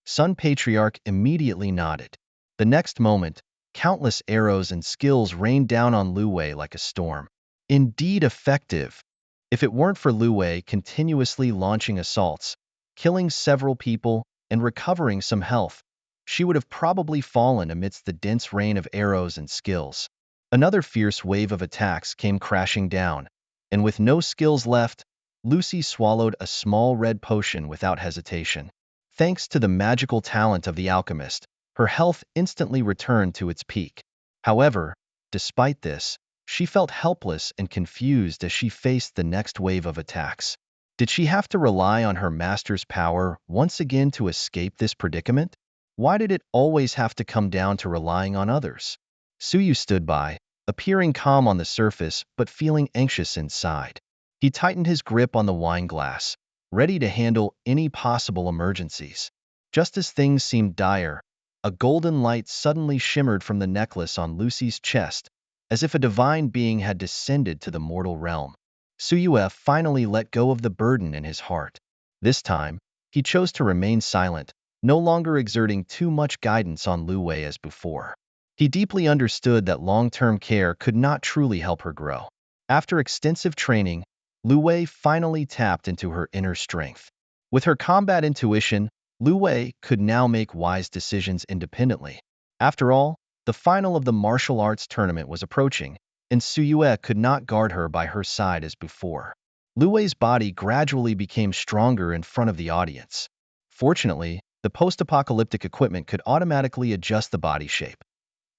Sun Patriarch immediately nodded. The next moment, countless arrows and skills rained down on Lu Wei like a storm. Indeed effective. If it weren't for Lu Wei continuously launching assaults, killing several people, and recovering some health, she would have probably fallen amidst the dense rain of arrows and skills. Another fierce wave of attacks came crashing down, and with no skills left, Lucy swallowed a small red potion without hesitation. Thanks to the magical talent of the alchemist, Her health instantly returned to its peak. However, despite this, she felt helpless and confused as she faced the next wave of attacks. Did she have to rely on her master's power once again to escape this predicament? Why did it always have to come down to relying on others? Suyu stood by, appearing calm on the surface but feeling anxious inside. He tightened his grip on the wine glass, ready to handle any possible emergencies. Just as things seemed dire, a golden light suddenly shimmered from the necklace on Lucy's chest, as if a divine being had descended to the mortal realm. Suyue finally let go of the burden in his heart. This time, he chose to remain silent, no longer exerting too much guidance on Lu Wei as before. He deeply understood that long-term care could not truly help her grow. After extensive training, Lu Wei finally tapped into her inner strength. With her combat intuition, Lu Wei could now make wise decisions independently. After all, the final of the martial arts tournament was approaching, and Suyue could not guard her by her side as before. Lu Wei's body gradually became stronger in front of the audience. Fortunately, the post-apocalyptic equipment could automatically adjust the body shape.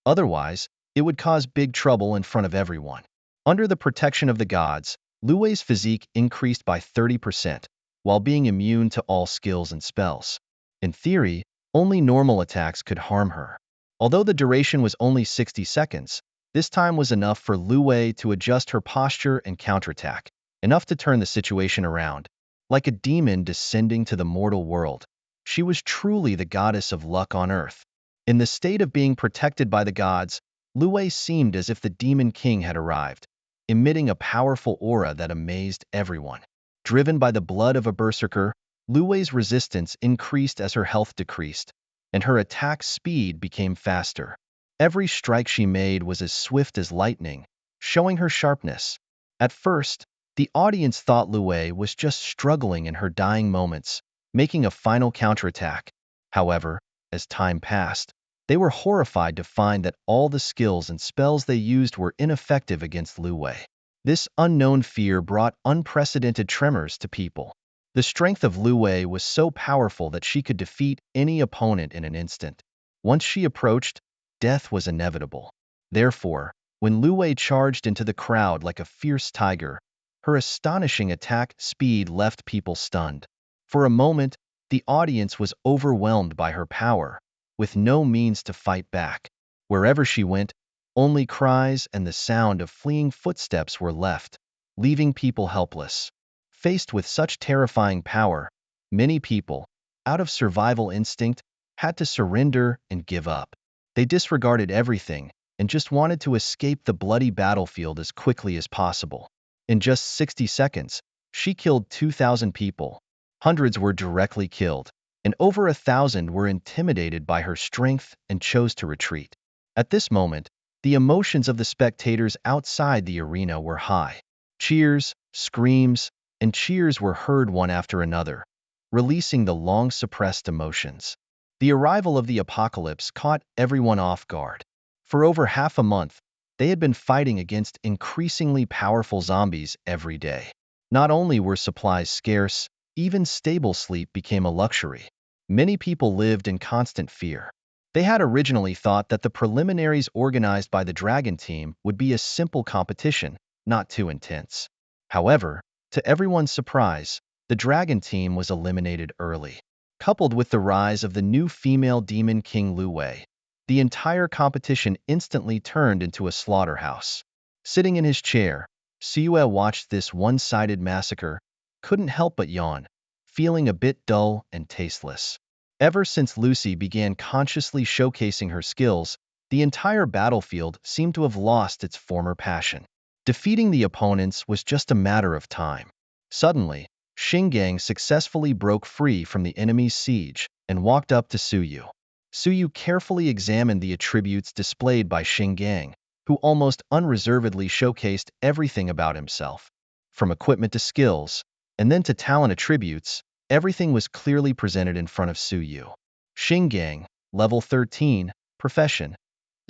Otherwise, it would cause big trouble in front of everyone. Under the protection of the gods, Lu Wei's physique increased by 30%, while being immune to all skills and spells. In theory, only normal attacks could harm her. Although the duration was only 60 seconds, this time was enough for Lu Wei to adjust her posture and counterattack, enough to turn the situation around. Like a demon descending to the mortal world, she was truly the goddess of luck on earth. In the state of being protected by the gods, Lu Wei seemed as if the Demon King had arrived, emitting a powerful aura that amazed everyone. Driven by the blood of a berserker, Lu Wei's resistance increased as her health decreased, and her attack speed became faster. Every strike she made was as swift as lightning, showing her sharpness. At first, the audience thought Lu Wei was just struggling in her dying moments, making a final counterattack. However, as time passed, they were horrified to find that all the skills and spells they used were ineffective against Lu Wei. This unknown fear brought unprecedented tremors to people. The strength of Lu Wei was so powerful that she could defeat any opponent in an instant. Once she approached, death was inevitable. Therefore, when Lu Wei charged into the crowd like a fierce tiger, her astonishing attack speed left people stunned. For a moment, the audience was overwhelmed by her power, with no means to fight back. Wherever she went, only cries and the sound of fleeing footsteps were left, leaving people helpless. Faced with such terrifying power, many people, out of survival instinct, had to surrender and give up. They disregarded everything and just wanted to escape the bloody battlefield as quickly as possible. In just 60 seconds, she killed 2,000 people. Hundreds were directly killed, and over 1,000 were intimidated by her strength and chose to retreat. At this moment, the emotions of the spectators outside the arena were high. Cheers, screams, and cheers were heard one after another, releasing the long-suppressed emotions. The arrival of the apocalypse caught everyone off guard. For over half a month, they had been fighting against increasingly powerful zombies every day. Not only were supplies scarce, even stable sleep became a luxury. Many people lived in constant fear. They had originally thought that the preliminaries organized by the Dragon team would be a simple competition, not too intense. However, to everyone's surprise, the Dragon team was eliminated early. Coupled with the rise of the new female demon king Lu Wei, the entire competition instantly turned into a slaughterhouse. Sitting in his chair, Siyue watched this one-sided massacre, couldn't help but yawn, feeling a bit dull and tasteless. Ever since Lucy began consciously showcasing her skills, the entire battlefield seemed to have lost its former passion. Defeating the opponents was just a matter of time. Suddenly, Xinggang successfully broke free from the enemy's siege and walked up to Suyu. Suyu carefully examined the attributes displayed by Xinggang, who almost unreservedly showcased everything about himself. From equipment to skills, and then to talent attributes, everything was clearly presented in front of Suyu. Xinggang, level 13, profession,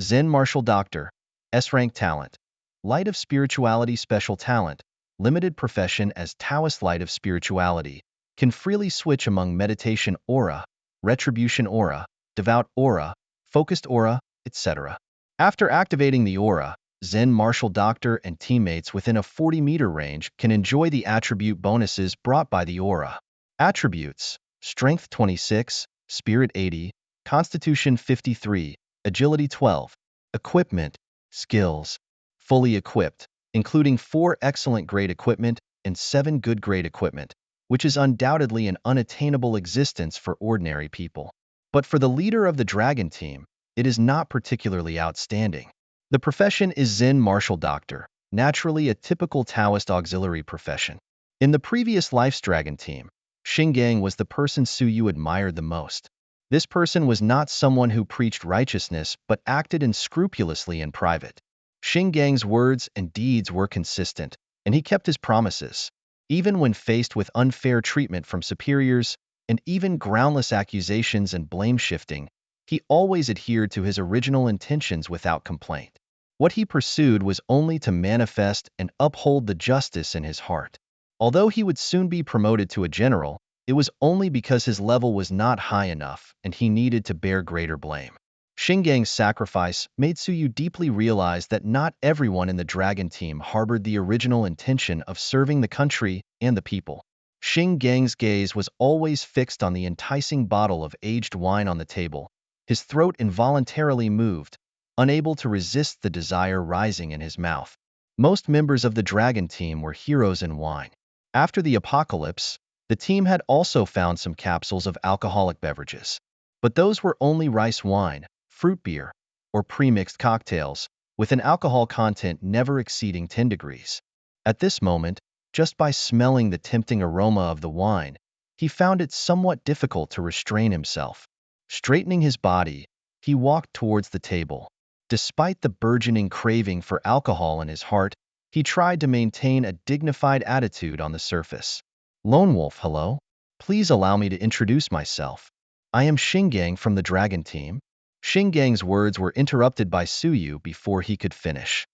Zen Martial Doctor, S-rank talent, Light of Spirituality special talent, limited profession as Taoist Light of Spirituality, can freely switch among meditation aura, retribution aura, devout aura, focused aura, etc. After activating the aura, Zen Martial Doctor and teammates within a 40-meter range can enjoy the attribute bonuses brought by the aura. Attributes: Strength 26, Spirit 80, Constitution 53, Agility 12. Equipment: Skills: Fully equipped, including 4 excellent grade equipment and 7 good grade equipment, which is undoubtedly an unattainable existence for ordinary people. But for the leader of the Dragon team, it is not particularly outstanding. The profession is Zen Martial Doctor, naturally a typical Taoist auxiliary profession. In the previous Life's Dragon team, Xinggang was the person Suyu admired the most. This person was not someone who preached righteousness but acted unscrupulously in private. Xinggang's words and deeds were consistent, and he kept his promises. Even when faced with unfair treatment from superiors and even groundless accusations and blame-shifting, he always adhered to his original intentions without complaint. What he pursued was only to manifest and uphold the justice in his heart. Although he would soon be promoted to a general, it was only because his level was not high enough and he needed to bear greater blame. Xinggang's sacrifice made Suyu deeply realize that not everyone in the Dragon team harbored the original intention of serving the country and the people. Xinggang's gaze was always fixed on the enticing bottle of aged wine on the table. His throat involuntarily moved, unable to resist the desire rising in his mouth. Most members of the Dragon team were heroes in wine. After the apocalypse, the team had also found some capsules of alcoholic beverages. But those were only rice wine, fruit beer, or pre-mixed cocktails, with an alcohol content never exceeding 10 degrees. At this moment, just by smelling the tempting aroma of the wine, he found it somewhat difficult to restrain himself. Straightening his body, he walked towards the table. Despite the burgeoning craving for alcohol in his heart, he tried to maintain a dignified attitude on the surface. Lone Wolf, hello? Please allow me to introduce myself. I am Xinggang from the Dragon team. Xinggang's words were interrupted by Suyu before he could finish.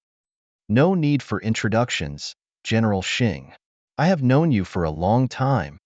No need for introductions, General Xing. I have known you for a long time,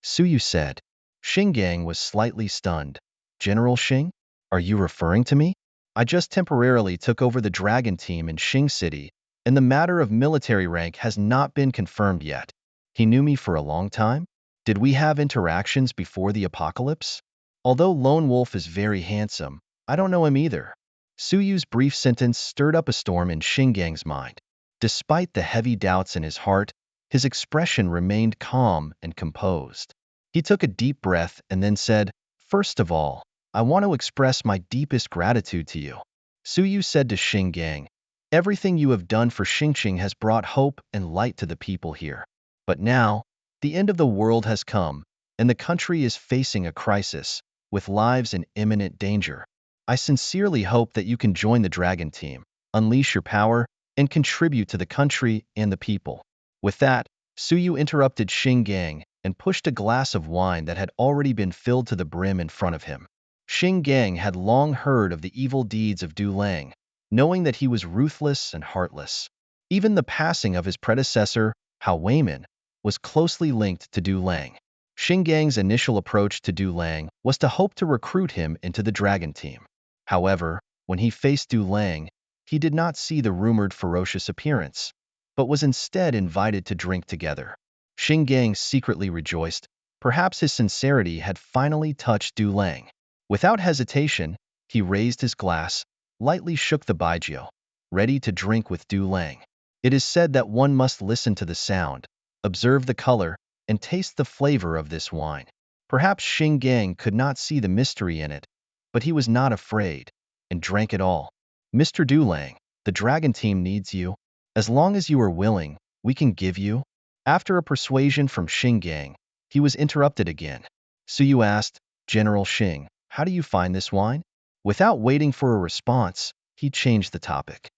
Suyu said. Xinggang was slightly stunned. General Xing? Are you referring to me? I just temporarily took over the Dragon team in Xing City, and the matter of military rank has not been confirmed yet. He knew me for a long time? Did we have interactions before the apocalypse? Although Lone Wolf is very handsome, I don't know him either. Suyu's brief sentence stirred up a storm in Xinggang's mind. Despite the heavy doubts in his heart, his expression remained calm and composed. He took a deep breath and then said, "First of all, I want to express my deepest gratitude to you." Suyu said to Xinggang, "Everything you have done for Xingqing has brought hope and light to the people here. But now, the end of the world has come, and the country is facing a crisis, with lives in imminent danger. I sincerely hope that you can join the Dragon team, unleash your power, and contribute to the country and the people." With that, Suyu interrupted Xinggang and pushed a glass of wine that had already been filled to the brim in front of him. Xinggang had long heard of the evil deeds of Du Lang, knowing that he was ruthless and heartless. Even the passing of his predecessor, Hao Weiman, was closely linked to Du Lang. Xinggang's initial approach to Du Lang was to hope to recruit him into the Dragon team. However, when he faced Du Lang, he did not see the rumored ferocious appearance, but was instead invited to drink together. Xinggang secretly rejoiced. Perhaps his sincerity had finally touched Du Lang. Without hesitation, he raised his glass, lightly shook the baijiu, ready to drink with Du Lang. It is said that one must listen to the sound, observe the color, and taste the flavor of this wine. Perhaps Xinggang could not see the mystery in it, but he was not afraid, and drank it all. "Mr. Du Lang, the Dragon team needs you. As long as you are willing, we can give you." After a persuasion from Xinggang, he was interrupted again. Suyu asked, "General Xing, how do you find this wine?" Without waiting for a response, he changed the topic.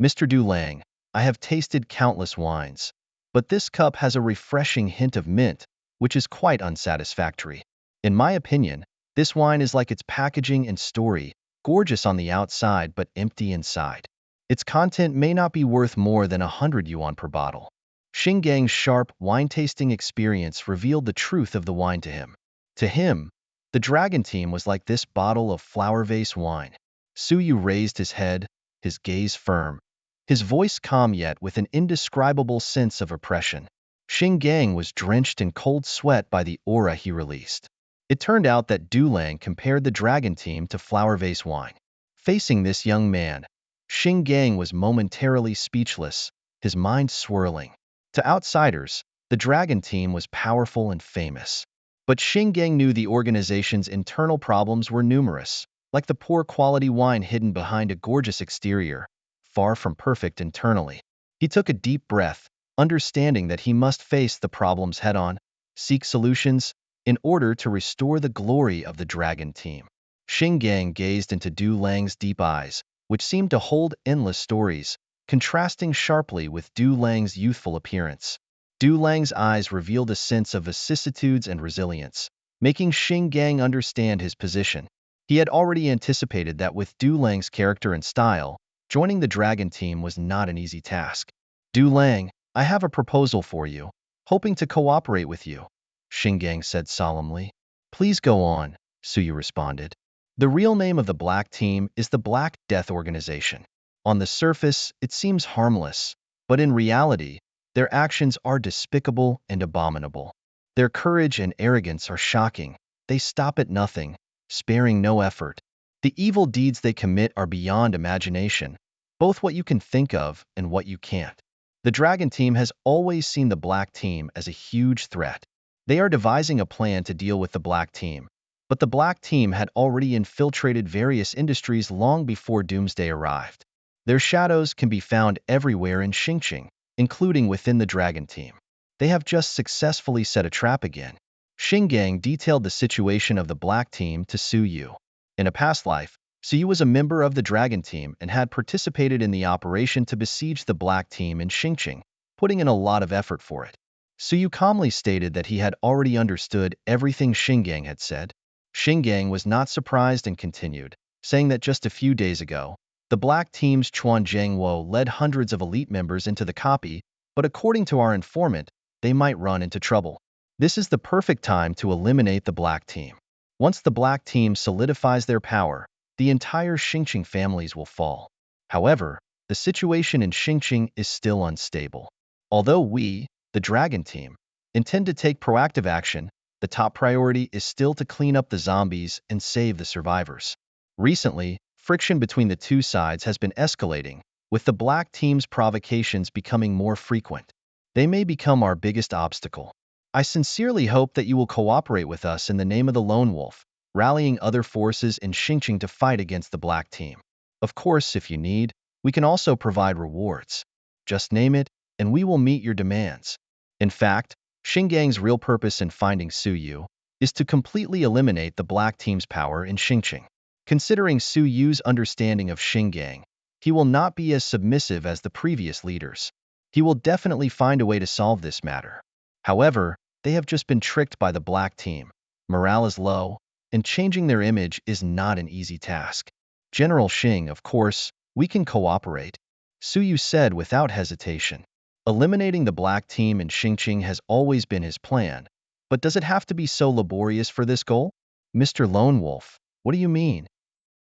"Mr. Du Lang, I have tasted countless wines, but this cup has a refreshing hint of mint, which is quite unsatisfactory. In my opinion, this wine is like its packaging and story, gorgeous on the outside but empty inside. Its content may not be worth more than 100 yuan per bottle." Xinggang's sharp wine-tasting experience revealed the truth of the wine to him. To him, The dragon team was like this bottle of flower vase wine. Suyu raised his head, his gaze firm, his voice calm yet with an indescribable sense of oppression. Xingang was drenched in cold sweat by the aura he released. It turned out that Dulang compared the dragon team to flower vase wine. Facing this young man, Xingang was momentarily speechless, his mind swirling. To outsiders, the dragon team was powerful and famous. But Xingang knew the organization's internal problems were numerous, like the poor quality wine hidden behind a gorgeous exterior, far from perfect internally. He took a deep breath, understanding that he must face the problems head-on, seek solutions, in order to restore the glory of the dragon team. Xingang gazed into Du Lang's deep eyes, which seemed to hold endless stories, contrasting sharply with Du Lang's youthful appearance. Du Lang's eyes revealed a sense of vicissitudes and resilience, making Xingang understand his position. He had already anticipated that with Du Lang's character and style, joining the dragon team was not an easy task. Du Lang, I have a proposal for you, hoping to cooperate with you, Xingang said solemnly. Please go on, Suyu responded. The real name of the Black Team is the Black Death Organization. On the surface, it seems harmless, but in reality, their actions are despicable and abominable. Their courage and arrogance are shocking. They stop at nothing, sparing no effort. The evil deeds they commit are beyond imagination, both what you can think of and what you can't. The Dragon Team has always seen the Black Team as a huge threat. They are devising a plan to deal with the Black Team, but the Black Team had already infiltrated various industries long before Doomsday arrived. Their shadows can be found everywhere in Xingqing, including within the Dragon Team. They have just successfully set a trap again. Xingang detailed the situation of the Black Team to Suyu. In a past life, Suyu was a member of the Dragon Team and had participated in the operation to besiege the Black Team in Xingqing, putting in a lot of effort for it. Suyu calmly stated that he had already understood everything Xingang had said. Xingang was not surprised and continued, saying that just a few days ago, the Black Team's Chuan Zhangwo led hundreds of elite members into the copy, but according to our informant, they might run into trouble. This is the perfect time to eliminate the Black Team. Once the Black Team solidifies their power, the entire Xingqing families will fall. However, the situation in Xingqing is still unstable. Although we, the Dragon Team, intend to take proactive action, the top priority is still to clean up the zombies and save the survivors. Recently, friction between the two sides has been escalating, with the Black Team's provocations becoming more frequent. They may become our biggest obstacle. I sincerely hope that you will cooperate with us in the name of the Lone Wolf, rallying other forces in Xingqing to fight against the Black Team. Of course, if you need, we can also provide rewards. Just name it, and we will meet your demands. In fact, Xingang's real purpose in finding Suyu is to completely eliminate the Black Team's power in Xingqing. Considering Suyu's understanding of Xingang, he will not be as submissive as the previous leaders. He will definitely find a way to solve this matter. However, they have just been tricked by the Black Team. Morale is low, and changing their image is not an easy task. General Xing, of course, we can cooperate, Suyu said without hesitation. Eliminating the Black Team in Xingqing has always been his plan, but does it have to be so laborious for this goal? Mr. Lone Wolf, what do you mean?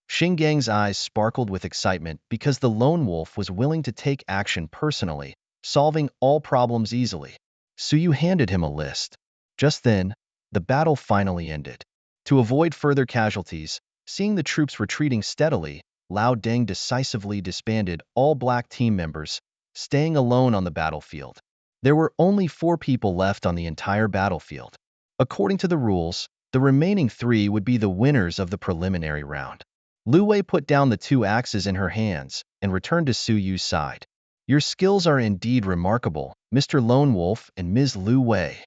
Xingang's eyes sparkled with excitement because the Lone Wolf was willing to take action personally, solving all problems easily. Suyu handed him a list. Just then, the battle finally ended. To avoid further casualties, seeing the troops retreating steadily, Lao Deng decisively disbanded all Black Team members, staying alone on the battlefield. There were only 4 people left on the entire battlefield. According to the rules, the remaining 3 would be the winners of the preliminary round. Lu Wei put down the 2 axes in her hands and returned to Suyu's side. Your skills are indeed remarkable, Mr. Lone Wolf and Ms. Lu Wei,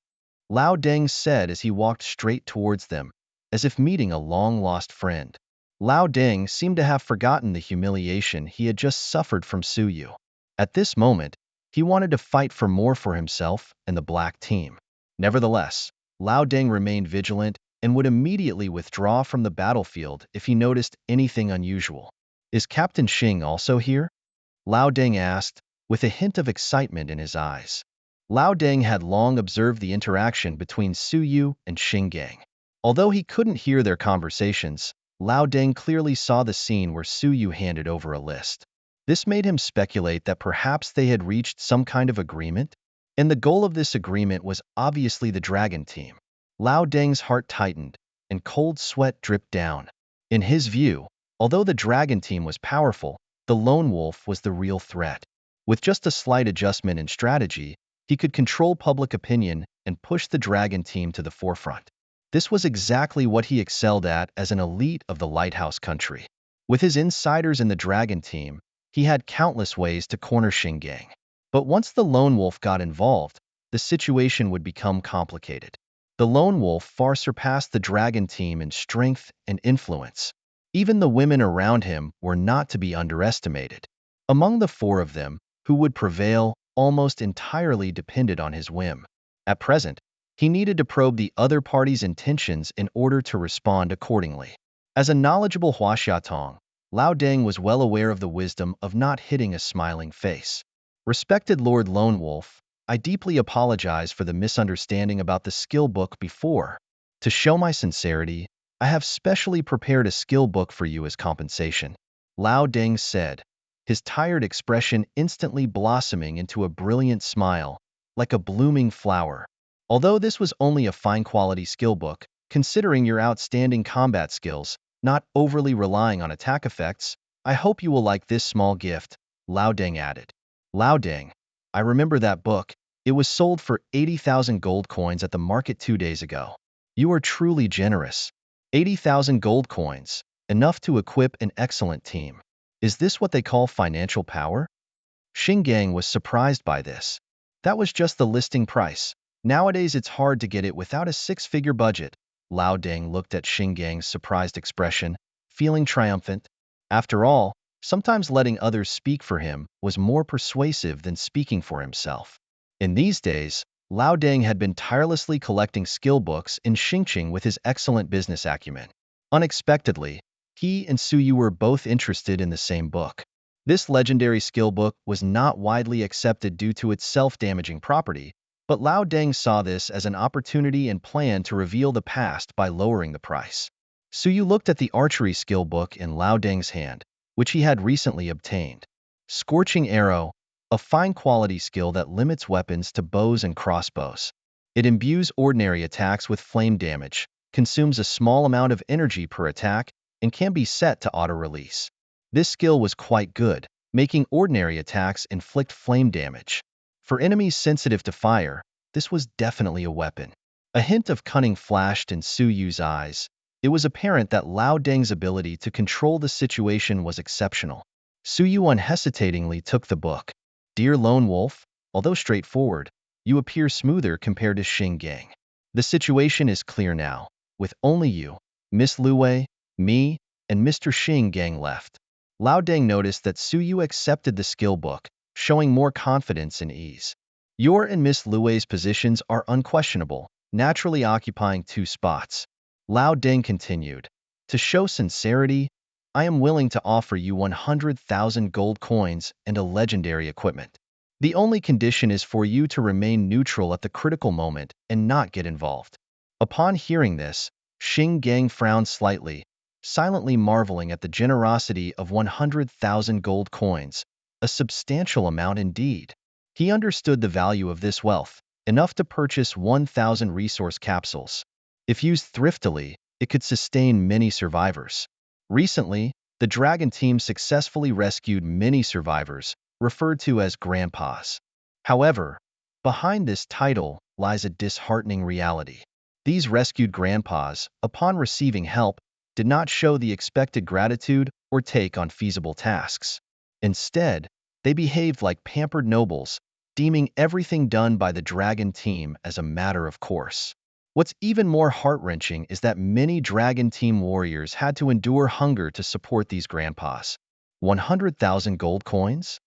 Lao Deng said as he walked straight towards them, as if meeting a long-lost friend. Lao Deng seemed to have forgotten the humiliation he had just suffered from Suyu. At this moment, he wanted to fight for more for himself and the Black Team. Nevertheless, Lao Deng remained vigilant and would immediately withdraw from the battlefield if he noticed anything unusual. Is Captain Xing also here? Lao Deng asked, with a hint of excitement in his eyes. Lao Deng had long observed the interaction between Suyu and Xingang. Although he couldn't hear their conversations, Lao Deng clearly saw the scene where Su Yu handed over a list. This made him speculate that perhaps they had reached some kind of agreement, and the goal of this agreement was obviously the dragon team. Lao Deng's heart tightened, and cold sweat dripped down. In his view, although the dragon team was powerful, the lone wolf was the real threat. With just a slight adjustment in strategy, he could control public opinion and push the dragon team to the forefront. This was exactly what he excelled at as an elite of the lighthouse country. With his insiders in the dragon team, he had countless ways to corner Xingang. But once the lone wolf got involved, the situation would become complicated. The lone wolf far surpassed the dragon team in strength and influence. Even the women around him were not to be underestimated. Among the four of them, who would prevail almost entirely depended on his whim. At present, he needed to probe the other party's intentions in order to respond accordingly. As a knowledgeable Huaxiatong, Lao Deng was well aware of the wisdom of not hitting a smiling face. Respected Lord Lone Wolf, I deeply apologize for the misunderstanding about the skill book before. To show my sincerity, I have specially prepared a skill book for you as compensation, Lao Deng said, his tired expression instantly blossoming into a brilliant smile, like a blooming flower. Although this was only a fine-quality skill book, considering your outstanding combat skills, not overly relying on attack effects, I hope you will like this small gift, Lao Deng added. Lao Deng, I remember that book. It was sold for 80,000 gold coins at the market 2 days ago. You are truly generous. 80,000 gold coins, enough to equip an excellent team. Is this what they call financial power? Xingang was surprised by this. That was just the listing price. Nowadays it's hard to get it without a six-figure budget. Lao Deng looked at Xingang's surprised expression, feeling triumphant. After all, sometimes letting others speak for him was more persuasive than speaking for himself. In these days, Lao Deng had been tirelessly collecting skill books in Xingqing with his excellent business acumen. Unexpectedly, he and Su Yu were both interested in the same book. This legendary skill book was not widely accepted due to its self-damaging property, but Lao Deng saw this as an opportunity and planned to reveal the past by lowering the price. Su Yu looked at the archery skill book in Lao Deng's hand, which he had recently obtained. Scorching Arrow, a fine-quality skill that limits weapons to bows and crossbows. It imbues ordinary attacks with flame damage, consumes a small amount of energy per attack, and can be set to auto-release. This skill was quite good, making ordinary attacks inflict flame damage. For enemies sensitive to fire, this was definitely a weapon. A hint of cunning flashed in Su Yu's eyes. It was apparent that Lao Deng's ability to control the situation was exceptional. Su Yu unhesitatingly took the book. Dear Lone Wolf, although straightforward, you appear smoother compared to Xingang. The situation is clear now, with only you, Miss Luwei, me, and Mr. Xingang left. Lao Deng noticed that Su Yu accepted the skill book, showing more confidence and ease. Your and Miss Luwei's positions are unquestionable, naturally occupying 2 spots. Lao Deng continued. To show sincerity, I am willing to offer you 100,000 gold coins and a legendary equipment. The only condition is for you to remain neutral at the critical moment and not get involved. Upon hearing this, Xingang frowned slightly, silently marveling at the generosity of 100,000 gold coins, a substantial amount indeed. He understood the value of this wealth, enough to purchase 1,000 resource capsules. If used thriftily, it could sustain many survivors. Recently, the Dragon team successfully rescued many survivors, referred to as grandpas. However, behind this title lies a disheartening reality. These rescued grandpas, upon receiving help, did not show the expected gratitude or take on feasible tasks. Instead, they behaved like pampered nobles, deeming everything done by the Dragon team as a matter of course. What's even more heart-wrenching is that many Dragon team warriors had to endure hunger to support these grandpas. 100,000 gold coins?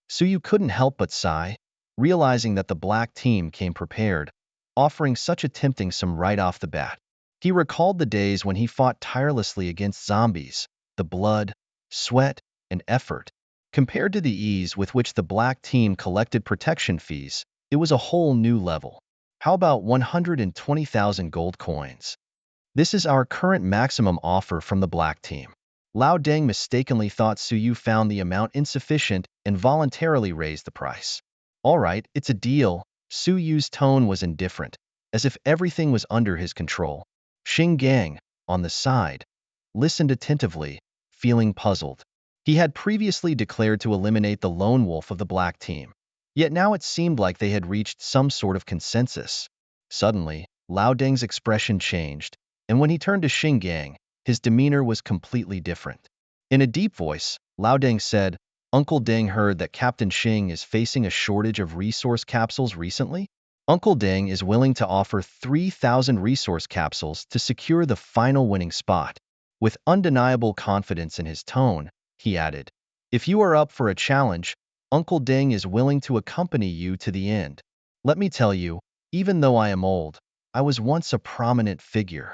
Su Yu couldn't help but sigh, realizing that the black team came prepared, offering such a tempting sum right off the bat. He recalled the days when he fought tirelessly against zombies, the blood, sweat, and effort. Compared to the ease with which the black team collected protection fees, it was a whole new level. How about 120,000 gold coins? This is our current maximum offer from the black team. Lao Deng mistakenly thought Su Yu found the amount insufficient and voluntarily raised the price. All right, it's a deal. Su Yu's tone was indifferent, as if everything was under his control. Xing Gang, on the side, listened attentively, feeling puzzled. He had previously declared to eliminate the lone wolf of the black team. Yet now it seemed like they had reached some sort of consensus. Suddenly, Lao Deng's expression changed, and when he turned to Xing Gang, his demeanor was completely different. In a deep voice, Lao Deng said, "Uncle Deng heard that Captain Xing is facing a shortage of resource capsules recently? Uncle Deng is willing to offer 3,000 resource capsules to secure the final winning spot." With undeniable confidence in his tone, he added, "If you are up for a challenge, Uncle Deng is willing to accompany you to the end. Let me tell you, even though I am old, I was once a prominent figure."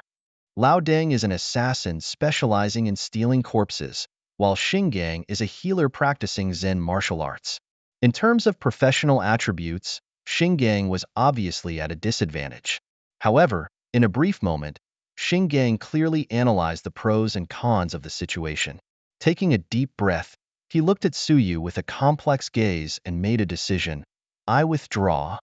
Lao Deng is an assassin specializing in stealing corpses, while Xing Gang is a healer practicing Zen martial arts. In terms of professional attributes, Xing Gang was obviously at a disadvantage. However, in a brief moment, Xing Gang clearly analyzed the pros and cons of the situation. Taking a deep breath, he looked at Su Yu with a complex gaze and made a decision. "I withdraw."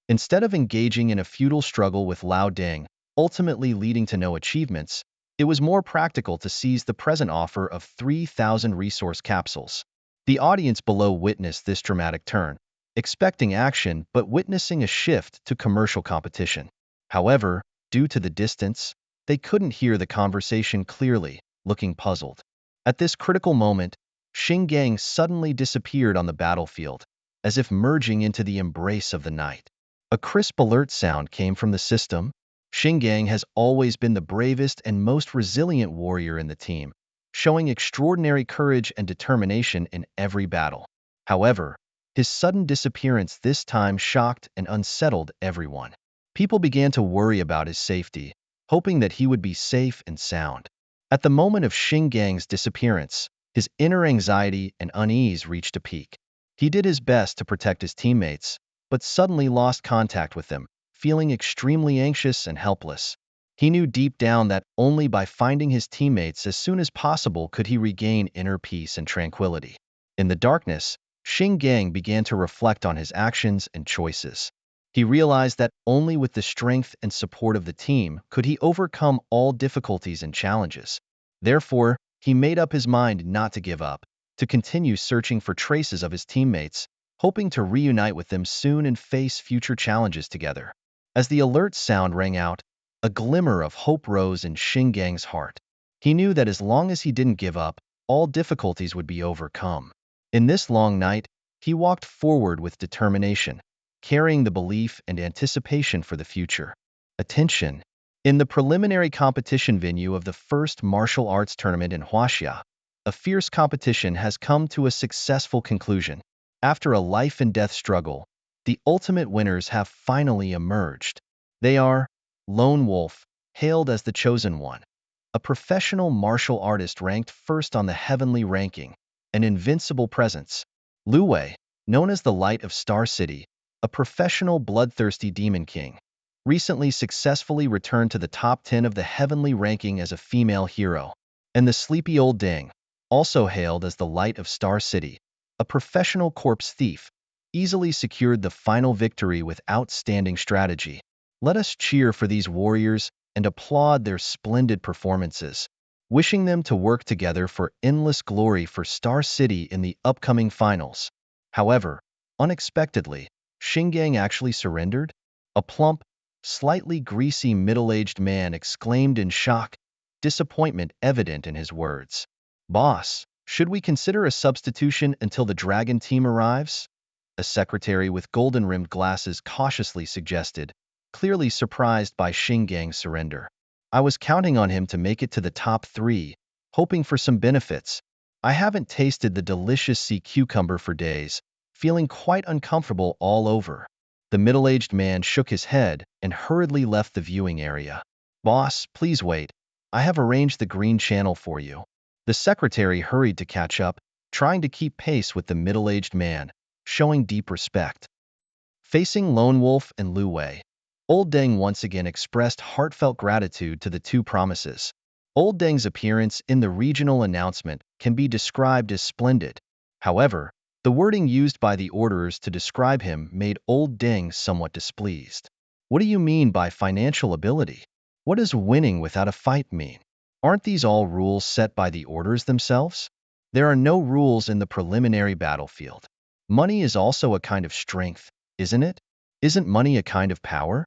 Instead of engaging in a futile struggle with Lao Deng, ultimately leading to no achievements, it was more practical to seize the present offer of 3,000 resource capsules. The audience below witnessed this dramatic turn, expecting action but witnessing a shift to commercial competition. However, due to the distance, they couldn't hear the conversation clearly, looking puzzled. At this critical moment, Xing Gang suddenly disappeared on the battlefield, as if merging into the embrace of the night. A crisp alert sound came from the system. Xing Gang has always been the bravest and most resilient warrior in the team, showing extraordinary courage and determination in every battle. However, his sudden disappearance this time shocked and unsettled everyone. People began to worry about his safety, hoping that he would be safe and sound. At the moment of Xing Gang's disappearance, his inner anxiety and unease reached a peak. He did his best to protect his teammates, but suddenly lost contact with them, feeling extremely anxious and helpless. He knew deep down that only by finding his teammates as soon as possible could he regain inner peace and tranquility. In the darkness, Xing Gang began to reflect on his actions and choices. He realized that only with the strength and support of the team could he overcome all difficulties and challenges. Therefore, he made up his mind not to give up, to continue searching for traces of his teammates, hoping to reunite with them soon and face future challenges together. As the alert sound rang out, a glimmer of hope rose in Xing Gang's heart. He knew that as long as he didn't give up, all difficulties would be overcome. In this long night, he walked forward with determination, carrying the belief and anticipation for the future. Attention! In the preliminary competition venue of the first martial arts tournament in Huaxia, a fierce competition has come to a successful conclusion. After a life-and-death struggle, the ultimate winners have finally emerged. They are Lone Wolf, hailed as the Chosen One, a professional martial artist ranked first on the heavenly ranking, an invincible presence. Lu Wei, known as the Light of Star City, a professional bloodthirsty demon king, recently successfully returned to the top 10 of the heavenly ranking as a female hero. And the sleepy old Ding, also hailed as the Light of Star City, a professional corpse thief, easily secured the final victory with outstanding strategy. Let us cheer for these warriors and applaud their splendid performances, wishing them to work together for endless glory for Star City in the upcoming finals. However, unexpectedly, Xing Gang actually surrendered? A plump, slightly greasy middle-aged man exclaimed in shock, disappointment evident in his words. "Boss, should we consider a substitution until the dragon team arrives?" A secretary with golden-rimmed glasses cautiously suggested, clearly surprised by Xing Gang's surrender. "I was counting on him to make it to the top 3, hoping for some benefits. I haven't tasted the delicious sea cucumber for days, feeling quite uncomfortable all over." The middle-aged man shook his head and hurriedly left the viewing area. "Boss, please wait. I have arranged the green channel for you." The secretary hurried to catch up, trying to keep pace with the middle-aged man, showing deep respect. Facing Lone Wolf and Lu Wei, Old Deng once again expressed heartfelt gratitude to the two promises. Old Deng's appearance in the regional announcement can be described as splendid. However, the wording used by the orderers to describe him made Old Deng somewhat displeased. What do you mean by financial ability? What does winning without a fight mean? Aren't these all rules set by the orders themselves? There are no rules in the preliminary battlefield. Money is also a kind of strength, isn't it? Isn't money a kind of power?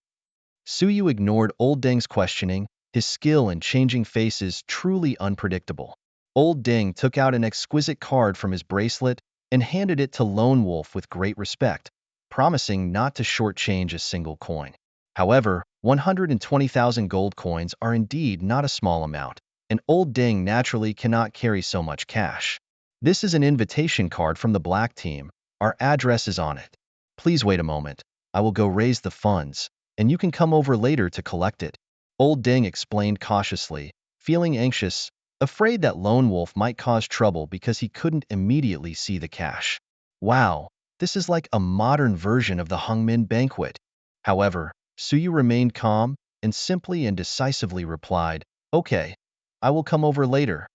Suyu ignored Old Deng's questioning, his skill in changing faces truly unpredictable. Old Deng took out an exquisite card from his bracelet and handed it to Lone Wolf with great respect, promising not to shortchange a single coin. However, 120,000 gold coins are indeed not a small amount, and Old Deng naturally cannot carry so much cash. This is an invitation card from the Black Team. Our address is on it. Please wait a moment. I will go raise the funds, and you can come over later to collect it. Old Deng explained cautiously, feeling anxious, afraid that Lone Wolf might cause trouble because he couldn't immediately see the cash. Wow, this is like a modern version of the Hungmin banquet. However, Suyu remained calm and simply and decisively replied, "Okay, I will come over later."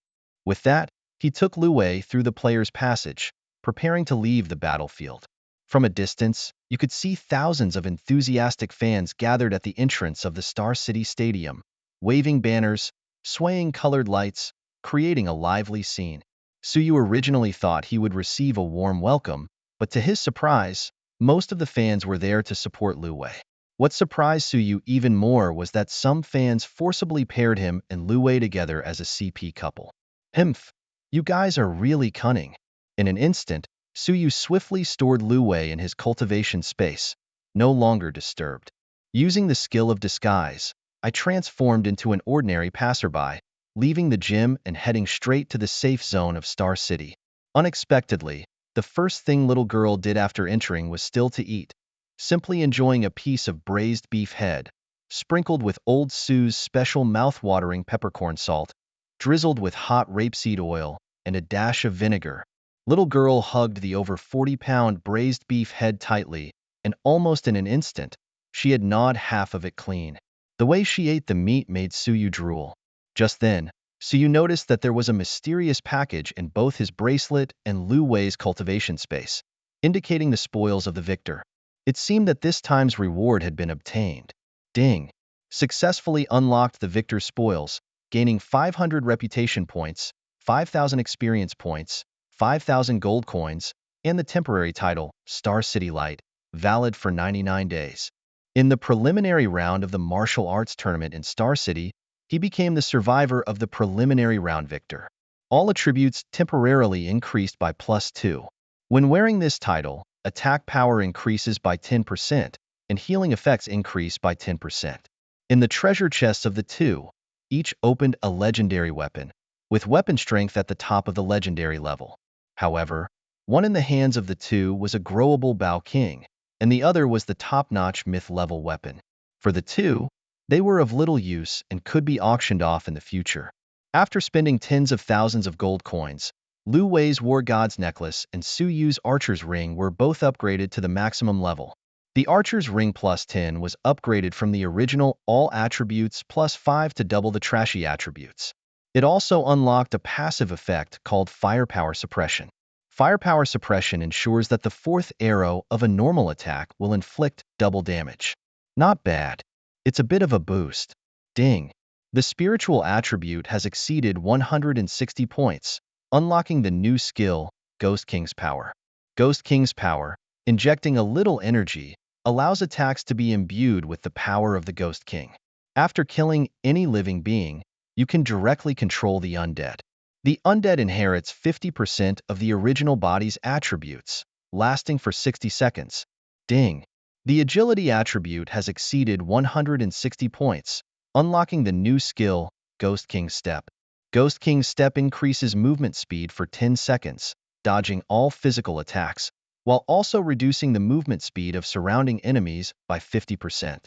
With that, he took Lu Wei through the player's passage, preparing to leave the battlefield. From a distance, you could see thousands of enthusiastic fans gathered at the entrance of the Star City Stadium, waving banners, swaying colored lights, creating a lively scene. Suyu originally thought he would receive a warm welcome, but to his surprise, most of the fans were there to support Lu Wei. What surprised Suyu even more was that some fans forcibly paired him and Lu Wei together as a CP couple. Himph, you guys are really cunning. In an instant, Suyu swiftly stored Lu Wei in his cultivation space, no longer disturbed. Using the skill of disguise, I transformed into an ordinary passerby, leaving the gym and heading straight to the safe zone of Star City. Unexpectedly, the first thing little girl did after entering was still to eat, simply enjoying a piece of braised beef head, sprinkled with Old Sue's special mouth-watering peppercorn salt, drizzled with hot rapeseed oil, and a dash of vinegar. Little girl hugged the over 40-pound braised beef head tightly, and almost in an instant, she had gnawed half of it clean. The way she ate the meat made Suyu drool. Just then, Suyu noticed that there was a mysterious package in both his bracelet and Lu Wei's cultivation space, indicating the spoils of the victor. It seemed that this time's reward had been obtained. Ding! Successfully unlocked the victor's spoils, gaining 500 reputation points, 5,000 experience points, 5,000 gold coins, and the temporary title, Star City Light, valid for 99 days. In the preliminary round of the martial arts tournament in Star City, he became the survivor of the preliminary round victor. All attributes temporarily increased by +2. When wearing this title, attack power increases by 10%, and healing effects increase by 10%. In the treasure chests of the two, each opened a legendary weapon, with weapon strength at the top of the legendary level. However, one in the hands of the two was a growable Bao King, and the other was the top-notch myth-level weapon. For the two, they were of little use and could be auctioned off in the future. After spending tens of thousands of gold coins, Lu Wei's War God's necklace and Suyu's Archer's ring were both upgraded to the maximum level. The Archer's ring +10 was upgraded from the original all attributes +5 to double the trashy attributes. It also unlocked a passive effect called Firepower Suppression. Firepower Suppression ensures that the fourth arrow of a normal attack will inflict double damage. Not bad. It's a bit of a boost. Ding. The spiritual attribute has exceeded 160 points, unlocking the new skill, Ghost King's Power. Ghost King's Power, injecting a little energy, allows attacks to be imbued with the power of the Ghost King. After killing any living being, you can directly control the undead. The undead inherits 50% of the original body's attributes, lasting for 60 seconds. Ding. The agility attribute has exceeded 160 points, unlocking the new skill, Ghost King's Step. Ghost King's Step increases movement speed for 10 seconds, dodging all physical attacks, while also reducing the movement speed of surrounding enemies by 50%.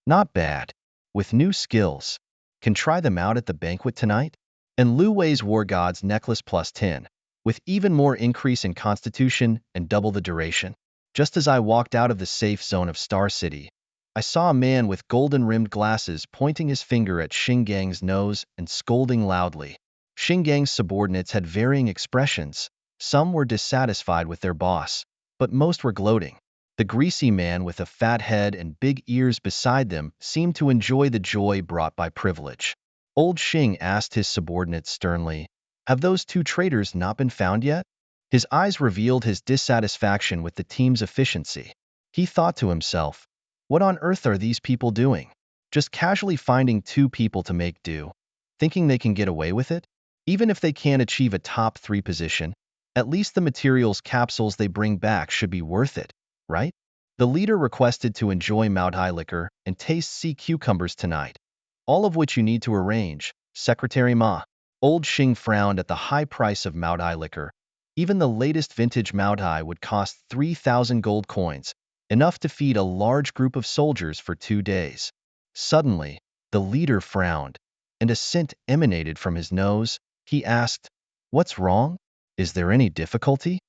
Not bad. With new skills, can try them out at the banquet tonight? And Lu Wei's War God's necklace +10, with even more increase in constitution and double the duration. Just as I walked out of the safe zone of Star City, I saw a man with golden-rimmed glasses pointing his finger at Xingang's nose and scolding loudly. Xingang's subordinates had varying expressions. Some were dissatisfied with their boss, but most were gloating. The greasy man with a fat head and big ears beside them seemed to enjoy the joy brought by privilege. Old Xing asked his subordinates sternly, "Have those two traitors not been found yet?" His eyes revealed his dissatisfaction with the team's efficiency. He thought to himself, what on earth are these people doing? Just casually finding two people to make do, thinking they can get away with it? Even if they can't achieve a top 3 position, at least the materials capsules they bring back should be worth it, right? The leader requested to enjoy Maotai liquor and taste sea cucumbers tonight, all of which you need to arrange, Secretary Ma. Old Xing frowned at the high price of Maotai liquor. Even the latest vintage Maotai would cost 3,000 gold coins, enough to feed a large group of soldiers for 2 days. Suddenly, the leader frowned, and a scent emanated from his nose. He asked, "What's wrong? Is there any difficulty?"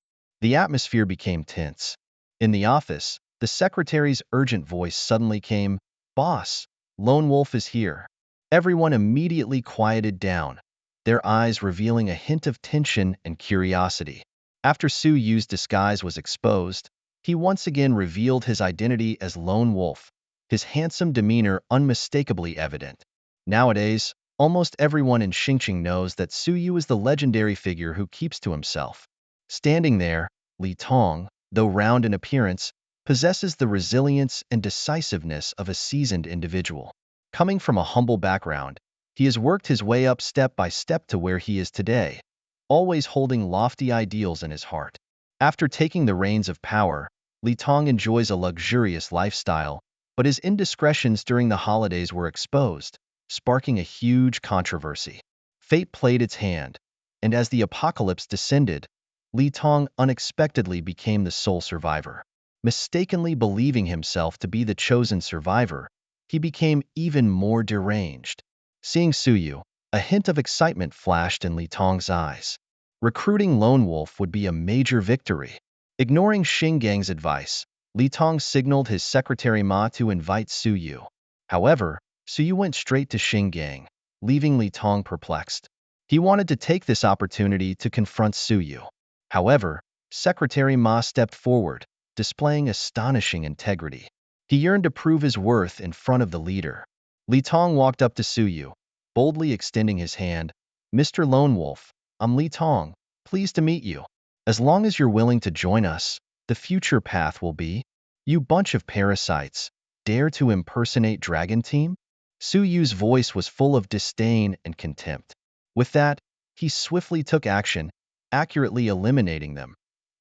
The atmosphere became tense. In the office, the secretary's urgent voice suddenly came, "Boss, Lone Wolf is here." Everyone immediately quieted down, their eyes revealing a hint of tension and curiosity. After Su Yu's disguise was exposed, he once again revealed his identity as Lone Wolf, his handsome demeanor unmistakably evident. Nowadays, almost everyone in Xingqing knows that Su Yu is the legendary figure who keeps to himself. Standing there, Li Tong, though round in appearance, possesses the resilience and decisiveness of a seasoned individual. Coming from a humble background, he has worked his way up step by step to where he is today, always holding lofty ideals in his heart. After taking the reins of power, Li Tong enjoys a luxurious lifestyle, but his indiscretions during the holidays were exposed, sparking a huge controversy. Fate played its hand, and as the apocalypse descended, Li Tong unexpectedly became the sole survivor. Mistakenly believing himself to be the chosen survivor, he became even more deranged. Seeing Su Yu, a hint of excitement flashed in Li Tong's eyes. Recruiting Lone Wolf would be a major victory. Ignoring Xingang's advice, Li Tong signaled his secretary Ma to invite Su Yu. However, Su Yu went straight to Xingang, leaving Li Tong perplexed. He wanted to take this opportunity to confront Su Yu. However, Secretary Ma stepped forward, displaying astonishing integrity. He yearned to prove his worth in front of the leader. Li Tong walked up to Su Yu, boldly extending his hand. "Mr. Lone Wolf, I'm Li Tong, pleased to meet you. As long as you're willing to join us, the future path will be, you bunch of parasites, dare to impersonate Dragon Team?" Su Yu's voice was full of disdain and contempt. With that, he swiftly took action, accurately eliminating them,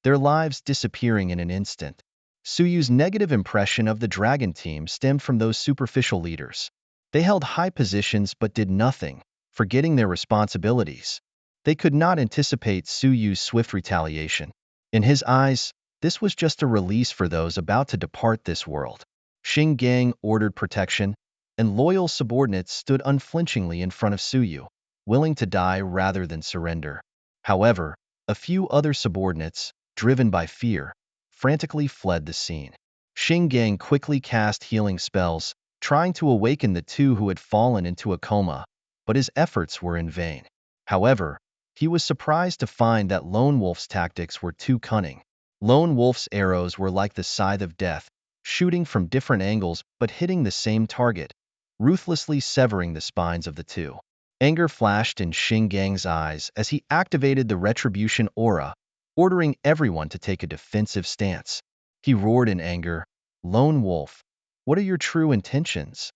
their lives disappearing in an instant. Su Yu's negative impression of the Dragon Team stemmed from those superficial leaders. They held high positions but did nothing, forgetting their responsibilities. They could not anticipate Su Yu's swift retaliation. In his eyes, this was just a release for those about to depart this world. Xinggang ordered protection, and loyal subordinates stood unflinchingly in front of Su Yu, willing to die rather than surrender. However, a few other subordinates, driven by fear, frantically fled the scene. Xinggang quickly cast healing spells, trying to awaken the two who had fallen into a coma, but his efforts were in vain. However, he was surprised to find that Lone Wolf's tactics were too cunning. Lone Wolf's arrows were like the scythe of death, shooting from different angles but hitting the same target, ruthlessly severing the spines of the two. Anger flashed in Xinggang's eyes as he activated the retribution aura, ordering everyone to take a defensive stance. He roared in anger, "Lone Wolf, what are your true intentions?"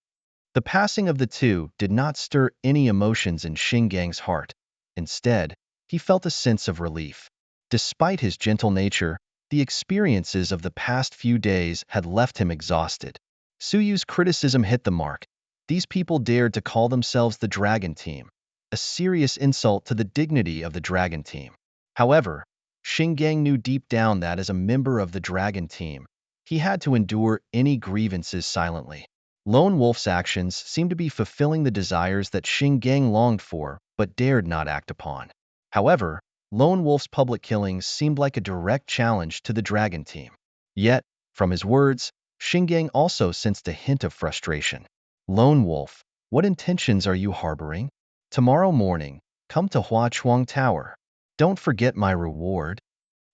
The passing of the two did not stir any emotions in Xinggang's heart. Instead, he felt a sense of relief. Despite his gentle nature, the experiences of the past few days had left him exhausted. Su Yu's criticism hit the mark. These people dared to call themselves the Dragon Team, a serious insult to the dignity of the Dragon Team. However, Xinggang knew deep down that as a member of the Dragon Team, he had to endure any grievances silently. Lone Wolf's actions seemed to be fulfilling the desires that Xinggang longed for but dared not act upon. However, Lone Wolf's public killings seemed like a direct challenge to the Dragon Team. Yet, from his words, Xingang also sensed a hint of frustration. Lone Wolf, what intentions are you harboring? Tomorrow morning, come to Hua Chuang Tower. Don't forget my reward.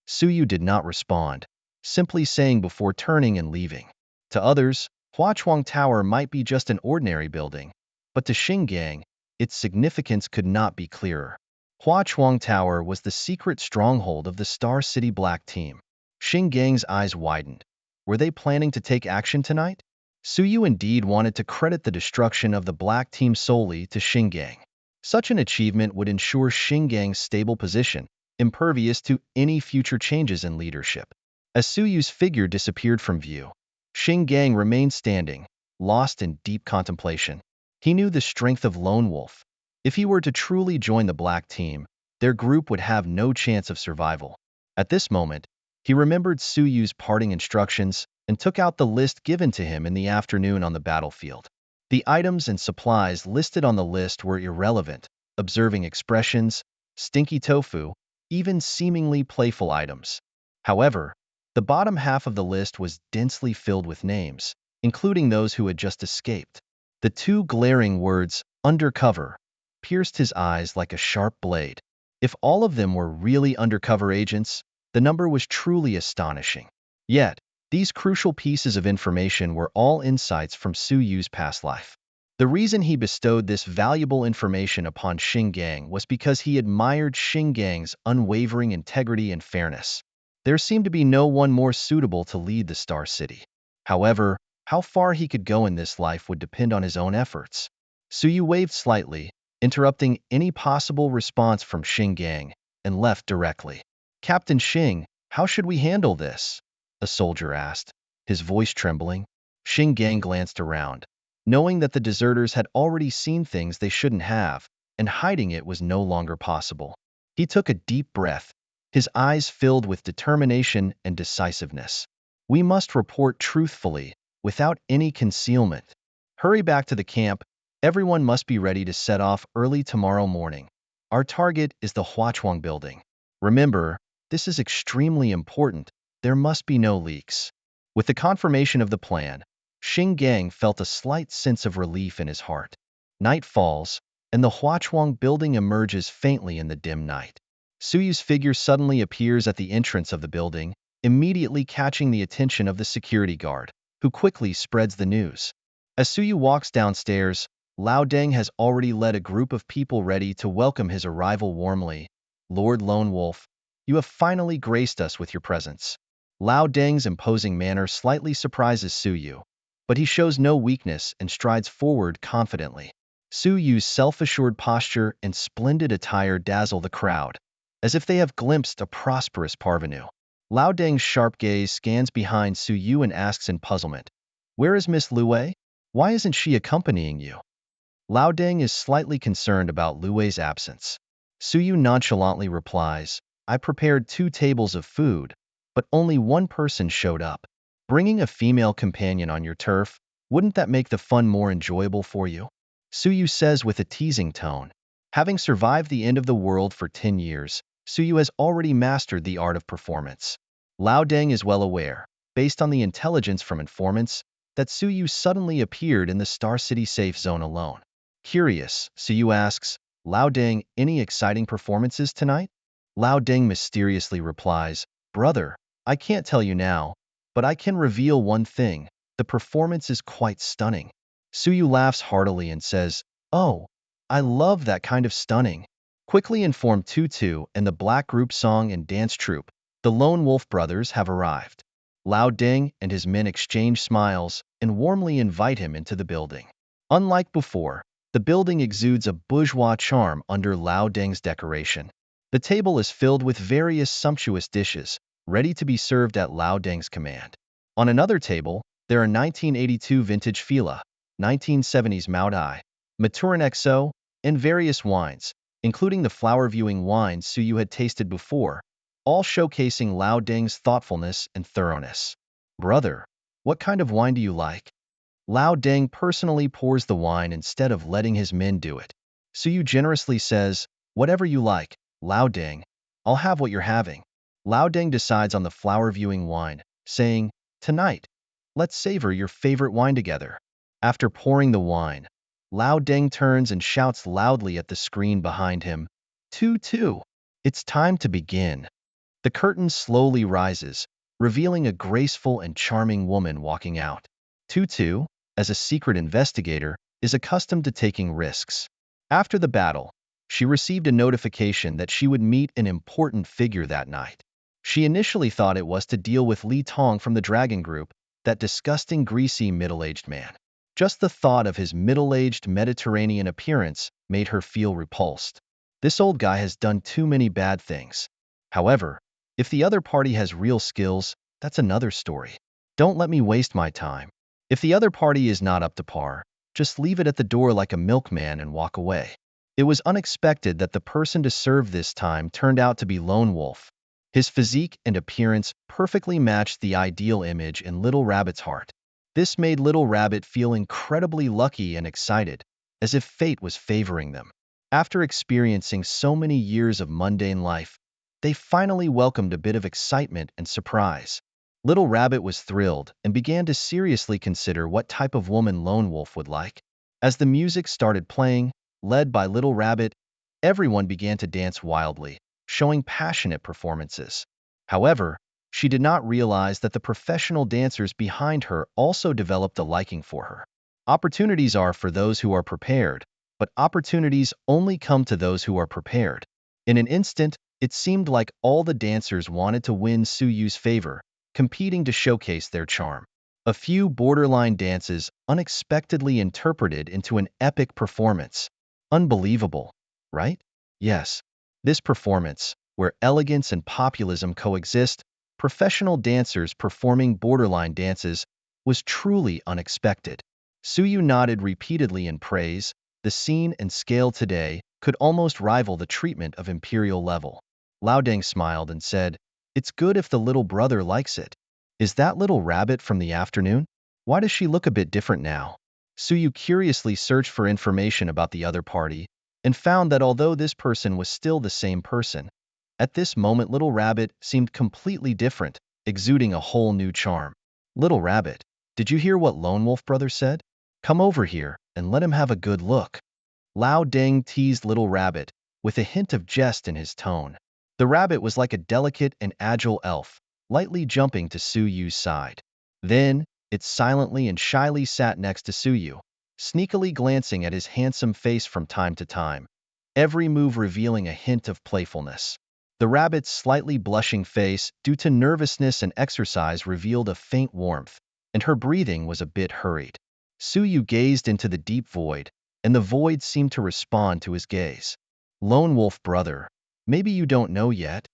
Suyu did not respond, simply saying before turning and leaving. To others, Hua Chuang Tower might be just an ordinary building, but to Xingang, its significance could not be clearer. Hua Chuang Tower was the secret stronghold of the Star City Black Team. Xinggang's eyes widened. Were they planning to take action tonight? Suyu indeed wanted to credit the destruction of the Black Team solely to Xingang. Such an achievement would ensure Xinggang's stable position, impervious to any future changes in leadership. As Suyu's figure disappeared from view, Xingang remained standing, lost in deep contemplation. He knew the strength of Lone Wolf. If he were to truly join the Black Team, their group would have no chance of survival. At this moment, he remembered Suyu's parting instructions and took out the list given to him in the afternoon on the battlefield. The items and supplies listed on the list were irrelevant, observing expressions, stinky tofu, even seemingly playful items. However, the bottom half of the list was densely filled with names, including those who had just escaped. The two glaring words, undercover, pierced his eyes like a sharp blade. If all of them were really undercover agents, the number was truly astonishing. Yet, these crucial pieces of information were all insights from Suyu's past life. The reason he bestowed this valuable information upon Xingang was because he admired Xinggang's unwavering integrity and fairness. There seemed to be no one more suitable to lead the Star City. However, how far he could go in this life would depend on his own efforts. Suyu waved slightly, interrupting any possible response from Xingang, and left directly. Captain Xing, how should we handle this? A soldier asked, his voice trembling. Xingang glanced around, knowing that the deserters had already seen things they shouldn't have, and hiding it was no longer possible. He took a deep breath, his eyes filled with determination and decisiveness. We must report truthfully, without any concealment. Hurry back to the camp. Everyone must be ready to set off early tomorrow morning. Our target is the Huachuang building. Remember, this is extremely important. There must be no leaks. With the confirmation of the plan, Xingang felt a slight sense of relief in his heart. Night falls, and the Huachuang building emerges faintly in the dim night. Suyu's figure suddenly appears at the entrance of the building, immediately catching the attention of the security guard, who quickly spreads the news. As Suyu walks downstairs, Lao Deng has already led a group of people ready to welcome his arrival warmly. Lord Lone Wolf, you have finally graced us with your presence. Lao Deng's imposing manner slightly surprises Suyu, but he shows no weakness and strides forward confidently. Suyu's self-assured posture and splendid attire dazzle the crowd, as if they have glimpsed a prosperous parvenu. Lao Deng's sharp gaze scans behind Suyu and asks in puzzlement, "Where is Miss Luwei? Why isn't she accompanying you?" Lao Deng is slightly concerned about Luwei's absence. Suyu nonchalantly replies, "I prepared 2 tables of food, but only one person showed up. Bringing a female companion on your turf, wouldn't that make the fun more enjoyable for you?" Suyu says with a teasing tone. Having survived the end of the world for 10 years, Suyu has already mastered the art of performance. Lao Deng is well aware, based on the intelligence from informants, that Suyu suddenly appeared in the Star City safe zone alone. Curious, Suyu asks, "Lao Deng, any exciting performances tonight?" Lao Deng mysteriously replies, "Brother, I can't tell you now, but I can reveal one thing. The performance is quite stunning." Suyu laughs heartily and says, "Oh, I love that kind of stunning." Quickly informed Tutu and the Black Group Song and Dance Troupe, the Lone Wolf brothers have arrived. Lao Deng and his men exchange smiles and warmly invite him into the building. Unlike before, the building exudes a bourgeois charm under Lao Deng's decoration. The table is filled with various sumptuous dishes, ready to be served at Lao Deng's command. On another table, there are 1982 vintage Fila, 1970s Maodai, Maturin XO, and various wines, including the flower-viewing wine Suyu had tasted before, all showcasing Lao Deng's thoughtfulness and thoroughness. "Brother, what kind of wine do you like?" Lao Deng personally pours the wine instead of letting his men do it. Suyu generously says, "Whatever you like, Lao Deng, I'll have what you're having." Lao Deng decides on the flower-viewing wine, saying, "Tonight, Let's savor your favorite wine together. After pouring the wine, Lao Deng turns and shouts loudly at the screen behind him, 2-2. It's time to begin. The curtain slowly rises, revealing a graceful and charming woman walking out. 2-2, as a secret investigator, is accustomed to taking risks. After the battle, she received a notification that she would meet an important figure that night. She initially thought it was to deal with Li Tong from the Dragon Group, that disgusting greasy middle-aged man. Just the thought of his middle-aged Mediterranean appearance made her feel repulsed. This old guy has done too many bad things. However, if the other party has real skills, that's another story. Don't let me waste my time. If the other party is not up to par, just leave it at the door like a milkman and walk away. It was unexpected that the person to serve this time turned out to be Lone Wolf. His physique and appearance perfectly matched the ideal image in Little Rabbit's heart. This made Little Rabbit feel incredibly lucky and excited, as if fate was favoring them. After experiencing so many years of mundane life, they finally welcomed a bit of excitement and surprise. Little Rabbit was thrilled and began to seriously consider what type of woman Lone Wolf would like. As the music started playing, led by Little Rabbit, everyone began to dance wildly, showing passionate performances. However, she did not realize that the professional dancers behind her also developed a liking for her. Opportunities are for those who are prepared, but opportunities only come to those who are prepared. In an instant, it seemed like all the dancers wanted to win Su Yu's favor, competing to showcase their charm. A few borderline dances unexpectedly interpreted into an epic performance. Unbelievable, right? Yes. This performance, where elegance and populism coexist, professional dancers performing borderline dances, was truly unexpected. Su Yu nodded repeatedly in praise. The scene and scale today could almost rival the treatment of imperial level. Lao Deng smiled and said, "It's good if the little brother likes it. Is that Little Rabbit from the afternoon? Why does she look a bit different now?" Su Yu curiously searched for information about the other party and found that although this person was still the same person, at this moment Little Rabbit seemed completely different, exuding a whole new charm. "Little Rabbit, did you hear what Lone Wolf Brother said? Come over here and let him have a good look." Lao Deng teased Little Rabbit, with a hint of jest in his tone. The rabbit was like a delicate and agile elf, lightly jumping to Su Yu's side. Then, it silently and shyly sat next to Su Yu, sneakily glancing at his handsome face from time to time, every move revealing a hint of playfulness. The rabbit's slightly blushing face, due to nervousness and exercise, revealed a faint warmth, and her breathing was a bit hurried. Su Yu gazed into the deep void, and the void seemed to respond to his gaze. "Lone Wolf Brother, maybe you don't know yet?"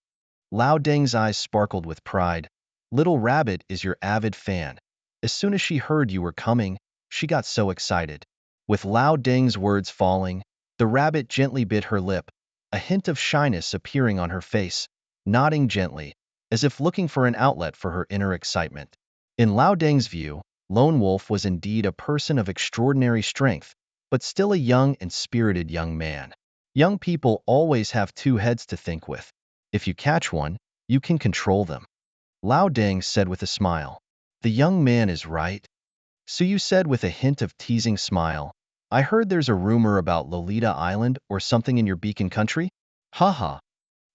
Lao Deng's eyes sparkled with pride. "Little Rabbit is your avid fan. As soon as she heard you were coming, she got so excited." With Lao Deng's words falling, the rabbit gently bit her lip, a hint of shyness appearing on her face, nodding gently, as if looking for an outlet for her inner excitement. In Lao Deng's view, Lone Wolf was indeed a person of extraordinary strength, but still a young and spirited young man. Young people always have two heads to think with. If you catch one, you can control them. Lao Deng said with a smile. "The young man is right." Su Yu said with a hint of teasing smile. "I heard there's a rumor about Lolita Island or something in your beacon country?" "Haha."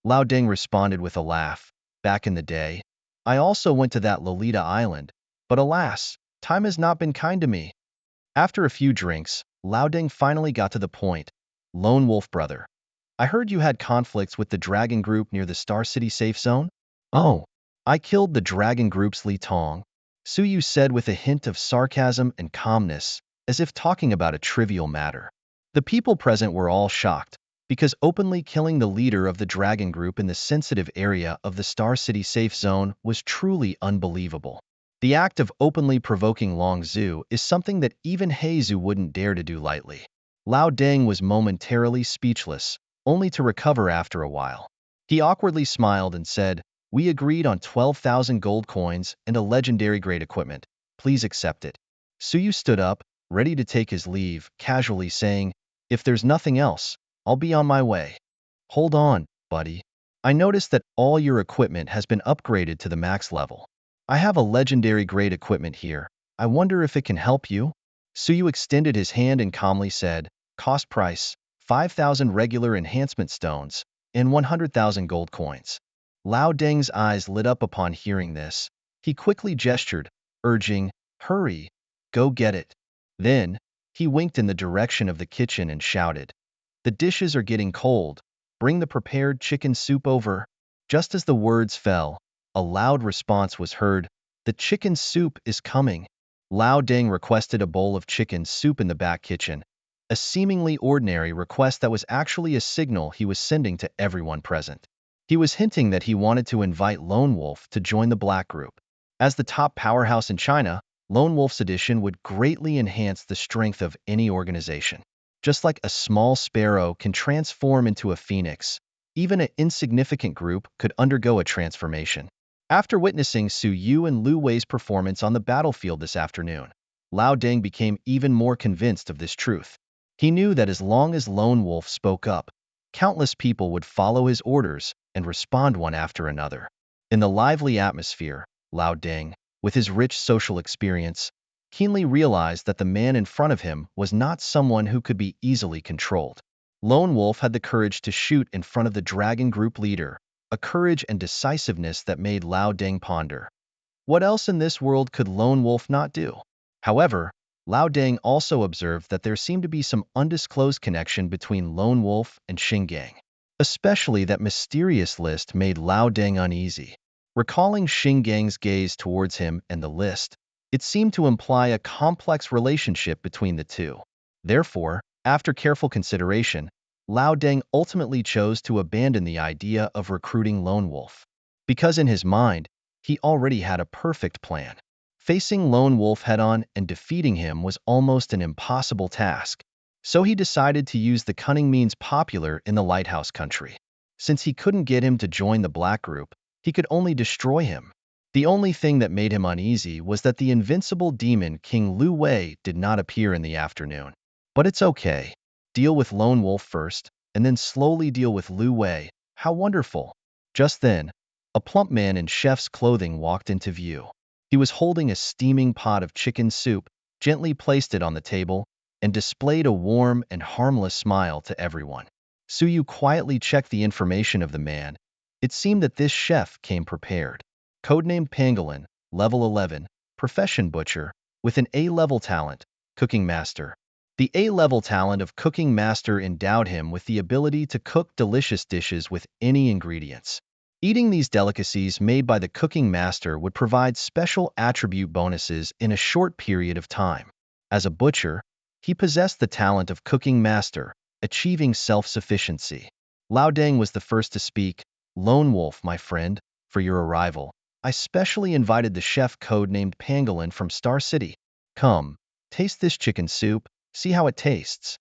Lao Deng responded with a laugh. "Back in the day, I also went to that Lolita Island, but alas, time has not been kind to me." After a few drinks, Lao Deng finally got to the point. "Lone Wolf Brother, I heard you had conflicts with the Dragon Group near the Star City safe zone?" "Oh, I killed the Dragon Group's Li Tong," Su Yu said with a hint of sarcasm and calmness, as if talking about a trivial matter. The people present were all shocked, because openly killing the leader of the Dragon Group in the sensitive area of the Star City safe zone was truly unbelievable. The act of openly provoking Long Zhu is something that even Heizu wouldn't dare to do lightly. Lao Deng was momentarily speechless, only to recover after a while. He awkwardly smiled and said, "We agreed on 12,000 gold coins and a legendary grade equipment. Please accept it." Su Yu stood up, ready to take his leave, casually saying, "If there's nothing else, I'll be on my way." "Hold on, buddy. I noticed that all your equipment has been upgraded to the max level. I have a legendary grade equipment here, I wonder if it can help you? Suyu extended his hand and calmly said, cost price, 5,000 regular enhancement stones, and 100,000 gold coins. Lao Deng's eyes lit up upon hearing this. He quickly gestured, urging, hurry, go get it. Then, he winked in the direction of the kitchen and shouted, the dishes are getting cold. Bring the prepared chicken soup over. Just as the words fell, a loud response was heard. The chicken soup is coming. Lao Deng requested a bowl of chicken soup in the back kitchen, a seemingly ordinary request that was actually a signal he was sending to everyone present. He was hinting that he wanted to invite Lone Wolf to join the Black Group. As the top powerhouse in China, Lone Wolf's addition would greatly enhance the strength of any organization. Just like a small sparrow can transform into a phoenix, even an insignificant group could undergo a transformation. After witnessing Su Yu and Lu Wei's performance on the battlefield this afternoon, Lao Deng became even more convinced of this truth. He knew that as long as Lone Wolf spoke up, countless people would follow his orders and respond one after another. In the lively atmosphere, Lao Deng, with his rich social experience, keenly realized that the man in front of him was not someone who could be easily controlled. Lone Wolf had the courage to shoot in front of the Dragon Group leader, a courage and decisiveness that made Lao Deng ponder. What else in this world could Lone Wolf not do? However, Lao Deng also observed that there seemed to be some undisclosed connection between Lone Wolf and Xingang. Especially that mysterious list made Lao Deng uneasy. Recalling Xingang's gaze towards him and the list, it seemed to imply a complex relationship between the two. Therefore, after careful consideration, Lao Deng ultimately chose to abandon the idea of recruiting Lone Wolf. Because in his mind, he already had a perfect plan. Facing Lone Wolf head-on and defeating him was almost an impossible task. So he decided to use the cunning means popular in the Lighthouse country. Since he couldn't get him to join the Black Group, he could only destroy him. The only thing that made him uneasy was that the invincible demon King Lu Wei did not appear in the afternoon. But it's okay. Deal with Lone Wolf first, and then slowly deal with Lu Wei. How wonderful. Just then, a plump man in chef's clothing walked into view. He was holding a steaming pot of chicken soup, gently placed it on the table, and displayed a warm and harmless smile to everyone. Suyu quietly checked the information of the man. It seemed that this chef came prepared. Codenamed Pangolin, level 11, profession butcher, with an A-level talent, cooking master. The A-level talent of cooking master endowed him with the ability to cook delicious dishes with any ingredients. Eating these delicacies made by the cooking master would provide special attribute bonuses in a short period of time. As a butcher, he possessed the talent of cooking master, achieving self-sufficiency. Lao Deng was the first to speak. Lone Wolf, my friend, for your arrival. I specially invited the chef codenamed Pangolin from Star City. Come, taste this chicken soup, see how it tastes.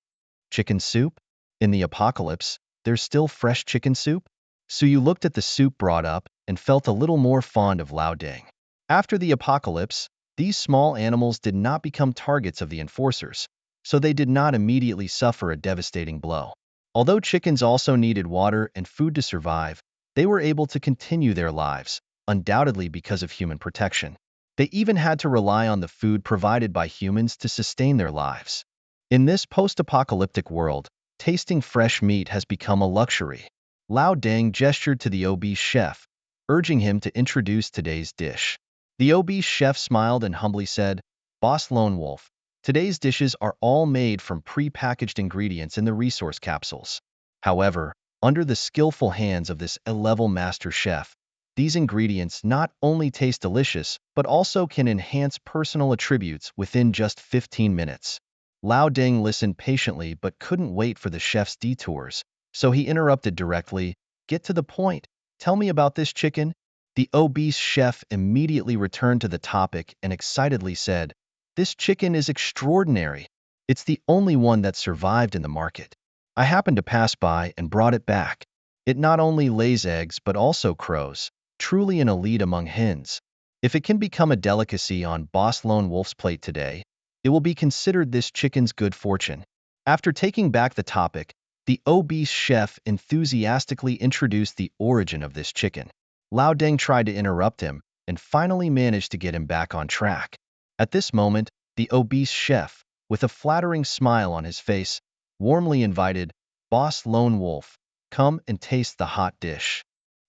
Chicken soup? In the apocalypse, there's still fresh chicken soup? Suyu looked at the soup brought up and felt a little more fond of Lao Deng. After the apocalypse, these small animals did not become targets of the enforcers, so they did not immediately suffer a devastating blow. Although chickens also needed water and food to survive, they were able to continue their lives, undoubtedly because of human protection. They even had to rely on the food provided by humans to sustain their lives. In this post-apocalyptic world, tasting fresh meat has become a luxury. Lao Deng gestured to the obese chef, urging him to introduce today's dish. The obese chef smiled and humbly said, Boss Lone Wolf, today's dishes are all made from pre-packaged ingredients in the resource capsules. However, under the skillful hands of this A-level master chef, these ingredients not only taste delicious, but also can enhance personal attributes within just 15 minutes. Lao Deng listened patiently but couldn't wait for the chef's detours, so he interrupted directly, Get to the point. Tell me about this chicken. The obese chef immediately returned to the topic and excitedly said, This chicken is extraordinary. It's the only one that survived in the market. I happened to pass by and brought it back. It not only lays eggs but also crows, truly an elite among hens. If it can become a delicacy on Boss Lone Wolf's plate today, it will be considered this chicken's good fortune. After taking back the topic, the obese chef enthusiastically introduced the origin of this chicken. Lao Deng tried to interrupt him and finally managed to get him back on track. At this moment, the obese chef, with a flattering smile on his face, warmly invited, "Boss Lone Wolf, come and taste the hot dish."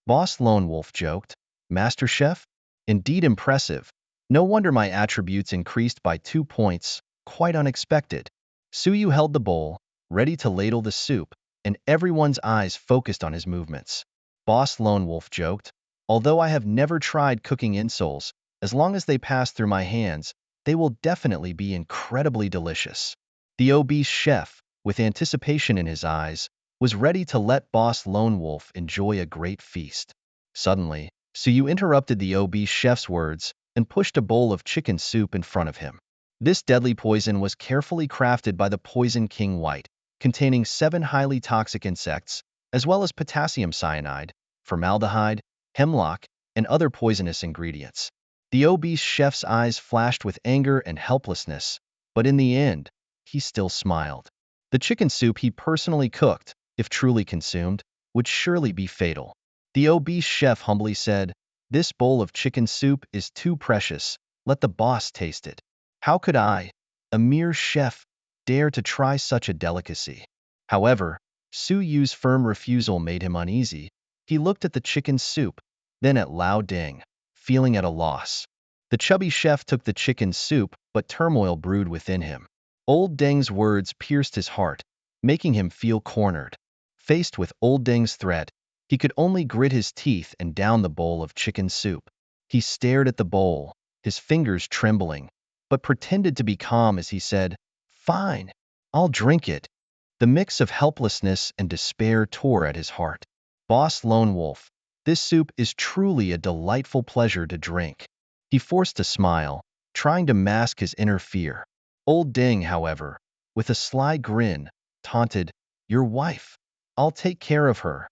Boss Lone Wolf joked, "Master Chef? Indeed impressive. No wonder my attributes increased by 2 points, quite unexpected." Suyu held the bowl, ready to ladle the soup, and everyone's eyes focused on his movements. Boss Lone Wolf joked, "Although I have never tried cooking insoles, as long as they pass through my hands, they will definitely be incredibly delicious." The obese chef, with anticipation in his eyes, was ready to let Boss Lone Wolf enjoy a great feast. Suddenly, Suyu interrupted the obese chef's words and pushed a bowl of chicken soup in front of him. This deadly poison was carefully crafted by the Poison King White, containing 7 highly toxic insects, as well as potassium cyanide, formaldehyde, hemlock, and other poisonous ingredients. The obese chef's eyes flashed with anger and helplessness, but in the end, he still smiled. The chicken soup he personally cooked, if truly consumed, would surely be fatal. The obese chef humbly said, "This bowl of chicken soup is too precious, let the boss taste it." How could I, a mere chef, dare to try such a delicacy? However, Su Yu's firm refusal made him uneasy. He looked at the chicken soup, then at Lao Ding, feeling at a loss. The chubby chef took the chicken soup, but turmoil brewed within him. Old Deng's words pierced his heart, making him feel cornered. Faced with Old Deng's threat, he could only grit his teeth and down the bowl of chicken soup. He stared at the bowl, his fingers trembling, but pretended to be calm as he said, "Fine, I'll drink it." The mix of helplessness and despair tore at his heart. "Boss Lone Wolf, this soup is truly a delightful pleasure to drink." He forced a smile, trying to mask his inner fear. Old Ding, however, with a sly grin, taunted, "Your wife. I'll take care of her."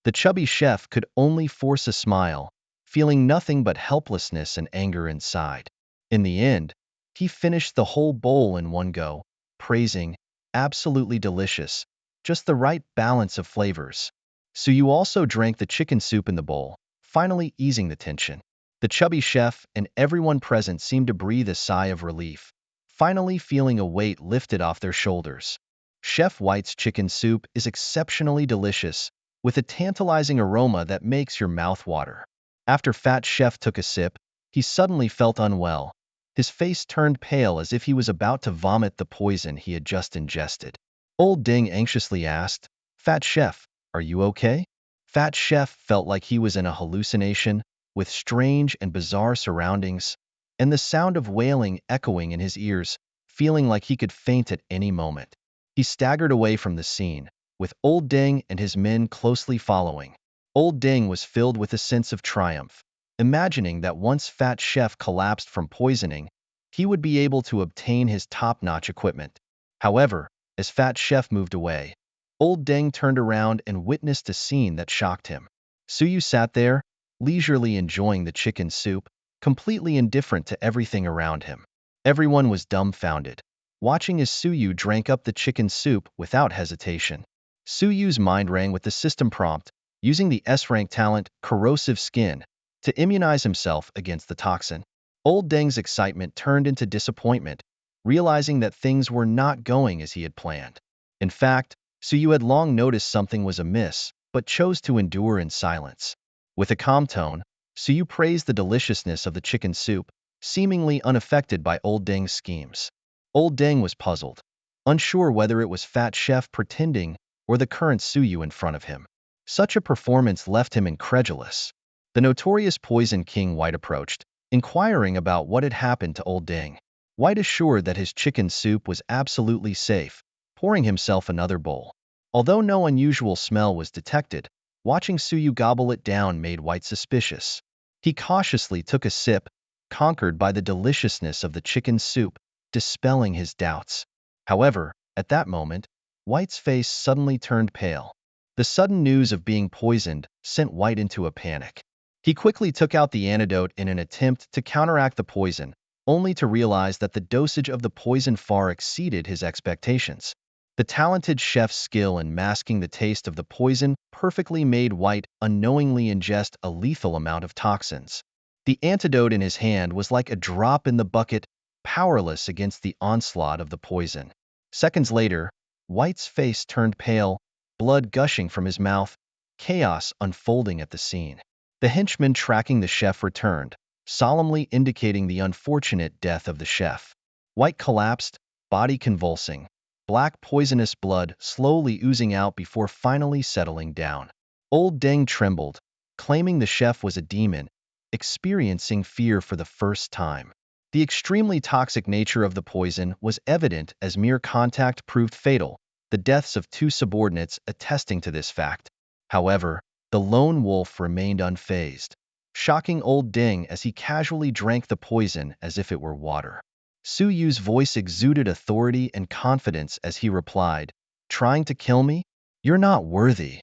The chubby chef could only force a smile, feeling nothing but helplessness and anger inside. In the end, he finished the whole bowl in one go, praising, "Absolutely delicious, just the right balance of flavors." So you also drank the chicken soup in the bowl, finally easing the tension. The chubby chef and everyone present seemed to breathe a sigh of relief, finally feeling a weight lifted off their shoulders. Chef White's chicken soup is exceptionally delicious, with a tantalizing aroma that makes your mouth water. After Fat Chef took a sip, he suddenly felt unwell. His face turned pale as if he was about to vomit the poison he had just ingested. Old Ding anxiously asked, "Fat Chef, are you okay?" Fat Chef felt like he was in a hallucination, with strange and bizarre surroundings, and the sound of wailing echoing in his ears, feeling like he could faint at any moment. He staggered away from the scene, with Old Ding and his men closely following. Old Ding was filled with a sense of triumph, imagining that once Fat Chef collapsed from poisoning, he would be able to obtain his top-notch equipment. However, as Fat Chef moved away, Old Deng turned around and witnessed a scene that shocked him. Suyu sat there, leisurely enjoying the chicken soup, completely indifferent to everything around him. Everyone was dumbfounded, watching as Suyu drank up the chicken soup without hesitation. Suyu's mind rang with the system prompt, using the S-rank talent, Corrosive Skin, to immunize himself against the toxin. Old Deng's excitement turned into disappointment, realizing that things were not going as he had planned. In fact, Suyu had long noticed something was amiss, but chose to endure in silence. With a calm tone, Suyu praised the deliciousness of the chicken soup, seemingly unaffected by Old Deng's schemes. Old Deng was puzzled, unsure whether it was Fat Chef pretending or the current Suyu in front of him. Such a performance left him incredulous. The notorious Poison King White approached, inquiring about what had happened to Old Deng. White assured that his chicken soup was absolutely safe, pouring himself another bowl. Although no unusual smell was detected, watching Suyu gobble it down made White suspicious. He cautiously took a sip, conquered by the deliciousness of the chicken soup, dispelling his doubts. However, at that moment, White's face suddenly turned pale. The sudden news of being poisoned sent White into a panic. He quickly took out the antidote in an attempt to counteract the poison, only to realize that the dosage of the poison far exceeded his expectations. The talented chef's skill in masking the taste of the poison perfectly made White unknowingly ingest a lethal amount of toxins. The antidote in his hand was like a drop in the bucket, powerless against the onslaught of the poison. Seconds later, White's face turned pale, blood gushing from his mouth, chaos unfolding at the scene. The henchman tracking the chef returned, solemnly indicating the unfortunate death of the chef. White collapsed, body convulsing, black poisonous blood slowly oozing out before finally settling down. Old Deng trembled, claiming the chef was a demon, experiencing fear for the first time. The extremely toxic nature of the poison was evident as mere contact proved fatal, the deaths of 2 subordinates attesting to this fact. However, the lone wolf remained unfazed, shocking old Deng as he casually drank the poison as if it were water. Su Yu's voice exuded authority and confidence as he replied, "Trying to kill me? You're not worthy."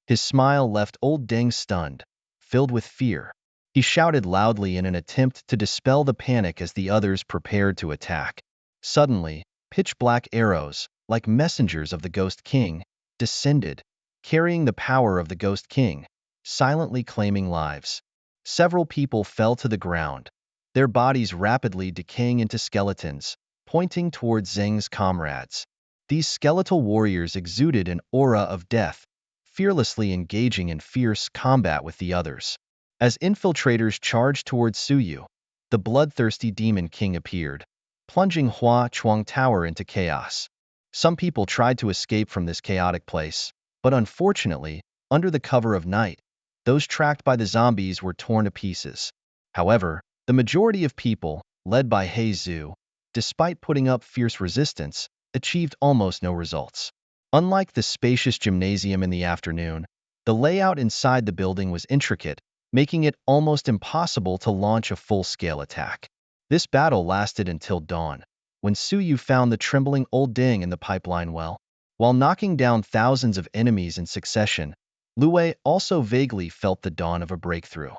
His smile left old Deng stunned, filled with fear. He shouted loudly in an attempt to dispel the panic as the others prepared to attack. Suddenly, pitch-black arrows, like messengers of the Ghost King, descended, carrying the power of the Ghost King, silently claiming lives. Several people fell to the ground, their bodies rapidly decaying into skeletons, pointing towards Zheng's comrades. These skeletal warriors exuded an aura of death, fearlessly engaging in fierce combat with the others. As infiltrators charged towards Su Yu, the bloodthirsty demon king appeared, plunging Hua Chuang Tower into chaos. Some people tried to escape from this chaotic place, but unfortunately, under the cover of night, those tracked by the zombies were torn to pieces. However, the majority of people, led by He Zhu, despite putting up fierce resistance, achieved almost no results. Unlike the spacious gymnasium in the afternoon, the layout inside the building was intricate, making it almost impossible to launch a full-scale attack. This battle lasted until dawn, when Su Yu found the trembling old Deng in the pipeline well. While knocking down thousands of enemies in succession, Lu Wei also vaguely felt the dawn of a breakthrough.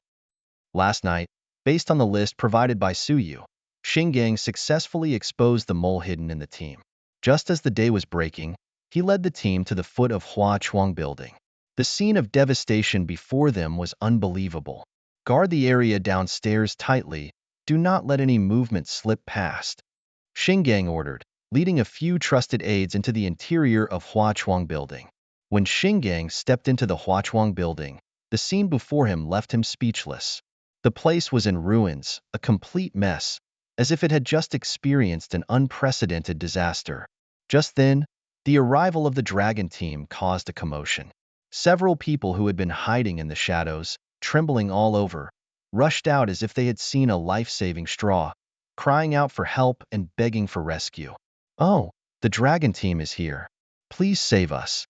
Last night, based on the list provided by Su Yu, Xingang successfully exposed the mole hidden in the team. Just as the day was breaking, he led the team to the foot of Hua Chuang building. The scene of devastation before them was unbelievable. Guard the area downstairs tightly, do not let any movement slip past, Xingang ordered, leading a few trusted aides into the interior of Hua Chuang building. When Xingang stepped into the Hua Chuang building, the scene before him left him speechless. The place was in ruins, a complete mess, as if it had just experienced an unprecedented disaster. Just then, the arrival of the dragon team caused a commotion. Several people who had been hiding in the shadows, trembling all over, rushed out as if they had seen a life-saving straw, crying out for help and begging for rescue. "Oh, the dragon team is here. Please save us."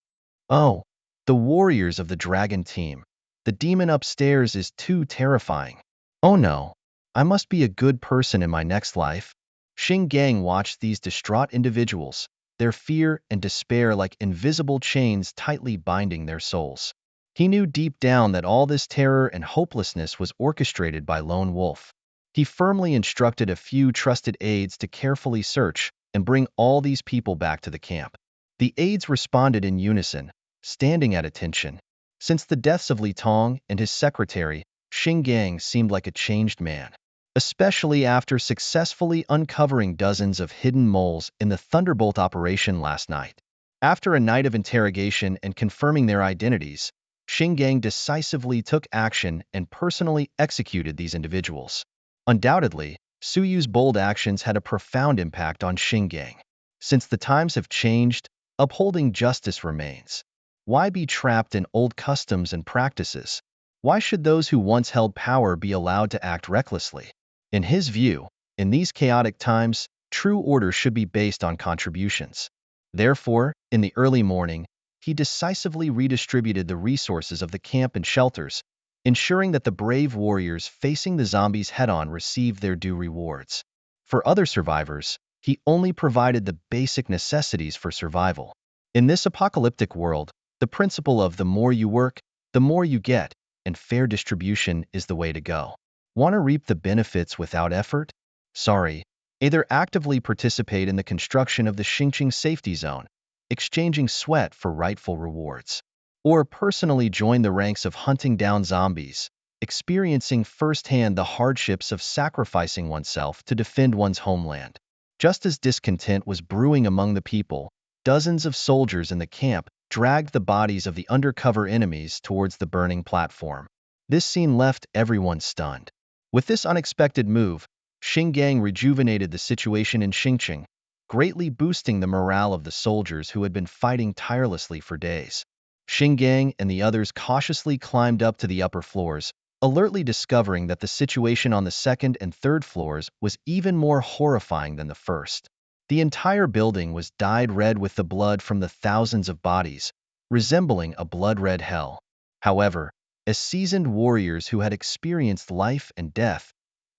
"Oh, the warriors of the dragon team. The demon upstairs is too terrifying. Oh no, I must be a good person in my next life." Xingang watched these distraught individuals, their fear and despair like invisible chains tightly binding their souls. He knew deep down that all this terror and hopelessness was orchestrated by Lone Wolf. He firmly instructed a few trusted aides to carefully search and bring all these people back to the camp. The aides responded in unison, standing at attention. Since the deaths of Li Tong and his secretary, Xingang seemed like a changed man, especially after successfully uncovering dozens of hidden moles in the Thunderbolt operation last night. After a night of interrogation and confirming their identities, Xingang decisively took action and personally executed these individuals. Undoubtedly, Su Yu's bold actions had a profound impact on Xingang. Since the times have changed, upholding justice remains. Why be trapped in old customs and practices? Why should those who once held power be allowed to act recklessly? In his view, in these chaotic times, true order should be based on contributions. Therefore, in the early morning, he decisively redistributed the resources of the camp and shelters, ensuring that the brave warriors facing the zombies head-on received their due rewards. For other survivors, he only provided the basic necessities for survival. In this apocalyptic world, the principle of the more you work, the more you get, and fair distribution is the way to go. Want to reap the benefits without effort? Sorry. Either actively participate in the construction of the Xingqing safety zone, exchanging sweat for rightful rewards, or personally join the ranks of hunting down zombies, experiencing firsthand the hardships of sacrificing oneself to defend one's homeland. Just as discontent was brewing among the people, dozens of soldiers in the camp dragged the bodies of the undercover enemies towards the burning platform. This scene left everyone stunned. With this unexpected move, Xingang rejuvenated the situation in Xingqing, greatly boosting the morale of the soldiers who had been fighting tirelessly for days. Xingang and the others cautiously climbed up to the upper floors, alertly discovering that the situation on the second and third floors was even more horrifying than the first. The entire building was dyed red with the blood from the thousands of bodies, resembling a blood-red hell. However, as seasoned warriors who had experienced life and death,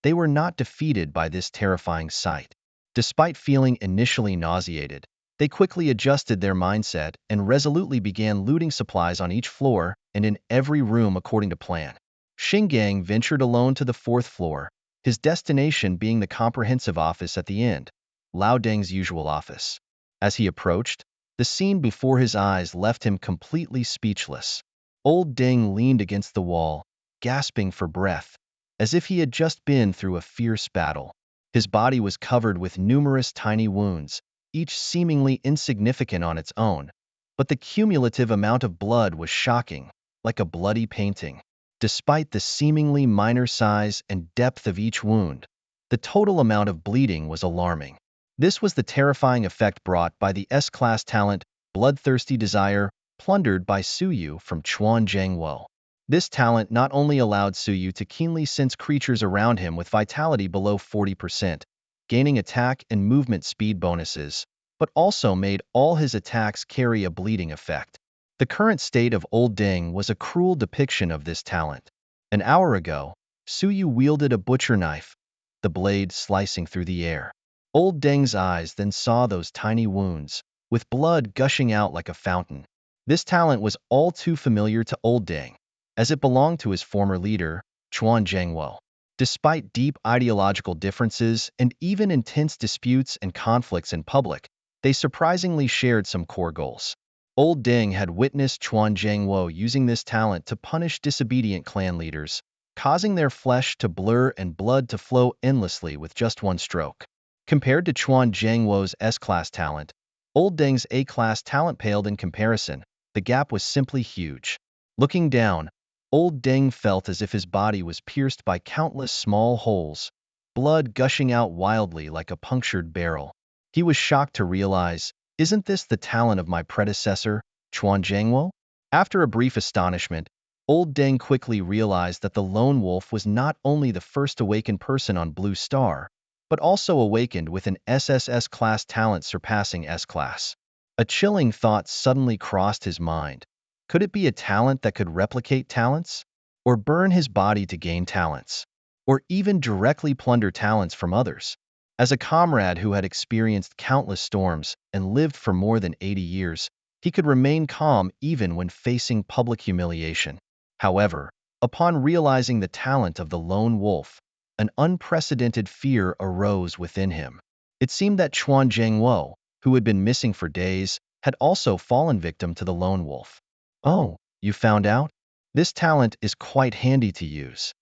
they were not defeated by this terrifying sight. Despite feeling initially nauseated, they quickly adjusted their mindset and resolutely began looting supplies on each floor and in every room according to plan. Xingang ventured alone to the fourth floor, his destination being the comprehensive office at the end, Lao Deng's usual office. As he approached, the scene before his eyes left him completely speechless. Old Deng leaned against the wall, gasping for breath, as if he had just been through a fierce battle. His body was covered with numerous tiny wounds, each seemingly insignificant on its own, but the cumulative amount of blood was shocking, like a bloody painting. Despite the seemingly minor size and depth of each wound, the total amount of bleeding was alarming. This was the terrifying effect brought by the S-class talent, Bloodthirsty Desire, plundered by Suyu from Chuan Zhangwo. This talent not only allowed Suyu to keenly sense creatures around him with vitality below 40%, gaining attack and movement speed bonuses, but also made all his attacks carry a bleeding effect. The current state of Old Deng was a cruel depiction of this talent. An hour ago, Suyu wielded a butcher knife, the blade slicing through the air. Old Deng's eyes then saw those tiny wounds, with blood gushing out like a fountain. This talent was all too familiar to Old Deng, as it belonged to his former leader, Chuan Zhangwo. Despite deep ideological differences and even intense disputes and conflicts in public, they surprisingly shared some core goals. Old Deng had witnessed Chuan Zhangwo using this talent to punish disobedient clan leaders, causing their flesh to blur and blood to flow endlessly with just one stroke. Compared to Chuan Zhangwo's S-class talent, Old Deng's A-class talent paled in comparison. The gap was simply huge. Looking down, Old Deng felt as if his body was pierced by countless small holes, blood gushing out wildly like a punctured barrel. He was shocked to realize, isn't this the talent of my predecessor, Chuan Zhangwo? After a brief astonishment, Old Deng quickly realized that the lone wolf was not only the first awakened person on Blue Star, but also awakened with an SSS-class talent surpassing S-class. A chilling thought suddenly crossed his mind. Could it be a talent that could replicate talents? Or burn his body to gain talents? Or even directly plunder talents from others? As a comrade who had experienced countless storms and lived for more than 80 years, he could remain calm even when facing public humiliation. However, upon realizing the talent of the lone wolf, an unprecedented fear arose within him. It seemed that Chuan Zhangwo, who had been missing for days, had also fallen victim to the lone wolf. "Oh, you found out? This talent is quite handy to use,"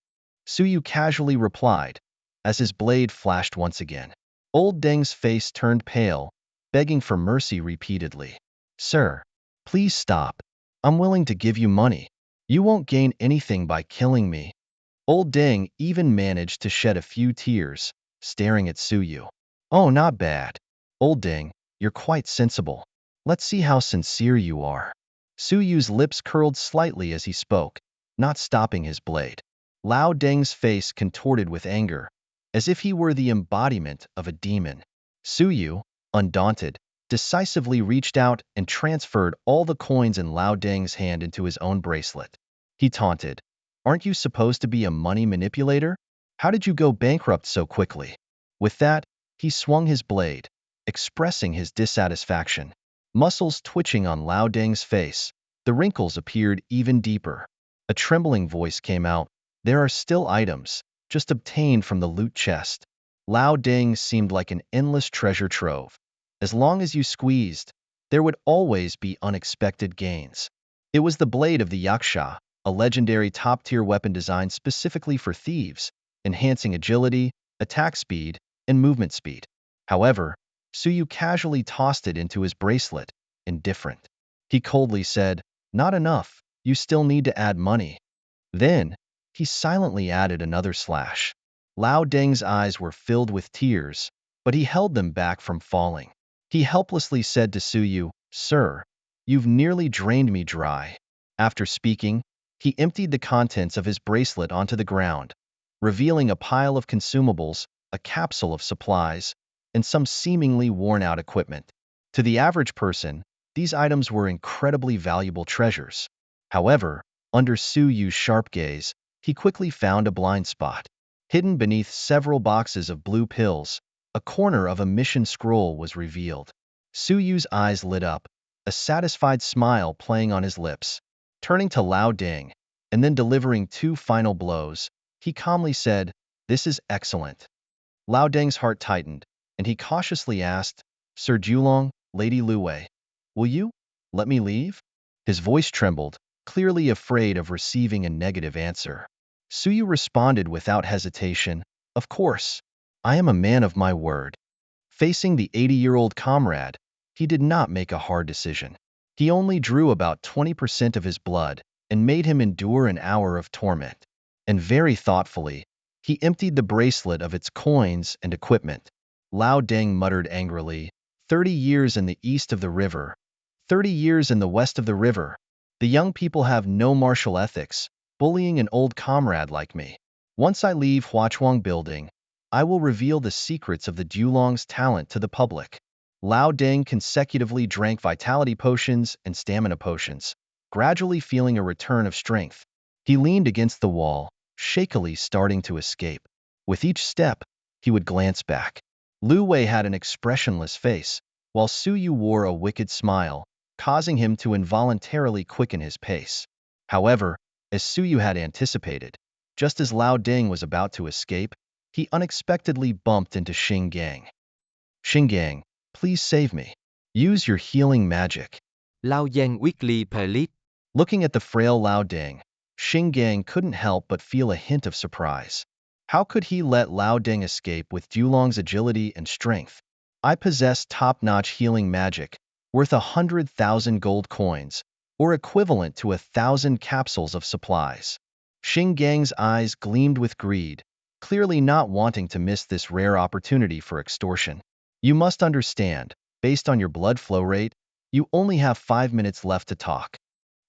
Suyu casually replied, as his blade flashed once again. Old Deng's face turned pale, begging for mercy repeatedly. "Sir, please stop. I'm willing to give you money. You won't gain anything by killing me." Old Deng even managed to shed a few tears, staring at Suyu. "Oh, not bad. Old Deng, you're quite sensible. Let's see how sincere you are." Suyu's lips curled slightly as he spoke, not stopping his blade. Lao Deng's face contorted with anger, as if he were the embodiment of a demon. Suyu, undaunted, decisively reached out and transferred all the coins in Lao Deng's hand into his own bracelet. He taunted, "Aren't you supposed to be a money manipulator? How did you go bankrupt so quickly?" With that, he swung his blade, expressing his dissatisfaction. Muscles twitching on Lao Deng's face, the wrinkles appeared even deeper. A trembling voice came out, "There are still items, just obtained from the loot chest." Lao Deng seemed like an endless treasure trove. As long as you squeezed, there would always be unexpected gains. It was the blade of the Yaksha, a legendary top-tier weapon designed specifically for thieves, enhancing agility, attack speed, and movement speed. However, Suyu casually tossed it into his bracelet, indifferent. He coldly said, "Not enough, you still need to add money." Then, he silently added another slash. Lao Deng's eyes were filled with tears, but he held them back from falling. He helplessly said to Suyu, "Sir, you've nearly drained me dry." After speaking, he emptied the contents of his bracelet onto the ground, revealing a pile of consumables, a capsule of supplies, and some seemingly worn-out equipment. To the average person, these items were incredibly valuable treasures. However, under Suyu's sharp gaze, he quickly found a blind spot. Hidden beneath several boxes of blue pills, a corner of a mission scroll was revealed. Suyu's eyes lit up, a satisfied smile playing on his lips. Turning to Lao Deng, and then delivering two final blows, he calmly said, "This is excellent." Lao Deng's heart tightened, and he cautiously asked, "Sir Julong, Lady Luwei, will you let me leave?" His voice trembled, clearly afraid of receiving a negative answer. Suyu responded without hesitation, "Of course, I am a man of my word." Facing the 80-year-old comrade, he did not make a hard decision. He only drew about 20% of his blood and made him endure an hour of torment. And very thoughtfully, he emptied the bracelet of its coins and equipment. Lao Deng muttered angrily, 30 years in the east of the river, 30 years in the west of the river. The young people have no martial ethics, bullying an old comrade like me. Once I leave Huachuang Building, I will reveal the secrets of the Dulong's talent to the public." Lao Deng consecutively drank vitality potions and stamina potions, gradually feeling a return of strength. He leaned against the wall, shakily starting to escape. With each step, he would glance back. Lu Wei had an expressionless face, while Suyu wore a wicked smile, causing him to involuntarily quicken his pace. However, as Suyu had anticipated, just as Lao Deng was about to escape, he unexpectedly bumped into Xinggang. "Xinggang, please save me. Use your healing magic." Lao Deng weakly pleaded. Looking at the frail Lao Deng, Xinggang couldn't help but feel a hint of surprise. How could he let Lao Deng escape with Dulong's agility and strength? "I possess top-notch healing magic, worth 100,000 gold coins, or equivalent to 1,000 capsules of supplies." Xinggang's eyes gleamed with greed, clearly not wanting to miss this rare opportunity for extortion. "You must understand, based on your blood flow rate, you only have 5 minutes left to talk."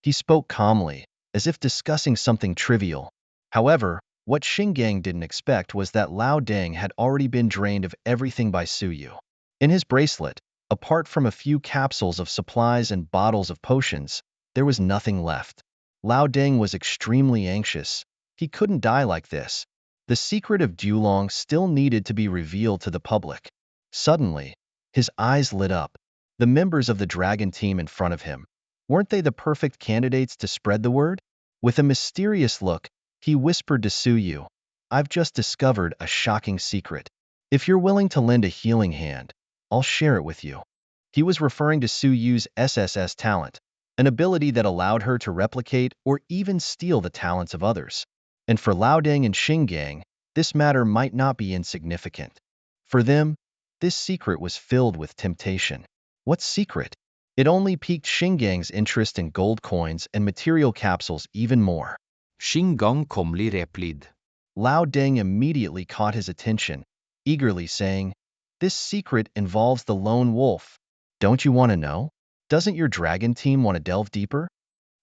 He spoke calmly, as if discussing something trivial. However, what Xinggang didn't expect was that Lao Deng had already been drained of everything by Suyu. In his bracelet, apart from a few capsules of supplies and bottles of potions, there was nothing left. Lao Deng was extremely anxious. He couldn't die like this. The secret of Dulong still needed to be revealed to the public. Suddenly, his eyes lit up. The members of the dragon team in front of him, weren't they the perfect candidates to spread the word? With a mysterious look, he whispered to Suyu, "I've just discovered a shocking secret. If you're willing to lend a healing hand, I'll share it with you." He was referring to Suyu's SSS talent, an ability that allowed her to replicate or even steal the talents of others. And for Lao Deng and Xinggang, this matter might not be insignificant. For them, this secret was filled with temptation. What secret? It only piqued Xinggang's interest in gold coins and material capsules even more. Xinggang calmly replied. Lao Deng immediately caught his attention, eagerly saying, "This secret involves the lone wolf. Don't you want to know? Doesn't your dragon team want to delve deeper?"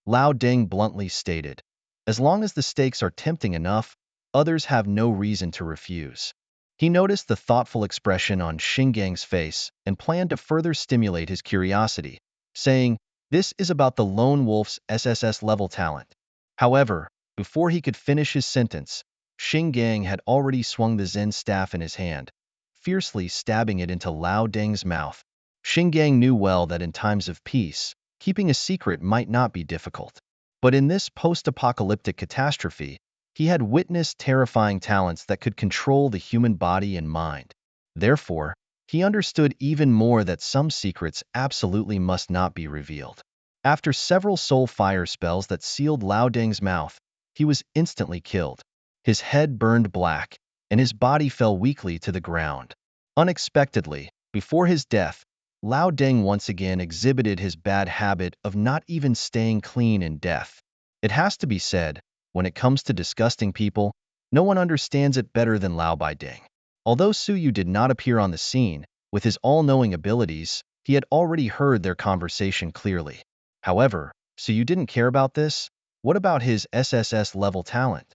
Lao Deng bluntly stated, "As long as the stakes are tempting enough, others have no reason to refuse." He noticed the thoughtful expression on Xinggang's face and planned to further stimulate his curiosity, saying, "This is about the lone wolf's SSS-level talent." However, before he could finish his sentence, Xinggang had already swung the Zen staff in his hand, fiercely stabbing it into Lao Deng's mouth. Xinggang knew well that in times of peace, keeping a secret might not be difficult. But in this post-apocalyptic catastrophe, he had witnessed terrifying talents that could control the human body and mind. Therefore, he understood even more that some secrets absolutely must not be revealed. After several soul fire spells that sealed Lao Deng's mouth, he was instantly killed. His head burned black, and his body fell weakly to the ground. Unexpectedly, before his death, Lao Deng once again exhibited his bad habit of not even staying clean in death. It has to be said, when it comes to disgusting people, no one understands it better than Lao Baiding. Although Su Yu did not appear on the scene, with his all-knowing abilities, he had already heard their conversation clearly. However, Su Yu didn't care about this. What about his SSS-level talent?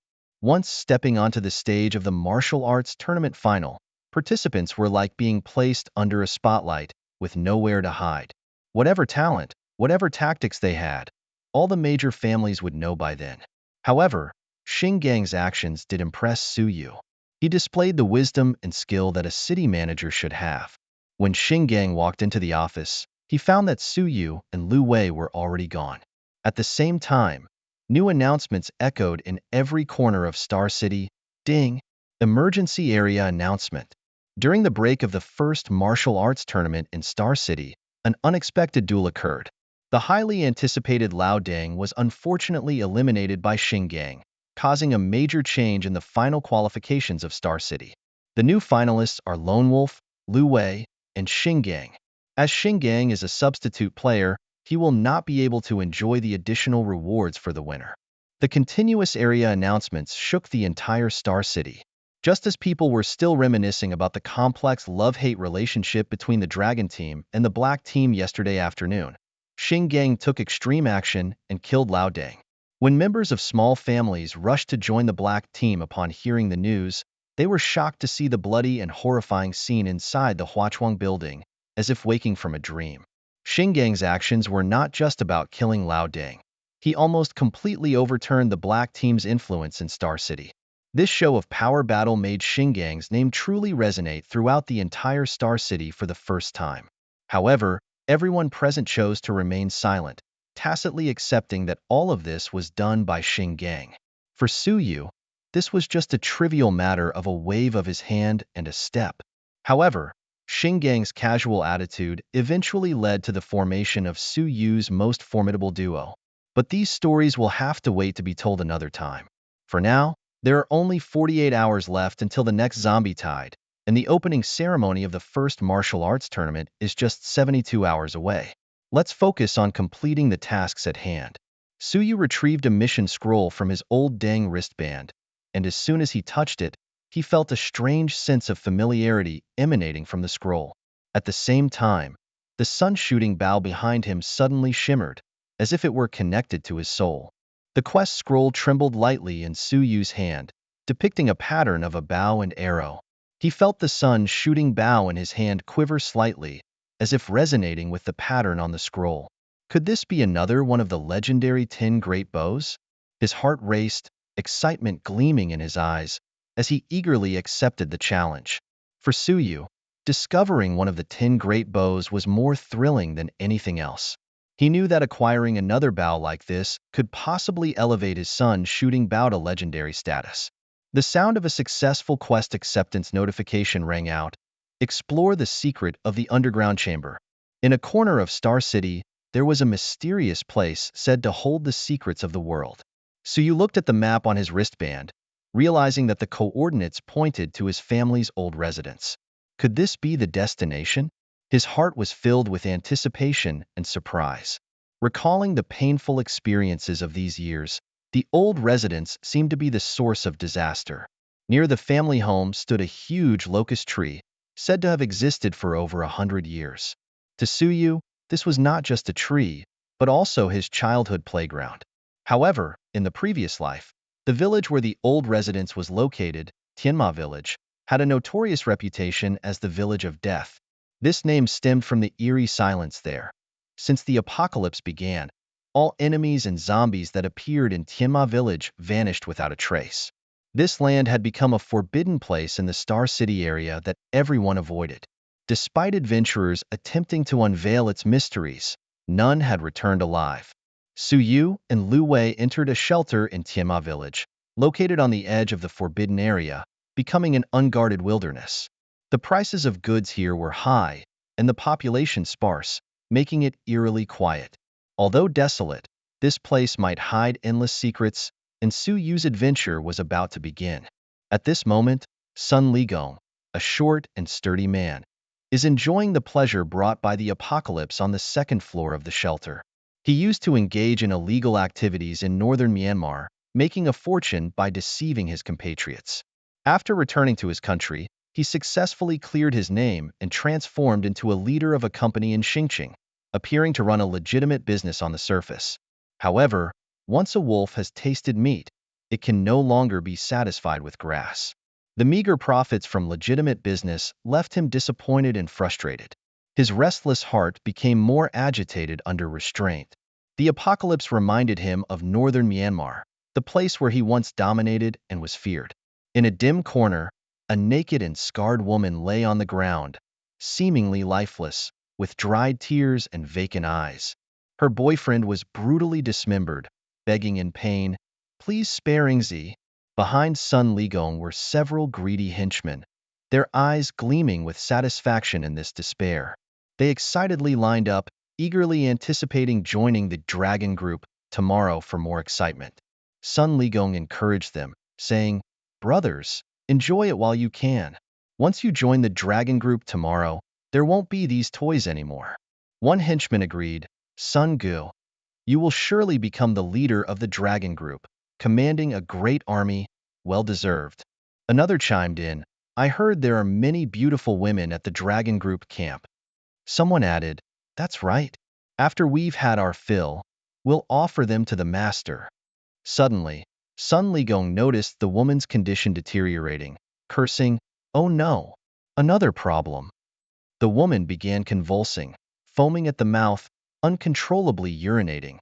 Once stepping onto the stage of the martial arts tournament final, participants were like being placed under a spotlight, with nowhere to hide. Whatever talent, whatever tactics they had, all the major families would know by then. However, Xing Gang's actions did impress Su Yu. He displayed the wisdom and skill that a city manager should have. When Xing Gang walked into the office, he found that Su Yu and Lu Wei were already gone. At the same time, new announcements echoed in every corner of Star City. Ding! Emergency area announcement. During the break of the first martial arts tournament in Star City, an unexpected duel occurred. The highly anticipated Lao Deng was unfortunately eliminated by Xing Gang, causing a major change in the final qualifications of Star City. The new finalists are Lone Wolf, Lu Wei, and Xing Gang. As Xing Gang is a substitute player, he will not be able to enjoy the additional rewards for the winner. The continuous area announcements shook the entire Star City. Just as people were still reminiscing about the complex love-hate relationship between the Dragon Team and the Black Team yesterday afternoon, Xing Gang took extreme action and killed Lao Deng. When members of small families rushed to join the Black Team upon hearing the news, they were shocked to see the bloody and horrifying scene inside the Huachuang building, as if waking from a dream. Xing Gang's actions were not just about killing Lao Deng. He almost completely overturned the Black Team's influence in Star City. This show of power battle made Xing Gang's name truly resonate throughout the entire Star City for the first time. However, everyone present chose to remain silent, tacitly accepting that all of this was done by Xing Gang. For Su Yu, this was just a trivial matter of a wave of his hand and a step. However, Xing Gang's casual attitude eventually led to the formation of Su Yu's most formidable duo. But these stories will have to wait to be told another time. For now, there are only 48 hours left until the next Zombie Tide, and the opening ceremony of the first martial arts tournament is just 72 hours away. Let's focus on completing the tasks at hand. Su Yu retrieved a mission scroll from his old Deng wristband, and as soon as he touched it, he felt a strange sense of familiarity emanating from the scroll. At the same time, the sun-shooting bow behind him suddenly shimmered, as if it were connected to his soul. The quest scroll trembled lightly in Su Yu's hand, depicting a pattern of a bow and arrow. He felt the sun-shooting bow in his hand quiver slightly, as if resonating with the pattern on the scroll. Could this be another one of the legendary 10 great bows? His heart raced, excitement gleaming in his eyes, as he eagerly accepted the challenge. For Su Yu, discovering one of the 10 great bows was more thrilling than anything else. He knew that acquiring another bow like this could possibly elevate his sun-shooting bow to legendary status. The sound of a successful quest acceptance notification rang out. Explore the secret of the underground chamber. In a corner of Star City, there was a mysterious place said to hold the secrets of the world. Su Yu looked at the map on his wristband, realizing that the coordinates pointed to his family's old residence. Could this be the destination? His heart was filled with anticipation and surprise. Recalling the painful experiences of these years, the old residence seemed to be the source of disaster. Near the family home stood a huge locust tree, said to have existed for over 100 years. To Su Yu, this was not just a tree, but also his childhood playground. However, in the previous life, the village where the old residence was located, Tianma Village, had a notorious reputation as the Village of Death. This name stemmed from the eerie silence there. Since the apocalypse began, all enemies and zombies that appeared in Tianma Village vanished without a trace. This land had become a forbidden place in the Star City area that everyone avoided. Despite adventurers attempting to unveil its mysteries, none had returned alive. Su Yu and Lu Wei entered a shelter in Tianma Village, located on the edge of the forbidden area, becoming an unguarded wilderness. The prices of goods here were high, and the population sparse, making it eerily quiet. Although desolate, this place might hide endless secrets, and Su Yu's adventure was about to begin. At this moment, Sun Ligong, a short and sturdy man, is enjoying the pleasure brought by the apocalypse on the second floor of the shelter. He used to engage in illegal activities in northern Myanmar, making a fortune by deceiving his compatriots. After returning to his country, he successfully cleared his name and transformed into a leader of a company in Xinjiang, appearing to run a legitimate business on the surface. However, once a wolf has tasted meat, it can no longer be satisfied with grass. The meager profits from legitimate business left him disappointed and frustrated. His restless heart became more agitated under restraint. The apocalypse reminded him of northern Myanmar, the place where he once dominated and was feared. In a dim corner, a naked and scarred woman lay on the ground, seemingly lifeless, with dried tears and vacant eyes. Her boyfriend was brutally dismembered, begging in pain, "Please spare Ingzi." Behind Sun Ligong were several greedy henchmen, their eyes gleaming with satisfaction in this despair. They excitedly lined up, eagerly anticipating joining the dragon group tomorrow for more excitement. Sun Ligong encouraged them, saying, "Brothers, enjoy it while you can. Once you join the dragon group tomorrow, there won't be these toys anymore." One henchman agreed, "Sun Gu, you will surely become the leader of the dragon group, commanding a great army, well deserved." Another chimed in, "I heard there are many beautiful women at the dragon group camp." Someone added, "That's right. After we've had our fill, we'll offer them to the master." Suddenly, Sun Ligong noticed the woman's condition deteriorating, cursing, "Oh no, another problem." The woman began convulsing, foaming at the mouth, uncontrollably urinating,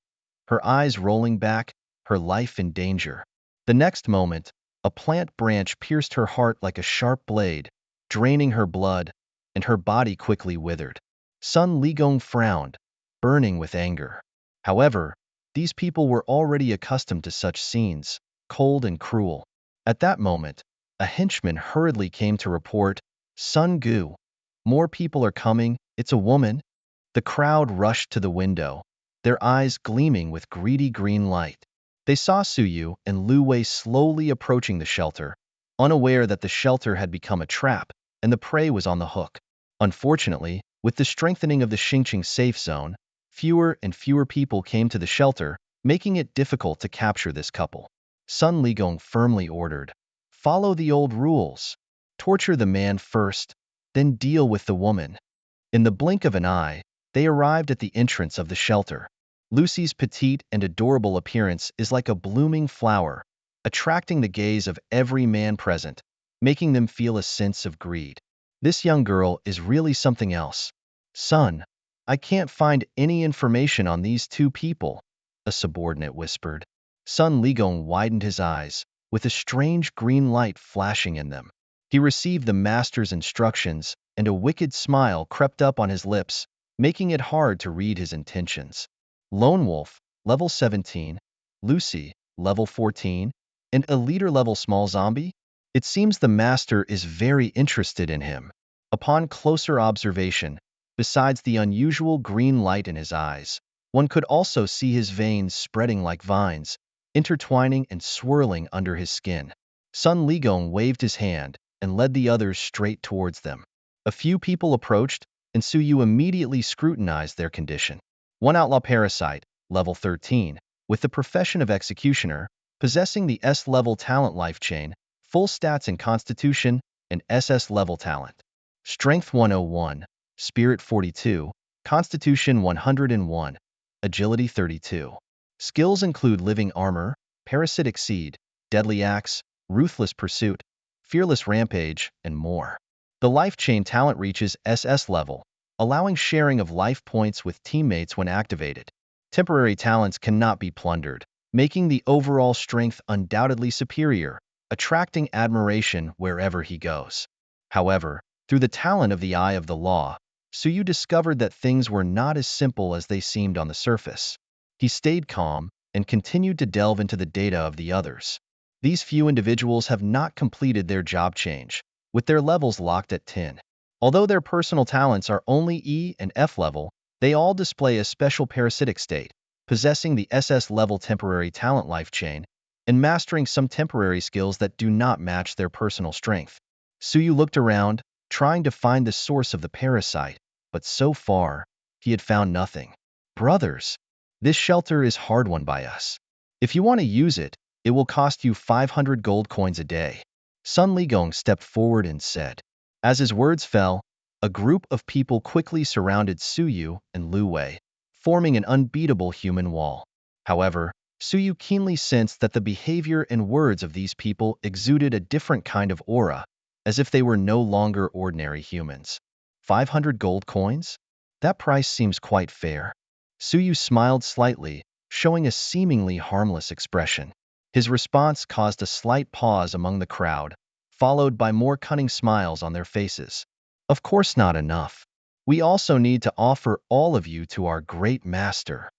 her eyes rolling back, her life in danger. The next moment, a plant branch pierced her heart like a sharp blade, draining her blood, and her body quickly withered. Sun Ligong frowned, burning with anger. However, these people were already accustomed to such scenes, cold and cruel. At that moment, a henchman hurriedly came to report, "Sun Gu, more people are coming, it's a woman." The crowd rushed to the window, their eyes gleaming with greedy green light. They saw Suyu and Lu Wei slowly approaching the shelter, unaware that the shelter had become a trap and the prey was on the hook. Unfortunately, with the strengthening of the Xinjiang safe zone, fewer and fewer people came to the shelter, making it difficult to capture this couple. Sun Ligong firmly ordered, "Follow the old rules. Torture the man first, then deal with the woman." In the blink of an eye, they arrived at the entrance of the shelter. Lucy's petite and adorable appearance is like a blooming flower, attracting the gaze of every man present, making them feel a sense of greed. "This young girl is really something else. Son, I can't find any information on these two people," a subordinate whispered. Sun Ligong widened his eyes, with a strange green light flashing in them. He received the master's instructions, and a wicked smile crept up on his lips, making it hard to read his intentions. Lone Wolf, level 17, Lucy, level 14, and a leader-level small zombie? It seems the master is very interested in him. Upon closer observation, besides the unusual green light in his eyes, one could also see his veins spreading like vines, intertwining and swirling under his skin. Sun Ligong waved his hand and led the others straight towards them. A few people approached, and Suyu immediately scrutinized their condition. One outlaw parasite, level 13, with the profession of executioner, possessing the S-level talent life chain, full stats in Constitution, and SS level talent. Strength 101, Spirit 42, Constitution 101, Agility 32. Skills include Living Armor, Parasitic Seed, Deadly Axe, Ruthless Pursuit, Fearless Rampage, and more. The life chain talent reaches SS level, allowing sharing of life points with teammates when activated. Temporary talents cannot be plundered, making the overall strength undoubtedly superior, attracting admiration wherever he goes. However, through the talent of the Eye of the Law, Suyu discovered that things were not as simple as they seemed on the surface. He stayed calm and continued to delve into the data of the others. These few individuals have not completed their job change, with their levels locked at 10. Although their personal talents are only E and F level, they all display a special parasitic state, possessing the SS level temporary talent life chain, and mastering some temporary skills that do not match their personal strength. Suyu looked around, trying to find the source of the parasite, but so far, he had found nothing. Brothers, this shelter is hard won by us. If you want to use it, it will cost you 500 gold coins a day. Sun Ligong stepped forward and said. As his words fell, a group of people quickly surrounded Suyu and Lu Wei, forming an unbeatable human wall. However, Suyu keenly sensed that the behavior and words of these people exuded a different kind of aura, as if they were no longer ordinary humans. 500 gold coins? That price seems quite fair. Suyu smiled slightly, showing a seemingly harmless expression. His response caused a slight pause among the crowd, followed by more cunning smiles on their faces. Of course not enough. We also need to offer all of you to our great master.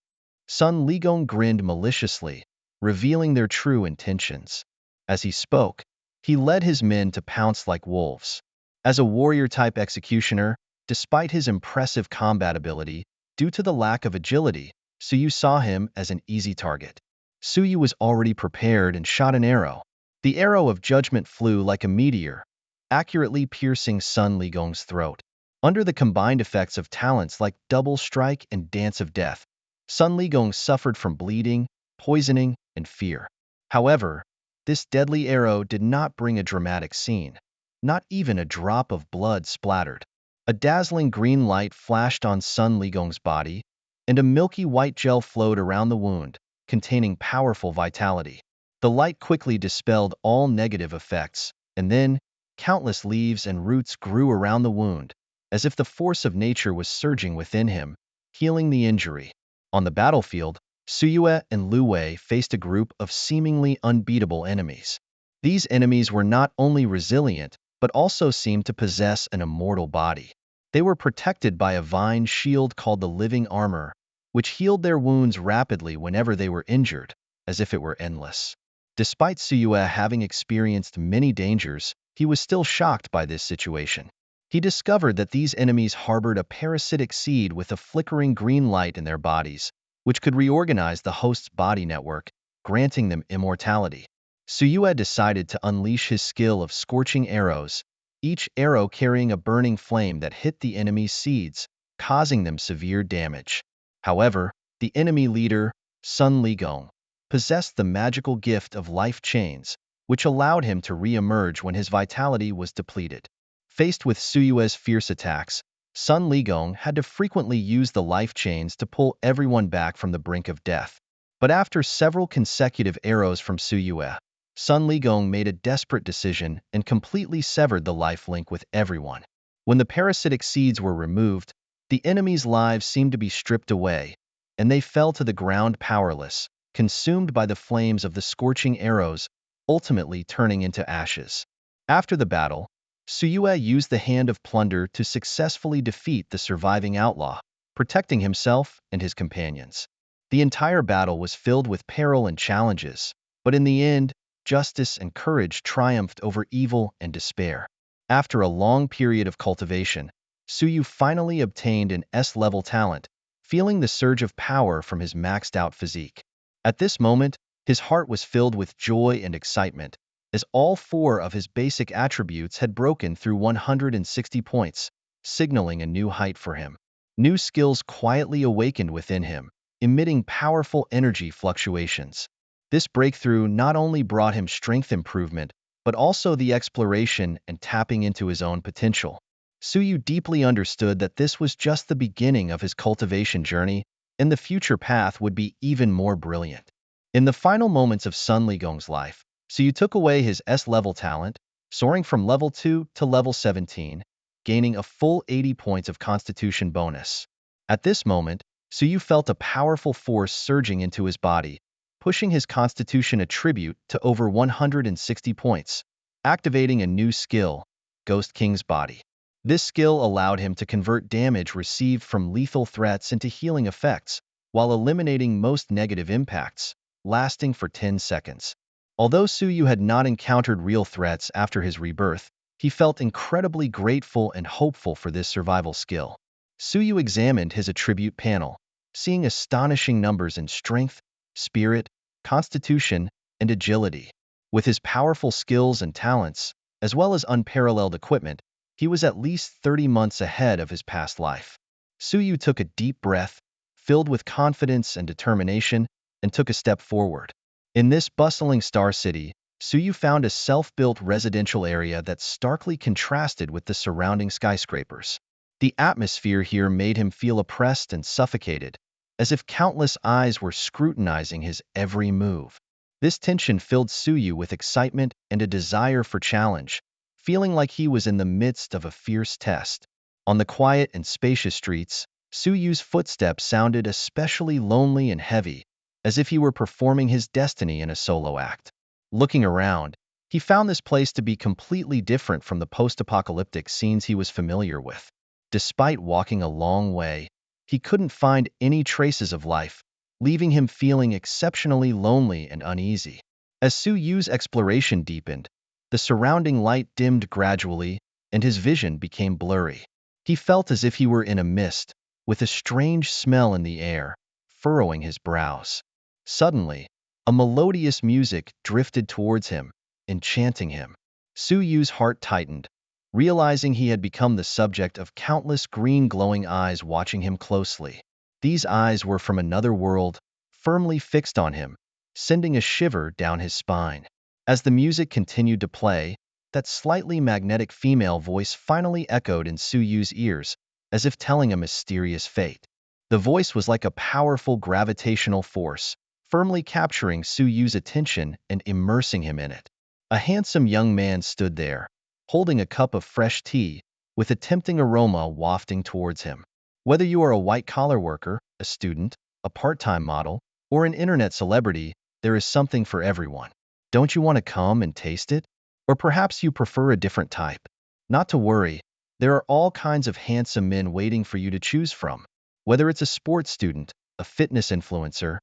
Sun Ligong grinned maliciously, revealing their true intentions. As he spoke, he led his men to pounce like wolves. As a warrior-type executioner, despite his impressive combat ability, due to the lack of agility, Suyu saw him as an easy target. Suyu was already prepared and shot an arrow. The arrow of judgment flew like a meteor, accurately piercing Sun Ligong's throat. Under the combined effects of talents like double strike and dance of death, Sun Ligong suffered from bleeding, poisoning, and fear. However, this deadly arrow did not bring a dramatic scene. Not even a drop of blood splattered. A dazzling green light flashed on Sun Ligong's body, and a milky white gel flowed around the wound, containing powerful vitality. The light quickly dispelled all negative effects, and then, countless leaves and roots grew around the wound, as if the force of nature was surging within him, healing the injury. On the battlefield, Suyue and Lu Wei faced a group of seemingly unbeatable enemies. These enemies were not only resilient, but also seemed to possess an immortal body. They were protected by a vine shield called the Living Armor, which healed their wounds rapidly whenever they were injured, as if it were endless. Despite Suyue having experienced many dangers, he was still shocked by this situation. He discovered that these enemies harbored a parasitic seed with a flickering green light in their bodies, which could reorganize the host's body network, granting them immortality. Suyue decided to unleash his skill of scorching arrows, each arrow carrying a burning flame that hit the enemy's seeds, causing them severe damage. However, the enemy leader, Sun Ligong, possessed the magical gift of life chains, which allowed him to re-emerge when his vitality was depleted. Faced with Suyue's fierce attacks, Sun Ligong had to frequently use the life chains to pull everyone back from the brink of death. But after several consecutive arrows from Suyue, Sun Ligong made a desperate decision and completely severed the life link with everyone. When the parasitic seeds were removed, the enemy's lives seemed to be stripped away, and they fell to the ground powerless, consumed by the flames of the scorching arrows, ultimately turning into ashes. After the battle, Suyue used the Hand of Plunder to successfully defeat the surviving outlaw, protecting himself and his companions. The entire battle was filled with peril and challenges, but in the end, justice and courage triumphed over evil and despair. After a long period of cultivation, Suyu finally obtained an S-level talent, feeling the surge of power from his maxed-out physique. At this moment, his heart was filled with joy and excitement, as all four of his basic attributes had broken through 160 points, signaling a new height for him. New skills quietly awakened within him, emitting powerful energy fluctuations. This breakthrough not only brought him strength improvement, but also the exploration and tapping into his own potential. Suyu deeply understood that this was just the beginning of his cultivation journey, and the future path would be even more brilliant. In the final moments of Sun Ligong's life, Suyu took away his S-level talent, soaring from level 2 to level 17, gaining a full 80 points of constitution bonus. At this moment, Suyu felt a powerful force surging into his body, pushing his constitution attribute to over 160 points, activating a new skill, Ghost King's Body. This skill allowed him to convert damage received from lethal threats into healing effects, while eliminating most negative impacts, lasting for 10 seconds. Although Suyu had not encountered real threats after his rebirth, he felt incredibly grateful and hopeful for this survival skill. Suyu examined his attribute panel, seeing astonishing numbers in strength, spirit, constitution, and agility. With his powerful skills and talents, as well as unparalleled equipment, he was at least 30 months ahead of his past life. Suyu took a deep breath, filled with confidence and determination, and took a step forward. In this bustling star city, Suyu found a self-built residential area that starkly contrasted with the surrounding skyscrapers. The atmosphere here made him feel oppressed and suffocated, as if countless eyes were scrutinizing his every move. This tension filled Suyu with excitement and a desire for challenge, feeling like he was in the midst of a fierce test. On the quiet and spacious streets, Suyu's footsteps sounded especially lonely and heavy, as if he were performing his destiny in a solo act. Looking around, he found this place to be completely different from the post-apocalyptic scenes he was familiar with. Despite walking a long way, he couldn't find any traces of life, leaving him feeling exceptionally lonely and uneasy. As Suyu's exploration deepened, the surrounding light dimmed gradually, and his vision became blurry. He felt as if he were in a mist, with a strange smell in the air, furrowing his brows. Suddenly, a melodious music drifted towards him, enchanting him. Suyu's heart tightened, realizing he had become the subject of countless green glowing eyes watching him closely. These eyes were from another world, firmly fixed on him, sending a shiver down his spine. As the music continued to play, that slightly magnetic female voice finally echoed in Suyu's ears, as if telling a mysterious fate. The voice was like a powerful gravitational force, firmly capturing Suyu's attention and immersing him in it. A handsome young man stood there, holding a cup of fresh tea, with a tempting aroma wafting towards him. Whether you are a white-collar worker, a student, a part-time model, or an internet celebrity, there is something for everyone. Don't you want to come and taste it? Or perhaps you prefer a different type. Not to worry, there are all kinds of handsome men waiting for you to choose from. Whether it's a sports student, a fitness influencer,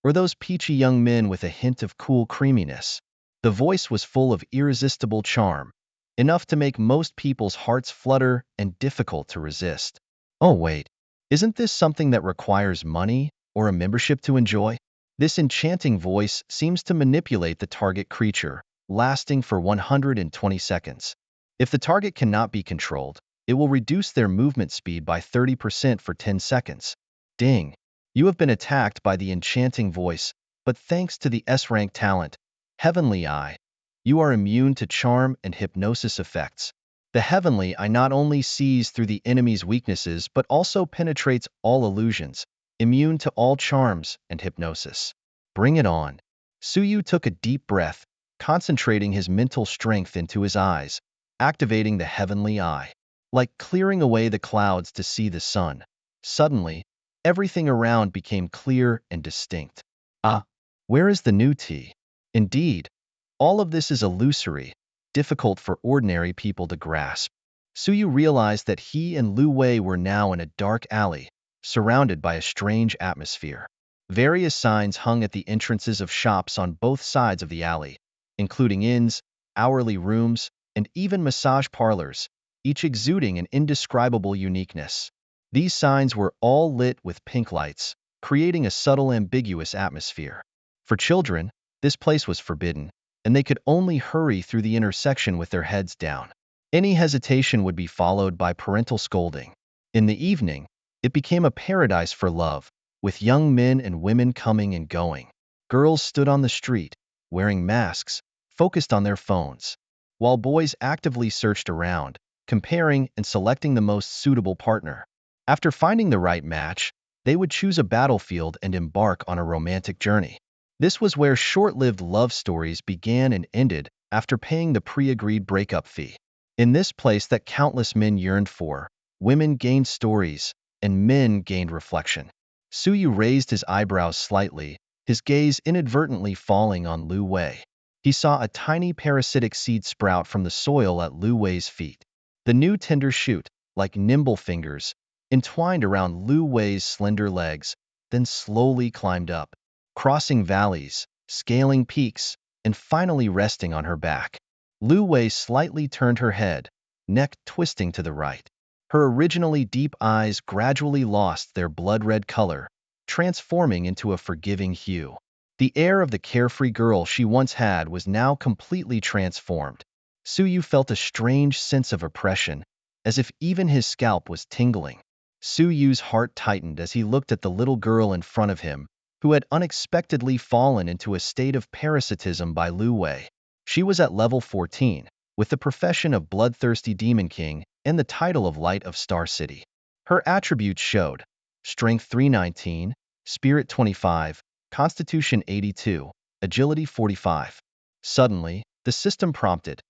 or those peachy young men with a hint of cool creaminess. The voice was full of irresistible charm, enough to make most people's hearts flutter and difficult to resist. Oh wait, isn't this something that requires money or a membership to enjoy? This enchanting voice seems to manipulate the target creature, lasting for 120 seconds. If the target cannot be controlled, it will reduce their movement speed by 30% for 10 seconds. Ding! You have been attacked by the enchanting voice, but thanks to the S-rank talent, Heavenly Eye, you are immune to charm and hypnosis effects. The Heavenly Eye not only sees through the enemy's weaknesses but also penetrates all illusions, immune to all charms and hypnosis. Bring it on. Suyu took a deep breath, concentrating his mental strength into his eyes, activating the Heavenly Eye. Like clearing away the clouds to see the sun. Suddenly, everything around became clear and distinct. Ah, where is the new tea? Indeed, all of this is illusory, difficult for ordinary people to grasp. Suyu realized that he and Lu Wei were now in a dark alley, surrounded by a strange atmosphere. Various signs hung at the entrances of shops on both sides of the alley, including inns, hourly rooms, and even massage parlors, each exuding an indescribable uniqueness. These signs were all lit with pink lights, creating a subtle ambiguous atmosphere. For children, this place was forbidden, and they could only hurry through the intersection with their heads down. Any hesitation would be followed by parental scolding. In the evening, it became a paradise for love, with young men and women coming and going. Girls stood on the street, wearing masks, focused on their phones, while boys actively searched around, comparing and selecting the most suitable partner. After finding the right match, they would choose a battlefield and embark on a romantic journey. This was where short-lived love stories began and ended after paying the pre-agreed breakup fee. In this place that countless men yearned for, women gained stories, and men gained reflection. Suyu raised his eyebrows slightly, his gaze inadvertently falling on Lu Wei. He saw a tiny parasitic seed sprout from the soil at Lu Wei's feet. The new tender shoot, like nimble fingers, entwined around Lu Wei's slender legs, then slowly climbed up, crossing valleys, scaling peaks, and finally resting on her back. Lu Wei slightly turned her head, neck twisting to the right. Her originally deep eyes gradually lost their blood-red color, transforming into a forgiving hue. The air of the carefree girl she once had was now completely transformed. Suyu felt a strange sense of oppression, as if even his scalp was tingling. Suyu's heart tightened as he looked at the little girl in front of him, who had unexpectedly fallen into a state of parasitism by Lu Wei. She was at level 14, with the profession of bloodthirsty demon king and the title of Light of Star City. Her attributes showed Strength 319, Spirit 25, Constitution 82, Agility 45. Suddenly, the system prompted,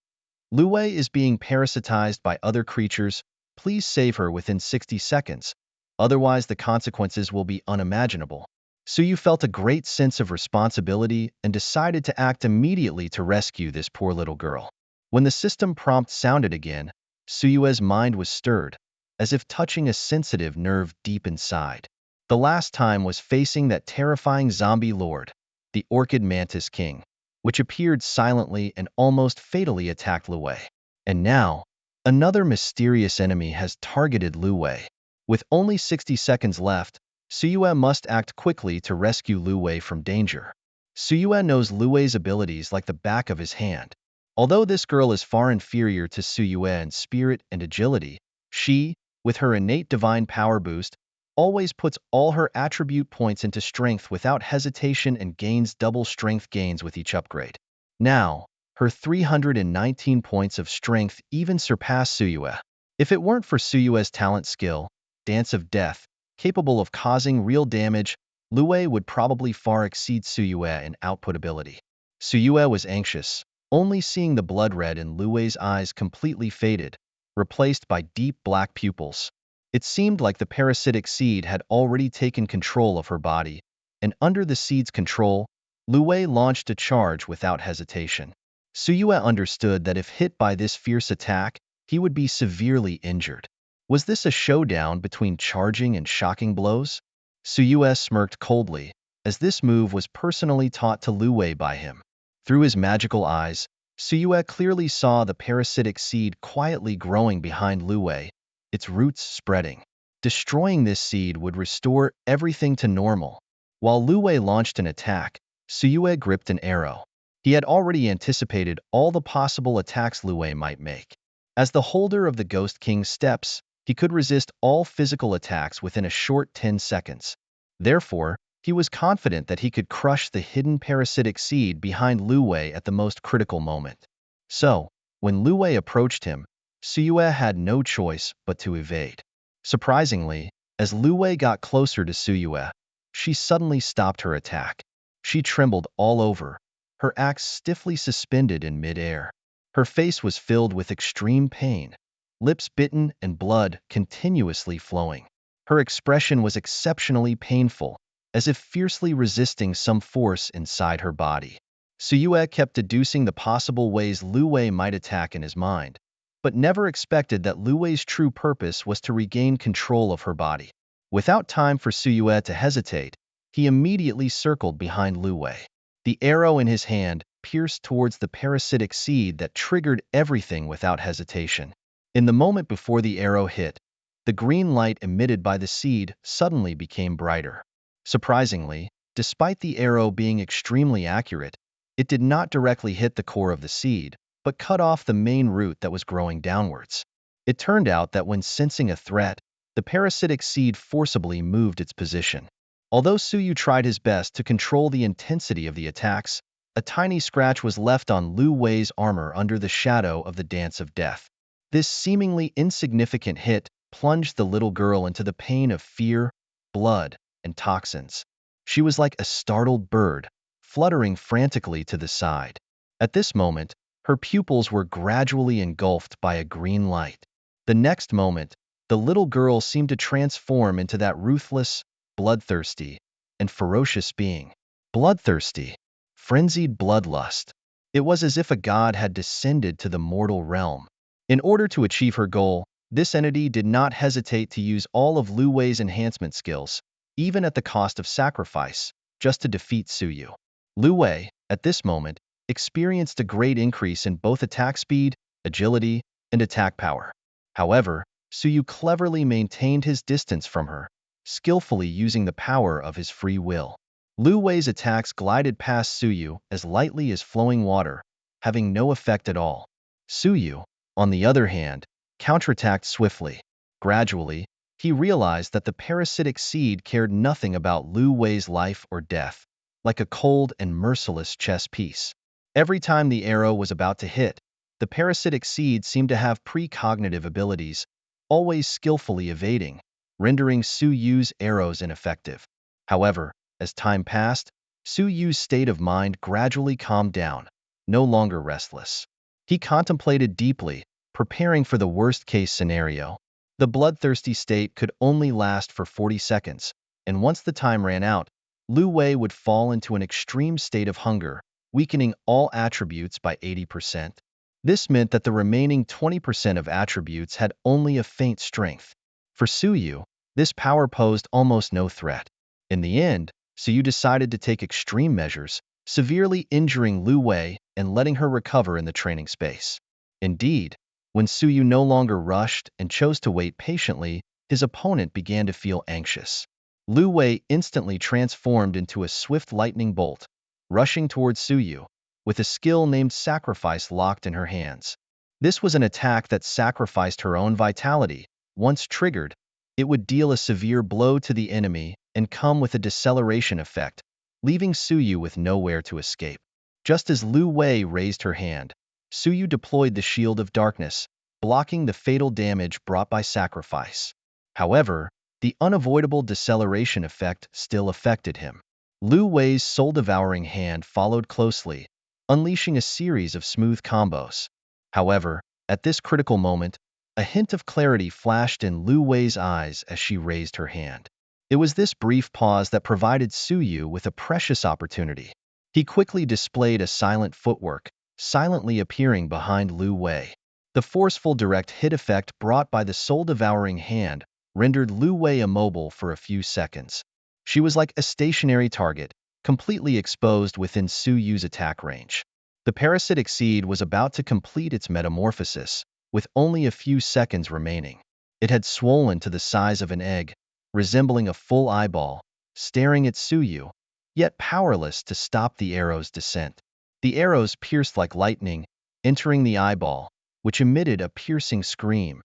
Lu Wei is being parasitized by other creatures. Please save her within 60 seconds. Otherwise, the consequences will be unimaginable. Suyu felt a great sense of responsibility and decided to act immediately to rescue this poor little girl. When the system prompt sounded again, Suyue's mind was stirred, as if touching a sensitive nerve deep inside. The last time was facing that terrifying zombie lord, the Orchid Mantis King, which appeared silently and almost fatally attacked Lu Wei. And now, another mysterious enemy has targeted Lu Wei. With only 60 seconds left, Suyue must act quickly to rescue Lu Wei from danger. Suyue knows Lu Wei's abilities like the back of his hand. Although this girl is far inferior to Suyue in spirit and agility, she, with her innate divine power boost, always puts all her attribute points into strength without hesitation and gains double strength gains with each upgrade. Now, her 319 points of strength even surpass Suyue. If it weren't for Suyue's talent skill, Dance of Death, capable of causing real damage, Lu Wei would probably far exceed Suyue in output ability. Suyue was anxious, only seeing the blood red in Lu Wei's eyes completely faded, replaced by deep black pupils. It seemed like the parasitic seed had already taken control of her body, and under the seed's control, Lu Wei launched a charge without hesitation. Suyue understood that if hit by this fierce attack, he would be severely injured. Was this a showdown between charging and shocking blows? Suyue smirked coldly, as this move was personally taught to Lu Wei by him. Through his magical eyes, Suyue clearly saw the parasitic seed quietly growing behind Lu Wei, its roots spreading. Destroying this seed would restore everything to normal. While Lu Wei launched an attack, Suyue gripped an arrow. He had already anticipated all the possible attacks Lu Wei might make. As the holder of the Ghost King's steps, he could resist all physical attacks within a short 10 seconds. Therefore, he was confident that he could crush the hidden parasitic seed behind Lu Wei at the most critical moment. So, when Lu Wei approached him, Suyue had no choice but to evade. Surprisingly, as Lu Wei got closer to Suyue, she suddenly stopped her attack. She trembled all over, her axe stiffly suspended in mid-air. Her face was filled with extreme pain, lips bitten and blood continuously flowing. Her expression was exceptionally painful, as if fiercely resisting some force inside her body. Suyue kept deducing the possible ways Lu Wei might attack in his mind, but never expected that Lu Wei's true purpose was to regain control of her body. Without time for Suyue to hesitate, he immediately circled behind Lu Wei. The arrow in his hand pierced towards the parasitic seed that triggered everything without hesitation. In the moment before the arrow hit, the green light emitted by the seed suddenly became brighter. Surprisingly, despite the arrow being extremely accurate, it did not directly hit the core of the seed, but cut off the main root that was growing downwards. It turned out that when sensing a threat, the parasitic seed forcibly moved its position. Although Suyu tried his best to control the intensity of the attacks, a tiny scratch was left on Lu Wei's armor under the shadow of the Dance of Death. This seemingly insignificant hit plunged the little girl into the pain of fear, blood, and toxins. She was like a startled bird, fluttering frantically to the side. At this moment, her pupils were gradually engulfed by a green light. The next moment, the little girl seemed to transform into that ruthless, bloodthirsty, and ferocious being. Bloodthirsty, frenzied bloodlust. It was as if a god had descended to the mortal realm. In order to achieve her goal, this entity did not hesitate to use all of Lu Wei's enhancement skills, even at the cost of sacrifice, just to defeat Suyu. Lu Wei, at this moment, experienced a great increase in both attack speed, agility, and attack power. However, Suyu cleverly maintained his distance from her, skillfully using the power of his free will. Lu Wei's attacks glided past Suyu as lightly as flowing water, having no effect at all. Suyu, on the other hand, counterattacked swiftly. Gradually, he realized that the parasitic seed cared nothing about Lu Wei's life or death, like a cold and merciless chess piece. Every time the arrow was about to hit, the parasitic seed seemed to have precognitive abilities, always skillfully evading, rendering Su Yu's arrows ineffective. However, as time passed, Su Yu's state of mind gradually calmed down, no longer restless. He contemplated deeply, preparing for the worst-case scenario. The bloodthirsty state could only last for 40 seconds, and once the time ran out, Lu Wei would fall into an extreme state of hunger, weakening all attributes by 80%. This meant that the remaining 20% of attributes had only a faint strength. For Su Yu, this power posed almost no threat. In the end, Su Yu decided to take extreme measures, severely injuring Lu Wei and letting her recover in the training space. Indeed, when Su Yu no longer rushed and chose to wait patiently, his opponent began to feel anxious. Lu Wei instantly transformed into a swift lightning bolt, rushing towards Su Yu, with a skill named Sacrifice locked in her hands. This was an attack that sacrificed her own vitality. Once triggered, it would deal a severe blow to the enemy and come with a deceleration effect, leaving Su Yu with nowhere to escape. Just as Lu Wei raised her hand, Su Yu deployed the Shield of Darkness, blocking the fatal damage brought by sacrifice. However, the unavoidable deceleration effect still affected him. Lu Wei's soul-devouring hand followed closely, unleashing a series of smooth combos. However, at this critical moment, a hint of clarity flashed in Lu Wei's eyes as she raised her hand. It was this brief pause that provided Su Yu with a precious opportunity. He quickly displayed a silent footwork, silently appearing behind Lu Wei. The forceful direct hit effect brought by the soul-devouring hand rendered Lu Wei immobile for a few seconds. She was like a stationary target, completely exposed within Su Yu's attack range. The parasitic seed was about to complete its metamorphosis, with only a few seconds remaining. It had swollen to the size of an egg, resembling a full eyeball, staring at Su Yu, yet powerless to stop the arrow's descent. The arrows pierced like lightning, entering the eyeball, which emitted a piercing scream,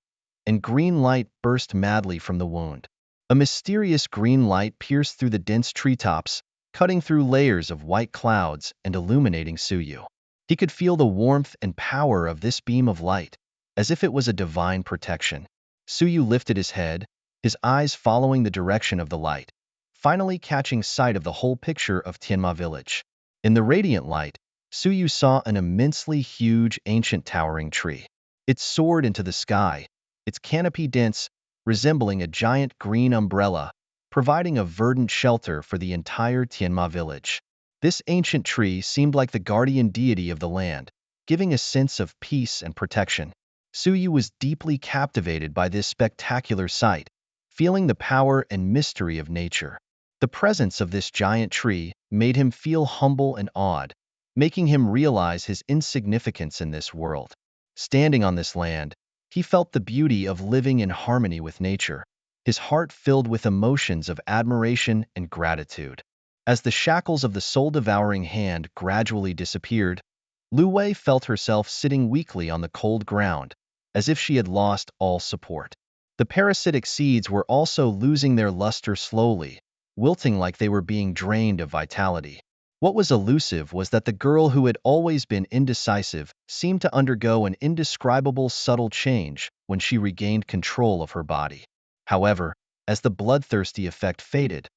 and green light burst madly from the wound. A mysterious green light pierced through the dense treetops, cutting through layers of white clouds and illuminating Su Yu. He could feel the warmth and power of this beam of light, as if it was a divine protection. Su Yu lifted his head, his eyes following the direction of the light, finally catching sight of the whole picture of Tianma village. In the radiant light, Su Yu saw an immensely huge ancient towering tree. It soared into the sky, its canopy dense, resembling a giant green umbrella, providing a verdant shelter for the entire Tianma village. This ancient tree seemed like the guardian deity of the land, giving a sense of peace and protection. Su Yu was deeply captivated by this spectacular sight, feeling the power and mystery of nature. The presence of this giant tree made him feel humble and awed, making him realize his insignificance in this world. Standing on this land, he felt the beauty of living in harmony with nature, his heart filled with emotions of admiration and gratitude. As the shackles of the soul-devouring hand gradually disappeared, Lu Wei felt herself sitting weakly on the cold ground, as if she had lost all support. The parasitic seeds were also losing their luster slowly, wilting like they were being drained of vitality. What was elusive was that the girl who had always been indecisive seemed to undergo an indescribable subtle change when she regained control of her body. However, as the bloodthirsty effect faded,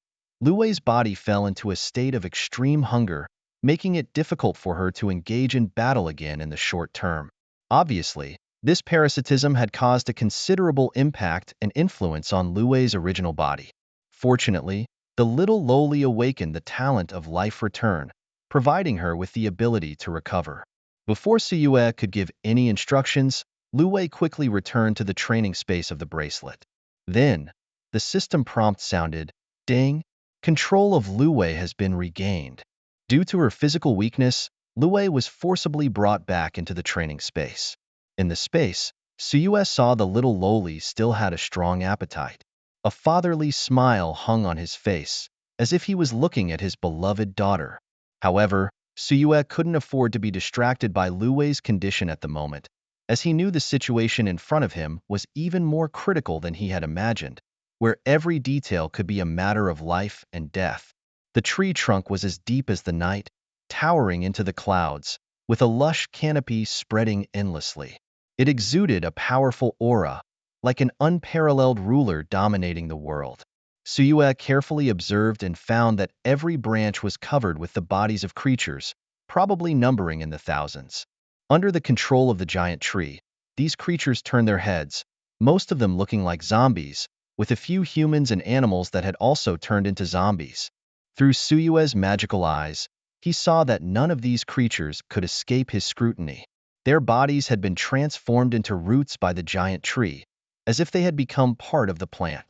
Lu Wei's body fell into a state of extreme hunger, making it difficult for her to engage in battle again in the short term. Obviously, this parasitism had caused a considerable impact and influence on Lu Wei's original body. Fortunately, the little lowly awakened the talent of life return, providing her with the ability to recover. Before Su Yue could give any instructions, Lu Wei quickly returned to the training space of the bracelet. Then, the system prompt sounded, "Ding, control of Lu Wei has been regained." Due to her physical weakness, Lu Wei was forcibly brought back into the training space. In the space, Su Yue saw the little lowly still had a strong appetite. A fatherly smile hung on his face, as if he was looking at his beloved daughter. However, Suyue couldn't afford to be distracted by Lu Wei's condition at the moment, as he knew the situation in front of him was even more critical than he had imagined, where every detail could be a matter of life and death. The tree trunk was as deep as the night, towering into the clouds, with a lush canopy spreading endlessly. It exuded a powerful aura, like an unparalleled ruler dominating the world. Suyue carefully observed and found that every branch was covered with the bodies of creatures, probably numbering in the thousands. Under the control of the giant tree, these creatures turned their heads, most of them looking like zombies, with a few humans and animals that had also turned into zombies. Through Suyue's magical eyes, he saw that none of these creatures could escape his scrutiny. Their bodies had been transformed into roots by the giant tree, as if they had become part of the plant.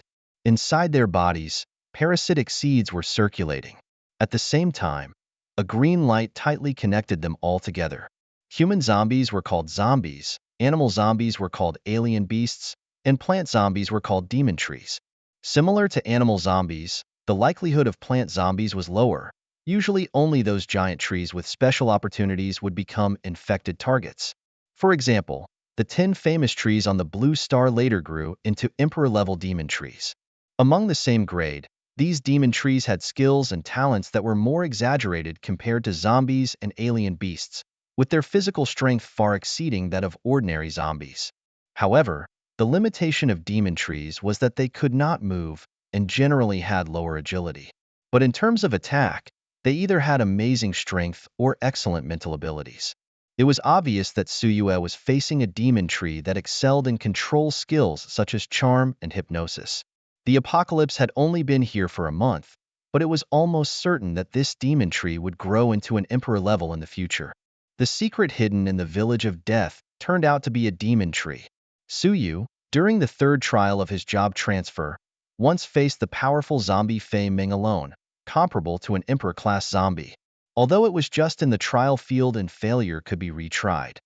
Inside their bodies, parasitic seeds were circulating. At the same time, a green light tightly connected them all together. Human zombies were called zombies, animal zombies were called alien beasts, and plant zombies were called demon trees. Similar to animal zombies, the likelihood of plant zombies was lower. Usually only those giant trees with special opportunities would become infected targets. For example, the 10 famous trees on the blue star later grew into emperor-level demon trees. Among the same grade, these demon trees had skills and talents that were more exaggerated compared to zombies and alien beasts, with their physical strength far exceeding that of ordinary zombies. However, the limitation of demon trees was that they could not move and generally had lower agility. But in terms of attack, they either had amazing strength or excellent mental abilities. It was obvious that Suyue was facing a demon tree that excelled in control skills such as charm and hypnosis. The apocalypse had only been here for a month, but it was almost certain that this demon tree would grow into an emperor level in the future. The secret hidden in the village of death turned out to be a demon tree. Suyu, during the third trial of his job transfer, once faced the powerful zombie Fei Ming alone, comparable to an emperor-class zombie. Although it was just in the trial field and failure could be retried.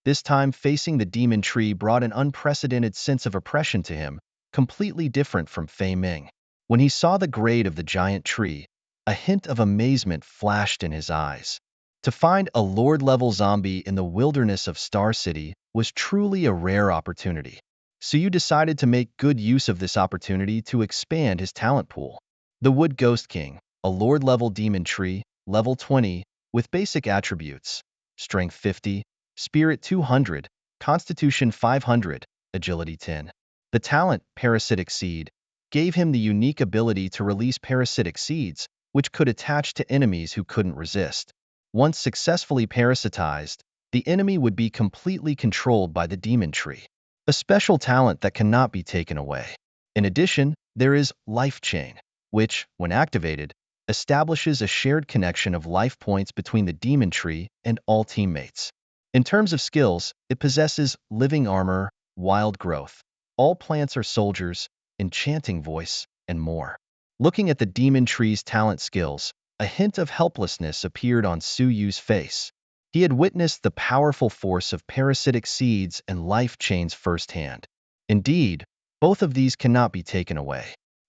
This time facing the demon tree brought an unprecedented sense of oppression to him, completely different from Fei Ming. When he saw the grade of the giant tree, a hint of amazement flashed in his eyes. To find a Lord-level zombie in the wilderness of Star City was truly a rare opportunity. So you decided to make good use of this opportunity to expand his talent pool. The Wood Ghost King, a Lord-level demon tree, level 20, with basic attributes: Strength 50, Spirit 200, Constitution 500, Agility 10. The talent, Parasitic Seed, gave him the unique ability to release parasitic seeds, which could attach to enemies who couldn't resist. Once successfully parasitized, the enemy would be completely controlled by the demon tree, a special talent that cannot be taken away. In addition, there is Life Chain, which, when activated, establishes a shared connection of life points between the demon tree and all teammates. In terms of skills, it possesses Living Armor, Wild Growth, All Plants Are Soldiers, Enchanting Voice, and more. Looking at the demon tree's talent skills, a hint of helplessness appeared on Suyu's face. He had witnessed the powerful force of parasitic seeds and life chains firsthand. Indeed, both of these cannot be taken away.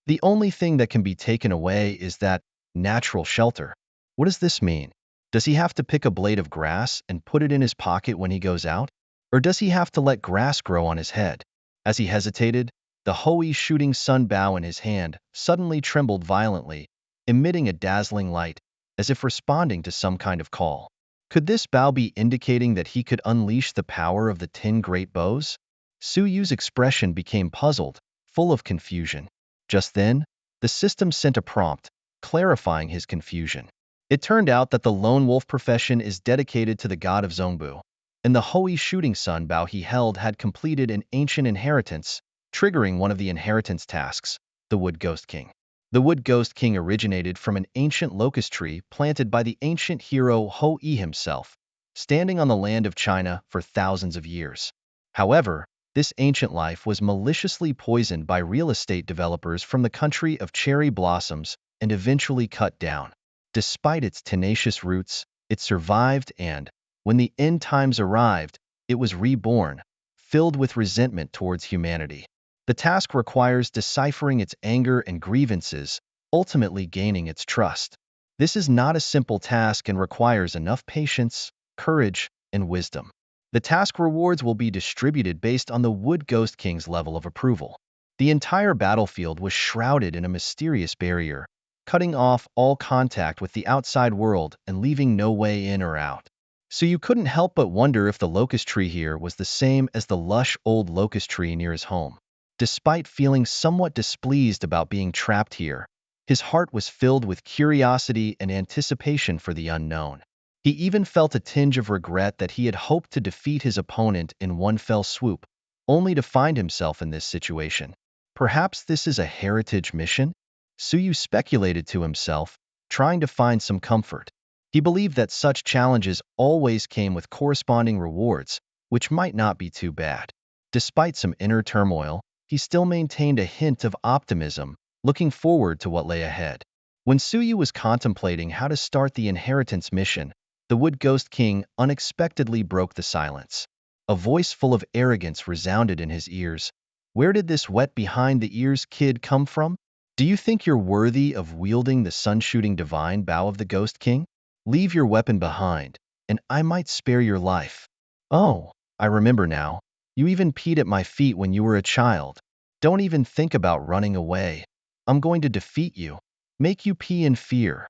The only thing that can be taken away is that natural shelter. What does this mean? Does he have to pick a blade of grass and put it in his pocket when he goes out? Or does he have to let grass grow on his head? As he hesitated, the Hoi shooting sun bow in his hand suddenly trembled violently, emitting a dazzling light, as if responding to some kind of call. Could this bow be indicating that he could unleash the power of the 10 great bows? Suyu's expression became puzzled, full of confusion. Just then, the system sent a prompt, clarifying his confusion. It turned out that the lone wolf profession is dedicated to the god of Zongbu, and the Hoi shooting sun bow he held had completed an ancient inheritance, triggering one of the inheritance tasks, the Wood Ghost King. The Wood Ghost King originated from an ancient locust tree planted by the ancient hero Hou Yi himself, standing on the land of China for thousands of years. However, this ancient life was maliciously poisoned by real estate developers from the country of cherry blossoms and eventually cut down. Despite its tenacious roots, it survived and, when the end times arrived, it was reborn, filled with resentment towards humanity. The task requires deciphering its anger and grievances, ultimately gaining its trust. This is not a simple task and requires enough patience, courage, and wisdom. The task rewards will be distributed based on the Wood Ghost King's level of approval. The entire battlefield was shrouded in a mysterious barrier, cutting off all contact with the outside world and leaving no way in or out. So you couldn't help but wonder if the locust tree here was the same as the lush old locust tree near his home. Despite feeling somewhat displeased about being trapped here, his heart was filled with curiosity and anticipation for the unknown. He even felt a tinge of regret that he had hoped to defeat his opponent in one fell swoop, only to find himself in this situation. Perhaps this is a heritage mission? Suyu speculated to himself, trying to find some comfort. He believed that such challenges always came with corresponding rewards, which might not be too bad. Despite some inner turmoil, he still maintained a hint of optimism, looking forward to what lay ahead. When Suyu was contemplating how to start the inheritance mission, the Wood Ghost King unexpectedly broke the silence. A voice full of arrogance resounded in his ears. Where did this wet behind-the-ears kid come from? Do you think you're worthy of wielding the sun-shooting divine bow of the Ghost King? Leave your weapon behind, and I might spare your life. Oh, I remember now. You even peed at my feet when you were a child. Don't even think about running away. I'm going to defeat you, make you pee in fear.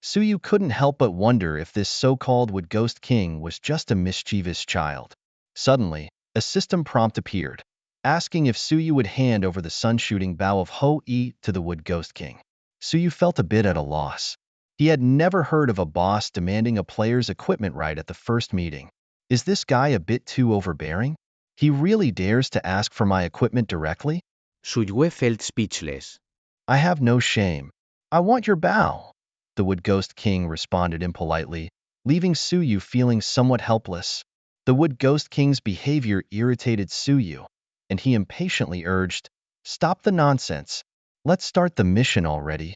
Suyu couldn't help but wonder if this so-called Wood Ghost King was just a mischievous child. Suddenly, a system prompt appeared, asking if Suyu would hand over the sun-shooting bow of Ho-E to the Wood Ghost King. Suyu felt a bit at a loss. He had never heard of a boss demanding a player's equipment right at the first meeting. Is this guy a bit too overbearing? He really dares to ask for my equipment directly? Suyu felt speechless. I have no shame. I want your bow. The Wood Ghost King responded impolitely, leaving Suyu feeling somewhat helpless. The Wood Ghost King's behavior irritated Suyu, and he impatiently urged, "Stop the nonsense. Let's start the mission already."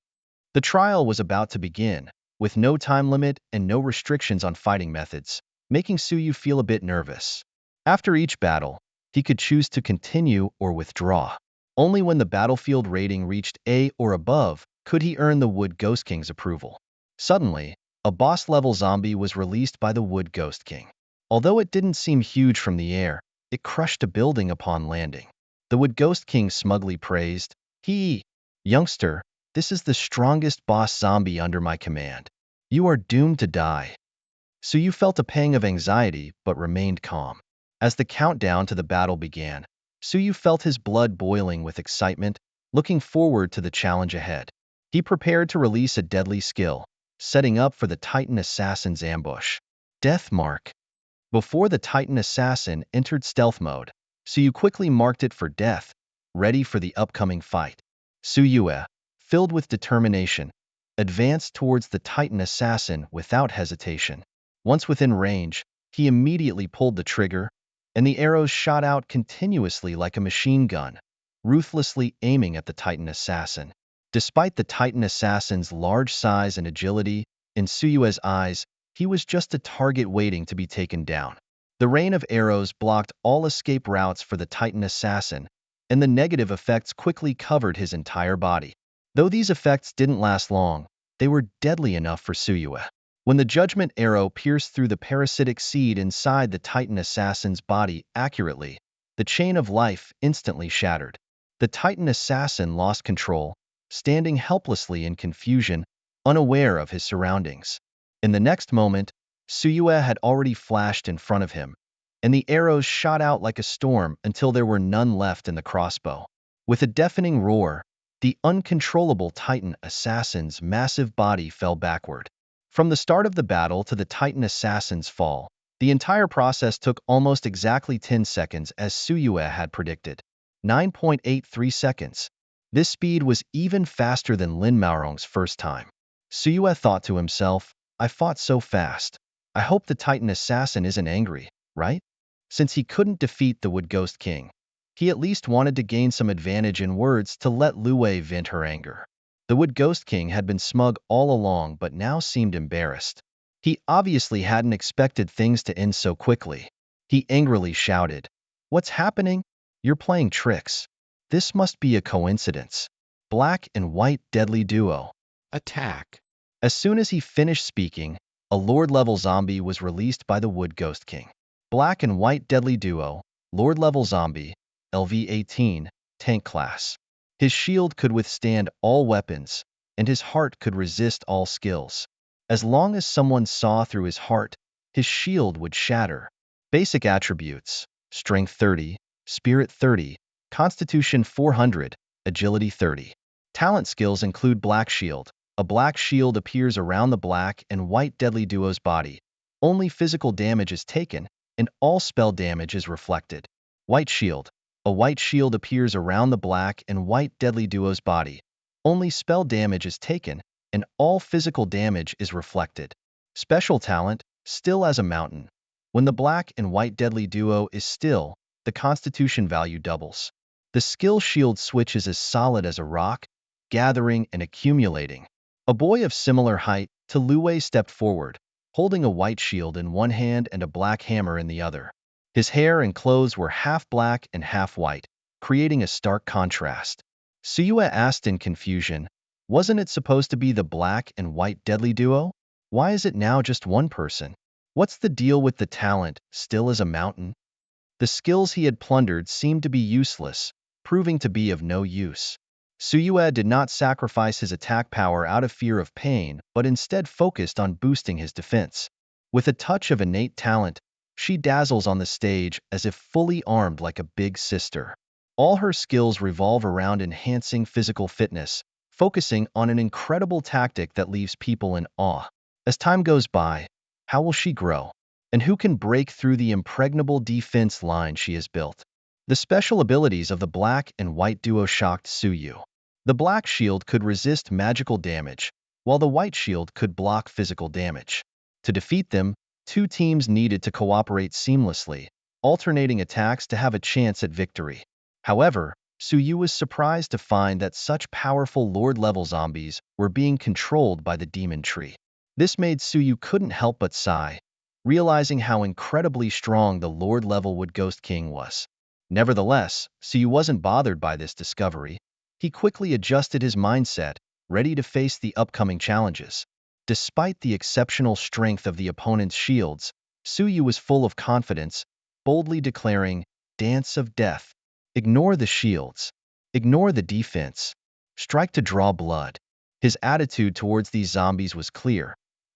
The trial was about to begin, with no time limit and no restrictions on fighting methods, making Suyu feel a bit nervous. After each battle, he could choose to continue or withdraw. Only when the battlefield rating reached A or above could he earn the Wood Ghost King's approval. Suddenly, a boss-level zombie was released by the Wood Ghost King. Although it didn't seem huge from the air, it crushed a building upon landing. The Wood Ghost King smugly praised, Youngster, this is the strongest boss zombie under my command. You are doomed to die." So you felt a pang of anxiety but remained calm. As the countdown to the battle began, Suyu felt his blood boiling with excitement, looking forward to the challenge ahead. He prepared to release a deadly skill, setting up for the Titan Assassin's ambush. Death Mark. Before the Titan Assassin entered stealth mode, Suyu quickly marked it for death, ready for the upcoming fight. Suyu, filled with determination, advanced towards the Titan Assassin without hesitation. Once within range, he immediately pulled the trigger, and the arrows shot out continuously like a machine gun, ruthlessly aiming at the Titan Assassin. Despite the Titan Assassin's large size and agility, in Suyue's eyes, he was just a target waiting to be taken down. The rain of arrows blocked all escape routes for the Titan Assassin, and the negative effects quickly covered his entire body. Though these effects didn't last long, they were deadly enough for Suyue. When the judgment arrow pierced through the parasitic seed inside the Titan Assassin's body accurately, the chain of life instantly shattered. The Titan Assassin lost control, standing helplessly in confusion, unaware of his surroundings. In the next moment, Suyue had already flashed in front of him, and the arrows shot out like a storm until there were none left in the crossbow. With a deafening roar, the uncontrollable Titan Assassin's massive body fell backward. From the start of the battle to the Titan Assassin's fall, the entire process took almost exactly 10 seconds as Suyue had predicted. 9.83 seconds. This speed was even faster than Lin Maorong's first time. Suyue thought to himself, I fought so fast. I hope the Titan Assassin isn't angry, right? Since he couldn't defeat the Wood Ghost King, he at least wanted to gain some advantage in words to let Lue vent her anger. The Wood Ghost King had been smug all along but now seemed embarrassed. He obviously hadn't expected things to end so quickly. He angrily shouted, What's happening? You're playing tricks. This must be a coincidence. Black and white deadly duo. Attack. As soon as he finished speaking, a Lord-level zombie was released by the Wood Ghost King. Black and white deadly duo, Lord-level zombie, LV-18, tank class. His shield could withstand all weapons, and his heart could resist all skills. As long as someone saw through his heart, his shield would shatter. Basic attributes: Strength 30, Spirit 30, Constitution 400, Agility 30. Talent skills include Black Shield. A black shield appears around the black and white deadly duo's body. Only physical damage is taken, and all spell damage is reflected. White Shield. A white shield appears around the black and white deadly duo's body. Only spell damage is taken, and all physical damage is reflected. Special talent, Still as a Mountain. When the black and white deadly duo is still, the constitution value doubles. The skill shield switch is as solid as a rock, gathering and accumulating. A boy of similar height to Luwei stepped forward, holding a white shield in one hand and a black hammer in the other. His hair and clothes were half black and half white, creating a stark contrast. Suyue asked in confusion, "Wasn't it supposed to be the black and white deadly duo? Why is it now just one person? What's the deal with the talent, Still as a Mountain?" The skills he had plundered seemed to be useless, proving to be of no use. Suyue did not sacrifice his attack power out of fear of pain, but instead focused on boosting his defense. With a touch of innate talent, she dazzles on the stage as if fully armed like a big sister. All her skills revolve around enhancing physical fitness, focusing on an incredible tactic that leaves people in awe. As time goes by, how will she grow? And who can break through the impregnable defense line she has built? The special abilities of the black and white duo shocked Suyu. The black shield could resist magical damage, while the white shield could block physical damage. To defeat them, two teams needed to cooperate seamlessly, alternating attacks to have a chance at victory. However, Suyu was surprised to find that such powerful Lord-level zombies were being controlled by the demon tree. This made Suyu couldn't help but sigh, realizing how incredibly strong the Lord-level Wood Ghost King was. Nevertheless, Suyu wasn't bothered by this discovery. He quickly adjusted his mindset, ready to face the upcoming challenges. Despite the exceptional strength of the opponent's shields, Suyu was full of confidence, boldly declaring, "Dance of Death. Ignore the shields. Ignore the defense. Strike to draw blood." His attitude towards these zombies was clear.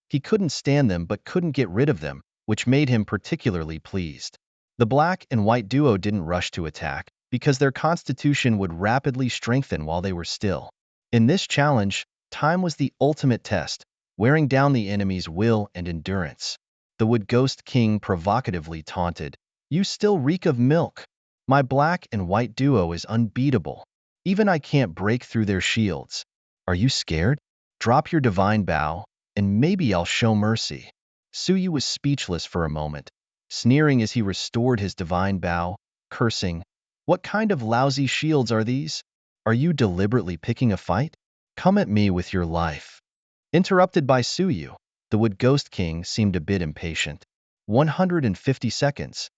He couldn't stand them but couldn't get rid of them, which made him particularly pleased. The black and white duo didn't rush to attack, because their constitution would rapidly strengthen while they were still. In this challenge, time was the ultimate test, wearing down the enemy's will and endurance. The Wood Ghost King provocatively taunted, "You still reek of milk. My black and white duo is unbeatable. Even I can't break through their shields. Are you scared? Drop your divine bow, and maybe I'll show mercy." Suyu was speechless for a moment, sneering as he restored his divine bow, cursing, "What kind of lousy shields are these? Are you deliberately picking a fight? Come at me with your life." Interrupted by Suyu, the Wood Ghost King seemed a bit impatient. 150 seconds.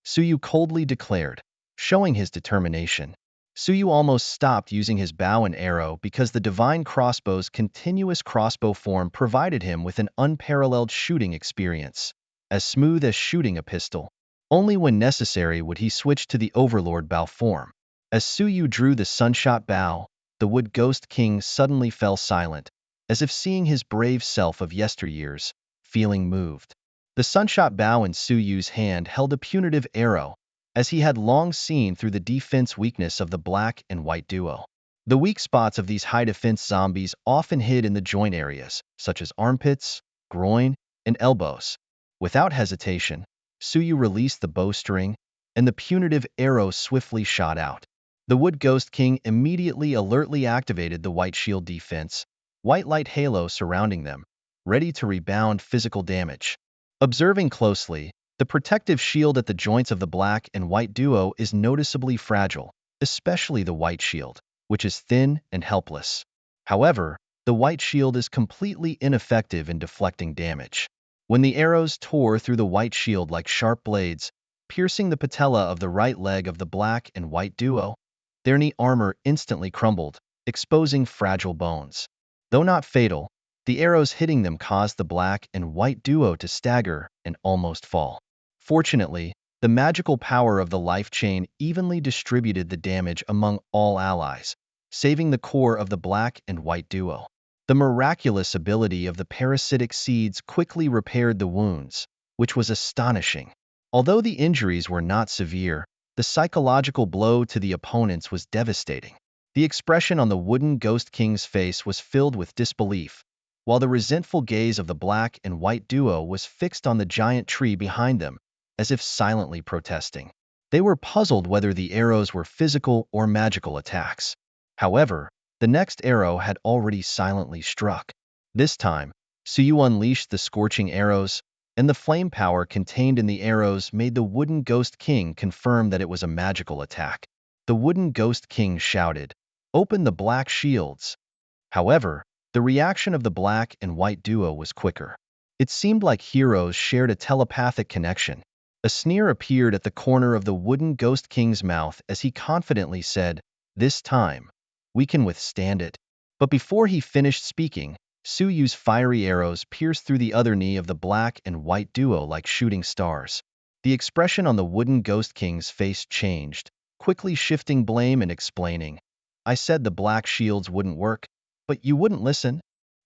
Suyu coldly declared, showing his determination. Suyu almost stopped using his bow and arrow because the divine crossbow's continuous crossbow form provided him with an unparalleled shooting experience, as smooth as shooting a pistol. Only when necessary would he switch to the Overlord bow form. As Suyu drew the sunshot bow, the Wood Ghost King suddenly fell silent, as if seeing his brave self of yesteryears, feeling moved. The sunshot bow in Suyu's hand held a punitive arrow, as he had long seen through the defense weakness of the black and white duo. The weak spots of these high-defense zombies often hid in the joint areas, such as armpits, groin, and elbows. Without hesitation, Suyu released the bowstring, and the punitive arrow swiftly shot out. The Wood Ghost King immediately alertly activated the white shield defense, white light halo surrounding them, ready to rebound physical damage. Observing closely, the protective shield at the joints of the black and white duo is noticeably fragile, especially the white shield, which is thin and helpless. However, the white shield is completely ineffective in deflecting damage. When the arrows tore through the white shield like sharp blades, piercing the patella of the right leg of the black and white duo, Their knee armor instantly crumbled, exposing fragile bones. Though not fatal, the arrows hitting them caused the black and white duo to stagger and almost fall. Fortunately, the magical power of the life chain evenly distributed the damage among all allies, saving the core of the black and white duo. The miraculous ability of the parasitic seeds quickly repaired the wounds, which was astonishing. Although the injuries were not severe, the psychological blow to the opponents was devastating. The expression on the wooden Ghost King's face was filled with disbelief, while the resentful gaze of the black and white duo was fixed on the giant tree behind them, as if silently protesting. They were puzzled whether the arrows were physical or magical attacks. However, the next arrow had already silently struck. This time, Suyu unleashed the scorching arrows, and the flame power contained in the arrows made the wooden Ghost King confirm that it was a magical attack. The wooden Ghost King shouted, "Open the black shields!" However, the reaction of the black and white duo was quicker. It seemed like heroes shared a telepathic connection. A sneer appeared at the corner of the wooden Ghost King's mouth as he confidently said, "This time, we can withstand it." But before he finished speaking, Suyu's fiery arrows pierced through the other knee of the black and white duo like shooting stars. The expression on the wooden Ghost King's face changed, quickly shifting blame and explaining, "I said the black shields wouldn't work, but you wouldn't listen."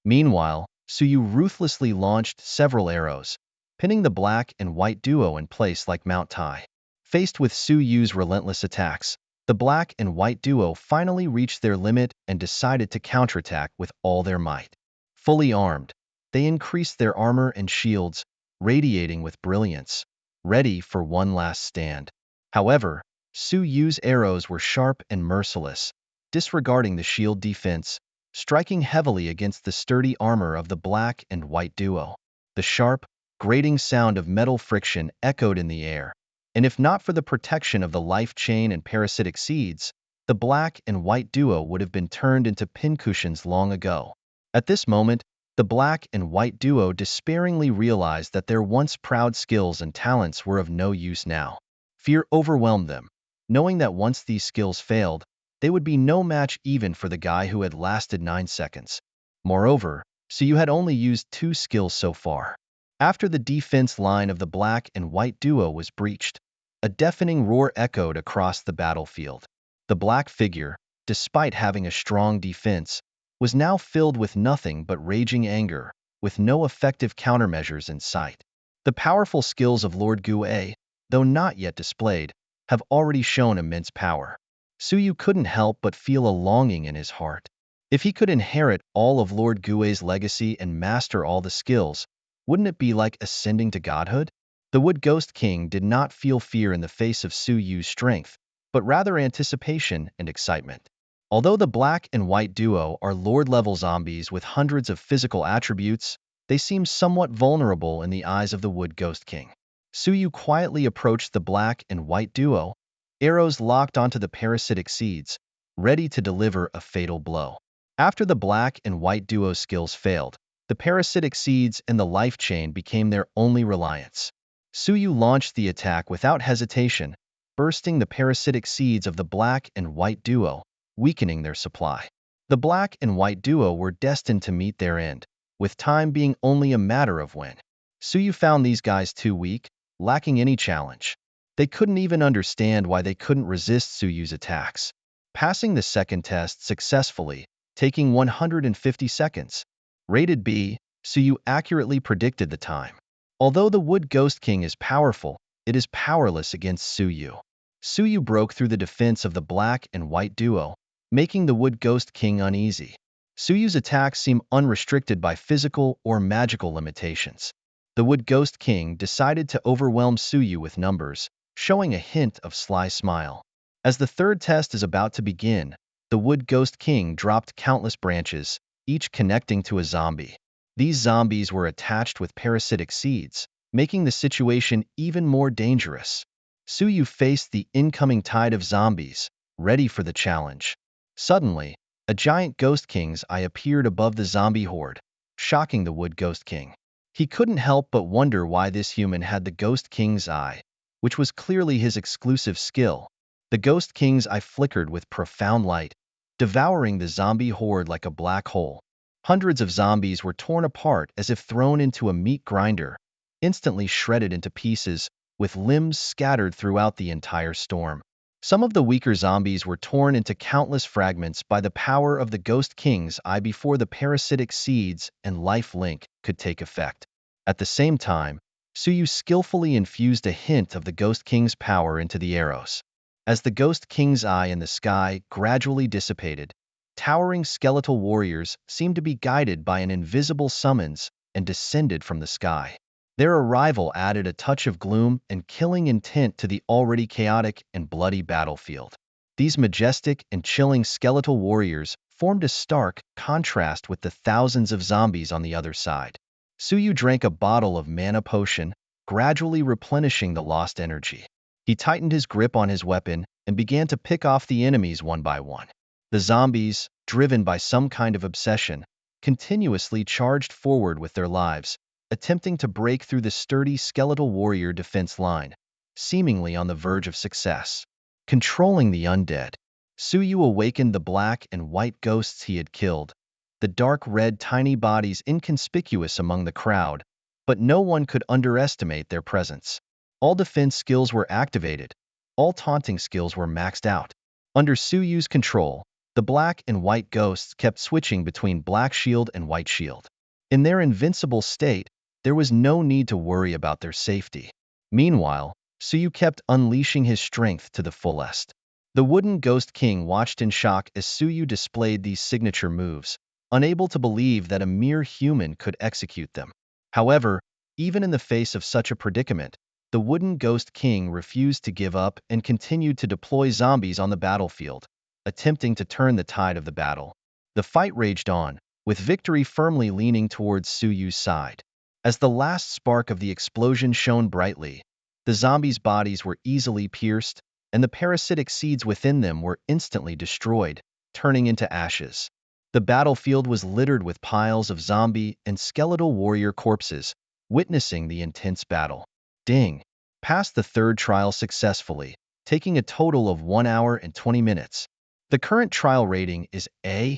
Meanwhile, Suyu ruthlessly launched several arrows, pinning the black and white duo in place like Mount Tai. Faced with Suyu's relentless attacks, the black and white duo finally reached their limit and decided to counterattack with all their might. Fully armed, they increased their armor and shields, radiating with brilliance, ready for one last stand. However, Suyu's arrows were sharp and merciless, disregarding the shield defense, striking heavily against the sturdy armor of the black and white duo. The sharp, grating sound of metal friction echoed in the air, and if not for the protection of the life chain and parasitic seeds, the black and white duo would have been turned into pincushions long ago. At this moment, the black and white duo despairingly realized that their once proud skills and talents were of no use now. Fear overwhelmed them, knowing that once these skills failed, they would be no match even for the guy who had lasted 9 seconds. Moreover, Suyu had only used 2 skills so far. After the defense line of the black and white duo was breached, a deafening roar echoed across the battlefield. The black figure, despite having a strong defense, was now filled with nothing but raging anger, with no effective countermeasures in sight. The powerful skills of Lord Gue, though not yet displayed, have already shown immense power. Suyu couldn't help but feel a longing in his heart. If he could inherit all of Lord Gue's legacy and master all the skills, wouldn't it be like ascending to godhood? The Wood Ghost King did not feel fear in the face of Suyu's strength, but rather anticipation and excitement. Although the black and white duo are Lord-level zombies with hundreds of physical attributes, they seem somewhat vulnerable in the eyes of the Wood Ghost King. Suyu quietly approached the black and white duo, arrows locked onto the parasitic seeds, ready to deliver a fatal blow. After the black and white duo's skills failed, the parasitic seeds and the life chain became their only reliance. Suyu launched the attack without hesitation, bursting the parasitic seeds of the black and white duo, weakening their supply. The black and white duo were destined to meet their end, with time being only a matter of when. Suyu found these guys too weak, lacking any challenge. They couldn't even understand why they couldn't resist Suyu's attacks. Passing the second test successfully, taking 150 seconds. Rated B, Suyu accurately predicted the time. Although the Wood Ghost King is powerful, it is powerless against Suyu. Suyu broke through the defense of the black and white duo, making the Wood Ghost King uneasy. Suyu's attacks seem unrestricted by physical or magical limitations. The Wood Ghost King decided to overwhelm Suyu with numbers, showing a hint of sly smile. As the third test is about to begin, the Wood Ghost King dropped countless branches, each connecting to a zombie. These zombies were attached with parasitic seeds, making the situation even more dangerous. Suyu faced the incoming tide of zombies, ready for the challenge. Suddenly, a giant Ghost King's eye appeared above the zombie horde, shocking the Wood Ghost King. He couldn't help but wonder why this human had the Ghost King's eye, which was clearly his exclusive skill. The Ghost King's eye flickered with profound light, devouring the zombie horde like a black hole. Hundreds of zombies were torn apart as if thrown into a meat grinder, instantly shredded into pieces, with limbs scattered throughout the entire storm. Some of the weaker zombies were torn into countless fragments by the power of the Ghost King's eye before the parasitic seeds and life link could take effect. At the same time, Suyu skillfully infused a hint of the Ghost King's power into the arrows. As the Ghost King's eye in the sky gradually dissipated, towering skeletal warriors seemed to be guided by an invisible summons and descended from the sky. Their arrival added a touch of gloom and killing intent to the already chaotic and bloody battlefield. These majestic and chilling skeletal warriors formed a stark contrast with the thousands of zombies on the other side. Suyu drank a bottle of mana potion, gradually replenishing the lost energy. He tightened his grip on his weapon and began to pick off the enemies one by one. The zombies, driven by some kind of obsession, continuously charged forward with their lives, attempting to break through the sturdy skeletal warrior defense line, seemingly on the verge of success. Controlling the undead, Suyu awakened the black and white ghosts he had killed, the dark red tiny bodies inconspicuous among the crowd, but no one could underestimate their presence. All defense skills were activated, all taunting skills were maxed out. Under Suyu's control, the black and white ghosts kept switching between black shield and white shield. In their invincible state, there was no need to worry about their safety. Meanwhile, Suyu kept unleashing his strength to the fullest. The wooden Ghost King watched in shock as Suyu displayed these signature moves, unable to believe that a mere human could execute them. However, even in the face of such a predicament, the wooden Ghost King refused to give up and continued to deploy zombies on the battlefield, attempting to turn the tide of the battle. The fight raged on, with victory firmly leaning towards Suyu's side. As the last spark of the explosion shone brightly, the zombies' bodies were easily pierced, and the parasitic seeds within them were instantly destroyed, turning into ashes. The battlefield was littered with piles of zombie and skeletal warrior corpses, witnessing the intense battle. Ding! Passed the third trial successfully, taking a total of 1 hour and 20 minutes. The current trial rating is A,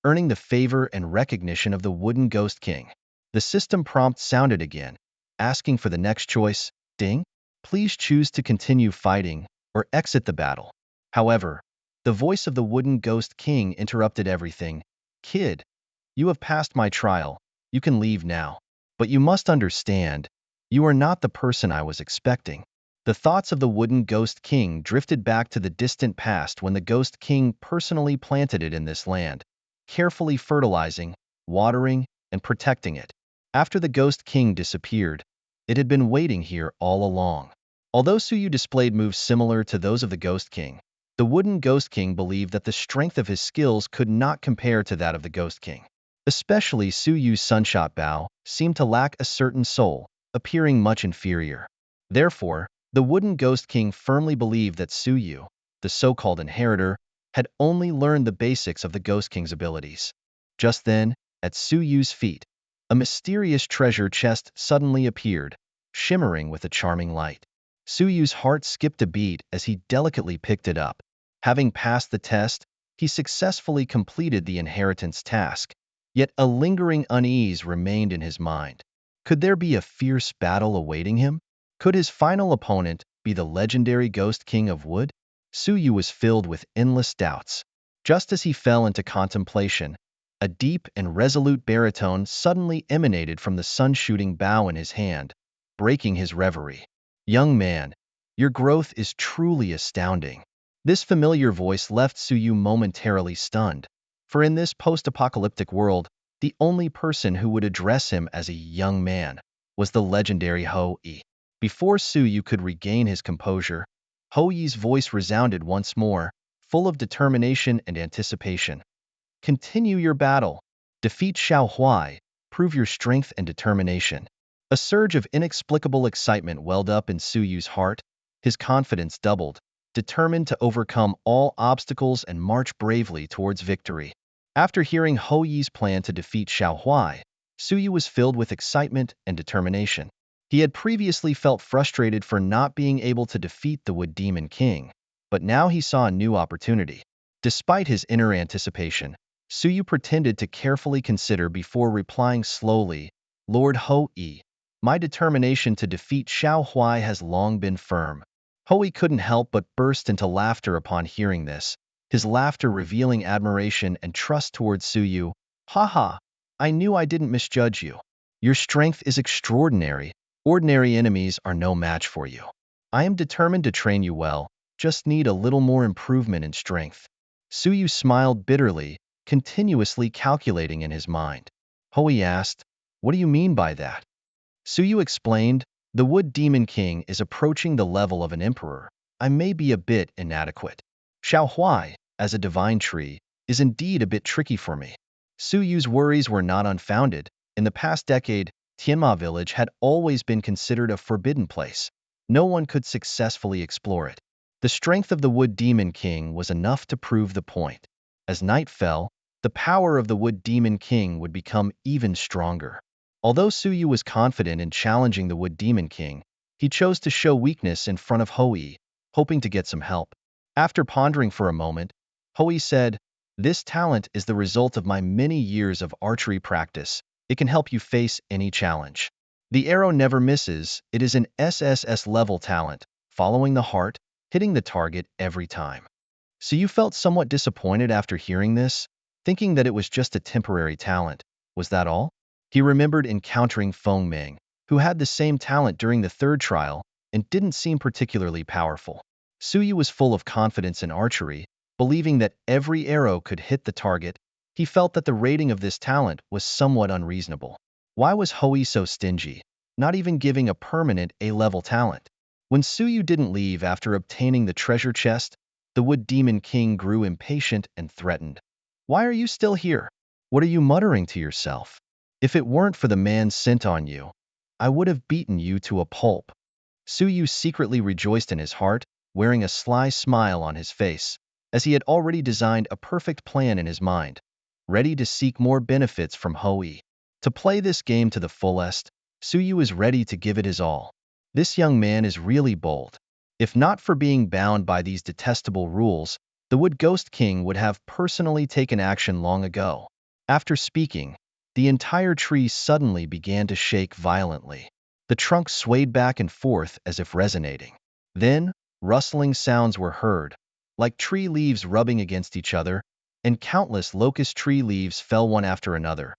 earning the favor and recognition of the Wooden Ghost King. The system prompt sounded again, asking for the next choice. Ding! Please choose to continue fighting or exit the battle. However, the voice of the Wooden Ghost King interrupted everything. Kid, you have passed my trial. You can leave now. But you must understand, you are not the person I was expecting. The thoughts of the Wooden Ghost King drifted back to the distant past when the Ghost King personally planted it in this land, carefully fertilizing, watering, and protecting it. After the Ghost King disappeared, it had been waiting here all along. Although Suyu displayed moves similar to those of the Ghost King, the Wooden Ghost King believed that the strength of his skills could not compare to that of the Ghost King. Especially Suyu's Sunshot Bow seemed to lack a certain soul, appearing much inferior. Therefore, the Wooden Ghost King firmly believed that Suyu, the so-called inheritor, had only learned the basics of the Ghost King's abilities. Just then, at Suyu's feet, a mysterious treasure chest suddenly appeared, shimmering with a charming light. Suyu's heart skipped a beat as he delicately picked it up. Having passed the test, he successfully completed the inheritance task, yet a lingering unease remained in his mind. Could there be a fierce battle awaiting him? Could his final opponent be the legendary Ghost King of Wood? Suyu was filled with endless doubts. Just as he fell into contemplation, a deep and resolute baritone suddenly emanated from the sun-shooting bow in his hand, breaking his reverie. Young man, your growth is truly astounding. This familiar voice left Suyu momentarily stunned, for in this post-apocalyptic world, the only person who would address him as a young man was the legendary Ho-Yi. Before Suyu could regain his composure, Ho-Yi's voice resounded once more, full of determination and anticipation. Continue your battle. Defeat Xiao Huai. Prove your strength and determination. A surge of inexplicable excitement welled up in Suyu's heart. His confidence doubled, determined to overcome all obstacles and march bravely towards victory. After hearing Ho-Yi's plan to defeat Xiao Huai, Suyu was filled with excitement and determination. He had previously felt frustrated for not being able to defeat the Wood Demon King, but now he saw a new opportunity. Despite his inner anticipation, Suyu pretended to carefully consider before replying slowly, Lord Hou-yi, my determination to defeat Xiao Huai has long been firm. Hou-yi couldn't help but burst into laughter upon hearing this, his laughter revealing admiration and trust towards Suyu. Ha ha, I knew I didn't misjudge you. Your strength is extraordinary. Ordinary enemies are no match for you. I am determined to train you well, just need a little more improvement in strength. Suyu smiled bitterly, continuously calculating in his mind. Hou-yi asked, what do you mean by that? Suyu explained, the Wood Demon King is approaching the level of an emperor. I may be a bit inadequate. Xiao Huai, as a divine tree, is indeed a bit tricky for me. Suyu's worries were not unfounded. In the past decade, Tianma village had always been considered a forbidden place. No one could successfully explore it. The strength of the Wood Demon King was enough to prove the point. As night fell, the power of the Wood Demon King would become even stronger. Although Suyu was confident in challenging the Wood Demon King, he chose to show weakness in front of Hou-yi, hoping to get some help. After pondering for a moment, Hou-yi said, this talent is the result of my many years of archery practice. It can help you face any challenge. The arrow never misses. It is an SSS level talent, following the heart, hitting the target every time. Suyu felt somewhat disappointed after hearing this, thinking that it was just a temporary talent. Was that all? He remembered encountering Feng Ming, who had the same talent during the third trial and didn't seem particularly powerful. Suyu was full of confidence in archery, believing that every arrow could hit the target. He felt that the rating of this talent was somewhat unreasonable. Why was Hou-yi so stingy, not even giving a permanent A-level talent? When Suyu didn't leave after obtaining the treasure chest, the Wood Demon King grew impatient and threatened. Why are you still here? What are you muttering to yourself? If it weren't for the man sent on you, I would have beaten you to a pulp. Suyu secretly rejoiced in his heart, wearing a sly smile on his face, as he had already designed a perfect plan in his mind, ready to seek more benefits from Hou-yi. To play this game to the fullest, Suyu is ready to give it his all. This young man is really bold. If not for being bound by these detestable rules, the Wood Ghost King would have personally taken action long ago. After speaking, the entire tree suddenly began to shake violently. The trunk swayed back and forth as if resonating. Then, rustling sounds were heard, like tree leaves rubbing against each other, and countless locust tree leaves fell one after another,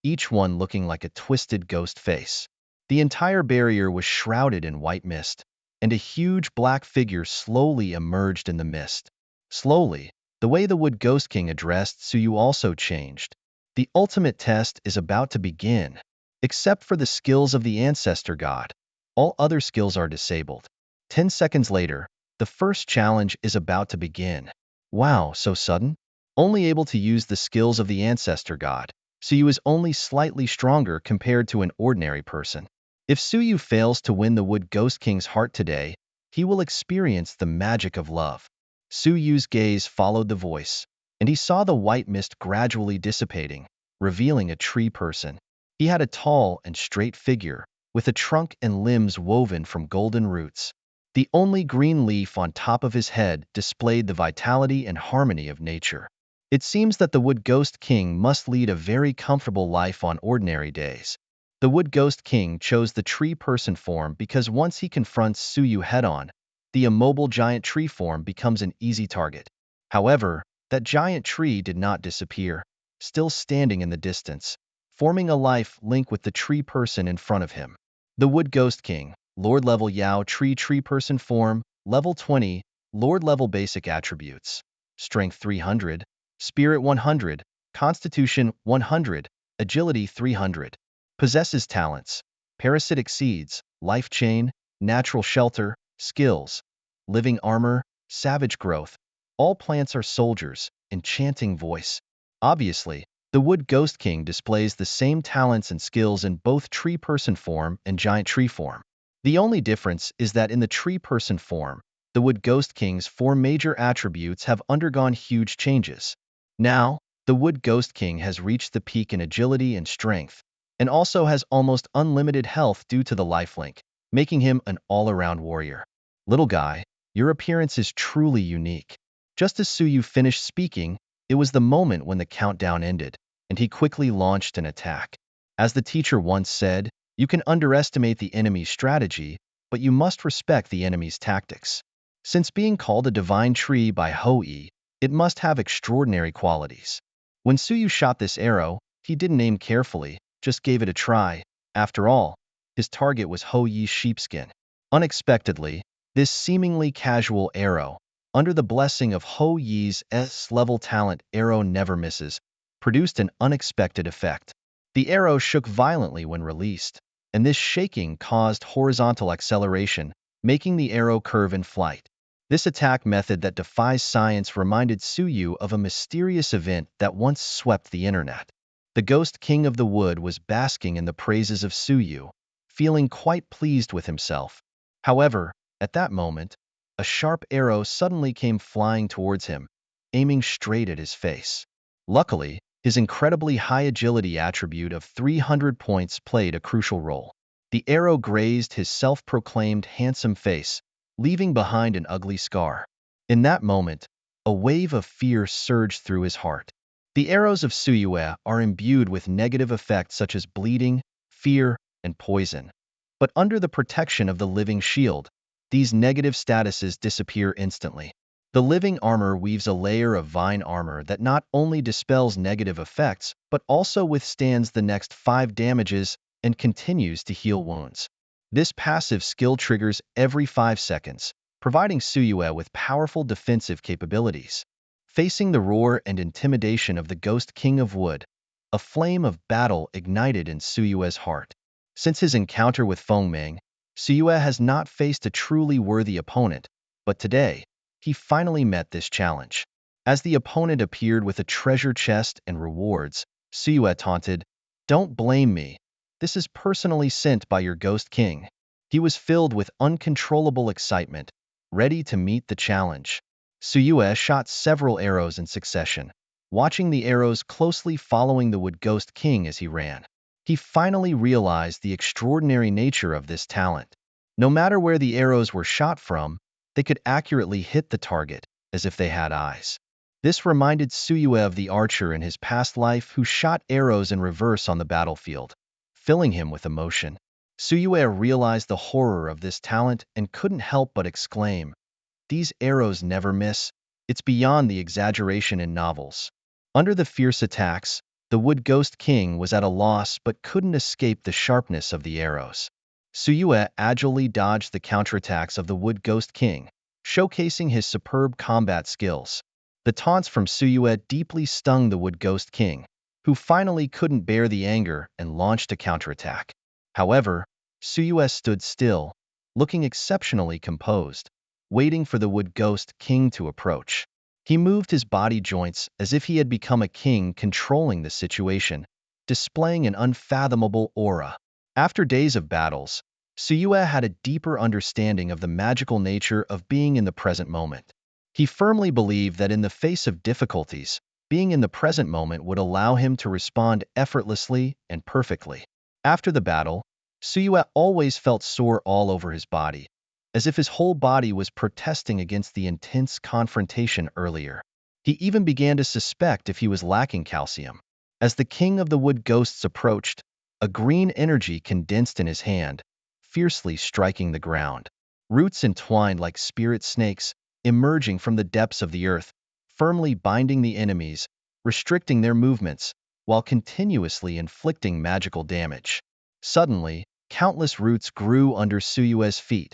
each one looking like a twisted ghost face. The entire barrier was shrouded in white mist, and a huge black figure slowly emerged in the mist. Slowly, the way the Wood Ghost King addressed Suyu also changed. The ultimate test is about to begin. Except for the skills of the ancestor god, all other skills are disabled. 10 seconds later, the first challenge is about to begin. Wow, so sudden? Only able to use the skills of the ancestor god, Suyu is only slightly stronger compared to an ordinary person. If Suyu fails to win the Wood Ghost King's heart today, he will experience the magic of love. Suyu's gaze followed the voice, and he saw the white mist gradually dissipating, revealing a tree person. He had a tall and straight figure, with a trunk and limbs woven from golden roots. The only green leaf on top of his head displayed the vitality and harmony of nature. It seems that the Wood Ghost King must lead a very comfortable life on ordinary days. The Wood Ghost King chose the tree person form because once he confronts Suyu head-on, the immobile giant tree form becomes an easy target. However, that giant tree did not disappear, still standing in the distance, forming a life link with the tree person in front of him. The Wood Ghost King, Lord level Yao tree person form, level 20, Lord level basic attributes. Strength 300, Spirit 100, Constitution 100, Agility 300. Possesses talents, Parasitic Seeds, Life Chain, Natural Shelter, Skills, Living Armor, Savage Growth. All plants are soldiers, Enchanting Voice. Obviously, the Wood Ghost King displays the same talents and skills in both tree person form and giant tree form. The only difference is that in the tree person form, the Wood Ghost King's 4 major attributes have undergone huge changes. Now, the Wood Ghost King has reached the peak in agility and strength, and also has almost unlimited health due to the lifelink, making him an all-around warrior. Little guy, Your appearance is truly unique. Just as Suyu finished speaking, it was the moment when the countdown ended, and he quickly launched an attack. As the teacher once said, you can underestimate the enemy's strategy, but you must respect the enemy's tactics. Since being called a divine tree by Hou-yi, it must have extraordinary qualities. When Suyu shot this arrow, he didn't aim carefully, just gave it a try. After all, his target was Hou-yi's sheepskin. Unexpectedly, this seemingly casual arrow, under the blessing of Hou-yi's S-level talent arrow never misses, produced an unexpected effect. The arrow shook violently when released, and this shaking caused horizontal acceleration, making the arrow curve in flight. This attack method that defies science reminded Suyu of a mysterious event that once swept the internet. The Ghost King of the Wood was basking in the praises of Suyu, feeling quite pleased with himself. However, at that moment, a sharp arrow suddenly came flying towards him, aiming straight at his face. Luckily, his incredibly high agility attribute of 300 points played a crucial role. The arrow grazed his self-proclaimed handsome face, leaving behind an ugly scar. In that moment, a wave of fear surged through his heart. The arrows of Suyue are imbued with negative effects such as bleeding, fear, and poison. But under the protection of the living shield, these negative statuses disappear instantly. The living armor weaves a layer of vine armor that not only dispels negative effects, but also withstands the next 5 damages and continues to heal wounds. This passive skill triggers every 5 seconds, providing Suyue with powerful defensive capabilities. Facing the roar and intimidation of the Ghost King of Wood, a flame of battle ignited in Suyue's heart. Since his encounter with Fengming, Suyue has not faced a truly worthy opponent, but today, he finally met this challenge. As the opponent appeared with a treasure chest and rewards, Suyue taunted, "Don't blame me. This is personally sent by your Ghost King." He was filled with uncontrollable excitement, ready to meet the challenge. Suyue shot several arrows in succession, watching the arrows closely following the Wood Ghost King as he ran. He finally realized the extraordinary nature of this talent. No matter where the arrows were shot from, they could accurately hit the target, as if they had eyes. This reminded Suyue of the archer in his past life who shot arrows in reverse on the battlefield, filling him with emotion. Suyue realized the horror of this talent and couldn't help but exclaim, "These arrows never miss. It's beyond the exaggeration in novels." Under the fierce attacks, the Wood Ghost King was at a loss but couldn't escape the sharpness of the arrows. Suyue agilely dodged the counterattacks of the Wood Ghost King, showcasing his superb combat skills. The taunts from Suyue deeply stung the Wood Ghost King, who finally couldn't bear the anger and launched a counterattack. However, Suyue stood still, looking exceptionally composed, waiting for the Wood Ghost King to approach. He moved his body joints as if he had become a king controlling the situation, displaying an unfathomable aura. After days of battles, Suyue had a deeper understanding of the magical nature of being in the present moment. He firmly believed that in the face of difficulties, being in the present moment would allow him to respond effortlessly and perfectly. After the battle, Suyue always felt sore all over his body, as if his whole body was protesting against the intense confrontation earlier. He even began to suspect if he was lacking calcium. As the King of the Wood Ghosts approached, a green energy condensed in his hand, fiercely striking the ground. Roots entwined like spirit snakes, emerging from the depths of the earth, firmly binding the enemies, restricting their movements, while continuously inflicting magical damage. Suddenly, countless roots grew under Suyue's feet,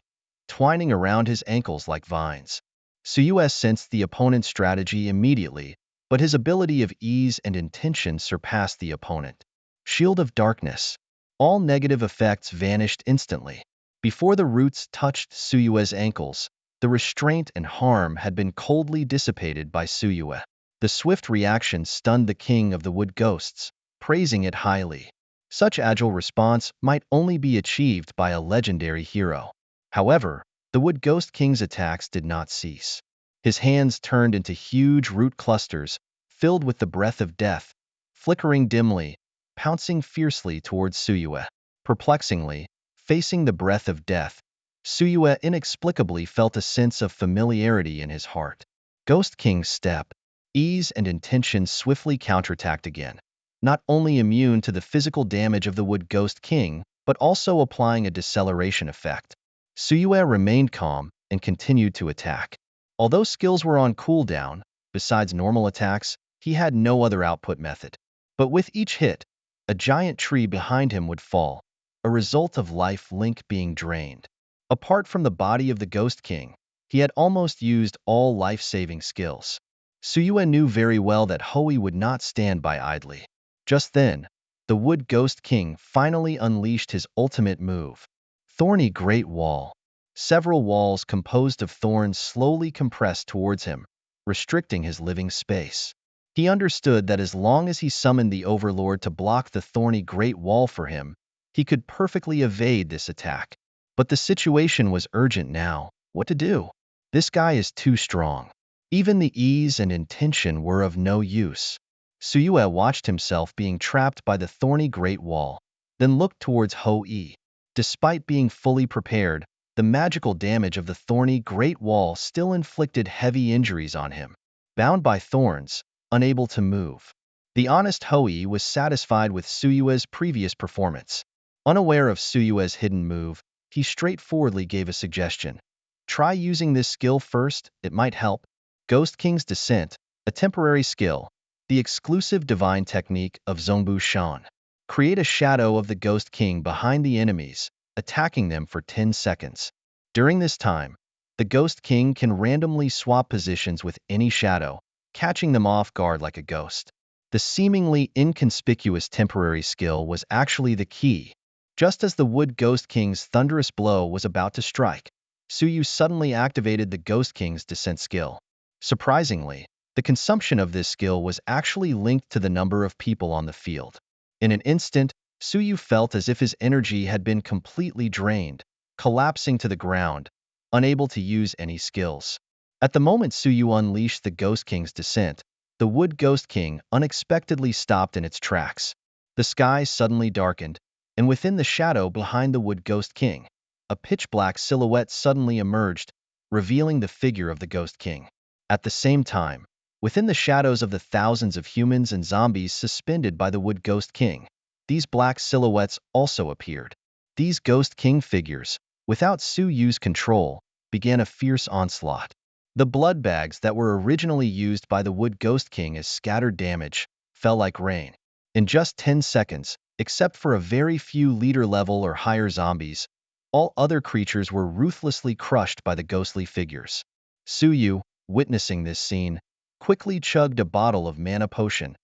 twining around his ankles like vines. Suyue sensed the opponent's strategy immediately, but his ability of ease and intention surpassed the opponent. Shield of Darkness. All negative effects vanished instantly. Before the roots touched Suyue's ankles, the restraint and harm had been coldly dissipated by Suyue. The swift reaction stunned the King of the Wood Ghosts, praising it highly. Such agile response might only be achieved by a legendary hero. However, the Wood Ghost King's attacks did not cease. His hands turned into huge root clusters, filled with the breath of death, flickering dimly, pouncing fiercely towards Suyue. Perplexingly, facing the breath of death, Suyue inexplicably felt a sense of familiarity in his heart. Ghost King's step, ease and intention swiftly counterattacked again, not only immune to the physical damage of the Wood Ghost King, but also applying a deceleration effect. Suyue remained calm and continued to attack. Although skills were on cooldown, besides normal attacks, he had no other output method. But with each hit, a giant tree behind him would fall, a result of life link being drained. Apart from the body of the Ghost King, he had almost used all life-saving skills. Suyue knew very well that Hui would not stand by idly. Just then, the Wood Ghost King finally unleashed his ultimate move. Thorny Great Wall. Several walls composed of thorns slowly compressed towards him, restricting his living space. He understood that as long as he summoned the Overlord to block the thorny Great Wall for him, he could perfectly evade this attack. But the situation was urgent now. What to do? This guy is too strong. Even the ease and intention were of no use. Suyue watched himself being trapped by the thorny Great Wall, then looked towards Hui. Despite being fully prepared, the magical damage of the thorny Great Wall still inflicted heavy injuries on him. Bound by thorns, unable to move. The honest Hui was satisfied with Suyue's previous performance. Unaware of Suyue's hidden move, he straightforwardly gave a suggestion. Try using this skill first, it might help. Ghost King's Descent, a temporary skill, the exclusive divine technique of Zongbu Shan. Create a shadow of the Ghost King behind the enemies, attacking them for 10 seconds. During this time, the Ghost King can randomly swap positions with any shadow, catching them off guard like a ghost. The seemingly inconspicuous temporary skill was actually the key. Just as the Wood Ghost King's thunderous blow was about to strike, Suyu suddenly activated the Ghost King's Descent skill. Surprisingly, the consumption of this skill was actually linked to the number of people on the field. In an instant, Suyu felt as if his energy had been completely drained, collapsing to the ground, unable to use any skills. At the moment Suyu unleashed the Ghost King's Descent, the Wood Ghost King unexpectedly stopped in its tracks. The sky suddenly darkened, and within the shadow behind the Wood Ghost King, a pitch-black silhouette suddenly emerged, revealing the figure of the Ghost King. At the same time, within the shadows of the thousands of humans and zombies suspended by the Wood Ghost King, these black silhouettes also appeared. These Ghost King figures, without Suyu's control, began a fierce onslaught. The blood bags that were originally used by the Wood Ghost King as scattered damage fell like rain. In just 10 seconds, except for a very few leader level or higher zombies, all other creatures were ruthlessly crushed by the ghostly figures. Suyu, witnessing this scene, quickly chugged a bottle of mana potion,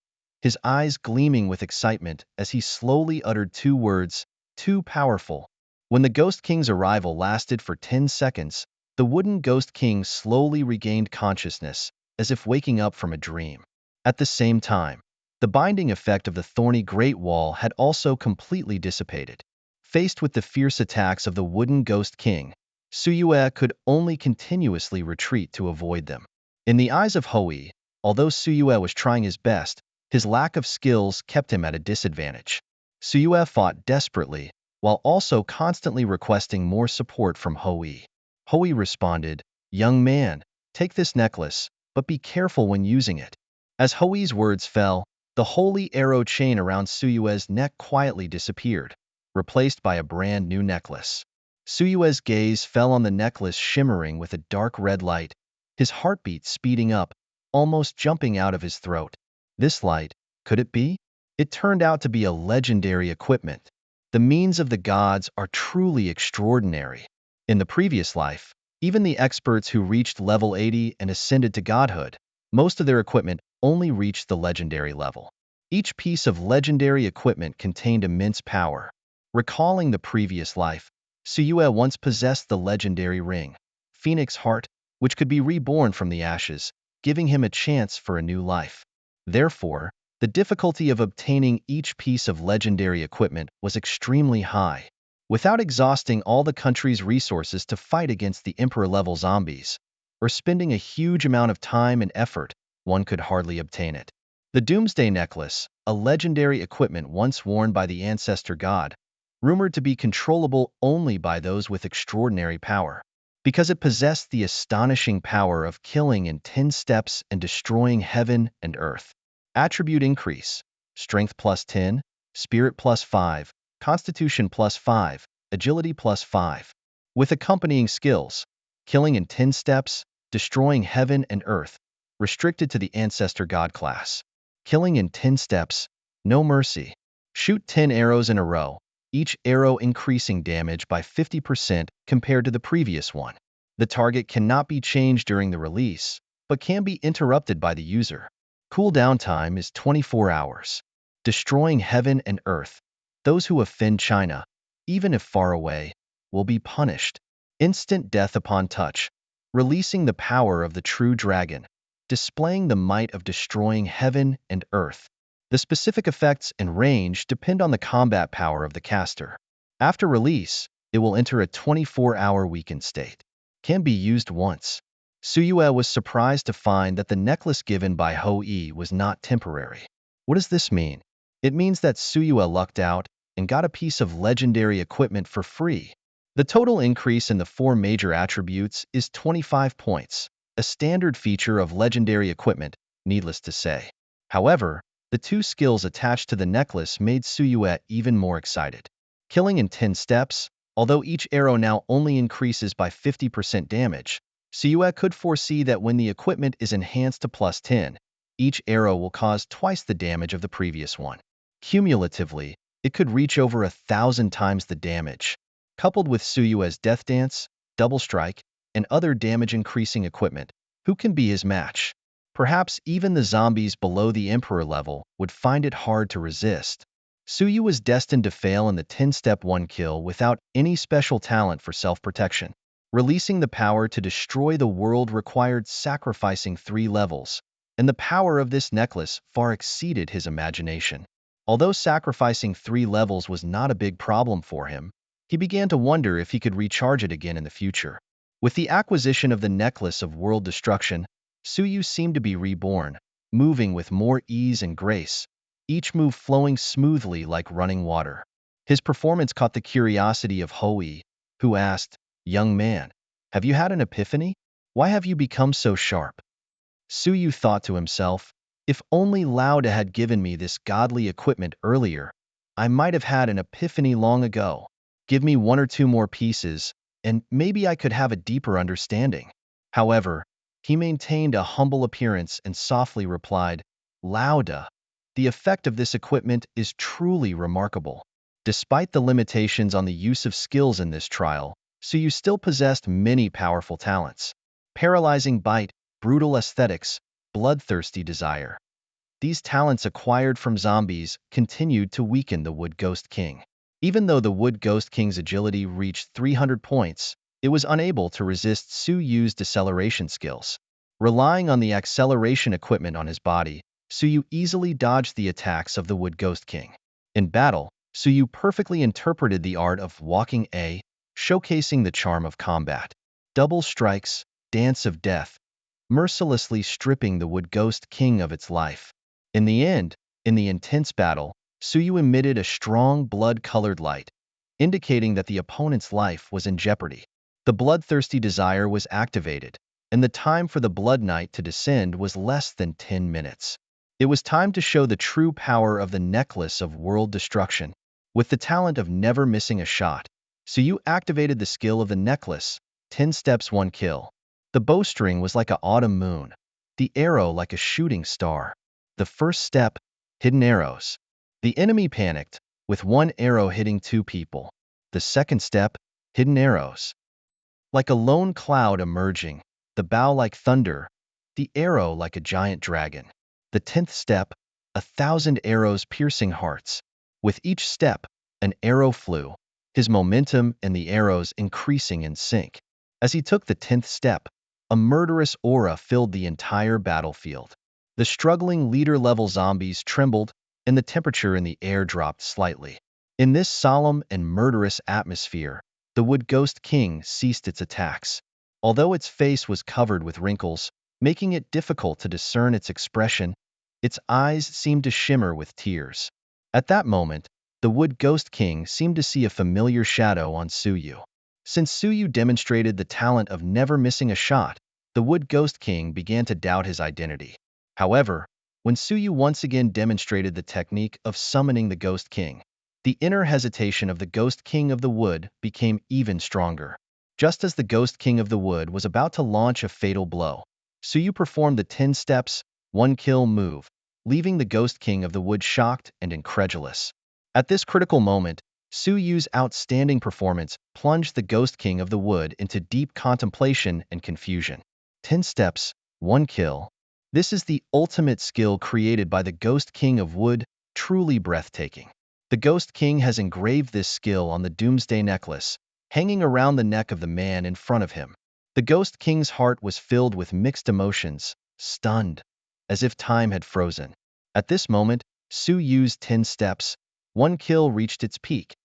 his eyes gleaming with excitement as he slowly uttered two words, "Too powerful." When the Ghost King's arrival lasted for 10 seconds, the Wooden Ghost King slowly regained consciousness, as if waking up from a dream. At the same time, the binding effect of the thorny Great Wall had also completely dissipated. Faced with the fierce attacks of the Wooden Ghost King, Suyue could only continuously retreat to avoid them. In the eyes of Hui, although Suyue was trying his best, his lack of skills kept him at a disadvantage. Suyue fought desperately, while also constantly requesting more support from Hui. Hui responded, "Young man, take this necklace, but be careful when using it." As Hui's words fell, the holy arrow chain around Suyue's neck quietly disappeared, replaced by a brand new necklace. Suyue's gaze fell on the necklace shimmering with a dark red light, his heartbeat speeding up, almost jumping out of his throat. This light, could it be? It turned out to be a legendary equipment. The means of the gods are truly extraordinary. In the previous life, even the experts who reached level 80 and ascended to godhood, most of their equipment only reached the legendary level. Each piece of legendary equipment contained immense power. Recalling the previous life, Suyue once possessed the legendary ring, Phoenix Heart, which could be reborn from the ashes, giving him a chance for a new life. Therefore, the difficulty of obtaining each piece of legendary equipment was extremely high. Without exhausting all the country's resources to fight against the Emperor-level zombies, or spending a huge amount of time and effort, one could hardly obtain it. The Doomsday Necklace, a legendary equipment once worn by the Ancestor God, rumored to be controllable only by those with extraordinary power, because it possessed the astonishing power of killing in 10 steps and destroying heaven and earth. Attribute increase: strength plus 10, spirit plus 5, constitution plus 5, agility plus 5. With accompanying skills: killing in 10 steps, destroying heaven and earth, restricted to the ancestor god class. Killing in 10 steps, no mercy. Shoot 10 arrows in a row, each arrow increasing damage by 50% compared to the previous one. The target cannot be changed during the release, but can be interrupted by the user. Cooldown time is 24 hours. Destroying heaven and earth. Those who offend China, even if far away, will be punished. Instant death upon touch. Releasing the power of the true dragon, displaying the might of destroying heaven and earth. The specific effects and range depend on the combat power of the caster. After release, it will enter a 24-hour weakened state. Can be used once. Suyue was surprised to find that the necklace given by Hou-Yi was not temporary. What does this mean? It means that Suyue lucked out and got a piece of legendary equipment for free. The total increase in the 4 major attributes is 25 points, a standard feature of legendary equipment, needless to say. However, the 2 skills attached to the necklace made Suyue even more excited. Killing in 10 steps, although each arrow now only increases by 50% damage, Suyue could foresee that when the equipment is enhanced to plus 10, each arrow will cause twice the damage of the previous one. Cumulatively, it could reach over 1,000 times the damage. Coupled with Suyue's Death Dance, Double Strike, and other damage-increasing equipment, who can be his match? Perhaps even the zombies below the Emperor level would find it hard to resist. Suyu was destined to fail in the 10-step 1-kill without any special talent for self-protection. Releasing the power to destroy the world required sacrificing 3 levels, and the power of this necklace far exceeded his imagination. Although sacrificing 3 levels was not a big problem for him, he began to wonder if he could recharge it again in the future. With the acquisition of the Necklace of World Destruction, Suyu seemed to be reborn, moving with more ease and grace, each move flowing smoothly like running water. His performance caught the curiosity of Hou-Yi, who asked, "Young man, have you had an epiphany? Why have you become so sharp?" Suyu thought to himself, "If only Lauda had given me this godly equipment earlier, I might have had an epiphany long ago. Give me 1 or 2 more pieces, and maybe I could have a deeper understanding." However, he maintained a humble appearance and softly replied, "Lauda, the effect of this equipment is truly remarkable." Despite the limitations on the use of skills in this trial, Suyu still possessed many powerful talents. Paralyzing Bite, Brutal Aesthetics, Bloodthirsty Desire. These talents acquired from zombies continued to weaken the Wood Ghost King. Even though the Wood Ghost King's agility reached 300 points, it was unable to resist Suyu's deceleration skills. Relying on the acceleration equipment on his body, Suyu easily dodged the attacks of the Wood Ghost King. In battle, Suyu perfectly interpreted the art of walking A, showcasing the charm of combat. Double strikes, Dance of Death, mercilessly stripping the Wood Ghost King of its life. In the end, in the intense battle, Suyu emitted a strong blood-colored light, indicating that the opponent's life was in jeopardy. The bloodthirsty desire was activated, and the time for the Blood Knight to descend was less than 10 minutes. It was time to show the true power of the Necklace of World Destruction. With the talent of never missing a shot, Suyu activated the skill of the necklace, 10 steps 1 kill. The bowstring was like an autumn moon, the arrow like a shooting star. The first step, hidden arrows. The enemy panicked, with 1 arrow hitting 2 people. The second step, hidden arrows. Like a lone cloud emerging, the bow like thunder, the arrow like a giant dragon. The 10th step, 1,000 arrows piercing hearts. With each step, an arrow flew, his momentum and the arrows increasing in sync. As he took the 10th step, a murderous aura filled the entire battlefield. The struggling leader-level zombies trembled, and the temperature in the air dropped slightly. In this solemn and murderous atmosphere, the Wood Ghost King ceased its attacks. Although its face was covered with wrinkles, making it difficult to discern its expression, its eyes seemed to shimmer with tears. At that moment, the Wood Ghost King seemed to see a familiar shadow on Suyu. Since Suyu demonstrated the talent of never missing a shot, the Wood Ghost King began to doubt his identity. However, when Suyu once again demonstrated the technique of summoning the Ghost King, the inner hesitation of the Ghost King of the Wood became even stronger. Just as the Ghost King of the Wood was about to launch a fatal blow, Suyu performed the 10 steps, 1 kill move, leaving the Ghost King of the Wood shocked and incredulous. At this critical moment, Suyu's outstanding performance plunged the Ghost King of the Wood into deep contemplation and confusion. 10 steps, 1 kill. This is the ultimate skill created by the Ghost King of Wood, truly breathtaking. The Ghost King has engraved this skill on the Doomsday Necklace, hanging around the neck of the man in front of him. The Ghost King's heart was filled with mixed emotions, stunned, as if time had frozen. At this moment, Suyu's 10 steps, 1 kill reached its peak,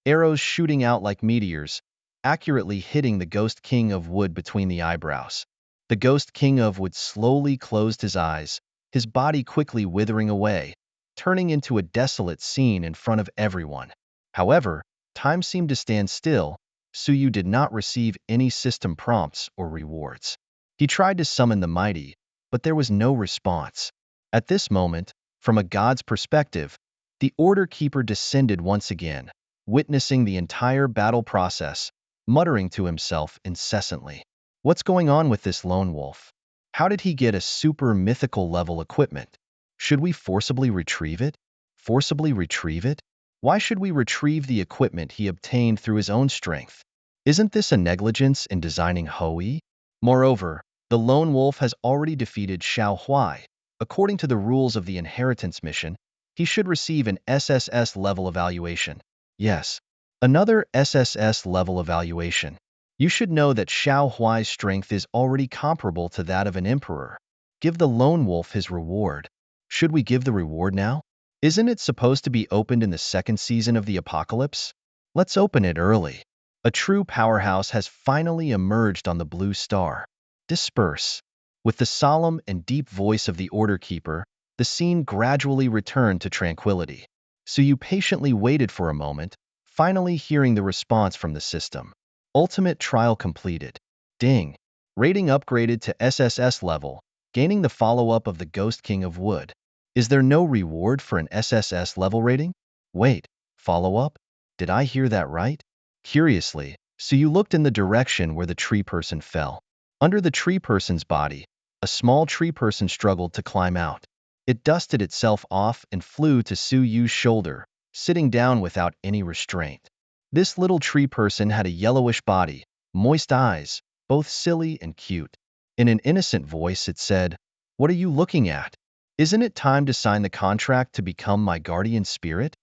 arrows shooting out like meteors, accurately hitting the Ghost King of Wood between the eyebrows. The Ghost King of Wood slowly closed his eyes, his body quickly withering away, turning into a desolate scene in front of everyone. However, time seemed to stand still. Suyu did not receive any system prompts or rewards. He tried to summon the mighty, but there was no response. At this moment, from a god's perspective, the Order Keeper descended once again, witnessing the entire battle process, muttering to himself incessantly. What's going on with this lone wolf? How did he get a super mythical level equipment? Should we forcibly retrieve it? Forcibly retrieve it? Why should we retrieve the equipment he obtained through his own strength? Isn't this a negligence in designing Hoi? Moreover, the lone wolf has already defeated Xiao Huai. According to the rules of the inheritance mission, he should receive an SSS level evaluation. Yes, another SSS level evaluation. You should know that Xiao Huai's strength is already comparable to that of an emperor. Give the lone wolf his reward. Should we give the reward now? Isn't it supposed to be opened in the second season of the Apocalypse? Let's open it early. A true powerhouse has finally emerged on the blue star. Disperse. With the solemn and deep voice of the Order Keeper, the scene gradually returned to tranquility. Suyu patiently waited for a moment, finally hearing the response from the system. Ultimate trial completed. Ding. Rating upgraded to SSS level, gaining the follow-up of the Ghost King of Wood. Is there no reward for an SSS level rating? Wait, follow-up? Did I hear that right? Curiously, Suyu looked in the direction where the tree person fell. Under the tree person's body, a small tree person struggled to climb out. It dusted itself off and flew to Suyu's shoulder, sitting down without any restraint. This little tree person had a yellowish body, moist eyes, both silly and cute. In an innocent voice it said, "What are you looking at? Isn't it time to sign the contract to become my guardian spirit?"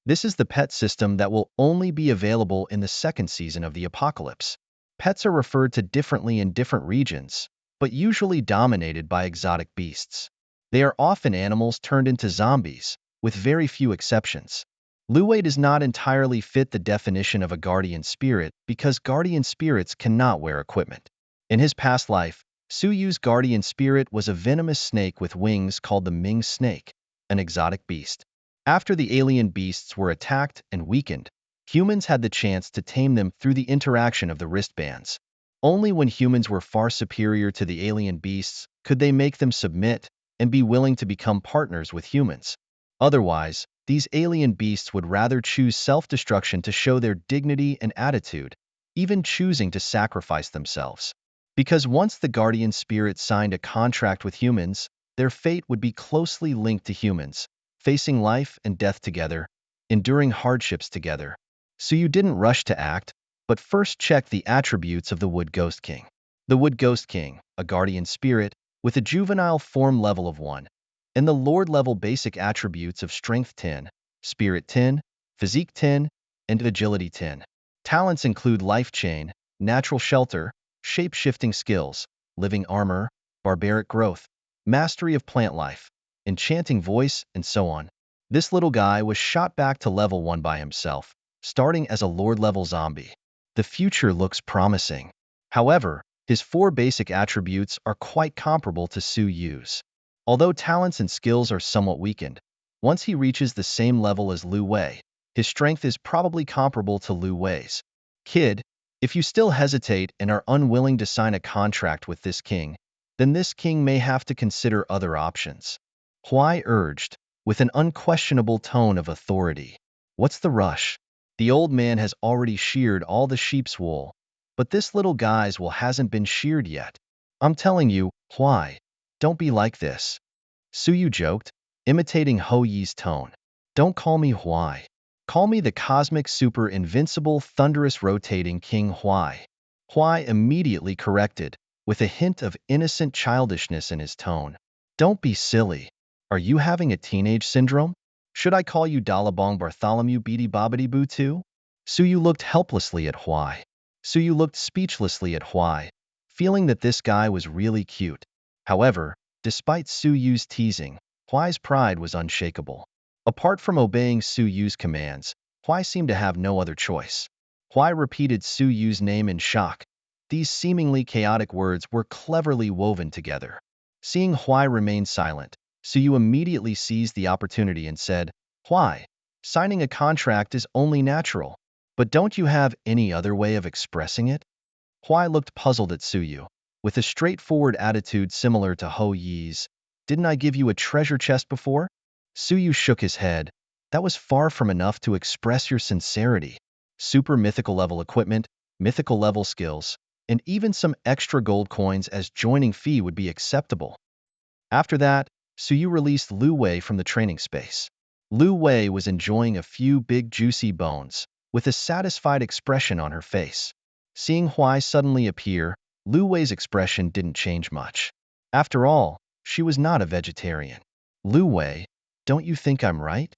This is the pet system that will only be available in the second season of the Apocalypse. Pets are referred to differently in different regions, but usually dominated by exotic beasts. They are often animals turned into zombies, with very few exceptions. Luwei does not entirely fit the definition of a guardian spirit because guardian spirits cannot wear equipment. In his past life, Suyu's guardian spirit was a venomous snake with wings called the Ming snake, an exotic beast. After the alien beasts were attacked and weakened, humans had the chance to tame them through the interaction of the wristbands. Only when humans were far superior to the alien beasts could they make them submit and be willing to become partners with humans. Otherwise, these alien beasts would rather choose self-destruction to show their dignity and attitude, even choosing to sacrifice themselves. Because once the guardian spirit signed a contract with humans, their fate would be closely linked to humans, facing life and death together, enduring hardships together. So you didn't rush to act, but first checked the attributes of the Wood Ghost King. The Wood Ghost King, a guardian spirit, with a juvenile form level of 1, and the Lord level basic attributes of Strength 10, Spirit 10, Physique 10, and Agility 10. Talents include Life Chain, Natural Shelter, Shape-Shifting Skills, Living Armor, Barbaric Growth, Mastery of Plant Life, Enchanting Voice, and so on. This little guy was shot back to level 1 by himself, starting as a Lord-level zombie. The future looks promising. However, his 4 basic attributes are quite comparable to Suyu's. Although talents and skills are somewhat weakened, once he reaches the same level as Lu Wei, His strength is probably comparable to Lu Wei's. Kid, if you still hesitate and are unwilling to sign a contract with this king, then this king may have to consider other options. Huai urged, with an unquestionable tone of authority. What's the rush? The old man has already sheared all the sheep's wool, but this little guy's wool hasn't been sheared yet. I'm telling you, Huai, don't be like this. Suyu joked, imitating Ho Yi's tone. Don't call me Huai. Call me the cosmic super invincible thunderous rotating King Huai. Huai immediately corrected, with a hint of innocent childishness in his tone. Don't be silly. Are you having a teenage syndrome? Should I call you Dalabong Bartholomew Beatty Bobbity Boo too? Suyu looked helplessly at Huai. Suyu looked speechlessly at Huai, feeling that this guy was really cute. However, despite Suyu's teasing, Huai's pride was unshakable. Apart from obeying Suyu's commands, Huai seemed to have no other choice. Huai repeated Suyu's name in shock. These seemingly chaotic words were cleverly woven together. Seeing Huai remain silent, Suyu immediately seized the opportunity and said, Huai, signing a contract is only natural, but don't you have any other way of expressing it? Huai looked puzzled at Suyu, with a straightforward attitude similar to Ho Yi's. Didn't I give you a treasure chest before? Suyu shook his head. That was far from enough to express your sincerity. Super mythical level equipment, mythical level skills, and even some extra gold coins as joining fee would be acceptable. After that, Suyu released Lu Wei from the training space. Lu Wei was enjoying a few big juicy bones, with a satisfied expression on her face. Seeing Huai suddenly appear, Lu Wei's expression didn't change much. After all, she was not a vegetarian. Lu Wei, don't you think I'm right?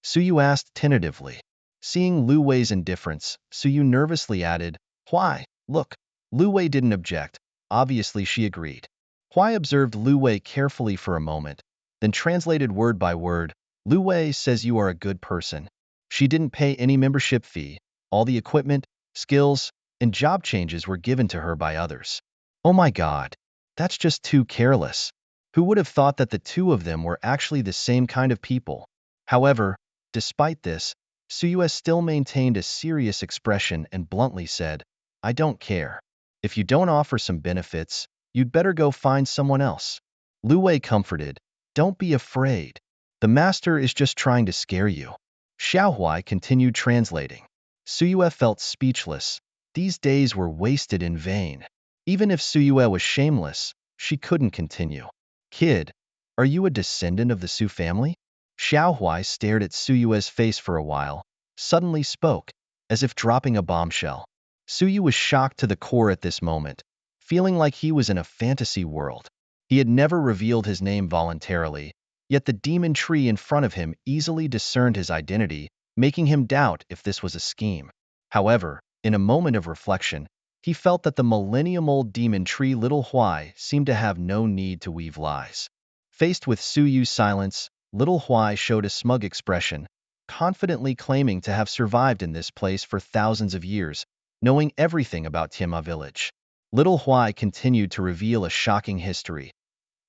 Suyu asked tentatively. Seeing Lu Wei's indifference, Suyu nervously added, Huai, look. Lu Wei didn't object. Obviously she agreed. Huai observed Lu Wei carefully for a moment, then translated word by word. Lu Wei says you are a good person. She didn't pay any membership fee. All the equipment, skills, and job changes were given to her by others. Oh my god, that's just too careless. Who would have thought that the two of them were actually the same kind of people? However, despite this, Suyu still maintained a serious expression and bluntly said, I don't care. If you don't offer some benefits, you'd better go find someone else. Lu Wei comforted, don't be afraid. The master is just trying to scare you. Xiaohuai continued translating. Suyue felt speechless. These days were wasted in vain. Even if Suyue was shameless, she couldn't continue. Kid, are you a descendant of the Su family? Xiaohuai stared at Suyue's face for a while, suddenly spoke, as if dropping a bombshell. Suyu was shocked to the core at this moment, feeling like he was in a fantasy world. He had never revealed his name voluntarily, yet the demon tree in front of him easily discerned his identity, making him doubt if this was a scheme. However, in a moment of reflection, he felt that the millennium-old demon tree Little Huai seemed to have no need to weave lies. Faced with Suyu's silence, Little Huai showed a smug expression, confidently claiming to have survived in this place for thousands of years, knowing everything about Tianma village. Little Huai continued to reveal a shocking history.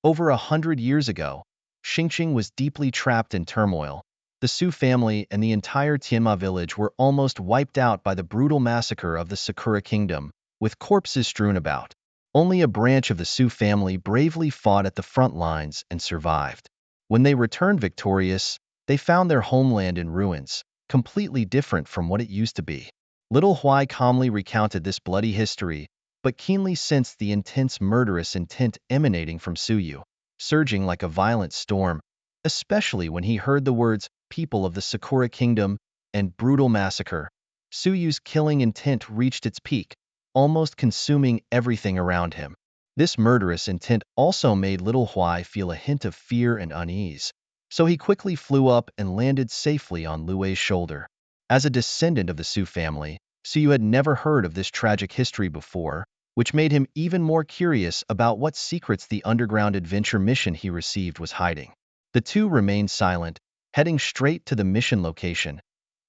Over 100 years ago, Xingqing was deeply trapped in turmoil. The Su family and the entire Tianma village were almost wiped out by the brutal massacre of the Sakura Kingdom, with corpses strewn about. Only a branch of the Su family bravely fought at the front lines and survived. When they returned victorious, they found their homeland in ruins, completely different from what it used to be. Little Huai calmly recounted this bloody history, but keenly sensed the intense murderous intent emanating from Suyu, surging like a violent storm, especially when he heard the words, people of the Sakura Kingdom, and brutal massacre. Suyu's killing intent reached its peak, almost consuming everything around him. This murderous intent also made Little Huai feel a hint of fear and unease, so he quickly flew up and landed safely on Lu Wei's shoulder. As a descendant of the Su family, Suyu had never heard of this tragic history before, which made him even more curious about what secrets the underground adventure mission he received was hiding. The two remained silent, heading straight to the mission location,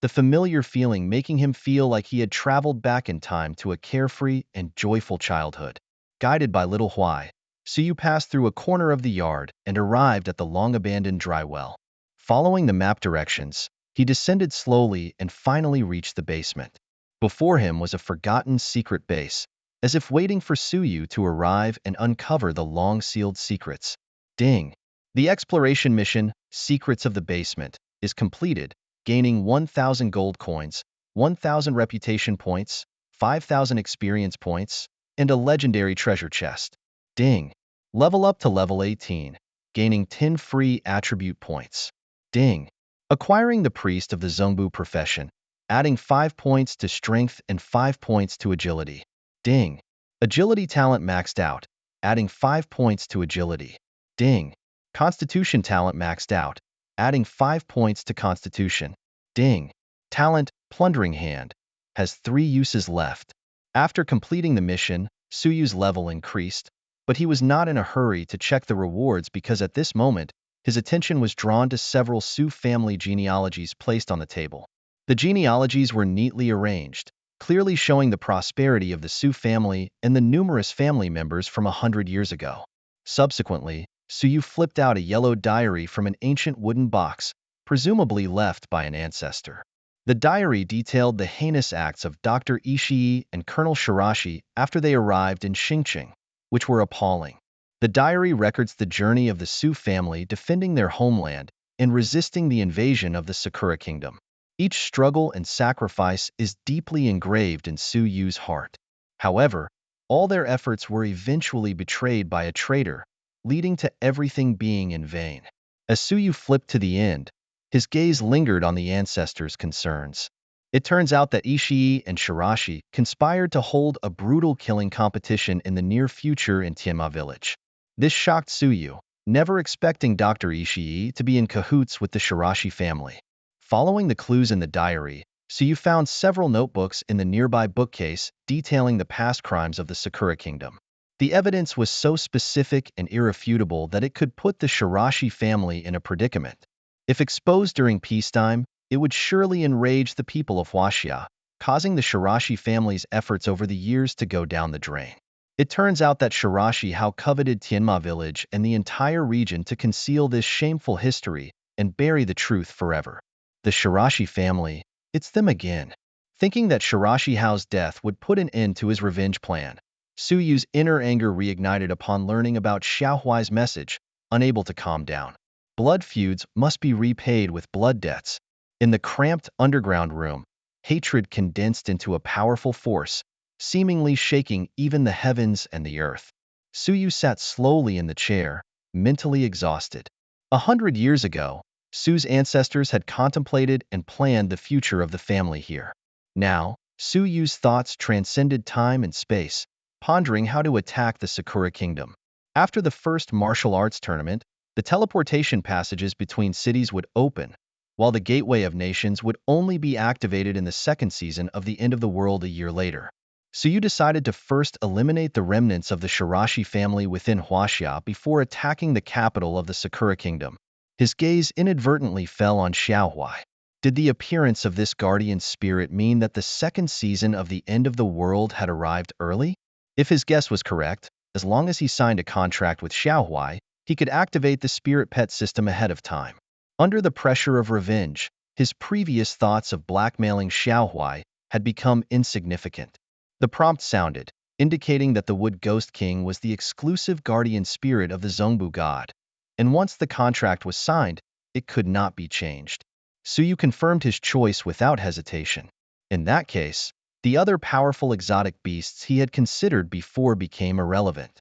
the familiar feeling making him feel like he had traveled back in time to a carefree and joyful childhood. Guided by Little Huai, Suyu passed through a corner of the yard and arrived at the long-abandoned dry well. Following the map directions, He descended slowly and finally reached the basement. Before him was a forgotten secret base, as if waiting for Suyu to arrive and uncover the long-sealed secrets. Ding! The exploration mission, Secrets of the Basement, is completed, gaining 1,000 gold coins, 1,000 reputation points, 5,000 experience points, and a legendary treasure chest. Ding! Level up to level 18, gaining 10 free attribute points. Ding! Acquiring the Priest of the Zongbu profession, adding 5 points to strength and 5 points to agility. Ding! Agility talent maxed out, adding 5 points to agility. Ding! Constitution talent maxed out, adding 5 points to constitution. Ding! Talent, Plundering Hand, has 3 uses left. After completing the mission, Suyu's level increased, but he was not in a hurry to check the rewards because at this moment, his attention was drawn to several Su family genealogies placed on the table. The genealogies were neatly arranged, clearly showing the prosperity of the Su family and the numerous family members from 100 years ago. Subsequently, Suyu flipped out a yellow diary from an ancient wooden box, presumably left by an ancestor. The diary detailed the heinous acts of Dr. Ishii and Colonel Shirashi after they arrived in Xingqing, which were appalling. The diary records the journey of the Su family defending their homeland and resisting the invasion of the Sakura Kingdom. Each struggle and sacrifice is deeply engraved in Su Yu's heart. However, all their efforts were eventually betrayed by a traitor, leading to everything being in vain. As Su Yu flipped to the end, his gaze lingered on the ancestors' concerns. It turns out that Ishii and Shirashi conspired to hold a brutal killing competition in the near future in Tianma village. This shocked Suyu, never expecting Dr. Ishii to be in cahoots with the Shirashi family. Following the clues in the diary, Suyu found several notebooks in the nearby bookcase detailing the past crimes of the Sakura Kingdom. The evidence was so specific and irrefutable that it could put the Shirashi family in a predicament. If exposed during peacetime, it would surely enrage the people of Huaxia, causing the Shirashi family's efforts over the years to go down the drain. It turns out that Shirashi how coveted Tianma village and the entire region to conceal this shameful history and bury the truth forever. The Shirashi family, it's them again. Thinking that Shirashi Hao's death would put an end to his revenge plan, Suyu's inner anger reignited upon learning about Xiaohuai's message, unable to calm down. Blood feuds must be repaid with blood debts. In the cramped underground room, hatred condensed into a powerful force, seemingly shaking even the heavens and the earth. Suyu sat slowly in the chair, mentally exhausted. 100 years ago, Su's ancestors had contemplated and planned the future of the family here. Now, Suyu's thoughts transcended time and space, pondering how to attack the Sakura Kingdom. After the first martial arts tournament, the teleportation passages between cities would open, while the Gateway of Nations would only be activated in the second season of The End of the World a year later. Suyu decided to first eliminate the remnants of the Shirashi family within Huaxia before attacking the capital of the Sakura Kingdom. His gaze inadvertently fell on Xiaohuai. Did the appearance of this guardian spirit mean that the second season of The End of the World had arrived early? If his guess was correct, as long as he signed a contract with Xiaohuai, he could activate the spirit pet system ahead of time. Under the pressure of revenge, his previous thoughts of blackmailing Xiaohuai had become insignificant. The prompt sounded, indicating that the Wood Ghost King was the exclusive guardian spirit of the Zongbu god, and once the contract was signed, it could not be changed. Suyu confirmed his choice without hesitation. In that case, the other powerful exotic beasts he had considered before became irrelevant.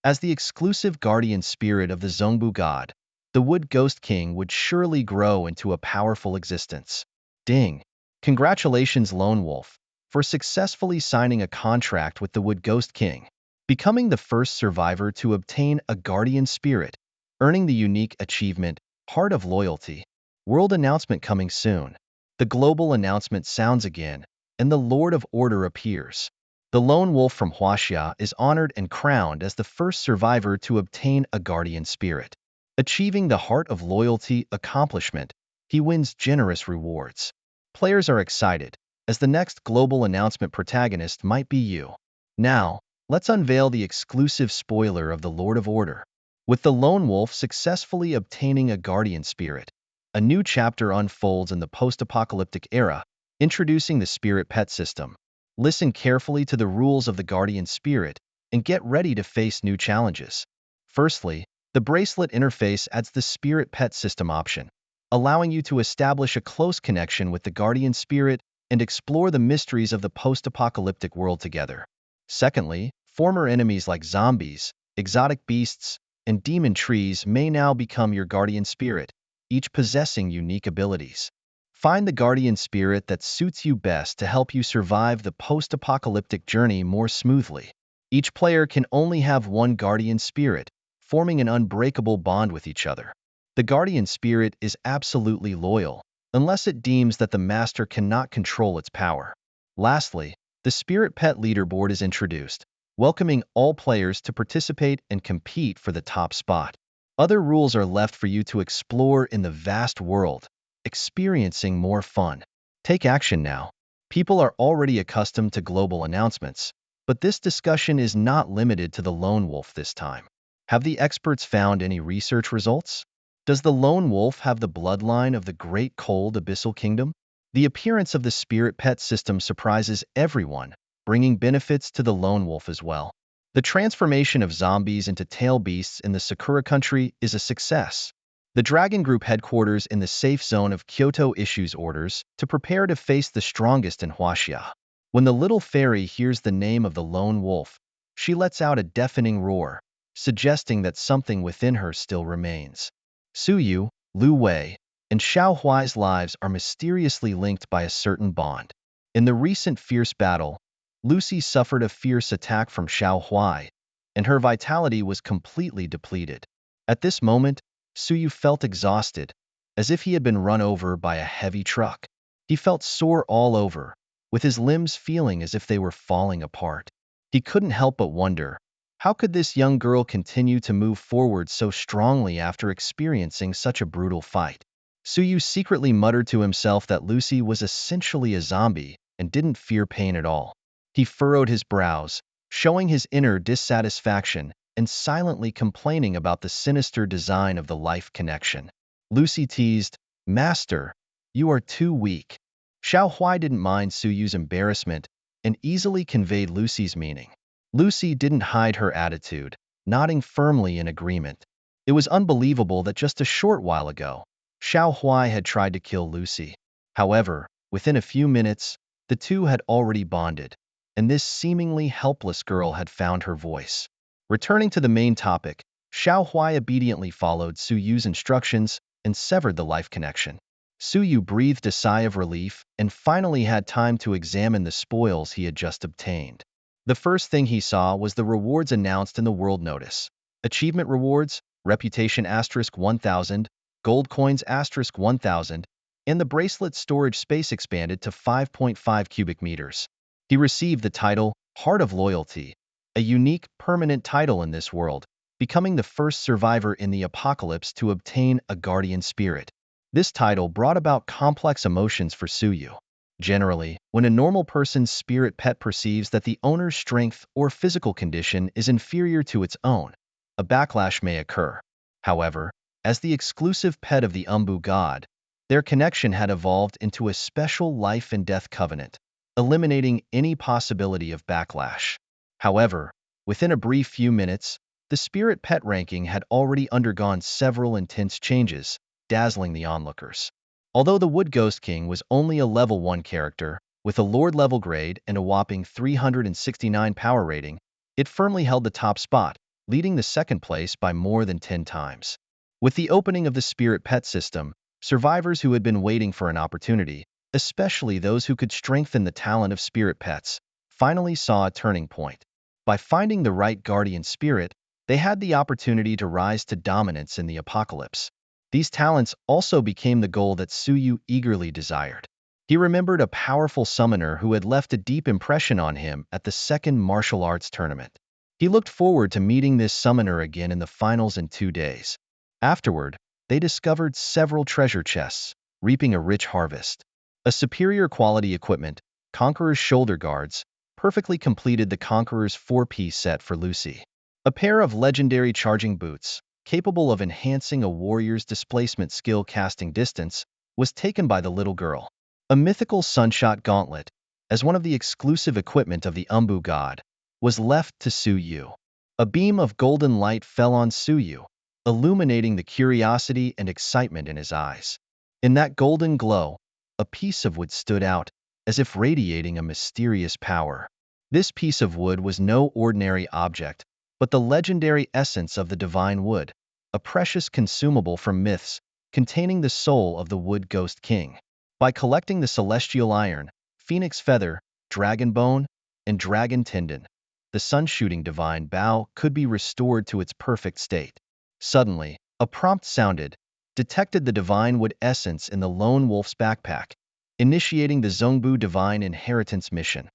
As the exclusive guardian spirit of the Zongbu god, the Wood Ghost King would surely grow into a powerful existence. Ding! Congratulations, Lone Wolf, for successfully signing a contract with the Wood Ghost King, becoming the first survivor to obtain a guardian spirit, earning the unique achievement, Heart of Loyalty. World announcement coming soon. The global announcement sounds again, and the Lord of Order appears. The lone wolf from Huaxia is honored and crowned as the first survivor to obtain a guardian spirit. Achieving the Heart of Loyalty accomplishment, he wins generous rewards. Players are excited, as the next global announcement protagonist might be you. Now, let's unveil the exclusive spoiler of the Lord of Order. With the lone wolf successfully obtaining a guardian spirit, a new chapter unfolds in the post-apocalyptic era, introducing the spirit pet system. Listen carefully to the rules of the guardian spirit and get ready to face new challenges. Firstly, the bracelet interface adds the spirit pet system option, allowing you to establish a close connection with the guardian spirit and explore the mysteries of the post-apocalyptic world together. Secondly, former enemies like zombies, exotic beasts, and demon trees may now become your guardian spirit, each possessing unique abilities. Find the guardian spirit that suits you best to help you survive the post-apocalyptic journey more smoothly. Each player can only have one guardian spirit, forming an unbreakable bond with each other. The guardian spirit is absolutely loyal, unless it deems that the master cannot control its power. Lastly, the spirit pet leaderboard is introduced, welcoming all players to participate and compete for the top spot. Other rules are left for you to explore in the vast world, experiencing more fun. Take action now. People are already accustomed to global announcements, but this discussion is not limited to the lone wolf this time. Have the experts found any research results? Does the lone wolf have the bloodline of the great cold abyssal kingdom? The appearance of the spirit pet system surprises everyone, bringing benefits to the lone wolf as well. The transformation of zombies into tail beasts in the Sakura country is a success. The Dragon Group headquarters in the safe zone of Kyoto issues orders to prepare to face the strongest in Huaxia. When the little fairy hears the name of the lone wolf, she lets out a deafening roar, suggesting that something within her still remains. Suyu, Lu Wei, and Xiao Huai's lives are mysteriously linked by a certain bond. In the recent fierce battle, Lucy suffered a fierce attack from Xiao Huai, and her vitality was completely depleted. At this moment, Suyu felt exhausted, as if he had been run over by a heavy truck. He felt sore all over, with his limbs feeling as if they were falling apart. He couldn't help but wonder, how could this young girl continue to move forward so strongly after experiencing such a brutal fight? Suyu secretly muttered to himself that Lucy was essentially a zombie and didn't fear pain at all. He furrowed his brows, showing his inner dissatisfaction and silently complaining about the sinister design of the life connection. Lucy teased, "Master, you are too weak." Xiao Huai didn't mind Suyu's embarrassment and easily conveyed Lucy's meaning. Lucy didn't hide her attitude, nodding firmly in agreement. It was unbelievable that just a short while ago, Xiao Huai had tried to kill Lucy. However, within a few minutes, the two had already bonded, and this seemingly helpless girl had found her voice. Returning to the main topic, Xiao Huai obediently followed Suyu's instructions and severed the life connection. Suyu breathed a sigh of relief and finally had time to examine the spoils he had just obtained. The first thing he saw was the rewards announced in the world notice. Achievement rewards, reputation *1000, gold coins *1000, and the bracelet storage space expanded to 5.5 cubic meters. He received the title Heart of Loyalty, a unique, permanent title in this world, becoming the first survivor in the apocalypse to obtain a guardian spirit. This title brought about complex emotions for Suyu. Generally, when a normal person's spirit pet perceives that the owner's strength or physical condition is inferior to its own, a backlash may occur. However, as the exclusive pet of the Umbu god, their connection had evolved into a special life and death covenant, eliminating any possibility of backlash. However, within a brief few minutes, the spirit pet ranking had already undergone several intense changes, dazzling the onlookers. Although the Wood Ghost King was only a level 1 character, with a Lord level grade and a whopping 369 power rating, it firmly held the top spot, leading the second place by more than 10 times. With the opening of the Spirit Pet system, survivors who had been waiting for an opportunity, especially those who could strengthen the talent of Spirit Pets, finally saw a turning point. By finding the right guardian spirit, they had the opportunity to rise to dominance in the apocalypse. These talents also became the goal that Suyu eagerly desired. He remembered a powerful summoner who had left a deep impression on him at the second martial arts tournament. He looked forward to meeting this summoner again in the finals in 2 days. Afterward, they discovered several treasure chests, reaping a rich harvest. A superior quality equipment, Conqueror's shoulder guards, perfectly completed the Conqueror's 4-piece set for Lucy. A pair of legendary charging boots, capable of enhancing a warrior's displacement skill casting distance, was taken by the little girl. A mythical sunshot gauntlet, as one of the exclusive equipment of the Umbu god, was left to Su Yu. A beam of golden light fell on Su Yu, illuminating the curiosity and excitement in his eyes. In that golden glow, a piece of wood stood out, as if radiating a mysterious power. This piece of wood was no ordinary object, but the legendary essence of the divine wood, a precious consumable from myths, containing the soul of the wood ghost king. By collecting the celestial iron, phoenix feather, dragon bone, and dragon tendon, the sun-shooting divine bow could be restored to its perfect state. Suddenly, a prompt sounded, detected the divine wood essence in the lone wolf's backpack, initiating the Zongbu divine inheritance mission.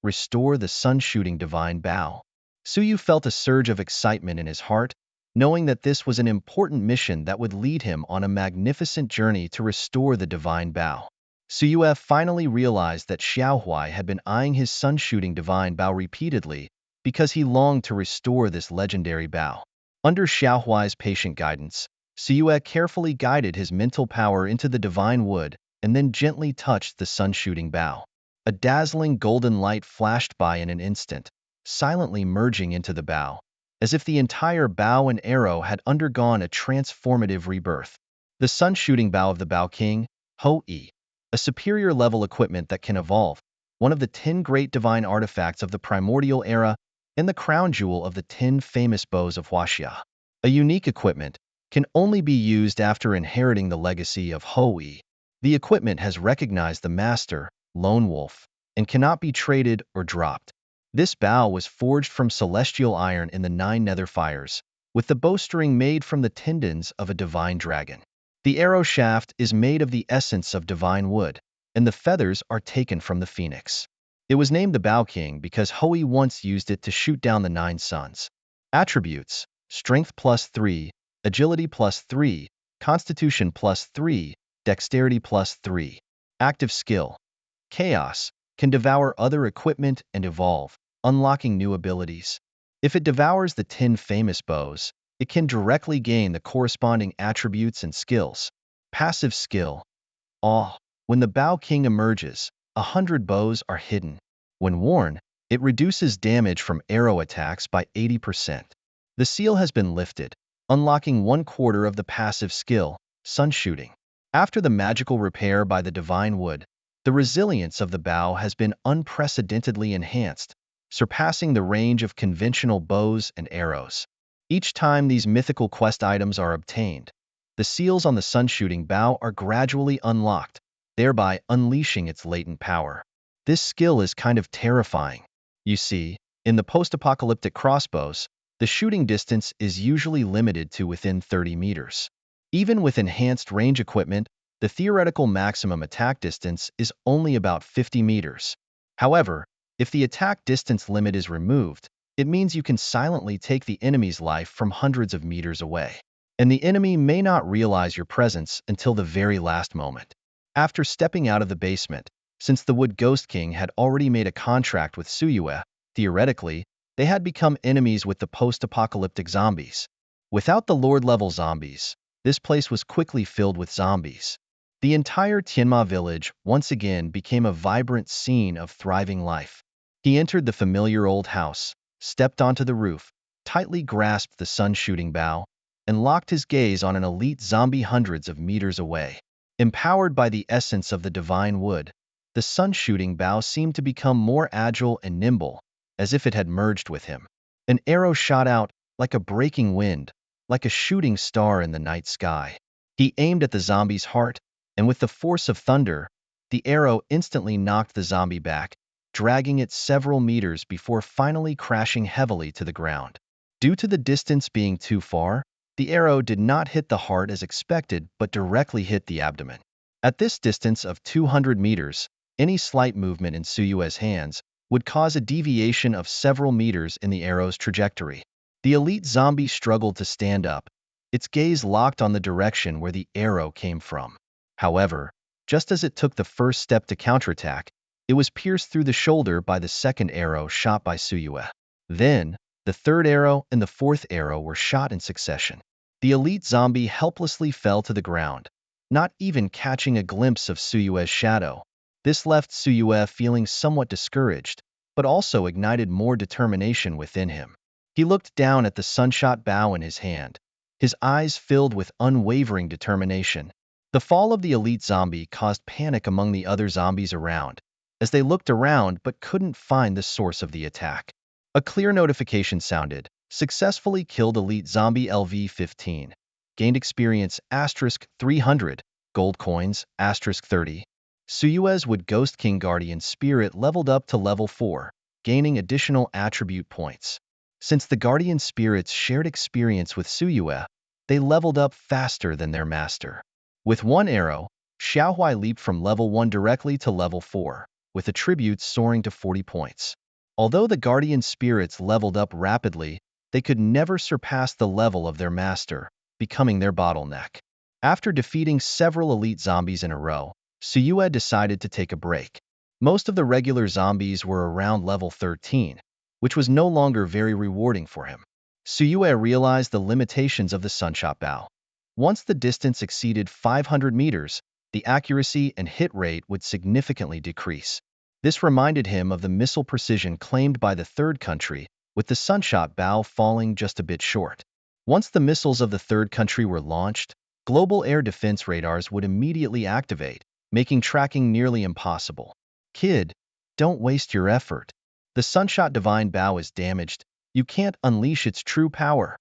Restore the sun-shooting divine bow. Suyu felt a surge of excitement in his heart, knowing that this was an important mission that would lead him on a magnificent journey to restore the divine bow. Suyue finally realized that Xiaohui had been eyeing his sun-shooting divine bow repeatedly because he longed to restore this legendary bow. Under Xiaohui's patient guidance, Suyue carefully guided his mental power into the divine wood and then gently touched the sun-shooting bow. A dazzling golden light flashed by in an instant, silently merging into the bow, as if the entire bow and arrow had undergone a transformative rebirth. The sun-shooting bow of the Bow King, Ho-E, a superior level equipment that can evolve, one of the 10 great divine artifacts of the primordial era, and the crown jewel of the 10 famous bows of Huaxia. A unique equipment, can only be used after inheriting the legacy of Ho-E. The equipment has recognized the master, Lone Wolf, and cannot be traded or dropped. This bow was forged from celestial iron in the 9 nether fires, with the bowstring made from the tendons of a divine dragon. The arrow shaft is made of the essence of divine wood, and the feathers are taken from the phoenix. It was named the Bow King because Hoei once used it to shoot down the 9 suns. Attributes: Strength +3, Agility +3, Constitution +3, Dexterity +3. Active skill: Chaos, can devour other equipment and evolve, unlocking new abilities. If it devours the 10 famous bows, it can directly gain the corresponding attributes and skills. Passive skill: Awe. When the Bow King emerges, 100 bows are hidden. When worn, it reduces damage from arrow attacks by 80%. The seal has been lifted, unlocking 1/4 of the passive skill, sun shooting. After the magical repair by the divine wood, the resilience of the bow has been unprecedentedly enhanced, surpassing the range of conventional bows and arrows. Each time these mythical quest items are obtained, the seals on the sun-shooting bow are gradually unlocked, thereby unleashing its latent power. This skill is kind of terrifying. You see, in the post-apocalyptic crossbows, the shooting distance is usually limited to within 30 meters. Even with enhanced range equipment, the theoretical maximum attack distance is only about 50 meters. However, if the attack distance limit is removed, it means you can silently take the enemy's life from hundreds of meters away, and the enemy may not realize your presence until the very last moment. After stepping out of the basement, since the Wood Ghost King had already made a contract with Suyue, theoretically, they had become enemies with the post-apocalyptic zombies. Without the Lord-level zombies, this place was quickly filled with zombies. The entire Tianma village once again became a vibrant scene of thriving life. He entered the familiar old house, stepped onto the roof, tightly grasped the sun-shooting bow, and locked his gaze on an elite zombie hundreds of meters away. Empowered by the essence of the divine wood, the sun-shooting bow seemed to become more agile and nimble, as if it had merged with him. An arrow shot out, like a breaking wind, like a shooting star in the night sky. He aimed at the zombie's heart, and with the force of thunder, the arrow instantly knocked the zombie back, dragging it several meters before finally crashing heavily to the ground. Due to the distance being too far, the arrow did not hit the heart as expected but directly hit the abdomen. At this distance of 200 meters, any slight movement in Suyue's hands would cause a deviation of several meters in the arrow's trajectory. The elite zombie struggled to stand up, its gaze locked on the direction where the arrow came from. However, just as it took the first step to counterattack, it was pierced through the shoulder by the second arrow shot by Suyue. Then, the third arrow and the fourth arrow were shot in succession. The elite zombie helplessly fell to the ground, not even catching a glimpse of Suyue's shadow. This left Suyue feeling somewhat discouraged, but also ignited more determination within him. He looked down at the sunshot bow in his hand, his eyes filled with unwavering determination. The fall of the elite zombie caused panic among the other zombies around, as they looked around but couldn't find the source of the attack. A clear notification sounded. Successfully killed elite zombie LV-15. Gained experience *300, gold coins *30. Suyue's Wood Ghost King Guardian Spirit leveled up to level 4, gaining additional attribute points. Since the Guardian Spirits shared experience with Suyue, they leveled up faster than their master. With one arrow, Xiaohui leaped from level 1 directly to level 4, with attributes soaring to 40 points. Although the Guardian Spirits leveled up rapidly, they could never surpass the level of their master, becoming their bottleneck. After defeating several elite zombies in a row, Suyue decided to take a break. Most of the regular zombies were around level 13, which was no longer very rewarding for him. Suyue realized the limitations of the sunshot bow. Once the distance exceeded 500 meters, the accuracy and hit rate would significantly decrease. This reminded him of the missile precision claimed by the third country, with the sunshot bow falling just a bit short. Once the missiles of the third country were launched, global air defense radars would immediately activate, making tracking nearly impossible. Kid, don't waste your effort. The sunshot divine bow is damaged. You can't unleash its true power.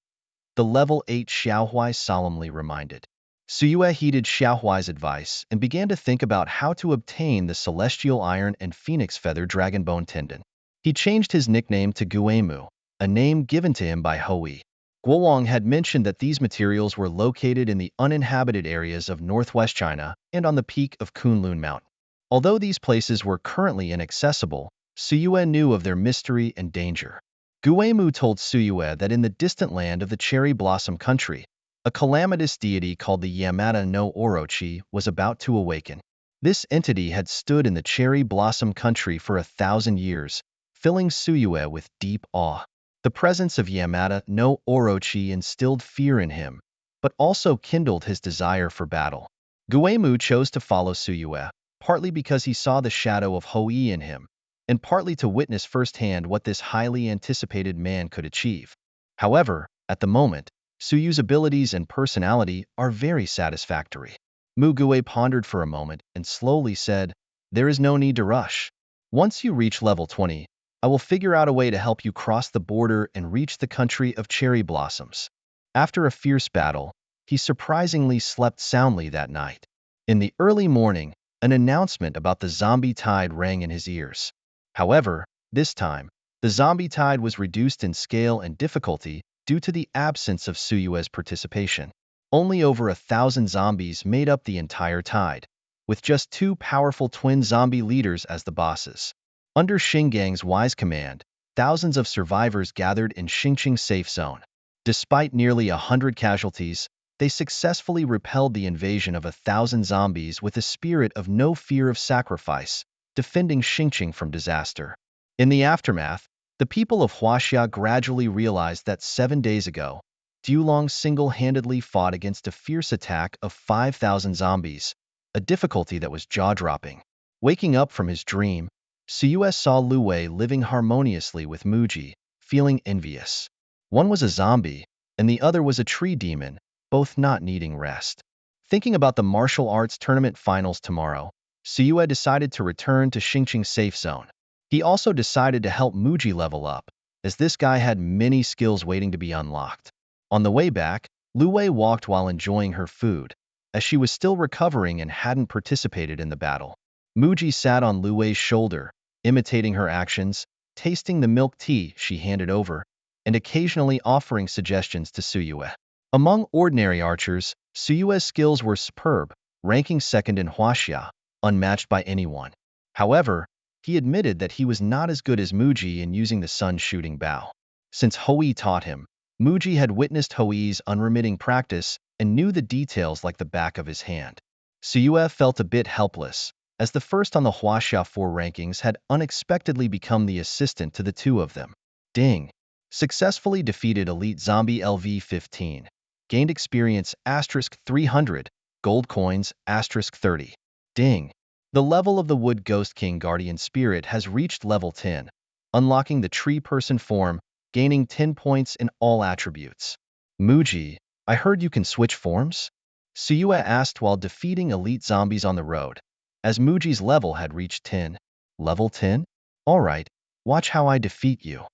The level 8 Xiaohui solemnly reminded. Suyue heeded Xiaohui's advice and began to think about how to obtain the celestial iron and phoenix feather dragon bone tendon. He changed his nickname to Guemu, a name given to him by Hui. Guowang had mentioned that these materials were located in the uninhabited areas of northwest China and on the peak of Kunlun Mountain. Although these places were currently inaccessible, Suyue knew of their mystery and danger. Guemu told Suyue that in the distant land of the cherry blossom country, a calamitous deity called the Yamada no Orochi was about to awaken. This entity had stood in the cherry blossom country for 1,000 years, filling Suyue with deep awe. The presence of Yamada no Orochi instilled fear in him, but also kindled his desire for battle. Guemu chose to follow Suyue, partly because he saw the shadow of Hui in him, and partly to witness firsthand what this highly anticipated man could achieve. However, at the moment, Suyu's abilities and personality are very satisfactory. Mugue pondered for a moment and slowly said, "There is no need to rush. Once you reach level 20, I will figure out a way to help you cross the border and reach the country of cherry blossoms." After a fierce battle, he surprisingly slept soundly that night. In the early morning, an announcement about the zombie tide rang in his ears. However, this time, the zombie tide was reduced in scale and difficulty due to the absence of Suyue's participation. Only over 1,000 zombies made up the entire tide, with just 2 powerful twin zombie leaders as the bosses. Under Xinggang's wise command, thousands of survivors gathered in Xingqing safe zone. Despite nearly 100 casualties, they successfully repelled the invasion of 1,000 zombies with a spirit of no fear of sacrifice, defending Xingqing from disaster. In the aftermath, the people of Huaxia gradually realized that 7 days ago, Dulong single-handedly fought against a fierce attack of 5,000 zombies, a difficulty that was jaw-dropping. Waking up from his dream, Suyue saw Lu Wei living harmoniously with Muji, feeling envious. One was a zombie, and the other was a tree demon, both not needing rest. Thinking about the martial arts tournament finals tomorrow, Suyue decided to return to Xingqing safe zone. He also decided to help Muji level up, as this guy had many skills waiting to be unlocked. On the way back, Lu Wei walked while enjoying her food, as she was still recovering and hadn't participated in the battle. Muji sat on Lu Wei's shoulder, imitating her actions, tasting the milk tea she handed over, and occasionally offering suggestions to Suyue. Among ordinary archers, Suyue's skills were superb, ranking second in Huaxia, unmatched by anyone. However, he admitted that he was not as good as Muji in using the sun-shooting bow. Since Hui taught him, Muji had witnessed Hui's unremitting practice and knew the details like the back of his hand. Suyue felt a bit helpless, as the first on the Huaxia 4 rankings had unexpectedly become the assistant to the two of them. Ding! Successfully defeated elite zombie LV-15. gained experience asterisk 300, gold coins asterisk 30. Ding. The level of the Wood Ghost King Guardian Spirit has reached level 10, unlocking the tree person form, gaining 10 points in all attributes. Muji, I heard you can switch forms? Suyue asked while defeating elite zombies on the road, as Muji's level had reached 10. Level 10? Alright, watch how I defeat you.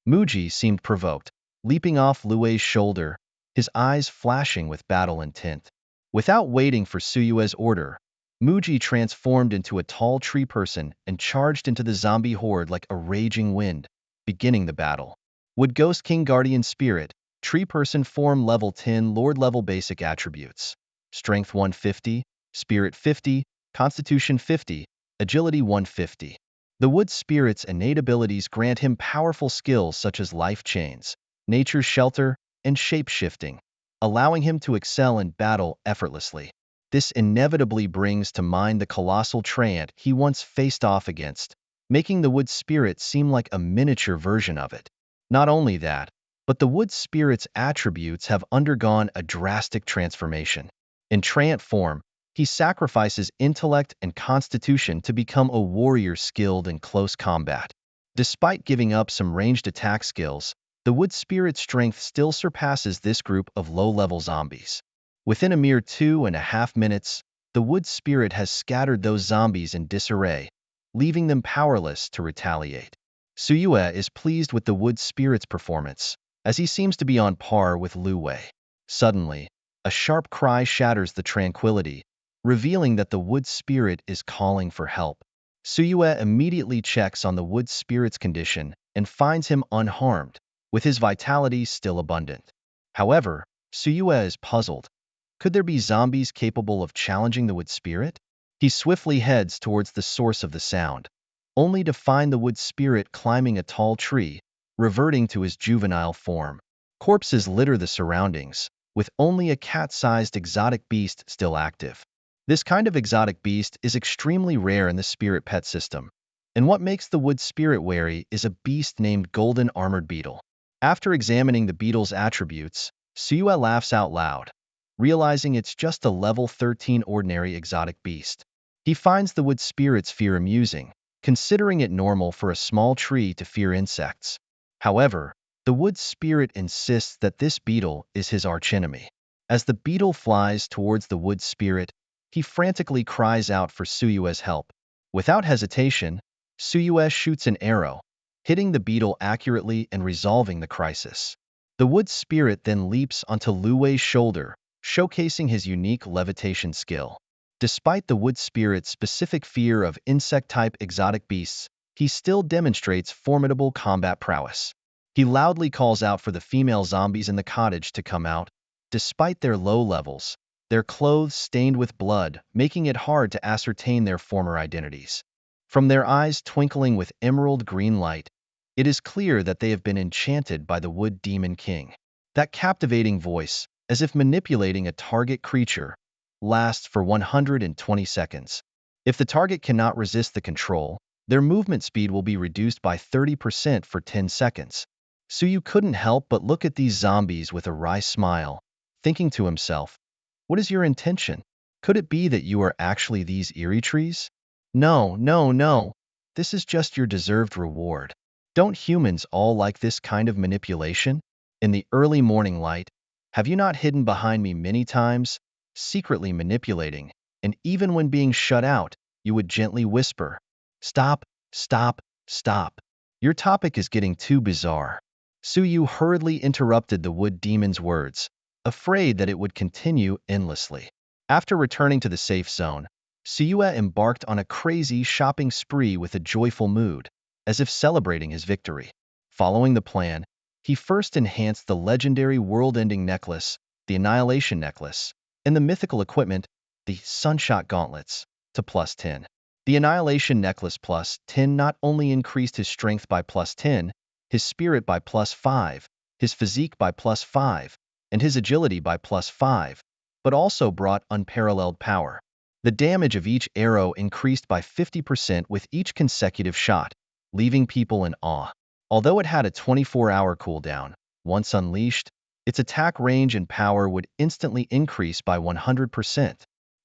Muji seemed provoked, leaping off Lue's shoulder, his eyes flashing with battle intent. Without waiting for Suyue's order, Muji transformed into a tall tree person and charged into the zombie horde like a raging wind, beginning the battle. Wood Ghost King Guardian Spirit, Tree Person Form Level 10 Lord Level Basic Attributes. Strength 150, Spirit 50, Constitution 50, Agility 150. The Wood Spirit's innate abilities grant him powerful skills such as life chains, nature's shelter, and shape-shifting, allowing him to excel in battle effortlessly. This inevitably brings to mind the colossal treant he once faced off against, making the Wood Spirit seem like a miniature version of it. Not only that, but the Wood Spirit's attributes have undergone a drastic transformation. In treant form, he sacrifices intellect and constitution to become a warrior skilled in close combat. Despite giving up some ranged attack skills, the Wood Spirit's strength still surpasses this group of low-level zombies. Within a mere 2.5 minutes, the Wood Spirit has scattered those zombies in disarray, leaving them powerless to retaliate. Suyue is pleased with the Wood Spirit's performance, as he seems to be on par with Lu Wei. Suddenly, a sharp cry shatters the tranquility, revealing that the Wood Spirit is calling for help. Suyue immediately checks on the Wood Spirit's condition and finds him unharmed, with his vitality still abundant. However, Suyue is puzzled. Could there be zombies capable of challenging the Wood Spirit? He swiftly heads towards the source of the sound, only to find the Wood Spirit climbing a tall tree, reverting to his juvenile form. Corpses litter the surroundings, with only a cat-sized exotic beast still active. This kind of exotic beast is extremely rare in the spirit pet system, and what makes the Wood Spirit wary is a beast named Golden Armored Beetle. After examining the beetle's attributes, Suyue laughs out loud, realizing it's just a level 13 ordinary exotic beast. He finds the Wood Spirit's fear amusing, considering it normal for a small tree to fear insects. However, the Wood Spirit insists that this beetle is his archenemy. As the beetle flies towards the Wood Spirit, he frantically cries out for Suyue's help. Without hesitation, Suyue shoots an arrow, hitting the beetle accurately and resolving the crisis. The Wood Spirit then leaps onto Lu Wei's shoulder, showcasing his unique levitation skill. Despite the Wood Spirit's specific fear of insect-type exotic beasts, he still demonstrates formidable combat prowess. He loudly calls out for the female zombies in the cottage to come out. Despite their low levels, their clothes stained with blood, making it hard to ascertain their former identities. From their eyes twinkling with emerald green light, it is clear that they have been enchanted by the Wood Demon King. That captivating voice, as if manipulating a target creature, lasts for 120 seconds. If the target cannot resist the control, their movement speed will be reduced by 30% for 10 seconds. Suyu couldn't help but look at these zombies with a wry smile, thinking to himself, "What is your intention? Could it be that you are actually these eerie trees? No, no, no. This is just your deserved reward. Don't humans all like this kind of manipulation? In the early morning light, have you not hidden behind me many times, secretly manipulating, and even when being shut out, you would gently whisper, 'Stop, stop, stop. Your topic is getting too bizarre.'" Suyu hurriedly interrupted the Wood Demon's words, afraid that it would continue endlessly. After returning to the safe zone, Suyue embarked on a crazy shopping spree with a joyful mood, as if celebrating his victory. Following the plan, he first enhanced the legendary world-ending necklace, the Annihilation Necklace, and the mythical equipment, the Sunshot Gauntlets, to plus 10. The Annihilation Necklace plus 10 not only increased his strength by plus 10, his spirit by plus 5, his physique by plus 5, and his agility by plus 5, but also brought unparalleled power. The damage of each arrow increased by 50% with each consecutive shot, leaving people in awe. Although it had a 24-hour cooldown, once unleashed, its attack range and power would instantly increase by 100%.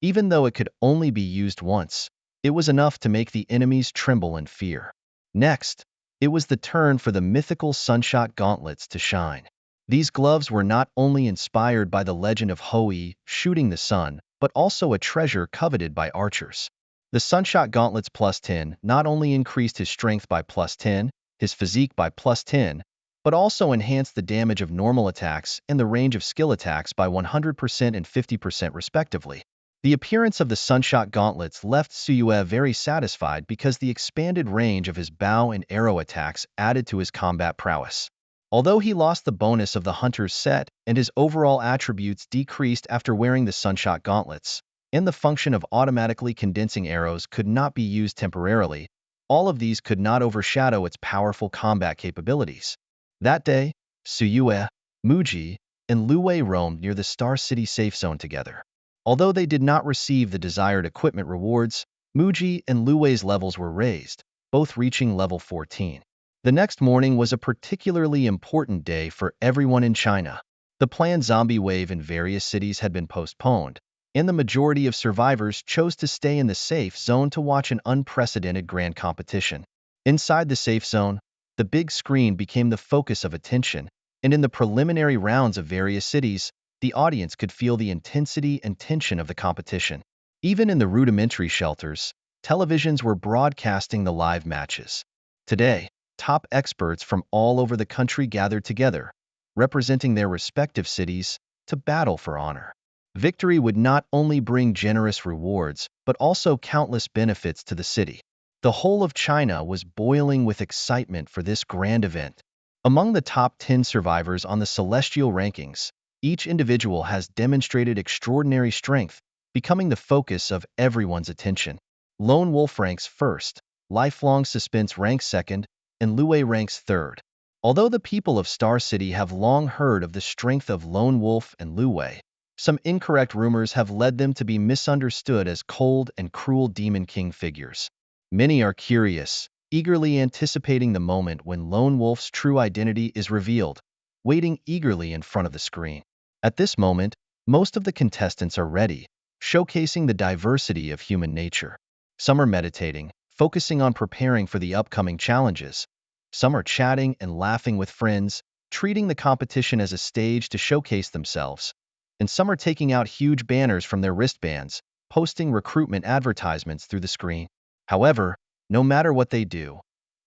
Even though it could only be used once, it was enough to make the enemies tremble in fear. Next, it was the turn for the mythical sunshot gauntlets to shine. These gloves were not only inspired by the legend of Hoi shooting the sun, but also a treasure coveted by archers. The sunshot gauntlets plus 10 not only increased his strength by plus 10, his physique by plus 10, but also enhanced the damage of normal attacks and the range of skill attacks by 100% and 50% respectively. The appearance of the sunshot gauntlets left Suyue very satisfied because the expanded range of his bow and arrow attacks added to his combat prowess. Although he lost the bonus of the hunter's set and his overall attributes decreased after wearing the sunshot gauntlets, and the function of automatically condensing arrows could not be used temporarily, all of these could not overshadow its powerful combat capabilities. That day, Suyue, Muji, and Luwei roamed near the Star City safe zone together. Although they did not receive the desired equipment rewards, Muji and Luwei's levels were raised, both reaching level 14. The next morning was a particularly important day for everyone in China. The planned zombie wave in various cities had been postponed, and the majority of survivors chose to stay in the safe zone to watch an unprecedented grand competition. Inside the safe zone, the big screen became the focus of attention, and in the preliminary rounds of various cities, the audience could feel the intensity and tension of the competition. Even in the rudimentary shelters, televisions were broadcasting the live matches. Today, top experts from all over the country gathered together, representing their respective cities, to battle for honor. Victory would not only bring generous rewards, but also countless benefits to the city. The whole of China was boiling with excitement for this grand event. Among the top 10 survivors on the celestial rankings, each individual has demonstrated extraordinary strength, becoming the focus of everyone's attention. Lone Wolf ranks first, Lifelong Suspense ranks second, and Luwei ranks third. Although the people of Star City have long heard of the strength of Lone Wolf and Luwei, some incorrect rumors have led them to be misunderstood as cold and cruel Demon King figures. Many are curious, eagerly anticipating the moment when Lone Wolf's true identity is revealed, waiting eagerly in front of the screen. At this moment, most of the contestants are ready, showcasing the diversity of human nature. Some are meditating, focusing on preparing for the upcoming challenges. Some are chatting and laughing with friends, treating the competition as a stage to showcase themselves. And some are taking out huge banners from their wristbands, posting recruitment advertisements through the screen. However, no matter what they do,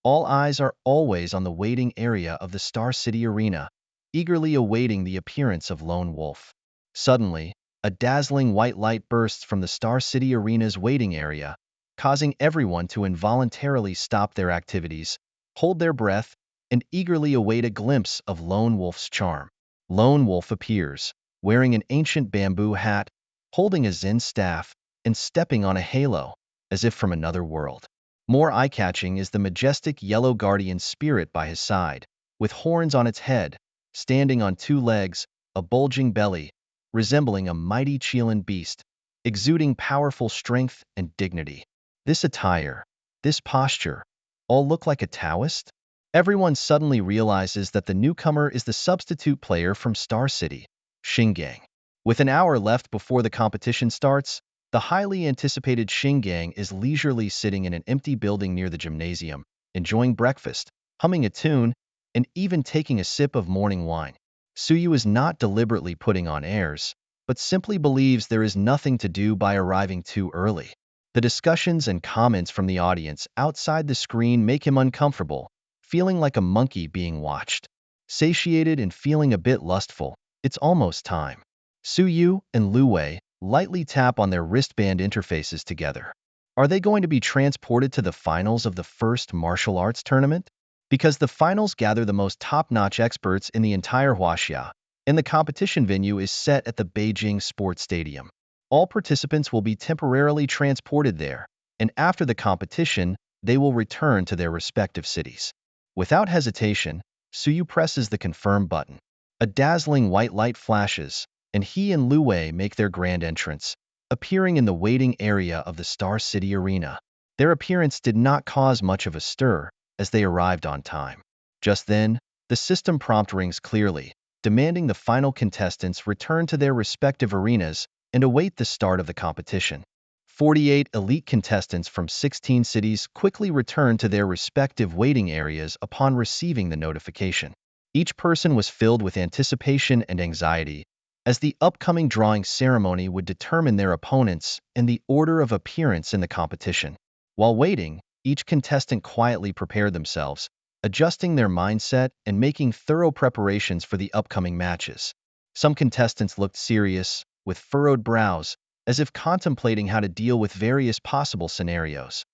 all eyes are always on the waiting area of the Star City Arena, eagerly awaiting the appearance of Lone Wolf. Suddenly, a dazzling white light bursts from the Star City Arena's waiting area, causing everyone to involuntarily stop their activities, hold their breath, and eagerly await a glimpse of Lone Wolf's charm. Lone Wolf appears, wearing an ancient bamboo hat, holding a Zen staff, and stepping on a halo, as if from another world. More eye-catching is the majestic yellow guardian spirit by his side, with horns on its head, standing on two legs, a bulging belly, resembling a mighty Chilean beast, exuding powerful strength and dignity. This attire, this posture, all look like a Taoist? Everyone suddenly realizes that the newcomer is the substitute player from Star City, Xingang. With an hour left before the competition starts, the highly anticipated Xingang is leisurely sitting in an empty building near the gymnasium, enjoying breakfast, humming a tune, and even taking a sip of morning wine. Suyu is not deliberately putting on airs, but simply believes there is nothing to do by arriving too early. The discussions and comments from the audience outside the screen make him uncomfortable, feeling like a monkey being watched. Satiated and feeling a bit lustful, it's almost time. Suyu and Luwei lightly tap on their wristband interfaces together. Are they going to be transported to the finals of the first martial arts tournament? Because the finals gather the most top-notch experts in the entire Huaxia, and the competition venue is set at the Beijing Sports Stadium. All participants will be temporarily transported there, and after the competition, they will return to their respective cities. Without hesitation, Suyu presses the confirm button. A dazzling white light flashes, and he and Luwei make their grand entrance, appearing in the waiting area of the Star City Arena. Their appearance did not cause much of a stir, as they arrived on time. Just then, the system prompt rings clearly. demanding the final contestants return to their respective arenas and await the start of the competition. 48 elite contestants from 16 cities quickly returned to their respective waiting areas upon receiving the notification. Each person was filled with anticipation and anxiety, as the upcoming drawing ceremony would determine their opponents and the order of appearance in the competition. While waiting, each contestant quietly prepared themselves, adjusting their mindset and making thorough preparations for the upcoming matches. Some contestants looked serious, with furrowed brows, as if contemplating how to deal with various possible scenarios,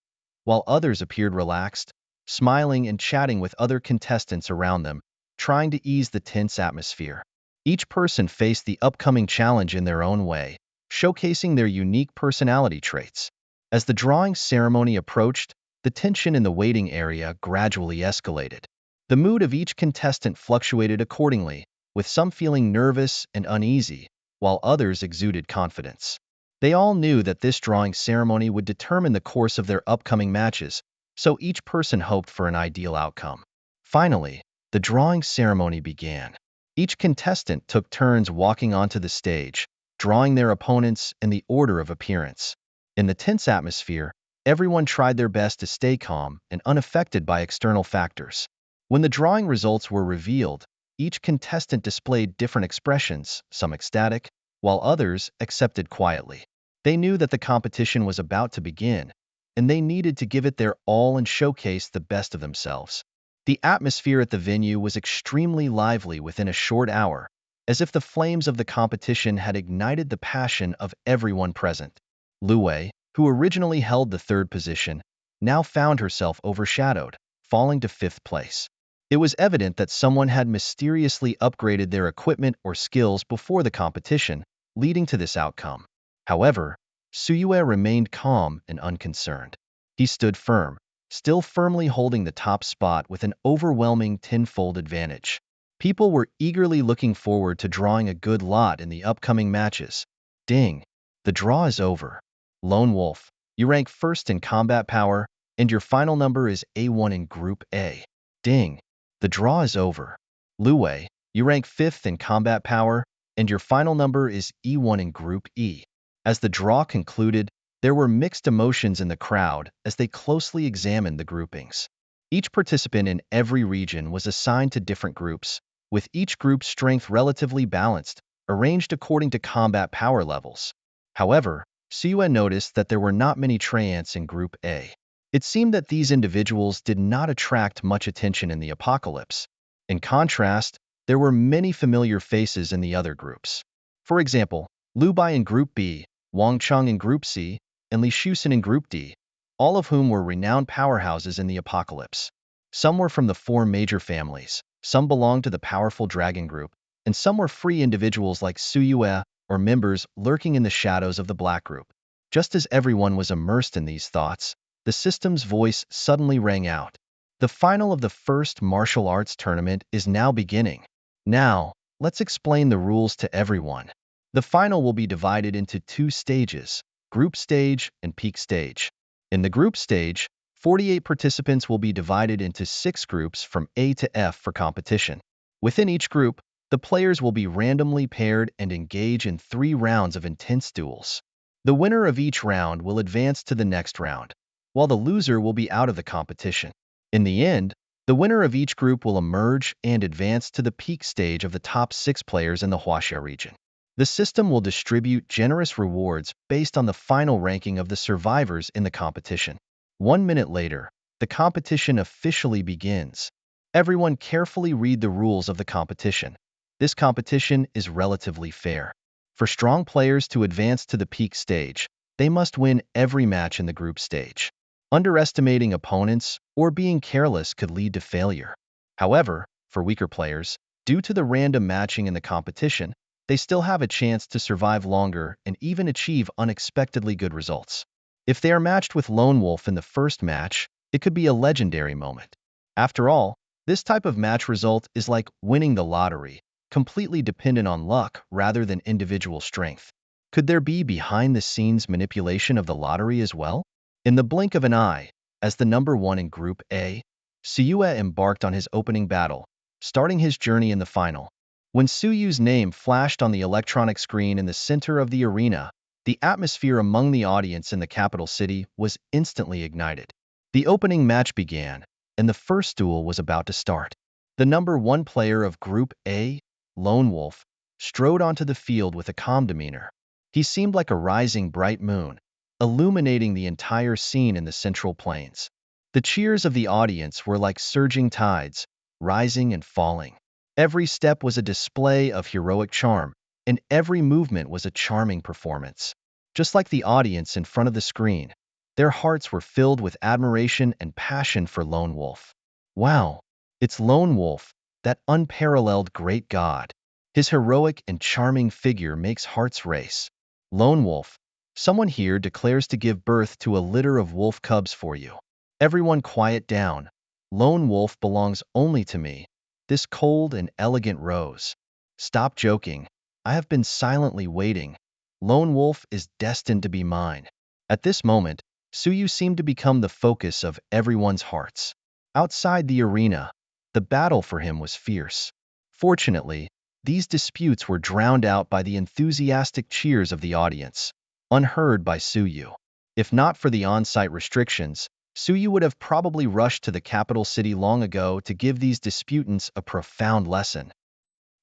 while others appeared relaxed, smiling and chatting with other contestants around them, trying to ease the tense atmosphere. Each person faced the upcoming challenge in their own way, showcasing their unique personality traits. As the drawing ceremony approached, the tension in the waiting area gradually escalated. The mood of each contestant fluctuated accordingly, with some feeling nervous and uneasy, while others exuded confidence. They all knew that this drawing ceremony would determine the course of their upcoming matches, so each person hoped for an ideal outcome. Finally, the drawing ceremony began. Each contestant took turns walking onto the stage, drawing their opponents in the order of appearance. In the tense atmosphere, everyone tried their best to stay calm and unaffected by external factors. When the drawing results were revealed, each contestant displayed different expressions, some ecstatic, while others accepted quietly. They knew that the competition was about to begin, and they needed to give it their all and showcase the best of themselves. The atmosphere at the venue was extremely lively within a short hour, as if the flames of the competition had ignited the passion of everyone present. Luwei, who originally held the third position, now found herself overshadowed, falling to fifth place. It was evident that someone had mysteriously upgraded their equipment or skills before the competition, leading to this outcome. However, Suyue remained calm and unconcerned. He stood firm, still firmly holding the top spot with an overwhelming tenfold advantage. People were eagerly looking forward to drawing a good lot in the upcoming matches. Ding! The draw is over. Lone Wolf, you rank first in combat power, and your final number is A1 in Group A. Ding! The draw is over. Luwei, you rank fifth in combat power, and your final number is E1 in Group E. As the draw concluded, there were mixed emotions in the crowd as they closely examined the groupings. Each participant in every region was assigned to different groups, with each group's strength relatively balanced, arranged according to combat power levels. However, Suyue noticed that there were not many Treants in Group A. It seemed that these individuals did not attract much attention in the apocalypse. In contrast, there were many familiar faces in the other groups. For example, Liu Bai in Group B, Wang Cheng in Group C, and Li Shusen in Group D, all of whom were renowned powerhouses in the apocalypse. Some were from the four major families, some belonged to the powerful dragon group, and some were free individuals like Suyue or members lurking in the shadows of the black group. Just as everyone was immersed in these thoughts, the system's voice suddenly rang out. The final of the first martial arts tournament is now beginning. Now, let's explain the rules to everyone. The final will be divided into two stages, group stage and peak stage. In the group stage, 48 participants will be divided into 6 groups from A to F for competition. Within each group, the players will be randomly paired and engage in 3 rounds of intense duels. The winner of each round will advance to the next round, while the loser will be out of the competition. In the end, the winner of each group will emerge and advance to the peak stage of the top 6 players in the Huaxia region. The system will distribute generous rewards based on the final ranking of the survivors in the competition. 1 minute later, the competition officially begins. Everyone carefully read the rules of the competition. This competition is relatively fair. For strong players to advance to the peak stage, they must win every match in the group stage. Underestimating opponents or being careless could lead to failure. However, for weaker players, due to the random matching in the competition, they still have a chance to survive longer and even achieve unexpectedly good results. If they are matched with Lone Wolf in the first match, it could be a legendary moment. After all, this type of match result is like winning the lottery, completely dependent on luck rather than individual strength. Could there be behind-the-scenes manipulation of the lottery as well? In the blink of an eye, as the number 1 in Group A, Suyue embarked on his opening battle, starting his journey in the final. When Suyu's name flashed on the electronic screen in the center of the arena, the atmosphere among the audience in the capital city was instantly ignited. The opening match began, and the first duel was about to start. The number 1 player of Group A, Lone Wolf, strode onto the field with a calm demeanor. He seemed like a rising bright moon, illuminating the entire scene in the central plains. The cheers of the audience were like surging tides, rising and falling. Every step was a display of heroic charm, and every movement was a charming performance. Just like the audience in front of the screen, their hearts were filled with admiration and passion for Lone Wolf. Wow, it's Lone Wolf, that unparalleled great god. His heroic and charming figure makes hearts race. Lone Wolf, someone here declares to give birth to a litter of wolf cubs for you. Everyone quiet down. Lone Wolf belongs only to me. This cold and elegant rose. Stop joking. I have been silently waiting. Lone Wolf is destined to be mine. At this moment, Suyu seemed to become the focus of everyone's hearts. Outside the arena, the battle for him was fierce. Fortunately, these disputes were drowned out by the enthusiastic cheers of the audience, unheard by Suyu. If not for the on-site restrictions, Suyu would have probably rushed to the capital city long ago to give these disputants a profound lesson.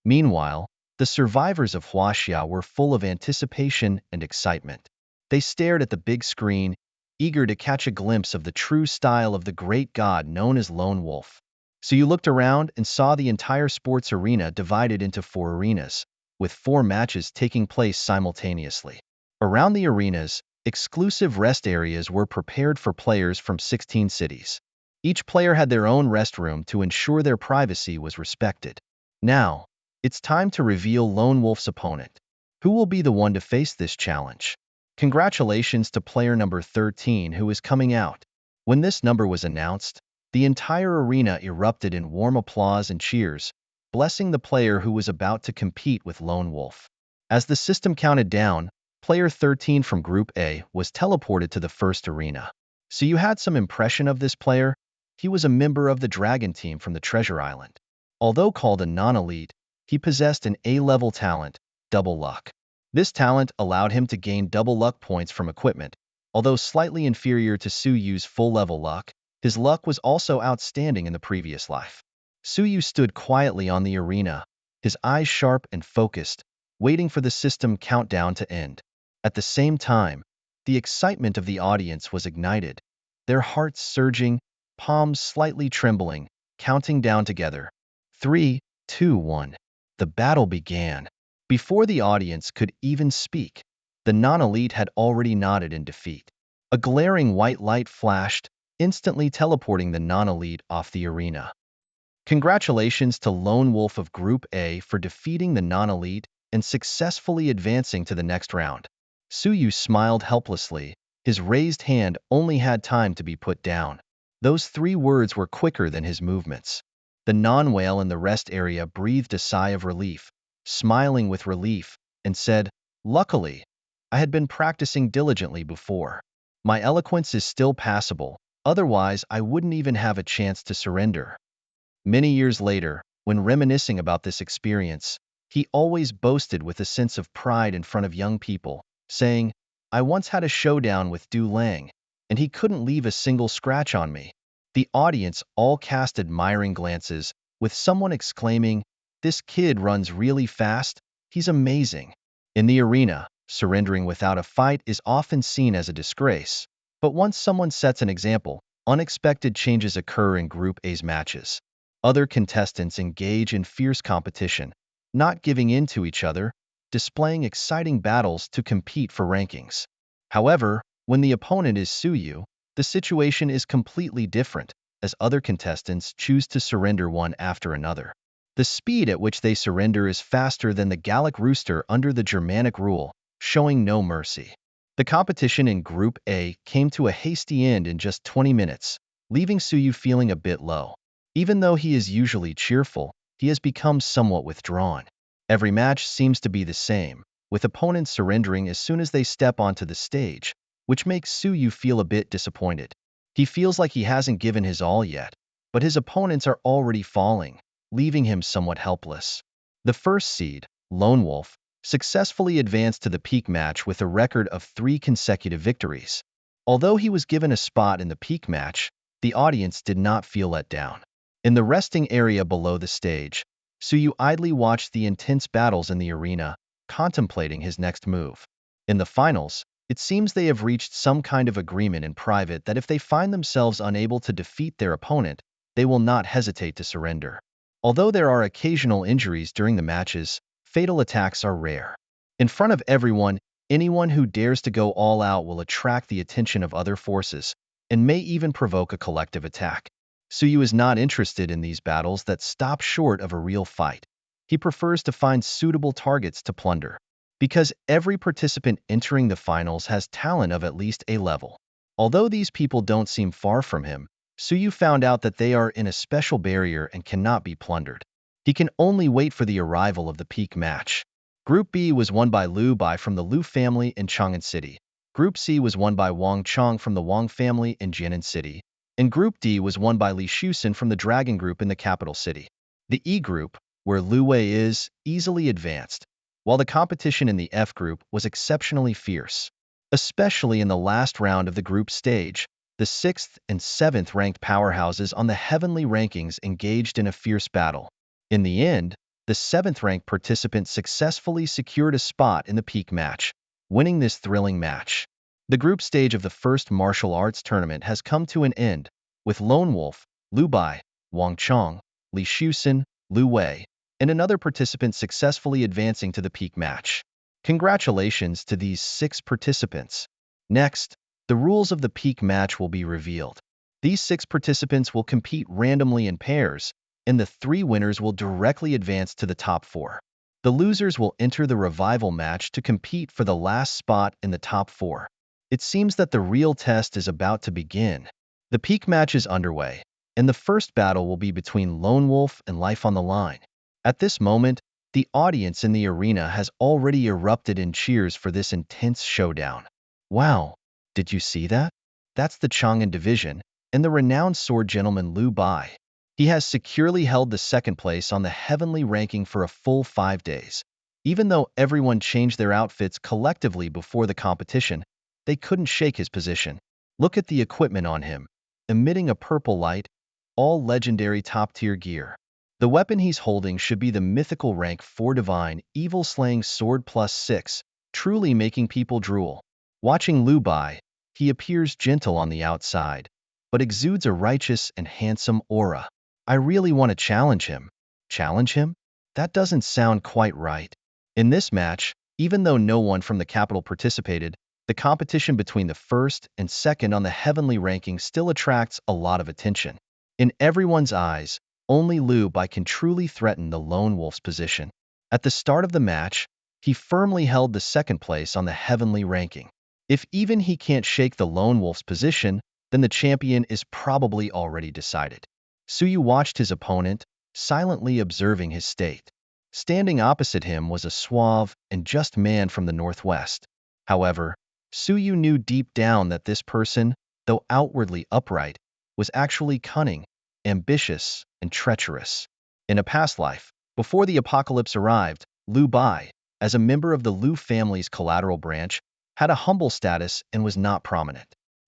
Meanwhile, the survivors of Huaxia were full of anticipation and excitement. They stared at the big screen, eager to catch a glimpse of the true style of the great god known as Lone Wolf. Suyu looked around and saw the entire sports arena divided into 4 arenas, with 4 matches taking place simultaneously. Around the arenas, exclusive rest areas were prepared for players from 16 cities. Each player had their own rest room to ensure their privacy was respected. Now, it's time to reveal Lone Wolf's opponent. Who will be the one to face this challenge? Congratulations to player number 13 who is coming out. When this number was announced, the entire arena erupted in warm applause and cheers, blessing the player who was about to compete with Lone Wolf. As the system counted down, player 13 from Group A was teleported to the first arena. So you had some impression of this player? He was a member of the Dragon team from the Treasure Island. Although called a non-elite, he possessed an A-level talent, Double Luck. This talent allowed him to gain double luck points from equipment. Although slightly inferior to Suyu's full-level luck, his luck was also outstanding in the previous life. Suyu stood quietly on the arena, his eyes sharp and focused, waiting for the system countdown to end. At the same time, the excitement of the audience was ignited, their hearts surging, palms slightly trembling, counting down together. 3, 2, 1. The battle began. Before the audience could even speak, the non-elite had already nodded in defeat. A glaring white light flashed, instantly teleporting the non-elite off the arena. Congratulations to Lone Wolf of Group A for defeating the non-elite and successfully advancing to the next round. Suyu smiled helplessly. His raised hand only had time to be put down. Those 3 words were quicker than his movements. The non-whale in the rest area breathed a sigh of relief, smiling with relief, and said, "Luckily, I had been practicing diligently before. My eloquence is still passable, otherwise I wouldn't even have a chance to surrender." Many years later, when reminiscing about this experience, he always boasted with a sense of pride in front of young people, saying, "I once had a showdown with Du Lang, and he couldn't leave a single scratch on me." The audience all cast admiring glances, with someone exclaiming, "This kid runs really fast, he's amazing." In the arena, surrendering without a fight is often seen as a disgrace. But once someone sets an example, unexpected changes occur in Group A's matches. Other contestants engage in fierce competition, not giving in to each other, displaying exciting battles to compete for rankings. However, when the opponent is Suyu, the situation is completely different, as other contestants choose to surrender one after another. The speed at which they surrender is faster than the Gallic rooster under the Germanic rule, showing no mercy. The competition in Group A came to a hasty end in just 20 minutes, leaving Suyu feeling a bit low. Even though he is usually cheerful, he has become somewhat withdrawn. Every match seems to be the same, with opponents surrendering as soon as they step onto the stage, which makes Suyu feel a bit disappointed. He feels like he hasn't given his all yet, but his opponents are already falling, leaving him somewhat helpless. The first seed, Lone Wolf, successfully advanced to the peak match with a record of 3 consecutive victories. Although he was given a spot in the peak match, the audience did not feel let down. In the resting area below the stage, Suyu idly watched the intense battles in the arena, contemplating his next move. In the finals, it seems they have reached some kind of agreement in private that if they find themselves unable to defeat their opponent, they will not hesitate to surrender. Although there are occasional injuries during the matches, fatal attacks are rare. In front of everyone, anyone who dares to go all out will attract the attention of other forces, and may even provoke a collective attack. Suyu is not interested in these battles that stop short of a real fight. He prefers to find suitable targets to plunder. Because every participant entering the finals has talent of at least A level. Although these people don't seem far from him, Suyu found out that they are in a special barrier and cannot be plundered. He can only wait for the arrival of the peak match. Group B was won by Liu Bai from the Liu family in Chang'an City. Group C was won by Wang Chong from the Wang family in Jianan City. And Group D was won by Li Shusen from the Dragon Group in the capital city. The E group, where Liu Wei is, easily advanced, while the competition in the F group was exceptionally fierce. Especially in the last round of the group stage, the 6th and 7th ranked powerhouses on the heavenly rankings engaged in a fierce battle. In the end, the 7th ranked participant successfully secured a spot in the peak match, winning this thrilling match. The group stage of the first martial arts tournament has come to an end, with Lone Wolf, Liu Bai, Wang Chong, Li Shusen, Liu Wei, and another participant successfully advancing to the peak match. Congratulations to these 6 participants. Next, the rules of the peak match will be revealed. These 6 participants will compete randomly in pairs, and the 3 winners will directly advance to the top 4. The losers will enter the revival match to compete for the last spot in the top 4. It seems that the real test is about to begin. The peak match is underway, and the first battle will be between Lone Wolf and Life on the Line. At this moment, the audience in the arena has already erupted in cheers for this intense showdown. Wow, did you see that? That's the Chang'an division, and the renowned sword gentleman Liu Bai. He has securely held the 2nd place on the heavenly ranking for a full 5 days. Even though everyone changed their outfits collectively before the competition, they couldn't shake his position. Look at the equipment on him, emitting a purple light, all legendary top-tier gear. The weapon he's holding should be the mythical rank 4 divine, evil-slaying sword +6, truly making people drool. Watching Liu Bai, he appears gentle on the outside, but exudes a righteous and handsome aura. I really want to challenge him. Challenge him? That doesn't sound quite right. In this match, even though no one from the capital participated, the competition between the 1st and 2nd on the heavenly ranking still attracts a lot of attention. In everyone's eyes, only Liu Bai can truly threaten the Lone Wolf's position. At the start of the match, he firmly held the 2nd place on the heavenly ranking. If even he can't shake the Lone Wolf's position, then the champion is probably already decided. Suyu watched his opponent, silently observing his state. Standing opposite him was a suave and just man from the northwest. However, Suyu knew deep down that this person, though outwardly upright, was actually cunning, ambitious, and treacherous. In a past life, before the apocalypse arrived, Liu Bai, as a member of the Liu family's collateral branch, had a humble status and was not prominent.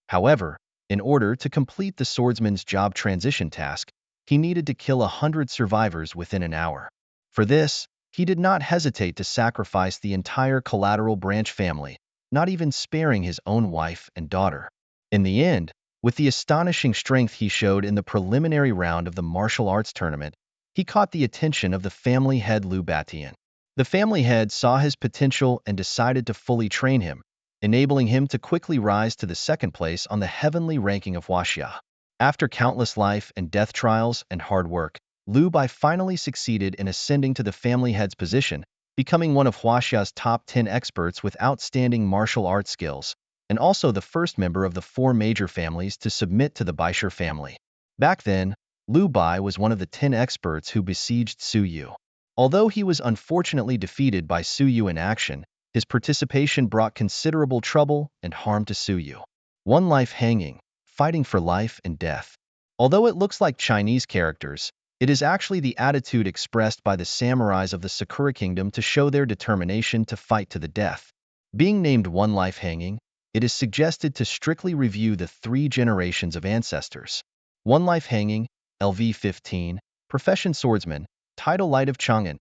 However, in order to complete the swordsman's job transition task, he needed to kill 100 survivors within an hour. For this, he did not hesitate to sacrifice the entire collateral branch family, not even sparing his own wife and daughter. In the end, with the astonishing strength he showed in the preliminary round of the martial arts tournament, he caught the attention of the family head Liu Batian. The family head saw his potential and decided to fully train him, enabling him to quickly rise to the 2nd place on the heavenly ranking of Huaxia. After countless life and death trials and hard work, Liu Bai finally succeeded in ascending to the family head's position, becoming one of Huaxia's top 10 experts with outstanding martial arts skills, and also the first member of the 4 major families to submit to the Baisher family. Back then, Liu Bai was one of the 10 experts who besieged Suyu. Although he was unfortunately defeated by Suyu in action, his participation brought considerable trouble and harm to Suyu. One life hanging, fighting for life and death. Although it looks like Chinese characters, It is actually the attitude expressed by the samurais of the Sakura Kingdom to show their determination to fight to the death. Being named one life hanging, it is suggested to strictly review the 3 generations of ancestors. One life hanging, LV15, profession swordsman, title light of Chang'an,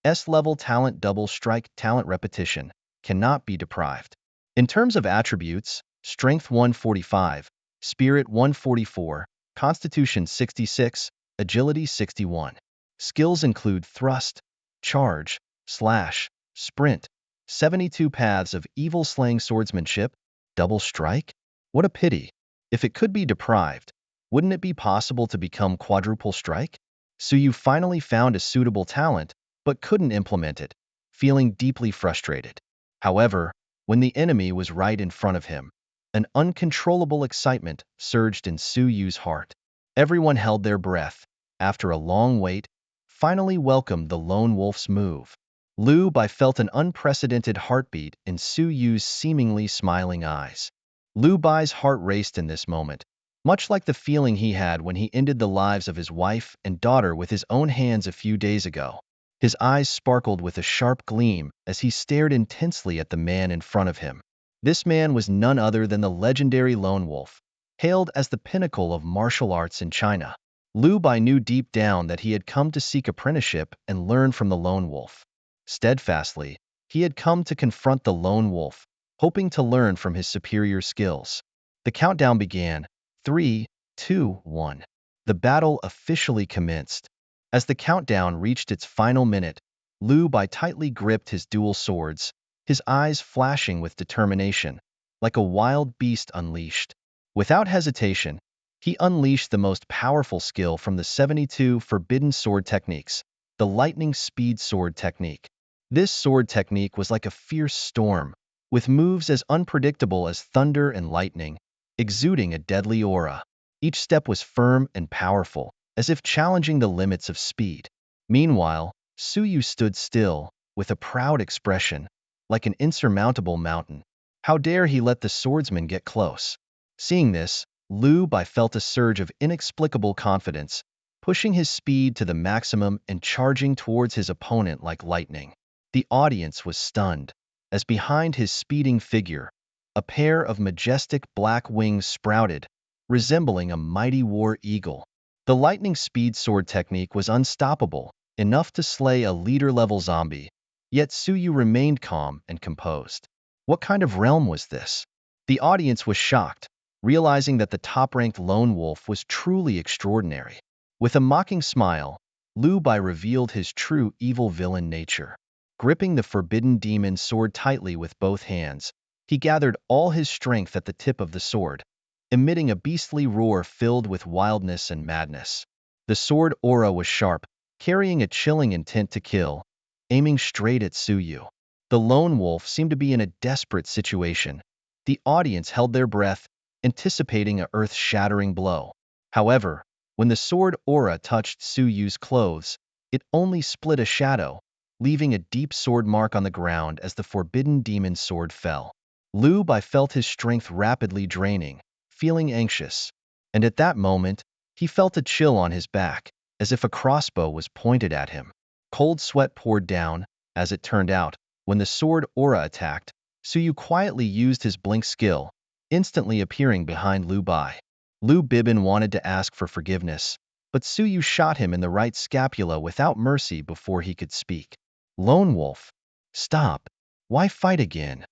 S-level talent double strike talent repetition, cannot be deprived. In terms of attributes, strength 145, spirit 144, constitution 66, agility 61. Skills include thrust, charge, slash, sprint, 72 paths of evil slaying swordsmanship, double strike? What a pity. If it could be deprived, wouldn't it be possible to become quadruple strike? Suyu finally found a suitable talent, but couldn't implement it, feeling deeply frustrated. However, when the enemy was right in front of him, an uncontrollable excitement surged in Suyu's heart. Everyone held their breath, after a long wait, finally welcomed the lone wolf's move. Liu Bai felt an unprecedented heartbeat in Suyu's seemingly smiling eyes. Liu Bai's heart raced in this moment, much like the feeling he had when he ended the lives of his wife and daughter with his own hands a few days ago. His eyes sparkled with a sharp gleam as he stared intensely at the man in front of him. This man was none other than the legendary Lone Wolf, hailed as the pinnacle of martial arts in China. Liu Bai knew deep down that he had come to seek apprenticeship and learn from the Lone Wolf. Steadfastly, he had come to confront the Lone Wolf, hoping to learn from his superior skills. The countdown began. 3, 2, 1. The battle officially commenced. As the countdown reached its final minute, Liu Bai tightly gripped his dual swords, his eyes flashing with determination, like a wild beast unleashed. Without hesitation, he unleashed the most powerful skill from the 72 forbidden sword techniques, the lightning speed sword technique. This sword technique was like a fierce storm, with moves as unpredictable as thunder and lightning, exuding a deadly aura. Each step was firm and powerful, as if challenging the limits of speed. Meanwhile, Suyu stood still, with a proud expression, like an insurmountable mountain. How dare he let the swordsman get close? Seeing this, Liu Bai felt a surge of inexplicable confidence, pushing his speed to the maximum and charging towards his opponent like lightning. The audience was stunned, as behind his speeding figure, a pair of majestic black wings sprouted, resembling a mighty war eagle. The lightning speed sword technique was unstoppable, enough to slay a leader-level zombie, yet Suyu remained calm and composed. What kind of realm was this? The audience was shocked, realizing that the top-ranked lone wolf was truly extraordinary. With a mocking smile, Liu Bai revealed his true evil villain nature. Gripping the forbidden demon sword tightly with both hands, he gathered all his strength at the tip of the sword, emitting a beastly roar filled with wildness and madness. The sword aura was sharp, carrying a chilling intent to kill, aiming straight at Suyu. The lone wolf seemed to be in a desperate situation. The audience held their breath, anticipating a earth-shattering blow. However, when the sword aura touched Suyu's clothes, it only split a shadow, leaving a deep sword mark on the ground as the forbidden demon sword fell. Liu Bai felt his strength rapidly draining, feeling anxious, and at that moment, he felt a chill on his back, as if a crossbow was pointed at him. Cold sweat poured down, as it turned out, when the sword aura attacked. Suyu quietly used his blink skill, instantly appearing behind Liu Bai. Liu Bibin wanted to ask for forgiveness, but Suyu shot him in the right scapula without mercy before he could speak. Lone Wolf, stop. Why fight again?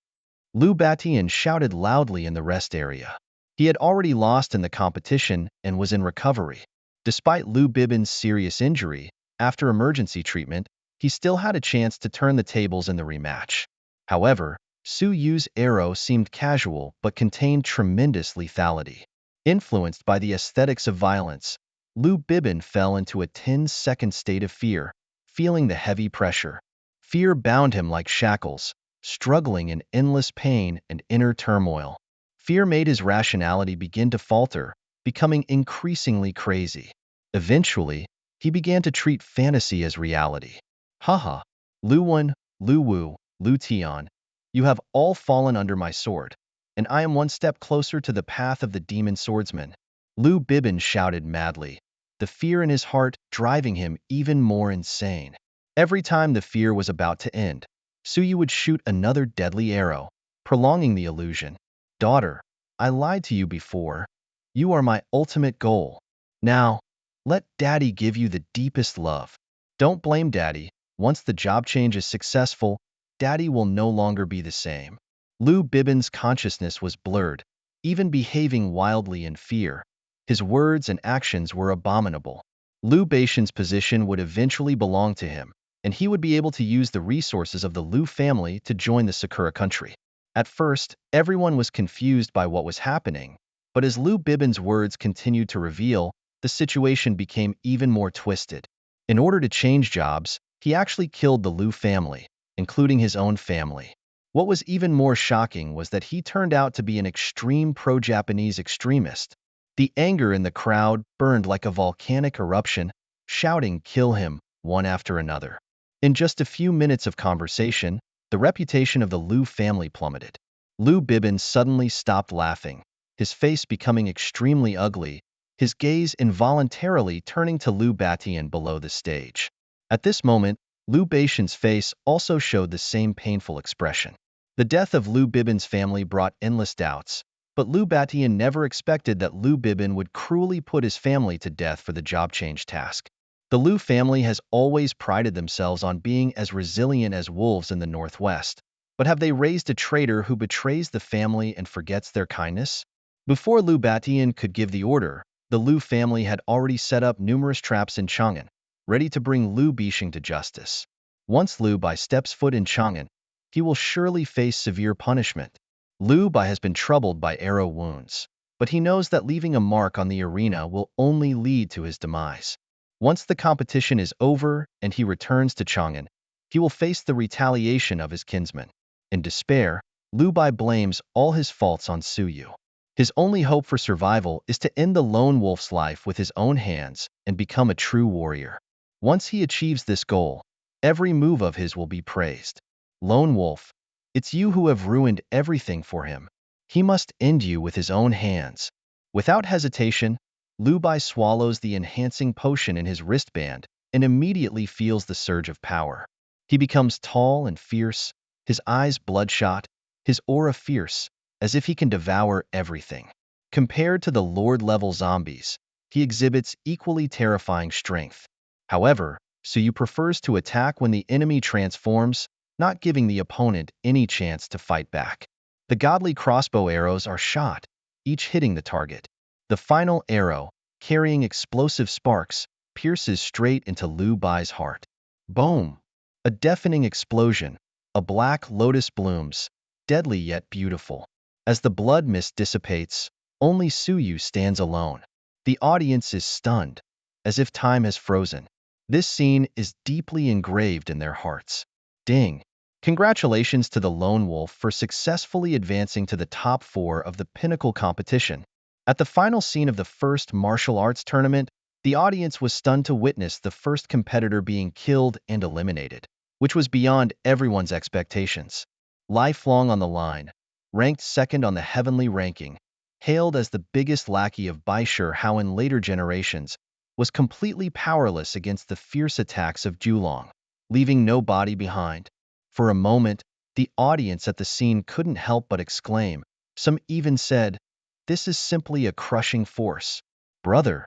Liu Batian shouted loudly in the rest area. He had already lost in the competition and was in recovery. Despite Liu Bibin's serious injury, after emergency treatment, he still had a chance to turn the tables in the rematch. However, Su Yu's arrow seemed casual but contained tremendous lethality. Influenced by the aesthetics of violence, Liu Bibin fell into a 10-second state of fear, feeling the heavy pressure. Fear bound him like shackles, struggling in endless pain and inner turmoil. Fear made his rationality begin to falter, becoming increasingly crazy. Eventually, he began to treat fantasy as reality. Haha, Lu Wen, Lu Wu, Lu Tian, you have all fallen under my sword, and I am one step closer to the path of the demon swordsman. Liu Bibin shouted madly, the fear in his heart driving him even more insane. Every time the fear was about to end, Suyu would shoot another deadly arrow, prolonging the illusion. Daughter, I lied to you before. You are my ultimate goal. Now, let Daddy give you the deepest love. Don't blame Daddy. Once the job change is successful, Daddy will no longer be the same. Lu Bibin's consciousness was blurred, even behaving wildly in fear. His words and actions were abominable. Lu Baishan's position would eventually belong to him, and he would be able to use the resources of the Lu family to join the Sakura country. At first, everyone was confused by what was happening, but as Lu Bibin's words continued to reveal, the situation became even more twisted. In order to change jobs, he actually killed the Lu family, including his own family. What was even more shocking was that he turned out to be an extreme pro-Japanese extremist. The anger in the crowd burned like a volcanic eruption, shouting "Kill him," one after another. In just a few minutes of conversation, the reputation of the Lu family plummeted. Lu Bibin suddenly stopped laughing, his face becoming extremely ugly, his gaze involuntarily turning to Lu Batian below the stage. At this moment, Lu Baishan's face also showed the same painful expression. The death of Lu Bibin's family brought endless doubts, but Lu Batian never expected that Lu Bibin would cruelly put his family to death for the job change task. The Lu family has always prided themselves on being as resilient as wolves in the Northwest, but have they raised a traitor who betrays the family and forgets their kindness? Before Lu Batian could give the order, the Lu family had already set up numerous traps in Chang'an, ready to bring Lu Bisheng to justice. Once Lu Bai steps foot in Chang'an, he will surely face severe punishment. Lu Bai has been troubled by arrow wounds, but he knows that leaving a mark on the arena will only lead to his demise. Once the competition is over and he returns to Chang'an, he will face the retaliation of his kinsmen. In despair, Lu Bai blames all his faults on Suyu. His only hope for survival is to end the lone wolf's life with his own hands and become a true warrior. Once he achieves this goal, every move of his will be praised. Lone wolf, it's you who have ruined everything for him. He must end you with his own hands. Without hesitation, Lu Bai swallows the enhancing potion in his wristband and immediately feels the surge of power. He becomes tall and fierce, his eyes bloodshot, his aura fierce, as if he can devour everything. Compared to the Lord-level zombies, he exhibits equally terrifying strength. However, Suyu prefers to attack when the enemy transforms, not giving the opponent any chance to fight back. The godly crossbow arrows are shot, each hitting the target. The final arrow, carrying explosive sparks, pierces straight into Lu Bai's heart. Boom! A deafening explosion. A black lotus blooms, deadly yet beautiful. As the blood mist dissipates, only Suyu stands alone. The audience is stunned, as if time has frozen. This scene is deeply engraved in their hearts. Ding! Congratulations to the Lone Wolf for successfully advancing to the top 4 of the Pinnacle competition. At the final scene of the first martial arts tournament, the audience was stunned to witness the first competitor being killed and eliminated, which was beyond everyone's expectations. Lifelong on the line, ranked second on the heavenly ranking, hailed as the biggest lackey of Baishur Hao in later generations, was completely powerless against the fierce attacks of Julong, leaving no body behind. For a moment, the audience at the scene couldn't help but exclaim. Some even said, "This is simply a crushing force. Brother,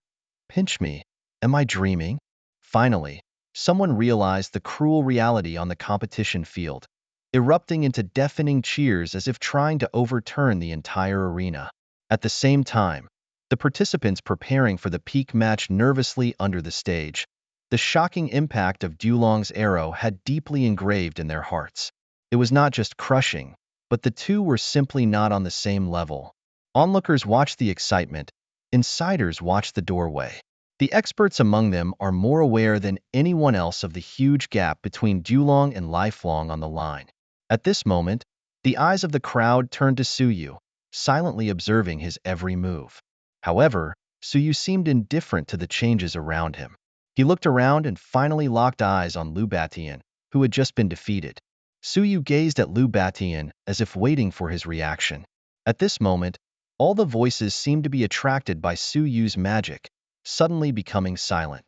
pinch me. Am I dreaming?" Finally, someone realized the cruel reality on the competition field, erupting into deafening cheers as if trying to overturn the entire arena. At the same time, the participants preparing for the peak match nervously under the stage. The shocking impact of Dulong's arrow had deeply engraved in their hearts. It was not just crushing, but the two were simply not on the same level. Onlookers watched the excitement, insiders watched the doorway. The experts among them are more aware than anyone else of the huge gap between Dulong and Lifelong on the line. At this moment, the eyes of the crowd turned to Suyu, silently observing his every move. However, Suyu seemed indifferent to the changes around him. He looked around and finally locked eyes on Lu Batian, who had just been defeated. Suyu gazed at Lu Batian as if waiting for his reaction. At this moment, all the voices seemed to be attracted by Suyu's magic. suddenly becoming silent.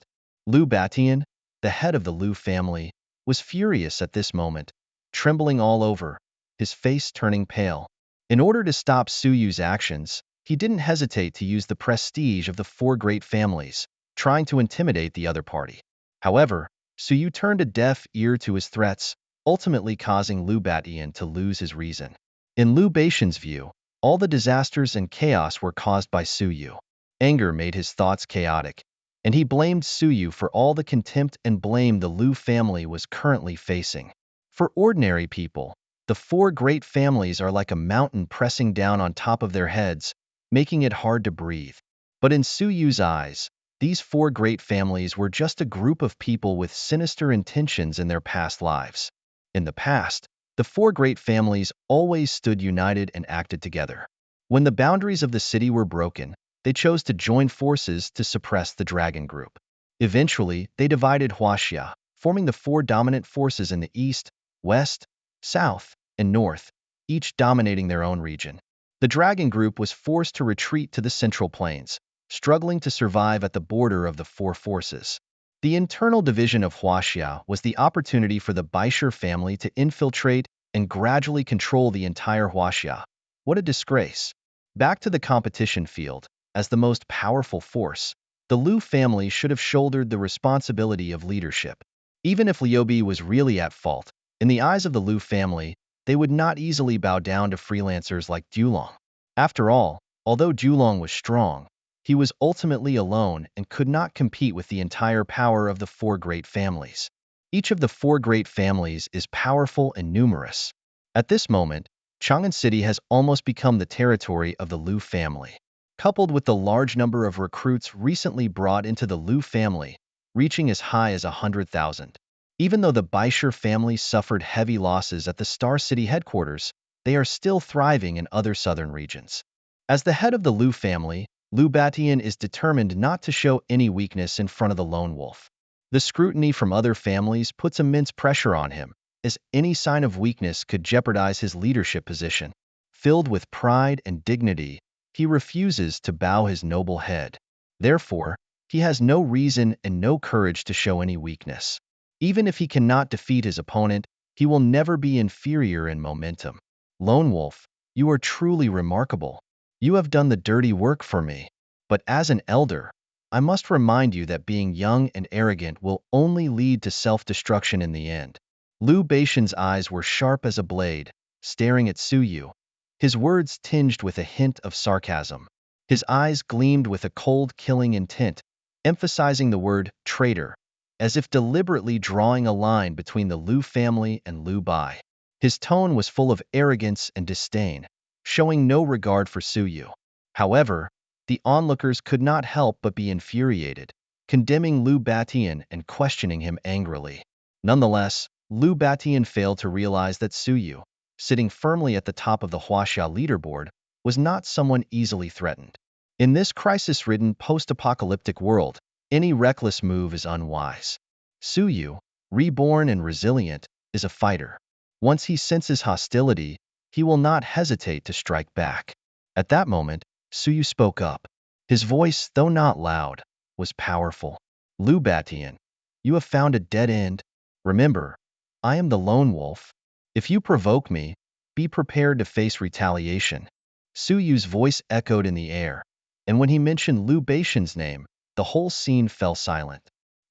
Lu Batian, the head of the Lu family, was furious at this moment, trembling all over, his face turning pale. In order to stop Suyu's actions, he didn't hesitate to use the prestige of the four great families, trying to intimidate the other party. However, Suyu turned a deaf ear to his threats, ultimately causing Lu Batian to lose his reason. In Lu Batian's view, all the disasters and chaos were caused by Suyu. Anger made his thoughts chaotic, and he blamed Suyu for all the contempt and blame the Lu family was currently facing. For ordinary people, the four great families are like a mountain pressing down on top of their heads, making it hard to breathe. But in Suyu's eyes, these four great families were just a group of people with sinister intentions in their past lives. In the past, the four great families always stood united and acted together. When the boundaries of the city were broken, they chose to join forces to suppress the dragon group. Eventually, they divided Huaxia, forming the four dominant forces in the east, west, south, and north, each dominating their own region. The dragon group was forced to retreat to the central plains, struggling to survive at the border of the four forces. The internal division of Huaxia was the opportunity for the Baisher family to infiltrate and gradually control the entire Huaxia. What a disgrace. Back to the competition field, as the most powerful force, the Lu family should have shouldered the responsibility of leadership. Even if Liubi was really at fault, in the eyes of the Lu family, they would not easily bow down to freelancers like Dulong. After all, although Dulong was strong, he was ultimately alone and could not compete with the entire power of the four great families. Each of the four great families is powerful and numerous. At this moment, Chang'an City has almost become the territory of the Lu family. Coupled with the large number of recruits recently brought into the Lu family, reaching as high as 100,000. Even though the Baisher family suffered heavy losses at the Star City headquarters, they are still thriving in other southern regions. As the head of the Lu family, Lu Batian is determined not to show any weakness in front of the lone wolf. The scrutiny from other families puts immense pressure on him, as any sign of weakness could jeopardize his leadership position. Filled with pride and dignity, he refuses to bow his noble head. Therefore, he has no reason and no courage to show any weakness. Even if he cannot defeat his opponent, he will never be inferior in momentum. Lone Wolf, you are truly remarkable. You have done the dirty work for me. But as an elder, I must remind you that being young and arrogant will only lead to self-destruction in the end. Lu Batian's eyes were sharp as a blade, staring at Suyu, his words tinged with a hint of sarcasm. His eyes gleamed with a cold, killing intent, emphasizing the word traitor, as if deliberately drawing a line between the Lu family and Lu Bai. His tone was full of arrogance and disdain, showing no regard for Suyu. However, the onlookers could not help but be infuriated, condemning Lu Batian and questioning him angrily. Nonetheless, Lu Batian failed to realize that Suyu, sitting firmly at the top of the Huaxia leaderboard, was not someone easily threatened. In this crisis-ridden post-apocalyptic world, any reckless move is unwise. Suyu, reborn and resilient, is a fighter. Once he senses hostility, he will not hesitate to strike back. At that moment, Suyu spoke up. His voice, though not loud, was powerful. Lu Batian, you have found a dead end. Remember, I am the lone wolf. If you provoke me, be prepared to face retaliation. Suyu's voice echoed in the air, and when he mentioned Lu Batian's name, the whole scene fell silent.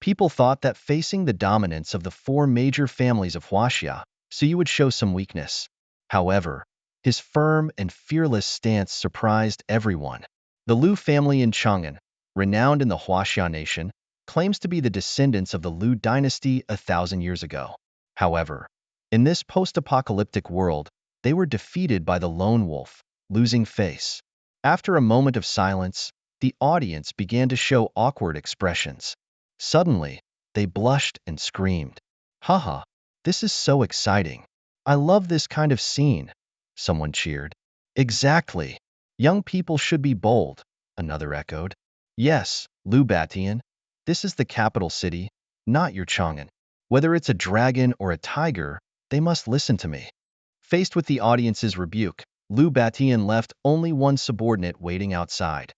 People thought that facing the dominance of the four major families of Huaxia, Suyu would show some weakness. However, his firm and fearless stance surprised everyone. The Lu family in Chang'an, renowned in the Huaxia nation, claims to be the descendants of the Lu dynasty 1,000 years ago. However, in this post-apocalyptic world, they were defeated by the lone wolf, losing face. After a moment of silence, the audience began to show awkward expressions. Suddenly, they blushed and screamed. Haha, this is so exciting. I love this kind of scene. Someone cheered. Exactly. Young people should be bold, another echoed. Yes, Lu Batian, this is the capital city, not your Chang'an. Whether it's a dragon or a tiger, they must listen to me. Faced with the audience's rebuke, Lu Batian left only one subordinate waiting outside.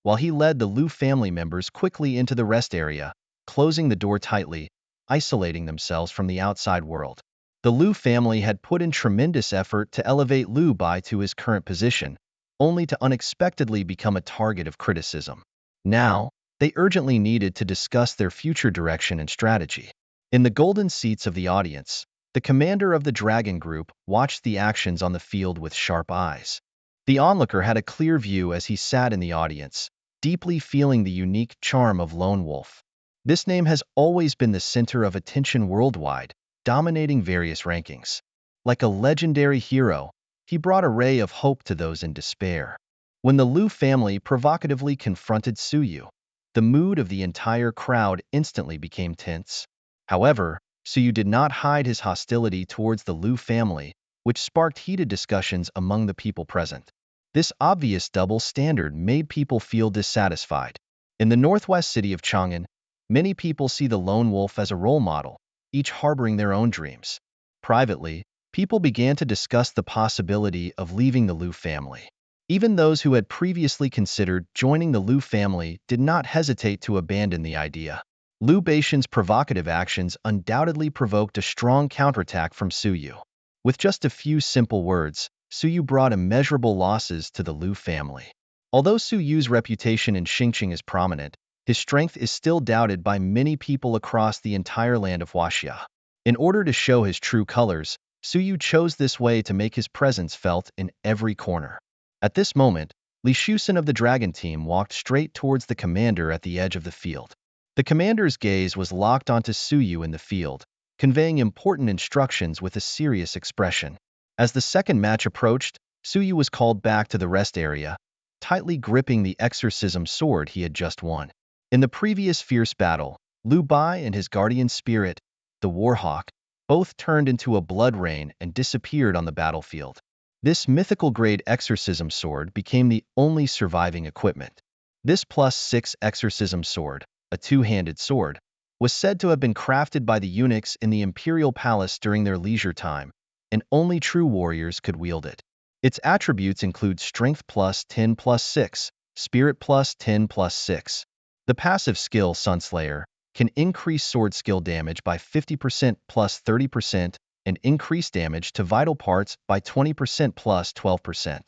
while he led the Lu family members quickly into the rest area, closing the door tightly, isolating themselves from the outside world. The Lu family had put in tremendous effort to elevate Lu Bai to his current position, only to unexpectedly become a target of criticism. Now, they urgently needed to discuss their future direction and strategy. In the golden seats of the audience, the commander of the dragon group watched the actions on the field with sharp eyes. The onlooker had a clear view as he sat in the audience, deeply feeling the unique charm of Lone Wolf. This name has always been the center of attention worldwide, dominating various rankings. Like a legendary hero, he brought a ray of hope to those in despair. When the Lu family provocatively confronted Suyu, the mood of the entire crowd instantly became tense. However, Suyu did not hide his hostility towards the Lu family, which sparked heated discussions among the people present. This obvious double standard made people feel dissatisfied. In the northwest city of Chang'an, many people see the lone wolf as a role model, each harboring their own dreams. Privately, people began to discuss the possibility of leaving the Lu family. Even those who had previously considered joining the Lu family did not hesitate to abandon the idea. Liu Baixian's provocative actions undoubtedly provoked a strong counterattack from Suyu. With just a few simple words, Suyu brought immeasurable losses to the Liu family. Although Suyu's reputation in Xingqing is prominent, his strength is still doubted by many people across the entire land of Huaxia. In order to show his true colors, Suyu chose this way to make his presence felt in every corner. At this moment, Li Shusen of the Dragon Team walked straight towards the commander at the edge of the field. The commander's gaze was locked onto Suyu in the field, conveying important instructions with a serious expression. As the second match approached, Suyu was called back to the rest area, tightly gripping the exorcism sword he had just won. In the previous fierce battle, Liu Bai and his guardian spirit, the Warhawk, both turned into a blood rain and disappeared on the battlefield. This mythical-grade exorcism sword became the only surviving equipment. This +6 exorcism sword, a two-handed sword, was said to have been crafted by the eunuchs in the imperial palace during their leisure time, and only true warriors could wield it. Its attributes include strength +10 +6, spirit +10 +6. The passive skill Sunslayer can increase sword skill damage by 50% +30% and increase damage to vital parts by 20% +12%.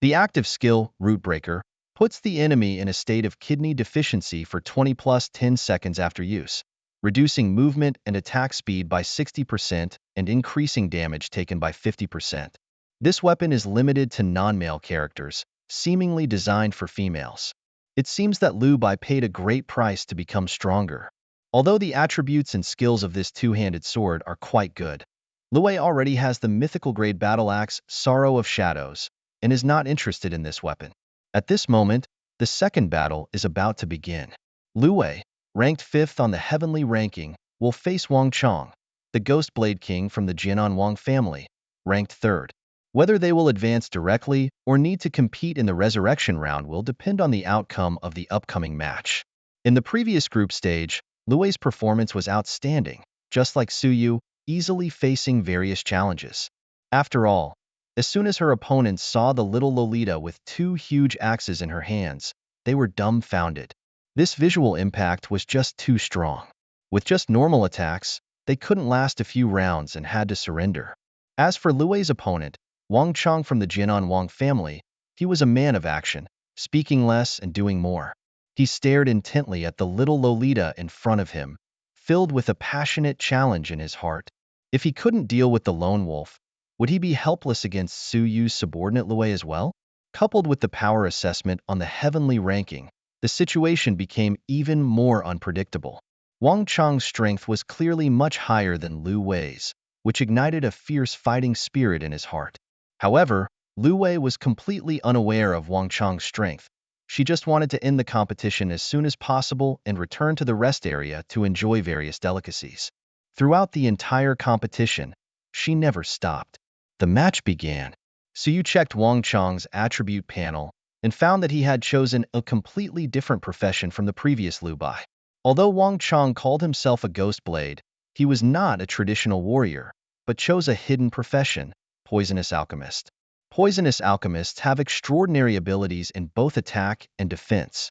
The active skill Rootbreaker puts the enemy in a state of kidney deficiency for 20 +10 seconds after use, reducing movement and attack speed by 60% and increasing damage taken by 50%. This weapon is limited to non-male characters, seemingly designed for females. It seems that Liu Bai paid a great price to become stronger. Although the attributes and skills of this two-handed sword are quite good, Liu Bai already has the mythical-grade battle axe Sorrow of Shadows and is not interested in this weapon. At this moment, the second battle is about to begin. Liu Bai, ranked 5th on the heavenly ranking, will face Wang Chong, the Ghost Blade King from the Jianan Wang family, ranked 3rd. Whether they will advance directly or need to compete in the resurrection round will depend on the outcome of the upcoming match. In the previous group stage, Liu Bai's performance was outstanding, just like Suyu, easily facing various challenges. After all, as soon as her opponents saw the little Lolita with 2 huge axes in her hands, they were dumbfounded. This visual impact was just too strong. With just normal attacks, they couldn't last a few rounds and had to surrender. As for Liu Bai's opponent, Wang Chong from the Jianan Wang family, he was a man of action, speaking less and doing more. He stared intently at the little Lolita in front of him, filled with a passionate challenge in his heart. If he couldn't deal with the lone wolf, would he be helpless against Suyu's subordinate Liu Bai as well? Coupled with the power assessment on the heavenly ranking, the situation became even more unpredictable. Wang Chong's strength was clearly much higher than Liu Bai's, which ignited a fierce fighting spirit in his heart. However, Liu Bai was completely unaware of Wang Chong's strength. She just wanted to end the competition as soon as possible and return to the rest area to enjoy various delicacies. Throughout the entire competition, she never stopped. The match began. Suyu checked Wang Chong's attribute panel and found that he had chosen a completely different profession from the previous Liu Bai. Although Wang Chong called himself a ghost blade, he was not a traditional warrior, but chose a hidden profession, Poisonous Alchemist. Poisonous alchemists have extraordinary abilities in both attack and defense,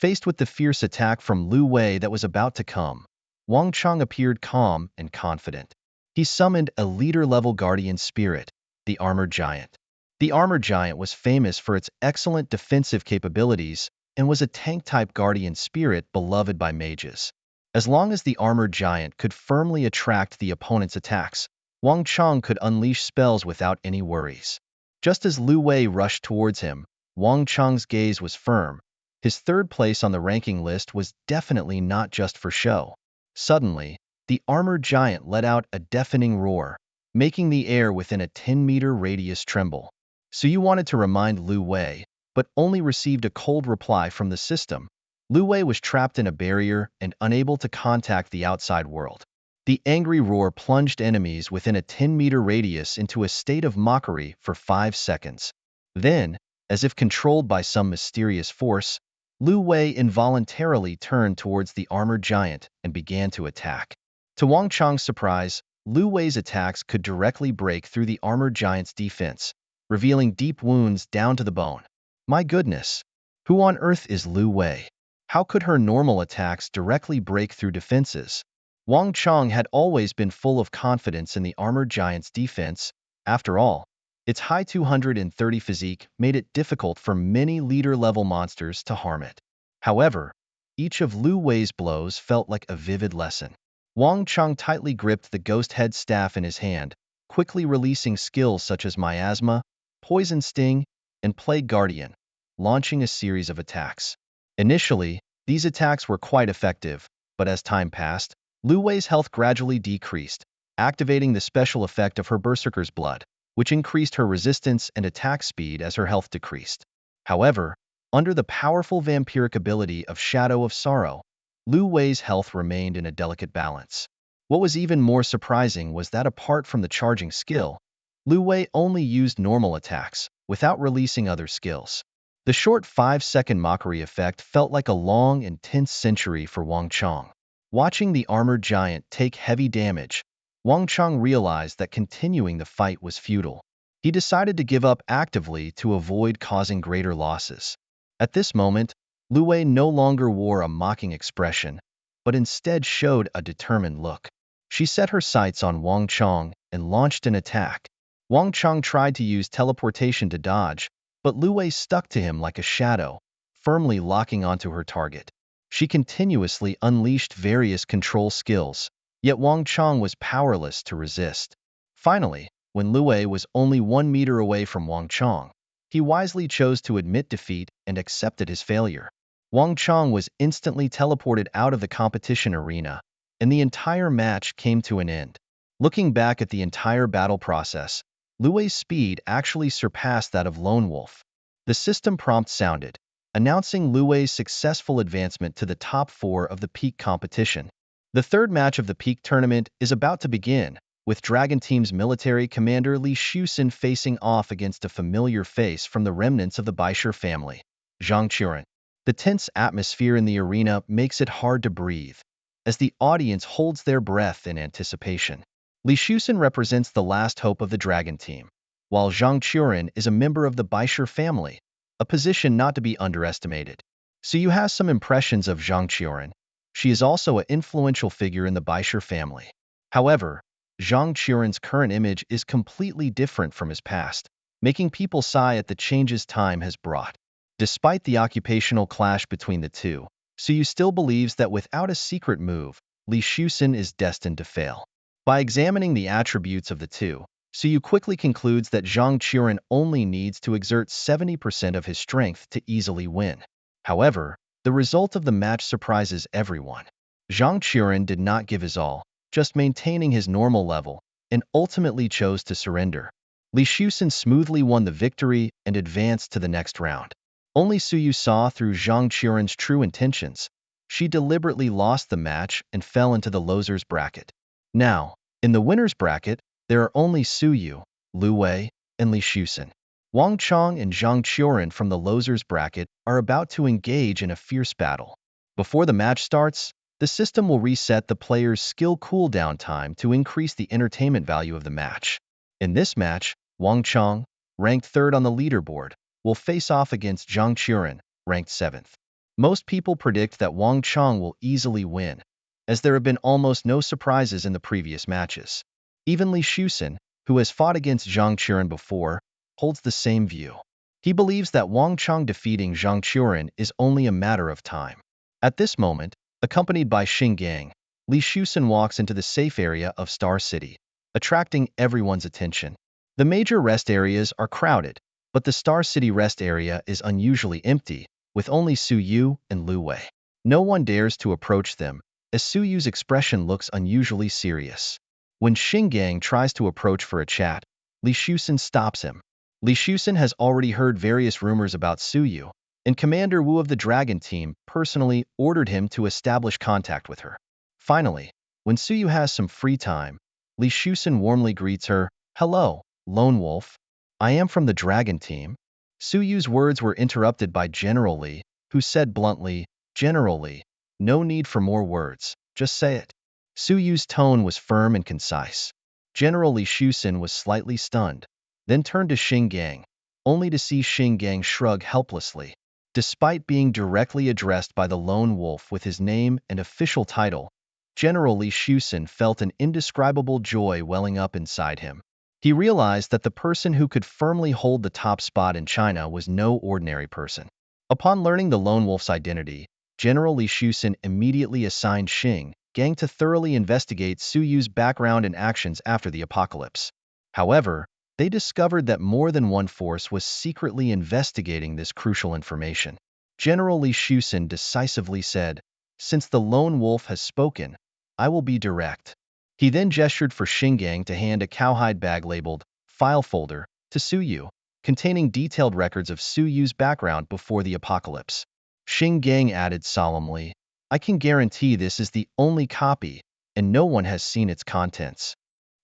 Faced with the fierce attack from Lu Wei that was about to come, Wang Chang appeared calm and confident. He summoned a leader-level guardian spirit, the Armored Giant. The Armored Giant was famous for its excellent defensive capabilities and was a tank-type guardian spirit beloved by mages. As long as the Armored Giant could firmly attract the opponent's attacks, Wang Chang could unleash spells without any worries. Just as Lu Wei rushed towards him, Wang Chang's gaze was firm. His third place on the ranking list was definitely not just for show. Suddenly, the Armored Giant let out a deafening roar, making the air within a 10-meter radius tremble. So you wanted to remind Lu Wei, but only received a cold reply from the system. Lu Wei was trapped in a barrier and unable to contact the outside world. The angry roar plunged enemies within a 10-meter radius into a state of mockery for 5 seconds. Then, as if controlled by some mysterious force, Lu Wei involuntarily turned towards the Armored Giant and began to attack. To Wang Chang's surprise, Lu Wei's attacks could directly break through the Armored Giant's defense, revealing deep wounds down to the bone. My goodness! Who on earth is Lu Wei? How could her normal attacks directly break through defenses? Wang Chang had always been full of confidence in the Armored Giant's defense. After all, its high 230 physique made it difficult for many leader-level monsters to harm it. However, each of Lu Wei's blows felt like a vivid lesson. Wang Chang tightly gripped the ghost head staff in his hand, quickly releasing skills such as Miasma, Poison Sting, and Plague Guardian, launching a series of attacks. Initially, these attacks were quite effective, but as time passed, Lu Wei's health gradually decreased, activating the special effect of her Berserker's Blood, which increased her resistance and attack speed as her health decreased. However, under the powerful vampiric ability of Shadow of Sorrow, Lu Wei's health remained in a delicate balance. What was even more surprising was that apart from the charging skill, Lu Wei only used normal attacks, without releasing other skills. The short 5-second mockery effect felt like a long, intense century for Wang Chang. Watching the Armored Giant take heavy damage, Wang Chang realized that continuing the fight was futile. He decided to give up actively to avoid causing greater losses. At this moment, Lu Wei no longer wore a mocking expression, but instead showed a determined look. She set her sights on Wang Chang and launched an attack. Wang Chang tried to use teleportation to dodge, but Lu Wei stuck to him like a shadow, firmly locking onto her target. She continuously unleashed various control skills, yet Wang Chang was powerless to resist. Finally, when Lu Wei was only 1 meter away from Wang Chang, he wisely chose to admit defeat and accepted his failure. Wang Chang was instantly teleported out of the competition arena, and the entire match came to an end. Looking back at the entire battle process, Lu Wei's speed actually surpassed that of Lone Wolf. The system prompt sounded, announcing Lu Wei's successful advancement to the top 4 of the peak competition. The third match of the peak tournament is about to begin, with Dragon Team's military commander Li Shusin facing off against a familiar face from the remnants of the Baisher family, Zhang Churen. The tense atmosphere in the arena makes it hard to breathe, as the audience holds their breath in anticipation. Li Shusin represents the last hope of the Dragon Team, while Zhang Churen is a member of the Baisher family, a position not to be underestimated. So you have some impressions of Zhang Churen. She is also an influential figure in the Baisher family. However, Zhang Churen's current image is completely different from his past, making people sigh at the changes time has brought. Despite the occupational clash between the two, Suyu still believes that without a secret move, Li Shusin is destined to fail. By examining the attributes of the two, Suyu quickly concludes that Zhang Churen only needs to exert 70% of his strength to easily win. However, the result of the match surprises everyone. Zhang Churen did not give his all, just maintaining his normal level, and ultimately chose to surrender. Li Shusin smoothly won the victory and advanced to the next round. Only Suyu saw through Zhang Churen's true intentions. She deliberately lost the match and fell into the losers bracket. Now, in the winners bracket, there are only Suyu, Lu Wei, and Li Shusin. Wang Chang and Zhang Churen from the losers bracket are about to engage in a fierce battle. Before the match starts, the system will reset the player's skill cooldown time to increase the entertainment value of the match. In this match, Wang Chang, ranked 3rd on the leaderboard, will face off against Zhang Churen, ranked 7th. Most people predict that Wang Chang will easily win, as there have been almost no surprises in the previous matches. Even Li Shusen, who has fought against Zhang Qiren before, holds the same view. He believes that Wang Chang defeating Zhang Qiren is only a matter of time. At this moment, accompanied by Xing Gang, Li Shusen walks into the safe area of Star City, attracting everyone's attention. The major rest areas are crowded, but the Star City rest area is unusually empty, with only Su Yu and Lu Wei. No one dares to approach them, as Su Yu's expression looks unusually serious. When Xing Gang tries to approach for a chat, Li Shusen stops him. Li Shusen has already heard various rumors about Su Yu, and Commander Wu of the Dragon Team personally ordered him to establish contact with her. Finally, when Su Yu has some free time, Li Shusen warmly greets her, "Hello, Lone Wolf. I am from the Dragon Team." Su Yu's words were interrupted by General Li, who said bluntly, "General Li, no need for more words, just say it." Su Yu's tone was firm and concise. General Li Shusen was slightly stunned, then turned to Xing Gang, only to see Xing Gang shrug helplessly. Despite being directly addressed by the Lone Wolf with his name and official title, General Li Shusen felt an indescribable joy welling up inside him. He realized that the person who could firmly hold the top spot in China was no ordinary person. Upon learning the Lone Wolf's identity, General Li Shusen immediately assigned Xing Gang to thoroughly investigate Su Yu's background and actions after the apocalypse. However, they discovered that more than one force was secretly investigating this crucial information. General Li Shusen decisively said, "Since the Lone Wolf has spoken, I will be direct." He then gestured for Xing Gang to hand a cowhide bag labeled file folder to Su Yu, containing detailed records of Su Yu's background before the apocalypse. Xing Gang added solemnly, "I can guarantee this is the only copy, and no one has seen its contents."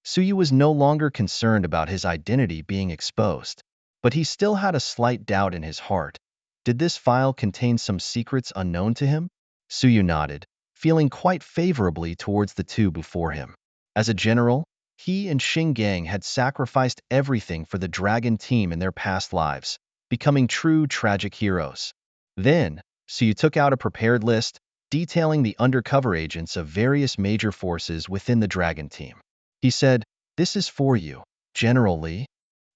Su Yu was no longer concerned about his identity being exposed, but he still had a slight doubt in his heart. Did this file contain some secrets unknown to him? Su Yu nodded, feeling quite favorably towards the two before him. As a general, he and Xing Gang had sacrificed everything for the Dragon Team in their past lives, becoming true tragic heroes. Then, Su Yu took out a prepared list, detailing the undercover agents of various major forces within the Dragon Team. He said, "This is for you, General Li."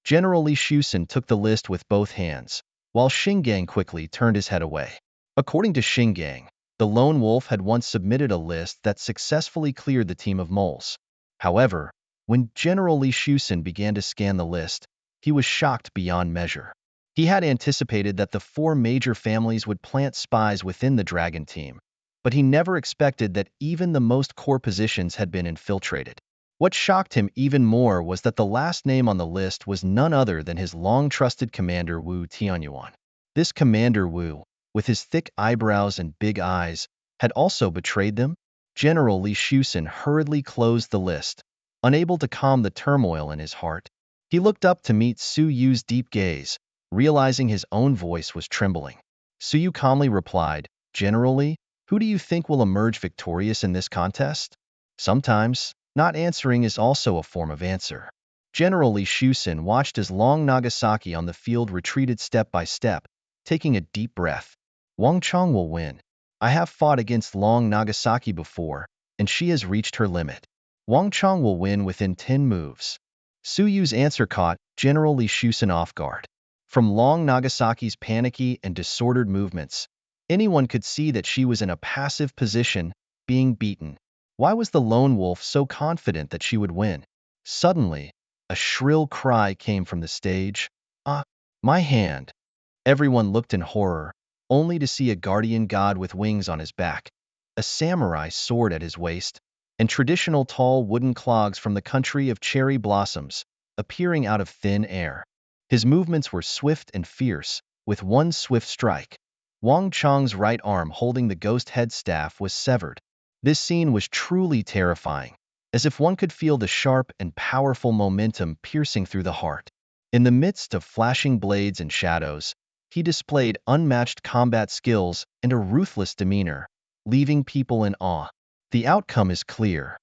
General Li Shusen took the list with both hands, while Xing Gang quickly turned his head away. According to Xing Gang, the Lone Wolf had once submitted a list that successfully cleared the team of moles. However, when General Li Shusen began to scan the list, he was shocked beyond measure. He had anticipated that the four major families would plant spies within the Dragon Team, but he never expected that even the most core positions had been infiltrated. What shocked him even more was that the last name on the list was none other than his long-trusted commander Wu Tianyuan. This Commander Wu, with his thick eyebrows and big eyes, had also betrayed them? General Li Shusen hurriedly closed the list, unable to calm the turmoil in his heart. He looked up to meet Su Yu's deep gaze, realizing his own voice was trembling. Su Yu calmly replied, "General Li, who do you think will emerge victorious in this contest?" Sometimes, not answering is also a form of answer. General Li Shusen watched as Long Nagasaki on the field retreated step by step, taking a deep breath. "Wang Chang will win. I have fought against Long Nagasaki before, and she has reached her limit. Wang Chang will win within 10 moves." Su Yu's answer caught General Li Shusen off guard. From Long Nagasaki's panicky and disordered movements, anyone could see that she was in a passive position, being beaten. Why was the Lone Wolf so confident that she would win? Suddenly, a shrill cry came from the stage. "Ah, my hand!" Everyone looked in horror, only to see a guardian god with wings on his back, a samurai sword at his waist, and traditional tall wooden clogs from the country of cherry blossoms, appearing out of thin air. His movements were swift and fierce, with one swift strike. Wang Chang's right arm holding the ghost head staff was severed. This scene was truly terrifying, as if one could feel the sharp and powerful momentum piercing through the heart. In the midst of flashing blades and shadows, he displayed unmatched combat skills and a ruthless demeanor, leaving people in awe. "The outcome is clear,"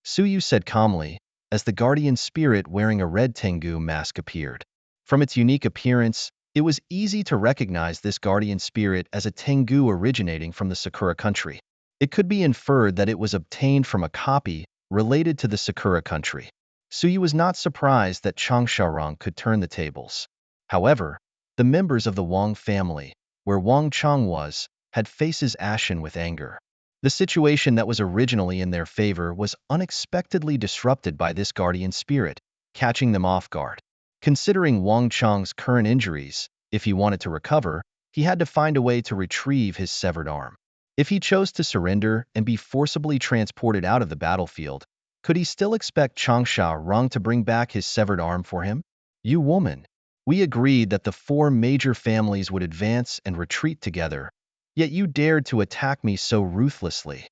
Su Yu said calmly, as the guardian spirit wearing a red Tengu mask appeared. From its unique appearance, It was easy to recognize this guardian spirit as a Tengu originating from the Sakura country. It could be inferred that it was obtained from a copy related to the Sakura country. Suyu was not surprised that Changsharong could turn the tables. However, the members of the Wang family, where Wang Chong was, had faces ashen with anger. The situation that was originally in their favor was unexpectedly disrupted by this guardian spirit, catching them off guard. Considering Wang Chong's current injuries, if he wanted to recover, he had to find a way to retrieve his severed arm. If he chose to surrender and be forcibly transported out of the battlefield, could he still expect Changsha Rong to bring back his severed arm for him? You woman. We agreed that the four major families would advance and retreat together, yet you dared to attack me so ruthlessly.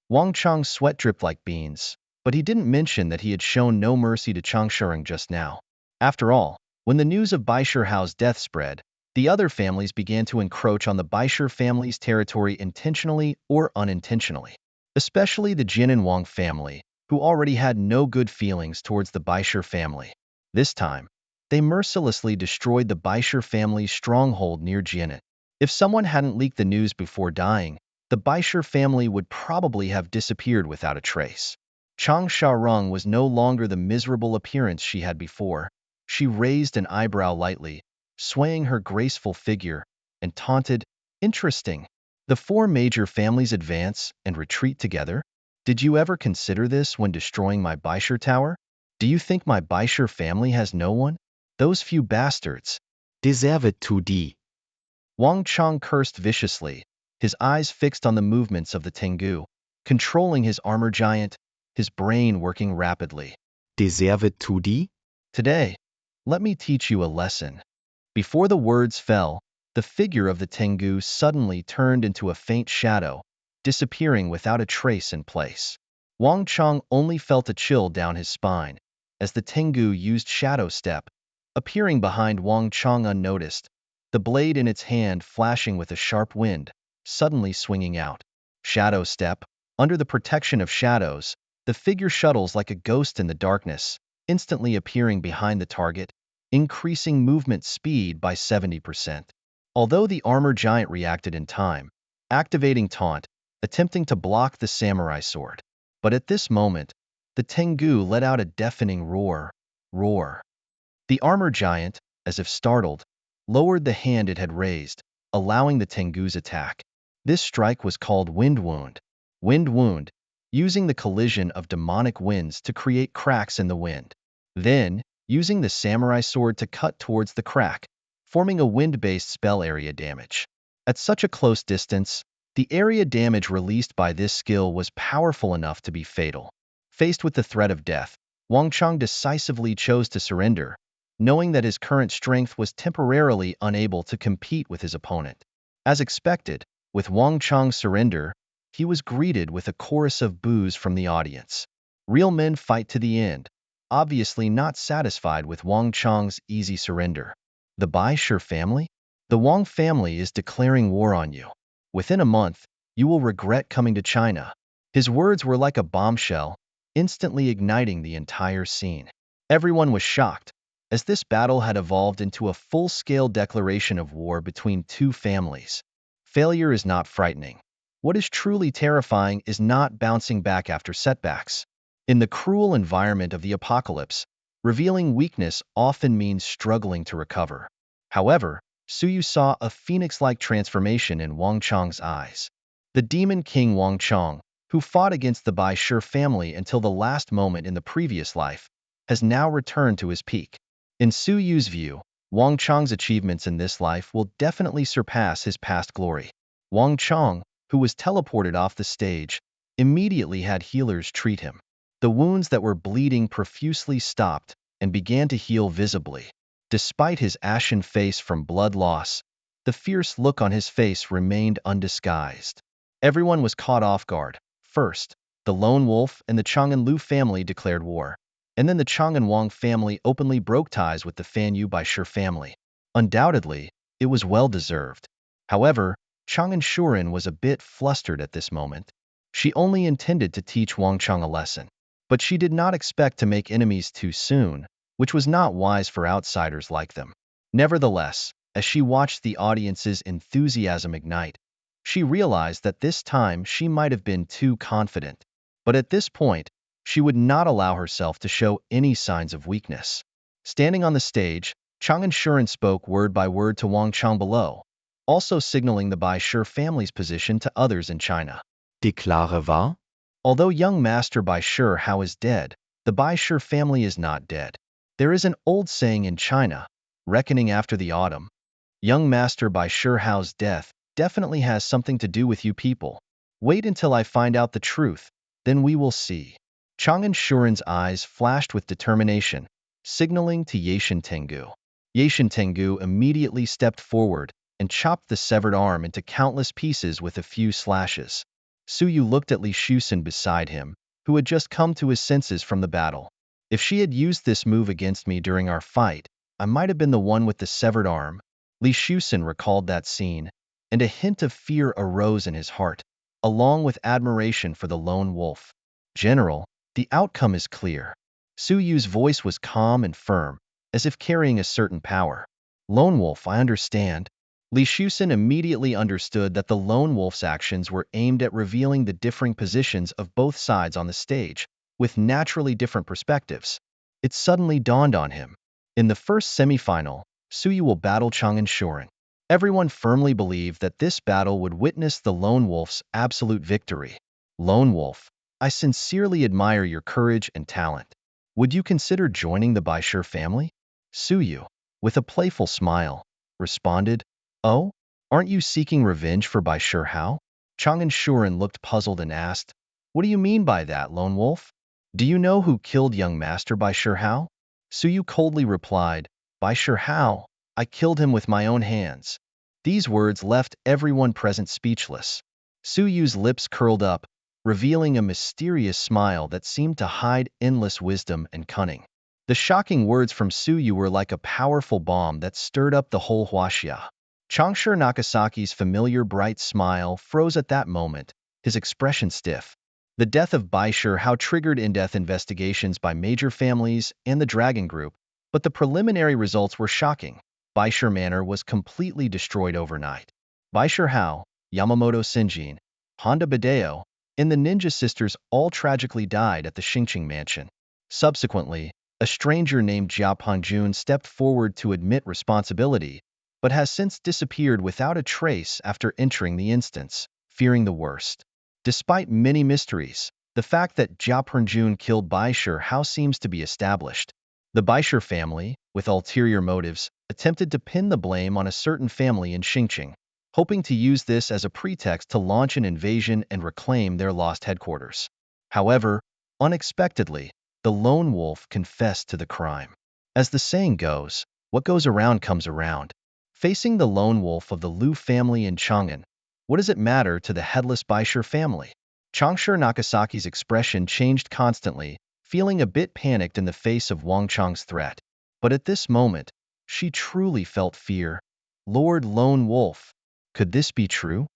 Wang Chong's sweat dripped like beans, but he didn't mention that he had shown no mercy to Changsharong just now. After all, when the news of Baishir Hao's death spread, the other families began to encroach on the Baishir family's territory intentionally or unintentionally. Especially the Jin and Wang family, who already had no good feelings towards the Baishir family. This time, they mercilessly destroyed the Baishir family's stronghold near Jianan. If someone hadn't leaked the news before dying, the Baishir family would probably have disappeared without a trace. Chang Xiaorong was no longer the miserable appearance she had before. She raised an eyebrow lightly, swaying her graceful figure, and taunted, "Interesting. The four major families advance and retreat together? Did you ever consider this when destroying my Baishir tower? Do you think my Baishir family has no one? Those few bastards deserve it to die. Wang Chong cursed viciously, his eyes fixed on the movements of the Tengu, controlling his armor giant, his brain working rapidly. Deserve it to die? Today, let me teach you a lesson. Before the words fell, the figure of the Tengu suddenly turned into a faint shadow, disappearing without a trace in place. Wang Chong only felt a chill down his spine, as the Tengu used Shadow Step, appearing behind Wang Chong unnoticed, the blade in its hand flashing with a sharp wind, suddenly swinging out. Shadow Step, under the protection of shadows, the figure shuttles like a ghost in the darkness, instantly appearing behind the target, increasing movement speed by 70%. Although the armor giant reacted in time, activating taunt, attempting to block the samurai sword. But at this moment, the Tengu let out a deafening roar. The armor giant, as if startled, lowered the hand it had raised, allowing the Tengu's attack. This strike was called Wind Wound. Wind Wound, using the collision of demonic winds to create cracks in the wind. Then, using the samurai sword to cut towards the crack, forming a wind-based spell area damage. At such a close distance, the area damage released by this skill was powerful enough to be fatal. Faced with the threat of death, Wang Chong decisively chose to surrender, knowing that his current strength was temporarily unable to compete with his opponent. As expected, with Wang Chong's surrender, he was greeted with a chorus of boos from the audience. Real men fight to the end, obviously not satisfied with Wang Chong's easy surrender. The Baishir family? The Wang family is declaring war on you. Within a month, you will regret coming to China. His words were like a bombshell, instantly igniting the entire scene. Everyone was shocked, as this battle had evolved into a full-scale declaration of war between two families. Failure is not frightening. What is truly terrifying is not bouncing back after setbacks. In the cruel environment of the apocalypse, revealing weakness often means struggling to recover. However, Suyu saw a phoenix-like transformation in Wang Chong's eyes. The demon king Wang Chong, who fought against the Baishir family until the last moment in the previous life, has now returned to his peak. In Suyu's view, Wang Chong's achievements in this life will definitely surpass his past glory. Wang Chong, who was teleported off the stage, immediately had healers treat him. The wounds that were bleeding profusely stopped and began to heal visibly. Despite his ashen face from blood loss, the fierce look on his face remained undisguised. Everyone was caught off guard. First, the Lone Wolf and the Chang and Lu family declared war, and then the Chang and Wang family openly broke ties with the Fan Yu Baishir family. Undoubtedly, it was well-deserved. However, Chang and Shuren was a bit flustered at this moment. She only intended to teach Wang Chang a lesson, but she did not expect to make enemies too soon, which was not wise for outsiders like them. Nevertheless, As she watched the audience's enthusiasm ignite, she realized that this time she might have been too confident. But at this point, she would not allow herself to show any signs of weakness. Standing on the stage, Chang'an Shuren spoke word by word to Wang Chang below, also signaling the Bai Shi family's position to others in China. Deklare wahr? Although young Master Bai Shi Hao is dead, the Bai Shi family is not dead. There is an old saying in China, reckoning after the autumn. Young Master Bai Shi Hao's death definitely has something to do with you people. Wait until I find out the truth, then we will see. Chang'an Shuren's eyes flashed with determination, signaling to Yeshan Tengu. Yeshan Tengu immediately stepped forward and chopped the severed arm into countless pieces with a few slashes. Su Yu looked at Li Shusen beside him, who had just come to his senses from the battle. If she had used this move against me during our fight, I might have been the one with the severed arm. Li Shusen recalled that scene, and a hint of fear arose in his heart, along with admiration for the lone wolf. General, the outcome is clear. Su Yu's voice was calm and firm, as if carrying a certain power. Lone wolf, I understand. Li Shusen immediately understood that the lone wolf's actions were aimed at revealing the differing positions of both sides on the stage, with naturally different perspectives. It suddenly dawned on him. In the first semifinal, Su Yu will battle Chang'an Shuren. Everyone firmly believed that this battle would witness the lone wolf's absolute victory. Lone wolf, I sincerely admire your courage and talent. Would you consider joining the Bai Shi family? Su Yu, with a playful smile, responded, Oh, aren't you seeking revenge for Bai Shi Hao? Chang'an Shuren looked puzzled and asked, What do you mean by that, lone wolf? Do you know who killed young master Bai Shi Hao? Su Yu coldly replied, Bai Shi Hao, I killed him with my own hands. These words left everyone present speechless. Su Yu's lips curled up, revealing a mysterious smile that seemed to hide endless wisdom and cunning. The shocking words from Su Yu were like a powerful bomb that stirred up the whole Huaxia. Changsha Nakasaki's familiar bright smile froze at that moment, his expression stiff. The death of Bai Shi Hao triggered in-depth investigations by major families and the Dragon Group, but the preliminary results were shocking. Bai Shi Manor was completely destroyed overnight. Bai Shi Hao, Yamamoto Shinjin, Honda Badeo, and the Ninja Sisters all tragically died at the Xingqing mansion. Subsequently, a stranger named Jia Pangjun stepped forward to admit responsibility, but has since disappeared without a trace after entering the instance, fearing the worst. Despite many mysteries, the fact that Jia Pangjun killed Bai Shi Hao seems to be established. The Bai Shi family, with ulterior motives, attempted to pin the blame on a certain family in Xingqing, hoping to use this as a pretext to launch an invasion and reclaim their lost headquarters. However, unexpectedly, the lone wolf confessed to the crime. As the saying goes, what goes around comes around. Facing the lone wolf of the Liu family in Chang'an, what does it matter to the headless Bai Shi family? Changsha Nakasaki's expression changed constantly, feeling a bit panicked in the face of Wang Chang's threat. But at this moment, she truly felt fear. Lord Lone Wolf, could this be true?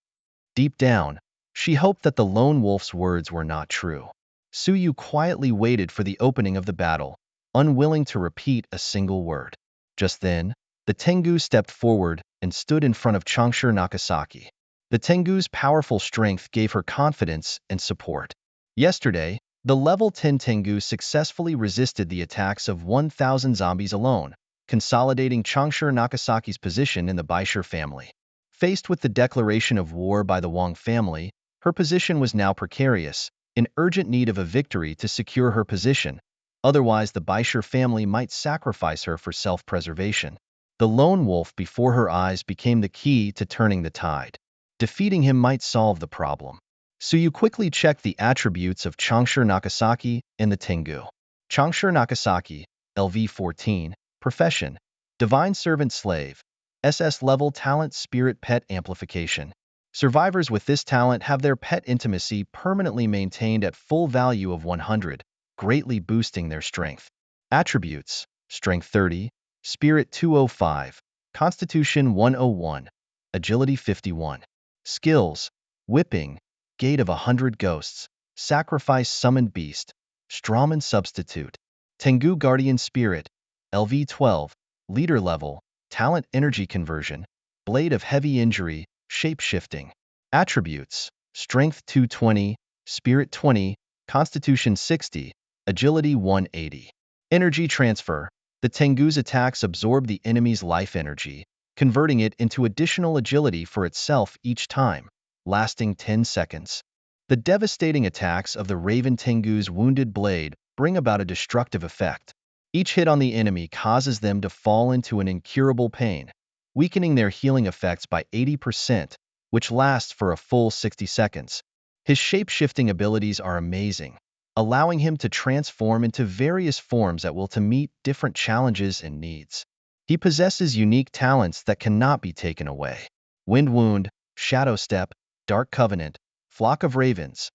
Deep down, she hoped that the lone wolf's words were not true. Su Yu quietly waited for the opening of the battle, unwilling to repeat a single word. Just then, the Tengu stepped forward and stood in front of Changsha Nakasaki. The Tengu's powerful strength gave her confidence and support. Yesterday, the level 10 Tengu successfully resisted the attacks of 1,000 zombies alone, consolidating Changsha Nakasaki's position in the Bai Shi family. Faced with the declaration of war by the Wang family, her position was now precarious, in urgent need of a victory to secure her position. Otherwise, the Bai Shi family might sacrifice her for self-preservation. The lone wolf before her eyes became the key to turning the tide. Defeating him might solve the problem. So you quickly checked the attributes of Changsha Nakasaki and the Tengu. Changsha Nakasaki, LV14, profession, divine servant slave, SS level talent spirit pet amplification. Survivors with this talent have their pet intimacy permanently maintained at full value of 100, greatly boosting their strength. Attributes: Strength 30, Spirit 205, Constitution 101, Agility 51. Skills: Whipping, Gate of 100 Ghosts, Sacrifice Summoned Beast, Strawman Substitute. Tengu Guardian Spirit, LV12, Leader Level, Talent energy conversion, blade of heavy injury, shape-shifting. Attributes, strength 220, spirit 20, constitution 60, agility 180. Energy transfer, the Tengu's attacks absorb the enemy's life energy, converting it into additional agility for itself each time, lasting 10 seconds. The devastating attacks of the Raven Tengu's wounded blade bring about a destructive effect. Each hit on the enemy causes them to fall into an incurable pain, weakening their healing effects by 80%, which lasts for a full 60 seconds. His shape-shifting abilities are amazing, allowing him to transform into various forms at will to meet different challenges and needs. He possesses unique talents that cannot be taken away. Wind Wound, Shadow Step, Dark Covenant, Flock of Ravens.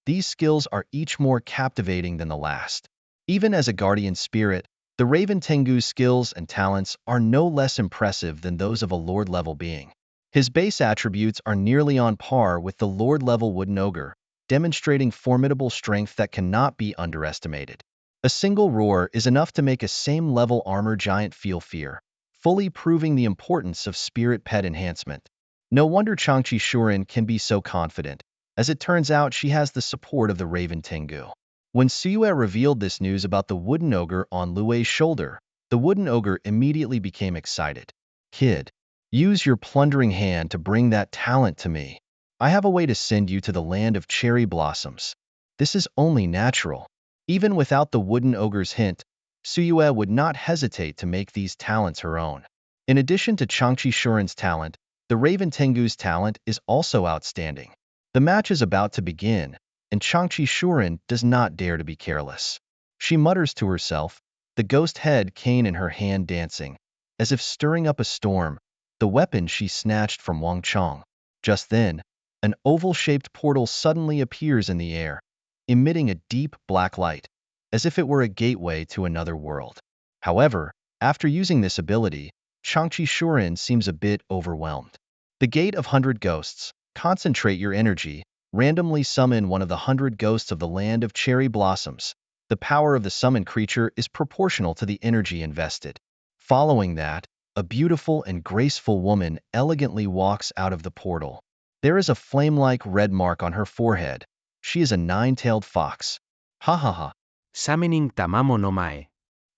These skills are each more captivating than the last. Even as a guardian spirit, the Raven Tengu's skills and talents are no less impressive than those of a Lord-level being. His base attributes are nearly on par with the Lord-level Wooden Ogre, demonstrating formidable strength that cannot be underestimated. A single roar is enough to make a same-level armor giant feel fear, fully proving the importance of spirit pet enhancement. No wonder Changchi Shuren can be so confident. As it turns out, she has the support of the Raven Tengu. When Suyue revealed this news about the Wooden Ogre on Lue's shoulder, the Wooden Ogre immediately became excited. Kid, use your Plundering Hand to bring that talent to me. I have a way to send you to the land of cherry blossoms. This is only natural. Even without the Wooden Ogre's hint, Suyue would not hesitate to make these talents her own. In addition to Changchi Shuren's talent, the Raven Tengu's talent is also outstanding. The match is about to begin, and Changchi Shuren does not dare to be careless. She mutters to herself, the ghost head cane in her hand dancing, as if stirring up a storm, the weapon she snatched from Wang Chong. Just then, an oval-shaped portal suddenly appears in the air, emitting a deep black light, as if it were a gateway to another world. However, after using this ability, Changchi Shuren seems a bit overwhelmed. The Gate of 100 Ghosts. Concentrate your energy, randomly summon one of the 100 ghosts of the land of cherry blossoms. The power of the summoned creature is proportional to the energy invested. Following that, a beautiful and graceful woman elegantly walks out of the portal. There is a flame-like red mark on her forehead. She is a nine-tailed fox. Ha ha ha. Summoning Tamamo no Mae.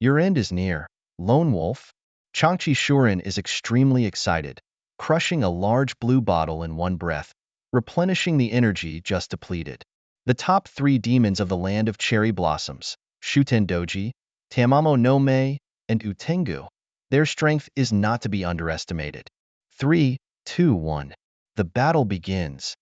Your end is near, Lone Wolf. Changchi Shuren is extremely excited, crushing a large blue bottle in one breath, replenishing the energy just depleted. The top 3 demons of the land of cherry blossoms, Shuten Doji, Tamamo no Mae, and Utengu. Their strength is not to be underestimated. 3, 2, 1. The battle begins.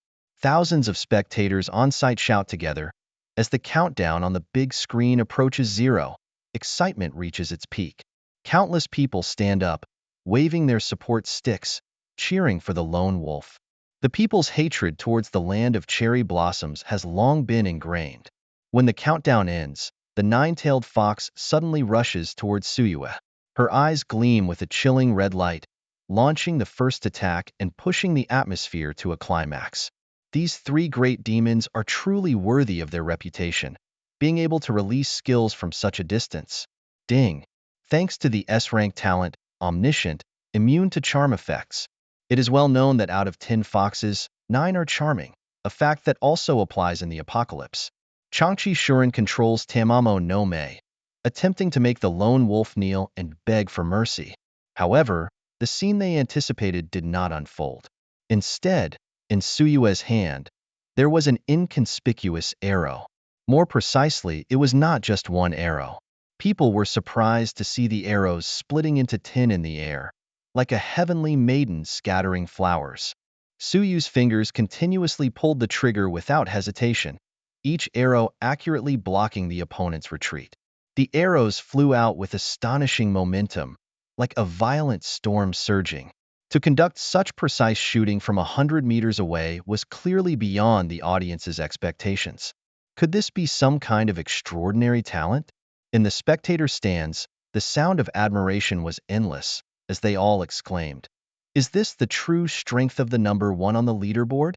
Thousands of spectators on site shout together. As the countdown on the big screen approaches 0, excitement reaches its peak. Countless people stand up, waving their support sticks, cheering for the lone wolf. The people's hatred towards the land of cherry blossoms has long been ingrained. When the countdown ends, the nine-tailed fox suddenly rushes towards Suyue. Her eyes gleam with a chilling red light, launching the first attack and pushing the atmosphere to a climax. These 3 great demons are truly worthy of their reputation, being able to release skills from such a distance. Ding! Thanks to the S-rank talent, Omniscient, immune to charm effects. It is well known that out of 10 foxes, 9 are charming, a fact that also applies in the apocalypse. Changchi Shuren controls Tamamo no Mae, attempting to make the lone wolf kneel and beg for mercy. However, the scene they anticipated did not unfold. Instead, in Suyue's hand, there was an inconspicuous arrow. More precisely, it was not just one arrow. People were surprised to see the arrows splitting into 10 in the air, like a heavenly maiden scattering flowers. Suyu's fingers continuously pulled the trigger without hesitation, each arrow accurately blocking the opponent's retreat. The arrows flew out with astonishing momentum, like a violent storm surging. To conduct such precise shooting from 100 meters away was clearly beyond the audience's expectations. Could this be some kind of extraordinary talent? In the spectator stands, the sound of admiration was endless, as they all exclaimed, "Is this the true strength of the number 1 on the leaderboard?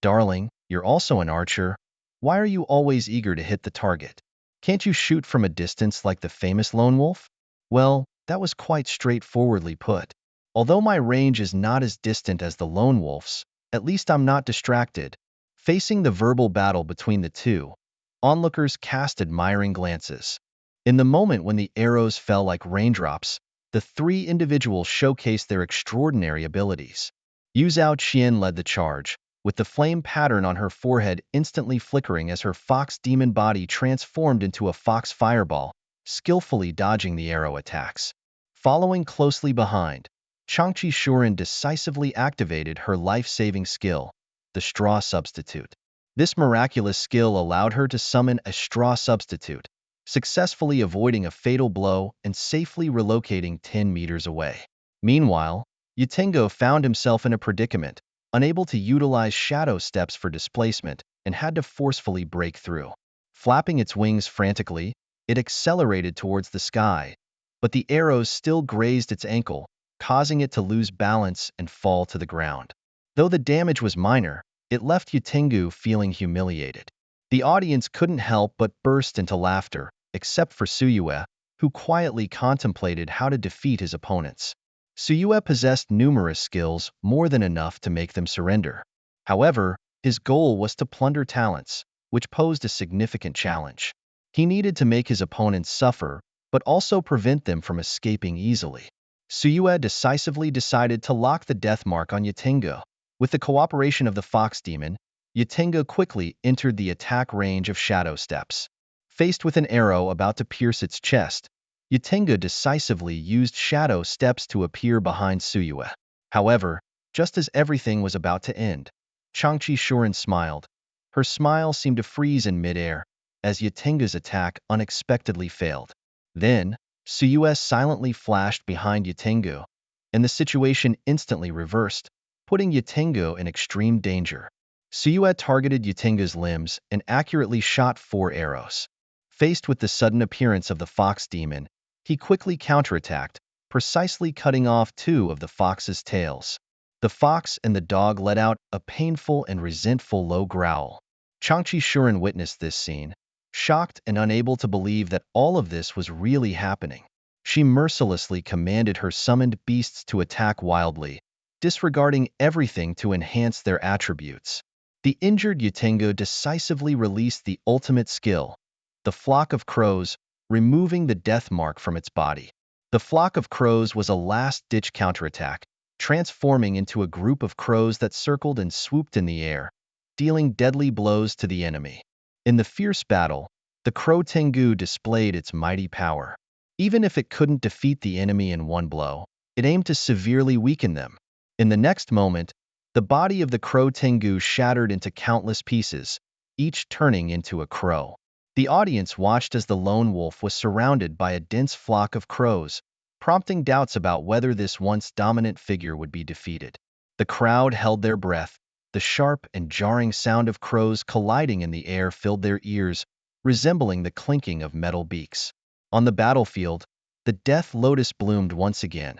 Darling, you're also an archer. Why are you always eager to hit the target? Can't you shoot from a distance like the famous lone wolf?" Well, that was quite straightforwardly put. Although my range is not as distant as the lone wolf's, at least I'm not distracted. Facing the verbal battle between the two, onlookers cast admiring glances. In the moment when the arrows fell like raindrops, the three individuals showcased their extraordinary abilities. Yu Zhao Qian led the charge, with the flame pattern on her forehead instantly flickering as her fox demon body transformed into a fox fireball, skillfully dodging the arrow attacks. Following closely behind, Changqi Shuren decisively activated her life-saving skill, the straw substitute. This miraculous skill allowed her to summon a straw substitute, successfully avoiding a fatal blow and safely relocating 10 meters away. Meanwhile, Yutengo found himself in a predicament, unable to utilize shadow steps for displacement, and had to forcefully break through. Flapping its wings frantically, it accelerated towards the sky, but the arrows still grazed its ankle, causing it to lose balance and fall to the ground. Though the damage was minor, it left Yutengu feeling humiliated. The audience couldn't help but burst into laughter, except for Suyue, who quietly contemplated how to defeat his opponents. Suyue possessed numerous skills, more than enough to make them surrender. However, his goal was to plunder talents, which posed a significant challenge. He needed to make his opponents suffer, but also prevent them from escaping easily. Suyue decisively decided to lock the death mark on Yutengu. With the cooperation of the fox demon, Yutengu quickly entered the attack range of shadow steps. Faced with an arrow about to pierce its chest, Yutengu decisively used shadow steps to appear behind Suyue. However, just as everything was about to end, Changqi Shuren smiled. Her smile seemed to freeze in midair, as Yutengu's attack unexpectedly failed. Then, Suyue silently flashed behind Yutengu, and the situation instantly reversed, putting Yutengu in extreme danger. Suyue targeted Yutengu's limbs and accurately shot 4 arrows. Faced with the sudden appearance of the fox demon, he quickly counterattacked, precisely cutting off 2 of the fox's tails. The fox and the dog let out a painful and resentful low growl. Changqi Shuren witnessed this scene, shocked and unable to believe that all of this was really happening. She mercilessly commanded her summoned beasts to attack wildly, disregarding everything to enhance their attributes. The injured Yutengu decisively released the ultimate skill, the flock of crows, removing the death mark from its body. The flock of crows was a last-ditch counterattack, transforming into a group of crows that circled and swooped in the air, dealing deadly blows to the enemy. In the fierce battle, the Crow Tengu displayed its mighty power. Even if it couldn't defeat the enemy in one blow, it aimed to severely weaken them. In the next moment, the body of the Crow Tengu shattered into countless pieces, each turning into a crow. The audience watched as the lone wolf was surrounded by a dense flock of crows, prompting doubts about whether this once dominant figure would be defeated. The crowd held their breath. The sharp and jarring sound of crows colliding in the air filled their ears, resembling the clinking of metal beaks. On the battlefield, the Death Lotus bloomed once again,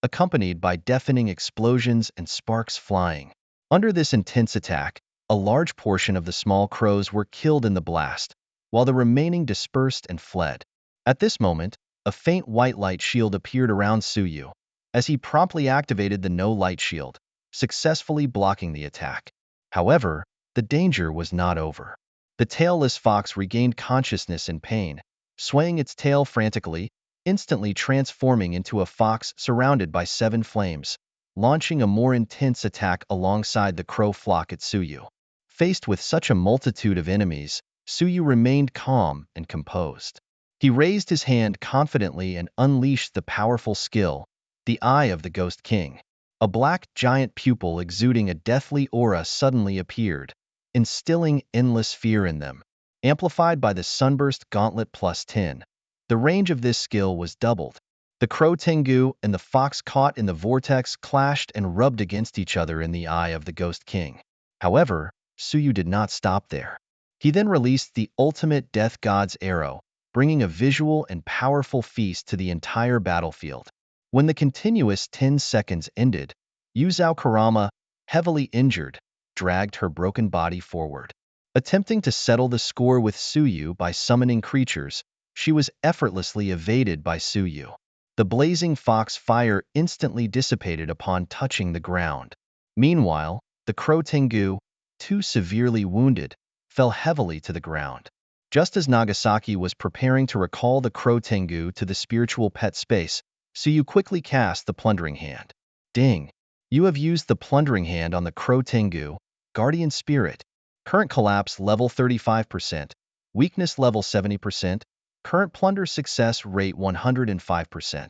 accompanied by deafening explosions and sparks flying. Under this intense attack, a large portion of the small crows were killed in the blast, while the remaining dispersed and fled. At this moment, a faint white light shield appeared around Suyu, as he promptly activated the no-light shield, successfully blocking the attack. However, the danger was not over. The tailless fox regained consciousness in pain, swaying its tail frantically, instantly transforming into a fox surrounded by 7 flames, launching a more intense attack alongside the crow flock at Suyu. Faced with such a multitude of enemies, Suyu remained calm and composed. He raised his hand confidently and unleashed the powerful skill, the Eye of the Ghost King. A black giant pupil exuding a deathly aura suddenly appeared, instilling endless fear in them. Amplified by the Sunburst Gauntlet +10, the range of this skill was doubled. The Crow Tengu and the fox caught in the vortex clashed and rubbed against each other in the Eye of the Ghost King. However, Suyu did not stop there. He then released the ultimate Death God's arrow, bringing a visual and powerful feast to the entire battlefield. When the continuous 10 seconds ended, Yuzao Karama, heavily injured, dragged her broken body forward. Attempting to settle the score with Suyu by summoning creatures, she was effortlessly evaded by Suyu. The blazing fox fire instantly dissipated upon touching the ground. Meanwhile, the crow Tengu, too severely wounded, fell heavily to the ground. Just as Nagasaki was preparing to recall the crow Tengu to the spiritual pet space, Suyu quickly cast the Plundering Hand. Ding! You have used the Plundering Hand on the crow Tengu, guardian spirit. Current collapse level 35%, weakness level 70%, current plunder success rate 105%.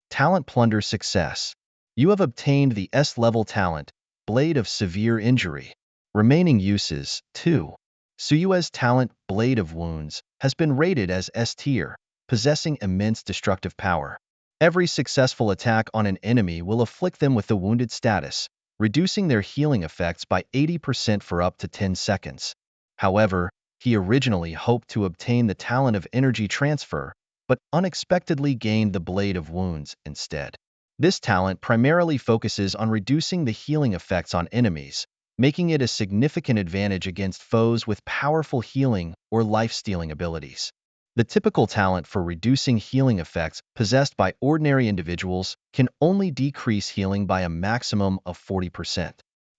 Talent plunder success. You have obtained the S-level talent, Blade of Severe Injury. Remaining uses, 2. Suyue's talent, Blade of Wounds, has been rated as S-tier, possessing immense destructive power. Every successful attack on an enemy will afflict them with the wounded status, reducing their healing effects by 80% for up to 10 seconds. However, he originally hoped to obtain the talent of energy transfer, but unexpectedly gained the Blade of Wounds instead. This talent primarily focuses on reducing the healing effects on enemies, making it a significant advantage against foes with powerful healing or life-stealing abilities. The typical talent for reducing healing effects possessed by ordinary individuals can only decrease healing by a maximum of 40%.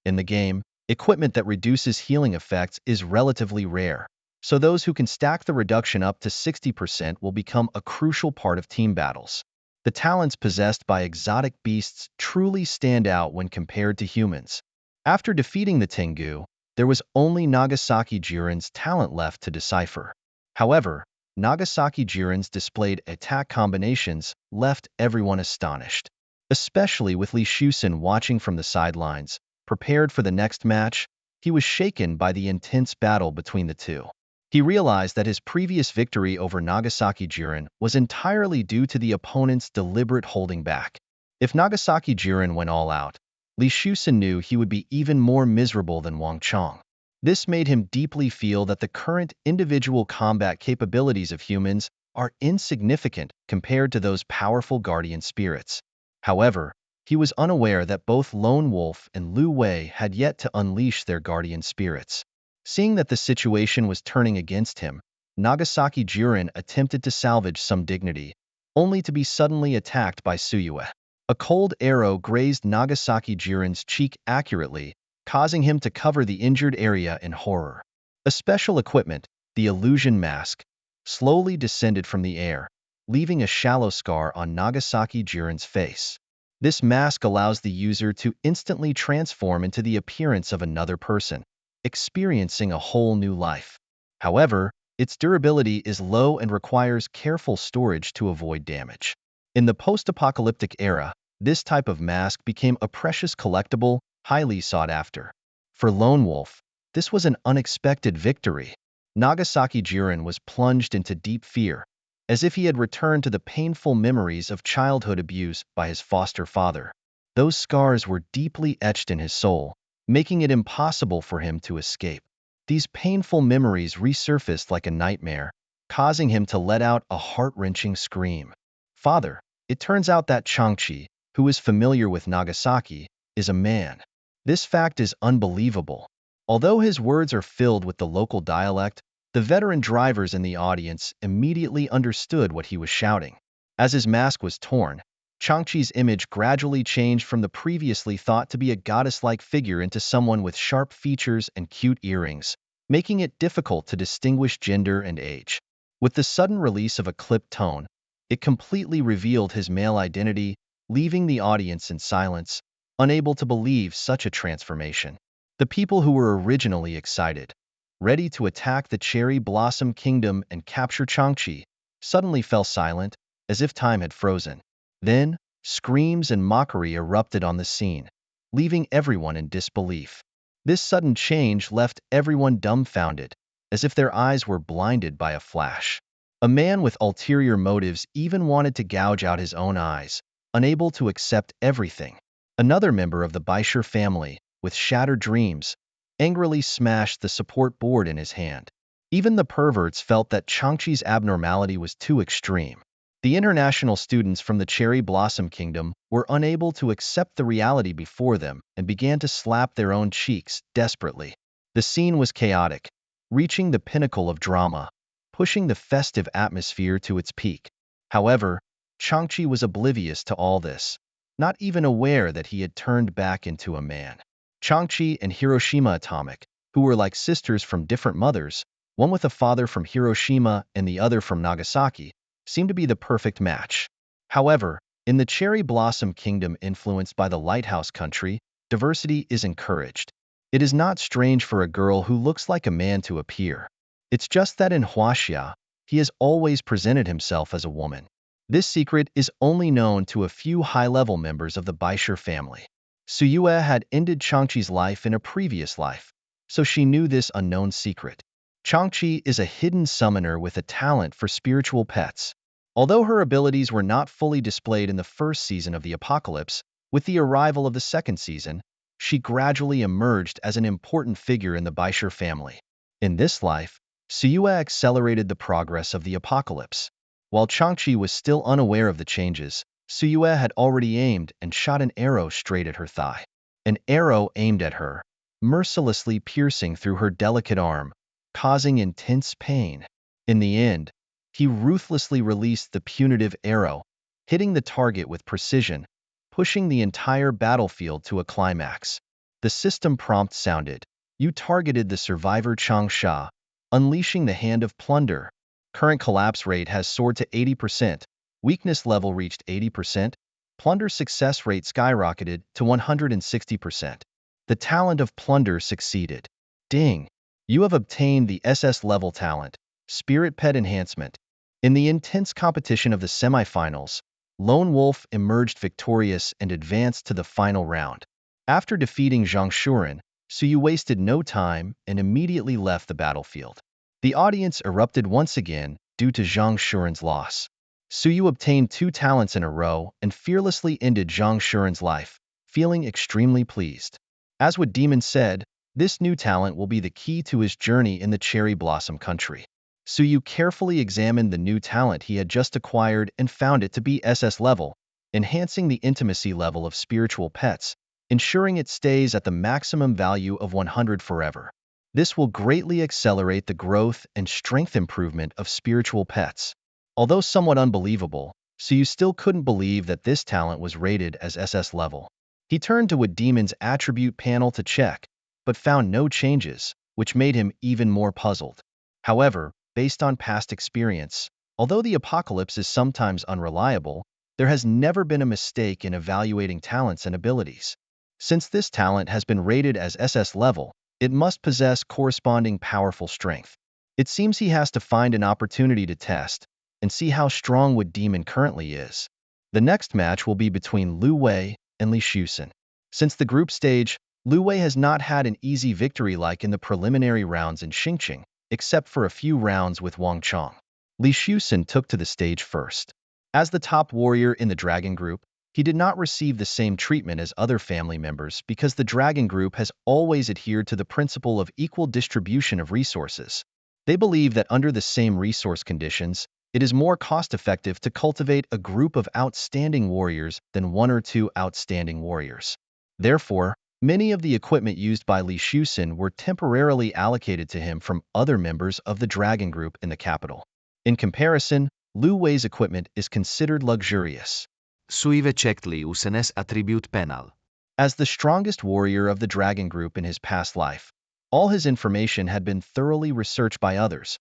In the game, equipment that reduces healing effects is relatively rare, so those who can stack the reduction up to 60% will become a crucial part of team battles. The talents possessed by exotic beasts truly stand out when compared to humans. After defeating the Tengu, there was only Nagasaki Jiren's talent left to decipher. However, Nagasaki Jiren's displayed attack combinations left everyone astonished. Especially with Li Shusen watching from the sidelines, prepared for the next match, he was shaken by the intense battle between the two. He realized that his previous victory over Nagasaki Jiren was entirely due to the opponent's deliberate holding back. If Nagasaki Jiren went all out, Li Shusen knew he would be even more miserable than Wang Chong. This made him deeply feel that the current individual combat capabilities of humans are insignificant compared to those powerful guardian spirits. However, he was unaware that both Lone Wolf and Lu Wei had yet to unleash their guardian spirits. Seeing that the situation was turning against him, Nagasaki Jiren attempted to salvage some dignity, only to be suddenly attacked by Suyue. A cold arrow grazed Nagasaki Jiren's cheek accurately, causing him to cover the injured area in horror. A special equipment, the illusion mask, slowly descended from the air, leaving a shallow scar on Nagasaki Jiren's face. This mask allows the user to instantly transform into the appearance of another person, experiencing a whole new life. However, its durability is low and requires careful storage to avoid damage. In the post-apocalyptic era, this type of mask became a precious collectible, highly sought after. For Lone Wolf, this was an unexpected victory. Nagasaki Jiren was plunged into deep fear, as if he had returned to the painful memories of childhood abuse by his foster father. Those scars were deeply etched in his soul, making it impossible for him to escape. These painful memories resurfaced like a nightmare, causing him to let out a heart-wrenching scream. Father, it turns out that Changqi, who is familiar with Nagasaki, is a man. This fact is unbelievable. Although his words are filled with the local dialect, the veteran drivers in the audience immediately understood what he was shouting. As his mask was torn, Changqi's image gradually changed from the previously thought to be a goddess-like figure into someone with sharp features and cute earrings, making it difficult to distinguish gender and age. With the sudden release of a clipped tone, it completely revealed his male identity, leaving the audience in silence, unable to believe such a transformation. The people who were originally excited, ready to attack the Cherry Blossom Kingdom and capture Changqi, suddenly fell silent, as if time had frozen. Then, screams and mockery erupted on the scene, leaving everyone in disbelief. This sudden change left everyone dumbfounded, as if their eyes were blinded by a flash. A man with ulterior motives even wanted to gouge out his own eyes, unable to accept everything. Another member of the Baisher family, with shattered dreams, angrily smashed the support board in his hand. Even the perverts felt that Changqi's abnormality was too extreme. The international students from the Cherry Blossom Kingdom were unable to accept the reality before them and began to slap their own cheeks desperately. The scene was chaotic, reaching the pinnacle of drama, pushing the festive atmosphere to its peak. However, Changchi was oblivious to all this, not even aware that he had turned back into a man. Changchi and Hiroshima Atomic, who were like sisters from different mothers, one with a father from Hiroshima and the other from Nagasaki, seemed to be the perfect match. However, in the Cherry Blossom Kingdom influenced by the Lighthouse Country, diversity is encouraged. It is not strange for a girl who looks like a man to appear. It's just that in Huaxia, he has always presented himself as a woman. This secret is only known to a few high-level members of the Baisher family. Suyue had ended Changchi's life in a previous life, so she knew this unknown secret. Changchi is a hidden summoner with a talent for spiritual pets. Although her abilities were not fully displayed in the first season of the Apocalypse, with the arrival of the second season, she gradually emerged as an important figure in the Baisher family. In this life, Suyue accelerated the progress of the Apocalypse. While Changchi was still unaware of the changes, Suyue had already aimed and shot an arrow straight at her thigh. An arrow aimed at her, mercilessly piercing through her delicate arm, causing intense pain. In the end, he ruthlessly released the punitive arrow, hitting the target with precision, pushing the entire battlefield to a climax. The system prompt sounded. You targeted the survivor Changsha, unleashing the hand of Plunder. Current collapse rate has soared to 80%. Weakness level reached 80%. Plunder success rate skyrocketed to 160%. The talent of Plunder succeeded. Ding! You have obtained the SS level talent, Spirit Pet Enhancement. In the intense competition of the semifinals, Lone Wolf emerged victorious and advanced to the final round. After defeating Zhang Shuren, Suyu wasted no time and immediately left the battlefield. The audience erupted once again due to Zhang Shuren's loss. Suyu obtained 2 talents in a row and fearlessly ended Zhang Shuren's life, feeling extremely pleased. As what Demon said, this new talent will be the key to his journey in the Cherry Blossom Country. Suyu carefully examined the new talent he had just acquired and found it to be SS level, enhancing the intimacy level of spiritual pets, ensuring it stays at the maximum value of 100 forever. This will greatly accelerate the growth and strength improvement of spiritual pets. Although somewhat unbelievable, Suyu still couldn't believe that this talent was rated as SS level. He turned to a demon's attribute panel to check, but found no changes, which made him even more puzzled. However, based on past experience, although the Apocalypse is sometimes unreliable, there has never been a mistake in evaluating talents and abilities. Since this talent has been rated as SS level, it must possess corresponding powerful strength. It seems he has to find an opportunity to test and see how strong Wood Demon currently is. The next match will be between Lu Wei and Li Shusen. Since the group stage, Lu Wei has not had an easy victory like in the preliminary rounds in Xingqing, except for a few rounds with Wang Chong. Li Shusen took to the stage first. As the top warrior in the Dragon Group, he did not receive the same treatment as other family members because the Dragon Group has always adhered to the principle of equal distribution of resources. They believe that under the same resource conditions, it is more cost-effective to cultivate a group of outstanding warriors than 1 or 2 outstanding warriors. Therefore, many of the equipment used by Li Shusen were temporarily allocated to him from other members of the Dragon Group in the capital. In comparison, Lu Wei's equipment is considered luxurious. Suive checked Li Usen's attribute panel. As the strongest warrior of the Dragon Group in his past life, all his information had been thoroughly researched by others.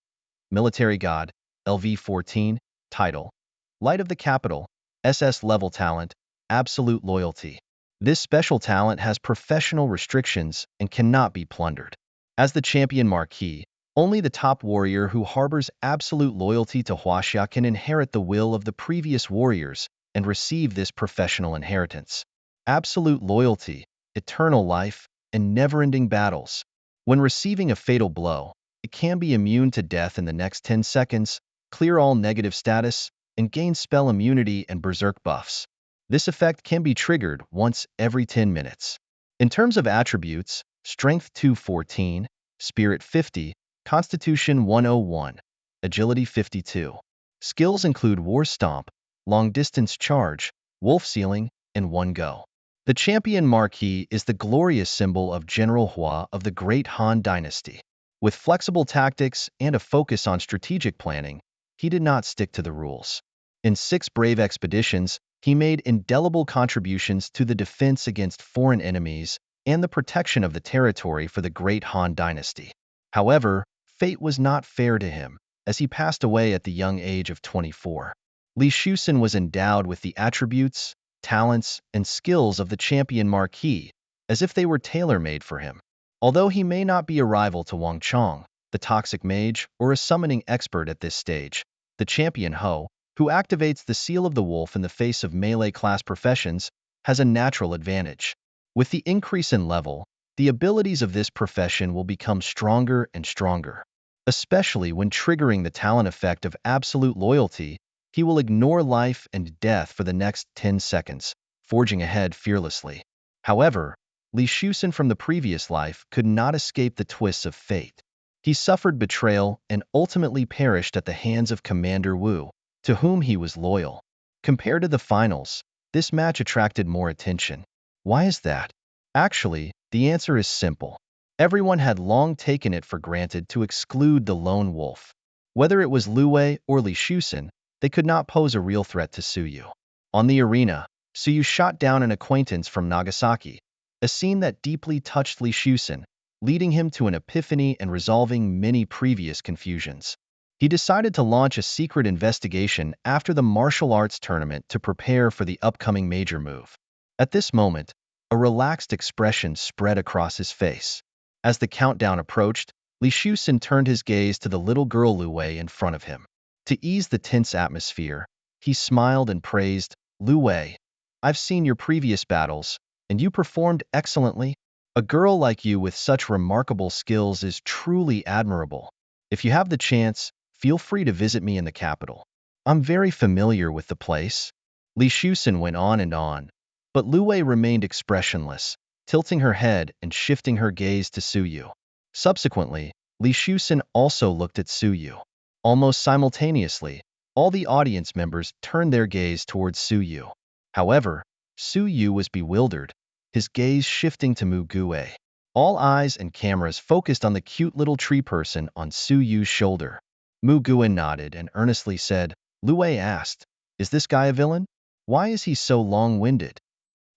Military God, LV14, title, Light of the Capital, SS level talent, absolute loyalty. This special talent has professional restrictions and cannot be plundered. As the champion marquis, only the top warrior who harbors absolute loyalty to Huaxia can inherit the will of the previous warriors and receive this professional inheritance. Absolute loyalty, eternal life, and never-ending battles. When receiving a fatal blow, it can be immune to death in the next 10 seconds, clear all negative status, and gain spell immunity and berserk buffs. This effect can be triggered once every 10 minutes. In terms of attributes, Strength 214, Spirit 50, Constitution 101, Agility 52. Skills include War Stomp, Long Distance Charge, Wolf Sealing, and One Go. The Champion Marquis is the glorious symbol of General Hua of the Great Han Dynasty. With flexible tactics and a focus on strategic planning, he did not stick to the rules. In 6 brave expeditions, he made indelible contributions to the defense against foreign enemies and the protection of the territory for the great Han dynasty. However, fate was not fair to him, as he passed away at the young age of 24. Li Shusen was endowed with the attributes, talents, and skills of the champion marquis, as if they were tailor-made for him. Although he may not be a rival to Wang Chong, the toxic mage, or a summoning expert at this stage, the champion Ho, who activates the seal of the wolf in the face of melee class professions, has a natural advantage. With the increase in level, the abilities of this profession will become stronger and stronger. Especially when triggering the talent effect of absolute loyalty, he will ignore life and death for the next 10 seconds, forging ahead fearlessly. However, Li Shusen from the previous life could not escape the twists of fate. He suffered betrayal and ultimately perished at the hands of Commander Wu, to whom he was loyal. Compared to the finals, this match attracted more attention. Why is that? Actually, the answer is simple. Everyone had long taken it for granted to exclude the lone wolf. Whether it was Lu Wei or Li Shusen, they could not pose a real threat to Suyu. On the arena, Suyu shot down an acquaintance from Nagasaki, a scene that deeply touched Li Shusen, leading him to an epiphany and resolving many previous confusions. He decided to launch a secret investigation after the martial arts tournament to prepare for the upcoming major move. At this moment, a relaxed expression spread across his face. As the countdown approached, Li Shusen turned his gaze to the little girl Lu Wei in front of him. To ease the tense atmosphere, he smiled and praised, "Lu Wei, I've seen your previous battles, and you performed excellently. A girl like you with such remarkable skills is truly admirable. If you have the chance, feel free to visit me in the capital. I'm very familiar with the place." Li Shusen went on and on, but Lu Wei remained expressionless, tilting her head and shifting her gaze to Suyu. Subsequently, Li Shusen also looked at Suyu. Almost simultaneously, all the audience members turned their gaze towards Suyu. However, Suyu was bewildered, his gaze shifting to Mu Gue. All eyes and cameras focused on the cute little tree person on Suyu's shoulder. Mu Gue nodded and earnestly said, Lu Wei asked, "Is this guy a villain? Why is he so long-winded?"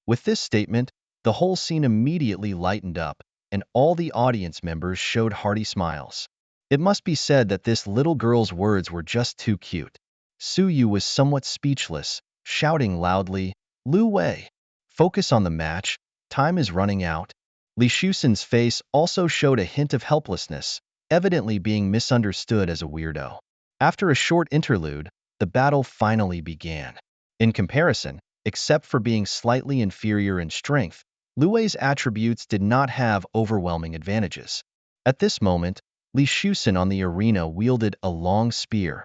With this statement, the whole scene immediately lightened up, and all the audience members showed hearty smiles. It must be said that this little girl's words were just too cute. Suyu was somewhat speechless, shouting loudly, "Lu Wei, focus on the match, time is running out." Li Shusen's face also showed a hint of helplessness, evidently being misunderstood as a weirdo. After a short interlude, the battle finally began. In comparison, except for being slightly inferior in strength, Lu Wei's attributes did not have overwhelming advantages. At this moment, Li Shusen on the arena wielded a long spear,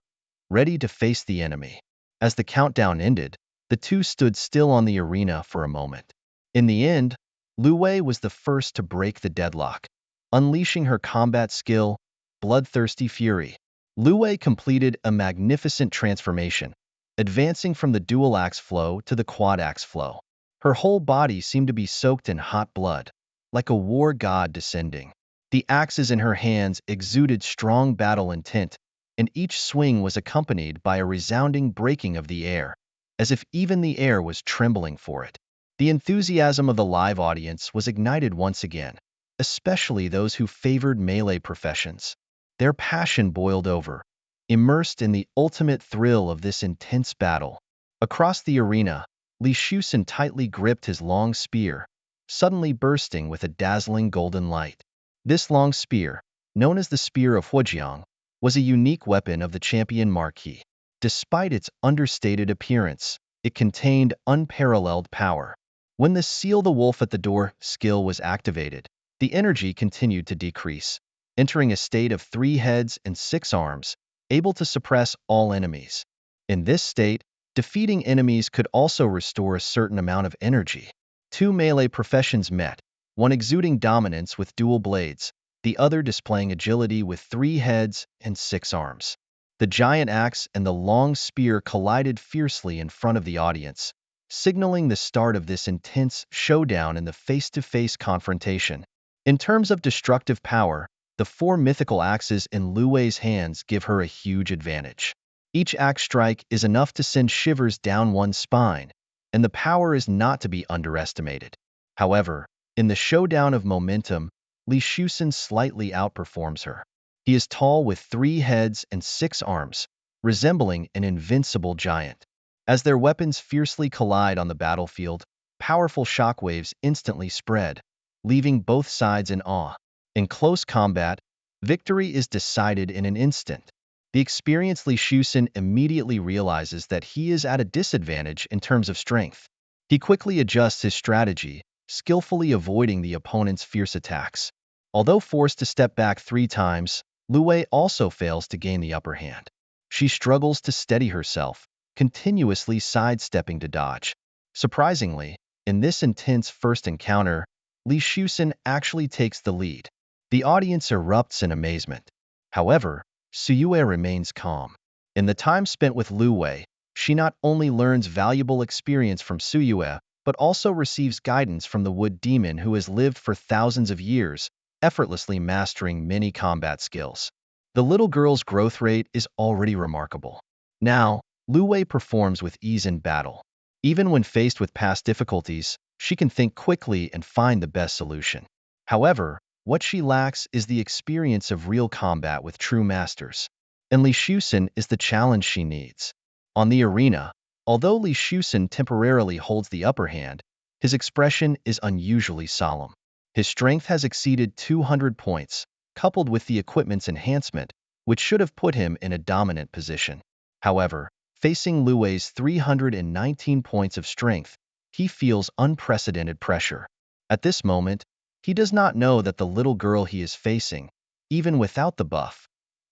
ready to face the enemy. As the countdown ended, the two stood still on the arena for a moment. In the end, Lu Wei was the first to break the deadlock. Unleashing her combat skill, Bloodthirsty Fury, Lu Wei completed a magnificent transformation, advancing from the dual-axe flow to the quad-axe flow. Her whole body seemed to be soaked in hot blood, like a war god descending. The axes in her hands exuded strong battle intent, and each swing was accompanied by a resounding breaking of the air, as if even the air was trembling for it. The enthusiasm of the live audience was ignited once again, especially those who favored melee professions. Their passion boiled over, immersed in the ultimate thrill of this intense battle. Across the arena, Li Shusen tightly gripped his long spear, suddenly bursting with a dazzling golden light. This long spear, known as the Spear of Huojiang, was a unique weapon of the champion marquis. Despite its understated appearance, it contained unparalleled power. When the Seal the Wolf at the Door skill was activated, the energy continued to decrease, entering a state of 3 heads and 6 arms, able to suppress all enemies. In this state, defeating enemies could also restore a certain amount of energy. 2 melee professions met, one exuding dominance with dual blades, the other displaying agility with 3 heads and 6 arms. The giant axe and the long spear collided fiercely in front of the audience, signaling the start of this intense showdown in the face-to-face confrontation. In terms of destructive power, the 4 mythical axes in Lu Wei's hands give her a huge advantage. Each axe strike is enough to send shivers down one's spine, and the power is not to be underestimated. However, in the showdown of momentum, Li Shusen slightly outperforms her. He is tall with 3 heads and 6 arms, resembling an invincible giant. As their weapons fiercely collide on the battlefield, powerful shockwaves instantly spread, leaving both sides in awe. In close combat, victory is decided in an instant. The experienced Li Shusen immediately realizes that he is at a disadvantage in terms of strength. He quickly adjusts his strategy, skillfully avoiding the opponent's fierce attacks. Although forced to step back 3 times, Lu Wei also fails to gain the upper hand. She struggles to steady herself, continuously sidestepping to dodge. Surprisingly, in this intense first encounter, Li Shusen actually takes the lead. The audience erupts in amazement. However, Suyue remains calm. In the time spent with Lu Wei, she not only learns valuable experience from Suyue, but also receives guidance from the wood demon who has lived for thousands of years, effortlessly mastering many combat skills. The little girl's growth rate is already remarkable. Now, Lu Wei performs with ease in battle. Even when faced with past difficulties, she can think quickly and find the best solution. However, what she lacks is the experience of real combat with true masters. And Li Shusen is the challenge she needs. On the arena, although Li Shusen temporarily holds the upper hand, his expression is unusually solemn. His strength has exceeded 200 points, coupled with the equipment's enhancement, which should have put him in a dominant position. However, facing Lu Wei's 319 points of strength, he feels unprecedented pressure. At this moment, he does not know that the little girl he is facing, even without the buff,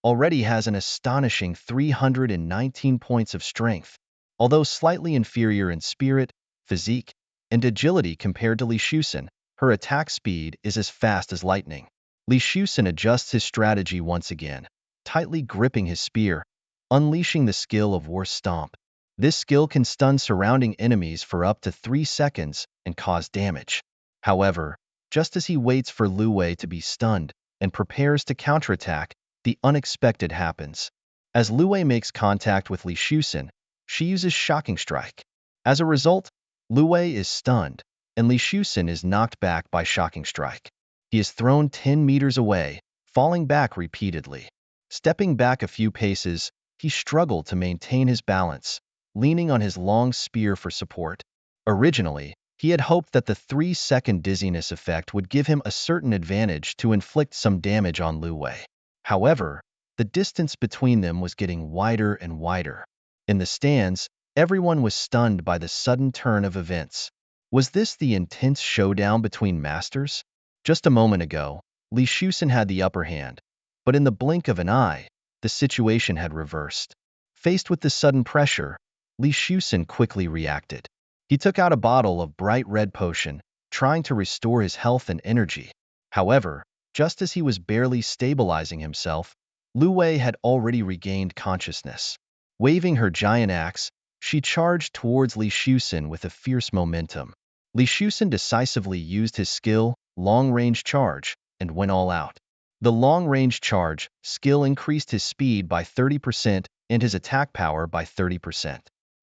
already has an astonishing 319 points of strength. Although slightly inferior in spirit, physique, and agility compared to Li Shusen, her attack speed is as fast as lightning. Li Shusen adjusts his strategy once again, tightly gripping his spear, unleashing the skill of War Stomp. This skill can stun surrounding enemies for up to 3 seconds and cause damage. However, just as he waits for Lu Wei to be stunned and prepares to counterattack, the unexpected happens. As Lu Wei makes contact with Li Shusen, she uses Shocking Strike. As a result, Lu Wei is stunned, and Li Shusen is knocked back by Shocking Strike. He is thrown 10 meters away, falling back repeatedly. Stepping back a few paces, he struggled to maintain his balance, leaning on his long spear for support. Originally, he had hoped that the 3-second dizziness effect would give him a certain advantage to inflict some damage on Lu Wei. However, the distance between them was getting wider and wider. In the stands, everyone was stunned by the sudden turn of events. Was this the intense showdown between masters? Just a moment ago, Li Shusen had the upper hand, but in the blink of an eye, the situation had reversed. Faced with this sudden pressure, Li Shusen quickly reacted. He took out a bottle of bright red potion, trying to restore his health and energy. However, just as he was barely stabilizing himself, Lu Wei had already regained consciousness. Waving her giant axe, she charged towards Li Shusen with a fierce momentum. Li Shusen decisively used his skill, long-range charge, and went all out. The long-range charge skill increased his speed by 30% and his attack power by 30%.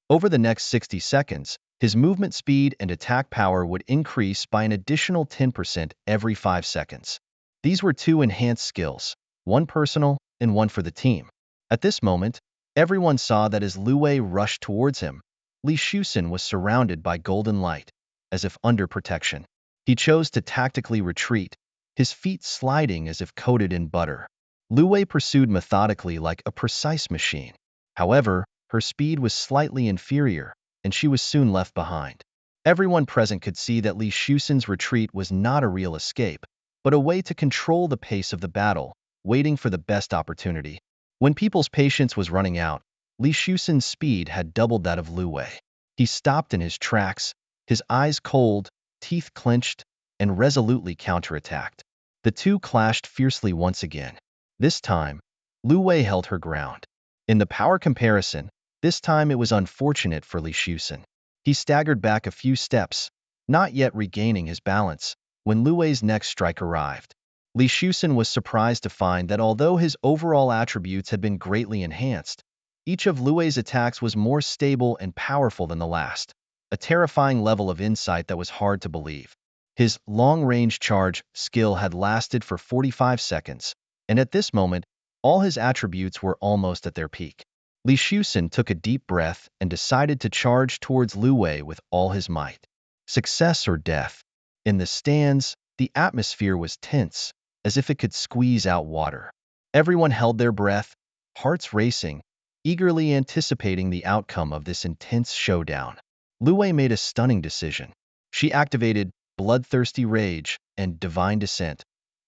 Over the next 60 seconds, his movement speed and attack power would increase by an additional 10% every 5 seconds. These were 2 enhanced skills, one personal and one for the team. At this moment, everyone saw that as Lu Wei rushed towards him, Li Shusen was surrounded by golden light, as if under protection. He chose to tactically retreat, his feet sliding as if coated in butter. Lu Wei pursued methodically like a precise machine. However, her speed was slightly inferior, and she was soon left behind. Everyone present could see that Li Shusen's retreat was not a real escape, but a way to control the pace of the battle, waiting for the best opportunity. When people's patience was running out, Li Shusen's speed had doubled that of Lu Wei. He stopped in his tracks, his eyes cold, teeth clenched, and resolutely counterattacked. The two clashed fiercely once again. This time, Lu Wei held her ground. In the power comparison, this time it was unfortunate for Li Shusen. He staggered back a few steps, not yet regaining his balance, when Lu Wei's next strike arrived. Li Shusen was surprised to find that although his overall attributes had been greatly enhanced, Each of Lu Wei's attacks was more stable and powerful than the last, a terrifying level of insight that was hard to believe. His long-range charge skill had lasted for 45 seconds, and at this moment, all his attributes were almost at their peak. Li Shusen took a deep breath and decided to charge towards Lu Wei with all his might. Success or death. In the stands, the atmosphere was tense, as if it could squeeze out water. Everyone held their breath, hearts racing, eagerly anticipating the outcome of this intense showdown. Lu Wei made a stunning decision. She activated Bloodthirsty Rage and Divine Descent,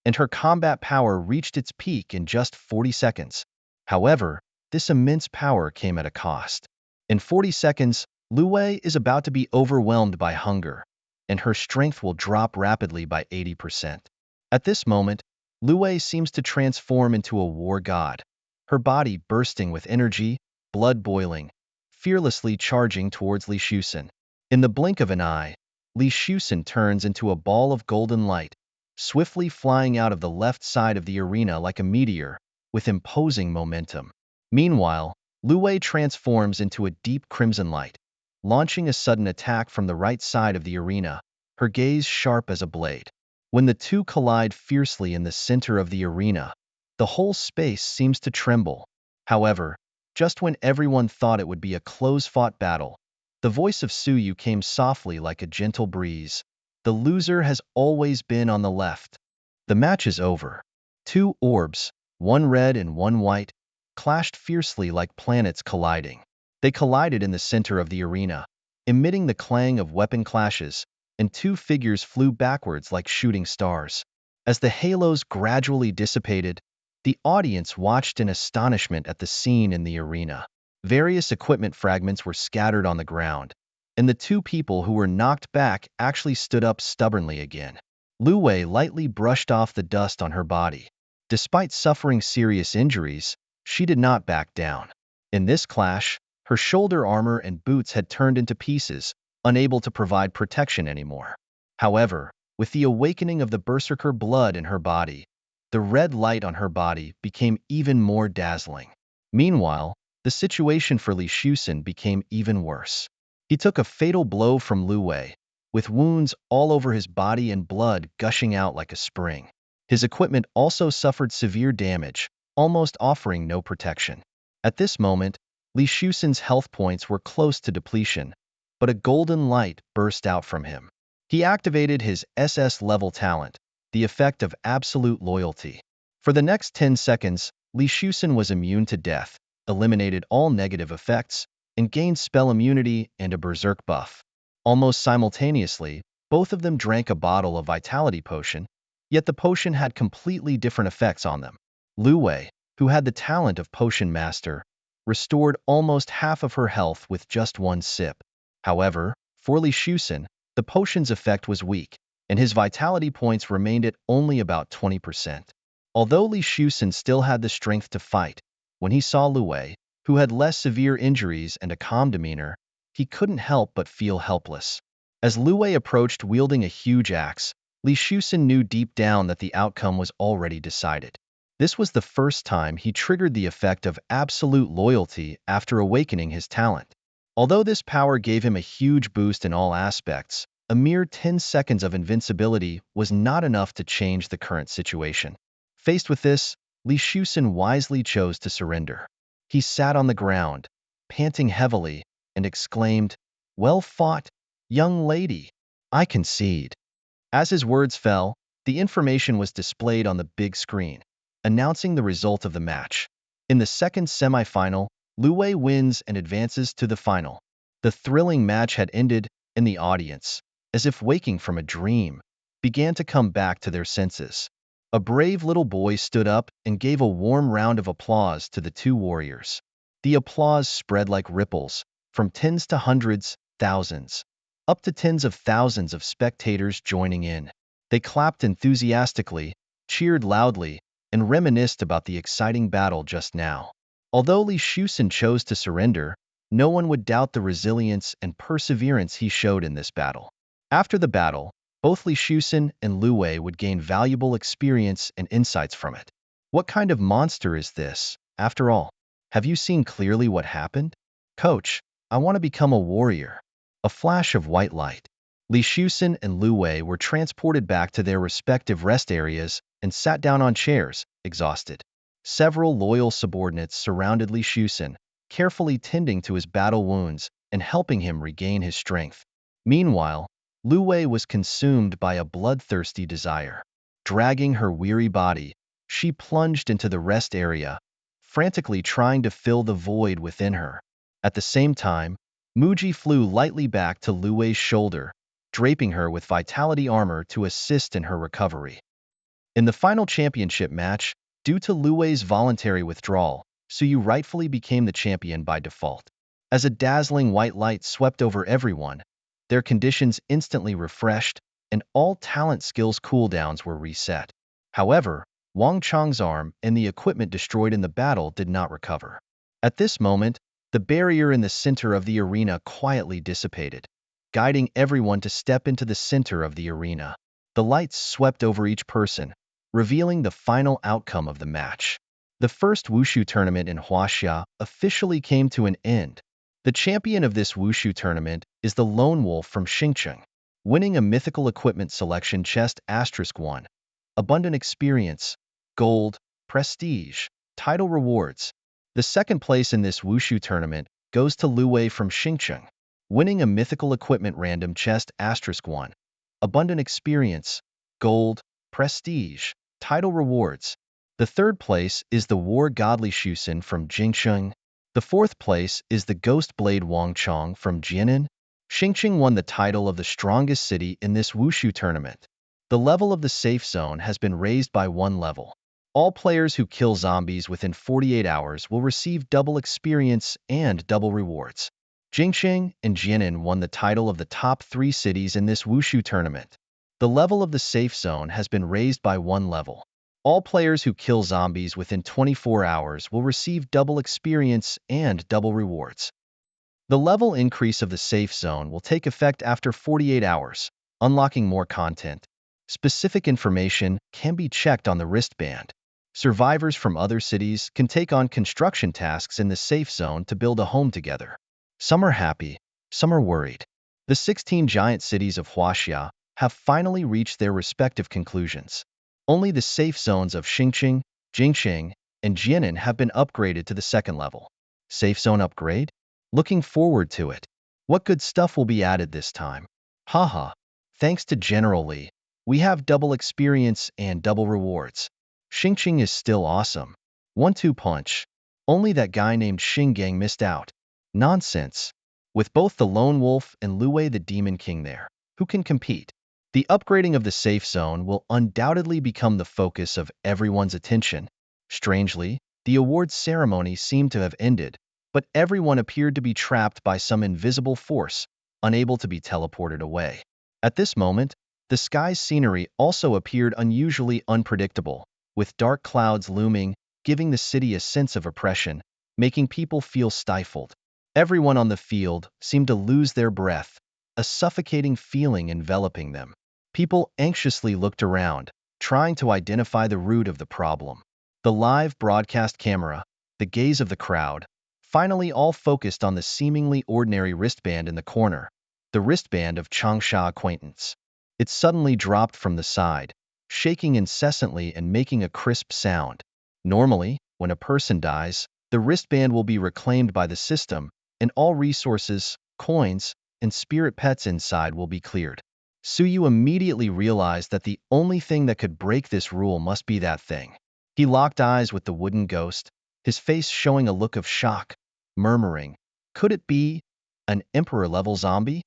and her combat power reached its peak in just 40 seconds. However, this immense power came at a cost. In 40 seconds, Lu Wei is about to be overwhelmed by hunger, and her strength will drop rapidly by 80%. At this moment, Lu Wei seems to transform into a war god, her body bursting with energy, blood boiling, fearlessly charging towards Li Shusen. In the blink of an eye, Li Shusen turns into a ball of golden light, swiftly flying out of the left side of the arena like a meteor, with imposing momentum. Meanwhile, Lu Wei transforms into a deep crimson light, launching a sudden attack from the right side of the arena, her gaze sharp as a blade. When the two collide fiercely in the center of the arena, the whole space seems to tremble. However, just when everyone thought it would be a close-fought battle, the voice of Suyu came softly like a gentle breeze. The loser has always been on the left. The match is over. Two orbs, one red and one white, clashed fiercely like planets colliding. They collided in the center of the arena, emitting the clang of weapon clashes, and two figures flew backwards like shooting stars. As the halos gradually dissipated, the audience watched in astonishment at the scene in the arena. Various equipment fragments were scattered on the ground, and the two people who were knocked back actually stood up stubbornly again. Lu Wei lightly brushed off the dust on her body. Despite suffering serious injuries, she did not back down. In this clash, her shoulder armor and boots had turned into pieces, unable to provide protection anymore. However, with the awakening of the berserker blood in her body, the red light on her body became even more dazzling. Meanwhile, the situation for Li Shusen became even worse. He took a fatal blow from Lu Wei, with wounds all over his body and blood gushing out like a spring. His equipment also suffered severe damage, almost offering no protection. At this moment, Li Shusen's health points were close to depletion, but a golden light burst out from him. He activated his SS level talent, the effect of absolute loyalty. For the next 10 seconds, Li Shusen was immune to death, eliminated all negative effects, and gained spell immunity and a berserk buff. Almost simultaneously, both of them drank a bottle of vitality potion, yet the potion had completely different effects on them. Lu Wei, who had the talent of Potion Master, restored almost half of her health with just one sip. However, for Li Shusen, the potion's effect was weak, and his vitality points remained at only about 20%. Although Li Shusen still had the strength to fight, when he saw Lu Wei, who had less severe injuries and a calm demeanor, he couldn't help but feel helpless. As Lu Wei approached wielding a huge axe, Li Shusen knew deep down that the outcome was already decided. This was the first time he triggered the effect of absolute loyalty after awakening his talent. Although this power gave him a huge boost in all aspects, a mere 10 seconds of invincibility was not enough to change the current situation. Faced with this, Li Shusen wisely chose to surrender. He sat on the ground, panting heavily, and exclaimed, "Well fought, young lady. I concede." As his words fell, the information was displayed on the big screen, announcing the result of the match. In the second semifinal, Lu Wei wins and advances to the final. The thrilling match had ended, and the audience, as if waking from a dream, began to come back to their senses. A brave little boy stood up and gave a warm round of applause to the two warriors. The applause spread like ripples, from tens to hundreds, thousands, up to tens of thousands of spectators joining in. They clapped enthusiastically, cheered loudly, and reminisced about the exciting battle just now. Although Li Shusen chose to surrender, no one would doubt the resilience and perseverance he showed in this battle. After the battle, both Li Shusen and Lu Wei would gain valuable experience and insights from it. What kind of monster is this, after all? Have you seen clearly what happened? Coach, I want to become a warrior. A flash of white light. Li Shusen and Lu Wei were transported back to their respective rest areas and sat down on chairs, exhausted. Several loyal subordinates surrounded Li Shusen, carefully tending to his battle wounds and helping him regain his strength. Meanwhile, Lu Wei was consumed by a bloodthirsty desire. Dragging her weary body, she plunged into the rest area, frantically trying to fill the void within her. At the same time, Muji flew lightly back to Lu Wei's shoulder, draping her with vitality armor to assist in her recovery. In the final championship match, due to Lu Wei's voluntary withdrawal, Suyu rightfully became the champion by default. As a dazzling white light swept over everyone, their conditions instantly refreshed, and all talent skills cooldowns were reset. However, Wang Chang's arm and the equipment destroyed in the battle did not recover. At this moment, the barrier in the center of the arena quietly dissipated, guiding everyone to step into the center of the arena. The lights swept over each person, revealing the final outcome of the match. The first Wushu tournament in Huaxia officially came to an end. The champion of this Wushu tournament is the Lone Wolf from Xingcheng, winning a mythical equipment selection chest *1, abundant experience, gold, prestige, title rewards. The second place in this Wushu tournament goes to Lu Wei from Xingcheng, winning a mythical equipment random chest *1, abundant experience, gold, prestige, title rewards. The third place is the War Godly Shusen from Jingcheng. The fourth place is the Ghost Blade Wang Chong from Jianan. Xingcheng won the title of the strongest city in this Wushu tournament. The level of the safe zone has been raised by 1 level. All players who kill zombies within 48 hours will receive double experience and double rewards. Jingcheng and Jianan won the title of the top 3 cities in this Wushu tournament. The level of the safe zone has been raised by 1 level. All players who kill zombies within 24 hours will receive double experience and double rewards. The level increase of the safe zone will take effect after 48 hours, unlocking more content. Specific information can be checked on the wristband. Survivors from other cities can take on construction tasks in the safe zone to build a home together. Some are happy, some are worried. The 16 giant cities of Huaxia have finally reached their respective conclusions. Only the safe zones of Xingcheng, Jingcheng, and Jianan have been upgraded to the second level. Safe zone upgrade? Looking forward to it. What good stuff will be added this time? Haha. Thanks to General Li, we have double experience and double rewards. Xingcheng is still awesome. 1-2 punch. Only that guy named Xinggang missed out. Nonsense. With both the Lone Wolf and Lu Wei the Demon King there, who can compete? The upgrading of the safe zone will undoubtedly become the focus of everyone's attention. Strangely, the awards ceremony seemed to have ended, but everyone appeared to be trapped by some invisible force, unable to be teleported away. At this moment, the sky's scenery also appeared unusually unpredictable, with dark clouds looming, giving the city a sense of oppression, making people feel stifled. Everyone on the field seemed to lose their breath, a suffocating feeling enveloping them. People anxiously looked around, trying to identify the root of the problem. The live broadcast camera, the gaze of the crowd, finally all focused on the seemingly ordinary wristband in the corner, the wristband of Changsha acquaintance. It suddenly dropped from the side, shaking incessantly and making a crisp sound. Normally, when a person dies, the wristband will be reclaimed by the system, and all resources, coins, and spirit pets inside will be cleared. Suyu immediately realized that the only thing that could break this rule must be that thing. He locked eyes with the wooden ghost, his face showing a look of shock, murmuring, "Could it be an Emperor-level zombie?"